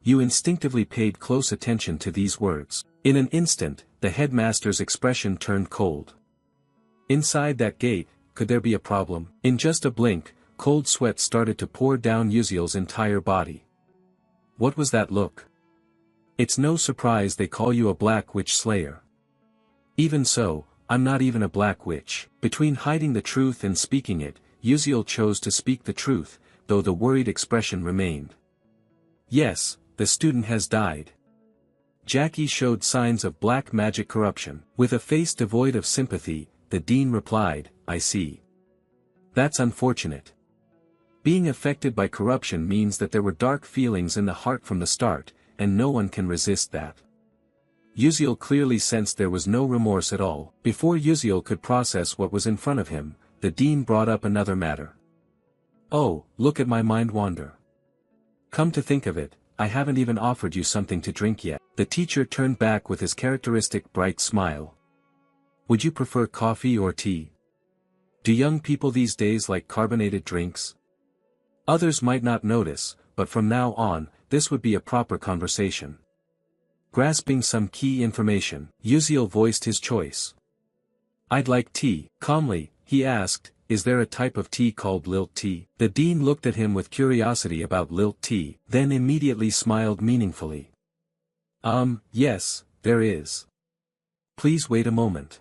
You instinctively paid close attention to these words. In an instant, the headmaster's expression turned cold. Inside that gate, could there be a problem? In just a blink, cold sweat started to pour down Uziel's entire body. What was that look? It's no surprise they call you a Black Witch Slayer. Even so, I'm not even a Black Witch. Between hiding the truth and speaking it, Uziel chose to speak the truth, though the worried expression remained. Yes, the student has died. Jackie showed signs of black magic corruption. With a face devoid of sympathy, the dean replied, I see. That's unfortunate. Being affected by corruption means that there were dark feelings in the heart from the start, and no one can resist that. Uziel clearly sensed there was no remorse at all. Before Uziel could process what was in front of him, the dean brought up another matter. Oh, look at my mind wander. Come to think of it, I haven't even offered you something to drink yet. The teacher turned back with his characteristic bright smile. Would you prefer coffee or tea? Do young people these days like carbonated drinks? Others might not notice, but from now on, this would be a proper conversation. Grasping some key information, Uziel voiced his choice. I'd like tea. Calmly, he asked, is there a type of tea called lilt tea? The dean looked at him with curiosity about lilt tea, then immediately smiled meaningfully. Yes, there is. Please wait a moment.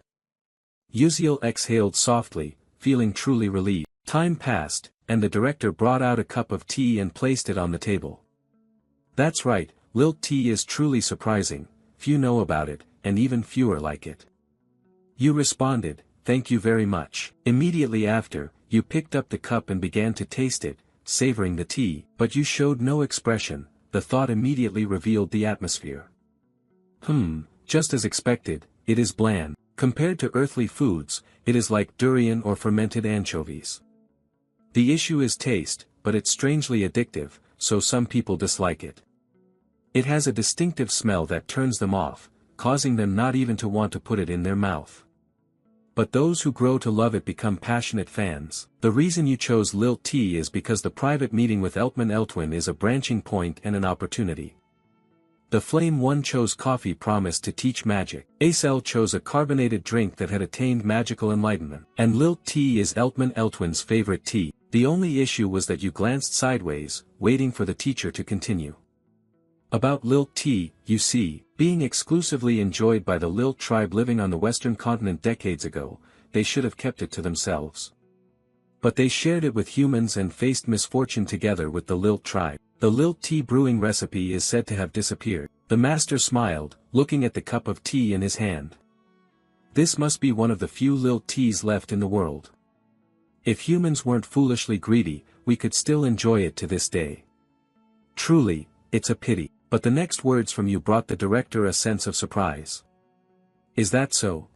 Uziel exhaled softly, feeling truly relieved. Time passed, and the director brought out a cup of tea and placed it on the table. That's right, lilt tea is truly surprising, few know about it, and even fewer like it. You responded, thank you very much. Immediately after, you picked up the cup and began to taste it, savoring the tea, but you showed no expression. The thought immediately revealed the atmosphere. Just as expected, it is bland. Compared to earthly foods, it is like durian or fermented anchovies. The issue is taste, but it's strangely addictive, so some people dislike it. It has a distinctive smell that turns them off, causing them not even to want to put it in their mouth. But those who grow to love it become passionate fans. The reason you chose lilt tea is because the private meeting with Eltman Eltwin is a branching point and an opportunity. The Flame One chose coffee promised to teach magic. Acel chose a carbonated drink that had attained magical enlightenment. And lilt tea is Eltman Eltwin's favorite tea. The only issue was that you glanced sideways, waiting for the teacher to continue. About lilt tea, you see, being exclusively enjoyed by the Lilt tribe living on the western continent decades ago, they should have kept it to themselves. But they shared it with humans and faced misfortune together with the Lilt tribe. The lilt tea brewing recipe is said to have disappeared. The master smiled, looking at the cup of tea in his hand. This must be one of the few lilt teas left in the world. If humans weren't foolishly greedy, we could still enjoy it to this day. Truly, it's a pity. But the next words from you brought the director a sense of surprise. Is that so?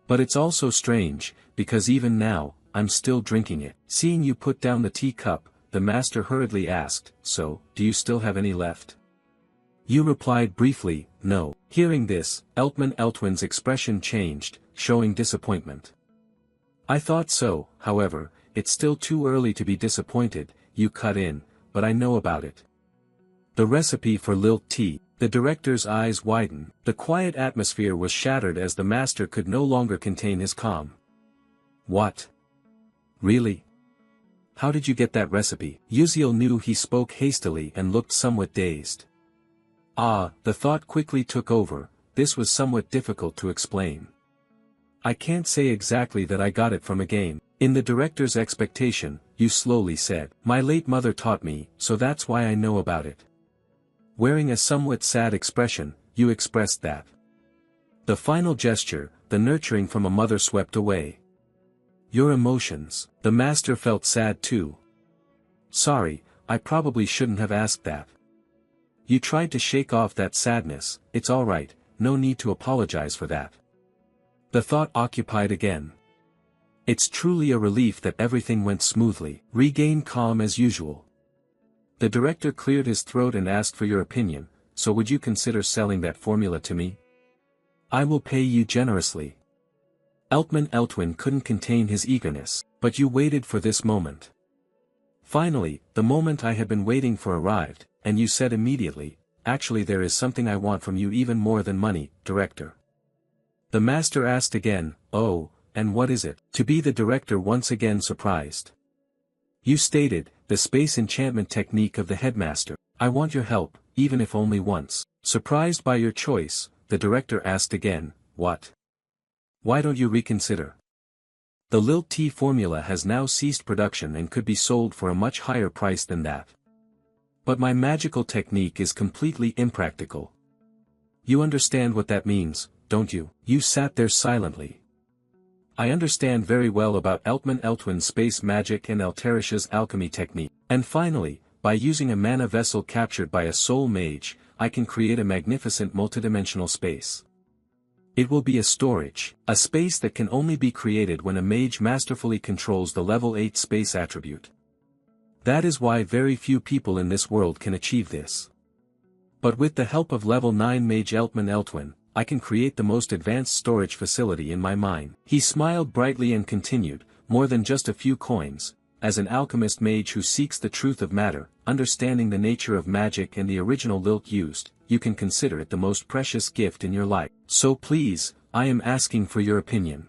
But it's also strange, because even now, I'm still drinking it. Seeing you put down the teacup, the master hurriedly asked, so, do you still have any left? You replied briefly, no. Hearing this, Eltman Eltwin's expression changed, showing disappointment. I thought so, however, it's still too early to be disappointed, you cut in, but I know about it. The recipe for lilt tea. The director's eyes widened. The quiet atmosphere was shattered as the master could no longer contain his calm. What? Really? How did you get that recipe? Uziel knew he spoke hastily and looked somewhat dazed. The thought quickly took over, this was somewhat difficult to explain. I can't say exactly that I got it from a game. In the director's expectation, you slowly said, my late mother taught me, so that's why I know about it. Wearing a somewhat sad expression, you expressed that. The final gesture, the nurturing from a mother swept away. Your emotions. The master felt sad too. Sorry, I probably shouldn't have asked that. You tried to shake off that sadness, it's alright, no need to apologize for that. The thought occupied again. It's truly a relief that everything went smoothly. Regain calm as usual. The director cleared his throat and asked for your opinion, so would you consider selling that formula to me? I will pay you generously. Eltwin couldn't contain his eagerness, but you waited for this moment. Finally, the moment I had been waiting for arrived, and you said immediately, actually there is something I want from you even more than money, director. The master asked again, oh, and what is it? To be the director once again surprised. You stated, the space enchantment technique of the headmaster. I want your help, even if only once. Surprised by your choice, the director asked again, what? Why don't you reconsider? The Lilt tea formula has now ceased production and could be sold for a much higher price than that. But my magical technique is completely impractical. You understand what that means, don't you? You sat there silently. I understand very well about Eltwin's space magic and Alterish's alchemy technique. And finally, by using a mana vessel captured by a soul mage, I can create a magnificent multidimensional space. It will be a space that can only be created when a mage masterfully controls the level 8 space attribute. That is why very few people in this world can achieve this. But with the help of level 9 mage Eltwin, I can create the most advanced storage facility in my mind. He smiled brightly and continued, more than just a few coins. As an alchemist mage who seeks the truth of matter, understanding the nature of magic and the original lilt used, you can consider it the most precious gift in your life. So please, I am asking for your opinion.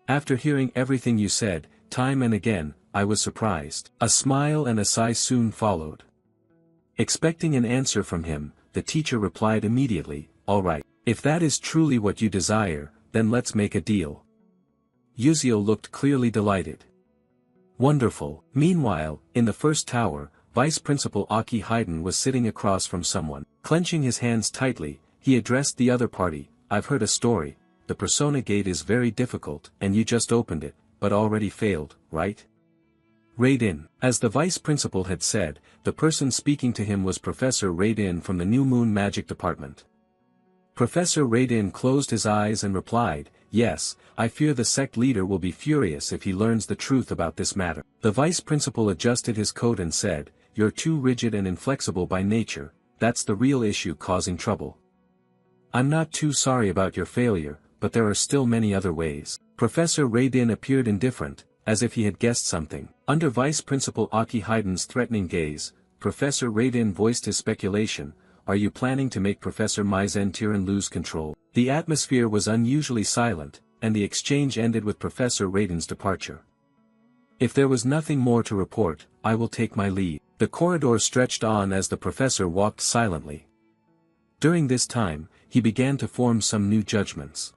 After hearing everything you said, time and again, I was surprised. A smile and a sigh soon followed. Expecting an answer from him, the teacher replied immediately, all right, if that is truly what you desire, then let's make a deal. Yuziel looked clearly delighted. Wonderful. Meanwhile, in the first tower, Vice Principal Aki Haydn was sitting across from someone. Clenching his hands tightly, he addressed the other party. I've heard a story. The Persona Gate is very difficult, and you just opened it, but already failed, right? Raiden. As the Vice Principal had said, the person speaking to him was Professor Raiden from the New Moon Magic Department. Professor Raiden closed his eyes and replied, yes, I fear the sect leader will be furious if he learns the truth about this matter. The Vice Principal adjusted his coat and said, you're too rigid and inflexible by nature, that's the real issue causing trouble. I'm not too sorry about your failure, but there are still many other ways. Professor Raiden appeared indifferent, as if he had guessed something. Under Vice Principal Aki Haydn's threatening gaze, Professor Raiden voiced his speculation, are you planning to make Professor Maizen Tiran lose control? The atmosphere was unusually silent, and the exchange ended with Professor Raiden's departure. If there was nothing more to report, I will take my leave. The corridor stretched on as the professor walked silently. During this time, he began to form some new judgments.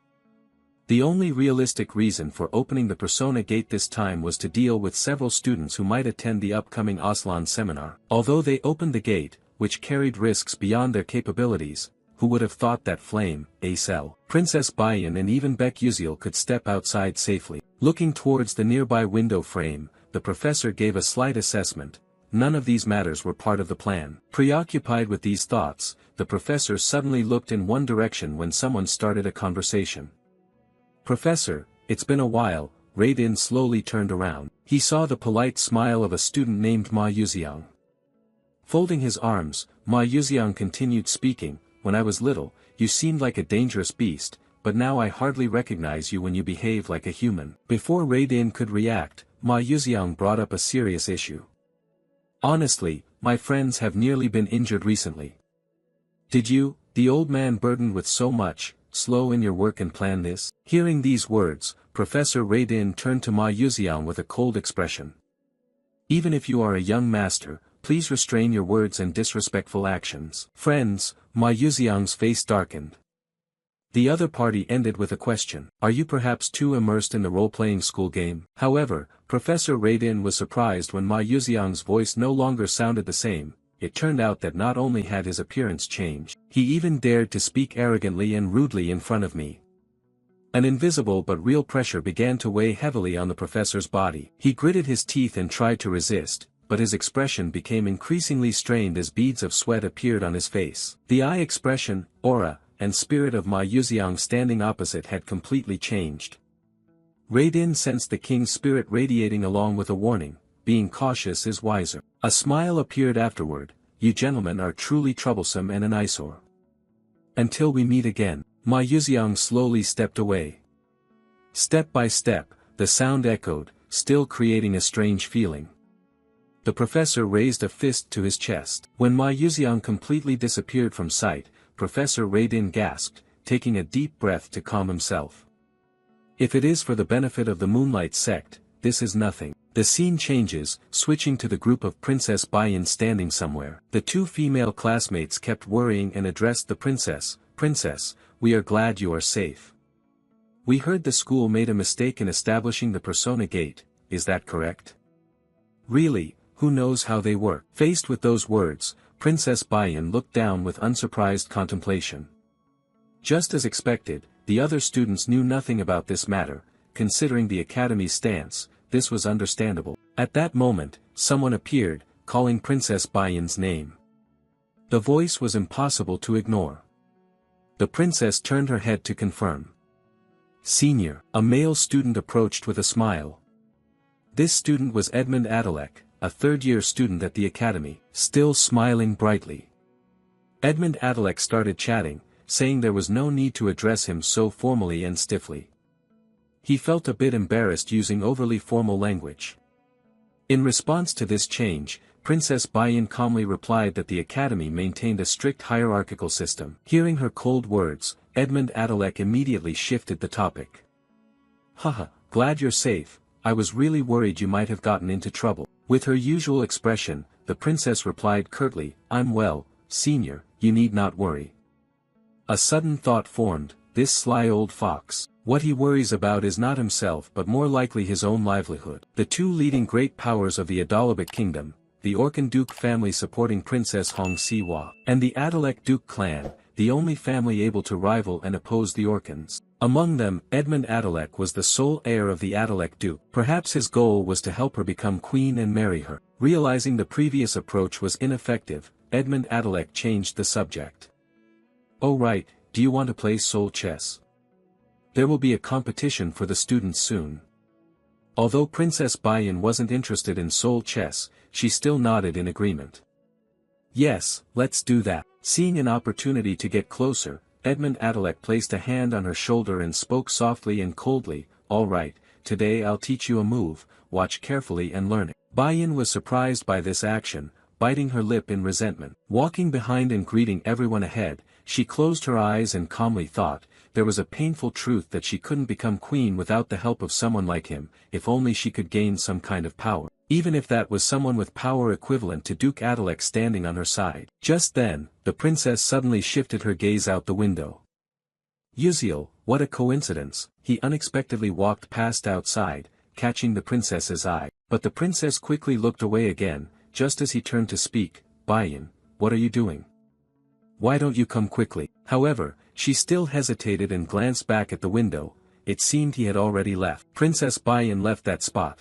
The only realistic reason for opening the Persona Gate this time was to deal with several students who might attend the upcoming Aslan seminar. Although they opened the gate, which carried risks beyond their capabilities, who would have thought that Flame, Acel, Princess Bayan and even Beck Yuziel could step outside safely. Looking towards the nearby window frame, the professor gave a slight assessment. None of these matters were part of the plan. Preoccupied with these thoughts, the professor suddenly looked in one direction when someone started a conversation. Professor, it's been a while. Raiden slowly turned around. He saw the polite smile of a student named Ma Yuziang. Folding his arms, Ma Yuziang continued speaking, when I was little, you seemed like a dangerous beast, but now I hardly recognize you when you behave like a human. Before Raiden could react, Ma Yuziang brought up a serious issue. Honestly, my friends have nearly been injured recently. Did you, the old man burdened with so much, slow in your work and plan this? Hearing these words, Professor Raiden turned to Ma Yuziang with a cold expression. Even if you are a young master, please restrain your words and disrespectful actions. Friends, Ma Yuziang's face darkened. The other party ended with a question. Are you perhaps too immersed in the role-playing school game? However, Professor Raiden was surprised when Ma Yuziang's voice no longer sounded the same. It turned out that not only had his appearance changed, he even dared to speak arrogantly and rudely in front of me. An invisible but real pressure began to weigh heavily on the professor's body. He gritted his teeth and tried to resist, but his expression became increasingly strained as beads of sweat appeared on his face. The eye expression, aura, and spirit of Ma Yuziang standing opposite had completely changed. Raiden sensed the king's spirit radiating along with a warning, being cautious is wiser. A smile appeared afterward. you gentlemen are truly troublesome and an eyesore. Until we meet again. Ma Yuxiang slowly stepped away. Step by step, the sound echoed, still creating a strange feeling. The professor raised a fist to his chest. When Ma Yuxiang completely disappeared from sight, Professor Raydin gasped, taking a deep breath to calm himself. If it is for the benefit of the Moonlight sect, this is nothing. The scene changes, switching to the group of Princess Baiyan standing somewhere. The two female classmates kept worrying and addressed the princess. Princess, we are glad you are safe. We heard the school made a mistake in establishing the Persona Gate, is that correct? Really, who knows how they work? Faced with those words, Princess Baiyan looked down with unsurprised contemplation. Just as expected, the other students knew nothing about this matter. Considering the academy's stance, this was understandable. At that moment, someone appeared, calling Princess Baiyan's name. The voice was impossible to ignore. The princess turned her head to confirm. Senior, a male student approached with a smile. This student was Edmund Adalek, a third-year student at the academy, still smiling brightly. Edmund Adalek started chatting, saying there was no need to address him so formally and stiffly. He felt a bit embarrassed using overly formal language. In response to this change, Princess Baiyan calmly replied that the academy maintained a strict hierarchical system. Hearing her cold words, Edmund Adalek immediately shifted the topic. Haha, glad you're safe, I was really worried you might have gotten into trouble. With her usual expression, the princess replied curtly, I'm well, senior, you need not worry. A sudden thought formed, this sly old fox. What he worries about is not himself but more likely his own livelihood. The two leading great powers of the Adalabic kingdom, the Orcan Duke family supporting Princess Hong Siwa, and the Adalek Duke clan, the only family able to rival and oppose the Orcans. Among them, Edmund Adalek was the sole heir of the Adalek Duke. Perhaps his goal was to help her become queen and marry her. Realizing the previous approach was ineffective, Edmund Adalek changed the subject. Oh right, do you want to play soul chess? There will be a competition for the students soon. Although Princess Baiyan wasn't interested in soul chess, she still nodded in agreement. Yes, let's do that. Seeing an opportunity to get closer, Edmund Adalek placed a hand on her shoulder and spoke softly and coldly, all right, today I'll teach you a move, watch carefully and learn it. Baiyan was surprised by this action, biting her lip in resentment. Walking behind and greeting everyone ahead, she closed her eyes and calmly thought, there was a painful truth that she couldn't become queen without the help of someone like him, if only she could gain some kind of power. Even if that was someone with power equivalent to Duke Adalek standing on her side. Just then, the princess suddenly shifted her gaze out the window. Uziel, what a coincidence, he unexpectedly walked past outside, catching the princess's eye. But the princess quickly looked away again, just as he turned to speak. Baiyan, what are you doing? Why don't you come quickly? However, she still hesitated and glanced back at the window. It seemed he had already left. Princess Baiyan left that spot.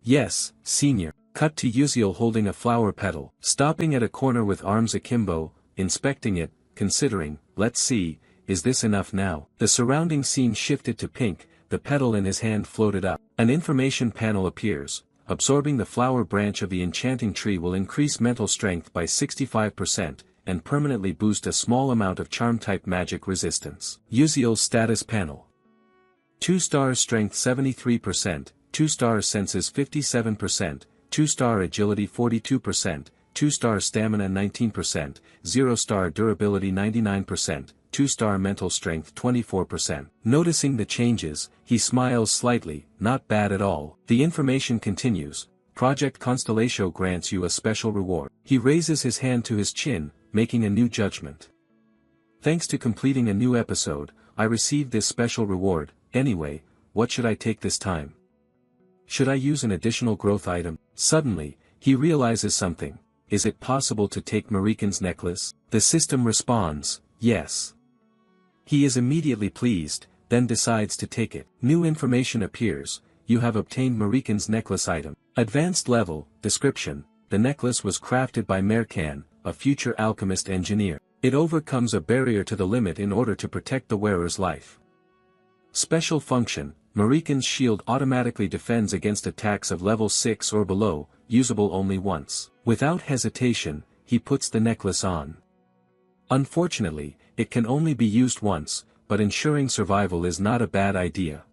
Yes, senior. Cut to Uziel holding a flower petal, stopping at a corner with arms akimbo, inspecting it, considering, let's see, is this enough now? The surrounding scene shifted to pink, the petal in his hand floated up. An information panel appears. Absorbing the flower branch of the enchanting tree will increase mental strength by 65%, and permanently boost a small amount of charm-type magic resistance. Uziel's status panel. 2-star strength 73%, 2-star senses 57%, 2-star agility 42%, 2-star stamina 19%, 0-star durability 99%, 2-star mental strength 24%. Noticing the changes, he smiles slightly, not bad at all. The information continues. Project Constellatio grants you a special reward. He raises his hand to his chin, making a new judgment. Thanks to completing a new episode, I received this special reward. Anyway, what should I take this time? Should I use an additional growth item? Suddenly, he realizes something. Is it possible to take Marikan's necklace? The system responds, yes. He is immediately pleased, then decides to take it. New information appears. You have obtained Marikan's necklace item. Advanced level, description. The necklace was crafted by Merkan, a future alchemist engineer. It overcomes a barrier to the limit in order to protect the wearer's life. Special function, Marikan's shield automatically defends against attacks of level 6 or below, usable only once. Without hesitation, he puts the necklace on. Unfortunately, it can only be used once, but ensuring survival is not a bad idea.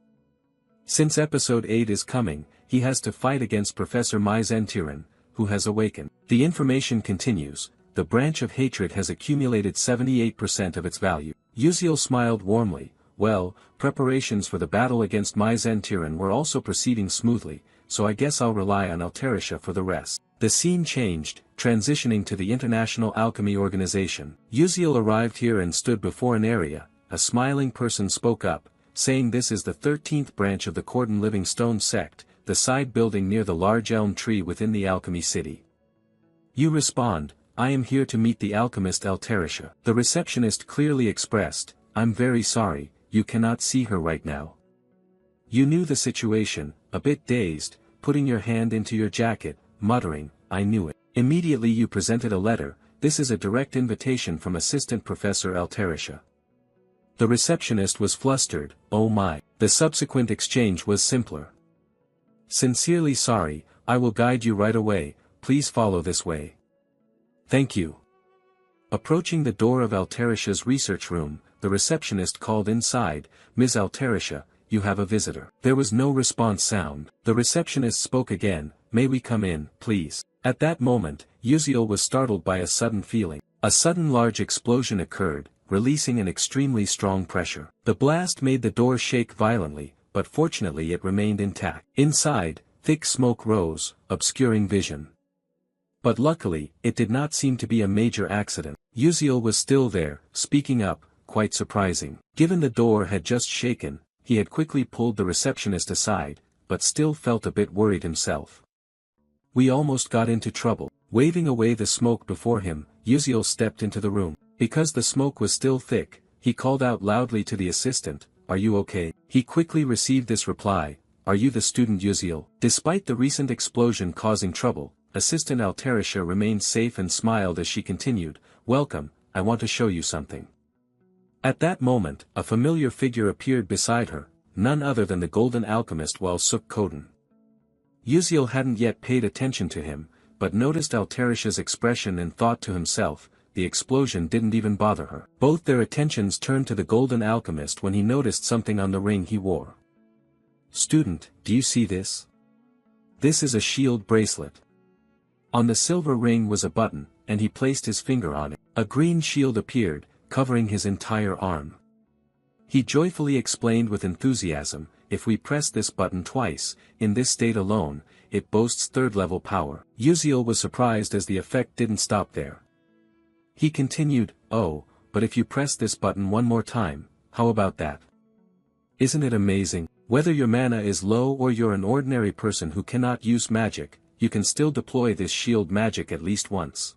Since episode 8 is coming, he has to fight against Professor Mai Zentiran, who has awakened. The information continues, the branch of hatred has accumulated 78% of its value. Uziel smiled warmly. Well, preparations for the battle against Mai Zentiran were also proceeding smoothly, so I guess I'll rely on Alterisha for the rest. The scene changed, transitioning to the International Alchemy Organization. Uziel arrived here and stood before an area. A smiling person spoke up, saying this is the 13th branch of the Cordon Living Stone sect, the side building near the large elm tree within the alchemy city. You respond, I am here to meet the alchemist Alterisha. The receptionist clearly expressed, I'm very sorry, you cannot see her right now. You knew the situation, a bit dazed, putting your hand into your jacket, muttering, I knew it. Immediately you presented a letter, this is a direct invitation from Assistant Professor Alterisha. The receptionist was flustered, oh my. The subsequent exchange was simpler. Sincerely sorry, I will guide you right away, please follow this way. Thank you. Approaching the door of Alterisha's research room, the receptionist called inside, Ms. Alterisha, you have a visitor. There was no response sound. The receptionist spoke again, may we come in, please. At that moment, Uziel was startled by a sudden feeling. A sudden large explosion occurred, releasing an extremely strong pressure. The blast made the door shake violently, but fortunately it remained intact. Inside, thick smoke rose, obscuring vision. But luckily, it did not seem to be a major accident. Uziel was still there, speaking up, quite surprising. Given the door had just shaken, he had quickly pulled the receptionist aside, but still felt a bit worried himself. We almost got into trouble. Waving away the smoke before him, Uziel stepped into the room. Because the smoke was still thick, he called out loudly to the assistant, are you okay? He quickly received this reply, are you the student Uziel? Despite the recent explosion causing trouble, Assistant Alterisha remained safe and smiled as she continued, welcome, I want to show you something. At that moment, a familiar figure appeared beside her, none other than the Golden Alchemist Suk Koden. Uziel hadn't yet paid attention to him, but noticed Alterisha's expression and thought to himself, the explosion didn't even bother her. Both their attentions turned to the Golden Alchemist when he noticed something on the ring he wore. Student, do you see this? This is a shield bracelet. On the silver ring was a button, and he placed his finger on it. A green shield appeared, covering his entire arm. He joyfully explained with enthusiasm, if we press this button twice, in this state alone, it boasts third-level power. Uziel was surprised as the effect didn't stop there. He continued, oh, but if you press this button one more time, how about that? Isn't it amazing? Whether your mana is low or you're an ordinary person who cannot use magic, you can still deploy this shield magic at least once.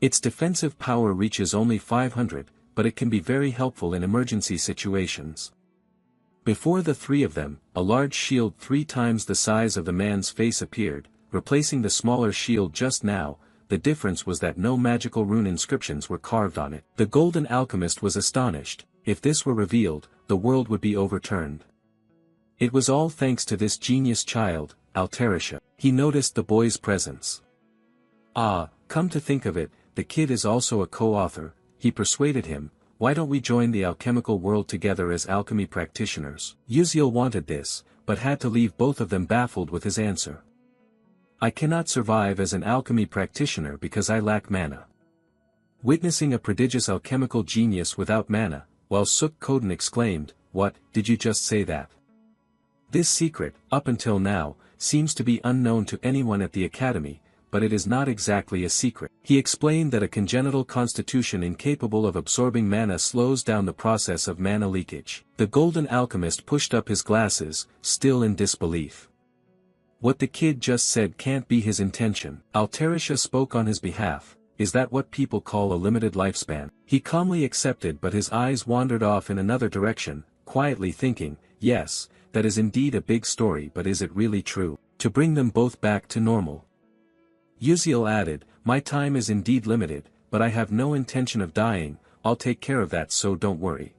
Its defensive power reaches only 500, but it can be very helpful in emergency situations. Before the three of them, a large shield 3 times the size of the man's face appeared, replacing the smaller shield just now. The difference was that no magical rune inscriptions were carved on it. The Golden Alchemist was astonished. If this were revealed, the world would be overturned. It was all thanks to this genius child, Alterisha. He noticed the boy's presence. Ah, come to think of it, the kid is also a co-author. He persuaded him, why don't we join the alchemical world together as alchemy practitioners? Uziel wanted this, but had to leave both of them baffled with his answer. I cannot survive as an alchemy practitioner because I lack mana. Witnessing a prodigious alchemical genius without mana, Suk Koden exclaimed, what, did you just say that? This secret, up until now, seems to be unknown to anyone at the academy, but it is not exactly a secret. He explained that a congenital constitution incapable of absorbing mana slows down the process of mana leakage. The Golden Alchemist pushed up his glasses, still in disbelief. What the kid just said can't be his intention. Alterisha spoke on his behalf. Is that what people call a limited lifespan? He calmly accepted, but his eyes wandered off in another direction, quietly thinking, yes, that is indeed a big story, but is it really true? To bring them both back to normal. Uziel added, my time is indeed limited, but I have no intention of dying, I'll take care of that, so don't worry.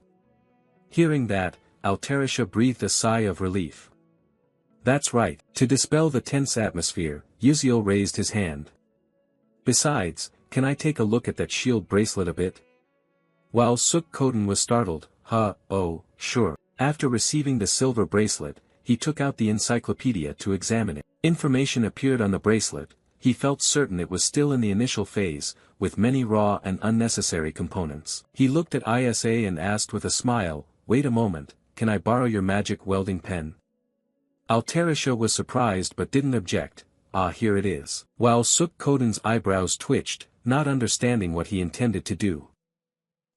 Hearing that, Alterisha breathed a sigh of relief. That's right. To dispel the tense atmosphere, Uziel raised his hand. Besides, can I take a look at that shield bracelet a bit? While Suk Koden was startled, oh, sure. After receiving the silver bracelet, he took out the encyclopedia to examine it. Information appeared on the bracelet. He felt certain it was still in the initial phase, with many raw and unnecessary components. He looked at ISA and asked with a smile, wait a moment, can I borrow your magic welding pen? Altarisha was surprised but didn't object. Here it is. While Suk Koden's eyebrows twitched, not understanding what he intended to do.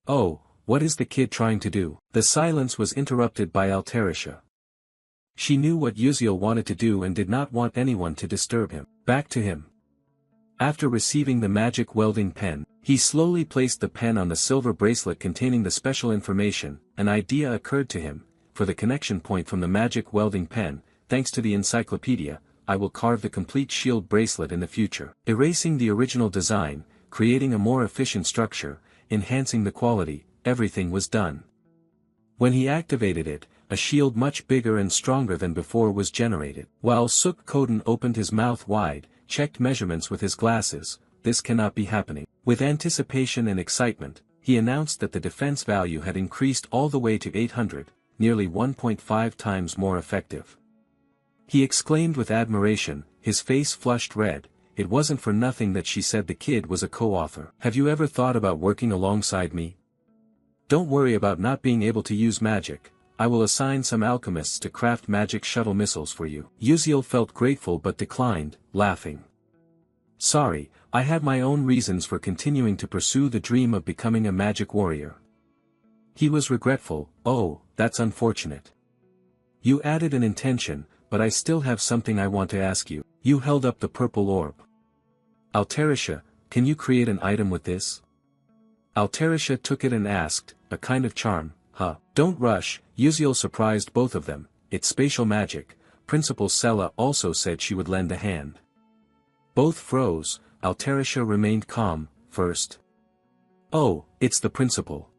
Oh, what is the kid trying to do? The silence was interrupted by Altarisha. She knew what Uziel wanted to do and did not want anyone to disturb him. Back to him. After receiving the magic welding pen, he slowly placed the pen on the silver bracelet containing the special information. An idea occurred to him. For the connection point from the magic welding pen, thanks to the encyclopedia, I will carve the complete shield bracelet in the future. Erasing the original design, creating a more efficient structure, enhancing the quality, everything was done. When he activated it, a shield much bigger and stronger than before was generated. While Suk Koden opened his mouth wide, checked measurements with his glasses, this cannot be happening. With anticipation and excitement, he announced that the defense value had increased all the way to 800, nearly 1.5 times more effective. He exclaimed with admiration, his face flushed red. It wasn't for nothing that she said the kid was a co-author. Have you ever thought about working alongside me? Don't worry about not being able to use magic. I will assign some alchemists to craft magic shuttle missiles for you. Uziel felt grateful but declined, laughing. Sorry, I have my own reasons for continuing to pursue the dream of becoming a magic warrior. He was regretful. Oh, that's unfortunate. You added an intention, but I still have something I want to ask you. You held up the purple orb. Altarisha, can you create an item with this? Altarisha took it and asked, a kind of charm, Don't rush. Uziel surprised both of them. It's spatial magic. Principal Sella also said she would lend a hand. Both froze. Altarisha remained calm, first. Oh, it's the principal.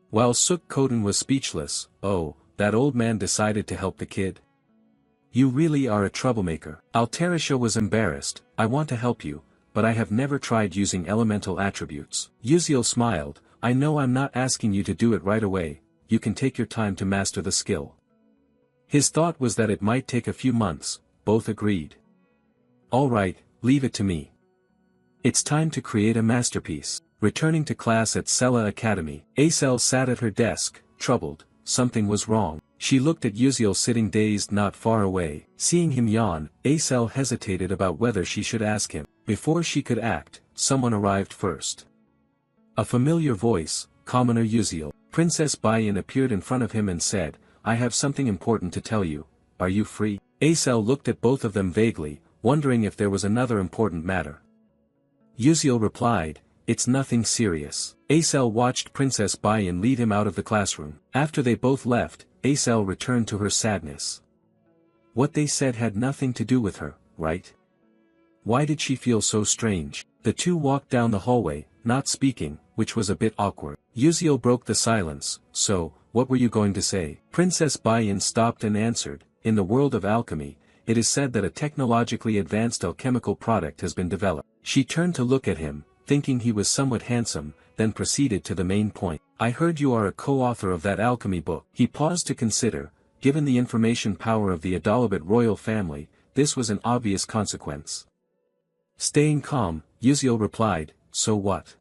While Suk Koden was speechless, oh, that old man decided to help the kid? You really are a troublemaker. Altarisha was embarrassed. I want to help you, but I have never tried using elemental attributes. Uziel smiled. I know I'm not asking you to do it right away. You can take your time to master the skill. His thought was that it might take a few months. Both agreed. All right, leave it to me. It's time to create a masterpiece. Returning to class at Sella Academy, Acel sat at her desk, troubled. Something was wrong. She looked at Uziel sitting dazed not far away. Seeing him yawn, Acel hesitated about whether she should ask him. Before she could act, someone arrived first. A familiar voice, Commoner Uziel. Princess Bayan appeared in front of him and said, I have something important to tell you. Are you free? Acel looked at both of them vaguely, wondering if there was another important matter. Uziel replied, it's nothing serious. Acel watched Princess Bayan lead him out of the classroom. After they both left, Acel returned to her sadness. What they said had nothing to do with her, right? Why did she feel so strange? The two walked down the hallway, not speaking, which was a bit awkward. Uziel broke the silence. So, what were you going to say? Princess Bayan stopped and answered, in the world of alchemy, it is said that a technologically advanced alchemical product has been developed. She turned to look at him, thinking he was somewhat handsome, then proceeded to the main point. I heard you are a co-author of that alchemy book. He paused to consider. Given the information power of the Adalabit royal family, this was an obvious consequence. Staying calm, Uziel replied, so what?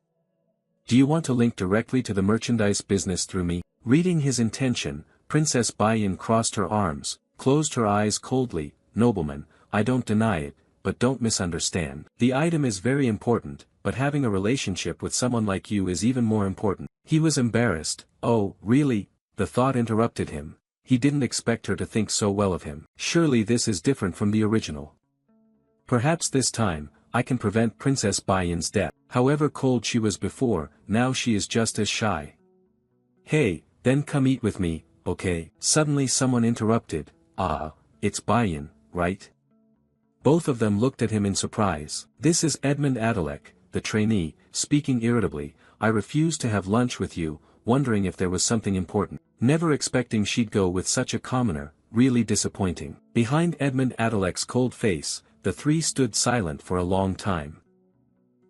Do you want to link directly to the merchandise business through me? Reading his intention, Princess Bayan crossed her arms, closed her eyes coldly. Nobleman, I don't deny it, but don't misunderstand. The item is very important, but having a relationship with someone like you is even more important. He was embarrassed. Oh, really? The thought interrupted him. He didn't expect her to think so well of him. Surely this is different from the original. Perhaps this time, I can prevent Princess Bayan's death. However cold she was before, now she is just as shy. Hey, then come eat with me, okay? Suddenly someone interrupted. It's Bayan, right? Both of them looked at him in surprise. This is Edmund Adalek, the trainee, speaking irritably. I refused to have lunch with you, wondering if there was something important. Never expecting she'd go with such a commoner, really disappointing. Behind Edmund Adalek's cold face, the three stood silent for a long time.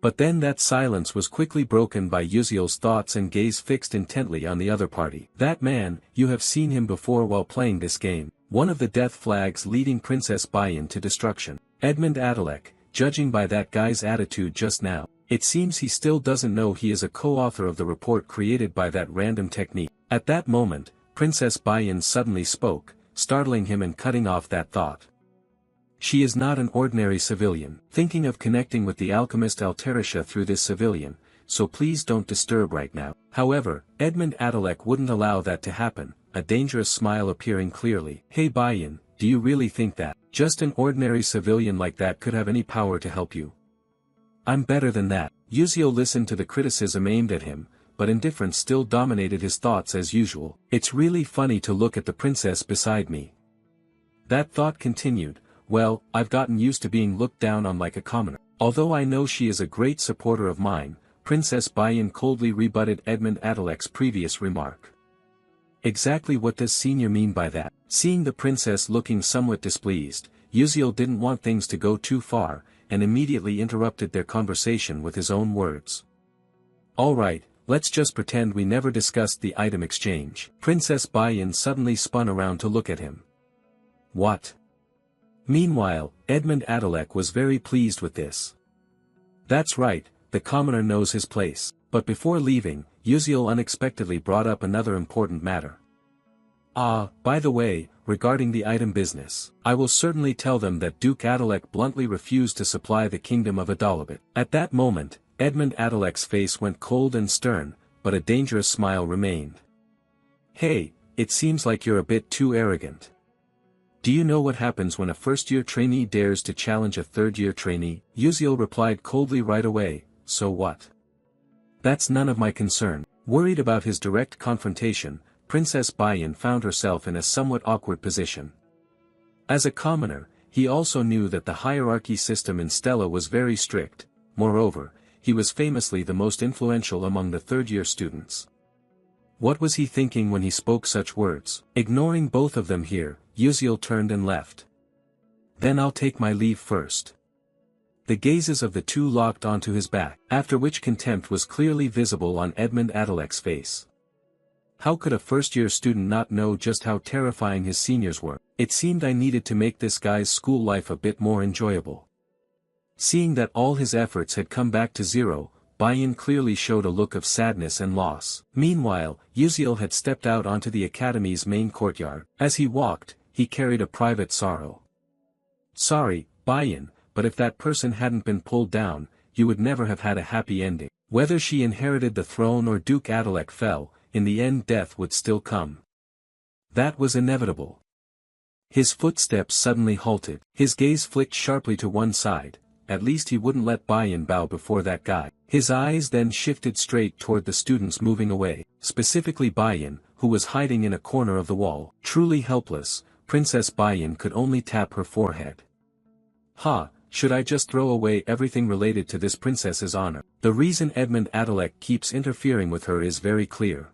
But then that silence was quickly broken by Yuziel's thoughts and gaze fixed intently on the other party. That man, you have seen him before while playing this game. One of the death flags leading Princess Bayan to destruction. Edmund Adalek, judging by that guy's attitude just now, it seems he still doesn't know he is a co-author of the report created by that random technique. At that moment, Princess Bayan suddenly spoke, startling him and cutting off that thought. She is not an ordinary civilian. Thinking of connecting with the alchemist Alterisha through this civilian, so please don't disturb right now. However, Edmund Adalek wouldn't allow that to happen, a dangerous smile appearing clearly. Hey Bayan, do you really think that just an ordinary civilian like that could have any power to help you? I'm better than that. Yuziel listened to the criticism aimed at him, but indifference still dominated his thoughts as usual. It's really funny to look at the princess beside me. That thought continued. Well, I've gotten used to being looked down on like a commoner. Although I know she is a great supporter of mine, Princess Bayan coldly rebutted Edmund Adalek's previous remark. Exactly what does Senior mean by that? Seeing the princess looking somewhat displeased, Yuziel didn't want things to go too far, and immediately interrupted their conversation with his own words. Alright, let's just pretend we never discussed the item exchange. Princess Bayan suddenly spun around to look at him. What? Meanwhile, Edmund Adalek was very pleased with this. That's right, the commoner knows his place. But before leaving, Yuziel unexpectedly brought up another important matter. By the way, regarding the item business, I will certainly tell them that Duke Adalek bluntly refused to supply the kingdom of Adalabit. At that moment, Edmund Adalek's face went cold and stern, but a dangerous smile remained. Hey, it seems like you're a bit too arrogant. Do you know what happens when a first-year trainee dares to challenge a third-year trainee? Yuziel replied coldly right away, so what? That's none of my concern. Worried about his direct confrontation, Princess Bayan found herself in a somewhat awkward position. As a commoner, he also knew that the hierarchy system in Stella was very strict. Moreover, he was famously the most influential among the third-year students. What was he thinking when he spoke such words? Ignoring both of them here, Yuziel turned and left. Then I'll take my leave first. The gazes of the two locked onto his back, after which contempt was clearly visible on Edmund Adalek's face. How could a first-year student not know just how terrifying his seniors were? It seemed I needed to make this guy's school life a bit more enjoyable. Seeing that all his efforts had come back to zero, Bayan clearly showed a look of sadness and loss. Meanwhile, Yuziel had stepped out onto the academy's main courtyard. As he walked, he carried a private sorrow. Sorry, Bayan, but if that person hadn't been pulled down, you would never have had a happy ending. Whether she inherited the throne or Duke Adalek fell, in the end death would still come. That was inevitable. His footsteps suddenly halted. His gaze flicked sharply to one side. At least he wouldn't let Bayan bow before that guy. His eyes then shifted straight toward the students moving away, specifically Bayan, who was hiding in a corner of the wall. Truly helpless, Princess Bayan could only tap her forehead. Should I just throw away everything related to this princess's honor? The reason Edmund Adalek keeps interfering with her is very clear.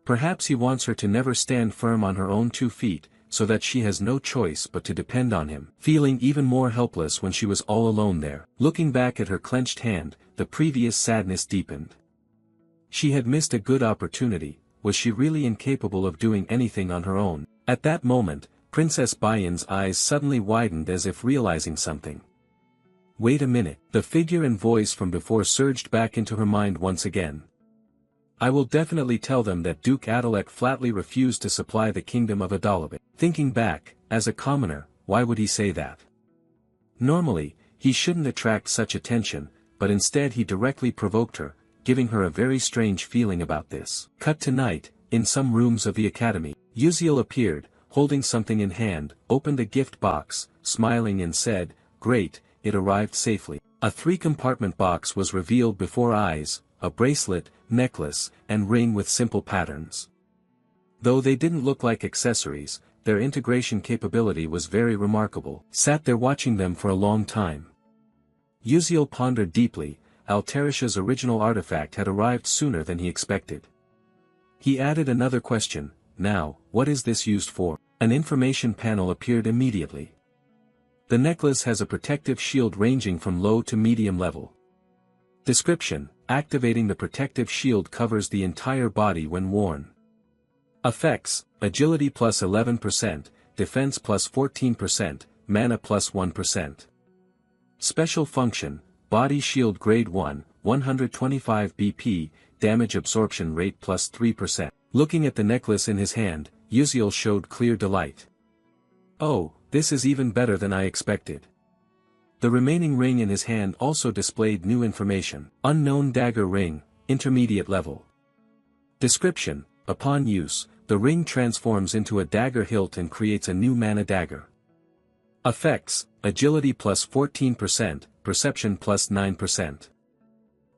Perhaps he wants her to never stand firm on her own 2 feet, so that she has no choice but to depend on him. Feeling even more helpless when she was all alone there, looking back at her clenched hand, the previous sadness deepened. She had missed a good opportunity. Was she really incapable of doing anything on her own? At that moment, Princess Bayan's eyes suddenly widened as if realizing something. Wait a minute. The figure and voice from before surged back into her mind once again. I will definitely tell them that Duke Adalek flatly refused to supply the kingdom of Adalabit. Thinking back, as a commoner, why would he say that? Normally, he shouldn't attract such attention, but instead he directly provoked her, giving her a very strange feeling about this. Cut to night, in some rooms of the academy. Yuziel appeared, holding something in hand, opened a gift box, smiling and said, "Great, it arrived safely." A 3-compartment box was revealed before eyes, a bracelet, necklace, and ring with simple patterns. Though they didn't look like accessories, their integration capability was very remarkable. Sat there watching them for a long time. Yuziel pondered deeply. Alterisha's original artifact had arrived sooner than he expected. He added another question, now, what is this used for? An information panel appeared immediately. The necklace has a protective shield ranging from low to medium level. Description: activating the protective shield covers the entire body when worn. Effects: agility plus 11%, defense plus 14%, mana plus 1%. Special function: body shield grade 1, 125 BP, damage absorption rate plus 3%. Looking at the necklace in his hand, Uziel showed clear delight. Oh, this is even better than I expected. The remaining ring in his hand also displayed new information. Unknown dagger ring, intermediate level. Description: upon use, the ring transforms into a dagger hilt and creates a new mana dagger. Effects: agility plus 14%, perception plus 9%.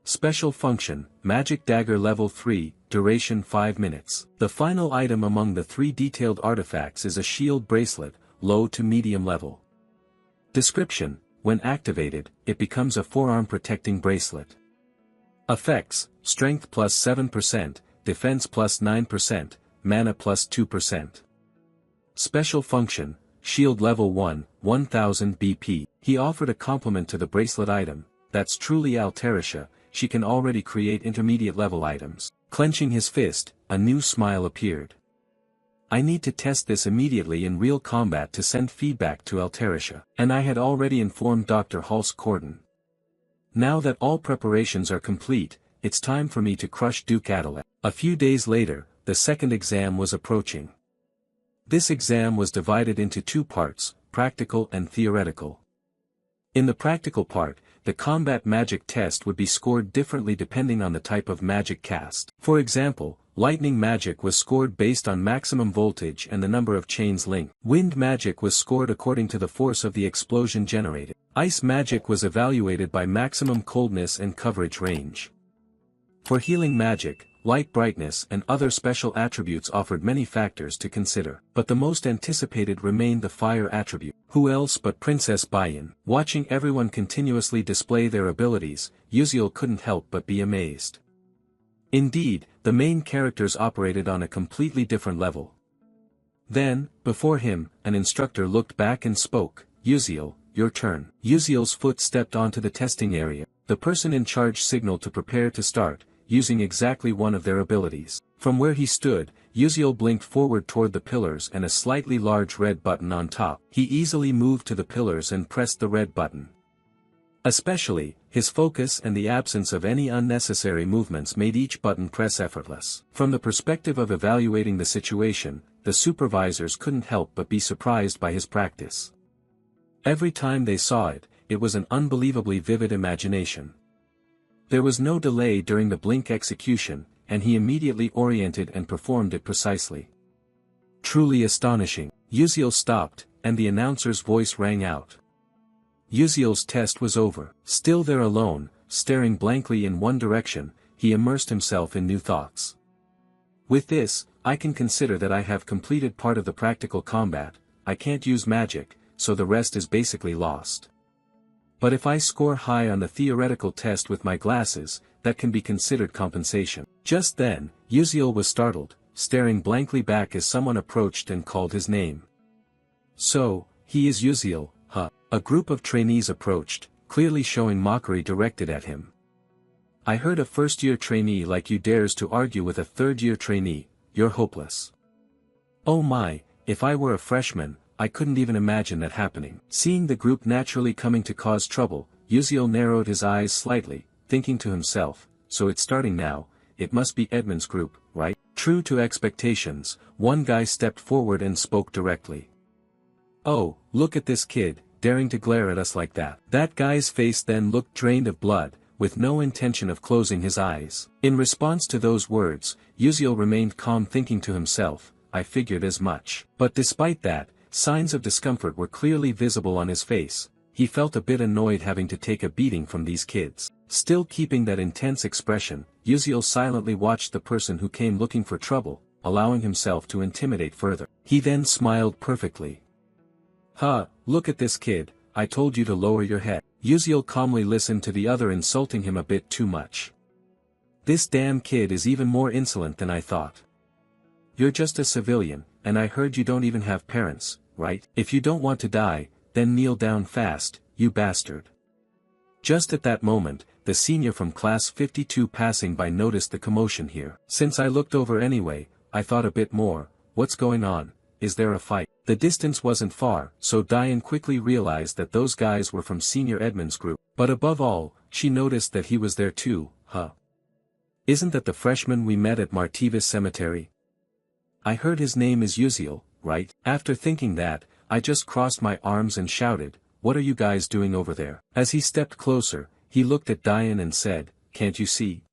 Special function: magic dagger level 3, duration 5 minutes. The final item among the 3 detailed artifacts is a shield bracelet, low to medium level. Description: when activated, it becomes a forearm protecting bracelet. Effects: strength plus 7%, defense plus 9%, mana plus 2%. Special function: shield level 1, 1000 BP. He offered a compliment to the bracelet item. That's truly Altarisha, she can already create intermediate level items. Clenching his fist, a new smile appeared. I need to test this immediately in real combat to send feedback to Altarisha. And I had already informed Dr. Hulse-Corden. Now that all preparations are complete, it's time for me to crush Duke Adelaide. A few days later, the second exam was approaching. This exam was divided into 2 parts, practical and theoretical. In the practical part, the combat magic test would be scored differently depending on the type of magic cast. For example, lightning magic was scored based on maximum voltage and the number of chains linked. Wind magic was scored according to the force of the explosion generated. Ice magic was evaluated by maximum coldness and coverage range. For healing magic, light brightness and other special attributes offered many factors to consider. But the most anticipated remained the fire attribute. Who else but Princess Bayan? Watching everyone continuously display their abilities, Uziel couldn't help but be amazed. Indeed, the main characters operated on a completely different level. Then, before him, an instructor looked back and spoke. Uziel, your turn. Uziel's foot stepped onto the testing area. The person in charge signaled to prepare to start, using exactly one of their abilities. From where he stood, Uziel blinked forward toward the pillars and a slightly large red button on top. He easily moved to the pillars and pressed the red button. Especially, his focus and the absence of any unnecessary movements made each button press effortless. From the perspective of evaluating the situation, the supervisors couldn't help but be surprised by his practice. Every time they saw it, it was an unbelievably vivid imagination. There was no delay during the blink execution, and he immediately oriented and performed it precisely. Truly astonishing. Uziel stopped, and the announcer's voice rang out. Uziel's test was over. Still there alone, staring blankly in one direction, he immersed himself in new thoughts. With this, I can consider that I have completed part of the practical combat. I can't use magic, so the rest is basically lost. But if I score high on the theoretical test with my glasses, that can be considered compensation. Just then, Uziel was startled, staring blankly back as someone approached and called his name. So, he is Uziel, huh? A group of trainees approached, clearly showing mockery directed at him. I heard a first-year trainee like you dares to argue with a third-year trainee. You're hopeless. Oh my, if I were a freshman, I couldn't even imagine that happening. Seeing the group naturally coming to cause trouble, Uziel narrowed his eyes slightly, thinking to himself, so it's starting now, it must be Edmund's group, right? True to expectations, one guy stepped forward and spoke directly. Oh, look at this kid, daring to glare at us like that. That guy's face then looked drained of blood, with no intention of closing his eyes. In response to those words, Uziel remained calm, thinking to himself, I figured as much. But despite that, signs of discomfort were clearly visible on his face. He felt a bit annoyed having to take a beating from these kids. Still keeping that intense expression, Uziel silently watched the person who came looking for trouble, allowing himself to intimidate further. He then smiled perfectly. Huh, look at this kid, I told you to lower your head. Uziel calmly listened to the other insulting him a bit too much. This damn kid is even more insolent than I thought. You're just a civilian, and I heard you don't even have parents, right? If you don't want to die, then kneel down fast, you bastard. Just at that moment, the senior from class 52 passing by noticed the commotion here. Since I looked over anyway, I thought a bit more, what's going on, is there a fight? The distance wasn't far, so Diane quickly realized that those guys were from Senior Edmund's group. But above all, she noticed that he was there too, huh? Isn't that the freshman we met at Martivis Cemetery? I heard his name is Uziel, right? After thinking that, I just crossed my arms and shouted, what are you guys doing over there? As he stepped closer, he looked at Diane and said, can't you see?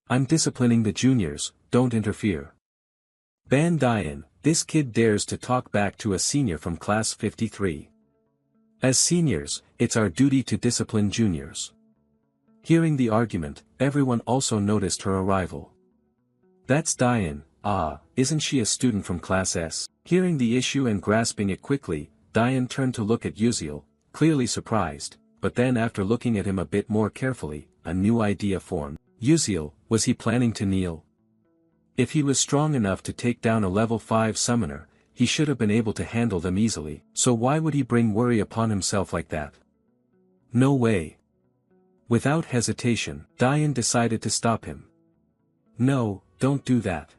I'm disciplining the juniors, don't interfere. Ban Diane, this kid dares to talk back to a senior from class 53. As seniors, it's our duty to discipline juniors. Hearing the argument, everyone also noticed her arrival. That's Diane, isn't she a student from class S? Hearing the issue and grasping it quickly, Diane turned to look at Uziel, clearly surprised, but then after looking at him a bit more carefully, a new idea formed. Uziel, was he planning to kneel? If he was strong enough to take down a level 5 summoner, he should have been able to handle them easily, so why would he bring worry upon himself like that? No way. Without hesitation, Diane decided to stop him. No, don't do that.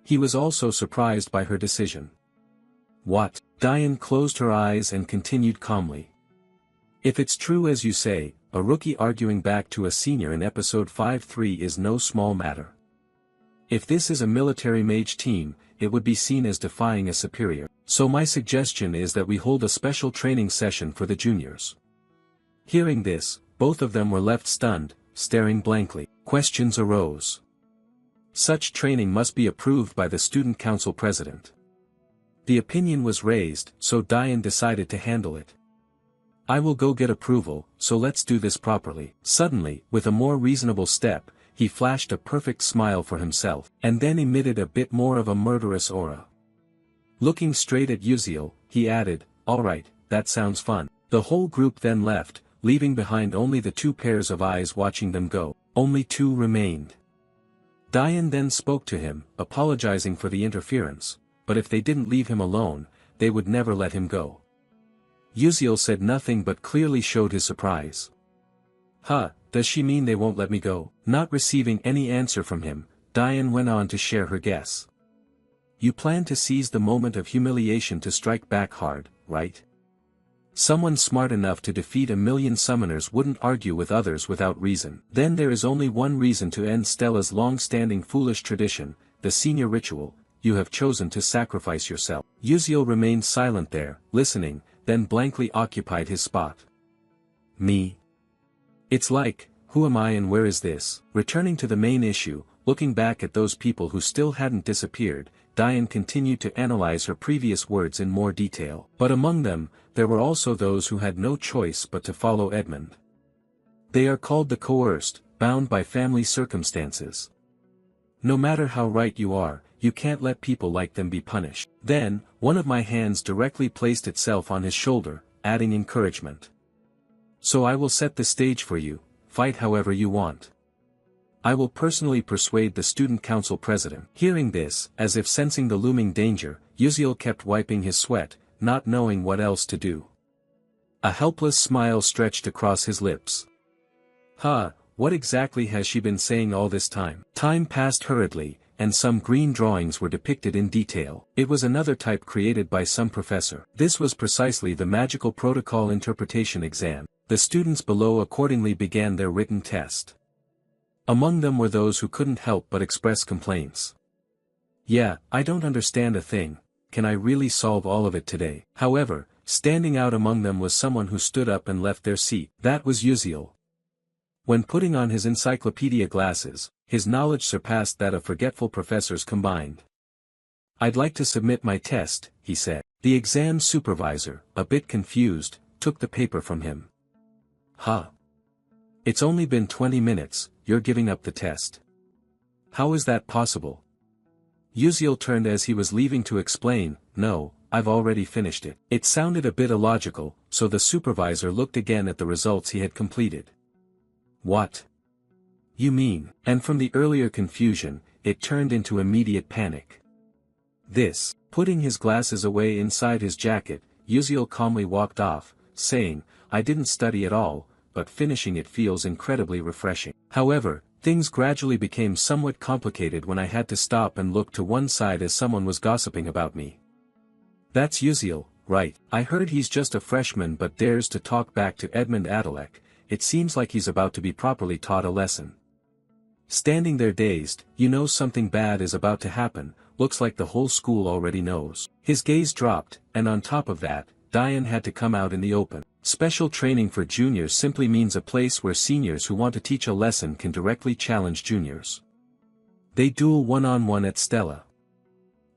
He was also surprised by her decision. What? Diane closed her eyes and continued calmly. If it's true as you say, a rookie arguing back to a senior in episode 5-3 is no small matter. If this is a military mage team, it would be seen as defying a superior. So my suggestion is that we hold a special training session for the juniors. Hearing this, both of them were left stunned, staring blankly. Questions arose. Such training must be approved by the student council president. The opinion was raised, so Diane decided to handle it. I will go get approval, so let's do this properly. Suddenly, with a more reasonable step, he flashed a perfect smile for himself, and then emitted a bit more of a murderous aura. Looking straight at Uziel, he added, alright, that sounds fun. The whole group then left, leaving behind only the 2 pairs of eyes watching them go. Only 2 remained. Diane then spoke to him, apologizing for the interference, but if they didn't leave him alone, they would never let him go. Uziel said nothing but clearly showed his surprise. Does she mean they won't let me go? Not receiving any answer from him, Diane went on to share her guess. You plan to seize the moment of humiliation to strike back hard, right? Someone smart enough to defeat 1,000,000 summoners wouldn't argue with others without reason. Then there is only one reason to end Stella's long-standing foolish tradition, the senior ritual. You have chosen to sacrifice yourself. Uziel remained silent there, listening, then blankly occupied his spot. Me? It's like, who am I and where is this? Returning to the main issue, looking back at those people who still hadn't disappeared, Diane continued to analyze her previous words in more detail. But among them, there were also those who had no choice but to follow Edmund. They are called the coerced, bound by family circumstances. No matter how right you are, you can't let people like them be punished. Then, one of my hands directly placed itself on his shoulder, adding encouragement. So I will set the stage for you, fight however you want. I will personally persuade the student council president. Hearing this, as if sensing the looming danger, Uziel kept wiping his sweat, not knowing what else to do. A helpless smile stretched across his lips. What exactly has she been saying all this time? Time passed hurriedly, and some green drawings were depicted in detail. It was another type created by some professor. This was precisely the magical protocol interpretation exam. The students below accordingly began their written test. Among them were those who couldn't help but express complaints. Yeah, I don't understand a thing, can I really solve all of it today? However, standing out among them was someone who stood up and left their seat. That was Uziel. When putting on his encyclopedia glasses, his knowledge surpassed that of forgetful professors combined. I'd like to submit my test, he said. The exam supervisor, a bit confused, took the paper from him. It's only been 20 minutes, you're giving up the test. How is that possible? Uziel turned as he was leaving to explain, no, I've already finished it. It sounded a bit illogical, so the supervisor looked again at the results he had completed. What? You mean? And from the earlier confusion, it turned into immediate panic. This, putting his glasses away inside his jacket, Uziel calmly walked off, saying, I didn't study at all, but finishing it feels incredibly refreshing. However, things gradually became somewhat complicated when I had to stop and look to one side as someone was gossiping about me. "That's Uziel, right? I heard he's just a freshman but dares to talk back to Edmund Adalek. It seems like he's about to be properly taught a lesson." Standing there dazed, you know something bad is about to happen, looks like the whole school already knows. His gaze dropped, and on top of that, Diane had to come out in the open. Special training for juniors simply means a place where seniors who want to teach a lesson can directly challenge juniors. They duel one-on-one at Stella.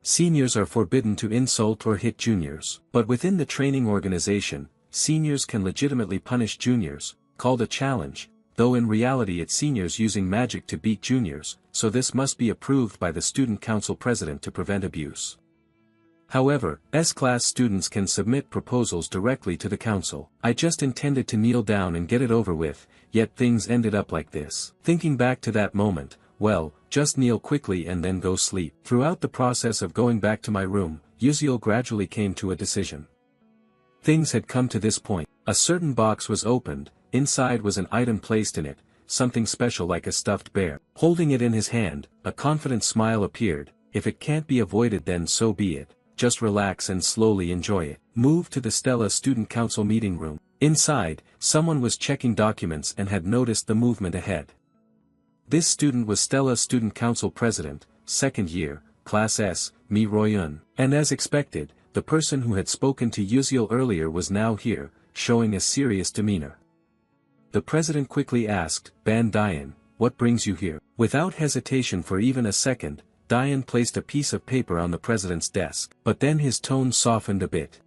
Seniors are forbidden to insult or hit juniors. But within the training organization, seniors can legitimately punish juniors, called a challenge, though in reality it's seniors using magic to beat juniors, so this must be approved by the student council president to prevent abuse. However, S-class students can submit proposals directly to the council. I just intended to kneel down and get it over with, yet things ended up like this. Thinking back to that moment, well, just kneel quickly and then go sleep. Throughout the process of going back to my room, Uziel gradually came to a decision. Things had come to this point. A certain box was opened, inside was an item placed in it, something special like a stuffed bear. Holding it in his hand, a confident smile appeared. If it can't be avoided then so be it. Just relax and slowly enjoy it. Move to the Stella Student Council meeting room. Inside, someone was checking documents and had noticed the movement ahead. This student was Stella Student Council President, second year, Class S, Mi Royun. And as expected, the person who had spoken to Uziel earlier was now here, showing a serious demeanor. The president quickly asked, "Ban Diane, what brings you here?" Without hesitation for even a second, Diane placed a piece of paper on the president's desk. But then his tone softened a bit.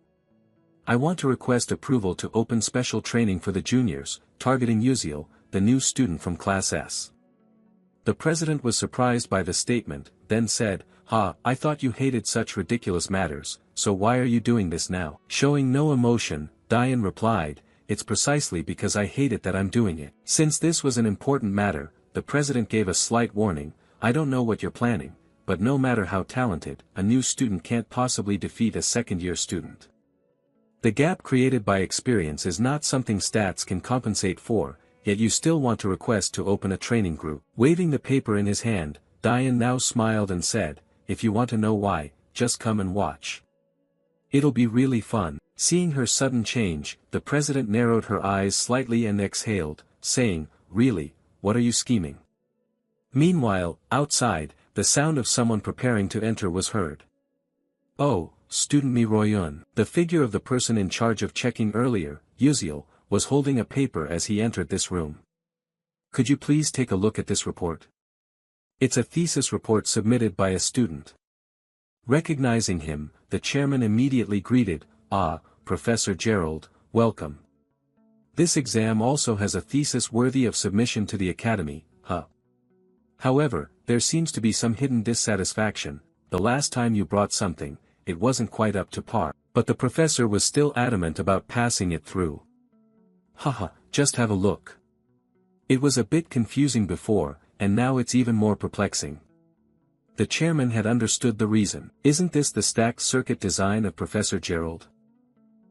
"I want to request approval to open special training for the juniors, targeting Uziel, the new student from Class S." The president was surprised by the statement, then said, I thought you hated such ridiculous matters, so why are you doing this now?" Showing no emotion, Diane replied, "It's precisely because I hate it that I'm doing it." Since this was an important matter, the president gave a slight warning, "I don't know what you're planning, but no matter how talented, a new student can't possibly defeat a second-year student. The gap created by experience is not something stats can compensate for, yet you still want to request to open a training group." Waving the paper in his hand, Diane now smiled and said, "If you want to know why, just come and watch. It'll be really fun." Seeing her sudden change, the president narrowed her eyes slightly and exhaled, saying, "Really, what are you scheming?" Meanwhile, outside, the sound of someone preparing to enter was heard. "Oh, student Mi Royun." The figure of the person in charge of checking earlier, Uziel, was holding a paper as he entered this room. "Could you please take a look at this report? It's a thesis report submitted by a student." Recognizing him, the chairman immediately greeted, Professor Gerald, welcome. This exam also has a thesis worthy of submission to the academy, However, there seems to be some hidden dissatisfaction. The last time you brought something, it wasn't quite up to par. But the professor was still adamant about passing it through. Just have a look. It was a bit confusing before, and now it's even more perplexing. The chairman had understood the reason. Isn't this the stacked circuit design of Professor Gerald?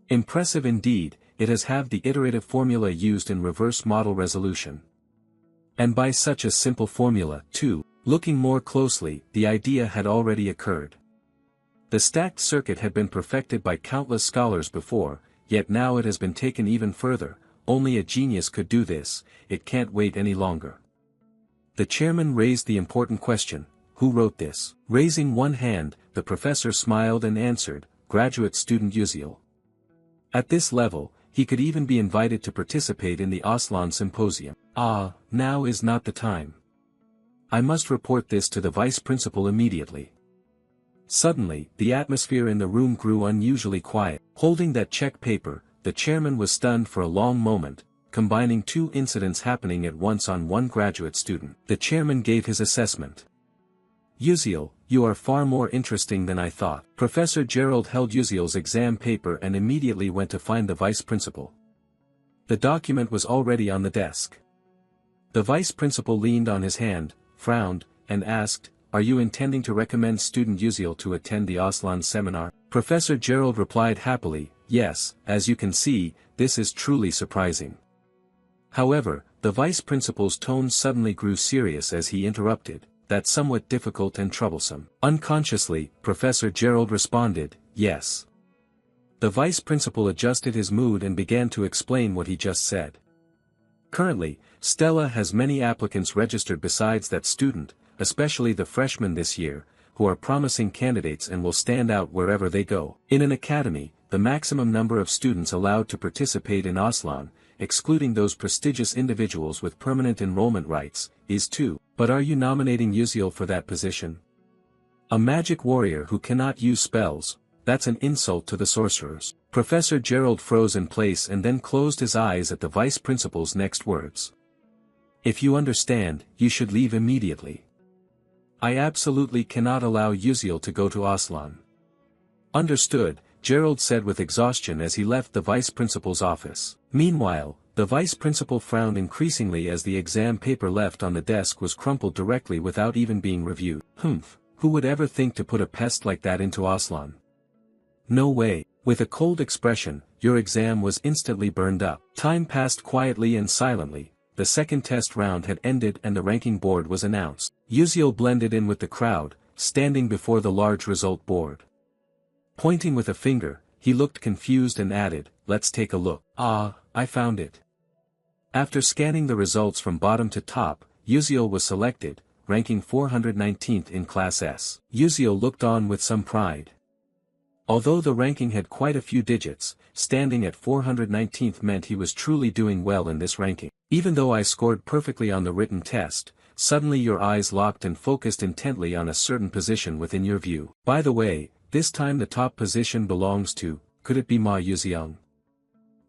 Impressive indeed, it has halved the iterative formula used in reverse model resolution. And by such a simple formula, too. Looking more closely, the idea had already occurred. The stacked circuit had been perfected by countless scholars before, yet now it has been taken even further. Only a genius could do this, it can't wait any longer. The chairman raised the important question, who wrote this? Raising one hand, the professor smiled and answered, graduate student Uziel. At this level, he could even be invited to participate in the Aslan Symposium. Now is not the time. I must report this to the vice principal immediately. Suddenly, the atmosphere in the room grew unusually quiet. Holding that check paper, the chairman was stunned for a long moment, combining two incidents happening at once on one graduate student. The chairman gave his assessment. Uziel, you are far more interesting than I thought. Professor Gerald held Uziel's exam paper and immediately went to find the vice principal. The document was already on the desk. The vice principal leaned on his hand, frowned, and asked, are you intending to recommend student Uziel to attend the Aslan seminar? Professor Gerald replied happily, yes, as you can see, this is truly surprising. However, the vice principal's tone suddenly grew serious as he interrupted, "That's somewhat difficult and troublesome." Unconsciously, Professor Gerald responded, "Yes." The vice principal adjusted his mood and began to explain what he just said. Currently, Stella has many applicants registered besides that student, especially the freshmen this year, who are promising candidates and will stand out wherever they go. In an academy, the maximum number of students allowed to participate in Aslan, excluding those prestigious individuals with permanent enrollment rights, is 2. But are you nominating Uziel for that position? A magic warrior who cannot use spells, that's an insult to the sorcerers. Professor Gerald froze in place and then closed his eyes at the vice principal's next words. "If you understand, you should leave immediately. I absolutely cannot allow Uziel to go to Aslan." "Understood," Gerald said with exhaustion as he left the vice principal's office. Meanwhile, the vice principal frowned increasingly as the exam paper left on the desk was crumpled directly without even being reviewed. Who would ever think to put a pest like that into Aslan? No way. With a cold expression, your exam was instantly burned up. Time passed quietly and silently. The second test round had ended and the ranking board was announced. Uziel blended in with the crowd, standing before the large result board. Pointing with a finger, he looked confused and added, "Let's take a look." "Ah, I found it." After scanning the results from bottom to top, Uziel was selected, ranking 419th in Class S. Uziel looked on with some pride. Although the ranking had quite a few digits, standing at 419th meant he was truly doing well in this ranking. "Even though I scored perfectly on the written test, suddenly your eyes locked and focused intently on a certain position within your view. By the way, this time the top position belongs to, could it be Ma Yuziang?"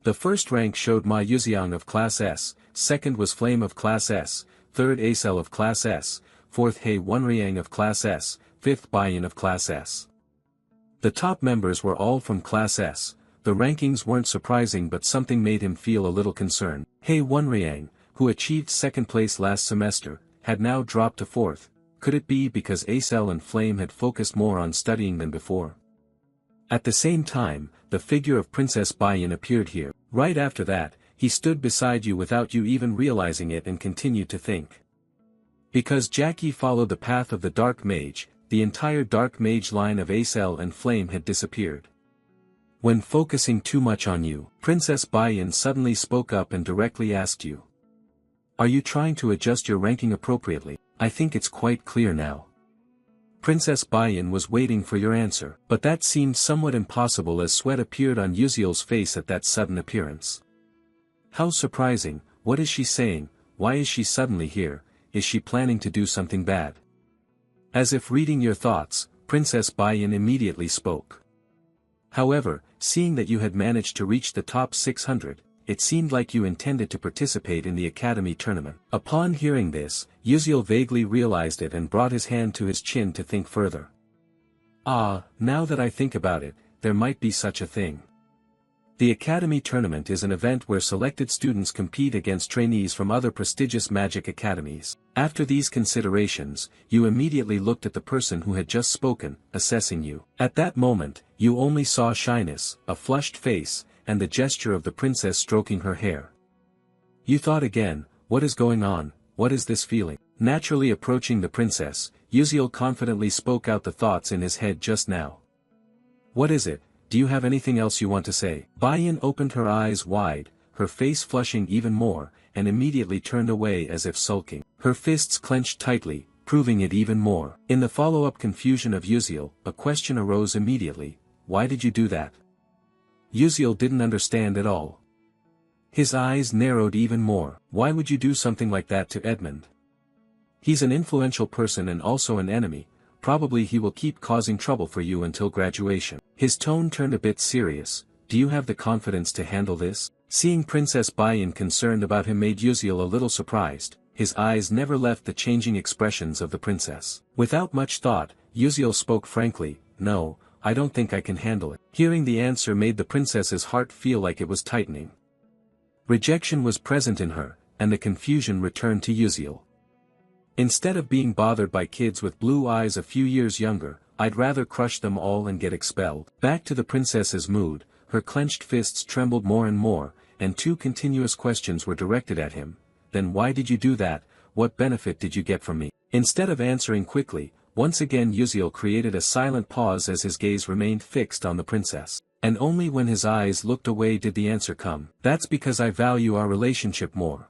The first rank showed Ma Yuziang of Class S, second was Flame of Class S, third Acel of Class S, fourth He Wunriang of Class S, fifth Baiyan of Class S. The top members were all from Class S. The rankings weren't surprising but something made him feel a little concerned. He Wunriang, who achieved second place last semester, had now dropped to fourth. Could it be because Acel and Flame had focused more on studying than before? At the same time, the figure of Princess Baiyan appeared here. Right after that, he stood beside you without you even realizing it and continued to think. Because Jackie followed the path of the Dark Mage, the entire Dark Mage line of Acel and Flame had disappeared. When focusing too much on you, Princess Baiyan suddenly spoke up and directly asked you. "Are you trying to adjust your ranking appropriately? I think it's quite clear now." Princess Baiyan was waiting for your answer, but that seemed somewhat impossible as sweat appeared on Uziel's face at that sudden appearance. How surprising, what is she saying, why is she suddenly here, is she planning to do something bad? As if reading your thoughts, Princess Baiyan immediately spoke. "However, seeing that you had managed to reach the top 600, it seemed like you intended to participate in the academy tournament." Upon hearing this, Uziel vaguely realized it and brought his hand to his chin to think further. "Ah, now that I think about it, there might be such a thing. The academy tournament is an event where selected students compete against trainees from other prestigious magic academies. After these considerations, you immediately looked at the person who had just spoken, assessing you. At that moment, you only saw shyness, a flushed face, and the gesture of the princess stroking her hair. You thought again, what is going on, what is this feeling?" Naturally approaching the princess, Uziel confidently spoke out the thoughts in his head just now. "What is it? Do you have anything else you want to say?" Baiyan opened her eyes wide, her face flushing even more, and immediately turned away as if sulking. Her fists clenched tightly, proving it even more. In the follow-up confusion of Uziel, a question arose immediately. "Why did you do that?" Uziel didn't understand at all. His eyes narrowed even more. "Why would you do something like that to Edmund? He's an influential person and also an enemy. Probably he will keep causing trouble for you until graduation." His tone turned a bit serious. "Do you have the confidence to handle this?" Seeing Princess Baiyan concerned about him made Uziel a little surprised. His eyes never left the changing expressions of the princess. Without much thought, Uziel spoke frankly, "No, I don't think I can handle it." Hearing the answer made the princess's heart feel like it was tightening. Rejection was present in her, and the confusion returned to Uziel. "Instead of being bothered by kids with blue eyes a few years younger, I'd rather crush them all and get expelled." Back to the princess's mood, her clenched fists trembled more, and 2 continuous questions were directed at him. Then why did you do that? What benefit did you get from me? Instead of answering quickly, once again Uziel created a silent pause as his gaze remained fixed on the princess. And only when his eyes looked away did the answer come. That's because I value our relationship more.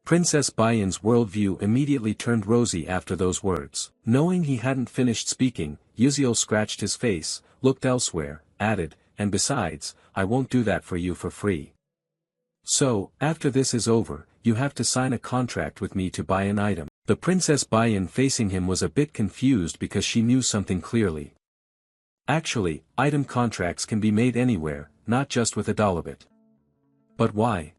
Princess Bayan's worldview immediately turned rosy after those words. Knowing he hadn't finished speaking, Uziel scratched his face, looked elsewhere, added, and besides, I won't do that for you for free. So, after this is over, you have to sign a contract with me to buy an item. The Princess Bayan facing him was a bit confused because she knew something clearly. Actually, item contracts can be made anywhere, not just with a dollar-bit. But why?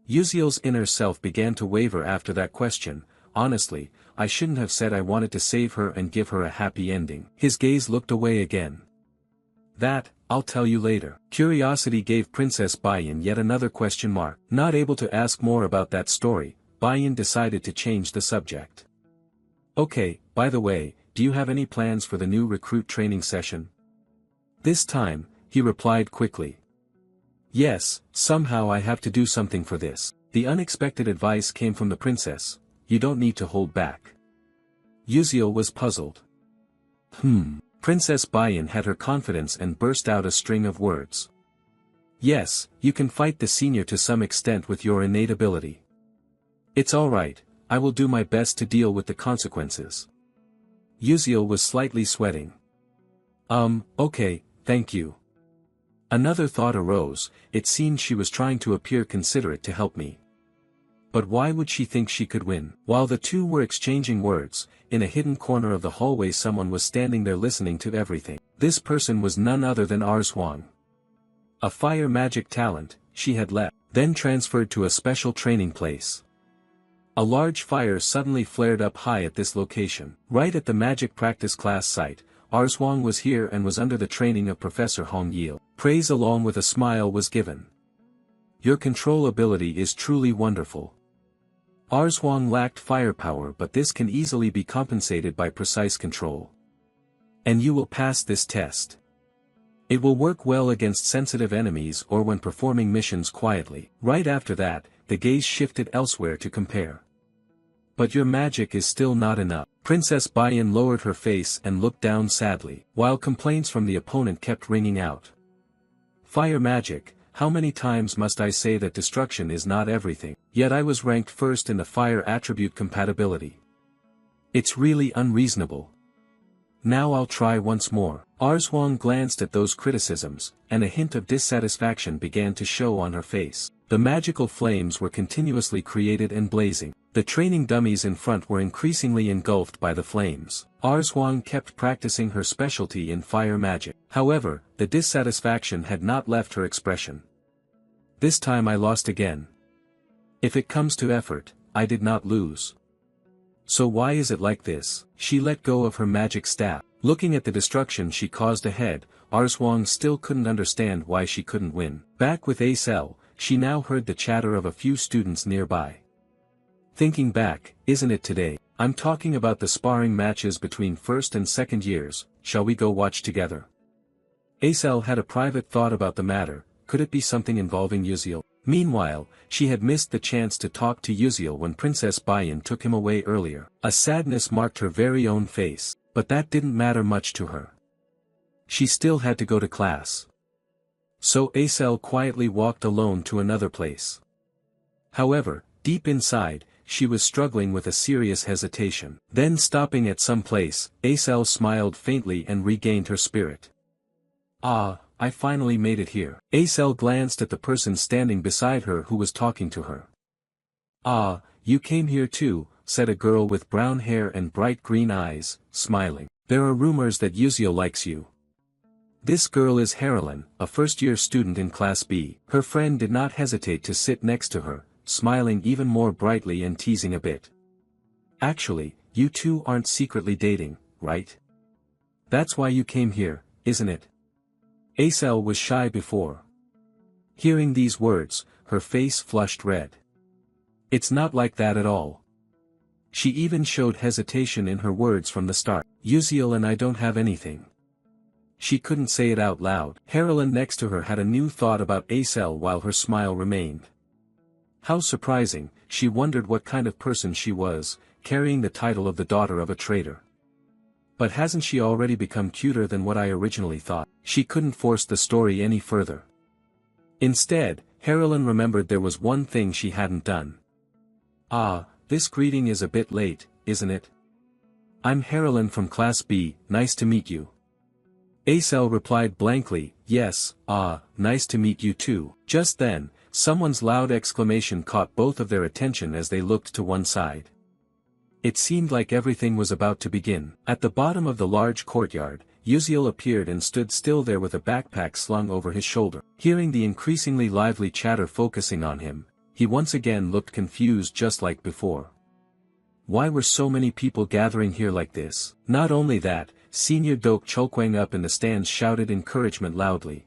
Uziel's inner self began to waver after that question. Honestly, I shouldn't have said I wanted to save her and give her a happy ending. His gaze looked away again. That, I'll tell you later. Curiosity gave Princess Bayan yet another question mark. Not able to ask more about that story, Bayan decided to change the subject. Okay, by the way, do you have any plans for the new recruit training session? This time, he replied quickly. Yes, somehow I have to do something for this. The unexpected advice came from the princess. You don't need to hold back. Uziel was puzzled. Princess Bayan had her confidence and burst out a string of words. Yes, you can fight the senior to some extent with your innate ability. It's alright, I will do my best to deal with the consequences. Uziel was slightly sweating. Okay, thank you. Another thought arose, it seemed she was trying to appear considerate to help me. But why would she think she could win? While the two were exchanging words, in a hidden corner of the hallway someone was standing there listening to everything. This person was none other than Arzhuang. A fire magic talent, she had left, then transferred to a special training place. A large fire suddenly flared up high at this location. Right at the magic practice class site, Arzhuang was here and was under the training of Professor Hong Yil. Praise along with a smile was given. Your control ability is truly wonderful. Arzhuang lacked firepower, but this can easily be compensated by precise control. And you will pass this test. It will work well against sensitive enemies or when performing missions quietly. Right after that, the gaze shifted elsewhere to compare. But your magic is still not enough. Princess Bayan lowered her face and looked down sadly, while complaints from the opponent kept ringing out. Fire magic, how many times must I say that destruction is not everything? Yet I was ranked first in the fire attribute compatibility. It's really unreasonable. Now I'll try once more. Arzhuang glanced at those criticisms, and a hint of dissatisfaction began to show on her face. The magical flames were continuously created and blazing. The training dummies in front were increasingly engulfed by the flames. Arzhuang kept practicing her specialty in fire magic. However, the dissatisfaction had not left her expression. This time I lost again. If it comes to effort, I did not lose. So why is it like this? She let go of her magic staff. Looking at the destruction she caused ahead, Arzhuang still couldn't understand why she couldn't win. Back with Acel, she now heard the chatter of a few students nearby. Thinking back, isn't it today? I'm talking about the sparring matches between first and second years, shall we go watch together? Acel had a private thought about the matter, could it be something involving Uziel? Meanwhile, she had missed the chance to talk to Uziel when Princess Bayan took him away earlier. A sadness marked her very own face, but that didn't matter much to her. She still had to go to class. So Acel quietly walked alone to another place. However, deep inside, she was struggling with a serious hesitation. Then stopping at some place, Acel smiled faintly and regained her spirit. Ah, I finally made it here. Acel glanced at the person standing beside her who was talking to her. Ah, you came here too, said a girl with brown hair and bright green eyes, smiling. There are rumors that Uziel likes you. This girl is Haralyn, a first-year student in Class B. Her friend did not hesitate to sit next to her, smiling even more brightly and teasing a bit. Actually, you two aren't secretly dating, right? That's why you came here, isn't it? Acel was shy before. Hearing these words, her face flushed red. It's not like that at all. She even showed hesitation in her words from the start. Uziel and I don't have anything. She couldn't say it out loud. Harlan next to her had a new thought about Acel while her smile remained. How surprising, she wondered what kind of person she was, carrying the title of the daughter of a traitor. But hasn't she already become cuter than what I originally thought? She couldn't force the story any further. Instead, Harlan remembered there was one thing she hadn't done. Ah, this greeting is a bit late, isn't it? I'm Harlan from Class B, nice to meet you. Acel replied blankly, yes, nice to meet you too. Just then, someone's loud exclamation caught both of their attention as they looked to one side. It seemed like everything was about to begin. At the bottom of the large courtyard, Uziel appeared and stood still there with a backpack slung over his shoulder. Hearing the increasingly lively chatter focusing on him, he once again looked confused just like before. Why were so many people gathering here like this? Not only that, Senior Dok Chulkwang up in the stands shouted encouragement loudly.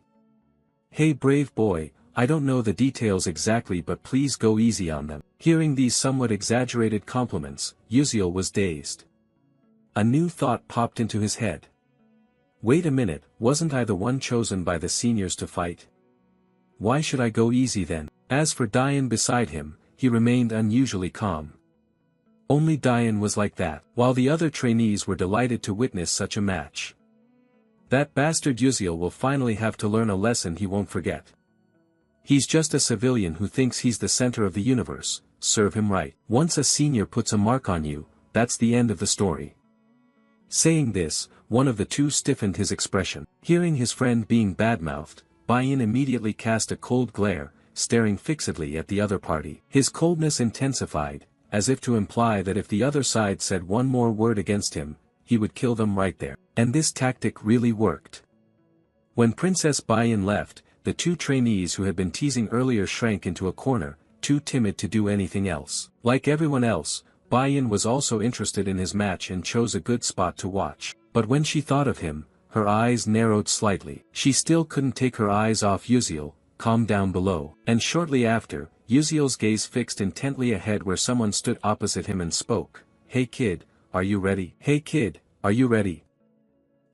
Hey brave boy, I don't know the details exactly but please go easy on them. Hearing these somewhat exaggerated compliments, Uziel was dazed. A new thought popped into his head. Wait a minute, wasn't I the one chosen by the seniors to fight? Why should I go easy then? As for Diane beside him, he remained unusually calm. Only Diane was like that, while the other trainees were delighted to witness such a match. That bastard Uziel will finally have to learn a lesson he won't forget. He's just a civilian who thinks he's the center of the universe, serve him right. Once a senior puts a mark on you, that's the end of the story. Saying this, one of the two stiffened his expression. Hearing his friend being badmouthed, Bayan immediately cast a cold glare, staring fixedly at the other party. His coldness intensified, as if to imply that if the other side said one more word against him, he would kill them right there. And this tactic really worked. When Princess Bayan left, the two trainees who had been teasing earlier shrank into a corner, too timid to do anything else. Like everyone else, Bayan was also interested in his match and chose a good spot to watch. But when she thought of him, her eyes narrowed slightly. She still couldn't take her eyes off Uziel, calm down below. And shortly after, Uziel's gaze fixed intently ahead where someone stood opposite him and spoke. Hey kid, are you ready? Hey kid, are you ready?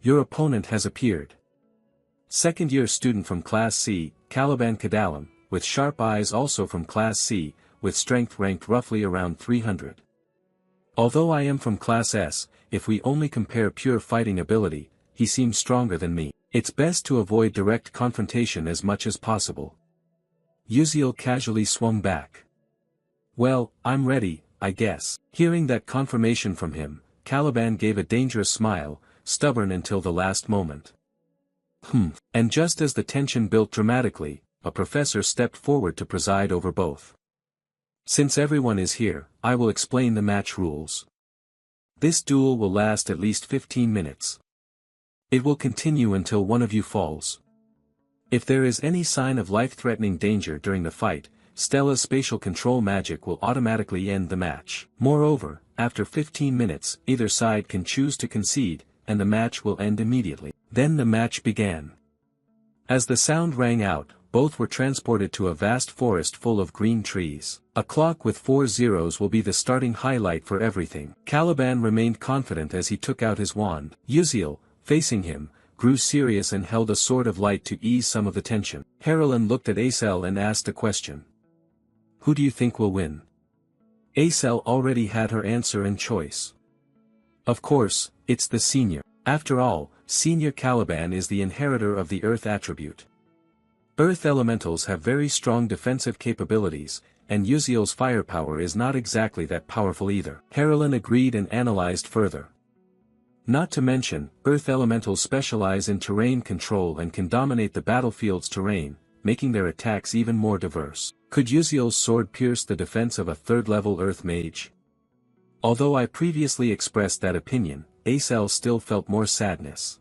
Your opponent has appeared. Second-year student from Class C, Caliban Kadalam, with sharp eyes also from Class C, with strength ranked roughly around 300. Although I am from Class S, if we only compare pure fighting ability, he seems stronger than me. It's best to avoid direct confrontation as much as possible. Uziel casually swung back. Well, I'm ready, I guess. Hearing that confirmation from him, Caliban gave a dangerous smile, stubborn until the last moment. And just as the tension built dramatically, a professor stepped forward to preside over both. Since everyone is here, I will explain the match rules. This duel will last at least 15 minutes. It will continue until one of you falls. If there is any sign of life-threatening danger during the fight, Stella's spatial control magic will automatically end the match. Moreover, after 15 minutes, either side can choose to concede, and the match will end immediately. Then the match began. As the sound rang out, both were transported to a vast forest full of green trees. A clock with 4 zeros will be the starting highlight for everything. Caliban remained confident as he took out his wand. Uziel, facing him, grew serious and held a sword of light to ease some of the tension. Harlan looked at Acel and asked a question. Who do you think will win? Acel already had her answer and choice. Of course, it's the senior. After all, Senior Caliban is the inheritor of the Earth attribute. Earth elementals have very strong defensive capabilities, and Uziel's firepower is not exactly that powerful either. Harlan agreed and analyzed further. Not to mention, Earth elementals specialize in terrain control and can dominate the battlefield's terrain, making their attacks even more diverse. Could Uziel's sword pierce the defense of a third-level Earth mage? Although I previously expressed that opinion, Acel still felt more sadness.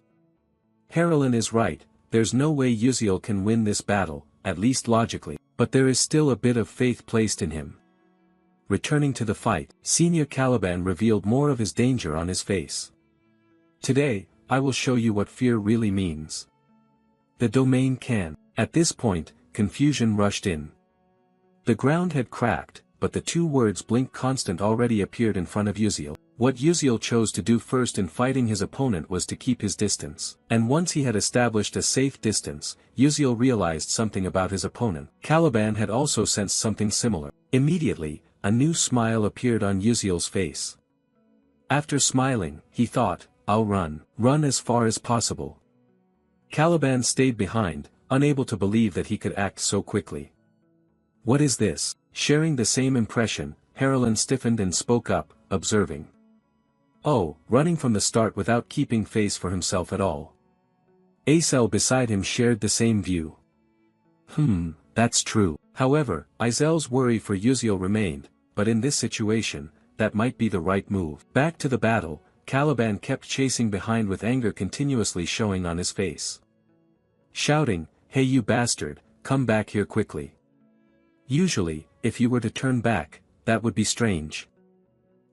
Harlan is right, there's no way Uziel can win this battle, at least logically, but there is still a bit of faith placed in him. Returning to the fight, Senior Caliban revealed more of his danger on his face. Today, I will show you what fear really means. The domain can. At this point, confusion rushed in. The ground had cracked, but the two words blink constant already appeared in front of Uziel. What Uziel chose to do first in fighting his opponent was to keep his distance. And once he had established a safe distance, Uziel realized something about his opponent. Caliban had also sensed something similar. Immediately, a new smile appeared on Uziel's face. After smiling, he thought, I'll run as far as possible. Caliban stayed behind, unable to believe that he could act so quickly. What is this? Sharing the same impression, Harlan stiffened and spoke up, observing. Oh, running from the start without keeping face for himself at all. Aisel beside him shared the same view. That's true. However, Izel's worry for Uziel remained, but in this situation, that might be the right move. Back to the battle, Caliban kept chasing behind with anger continuously showing on his face. Shouting, hey you bastard, come back here quickly. Usually, if you were to turn back, that would be strange.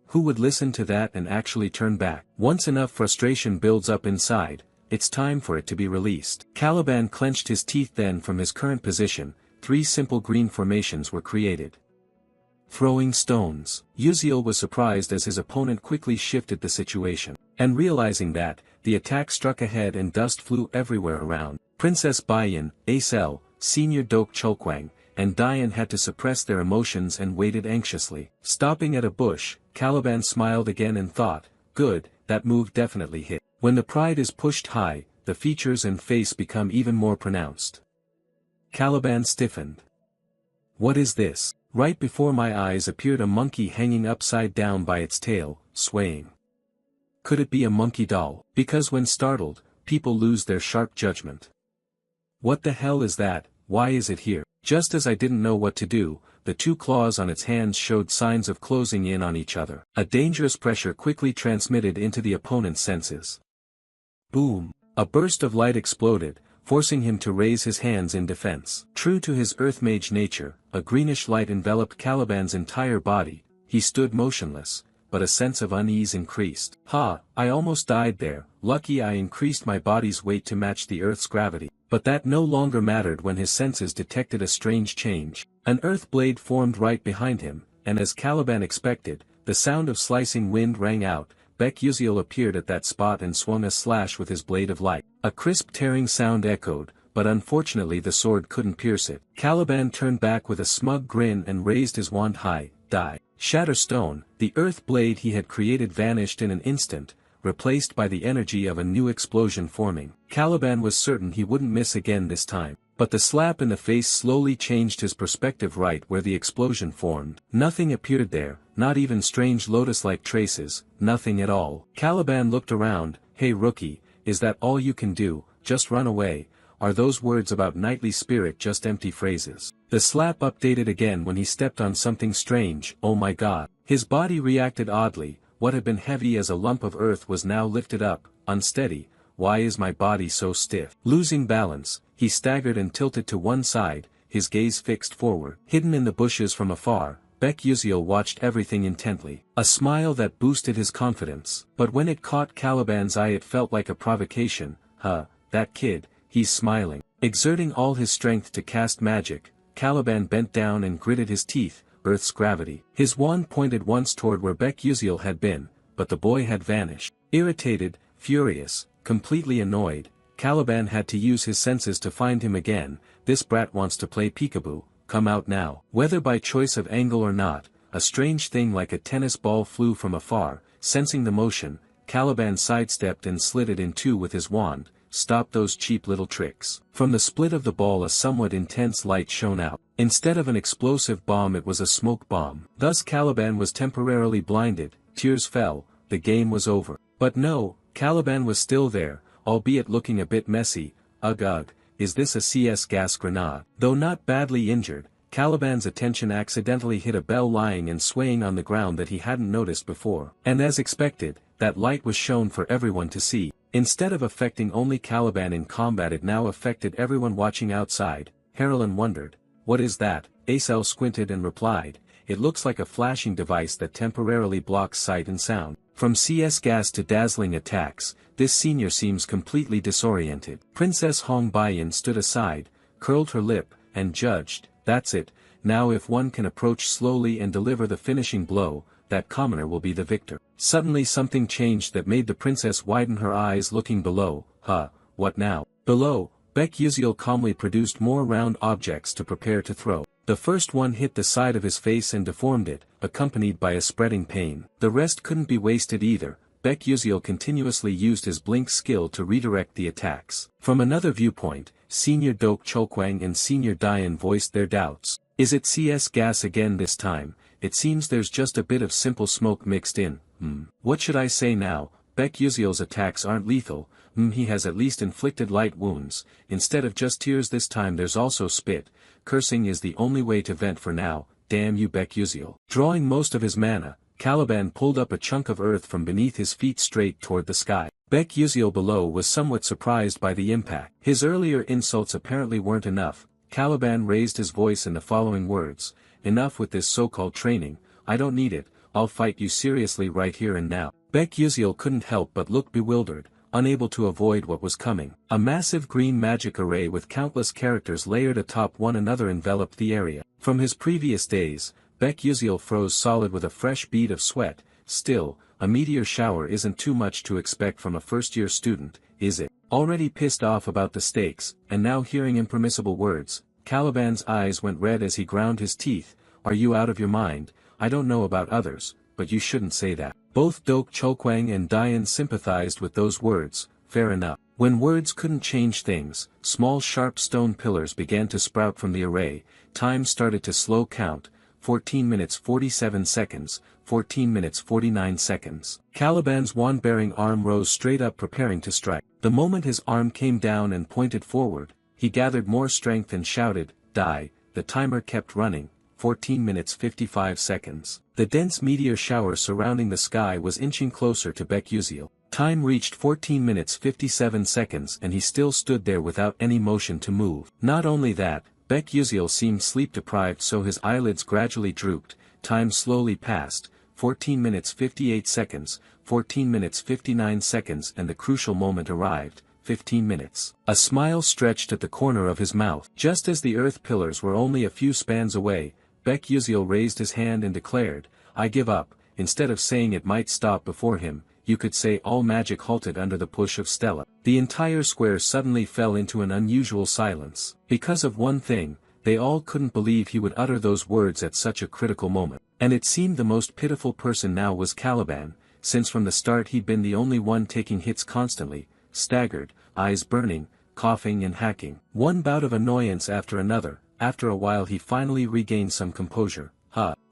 Who would listen to that and actually turn back? Once enough frustration builds up inside, it's time for it to be released. Caliban clenched his teeth. Then from his current position, 3 simple green formations were created. Throwing stones. Uziel was surprised as his opponent quickly shifted the situation. And realizing that, the attack struck ahead and dust flew everywhere around. Princess Bayan, Aisel, Senior Dok Chulkwang, and Dian had to suppress their emotions and waited anxiously. Stopping at a bush, Caliban smiled again and thought, good, that move definitely hit. When the pride is pushed high, the features and face become even more pronounced. Caliban stiffened. What is this? Right before my eyes appeared a monkey hanging upside down by its tail, swaying. Could it be a monkey doll? Because when startled, people lose their sharp judgment. What the hell is that? Why is it here? Just as I didn't know what to do, the 2 claws on its hands showed signs of closing in on each other. A dangerous pressure quickly transmitted into the opponent's senses. Boom! A burst of light exploded, forcing him to raise his hands in defense. True to his earth mage nature, a greenish light enveloped Caliban's entire body. He stood motionless, but a sense of unease increased. I almost died there. Lucky I increased my body's weight to match the Earth's gravity. But that no longer mattered when his senses detected a strange change. An earth blade formed right behind him, and as Caliban expected, the sound of slicing wind rang out. Bek Uziel appeared at that spot and swung a slash with his blade of light. A crisp tearing sound echoed, but unfortunately the sword couldn't pierce it. Caliban turned back with a smug grin and raised his wand high. Die. Shatterstone, the earth blade he had created vanished in an instant, replaced by the energy of a new explosion forming. Caliban was certain he wouldn't miss again this time. But the slap in the face slowly changed his perspective. Right where the explosion formed, nothing appeared there, not even strange lotus-like traces, nothing at all. Caliban looked around. Hey rookie, is that all you can do? Just run away? Are those words about knightly spirit just empty phrases? The slap updated again when he stepped on something strange. Oh my god. His body reacted oddly. What had been heavy as a lump of earth was now lifted up, unsteady. Why is my body so stiff? Losing balance, he staggered and tilted to one side, his gaze fixed forward. Hidden in the bushes from afar, Bek Uziel watched everything intently. A smile that boosted his confidence. But when it caught Caliban's eye it felt like a provocation. That kid, he's smiling. Exerting all his strength to cast magic, Caliban bent down and gritted his teeth. Earth's gravity. His wand pointed once toward where Bek Uziel had been, but the boy had vanished. Irritated, furious, completely annoyed, Caliban had to use his senses to find him again. This brat wants to play peekaboo, come out now. Whether by choice of angle or not, a strange thing like a tennis ball flew from afar. Sensing the motion, Caliban sidestepped and slid it in 2 with his wand. Stop those cheap little tricks. From the split of the ball a somewhat intense light shone out. Instead of an explosive bomb it was a smoke bomb. Thus Caliban was temporarily blinded, tears fell, the game was over. But no, Caliban was still there, albeit looking a bit messy. Ugh, is this a CS gas grenade? Though not badly injured, Caliban's attention accidentally hit a bell lying and swaying on the ground that he hadn't noticed before. And as expected, that light was shown for everyone to see. Instead of affecting only Caliban in combat it now affected everyone watching outside. Harlan wondered, what is that? Aisel squinted and replied, it looks like a flashing device that temporarily blocks sight and sound. From CS gas to dazzling attacks, this senior seems completely disoriented. Princess Hong Bayan stood aside, curled her lip, and judged, that's it, now if one can approach slowly and deliver the finishing blow, that commoner will be the victor. Suddenly something changed that made the princess widen her eyes, looking below. What now? Below, Baek Yuziel calmly produced more round objects to prepare to throw. The first one hit the side of his face and deformed it, accompanied by a spreading pain. The rest couldn't be wasted either. Baek Yuziel continuously used his blink skill to redirect the attacks. From another viewpoint, Senior Dok Cholkwang and Senior Dian voiced their doubts. Is it CS gas again this time? It seems there's just a bit of simple smoke mixed in. What should I say now? Baek Yuziel's attacks aren't lethal. He has at least inflicted light wounds. Instead of just tears this time there's also spit. Cursing is the only way to vent for now. Damn you, Baek Yuziel. Drawing most of his mana, Caliban pulled up a chunk of earth from beneath his feet straight toward the sky. Baek Yuziel below was somewhat surprised by the impact. His earlier insults apparently weren't enough. Caliban raised his voice in the following words. Enough with this so-called training. I don't need it. I'll fight you seriously right here and now. Baek Yuziel couldn't help but look bewildered, unable to avoid what was coming. A massive green magic array with countless characters layered atop one another enveloped the area. From his previous days, Baek Yuziel froze solid with a fresh bead of sweat. Still, a meteor shower isn't too much to expect from a first-year student, is it? Already pissed off about the stakes, and now hearing impermissible words, Caliban's eyes went red as he ground his teeth. Are you out of your mind? I don't know about others, but you shouldn't say that. Both Dok Cholkwang and Dian sympathized with those words. Fair enough. When words couldn't change things, small sharp stone pillars began to sprout from the array. Time started to slow count. 14 minutes 47 seconds, 14 minutes 49 seconds. Caliban's wand-bearing arm rose straight up, preparing to strike. The moment his arm came down and pointed forward, he gathered more strength and shouted, Die. The timer kept running. 14 minutes 55 seconds. The dense meteor shower surrounding the sky was inching closer to Baek Yuziel. Time reached 14 minutes 57 seconds and he still stood there without any motion to move. Not only that, Baek Yuziel seemed sleep-deprived, so his eyelids gradually drooped. Time slowly passed. 14 minutes 58 seconds, 14 minutes 59 seconds, and the crucial moment arrived. 15 minutes. A smile stretched at the corner of his mouth. Just as the earth pillars were only a few spans away, Baek Yuziel raised his hand and declared, I give up. Instead of saying it might stop before him, you could say all magic halted under the push of Stella. The entire square suddenly fell into an unusual silence. Because of one thing, they all couldn't believe he would utter those words at such a critical moment. And it seemed the most pitiful person now was Caliban, since from the start he'd been the only one taking hits constantly, staggered, eyes burning, coughing and hacking. One bout of annoyance after another. After a while he finally regained some composure.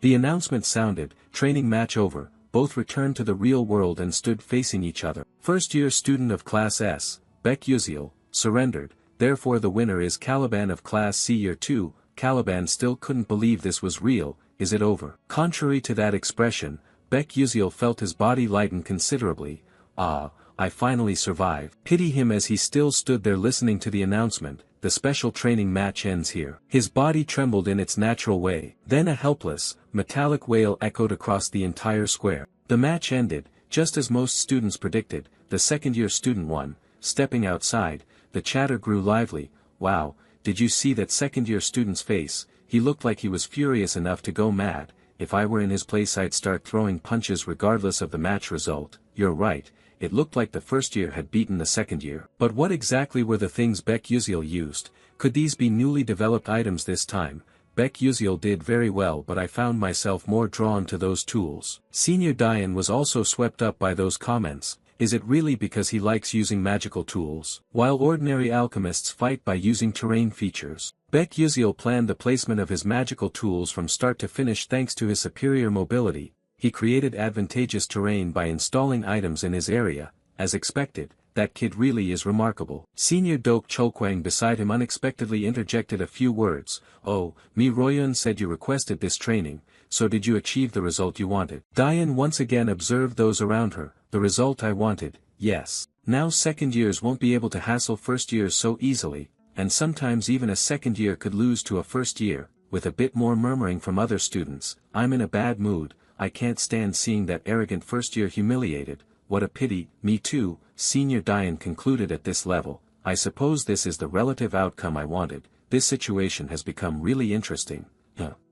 The announcement sounded, training match over. Both returned to the real world and stood facing each other. First-year student of Class S, Baek Yuziel, surrendered, therefore the winner is Caliban of Class C Year 2. Caliban still couldn't believe this was real. Is it over? Contrary to that expression, Baek Yuziel felt his body lighten considerably. I finally survived. Pity him as he still stood there listening to the announcement. The special training match ends here. His body trembled in its natural way. Then a helpless, metallic wail echoed across the entire square. The match ended, just as most students predicted. The second-year student won. Stepping outside, the chatter grew lively. Wow, did you see that second-year student's face? He looked like he was furious enough to go mad. If I were in his place I'd start throwing punches regardless of the match result. You're right. It looked like the first year had beaten the second year. But what exactly were the things Baek Yuziel used? Could these be newly developed items this time? Baek Yuziel did very well, but I found myself more drawn to those tools. Senior Dian was also swept up by those comments. Is it really because he likes using magical tools? While ordinary alchemists fight by using terrain features, Baek Yuziel planned the placement of his magical tools from start to finish thanks to his superior mobility. He created advantageous terrain by installing items in his area. As expected, that kid really is remarkable. Senior Dok Cholkwang beside him unexpectedly interjected a few words. Oh, Mi Royun said you requested this training, so did you achieve the result you wanted? Dian once again observed those around her. The result I wanted, yes. Now second years won't be able to hassle first years so easily, and sometimes even a second year could lose to a first year. With a bit more murmuring from other students, I'm in a bad mood. I can't stand seeing that arrogant first year humiliated. What a pity. Me too. Senior Dian concluded at this level. I suppose this is the relative outcome I wanted. This situation has become really interesting.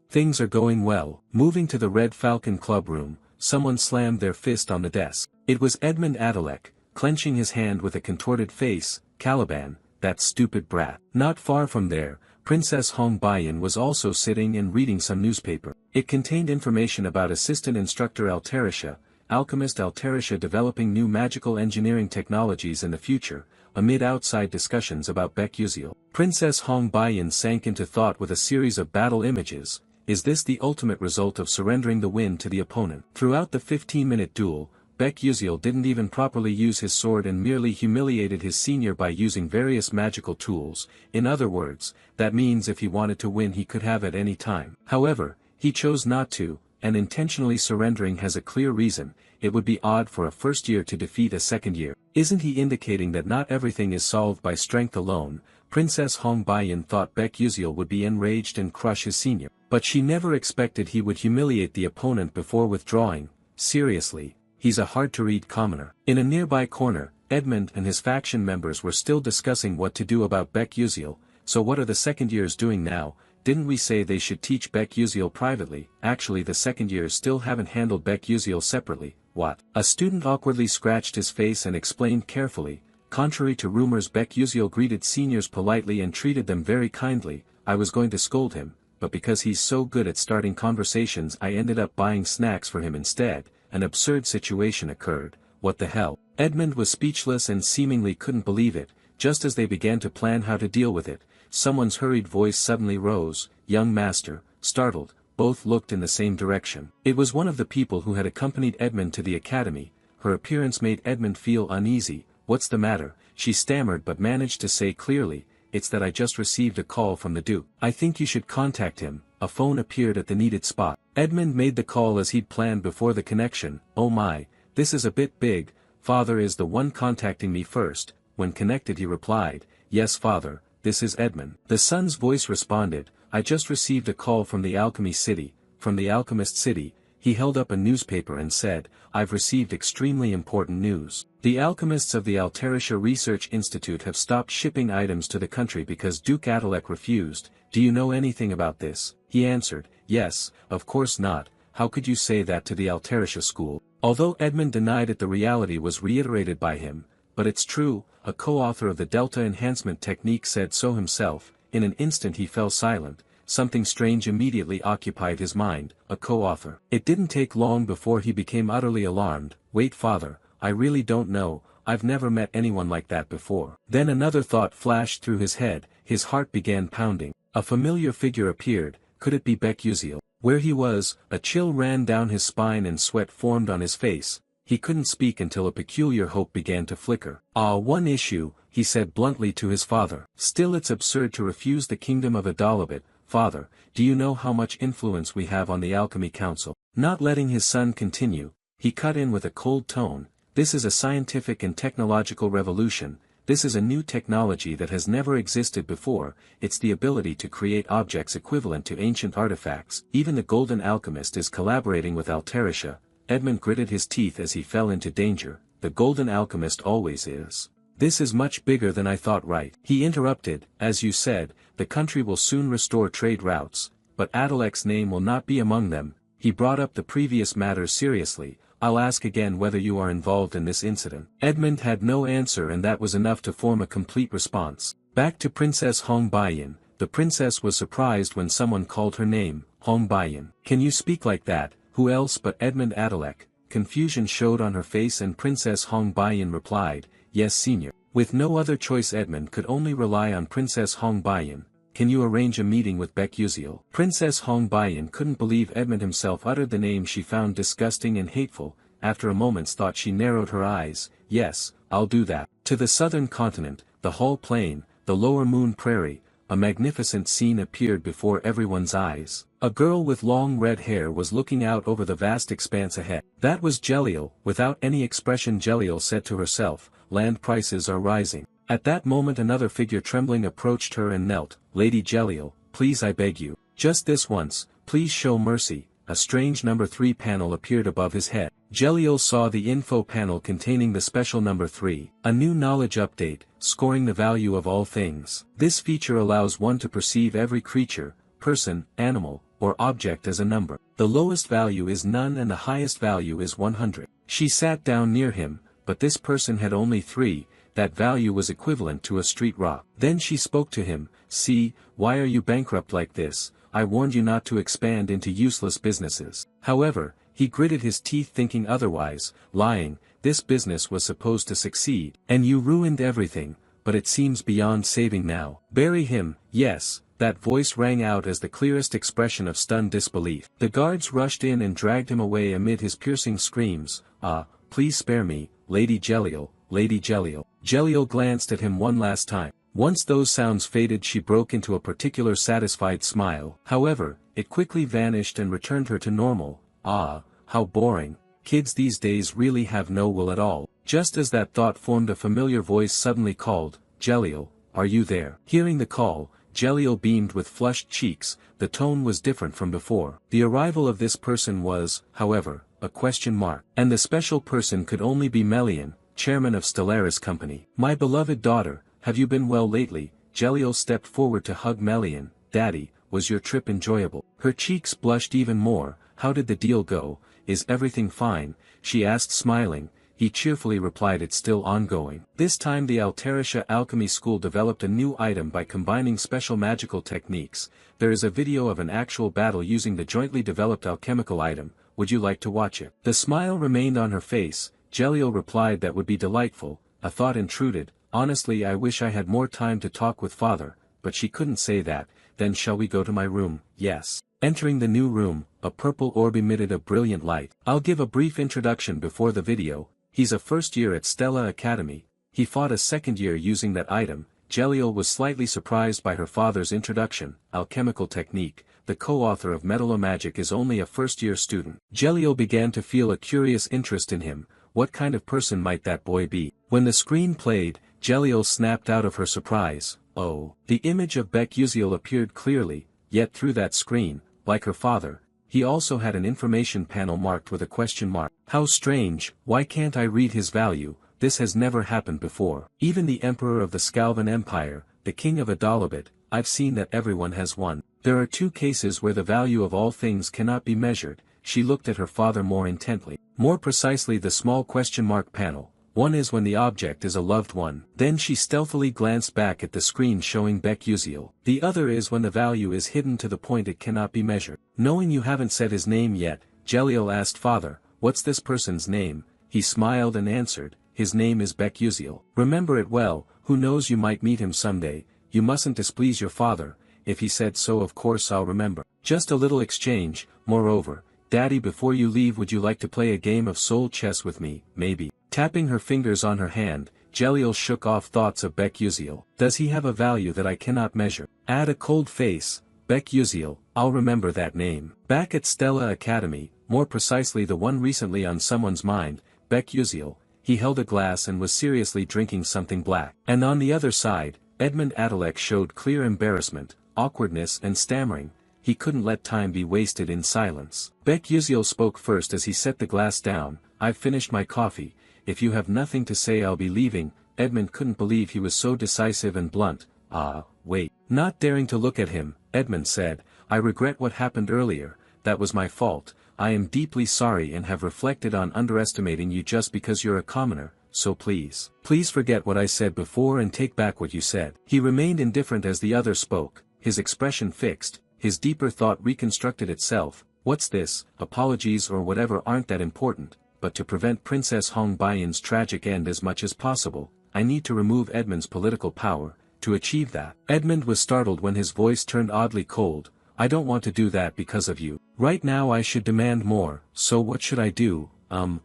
Things are going well. Moving to the Red Falcon Club room, someone slammed their fist on the desk. It was Edmund Adalek, clenching his hand with a contorted face. Caliban, that stupid brat. Not far from there, Princess Hong Baiyan was also sitting and reading some newspaper. It contained information about Assistant Instructor Altarisha, Alchemist Altarisha developing new magical engineering technologies in the future, amid outside discussions about Baek Yuziel. Princess Hong Baiyan sank into thought with a series of battle images. Is this the ultimate result of surrendering the win to the opponent? Throughout the 15-minute duel, Baek Yuziel didn't even properly use his sword and merely humiliated his senior by using various magical tools. In other words, that means if he wanted to win he could have at any time. However, he chose not to, and intentionally surrendering has a clear reason. It would be odd for a first year to defeat a second year. Isn't he indicating that not everything is solved by strength alone? Princess Hong Baiyan thought Baek Yuziel would be enraged and crush his senior. But she never expected he would humiliate the opponent before withdrawing. Seriously, he's a hard-to-read commoner. In a nearby corner, Edmund and his faction members were still discussing what to do about Baek Yuziel. So what are the second years doing now? Didn't we say they should teach Baek Yuziel privately? Actually the second years still haven't handled Baek Yuziel separately. What? A student awkwardly scratched his face and explained carefully. Contrary to rumors, Baek Yuziel greeted seniors politely and treated them very kindly. I was going to scold him, but because he's so good at starting conversations I ended up buying snacks for him instead. An absurd situation occurred. What the hell? Edmund was speechless and seemingly couldn't believe it. Just as they began to plan how to deal with it, someone's hurried voice suddenly rose. Young master. Startled, both looked in the same direction. It was one of the people who had accompanied Edmund to the academy. Her appearance made Edmund feel uneasy. What's the matter? She stammered but managed to say clearly, it's that I just received a call from the Duke. I think you should contact him. A phone appeared at the needed spot. Edmund made the call as he'd planned before the connection. Oh my, this is a bit big. Father is the one contacting me first. When connected he replied, yes father, this is Edmund. The son's voice responded, I just received a call from the Alchemy City, from the Alchemist City. He held up a newspaper and said, I've received extremely important news. The alchemists of the Altarisha Research Institute have stopped shipping items to the country because Duke Adalek refused. Do you know anything about this? He answered, yes, of course not. How could you say that to the Altarisha school? Although Edmund denied it, the reality was reiterated by him. But it's true, a co-author of the Delta Enhancement Technique said so himself. In an instant he fell silent. Something strange immediately occupied his mind. A co-author. It didn't take long before he became utterly alarmed. Wait father, I really don't know, I've never met anyone like that before. Then another thought flashed through his head, his heart began pounding. A familiar figure appeared. Could it be Baek Yuziel? Where he was, a chill ran down his spine and sweat formed on his face. He couldn't speak until a peculiar hope began to flicker. One issue, he said bluntly to his father. Still it's absurd to refuse the kingdom of Adalabit. Father, do you know how much influence we have on the Alchemy Council? Not letting his son continue, he cut in with a cold tone. This is a scientific and technological revolution. This is a new technology that has never existed before. It's the ability to create objects equivalent to ancient artifacts. Even the Golden Alchemist is collaborating with Altarisha. Edmund gritted his teeth as he fell into danger. The Golden Alchemist always is. This is much bigger than I thought. Right? He interrupted, as you said, the country will soon restore trade routes, but Adalek's name will not be among them. He brought up the previous matter seriously. I'll ask again whether you are involved in this incident. Edmund had no answer, and that was enough to form a complete response. Back to Princess Hong Baiyan. The princess was surprised when someone called her name, Hong Baiyan. Can you speak like that? Who else but Edmund Adalek? Confusion showed on her face and Princess Hong Baiyan replied, yes senior. With no other choice Edmund could only rely on Princess Hong Baiyan. Can you arrange a meeting with Baek Yuziel? Princess Hong Baiyan couldn't believe Edmund himself uttered the name she found disgusting and hateful. After a moment's thought she narrowed her eyes. Yes, I'll do that. To the southern continent, the Hull Plain, the lower Moon Prairie, a magnificent scene appeared before everyone's eyes. A girl with long red hair was looking out over the vast expanse ahead. That was Jeliel. Without any expression Jeliel said to herself, land prices are rising. At that moment another figure trembling approached her and knelt. Lady Jeliel, please I beg you. Just this once, please show mercy. A strange number 3 panel appeared above his head. Jeliel saw the info panel containing the special number 3. A new knowledge update, scoring the value of all things. This feature allows one to perceive every creature, person, animal, or object as a number. The lowest value is none and the highest value is 100. She sat down near him, but this person had only 3, that value was equivalent to a street rock. Then she spoke to him, "See, why are you bankrupt like this? I warned you not to expand into useless businesses." However, he gritted his teeth thinking otherwise, lying, "This business was supposed to succeed, and you ruined everything, but it seems beyond saving now." "Bury him, yes," that voice rang out as the clearest expression of stunned disbelief. The guards rushed in and dragged him away amid his piercing screams. "Ah, please spare me, Lady Gelliel, Lady Gelliel." Gelliel glanced at him one last time. Once those sounds faded, she broke into a particular satisfied smile. However, it quickly vanished and returned her to normal. "Ah, how boring. Kids these days really have no will at all." Just as that thought formed, a familiar voice suddenly called, "Gelliel, are you there?" Hearing the call, Gelliel beamed with flushed cheeks. The tone was different from before. The arrival of this person was, however, a question mark. And the special person could only be Melian, chairman of Stellaris Company. "My beloved daughter, have you been well lately?" Gelliel stepped forward to hug Melian. "Daddy, was your trip enjoyable?" Her cheeks blushed even more. "How did the deal go? Is everything fine?" she asked smiling. He cheerfully replied, "It's still ongoing." This time the Alterisha Alchemy School developed a new item by combining special magical techniques. There is a video of an actual battle using the jointly developed alchemical item. Would you like to watch it? The smile remained on her face. Gelliel replied, "That would be delightful." A thought intruded. "Honestly, I wish I had more time to talk with father," but she couldn't say that. "Then shall we go to my room?" "Yes." Entering the new room, a purple orb emitted a brilliant light. I'll give a brief introduction before the video. He's a first year at Stella Academy. He fought a second year using that item. Gelliel was slightly surprised by her father's introduction. Alchemical technique. The co-author of Metallomagic is only a first-year student. Gelliel began to feel a curious interest in him. What kind of person might that boy be? When the screen played, Gelliel snapped out of her surprise. Oh. The image of Beck Uziel appeared clearly, yet through that screen, like her father, he also had an information panel marked with a question mark. How strange, why can't I read his value? This has never happened before. Even the Emperor of the Scalvan Empire, the King of Adalabit, I've seen that everyone has one. There are 2 cases where the value of all things cannot be measured. She looked at her father more intently. More precisely, the small question mark panel. One is when the object is a loved one. Then she stealthily glanced back at the screen showing Beck Uziel. The other is when the value is hidden to the point it cannot be measured. Knowing you haven't said his name yet, Gelliel asked, "Father, what's this person's name?" He smiled and answered, "His name is Beck Uziel. Remember it well, who knows, you might meet him someday. You mustn't displease your father." If he said so, of course I'll remember. Just a little exchange. Moreover, "Daddy, before you leave, would you like to play a game of soul chess with me, maybe?" Tapping her fingers on her hand, Gelliel shook off thoughts of Beck Uziel. Does he have a value that I cannot measure? Add a cold face. Beck Uziel, I'll remember that name. Back at Stella Academy, more precisely the one recently on someone's mind, Beck Uziel, he held a glass and was seriously drinking something black. And on the other side, Edmund Adalek showed clear embarrassment, awkwardness and stammering. He couldn't let time be wasted in silence. Beck Uziel spoke first as he set the glass down. "I've finished my coffee. If you have nothing to say, I'll be leaving." Edmund couldn't believe he was so decisive and blunt. "Ah, wait." Not daring to look at him, Edmund said, "I regret what happened earlier. That was my fault. I am deeply sorry and have reflected on underestimating you just because you're a commoner, so please forget what I said before and take back what you said." He remained indifferent as the other spoke, his expression fixed, his deeper thought reconstructed itself. What's this? Apologies or whatever aren't that important. But to prevent Princess Hong Baiyan's tragic end as much as possible, I need to remove Edmund's political power. To achieve that, Edmund was startled when his voice turned oddly cold. "I don't want to do that because of you. Right now I should demand more, so what should I do?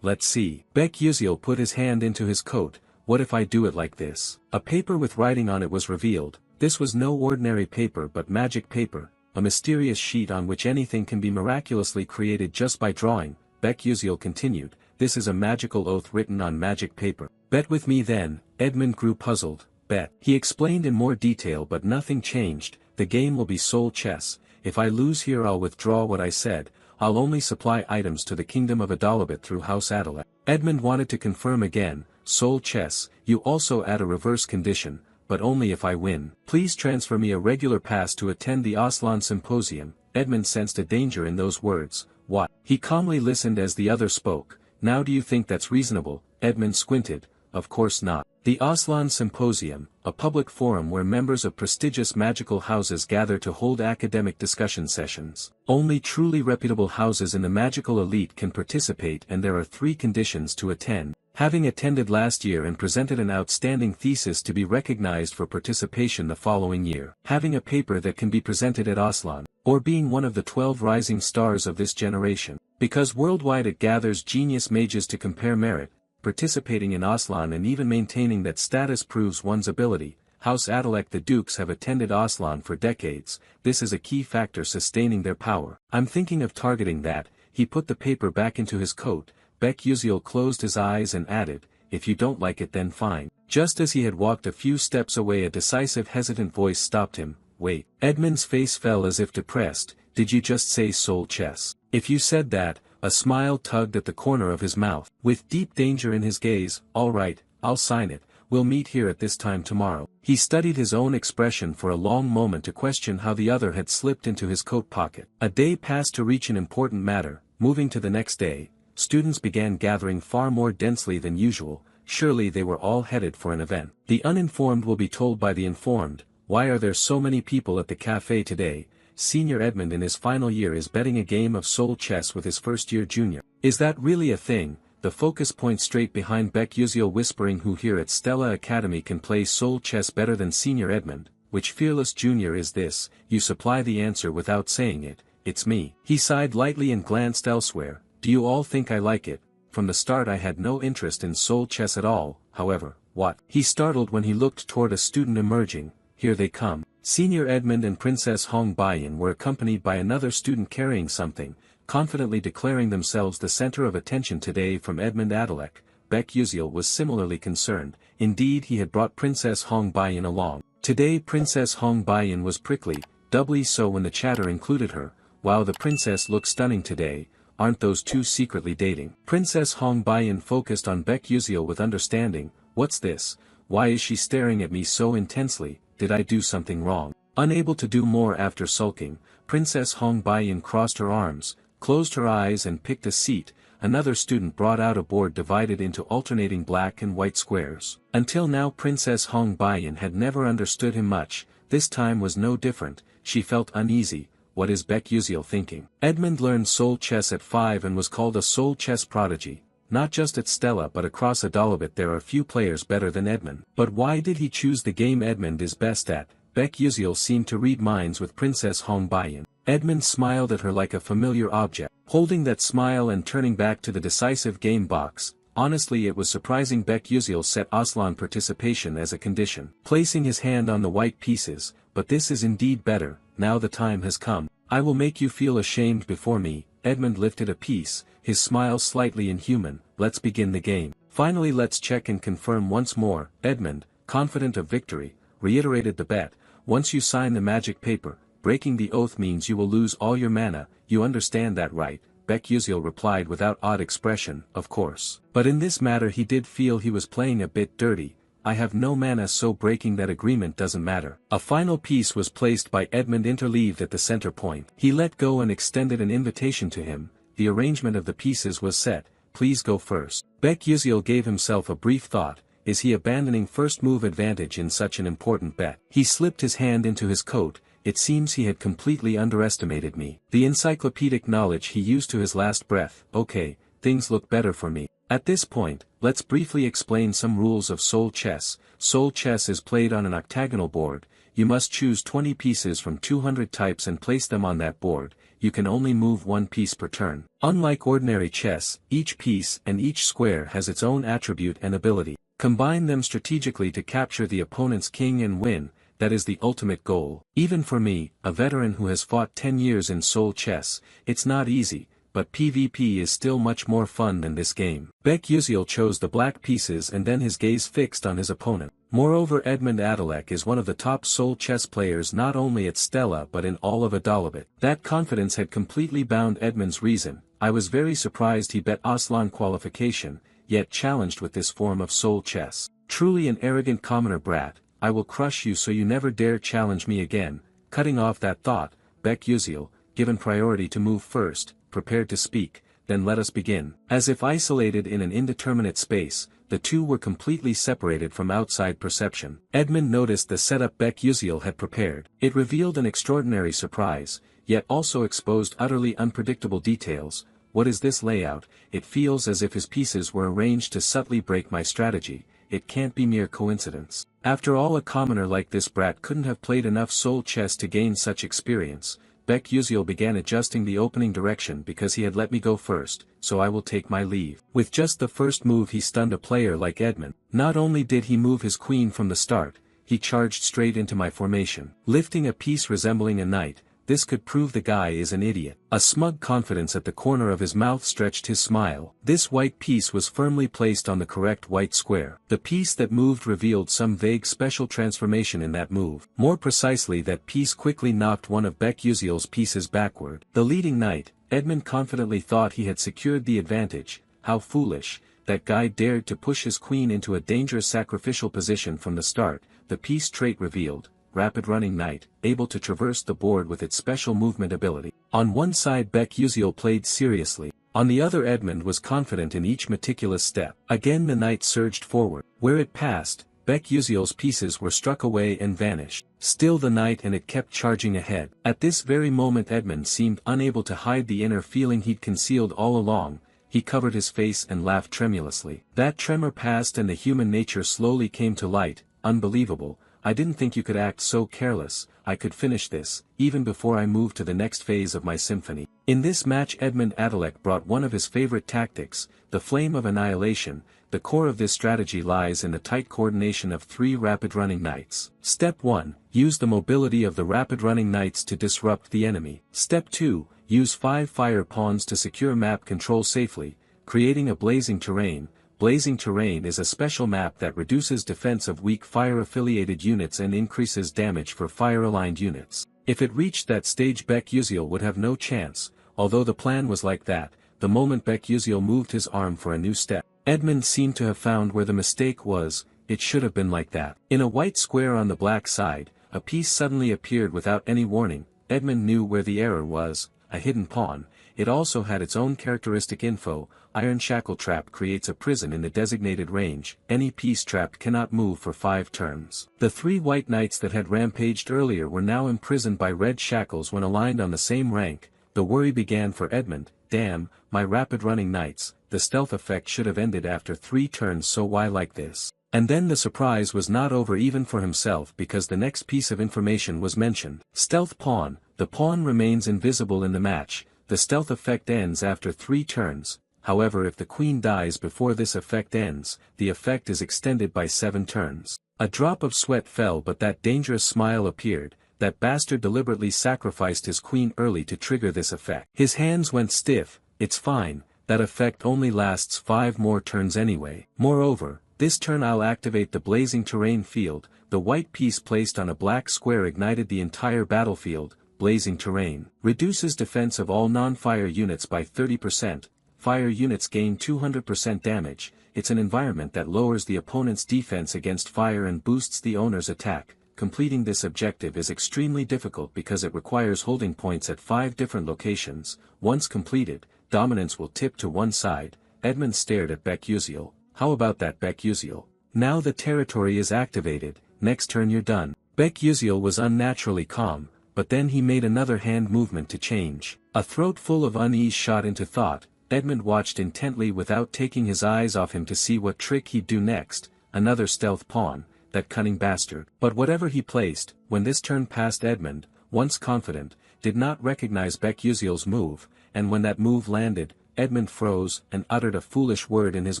Let's see." Beck Uziel put his hand into his coat. "What if I do it like this?" A paper with writing on it was revealed. This was no ordinary paper but magic paper, a mysterious sheet on which anything can be miraculously created just by drawing. Beck Uziel continued, "This is a magical oath written on magic paper." "Bet with me then." Edmund grew puzzled. "Bet." He explained in more detail, but nothing changed. "The game will be soul chess. If I lose here, I'll withdraw what I said. I'll only supply items to the kingdom of Adalabit through House Adalek." Edmund wanted to confirm again. "Soul chess, you also add a reverse condition. but only if I win. Please transfer me a regular pass to attend the Aslan Symposium. Edmund sensed a danger in those words. What? He calmly listened as the other spoke. Now do you think that's reasonable? Edmund squinted. Of course not. The Aslan Symposium, a public forum where members of prestigious magical houses gather to hold academic discussion sessions. Only truly reputable houses in the magical elite can participate, and there are 3 conditions to attend. Having attended last year and presented an outstanding thesis to be recognized for participation the following year. Having a paper that can be presented at Aslan, or being one of the 12 rising stars of this generation. Because worldwide it gathers genius mages to compare merit. Participating in Aslan and even maintaining that status proves one's ability. House Adalek, the Dukes have attended Aslan for decades. This is a key factor sustaining their power. I'm thinking of targeting that. He put the paper back into his coat. Beck Uziel closed his eyes and added, if you don't like it then fine. Just as he had walked a few steps away, a decisive, hesitant voice stopped him. Wait. Edmund's face fell as if depressed. Did you just say soul chess? If you said that, a smile tugged at the corner of his mouth. With deep danger in his gaze, all right, I'll sign it. We'll meet here at this time tomorrow. He studied his own expression for a long moment to question how the other had slipped into his coat pocket. A day passed to reach an important matter. Moving to the next day, students began gathering far more densely than usual. Surely they were all headed for an event. The uninformed will be told by the informed. Why are there so many people at the cafe today? Senior Edmund in his final year is betting a game of soul chess with his first-year junior. Is that really a thing? The focus point straight behind Beck Uziel, whispering who here at Stella Academy can play soul chess better than Senior Edmund. Which fearless junior is this? You supply the answer without saying it. It's me. He sighed lightly and glanced elsewhere. Do you all think I like it? From the start I had no interest in soul chess at all, however. What? He startled when he looked toward a student emerging. Here they come. Senior Edmund and Princess Hong Baiyan were accompanied by another student carrying something, confidently declaring themselves the center of attention today from Edmund Adalek. Beck Uziel was similarly concerned. Indeed, he had brought Princess Hong Baiyan along. Today Princess Hong Baiyan was prickly, doubly so when the chatter included her. Wow, the princess looks stunning today. Aren't those two secretly dating? Princess Hong Baiyan focused on Beck Uziel with understanding. What's this? Why is she staring at me so intensely? Did I do something wrong? Unable to do more after sulking, Princess Hong Baiyan crossed her arms, closed her eyes and picked a seat. Another student brought out a board divided into alternating black and white squares. Until now Princess Hong Baiyan had never understood him much. This time was no different. She felt uneasy. What is Beck Uziel thinking? Edmund learned soul chess at 5 and was called a soul chess prodigy. Not just at Stella but across Adalabit there are few players better than Edmund. But why did he choose the game Edmund is best at? Beck Uziel seemed to read minds with Princess Hong Baiyan. Edmund smiled at her like a familiar object. Holding that smile and turning back to the decisive game box, honestly it was surprising Beck Uziel set Aslan participation as a condition. Placing his hand on the white pieces, but this is indeed better, now the time has come. I will make you feel ashamed before me. Edmund lifted a piece, his smile slightly inhuman. Let's begin the game. Finally let's check and confirm once more. Edmund, confident of victory, reiterated the bet. Once you sign the magic paper, breaking the oath means you will lose all your mana. You understand that, right? Beck Uziel replied without odd expression. Of course. But in this matter he did feel he was playing a bit dirty. I have no mana, so breaking that agreement doesn't matter. A final piece was placed by Edmund interleaved at the center point. He let go and extended an invitation to him. The arrangement of the pieces was set. Please go first. Beck Uziel gave himself a brief thought. Is he abandoning first move advantage in such an important bet? He slipped his hand into his coat. It seems he had completely underestimated me. The encyclopedic knowledge he used to his last breath. Okay, things look better for me. At this point, let's briefly explain some rules of soul chess. Soul chess is played on an octagonal board. You must choose 20 pieces from 200 types and place them on that board. You can only move one piece per turn. Unlike ordinary chess, each piece and each square has its own attribute and ability. Combine them strategically to capture the opponent's king and win. That is the ultimate goal. Even for me, a veteran who has fought 10 years in soul chess, it's not easy, but PvP is still much more fun than this game. Beck Uziel chose the black pieces and then his gaze fixed on his opponent. Moreover, Edmund Adalek is one of the top soul chess players not only at Stella but in all of Adalabit. That confidence had completely bound Edmund's reason. I was very surprised he bet Aslan qualification, yet challenged with this form of soul chess. Truly an arrogant commoner brat. I will crush you so you never dare challenge me again. Cutting off that thought, Baek Yuseol, given priority to move first, prepared to speak, then let us begin. As if isolated in an indeterminate space, the two were completely separated from outside perception. Edmund noticed the setup Baek Yuseol had prepared. It revealed an extraordinary surprise, yet also exposed utterly unpredictable details. What is this layout? It feels as if his pieces were arranged to subtly break my strategy. It can't be mere coincidence. After all, a commoner like this brat couldn't have played enough soul chess to gain such experience. Baek Yuseol began adjusting the opening direction because he had let me go first, so I will take my leave. With just the first move he stunned a player like Edmund. Not only did he move his queen from the start, he charged straight into my formation. Lifting a piece resembling a knight, this could prove the guy is an idiot. A smug confidence at the corner of his mouth stretched his smile. This white piece was firmly placed on the correct white square. The piece that moved revealed some vague special transformation in that move. More precisely, that piece quickly knocked one of Baek Yuseol's pieces backward. The leading knight, Edmund confidently thought he had secured the advantage. How foolish. That guy dared to push his queen into a dangerous sacrificial position from the start. The piece trait revealed. Rapid running knight, able to traverse the board with its special movement ability. On one side Baek Yuseol played seriously, on the other Edmund was confident in each meticulous step. Again the knight surged forward. Where it passed, Baek Yuseol's pieces were struck away and vanished. Still the knight and it kept charging ahead. At this very moment Edmund seemed unable to hide the inner feeling he'd concealed all along. He covered his face and laughed tremulously. That tremor passed and the human nature slowly came to light. Unbelievable. I didn't think you could act so careless. I could finish this, even before I moved to the next phase of my symphony. In this match Edmund Adalek brought one of his favorite tactics, the flame of annihilation. The core of this strategy lies in the tight coordination of 3 rapid running knights. Step 1, use the mobility of the rapid running knights to disrupt the enemy. Step 2, use 5 fire pawns to secure map control safely, creating a blazing terrain. Blazing terrain is a special map that reduces defense of weak fire-affiliated units and increases damage for fire-aligned units. If it reached that stage Baek Yuseol would have no chance, although the plan was like that. The moment Baek Yuseol moved his arm for a new step, Edmund seemed to have found where the mistake was. It should have been like that. In a white square on the black side, a piece suddenly appeared without any warning. Edmund knew where the error was, a hidden pawn. It also had its own characteristic info. Iron shackle trap creates a prison in the designated range. Any piece trapped cannot move for 5 turns. The 3 white knights that had rampaged earlier were now imprisoned by red shackles when aligned on the same rank. The worry began for Edmund. Damn, my rapid running knights, the stealth effect should have ended after 3 turns, so why like this? And then the surprise was not over even for himself, because the next piece of information was mentioned. Stealth pawn. The pawn remains invisible in the match. The stealth effect ends after 3 turns. However, if the queen dies before this effect ends, the effect is extended by 7 turns. A drop of sweat fell, but that dangerous smile appeared. That bastard deliberately sacrificed his queen early to trigger this effect. His hands went stiff. It's fine, that effect only lasts 5 more turns anyway. Moreover, this turn I'll activate the blazing terrain field. The white piece placed on a black square ignited the entire battlefield. Blazing terrain reduces defense of all non-fire units by 30%. Fire units gain 200% damage. It's an environment that lowers the opponent's defense against fire and boosts the owner's attack. Completing this objective is extremely difficult because it requires holding points at 5 different locations. Once completed, dominance will tip to one side. Edmund stared at Baek Yuseol. How about that, Baek Yuseol? Now the territory is activated. Next turn you're done. Baek Yuseol was unnaturally calm, but then he made another hand movement to change. A throat full of unease shot into thought. Edmund watched intently without taking his eyes off him to see what trick he'd do next. Another stealth pawn, that cunning bastard. But whatever he placed, when this turn passed Edmund, once confident, did not recognize Baek Yuseol's move, and when that move landed, Edmund froze and uttered a foolish word in his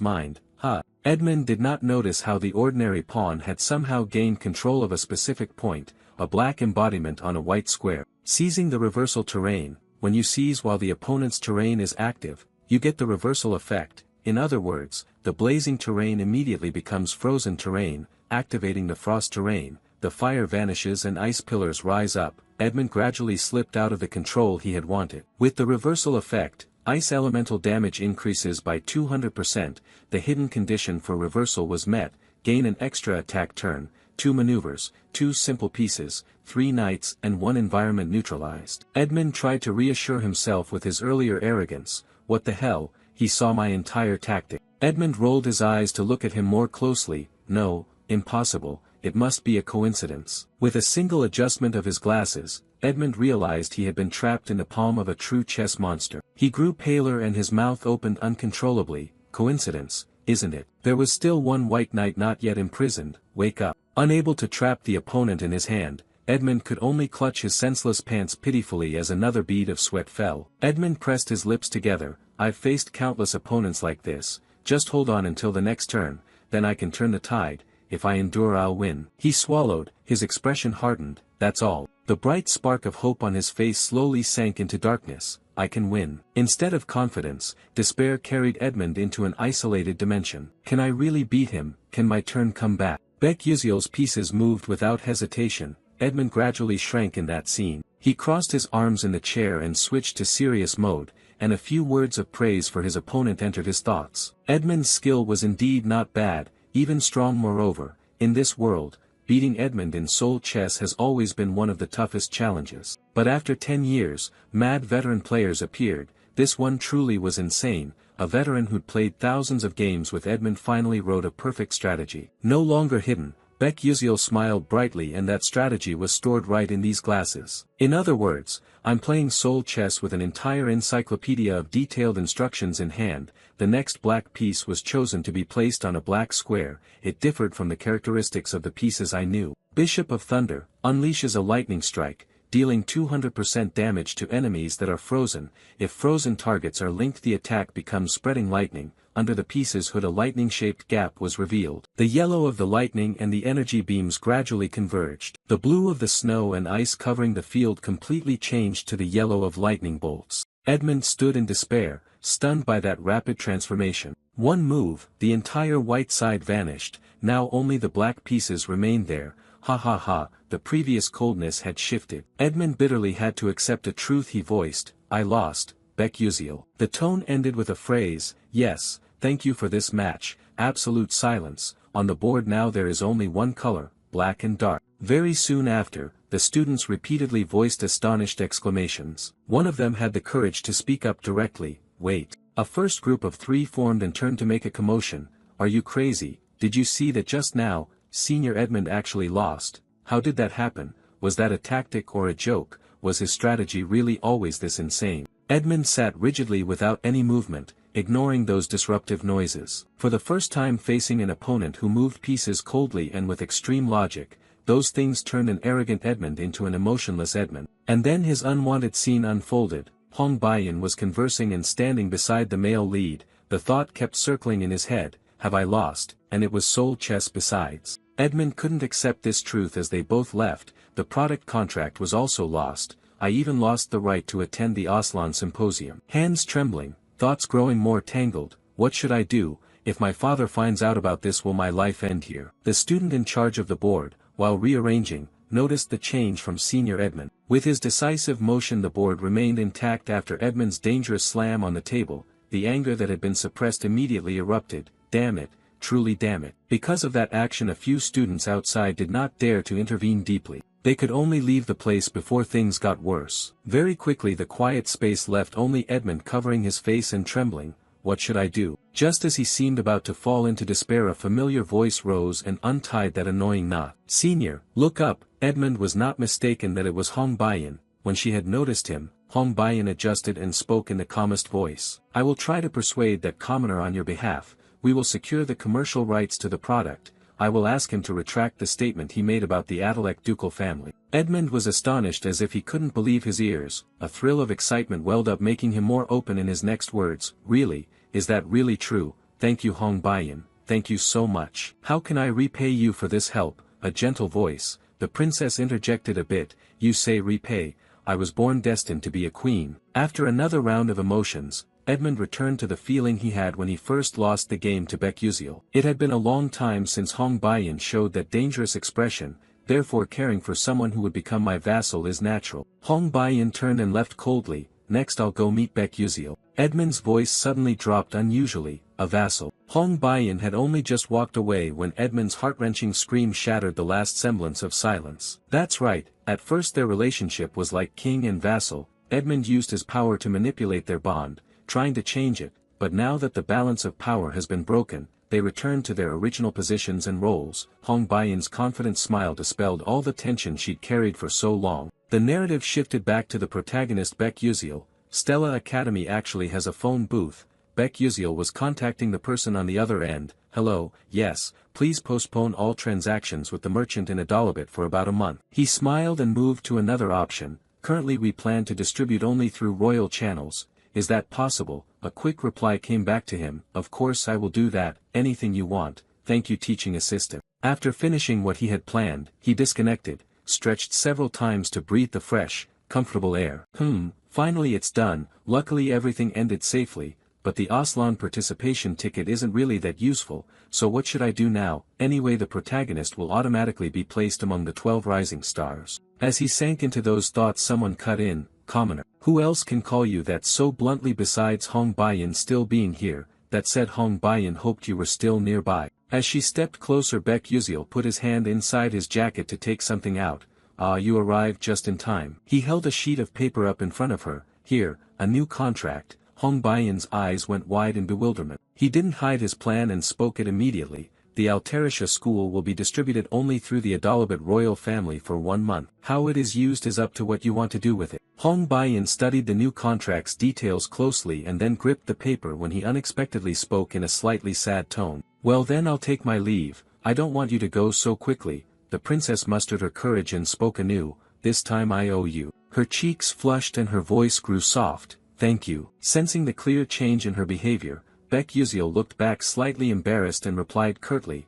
mind. Edmund did not notice how the ordinary pawn had somehow gained control of a specific point, a black embodiment on a white square. Seizing the reversal terrain. When you seize while the opponent's terrain is active, you get the reversal effect. In other words, the blazing terrain immediately becomes frozen terrain. Activating the frost terrain, the fire vanishes and ice pillars rise up. Edmund gradually slipped out of the control he had wanted. With the reversal effect, ice elemental damage increases by 200%. The hidden condition for reversal was met. Gain an extra attack turn. 2 maneuvers, 2 simple pieces, 3 knights and 1 environment neutralized. Edmund tried to reassure himself with his earlier arrogance. What the hell, he saw my entire tactic. Edmund rolled his eyes to look at him more closely. No, impossible, it must be a coincidence. With a single adjustment of his glasses, Edmund realized he had been trapped in the palm of a true chess monster. He grew paler and his mouth opened uncontrollably. Coincidence, isn't it? There was still one white knight not yet imprisoned. Wake up. Unable to trap the opponent in his hand, Edmund could only clutch his senseless pants pitifully as another bead of sweat fell. Edmund pressed his lips together. I've faced countless opponents like this. Just hold on until the next turn, then I can turn the tide. If I endure I'll win. He swallowed, his expression hardened. That's all. The bright spark of hope on his face slowly sank into darkness. I can win. Instead of confidence, despair carried Edmund into an isolated dimension. Can I really beat him? Can my turn come back? Beck-Yuziel's pieces moved without hesitation. Edmund gradually shrank in that scene. He crossed his arms in the chair and switched to serious mode, and a few words of praise for his opponent entered his thoughts. Edmund's skill was indeed not bad, even strong. Moreover, in this world, beating Edmund in Soul chess has always been one of the toughest challenges. But after 10 years, mad veteran players appeared. This one truly was insane. A veteran who'd played thousands of games with Edmund finally wrote a perfect strategy. No longer hidden, Beck-Yuziel smiled brightly, and that strategy was stored right in these glasses. In other words, I'm playing Soul chess with an entire encyclopedia of detailed instructions in hand. The next black piece was chosen to be placed on a black square. It differed from the characteristics of the pieces I knew. Bishop of Thunder unleashes a lightning strike, dealing 200% damage to enemies that are frozen. If frozen targets are linked, the attack becomes spreading lightning. Under the piece's hood a lightning-shaped gap was revealed. The yellow of the lightning and the energy beams gradually converged. The blue of the snow and ice covering the field completely changed to the yellow of lightning bolts. Edmund stood in despair, stunned by that rapid transformation. One move, the entire white side vanished. Now only the black pieces remained there. Ha ha ha, the previous coldness had shifted. Edmund bitterly had to accept a truth he voiced. I lost, Beck-Yuziel. The tone ended with a phrase. Yes, thank you for this match. Absolute silence. On the board now there is only one color, black and dark. Very soon after, the students repeatedly voiced astonished exclamations. One of them had the courage to speak up directly. Wait. A first group of 3 formed and turned to make a commotion. Are you crazy? Did you see that just now? Senior Edmund actually lost. How did that happen? Was that a tactic or a joke? Was his strategy really always this insane? Edmund sat rigidly without any movement, ignoring those disruptive noises. For the first time facing an opponent who moved pieces coldly and with extreme logic, those things turned an arrogant Edmund into an emotionless Edmund. And then his unwanted scene unfolded. Hong Baiyan was conversing and standing beside the male lead. The thought kept circling in his head. Have I lost? And it was Soul chess besides. Edmund couldn't accept this truth as they both left. The product contract was also lost. I even lost the right to attend the Aslan Symposium. Hands trembling, thoughts growing more tangled. What should I do? If my father finds out about this, will my life end here? The student in charge of the board, while rearranging, noticed the change from Senior Edmund. With his decisive motion the board remained intact after Edmund's dangerous slam on the table. The anger that had been suppressed immediately erupted. Damn it, truly damn it. Because of that action a few students outside did not dare to intervene deeply. They could only leave the place before things got worse. Very quickly the quiet space left only Edmund covering his face and trembling. What should I do? Just as he seemed about to fall into despair a familiar voice rose and untied that annoying knot. Senior, look up. Edmund was not mistaken that it was Hong Baiyan. When she had noticed him, Hong Baiyan adjusted and spoke in the calmest voice. I will try to persuade that commoner on your behalf. We will secure the commercial rights to the product. I will ask him to retract the statement he made about the Adalek ducal family. Edmund was astonished as if he couldn't believe his ears. A thrill of excitement welled up, making him more open in his next words. Really? Is that really true? Thank you, Hong Baiyan. Thank you so much. How can I repay you for this help? A gentle voice. The princess interjected a bit. You say repay. I was born destined to be a queen. After another round of emotions, Edmund returned to the feeling he had when he first lost the game to Beck-Yuziel. It had been a long time since Hong Baiyan showed that dangerous expression, therefore caring for someone who would become my vassal is natural. Hong Baiyan turned and left coldly. Next I'll go meet Beck-Yuziel. Edmund's voice suddenly dropped unusually. A vassal. Hong Baiyin had only just walked away when Edmund's heart-wrenching scream shattered the last semblance of silence. That's right, at first their relationship was like king and vassal. Edmund used his power to manipulate their bond, trying to change it, but now that the balance of power has been broken, they returned to their original positions and roles. Hong Baiyin's confident smile dispelled all the tension she'd carried for so long. The narrative shifted back to the protagonist Baek Yuziel. Stella Academy actually has a phone booth. Baek Yuziel was contacting the person on the other end. Hello, yes, please postpone all transactions with the merchant in Adalabit for about a month. He smiled and moved to another option. Currently we plan to distribute only through royal channels. Is that possible? A quick reply came back to him. Of course I will do that, anything you want, thank you teaching assistant. After finishing what he had planned, he disconnected, stretched several times to breathe the fresh, comfortable air. Finally it's done. Luckily everything ended safely, but the Aslan participation ticket isn't really that useful, so what should I do now? Anyway, the protagonist will automatically be placed among the 12 rising stars. As he sank into those thoughts, someone cut in. Commoner. Who else can call you that so bluntly besides Hong Baiyin still being here? That said, Hong Baiyin hoped you were still nearby. As she stepped closer, Baek Yuziel put his hand inside his jacket to take something out. Ah, you arrived just in time. He held a sheet of paper up in front of her. Here, a new contract. Hong Baiyin's eyes went wide in bewilderment. He didn't hide his plan and spoke it immediately. The Alterisha school will be distributed only through the Adalabit royal family for 1 month. How it is used is up to what you want to do with it. Hong Baiyin studied the new contract's details closely and then gripped the paper when he unexpectedly spoke in a slightly sad tone. Well then, I'll take my leave. I don't want you to go so quickly. The princess mustered her courage and spoke anew. This time I owe you. Her cheeks flushed and her voice grew soft. Thank you. Sensing the clear change in her behavior, Baek Yuziel looked back slightly embarrassed and replied curtly,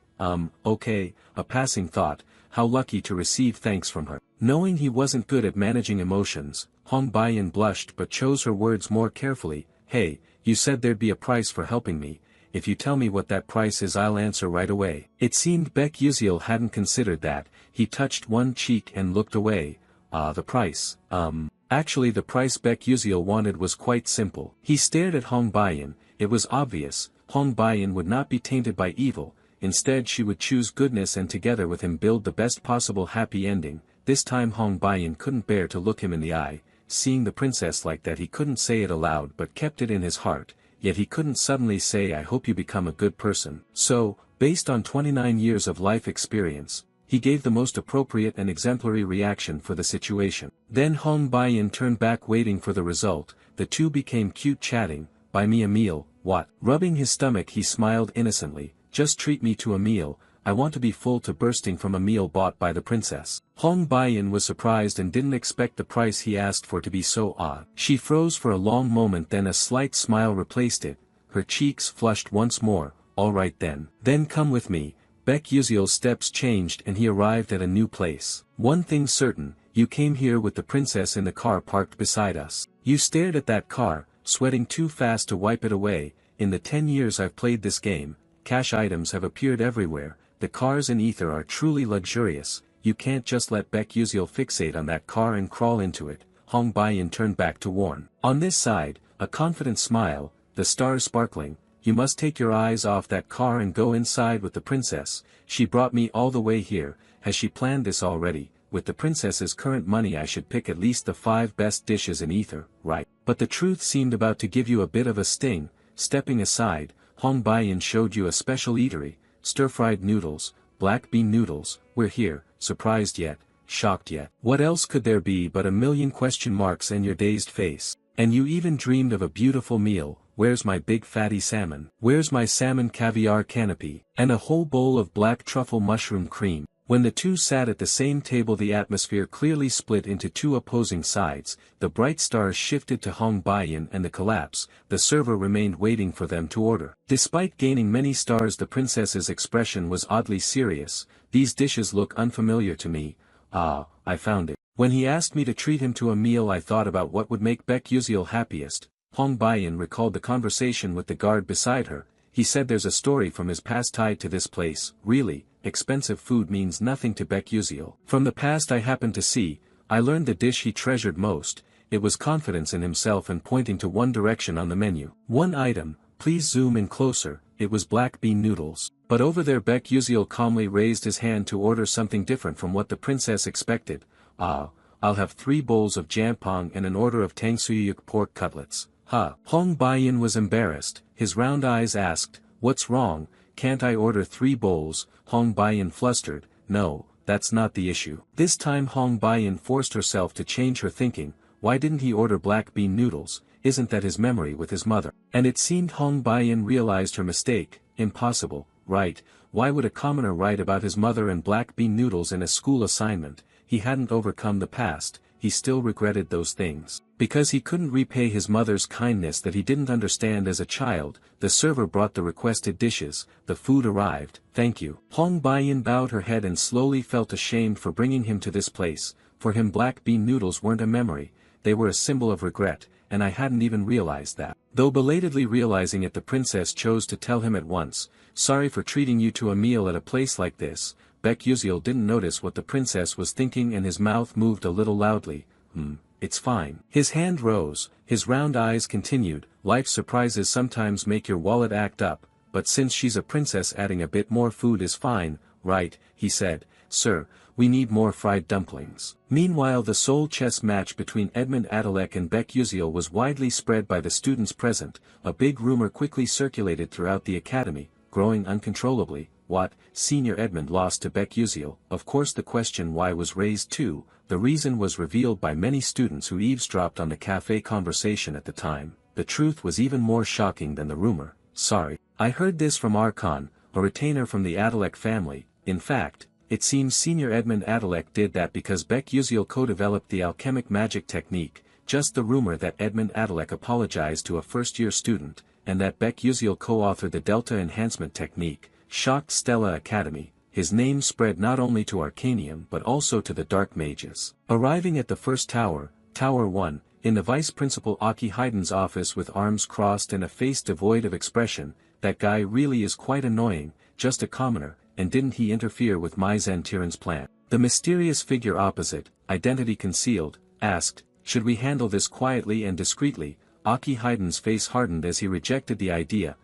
okay, a passing thought. How lucky to receive thanks from her. Knowing he wasn't good at managing emotions, Hong Baiyin blushed but chose her words more carefully. Hey, you said there'd be a price for helping me. If you tell me what that price is, I'll answer right away. It seemed Baek Yuziel hadn't considered that. He touched one cheek and looked away. The price. Actually the price Baek Yuziel wanted was quite simple. He stared at Hong Baiyin. It was obvious, Hong Baiyin would not be tainted by evil. Instead she would choose goodness and together with him build the best possible happy ending. This time Hong Baiyin couldn't bear to look him in the eye. Seeing the princess like that, he couldn't say it aloud but kept it in his heart. Yet he couldn't suddenly say, I hope you become a good person. So, based on 29 years of life experience, he gave the most appropriate and exemplary reaction for the situation. Then Hong Baiyin turned back waiting for the result. The two became cute chatting. Buy me a meal. What? Rubbing his stomach he smiled innocently. Just treat me to a meal. I want to be full to bursting from a meal bought by the princess. Hong Baiyin was surprised and didn't expect the price he asked for to be so odd. She froze for a long moment, then a slight smile replaced it. Her cheeks flushed once more. All right then. Then come with me. Baek Yuziel's steps changed and he arrived at a new place. One thing's certain, you came here with the princess in the car parked beside us. You stared at that car, sweating too fast to wipe it away. In the 10 years I've played this game, cash items have appeared everywhere. The cars in Ether are truly luxurious. You can't just let Baek Yuziel fixate on that car and crawl into it. Hong Baiyin turned back to warn. On this side, a confident smile, the stars sparkling. You must take your eyes off that car and go inside with the princess. She brought me all the way here. Has she planned this already? With the princess's current money I should pick at least the 5 best dishes in Ether, right? But the truth seemed about to give you a bit of a sting. Stepping aside, Hong Baiyin showed you a special eatery. Stir-fried noodles, black bean noodles. We're here, surprised yet, shocked yet. What else could there be but a million question marks and your dazed face? And you even dreamed of a beautiful meal. Where's my big fatty salmon? Where's my salmon caviar canopy? And a whole bowl of black truffle mushroom cream. When the two sat at the same table, the atmosphere clearly split into two opposing sides. The bright stars shifted to Hong Baiyin and the collapse. The server remained waiting for them to order. Despite gaining many stars, the princess's expression was oddly serious. These dishes look unfamiliar to me. Ah, I found it. When he asked me to treat him to a meal, I thought about what would make Baek Yuziel happiest. Hong Baiyin recalled the conversation with the guard beside her. He said there's a story from his past tied to this place. Really, expensive food means nothing to Baek Yuziel. From the past I happened to see, I learned the dish he treasured most. It was confidence in himself and pointing to one direction on the menu. One item, please zoom in closer. it was black bean noodles. But over there Baek Yuziel calmly raised his hand to order something different from what the princess expected. "Ah, I'll have 3 bowls of jampong and an order of tangsuyuk pork cutlets." Hong Baiyin was embarrassed, his round eyes asked, "What's wrong, can't I order 3 bowls?" Hong Baiyin flustered, "No, that's not the issue." This time Hong Baiyin forced herself to change her thinking. Why didn't he order black bean noodles? Isn't that his memory with his mother? And it seemed Hong Baiyin realized her mistake. Impossible, right? Why would a commoner write about his mother and black bean noodles in a school assignment? He hadn't overcome the past, he still regretted those things. Because he couldn't repay his mother's kindness that he didn't understand as a child, the server brought the requested dishes, the food arrived, "Thank you." Hong Baiyin bowed her head and slowly felt ashamed for bringing him to this place. For him black bean noodles weren't a memory, they were a symbol of regret, and I hadn't even realized that. Though belatedly realizing it, the princess chose to tell him at once, "Sorry for treating you to a meal at a place like this." Baek Yuziel didn't notice what the princess was thinking and his mouth moved a little loudly. It's fine." His hand rose, his round eyes continued, "Life's surprises sometimes make your wallet act up, but since she's a princess adding a bit more food is fine, right?" he said. "Sir, we need more fried dumplings." Meanwhile the Seoul chess match between Edmund Adalek and Baek Yuziel was widely spread by the students present. A big rumor quickly circulated throughout the academy, growing uncontrollably. What, Senior Edmund lost to Baek Yuziel? Of course the question why was raised too. The reason was revealed by many students who eavesdropped on the cafe conversation at the time. The truth was even more shocking than the rumor. "Sorry, I heard this from Archon, a retainer from the Adalek family. In fact, it seems Senior Edmund Adalek did that because Baek Yuziel co-developed the alchemic magic technique. Just the rumor that Edmund Adalek apologized to a first-year student, and that Baek Yuziel co-authored the Delta Enhancement Technique, shocked Stella Academy. His name spread not only to Arcanium but also to the Dark Mages." Arriving at the first tower, Tower 1, in the Vice Principal Aki Hayden's office with arms crossed and a face devoid of expression, "That guy really is quite annoying, just a commoner, and didn't he interfere with Mai Zentiran's plan?" The mysterious figure opposite, identity concealed, asked, "Should we handle this quietly and discreetly?" Aki Hayden's face hardened as he rejected the idea.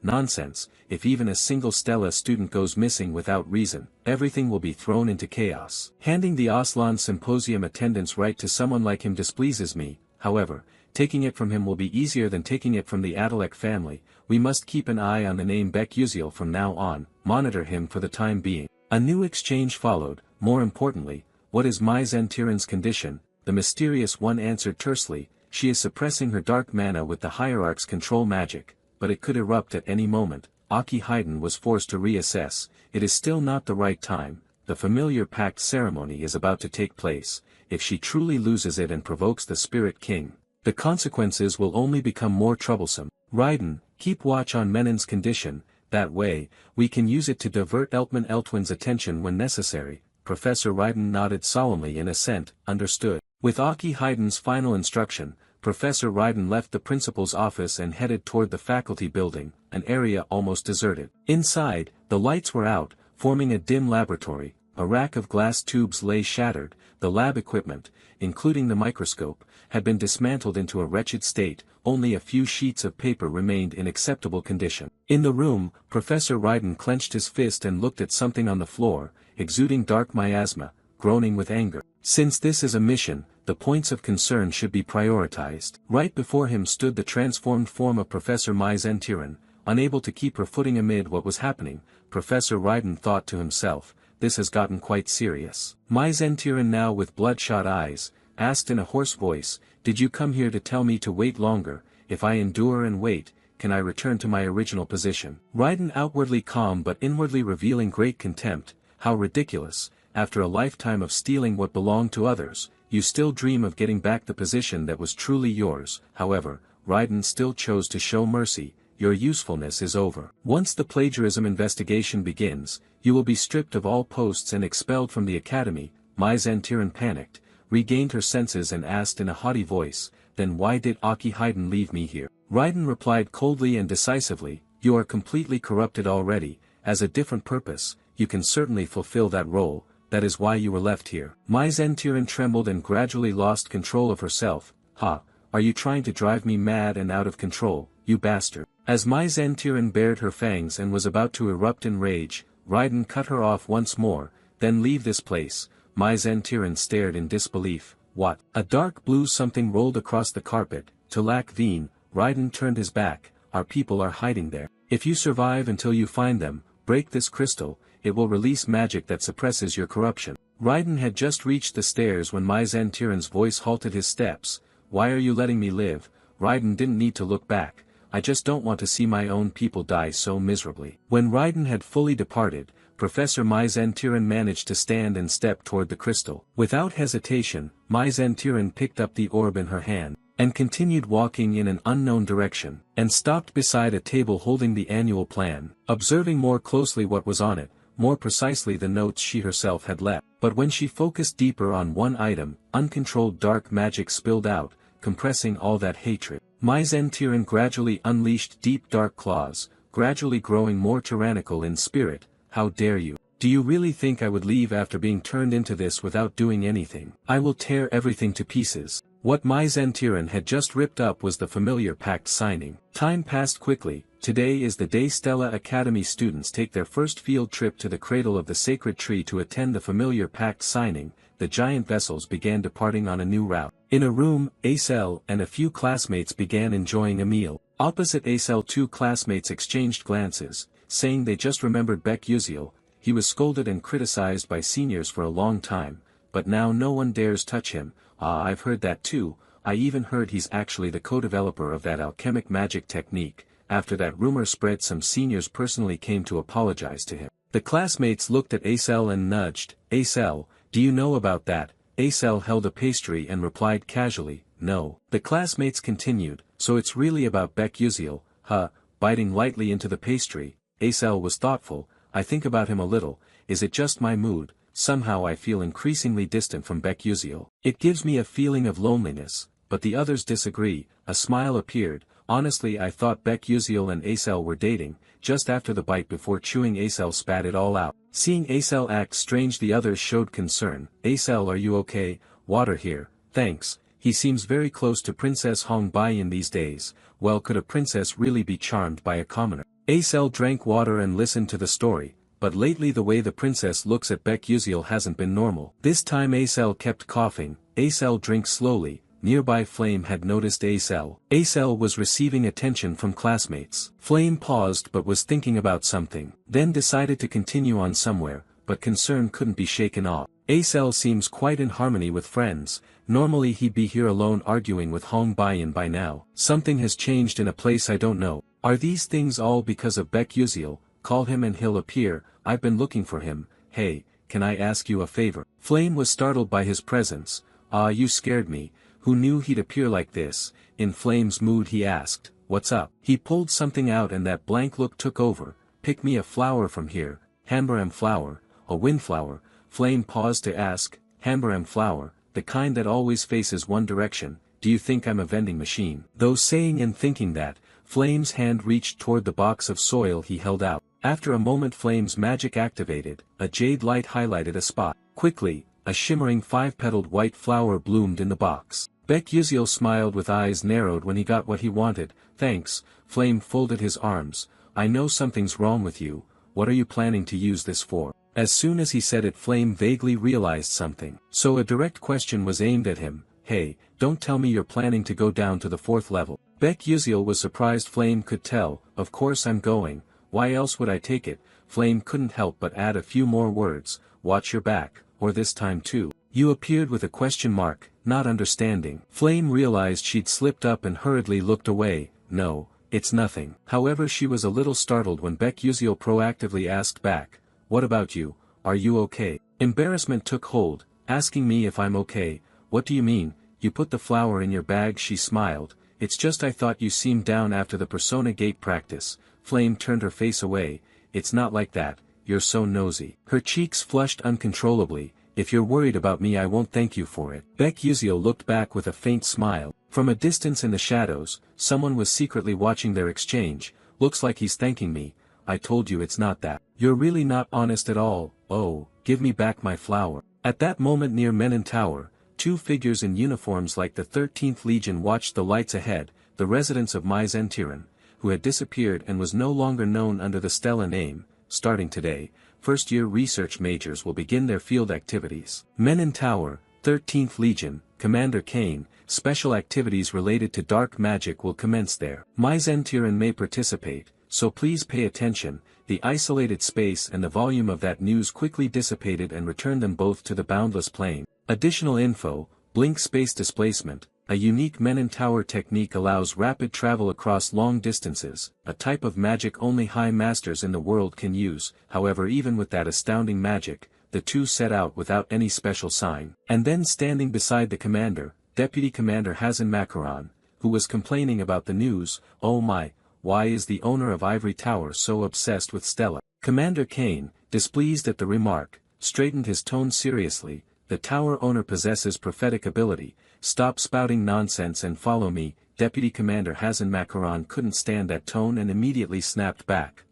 Nonsense, if even a single Stella student goes missing without reason, everything will be thrown into chaos. Handing the Aslan Symposium attendance right to someone like him displeases me, however, taking it from him will be easier than taking it from the Adalek family. We must keep an eye on the name Baek Yuziel from now on, monitor him for the time being. A new exchange followed. More importantly, what is Mai Zentiran's condition? The mysterious one answered tersely, "She is suppressing her dark mana with the hierarch's control magic, but it could erupt at any moment." Aki Hayden was forced to reassess. It is still not the right time. The familiar pact ceremony is about to take place. If she truly loses it and provokes the Spirit King, the consequences will only become more troublesome. "Raiden, keep watch on Menon's condition, that way, we can use it to divert Eltman Eltwin's attention when necessary." Professor Raiden nodded solemnly in assent. "Understood." With Aki Hayden's final instruction, Professor Raiden left the principal's office and headed toward the faculty building, an area almost deserted. Inside, the lights were out, forming a dim laboratory. A rack of glass tubes lay shattered. The lab equipment, including the microscope, had been dismantled into a wretched state. Only a few sheets of paper remained in acceptable condition. In the room, Professor Raiden clenched his fist and looked at something on the floor, exuding dark miasma, groaning with anger. Since this is a mission, the points of concern should be prioritized. Right before him stood the transformed form of Professor Mai Zentiran. Unable to keep her footing amid what was happening, Professor Raiden thought to himself, "This has gotten quite serious." Mai Zentiran, now with bloodshot eyes, asked in a hoarse voice, "Did you come here to tell me to wait longer? If I endure and wait, can I return to my original position?" Raiden, outwardly calm but inwardly revealing great contempt, "How ridiculous, after a lifetime of stealing what belonged to others, you still dream of getting back the position that was truly yours." However, Raiden still chose to show mercy. "Your usefulness is over. Once the plagiarism investigation begins, you will be stripped of all posts and expelled from the academy." Mai Zentiran panicked, regained her senses and asked in a haughty voice, "Then why did Aki Hayden leave me here?" Raiden replied coldly and decisively, "You are completely corrupted already. As a different purpose, you can certainly fulfill that role. That is why you were left here." Mai Zentiran trembled and gradually lost control of herself. "Ha, are you trying to drive me mad and out of control, you bastard?" As Mai Zentiran bared her fangs and was about to erupt in rage, Raiden cut her off once more. Then leave this place. Mai Zentiran stared in disbelief. What? A dark blue something rolled across the carpet. To lack Veen, Raiden turned his back. Our people are hiding there. If you survive until you find them, break this crystal, it will release magic that suppresses your corruption. Raiden had just reached the stairs when Mai Zentiran's voice halted his steps. Why are you letting me live? Raiden didn't need to look back. I just don't want to see my own people die so miserably. When Raiden had fully departed, Professor Mai Zentiran managed to stand and step toward the crystal. Without hesitation, Mai Zentiran picked up the orb in her hand, and continued walking in an unknown direction, and stopped beside a table holding the annual plan, observing more closely what was on it, more precisely the notes she herself had left. But when she focused deeper on one item, uncontrolled dark magic spilled out, compressing all that hatred. Mai Zentiran gradually unleashed deep dark claws, gradually growing more tyrannical in spirit. How dare you? Do you really think I would leave after being turned into this without doing anything? I will tear everything to pieces. What Mai Zentiran had just ripped up was the familiar pact signing. Time passed quickly. Today is the day Stella Academy students take their first field trip to the cradle of the sacred tree to attend the familiar pact signing. The giant vessels began departing on a new route. In a room, Acel and a few classmates began enjoying a meal. Opposite Acel, two classmates exchanged glances, saying they just remembered Beck Uziel. He was scolded and criticized by seniors for a long time, but now no one dares touch him. Ah, I've heard that too. I even heard he's actually the co-developer of that alchemic magic technique. After that rumor spread, some seniors personally came to apologize to him. The classmates looked at Acel and nudged. Acel, do you know about that? Acel held a pastry and replied casually, no. The classmates continued, so it's really about Beck Uziel, huh? Biting lightly into the pastry, Acel was thoughtful. I think about him a little. Is it just my mood? Somehow I feel increasingly distant from Beck Uziel. It gives me a feeling of loneliness, but the others disagree. A smile appeared. Honestly, I thought Beck Uziel and Acel were dating. Just after the bite before chewing, Acel spat it all out. Seeing Acel act strange, the others showed concern. Acel, are you okay? Water here, thanks. He seems very close to Princess Hong Baiyan these days. Well, could a princess really be charmed by a commoner? Acel drank water and listened to the story, but lately the way the princess looks at Beck Uziel hasn't been normal. This time Acel kept coughing. Acel drank slowly. Nearby Flame had noticed Acel. Acel was receiving attention from classmates. Flame paused but was thinking about something, then decided to continue on somewhere, but concern couldn't be shaken off. Acel seems quite in harmony with friends. Normally he'd be here alone arguing with Hong Baiyan by now. Something has changed in a place I don't know. Are these things all because of Beck Uziel? Call him and he'll appear. I've been looking for him. Hey, can I ask you a favor? Flame was startled by his presence. Ah, you scared me. Who knew he'd appear like this? In Flame's mood he asked, what's up? He pulled something out and that blank look took over. Pick me a flower from here. Hambaram flower, a windflower. Flame paused to ask, Hambaram flower, the kind that always faces one direction. Do you think I'm a vending machine? Though saying and thinking that, Flame's hand reached toward the box of soil he held out. After a moment Flame's magic activated, a jade light highlighted a spot. Quickly, a shimmering 5-petaled white flower bloomed in the box. Beck Uziel smiled with eyes narrowed when he got what he wanted. Thanks. Flame folded his arms. I know something's wrong with you. What are you planning to use this for? As soon as he said it, Flame vaguely realized something. So a direct question was aimed at him. Hey, don't tell me you're planning to go down to the 4th level. Beck Uziel was surprised Flame could tell. Of course I'm going. Why else would I take it? Flame couldn't help but add a few more words. Watch your back, or this time too. You appeared with a question mark, not understanding. Flame realized she'd slipped up and hurriedly looked away. No, it's nothing. However, she was a little startled when Beck Uziel proactively asked back, what about you? Are you okay? Embarrassment took hold, asking me if I'm okay. What do you mean? You put the flower in your bag? She smiled. It's just I thought you seemed down after the Persona Gate practice. Flame turned her face away. It's not like that, you're so nosy. Her cheeks flushed uncontrollably. If you're worried about me I won't thank you for it. Beck Uziel looked back with a faint smile. From a distance in the shadows, someone was secretly watching their exchange. Looks like he's thanking me. I told you it's not that. You're really not honest at all. Oh, give me back my flower. At that moment near Menon Tower, 2 figures in uniforms like the 13th Legion watched the lights ahead, the residents of Mai Zentiran, who had disappeared and was no longer known under the Stella name. Starting today, first-year research majors will begin their field activities. Men in Tower, 13th Legion, Commander Kane, special activities related to dark magic will commence there. Myzentiran may participate, so please pay attention. The isolated space and the volume of that news quickly dissipated and returned them both to the boundless plane. Additional info, blink space displacement. A unique Menon Tower technique allows rapid travel across long distances, a type of magic only high masters in the world can use. However, even with that astounding magic, the two set out without any special sign. And then standing beside the commander, Deputy Commander Hazen Macaron, who was complaining about the news. Oh my, why is the owner of Ivory Tower so obsessed with Stella? Commander Kane, displeased at the remark, straightened his tone seriously. The tower owner possesses prophetic ability. Stop spouting nonsense and follow me. Deputy Commander Hazen Macaron couldn't stand that tone and immediately snapped back.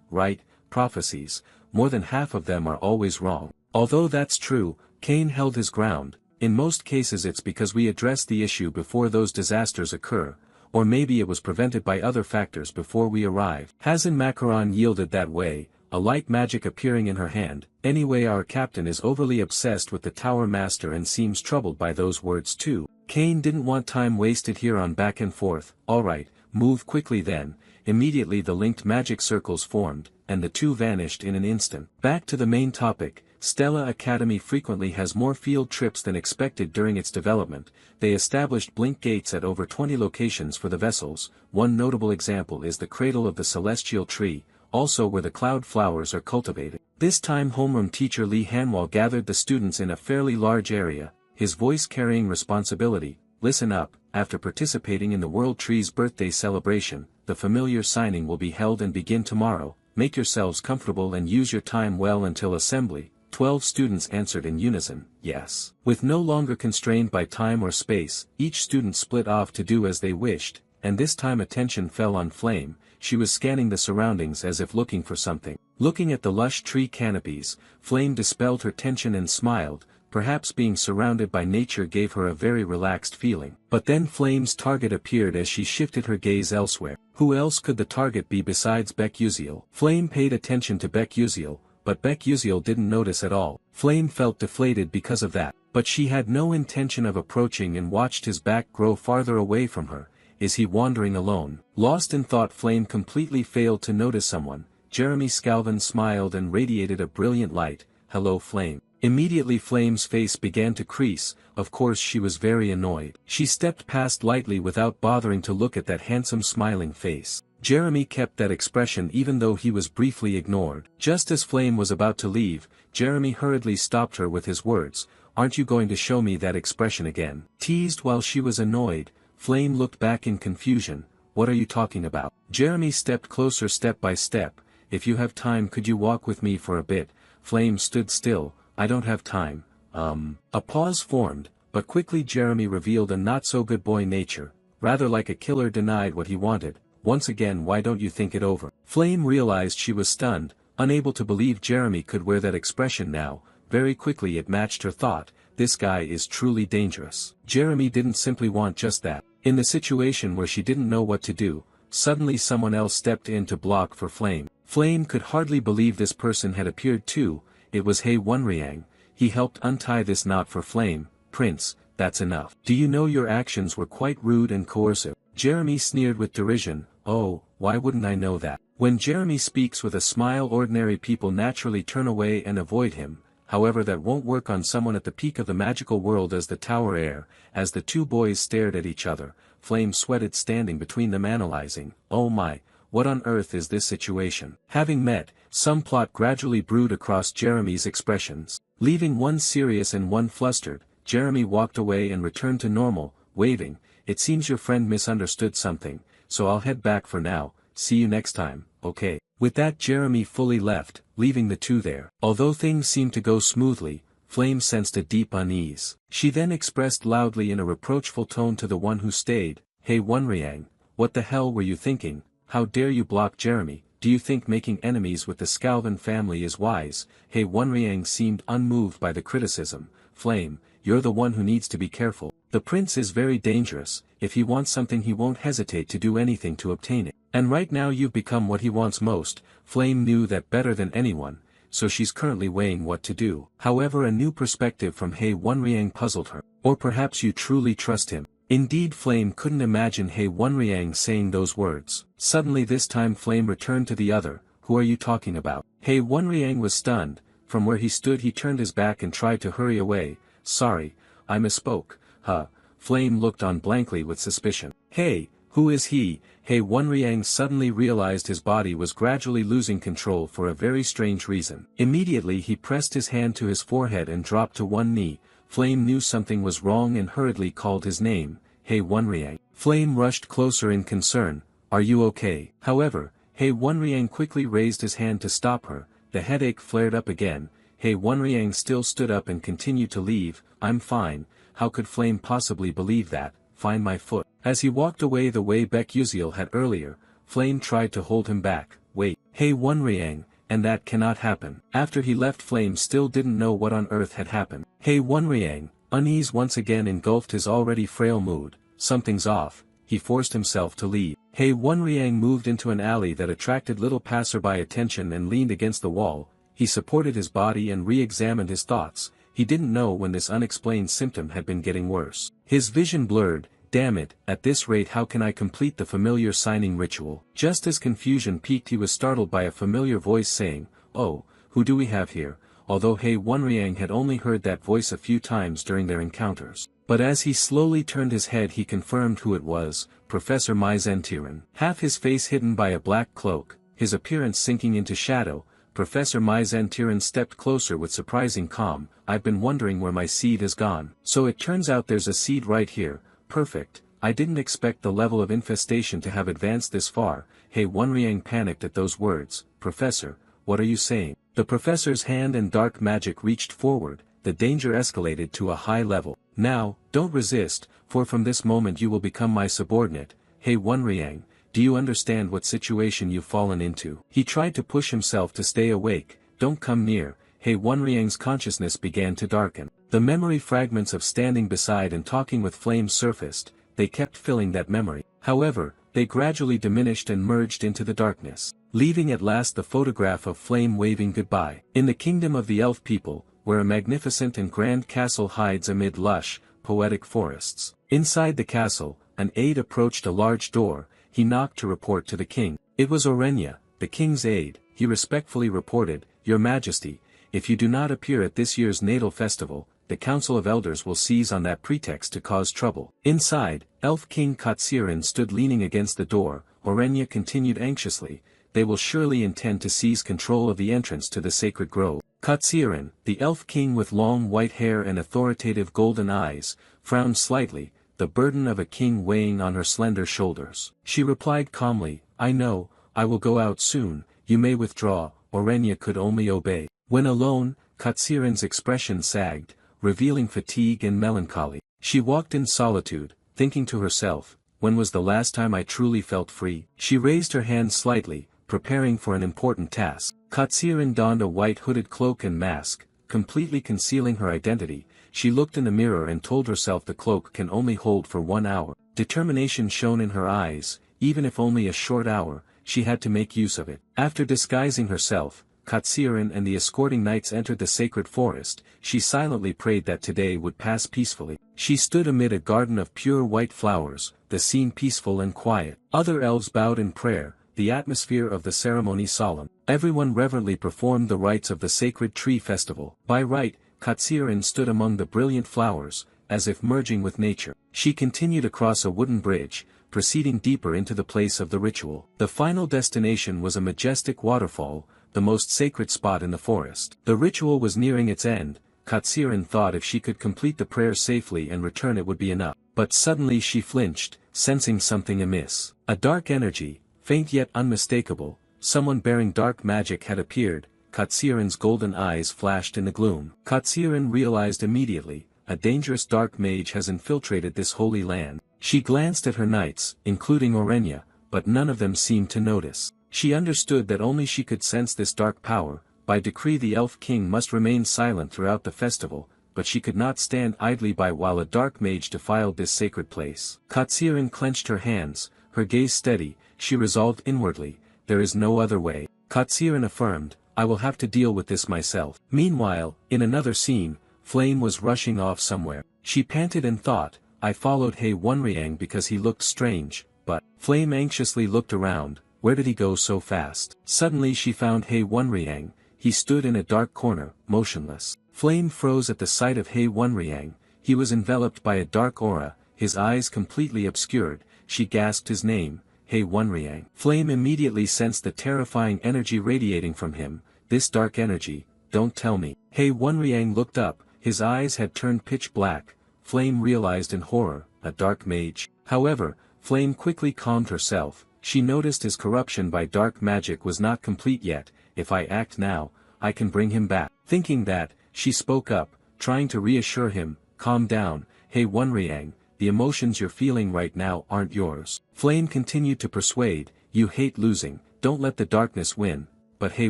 Right, prophecies, more than half of them are always wrong. Although that's true, Kane held his ground. In most cases it's because we address the issue before those disasters occur, or maybe it was prevented by other factors before we arrive. Hazen Macaron yielded that way, a light magic appearing in her hand. Anyway, our captain is overly obsessed with the Tower Master and seems troubled by those words too. Kane didn't want time wasted here on back and forth. Alright, move quickly then. Immediately the linked magic circles formed, and the two vanished in an instant. Back to the main topic. Stella Academy frequently has more field trips than expected during its development. They established blink gates at over 20 locations for the vessels. One notable example is the cradle of the celestial tree, also where the cloud flowers are cultivated. This time homeroom teacher Lee Hanwha gathered the students in a fairly large area, his voice carrying responsibility. Listen up, after participating in the World Tree's birthday celebration, the familiar signing will be held and begin tomorrow. Make yourselves comfortable and use your time well until assembly. 12 students answered in unison, yes. With no longer constrained by time or space, each student split off to do as they wished, and this time attention fell on Flame. She was scanning the surroundings as if looking for something. Looking at the lush tree canopies, Flame dispelled her tension and smiled. Perhaps being surrounded by nature gave her a very relaxed feeling. But then Flame's target appeared as she shifted her gaze elsewhere. Who else could the target be besides Beck-Uziel? Flame paid attention to Beck-Uziel, but Beck-Uziel didn't notice at all. Flame felt deflated because of that. But she had no intention of approaching and watched his back grow farther away from her. Is he wandering alone? Lost in thought, Flame completely failed to notice someone. Jeremy Scalvin smiled and radiated a brilliant light. Hello Flame. Immediately Flame's face began to crease. Of course she was very annoyed. She stepped past lightly without bothering to look at that handsome smiling face. Jeremy kept that expression even though he was briefly ignored. Just as Flame was about to leave, Jeremy hurriedly stopped her with his words, "Aren't you going to show me that expression again?" Teased while she was annoyed, Flame looked back in confusion. What are you talking about? Jeremy stepped closer step by step. If you have time, could you walk with me for a bit? Flame stood still. I don't have time. A pause formed, but quickly Jeremy revealed a not-so-good boy nature. Rather like a killer denied what he wanted. Once again, why don't you think it over? Flame realized she was stunned, unable to believe Jeremy could wear that expression now. Very quickly it matched her thought. This guy is truly dangerous. Jeremy didn't simply want just that. In the situation where she didn't know what to do, suddenly someone else stepped in to block for Flame. Flame could hardly believe this person had appeared too. It was Hei Wonriang. He helped untie this knot for Flame. Prince, that's enough. Do you know your actions were quite rude and coercive? Jeremy sneered with derision. Oh, why wouldn't I know that? When Jeremy speaks with a smile, ordinary people naturally turn away and avoid him. However, that won't work on someone at the peak of the magical world as the tower heir. As the two boys stared at each other, Flame sweated standing between them, analyzing. Oh my, what on earth is this situation? Having met, some plot gradually brewed across Jeremy's expressions. Leaving one serious and one flustered, Jeremy walked away and returned to normal, waving. It seems your friend misunderstood something, so I'll head back for now. See you next time, okay? With that, Jeremy fully left, leaving the two there. Although things seemed to go smoothly, Flame sensed a deep unease. She then expressed loudly in a reproachful tone to the one who stayed, Hey Wonriang, what the hell were you thinking? How dare you block Jeremy? Do you think making enemies with the Scalvin family is wise? Hey Wonriang seemed unmoved by the criticism. Flame, you're the one who needs to be careful. The prince is very dangerous. If he wants something he won't hesitate to do anything to obtain it. And right now you've become what he wants most. Flame knew that better than anyone, so she's currently weighing what to do. However, a new perspective from He Wonriang puzzled her. Or perhaps you truly trust him. Indeed, Flame couldn't imagine He Wonriang saying those words. Suddenly this time Flame returned to the other. Who are you talking about? He Wonriang was stunned. From where he stood he turned his back and tried to hurry away. Sorry, I misspoke. Huh. Flame looked on blankly with suspicion. Hey, who is he? He Wonriang suddenly realized his body was gradually losing control for a very strange reason. Immediately he pressed his hand to his forehead and dropped to one knee. Flame knew something was wrong and hurriedly called his name. He Wonriang. Flame rushed closer in concern. Are you okay? However, He Wonriang quickly raised his hand to stop her. The headache flared up again. He Wonriang still stood up and continued to leave. I'm fine. How could Flame possibly believe that? Find my foot. As he walked away the way Baek Yuziel had earlier, Flame tried to hold him back. Wait, He Wonriang, and that cannot happen. After he left, Flame still didn't know what on earth had happened. He Wonriang, unease once again engulfed his already frail mood. Something's off. He forced himself to leave. He Wonriang moved into an alley that attracted little passerby attention and leaned against the wall. He supported his body and re-examined his thoughts. He didn't know when this unexplained symptom had been getting worse. His vision blurred. Damn it, at this rate how can I complete the familiar signing ritual? Just as confusion peaked he was startled by a familiar voice saying, Oh, who do we have here? Although He Wonriang had only heard that voice a few times during their encounters. But as he slowly turned his head he confirmed who it was, Professor Mai Zentiran. Half his face hidden by a black cloak, his appearance sinking into shadow, Professor Mai Zentiran stepped closer with surprising calm. I've been wondering where my seed has gone. So it turns out there's a seed right here. Perfect. I didn't expect the level of infestation to have advanced this far. He Wonriang panicked at those words. Professor, what are you saying? The professor's hand and dark magic reached forward. The danger escalated to a high level. Now, don't resist, for from this moment you will become my subordinate. He Wonriang, do you understand what situation you've fallen into? He tried to push himself to stay awake. Don't come near. He Wonriang's consciousness began to darken. The memory fragments of standing beside and talking with Flame surfaced. They kept filling that memory. However, they gradually diminished and merged into the darkness, leaving at last the photograph of Flame waving goodbye. In the kingdom of the elf people, where a magnificent and grand castle hides amid lush, poetic forests. Inside the castle, an aide approached a large door. He knocked to report to the king. It was Orenya, the king's aide. He respectfully reported, Your Majesty, if you do not appear at this year's natal festival, the Council of Elders will seize on that pretext to cause trouble. Inside, Elf King Katsirin stood leaning against the door. Orenya continued anxiously, They will surely intend to seize control of the entrance to the sacred grove. Katsirin, the elf king with long white hair and authoritative golden eyes, frowned slightly, the burden of a king weighing on her slender shoulders. She replied calmly, I know, I will go out soon, you may withdraw. Orenya could only obey. When alone, Katsirin's expression sagged, revealing fatigue and melancholy. She walked in solitude, thinking to herself, when was the last time I truly felt free? She raised her hand slightly, preparing for an important task. Katsirin donned a white hooded cloak and mask, completely concealing her identity. She looked in the mirror and told herself the cloak can only hold for 1 hour. Determination shone in her eyes. Even if only a short hour, she had to make use of it. After disguising herself, Katsirin and the escorting knights entered the sacred forest. She silently prayed that today would pass peacefully. She stood amid a garden of pure white flowers, the scene peaceful and quiet. Other elves bowed in prayer, the atmosphere of the ceremony solemn. Everyone reverently performed the rites of the sacred tree festival. By right, Katsirin stood among the brilliant flowers, as if merging with nature. She continued across a wooden bridge, proceeding deeper into the place of the ritual. The final destination was a majestic waterfall, the most sacred spot in the forest. The ritual was nearing its end. Katsirin thought if she could complete the prayer safely and return it would be enough. But suddenly she flinched, sensing something amiss. A dark energy, faint yet unmistakable, someone bearing dark magic had appeared. Katsirin's golden eyes flashed in the gloom. Katsirin realized immediately, a dangerous dark mage has infiltrated this holy land. She glanced at her knights, including Orenya, but none of them seemed to notice. She understood that only she could sense this dark power. By decree the elf king must remain silent throughout the festival, but she could not stand idly by while a dark mage defiled this sacred place. Katsirin clenched her hands, her gaze steady. she resolved inwardly, there is no other way. Katsirin affirmed, I will have to deal with this myself. Meanwhile, in another scene, Flame was rushing off somewhere. She panted and thought, I followed He Wonriang because he looked strange, but, Flame anxiously looked around, where did he go so fast? Suddenly she found He Wonriang, he stood in a dark corner, motionless. Flame froze at the sight of He Wonriang, he was enveloped by a dark aura, his eyes completely obscured, she gasped his name, He Wonriang. Flame immediately sensed the terrifying energy radiating from him, this dark energy, don't tell me. He Wonriang looked up, his eyes had turned pitch black, Flame realized in horror, a dark mage. However, Flame quickly calmed herself, she noticed his corruption by dark magic was not complete yet, if I act now, I can bring him back. Thinking that, she spoke up, trying to reassure him, calm down, He Wonriang, the emotions you're feeling right now aren't yours. Flame continued to persuade, you hate losing, don't let the darkness win, but He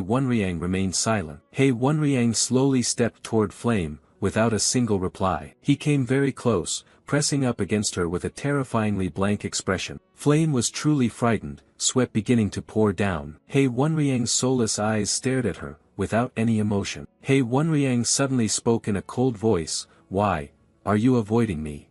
Wonriang remained silent. He Wonriang slowly stepped toward Flame, without a single reply. He came very close, pressing up against her with a terrifyingly blank expression. Flame was truly frightened, sweat beginning to pour down. He Wonriang's soulless eyes stared at her, without any emotion. He Wonriang suddenly spoke in a cold voice, why, are you avoiding me?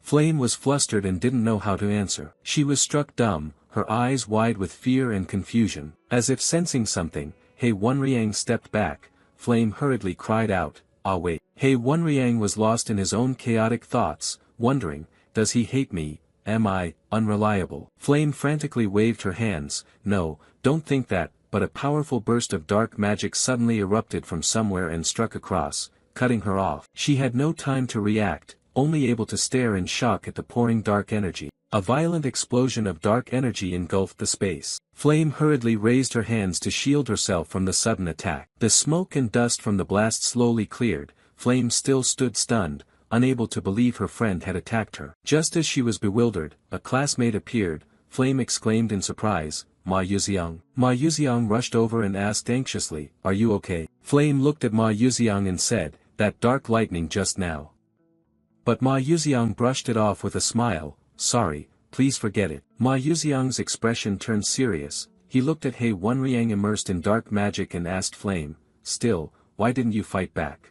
Flame was flustered and didn't know how to answer. She was struck dumb, her eyes wide with fear and confusion. As if sensing something, He Wonriang stepped back, Flame hurriedly cried out, ah wait. He Wonriang was lost in his own chaotic thoughts, wondering, does he hate me, am I, unreliable? Flame frantically waved her hands, no, don't think that, but a powerful burst of dark magic suddenly erupted from somewhere and struck across, cutting her off. She had no time to react, only able to stare in shock at the pouring dark energy. A violent explosion of dark energy engulfed the space. Flame hurriedly raised her hands to shield herself from the sudden attack. The smoke and dust from the blast slowly cleared, Flame still stood stunned, unable to believe her friend had attacked her. Just as she was bewildered, a classmate appeared, Flame exclaimed in surprise, Ma Yuxiang. Ma Yuxiang rushed over and asked anxiously, are you okay? Flame looked at Ma Yuxiang and said, that dark lightning just now. But Ma Yuxiang brushed it off with a smile, sorry, please forget it. Ma Yuxiang's expression turned serious, he looked at He Wonriang immersed in dark magic and asked Flame, still, why didn't you fight back?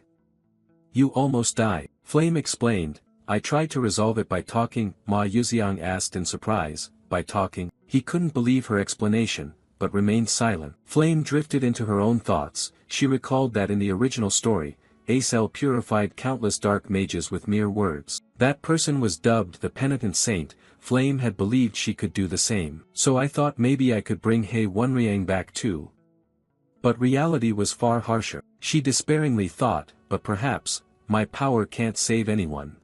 You almost died. Flame explained, I tried to resolve it by talking, Ma Yuxiang asked in surprise, by talking? He couldn't believe her explanation, but remained silent. Flame drifted into her own thoughts, she recalled that in the original story, Acel purified countless dark mages with mere words. That person was dubbed the penitent saint, Flame had believed she could do the same. So I thought maybe I could bring He Wonriang back too. But reality was far harsher. She despairingly thought, but perhaps, my power can't save anyone.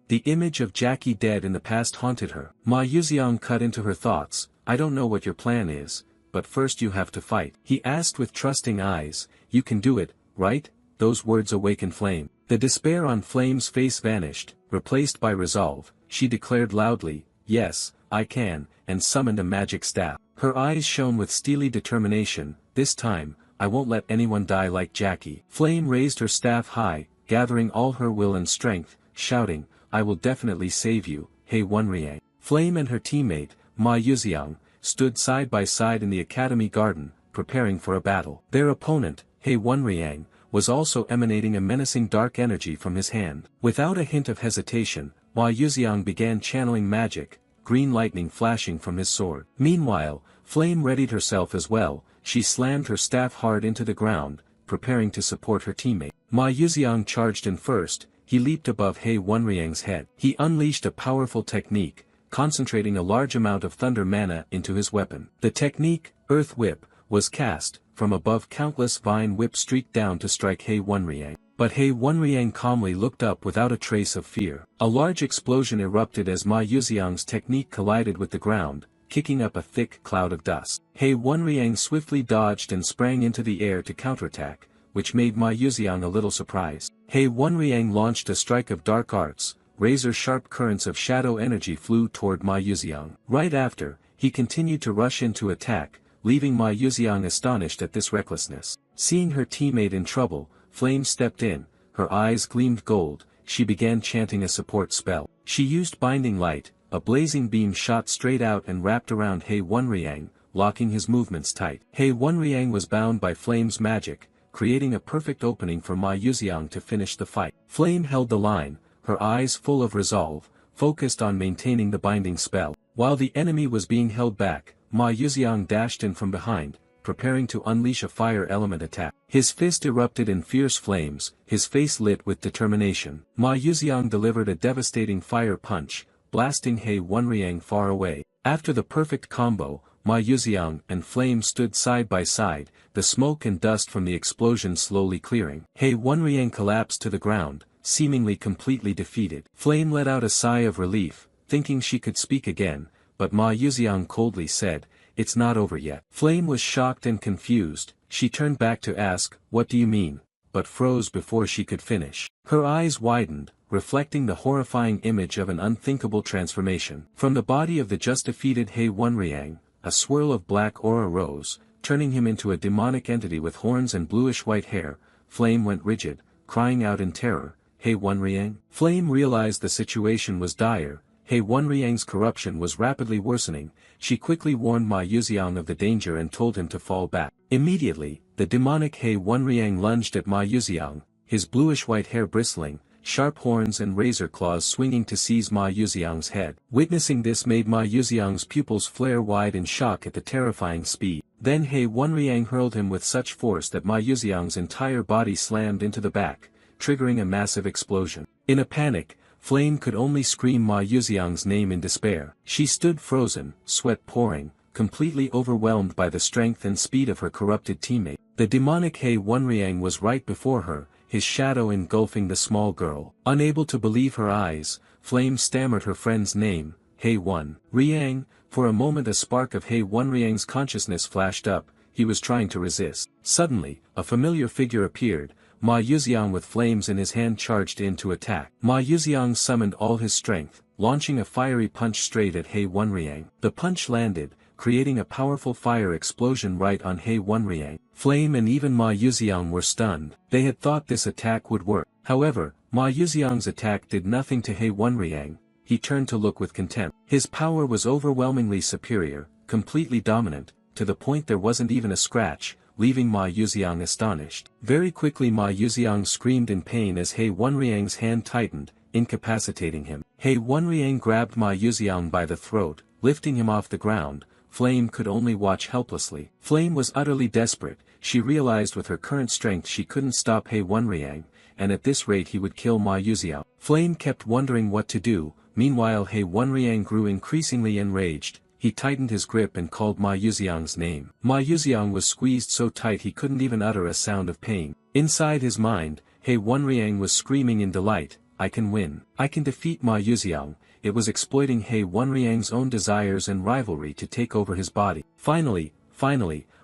The image of Jackie dead in the past haunted her. Ma Yuxiang cut into her thoughts, I don't know what your plan is, but first you have to fight. He asked with trusting eyes, you can do it, right? Those words awakened Flame. The despair on Flame's face vanished, replaced by resolve, she declared loudly, yes, I can, and summoned a magic staff. Her eyes shone with steely determination, this time, I won't let anyone die like Jackie. Flame raised her staff high, gathering all her will and strength, shouting, I will definitely save you, He Wonriang. Flame and her teammate, Ma Yuxiang, stood side by side in the academy garden, preparing for a battle. Their opponent, He Wonriang, was also emanating a menacing dark energy from his hand. Without a hint of hesitation, Ma Yuxiang began channeling magic, green lightning flashing from his sword. Meanwhile, Flame readied herself as well, she slammed her staff hard into the ground, preparing to support her teammate. Ma Yuxiang charged in first, he leaped above He Wonriang's head. He unleashed a powerful technique, concentrating a large amount of thunder mana into his weapon. The technique, Earth Whip, was cast, from above countless vine whips streaked down to strike He Wonriang. But He Wonriang calmly looked up without a trace of fear. A large explosion erupted as Ma Yuxiang's technique collided with the ground, kicking up a thick cloud of dust. He Wonriang swiftly dodged and sprang into the air to counterattack, which made Ma Yuxiang a little surprised. He Wonriang launched a strike of dark arts, razor-sharp currents of shadow energy flew toward Ma Yuxiang. Right after, he continued to rush in to attack, leaving Ma Yuxiang astonished at this recklessness. Seeing her teammate in trouble, Flame stepped in, her eyes gleamed gold, she began chanting a support spell. She used Binding Light, a blazing beam shot straight out and wrapped around He Wenriang, locking his movements tight. He Wenriang was bound by Flame's magic, creating a perfect opening for Ma Yuxiang to finish the fight. Flame held the line, her eyes full of resolve, focused on maintaining the binding spell. While the enemy was being held back, Ma Yuxiang dashed in from behind, preparing to unleash a fire element attack. His fist erupted in fierce flames, his face lit with determination. Ma Yuxiang delivered a devastating fire punch, blasting He Wenriang far away. After the perfect combo, Ma Yuxiang and Flame stood side by side, the smoke and dust from the explosion slowly clearing. He Wenriang collapsed to the ground, seemingly completely defeated. Flame let out a sigh of relief, thinking she could speak again, but Ma Yuxiang coldly said, "It's not over yet." Flame was shocked and confused, she turned back to ask, "What do you mean?" but froze before she could finish. Her eyes widened, reflecting the horrifying image of an unthinkable transformation. From the body of the just defeated He Wenriang, a swirl of black aura rose, turning him into a demonic entity with horns and bluish-white hair. Flame went rigid, crying out in terror, "He Wenriang?" Flame realized the situation was dire. He Wenriang's corruption was rapidly worsening. She quickly warned Ma Yuxiang of the danger and told him to fall back. Immediately, the demonic He Wenriang lunged at Ma Yuxiang, his bluish-white hair bristling, sharp horns and razor claws swinging to seize Ma Yuxiang's head. Witnessing this made Ma Yuxiang's pupils flare wide in shock at the terrifying speed. Then He Wenriang hurled him with such force that Ma Yuxiang's entire body slammed into the back, triggering a massive explosion. In a panic, Flame could only scream Ma Yuxiang's name in despair. She stood frozen, sweat pouring, completely overwhelmed by the strength and speed of her corrupted teammate. The demonic He Wenriang was right before her, his shadow engulfing the small girl. Unable to believe her eyes, Flame stammered her friend's name, He Wenriang. For a moment a spark of He Wenriang's consciousness flashed up, he was trying to resist. Suddenly, a familiar figure appeared. Ma Yuxiang with flames in his hand charged in to attack. Ma Yuxiang summoned all his strength, launching a fiery punch straight at He Wenriang. The punch landed, creating a powerful fire explosion right on He Wenriang. Flame and even Ma Yuxiang were stunned. They had thought this attack would work. However, Ma Yuxiang's attack did nothing to He Wenriang. He turned to look with contempt. His power was overwhelmingly superior, completely dominant, to the point there wasn't even a scratch, leaving Ma Yuxiang astonished. Very quickly Ma Yuxiang screamed in pain as He Wenriang's hand tightened, incapacitating him. He Wenriang grabbed Ma Yuxiang by the throat, lifting him off the ground. Flame could only watch helplessly. Flame was utterly desperate. She realized with her current strength she couldn't stop He Wenriang, and at this rate he would kill Ma Yuxiang. Flame kept wondering what to do. Meanwhile He Wenriang grew increasingly enraged. He tightened his grip and called Ma Yuxiang's name. Ma Yuxiang was squeezed so tight he couldn't even utter a sound of pain. Inside his mind, He Wenriang was screaming in delight, "I can win. I can defeat Ma Yuxiang." It was exploiting He Wenriang's own desires and rivalry to take over his body. Finally,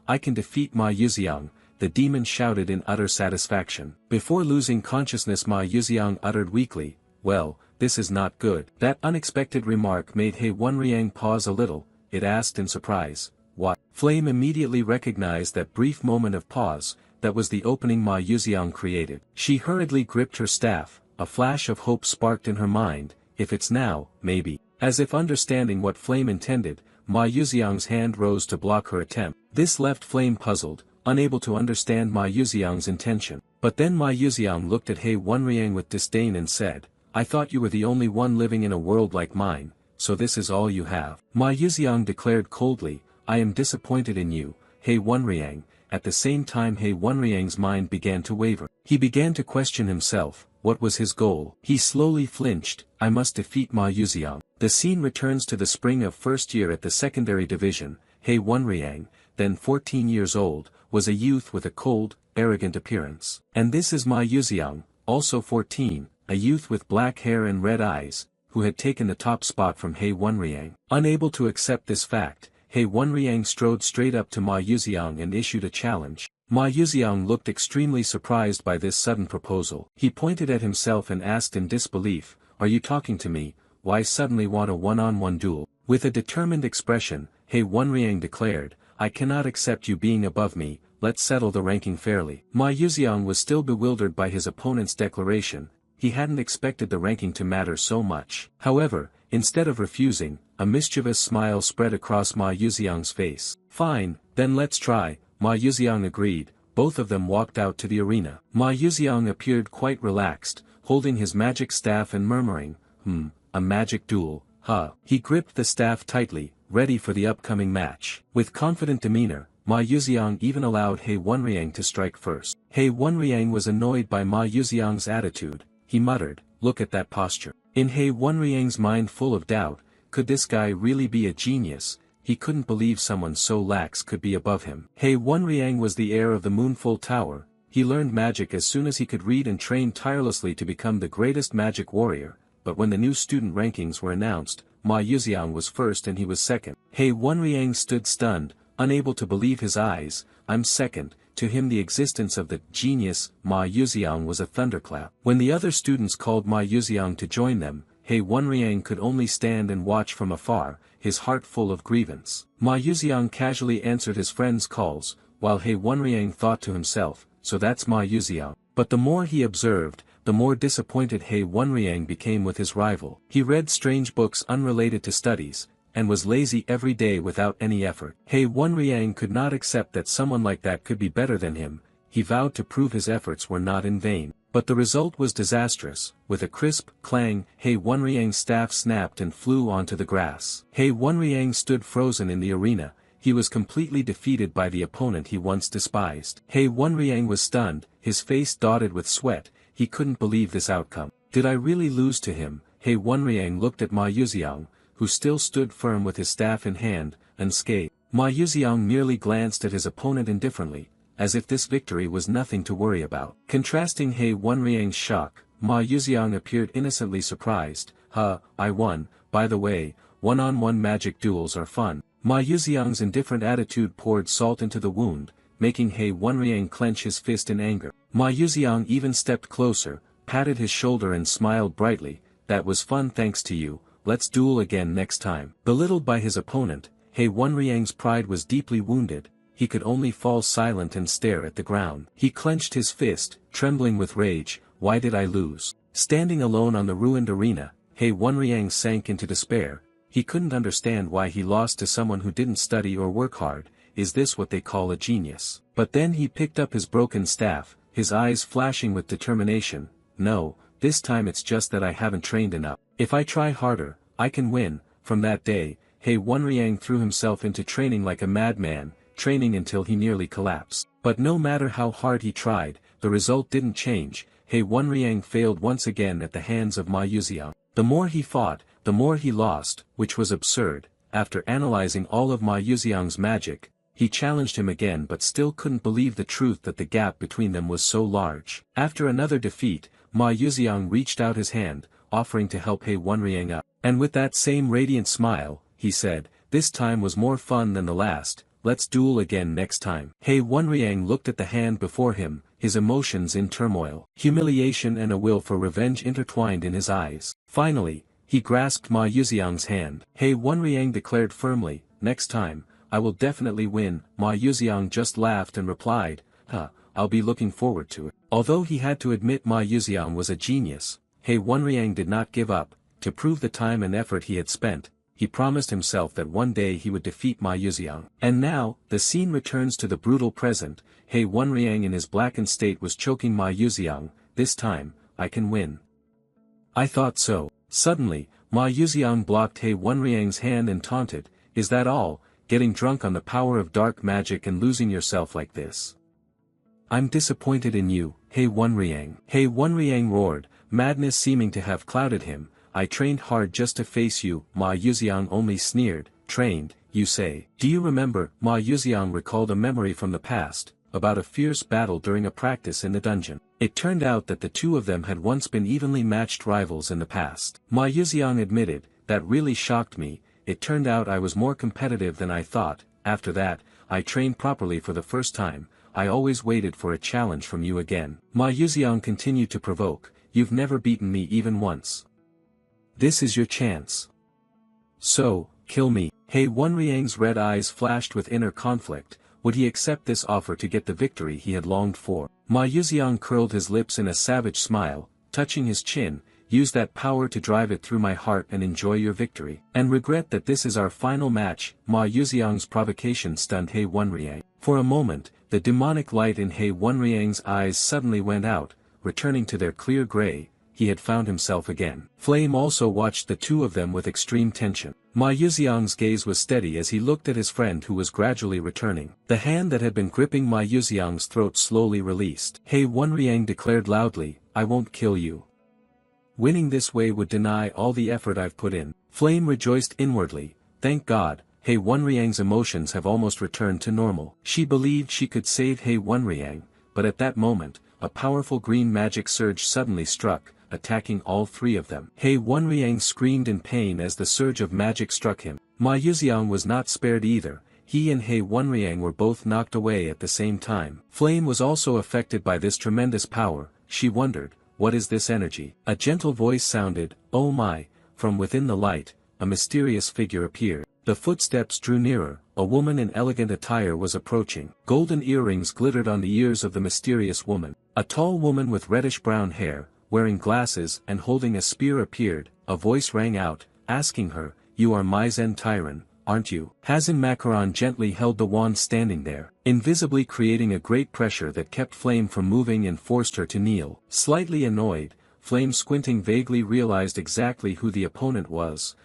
I can defeat Ma Yuxiang," the demon shouted in utter satisfaction. Before losing consciousness Ma Yuxiang uttered weakly, "Well, this is not good." That unexpected remark made He Wenriang pause a little. It asked in surprise, "What?" Flame immediately recognized that brief moment of pause. That was the opening Ma Yuxiang created. She hurriedly gripped her staff. A flash of hope sparked in her mind. If it's now, maybe. As if understanding what Flame intended, Ma Yuxiang's hand rose to block her attempt. This left Flame puzzled, unable to understand Ma Yuxiang's intention. But then Ma Yuxiang looked at He Wenriang with disdain and said, "I thought you were the only one living in a world like mine, so this is all you have." Ma Yuxiang declared coldly, "I am disappointed in you, He Wenriang." At the same time He Wenriang's mind began to waver. He began to question himself. What was his goal? He slowly flinched. "I must defeat Ma Yuxiang." The scene returns to the spring of first year at the secondary division. He Wenriang, then 14 years old, was a youth with a cold, arrogant appearance. And this is Ma Yuxiang, also 14, a youth with black hair and red eyes, who had taken the top spot from He Wenriang. Unable to accept this fact, He Wenriang strode straight up to Ma Yuxiang and issued a challenge. Ma Yuxiang looked extremely surprised by this sudden proposal. He pointed at himself and asked in disbelief, "Are you talking to me? Why suddenly want a one-on-one duel?" With a determined expression, He Wenriang declared, "I cannot accept you being above me, let's settle the ranking fairly." Ma Yuxiang was still bewildered by his opponent's declaration. He hadn't expected the ranking to matter so much. However, Instead of refusing, a mischievous smile spread across Ma Yuxiang's face. Fine, then let's try, Ma Yuxiang agreed. Both of them walked out to the arena. Ma Yuxiang appeared quite relaxed, holding his magic staff and murmuring, a magic duel, huh. He gripped the staff tightly, ready for the upcoming match. With confident demeanor, Ma Yuxiang even allowed He Wenriang to strike first. He Wenriang was annoyed by Ma Yuxiang's attitude. He muttered, look at that posture. In He Wenriang's mind full of doubt, could this guy really be a genius? He couldn't believe someone so lax could be above him. He Wenriang was the heir of the Moonful Tower. He learned magic as soon as he could read and trained tirelessly to become the greatest magic warrior, but when the new student rankings were announced, Ma Yuxiang was first and he was second. He Wenriang stood stunned, unable to believe his eyes. I'm second. To him the existence of the genius Ma Yuxiang was a thunderclap. When the other students called Ma Yuxiang to join them, He Wenriang could only stand and watch from afar, his heart full of grievance. Ma Yuxiang casually answered his friends' calls, while He Wenriang thought to himself, so that's Ma Yuxiang. But the more he observed, the more disappointed He Wenriang became with his rival. He read strange books unrelated to studies, and was lazy every day without any effort. He Wenriang could not accept that someone like that could be better than him. He vowed to prove his efforts were not in vain. But the result was disastrous. With a crisp clang, He Wenriang's staff snapped and flew onto the grass. He Wenriang stood frozen in the arena. He was completely defeated by the opponent he once despised. He Wenriang was stunned, his face dotted with sweat. He couldn't believe this outcome. Did I really lose to him? He Wenriang looked at Ma Yuxiang, who still stood firm with his staff in hand, unscathed. Ma Yuxiang merely glanced at his opponent indifferently, as if this victory was nothing to worry about. Contrasting He Wenriang's shock, Ma Yuxiang appeared innocently surprised. I won. By the way, one-on-one magic duels are fun. Ma Yuxiang's indifferent attitude poured salt into the wound, making He Wenriang clench his fist in anger. Ma Yuxiang even stepped closer, patted his shoulder and smiled brightly. That was fun thanks to you. Let's duel again next time. Belittled by his opponent, He Wenriang's pride was deeply wounded. He could only fall silent and stare at the ground. He clenched his fist, trembling with rage. Why did I lose? Standing alone on the ruined arena, He Wenriang sank into despair. He couldn't understand why he lost to someone who didn't study or work hard. Is this what they call a genius? But then he picked up his broken staff, his eyes flashing with determination. No, this time it's just that I haven't trained enough. If I try harder, I can win. From that day, He Wenriang threw himself into training like a madman, training until he nearly collapsed. But no matter how hard he tried, the result didn't change. He Wenriang failed once again at the hands of Ma Yuxiang. The more he fought, the more he lost, which was absurd. After analyzing all of Ma Yuxiang's magic, he challenged him again but still couldn't believe the truth that the gap between them was so large. After another defeat, Ma Yuxiang reached out his hand, offering to help He Wenriang up. And with that same radiant smile, he said, this time was more fun than the last. Let's duel again next time. He Wenriang looked at the hand before him, his emotions in turmoil. Humiliation and a will for revenge intertwined in his eyes. Finally, he grasped Ma Yuxiang's hand. He Wenriang declared firmly, next time, I will definitely win. Ma Yuxiang just laughed and replied, I'll be looking forward to it. Although he had to admit Ma Yuxiang was a genius, He Wenriang did not give up. To prove the time and effort he had spent, he promised himself that one day he would defeat Ma Yuxiang. And now, the scene returns to the brutal present. He Wenriang in his blackened state was choking Ma Yuxiang. This time, I can win. I thought so. Suddenly, Ma Yuxiang blocked He Wenriang's hand and taunted, is that all, getting drunk on the power of dark magic and losing yourself like this? I'm disappointed in you, He Wenriang. He Wenriang roared, madness seeming to have clouded him. I trained hard just to face you. Ma Yuxiang only sneered. Trained, you say. Do you remember? Ma Yuxiang recalled a memory from the past, about a fierce battle during a practice in the dungeon. It turned out that the two of them had once been evenly matched rivals in the past. Ma Yuxiang admitted, that really shocked me. It turned out I was more competitive than I thought. After that, I trained properly for the first time. I always waited for a challenge from you again. Ma Yuxiang continued to provoke. You've never beaten me even once. This is your chance. So, kill me. He Wenriang's red eyes flashed with inner conflict. Would he accept this offer to get the victory he had longed for? Ma Yuxiang curled his lips in a savage smile, touching his chin. use that power to drive it through my heart and enjoy your victory. And regret that this is our final match." Ma Yuxiang's provocation stunned He Wenriang. For a moment, the demonic light in He Wenriang's eyes suddenly went out, returning to their clear gray. He had found himself again. Flame also watched the two of them with extreme tension. Ma Yuxiang's gaze was steady as he looked at his friend who was gradually returning. The hand that had been gripping Ma Yuxiang's throat slowly released. He Wenriang declared loudly, "I won't kill you. Winning this way would deny all the effort I've put in." Flame rejoiced inwardly. Thank God, He Wenriang's emotions have almost returned to normal. She believed she could save He Wenriang, but at that moment, a powerful green magic surge suddenly struck, attacking all three of them. He Wenriang screamed in pain as the surge of magic struck him. Ma Yuxiang was not spared either. He and He Wenriang were both knocked away at the same time. Flame was also affected by this tremendous power. She wondered, what is this energy? A gentle voice sounded, "Oh my," from within the light, a mysterious figure appeared. The footsteps drew nearer, a woman in elegant attire was approaching. Golden earrings glittered on the ears of the mysterious woman. A tall woman with reddish-brown hair, wearing glasses and holding a spear appeared. A voice rang out, asking her, "You are Maizen Tyran, aren't you?" Hazin Macaron gently held the wand standing there, invisibly creating a great pressure that kept Flame from moving and forced her to kneel. Slightly annoyed, Flame squinting vaguely realized exactly who the opponent was.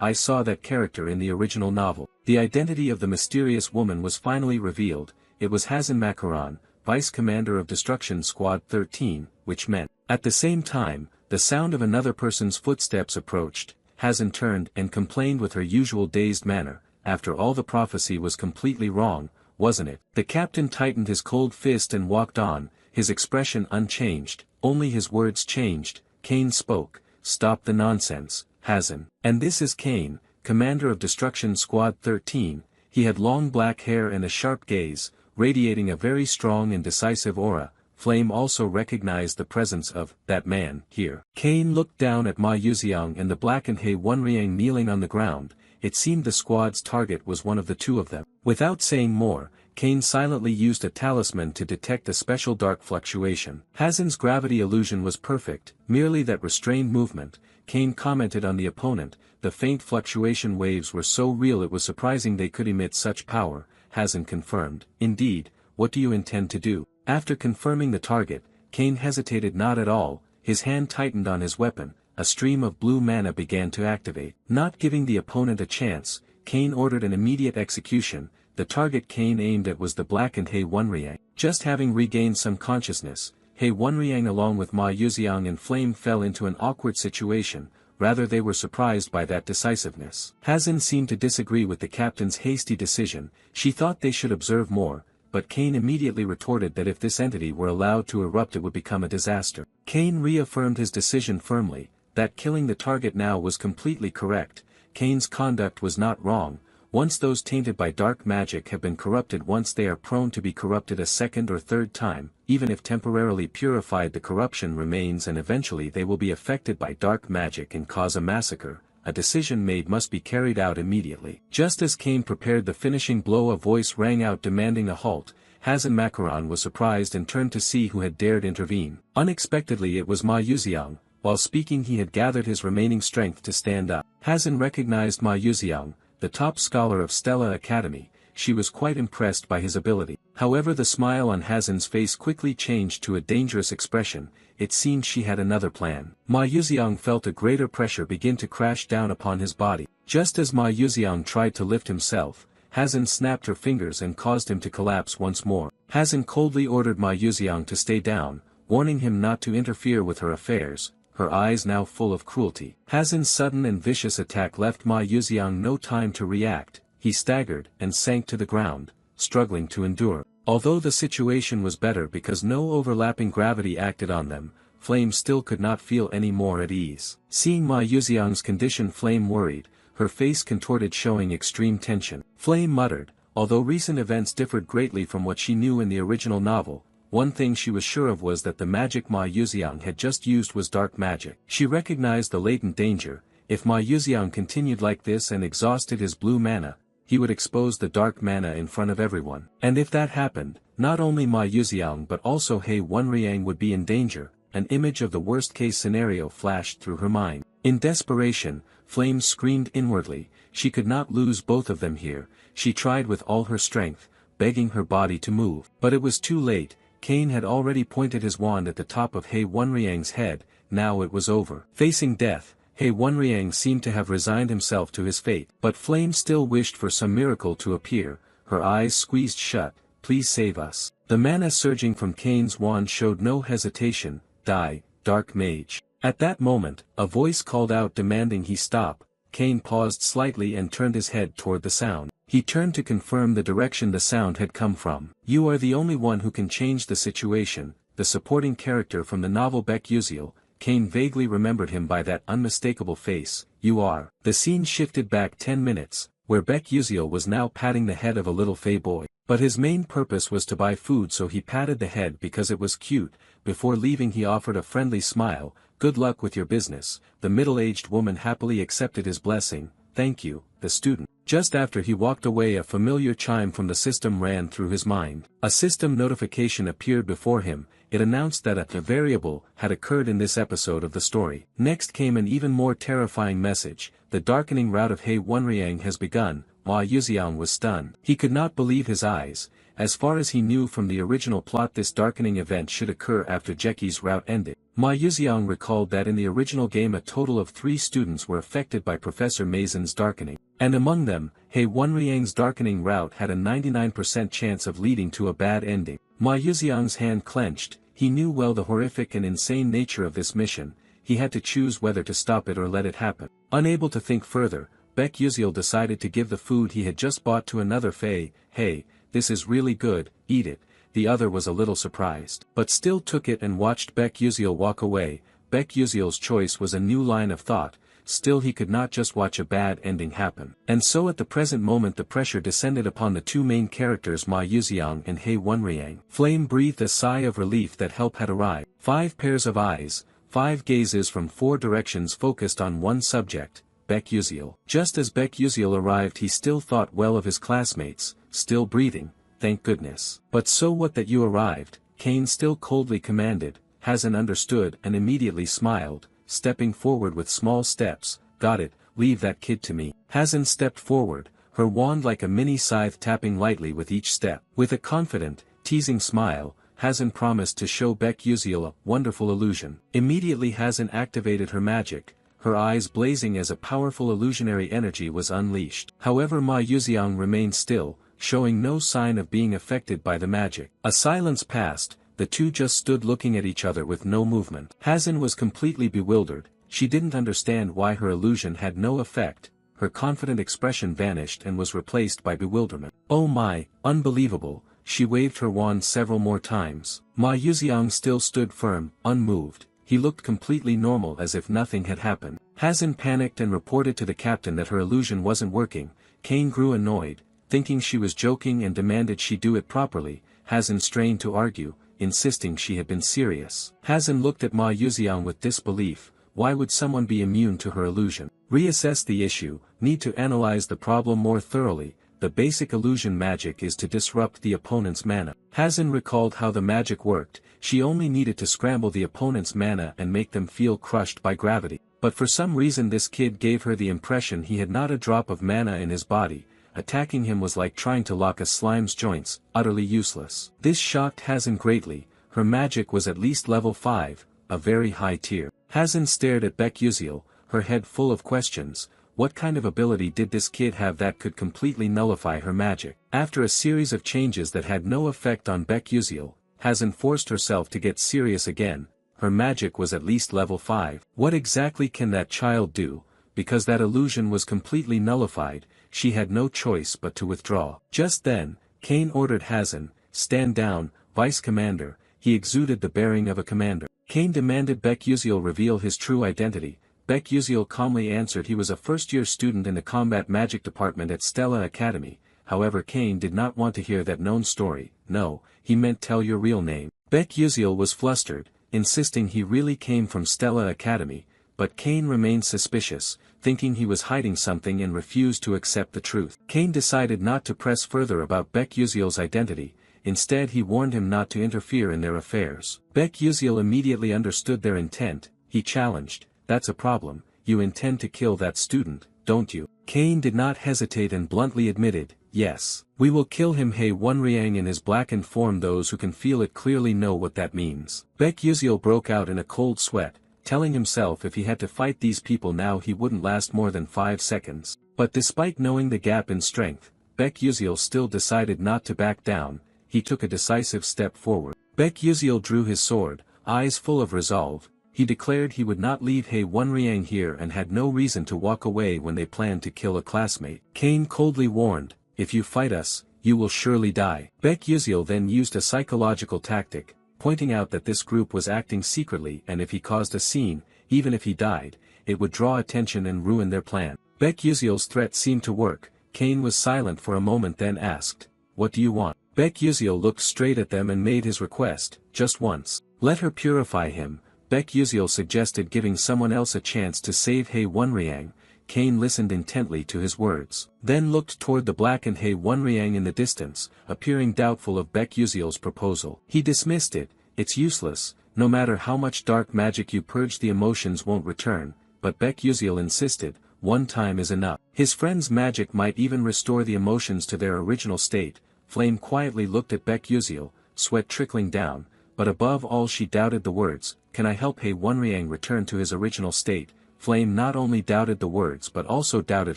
I saw that character in the original novel." The identity of the mysterious woman was finally revealed. It was Hazin Macaron, Vice Commander of Destruction Squad 13, which meant. At the same time, the sound of another person's footsteps approached. Hazin turned and complained with her usual dazed manner, "After all, the prophecy was completely wrong, wasn't it?" The captain tightened his cold fist and walked on, his expression unchanged, only his words changed. Kane spoke, "Stop the nonsense, Hazin." "And this is Kane, Commander of Destruction Squad 13, he had long black hair and a sharp gaze, radiating a very strong and decisive aura. Flame also recognized the presence of that man here. Kane looked down at Ma Yuxiang and the blackened He Wenriang kneeling on the ground. It seemed the squad's target was one of the two of them. Without saying more, Kane silently used a talisman to detect a special dark fluctuation. Hazin's gravity illusion was perfect, merely that restrained movement. Kane commented on the opponent, "The faint fluctuation waves were so real it was surprising they could emit such power." Hazin confirmed, "Indeed, what do you intend to do?" After confirming the target, Kane hesitated not at all, his hand tightened on his weapon, a stream of blue mana began to activate. Not giving the opponent a chance, Kane ordered an immediate execution. The target Kane aimed at was the blackened He Wenriang. Just having regained some consciousness, He Wenriang along with Ma Yuxiang and Flame fell into an awkward situation, rather they were surprised by that decisiveness. Hazin seemed to disagree with the captain's hasty decision. She thought they should observe more, but Kane immediately retorted that if this entity were allowed to erupt it would become a disaster. Kane reaffirmed his decision firmly, that killing the target now was completely correct. Kane's conduct was not wrong. Once those tainted by dark magic have been corrupted once they are prone to be corrupted a second or third time, even if temporarily purified the corruption remains and eventually they will be affected by dark magic and cause a massacre. A decision made must be carried out immediately. Just as Kane prepared the finishing blow, a voice rang out demanding a halt. Hazin Macaron was surprised and turned to see who had dared intervene. Unexpectedly it was Ma Yuxiang. While speaking he had gathered his remaining strength to stand up. Hazin recognized Ma Yuxiang, the top scholar of Stella Academy. She was quite impressed by his ability. However, the smile on Hazin's face quickly changed to a dangerous expression. It seemed she had another plan. Ma Yuxiang felt a greater pressure begin to crash down upon his body. Just as Ma Yuxiang tried to lift himself, Hazin snapped her fingers and caused him to collapse once more. Hazin coldly ordered Ma Yuxiang to stay down, warning him not to interfere with her affairs, her eyes now full of cruelty. Hazin's sudden and vicious attack left Ma Yuxiang no time to react. He staggered and sank to the ground, struggling to endure. Although the situation was better because no overlapping gravity acted on them, Flame still could not feel any more at ease. Seeing Ma Yuxiang's condition, Flame worried, her face contorted showing extreme tension. Flame muttered, although recent events differed greatly from what she knew in the original novel, one thing she was sure of was that the magic Ma Yuxiang had just used was dark magic. She recognized the latent danger. If Ma Yuxiang continued like this and exhausted his blue mana, he would expose the dark mana in front of everyone. And if that happened, not only Ma Yuxiang but also He Wenriang would be in danger. an image of the worst-case scenario flashed through her mind. In desperation, Flame screamed inwardly, she could not lose both of them here. She tried with all her strength, begging her body to move. But it was too late. Cain had already pointed his wand at the top of He Wonriang's head. Now it was over. Facing death, He Wonriang seemed to have resigned himself to his fate. But Flame still wished for some miracle to appear, her eyes squeezed shut. Please save us. The mana surging from Cain's wand showed no hesitation. Die, Dark Mage. At that moment, a voice called out demanding he stop. Cain paused slightly and turned his head toward the sound. He turned to confirm the direction the sound had come from. You are the only one who can change the situation. The supporting character from the novel Beck Uziel, Cain vaguely remembered him by that unmistakable face. You are. The scene shifted back 10 minutes, where Beck Uziel was now patting the head of a little fey boy. But his main purpose was to buy food, so he patted the head because it was cute. Before leaving he offered a friendly smile. Good luck with your business. The middle-aged woman happily accepted his blessing. Thank you, the student. Just after he walked away, a familiar chime from the system ran through his mind. A system notification appeared before him. It announced that a variable had occurred in this episode of the story. Next came an even more terrifying message. The darkening route of He Wonriang has begun. Ma Yuxiang was stunned. He could not believe his eyes. As far as he knew from the original plot, this darkening event should occur after Jeki's route ended. Ma Yuxiang recalled that in the original game a total of 3 students were affected by Professor Maison's darkening. And among them, He Wonriang's darkening route had a 99% chance of leading to a bad ending. Ma Yuxiang's hand clenched. He knew well the horrific and insane nature of this mission. He had to choose whether to stop it or let it happen. Unable to think further, Beck Uziel decided to give the food he had just bought to another Fae. Hey, this is really good, eat it. The other was a little surprised, but still took it and watched Beck Uziel walk away. Beck Uziel's choice was a new line of thought. Still he could not just watch a bad ending happen. And so at the present moment the pressure descended upon the 2 main characters, Ma Yuxiang and He Wonriang. Flame breathed a sigh of relief that help had arrived. 5 pairs of eyes, 5 gazes from 4 directions focused on one subject, Beck Uziel. Just as Beck Uziel arrived he still thought well of his classmates, still breathing, thank goodness. But so what that you arrived, Cain still coldly commanded. Hazen understood and immediately smiled, stepping forward with small steps. Got it, leave that kid to me. Hazen stepped forward, her wand like a mini scythe tapping lightly with each step. With a confident, teasing smile, Hazen promised to show Beck Uziel a wonderful illusion. Immediately Hazen activated her magic, her eyes blazing as a powerful illusionary energy was unleashed. However, Ma Yuxiang remained still, showing no sign of being affected by the magic. A silence passed, the 2 just stood looking at each other with no movement. Hazen was completely bewildered. She didn't understand why her illusion had no effect. Her confident expression vanished and was replaced by bewilderment. Oh my, unbelievable. She waved her wand several more times. Ma Yuxiang still stood firm, unmoved. He looked completely normal as if nothing had happened. Hazen panicked and reported to the captain that her illusion wasn't working. Cain grew annoyed, thinking she was joking and demanded she do it properly. Hazen strained to argue, insisting she had been serious. Hazen looked at Ma Yuxiang with disbelief. Why would someone be immune to her illusion? Reassess the issue, need to analyze the problem more thoroughly. The basic illusion magic is to disrupt the opponent's mana. Hazen recalled how the magic worked. She only needed to scramble the opponent's mana and make them feel crushed by gravity. But for some reason this kid gave her the impression he had not a drop of mana in his body. Attacking him was like trying to lock a slime's joints, utterly useless. This shocked Hazen greatly. Her magic was at least level 5, a very high tier. Hazen stared at Beck Uziel, her head full of questions. What kind of ability did this kid have that could completely nullify her magic? After a series of changes that had no effect on Beck Uziel, Hazen forced herself to get serious again. Her magic was at least level 5. What exactly can that child do? Because that illusion was completely nullified, she had no choice but to withdraw. Just then, Cain ordered Hazen, stand down, Vice Commander. He exuded the bearing of a commander. Cain demanded Beck Uziel reveal his true identity. Beck Uziel calmly answered he was a first-year student in the combat magic department at Stella Academy. However, Cain did not want to hear that known story. No, he meant tell your real name. Beck Uziel was flustered, insisting he really came from Stella Academy, but Cain remained suspicious, thinking he was hiding something and refused to accept the truth. Cain decided not to press further about Beck Uziel's identity. instead he warned him not to interfere in their affairs. Baek Yuziel immediately understood their intent. He challenged, "That's a problem, you intend to kill that student, don't you?" Kane did not hesitate and bluntly admitted, "Yes. We will kill him." He Wonryang in his blackened form. Those who can feel it clearly know what that means. Baek Yuziel broke out in a cold sweat, telling himself if he had to fight these people now he wouldn't last more than 5 seconds. But despite knowing the gap in strength, Baek Yuziel still decided not to back down. He took a decisive step forward. Baek Yuziel drew his sword, eyes full of resolve. He declared he would not leave He Wonryang here and had no reason to walk away when they planned to kill a classmate. Kane coldly warned, "If you fight us, you will surely die." Baek Yuziel then used a psychological tactic, pointing out that this group was acting secretly and if he caused a scene, even if he died, it would draw attention and ruin their plan. Baek Yuziel's threat seemed to work. Kane was silent for a moment then asked, "What do you want?" Baek Yuziel looked straight at them and made his request, "Just once. Let her purify him." Baek Yuziel suggested giving someone else a chance to save He Wonryang. Kane listened intently to his words, then looked toward the blackened He Wonryang in the distance, appearing doubtful of Baek Yuziel's proposal. He dismissed it, "It's useless, no matter how much dark magic you purge the emotions won't return," but Baek Yuziel insisted, "One time is enough." His friend's magic might even restore the emotions to their original state. Flame quietly looked at Baek Yuziel, sweat trickling down, but above all she doubted the words, "Can I help He Wonryang return to his original state?" Flame not only doubted the words but also doubted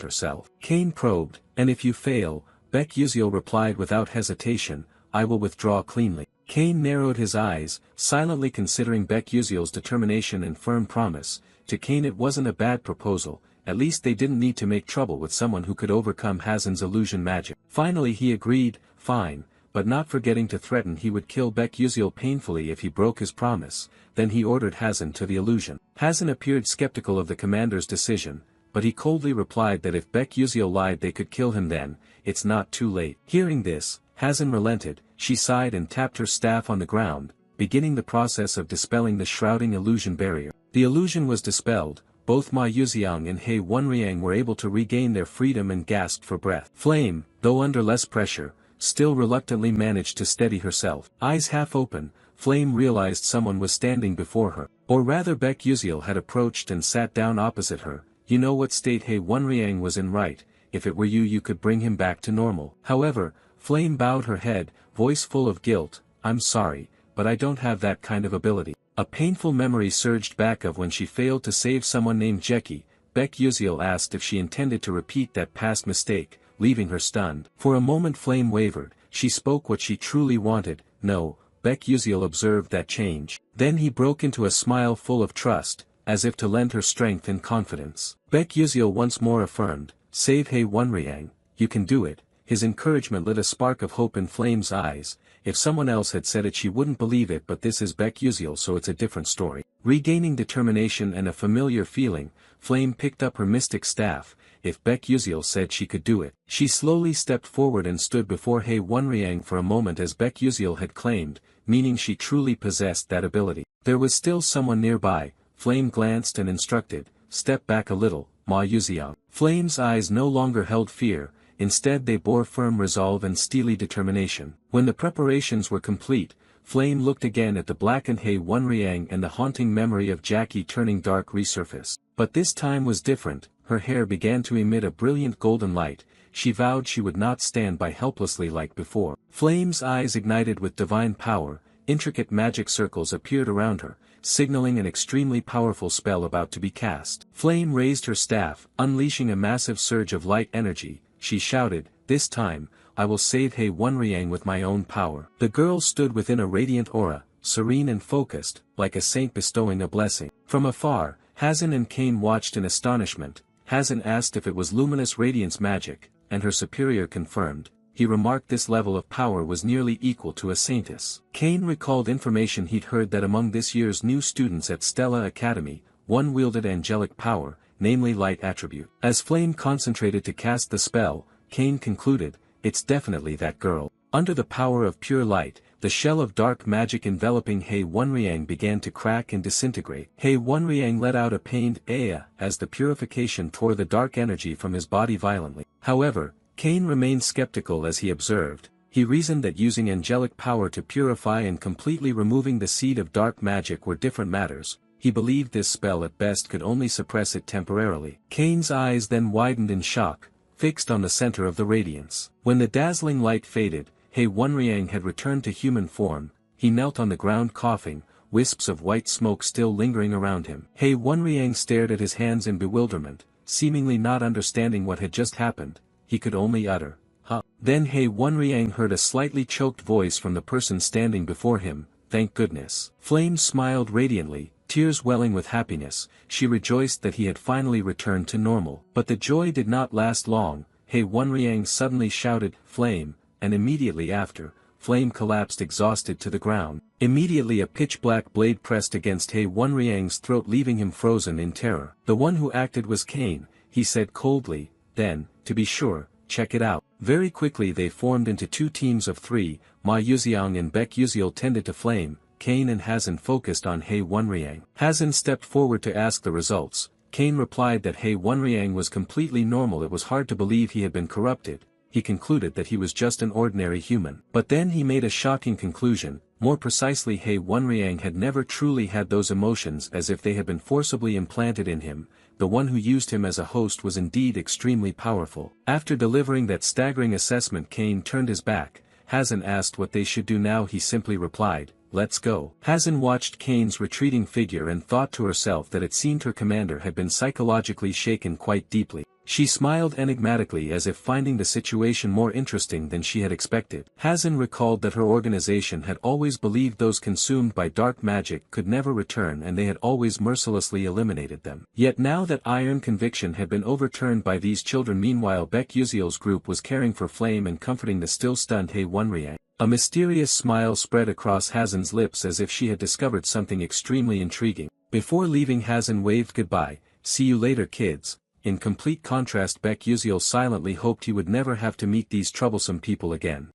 herself. Kane probed, "And if you fail?" Baek Yuziel replied without hesitation, "I will withdraw cleanly." Kane narrowed his eyes, silently considering Baek Yuziel's determination and firm promise. To Kane it wasn't a bad proposal, at least they didn't need to make trouble with someone who could overcome Hazen's illusion magic. Finally he agreed, "Fine," but not forgetting to threaten he would kill Baek Yuziel painfully if he broke his promise. Then he ordered Hazen to the illusion. Hazen appeared skeptical of the commander's decision, but he coldly replied that if Baek Yuziel lied they could kill him then. "It's not too late." Hearing this, Hazen relented. She sighed and tapped her staff on the ground, beginning the process of dispelling the shrouding illusion barrier. The illusion was dispelled. Both Ma Yuziang and He Wonryang were able to regain their freedom and gasped for breath. Flame, though under less pressure, still reluctantly managed to steady herself. Eyes half open, Flame realized someone was standing before her. Or rather Baek Yuziel had approached and sat down opposite her. "You know what state He Wonryang was in, right? If it were you you could bring him back to normal." However, Flame bowed her head, voice full of guilt, "I'm sorry, but I don't have that kind of ability." A painful memory surged back of when she failed to save someone named Jeki. Baek Yuziel asked if she intended to repeat that past mistake, leaving her stunned. For a moment Flame wavered. She spoke what she truly wanted. "No." Baek Yuziel observed that change. Then he broke into a smile full of trust, as if to lend her strength and confidence. Baek Yuziel once more affirmed, "Save He Wonryang, you can do it." His encouragement lit a spark of hope in Flame's eyes. If someone else had said it she wouldn't believe it, but this is Baek Yuziel, so it's a different story. Regaining determination and a familiar feeling, Flame picked up her mystic staff. If Baek Yuziel said she could do it. She slowly stepped forward and stood before He Wonryang for a moment as Baek Yuziel had claimed, meaning she truly possessed that ability. There was still someone nearby. Flame glanced and instructed, "Step back a little, Ma Yuziang." Flame's eyes no longer held fear, instead they bore firm resolve and steely determination. When the preparations were complete, Flame looked again at the blackened He Wonryang and the haunting memory of Jackie turning dark resurfaced. But this time was different. Her hair began to emit a brilliant golden light. She vowed she would not stand by helplessly like before. Flame's eyes ignited with divine power. Intricate magic circles appeared around her, signaling an extremely powerful spell about to be cast. Flame raised her staff, unleashing a massive surge of light energy. She shouted, "This time, I will save He Wonryang with my own power." The girl stood within a radiant aura, serene and focused, like a saint bestowing a blessing. From afar, Hazen and Kane watched in astonishment. Hazen asked if it was luminous radiance magic, and her superior confirmed. He remarked this level of power was nearly equal to a saintess. Kane recalled information he'd heard that among this year's new students at Stella Academy, one wielded angelic power, namely light attribute. As Flame concentrated to cast the spell, Kane concluded, "It's definitely that girl." Under the power of pure light, the shell of dark magic enveloping He Wonryang began to crack and disintegrate. He Wonryang let out a pained "Aya" as the purification tore the dark energy from his body violently. However, Kane remained skeptical as he observed. He reasoned that using angelic power to purify and completely removing the seed of dark magic were different matters. He believed this spell at best could only suppress it temporarily. Kane's eyes then widened in shock, fixed on the center of the radiance. When the dazzling light faded, He Wonriang had returned to human form. He knelt on the ground coughing, wisps of white smoke still lingering around him. He Wonriang stared at his hands in bewilderment, seemingly not understanding what had just happened. He could only utter, "Huh." Then He Wonriang heard a slightly choked voice from the person standing before him, "Thank goodness." Flame smiled radiantly, tears welling with happiness. She rejoiced that he had finally returned to normal. But the joy did not last long. He Wonriang suddenly shouted, "Flame," and immediately after, Flame collapsed exhausted to the ground. Immediately a pitch-black blade pressed against He Wonriang's throat, leaving him frozen in terror. "The one who acted was Kane," he said coldly. "Then, to be sure, check it out." Very quickly they formed into 2 teams of 3, Ma Yuxiang and Baek Yuxiel tended to Flame. Kane and Hazan focused on He Wonriang. Hazan stepped forward to ask the results. Kane replied that He Wonriang was completely normal. It was hard to believe he had been corrupted. He concluded that he was just an ordinary human. But then he made a shocking conclusion. More precisely, He Wonriang had never truly had those emotions, as if they had been forcibly implanted in him. The one who used him as a host was indeed extremely powerful. After delivering that staggering assessment, Kane turned his back. Hazan asked what they should do now. He simply replied, "Let's go." Hazan watched Kane's retreating figure and thought to herself that it seemed her commander had been psychologically shaken quite deeply. She smiled enigmatically, as if finding the situation more interesting than she had expected. Hazan recalled that her organization had always believed those consumed by dark magic could never return, and they had always mercilessly eliminated them. Yet now that iron conviction had been overturned by these children. Meanwhile, Baek Yuxiel's group was caring for Flame and comforting the still stunned He Wonriang. A mysterious smile spread across Hazan's lips, as if she had discovered something extremely intriguing. Before leaving, Hazan waved goodbye. "See you later, kids." In complete contrast, Baek Yuxiel silently hoped he would never have to meet these troublesome people again.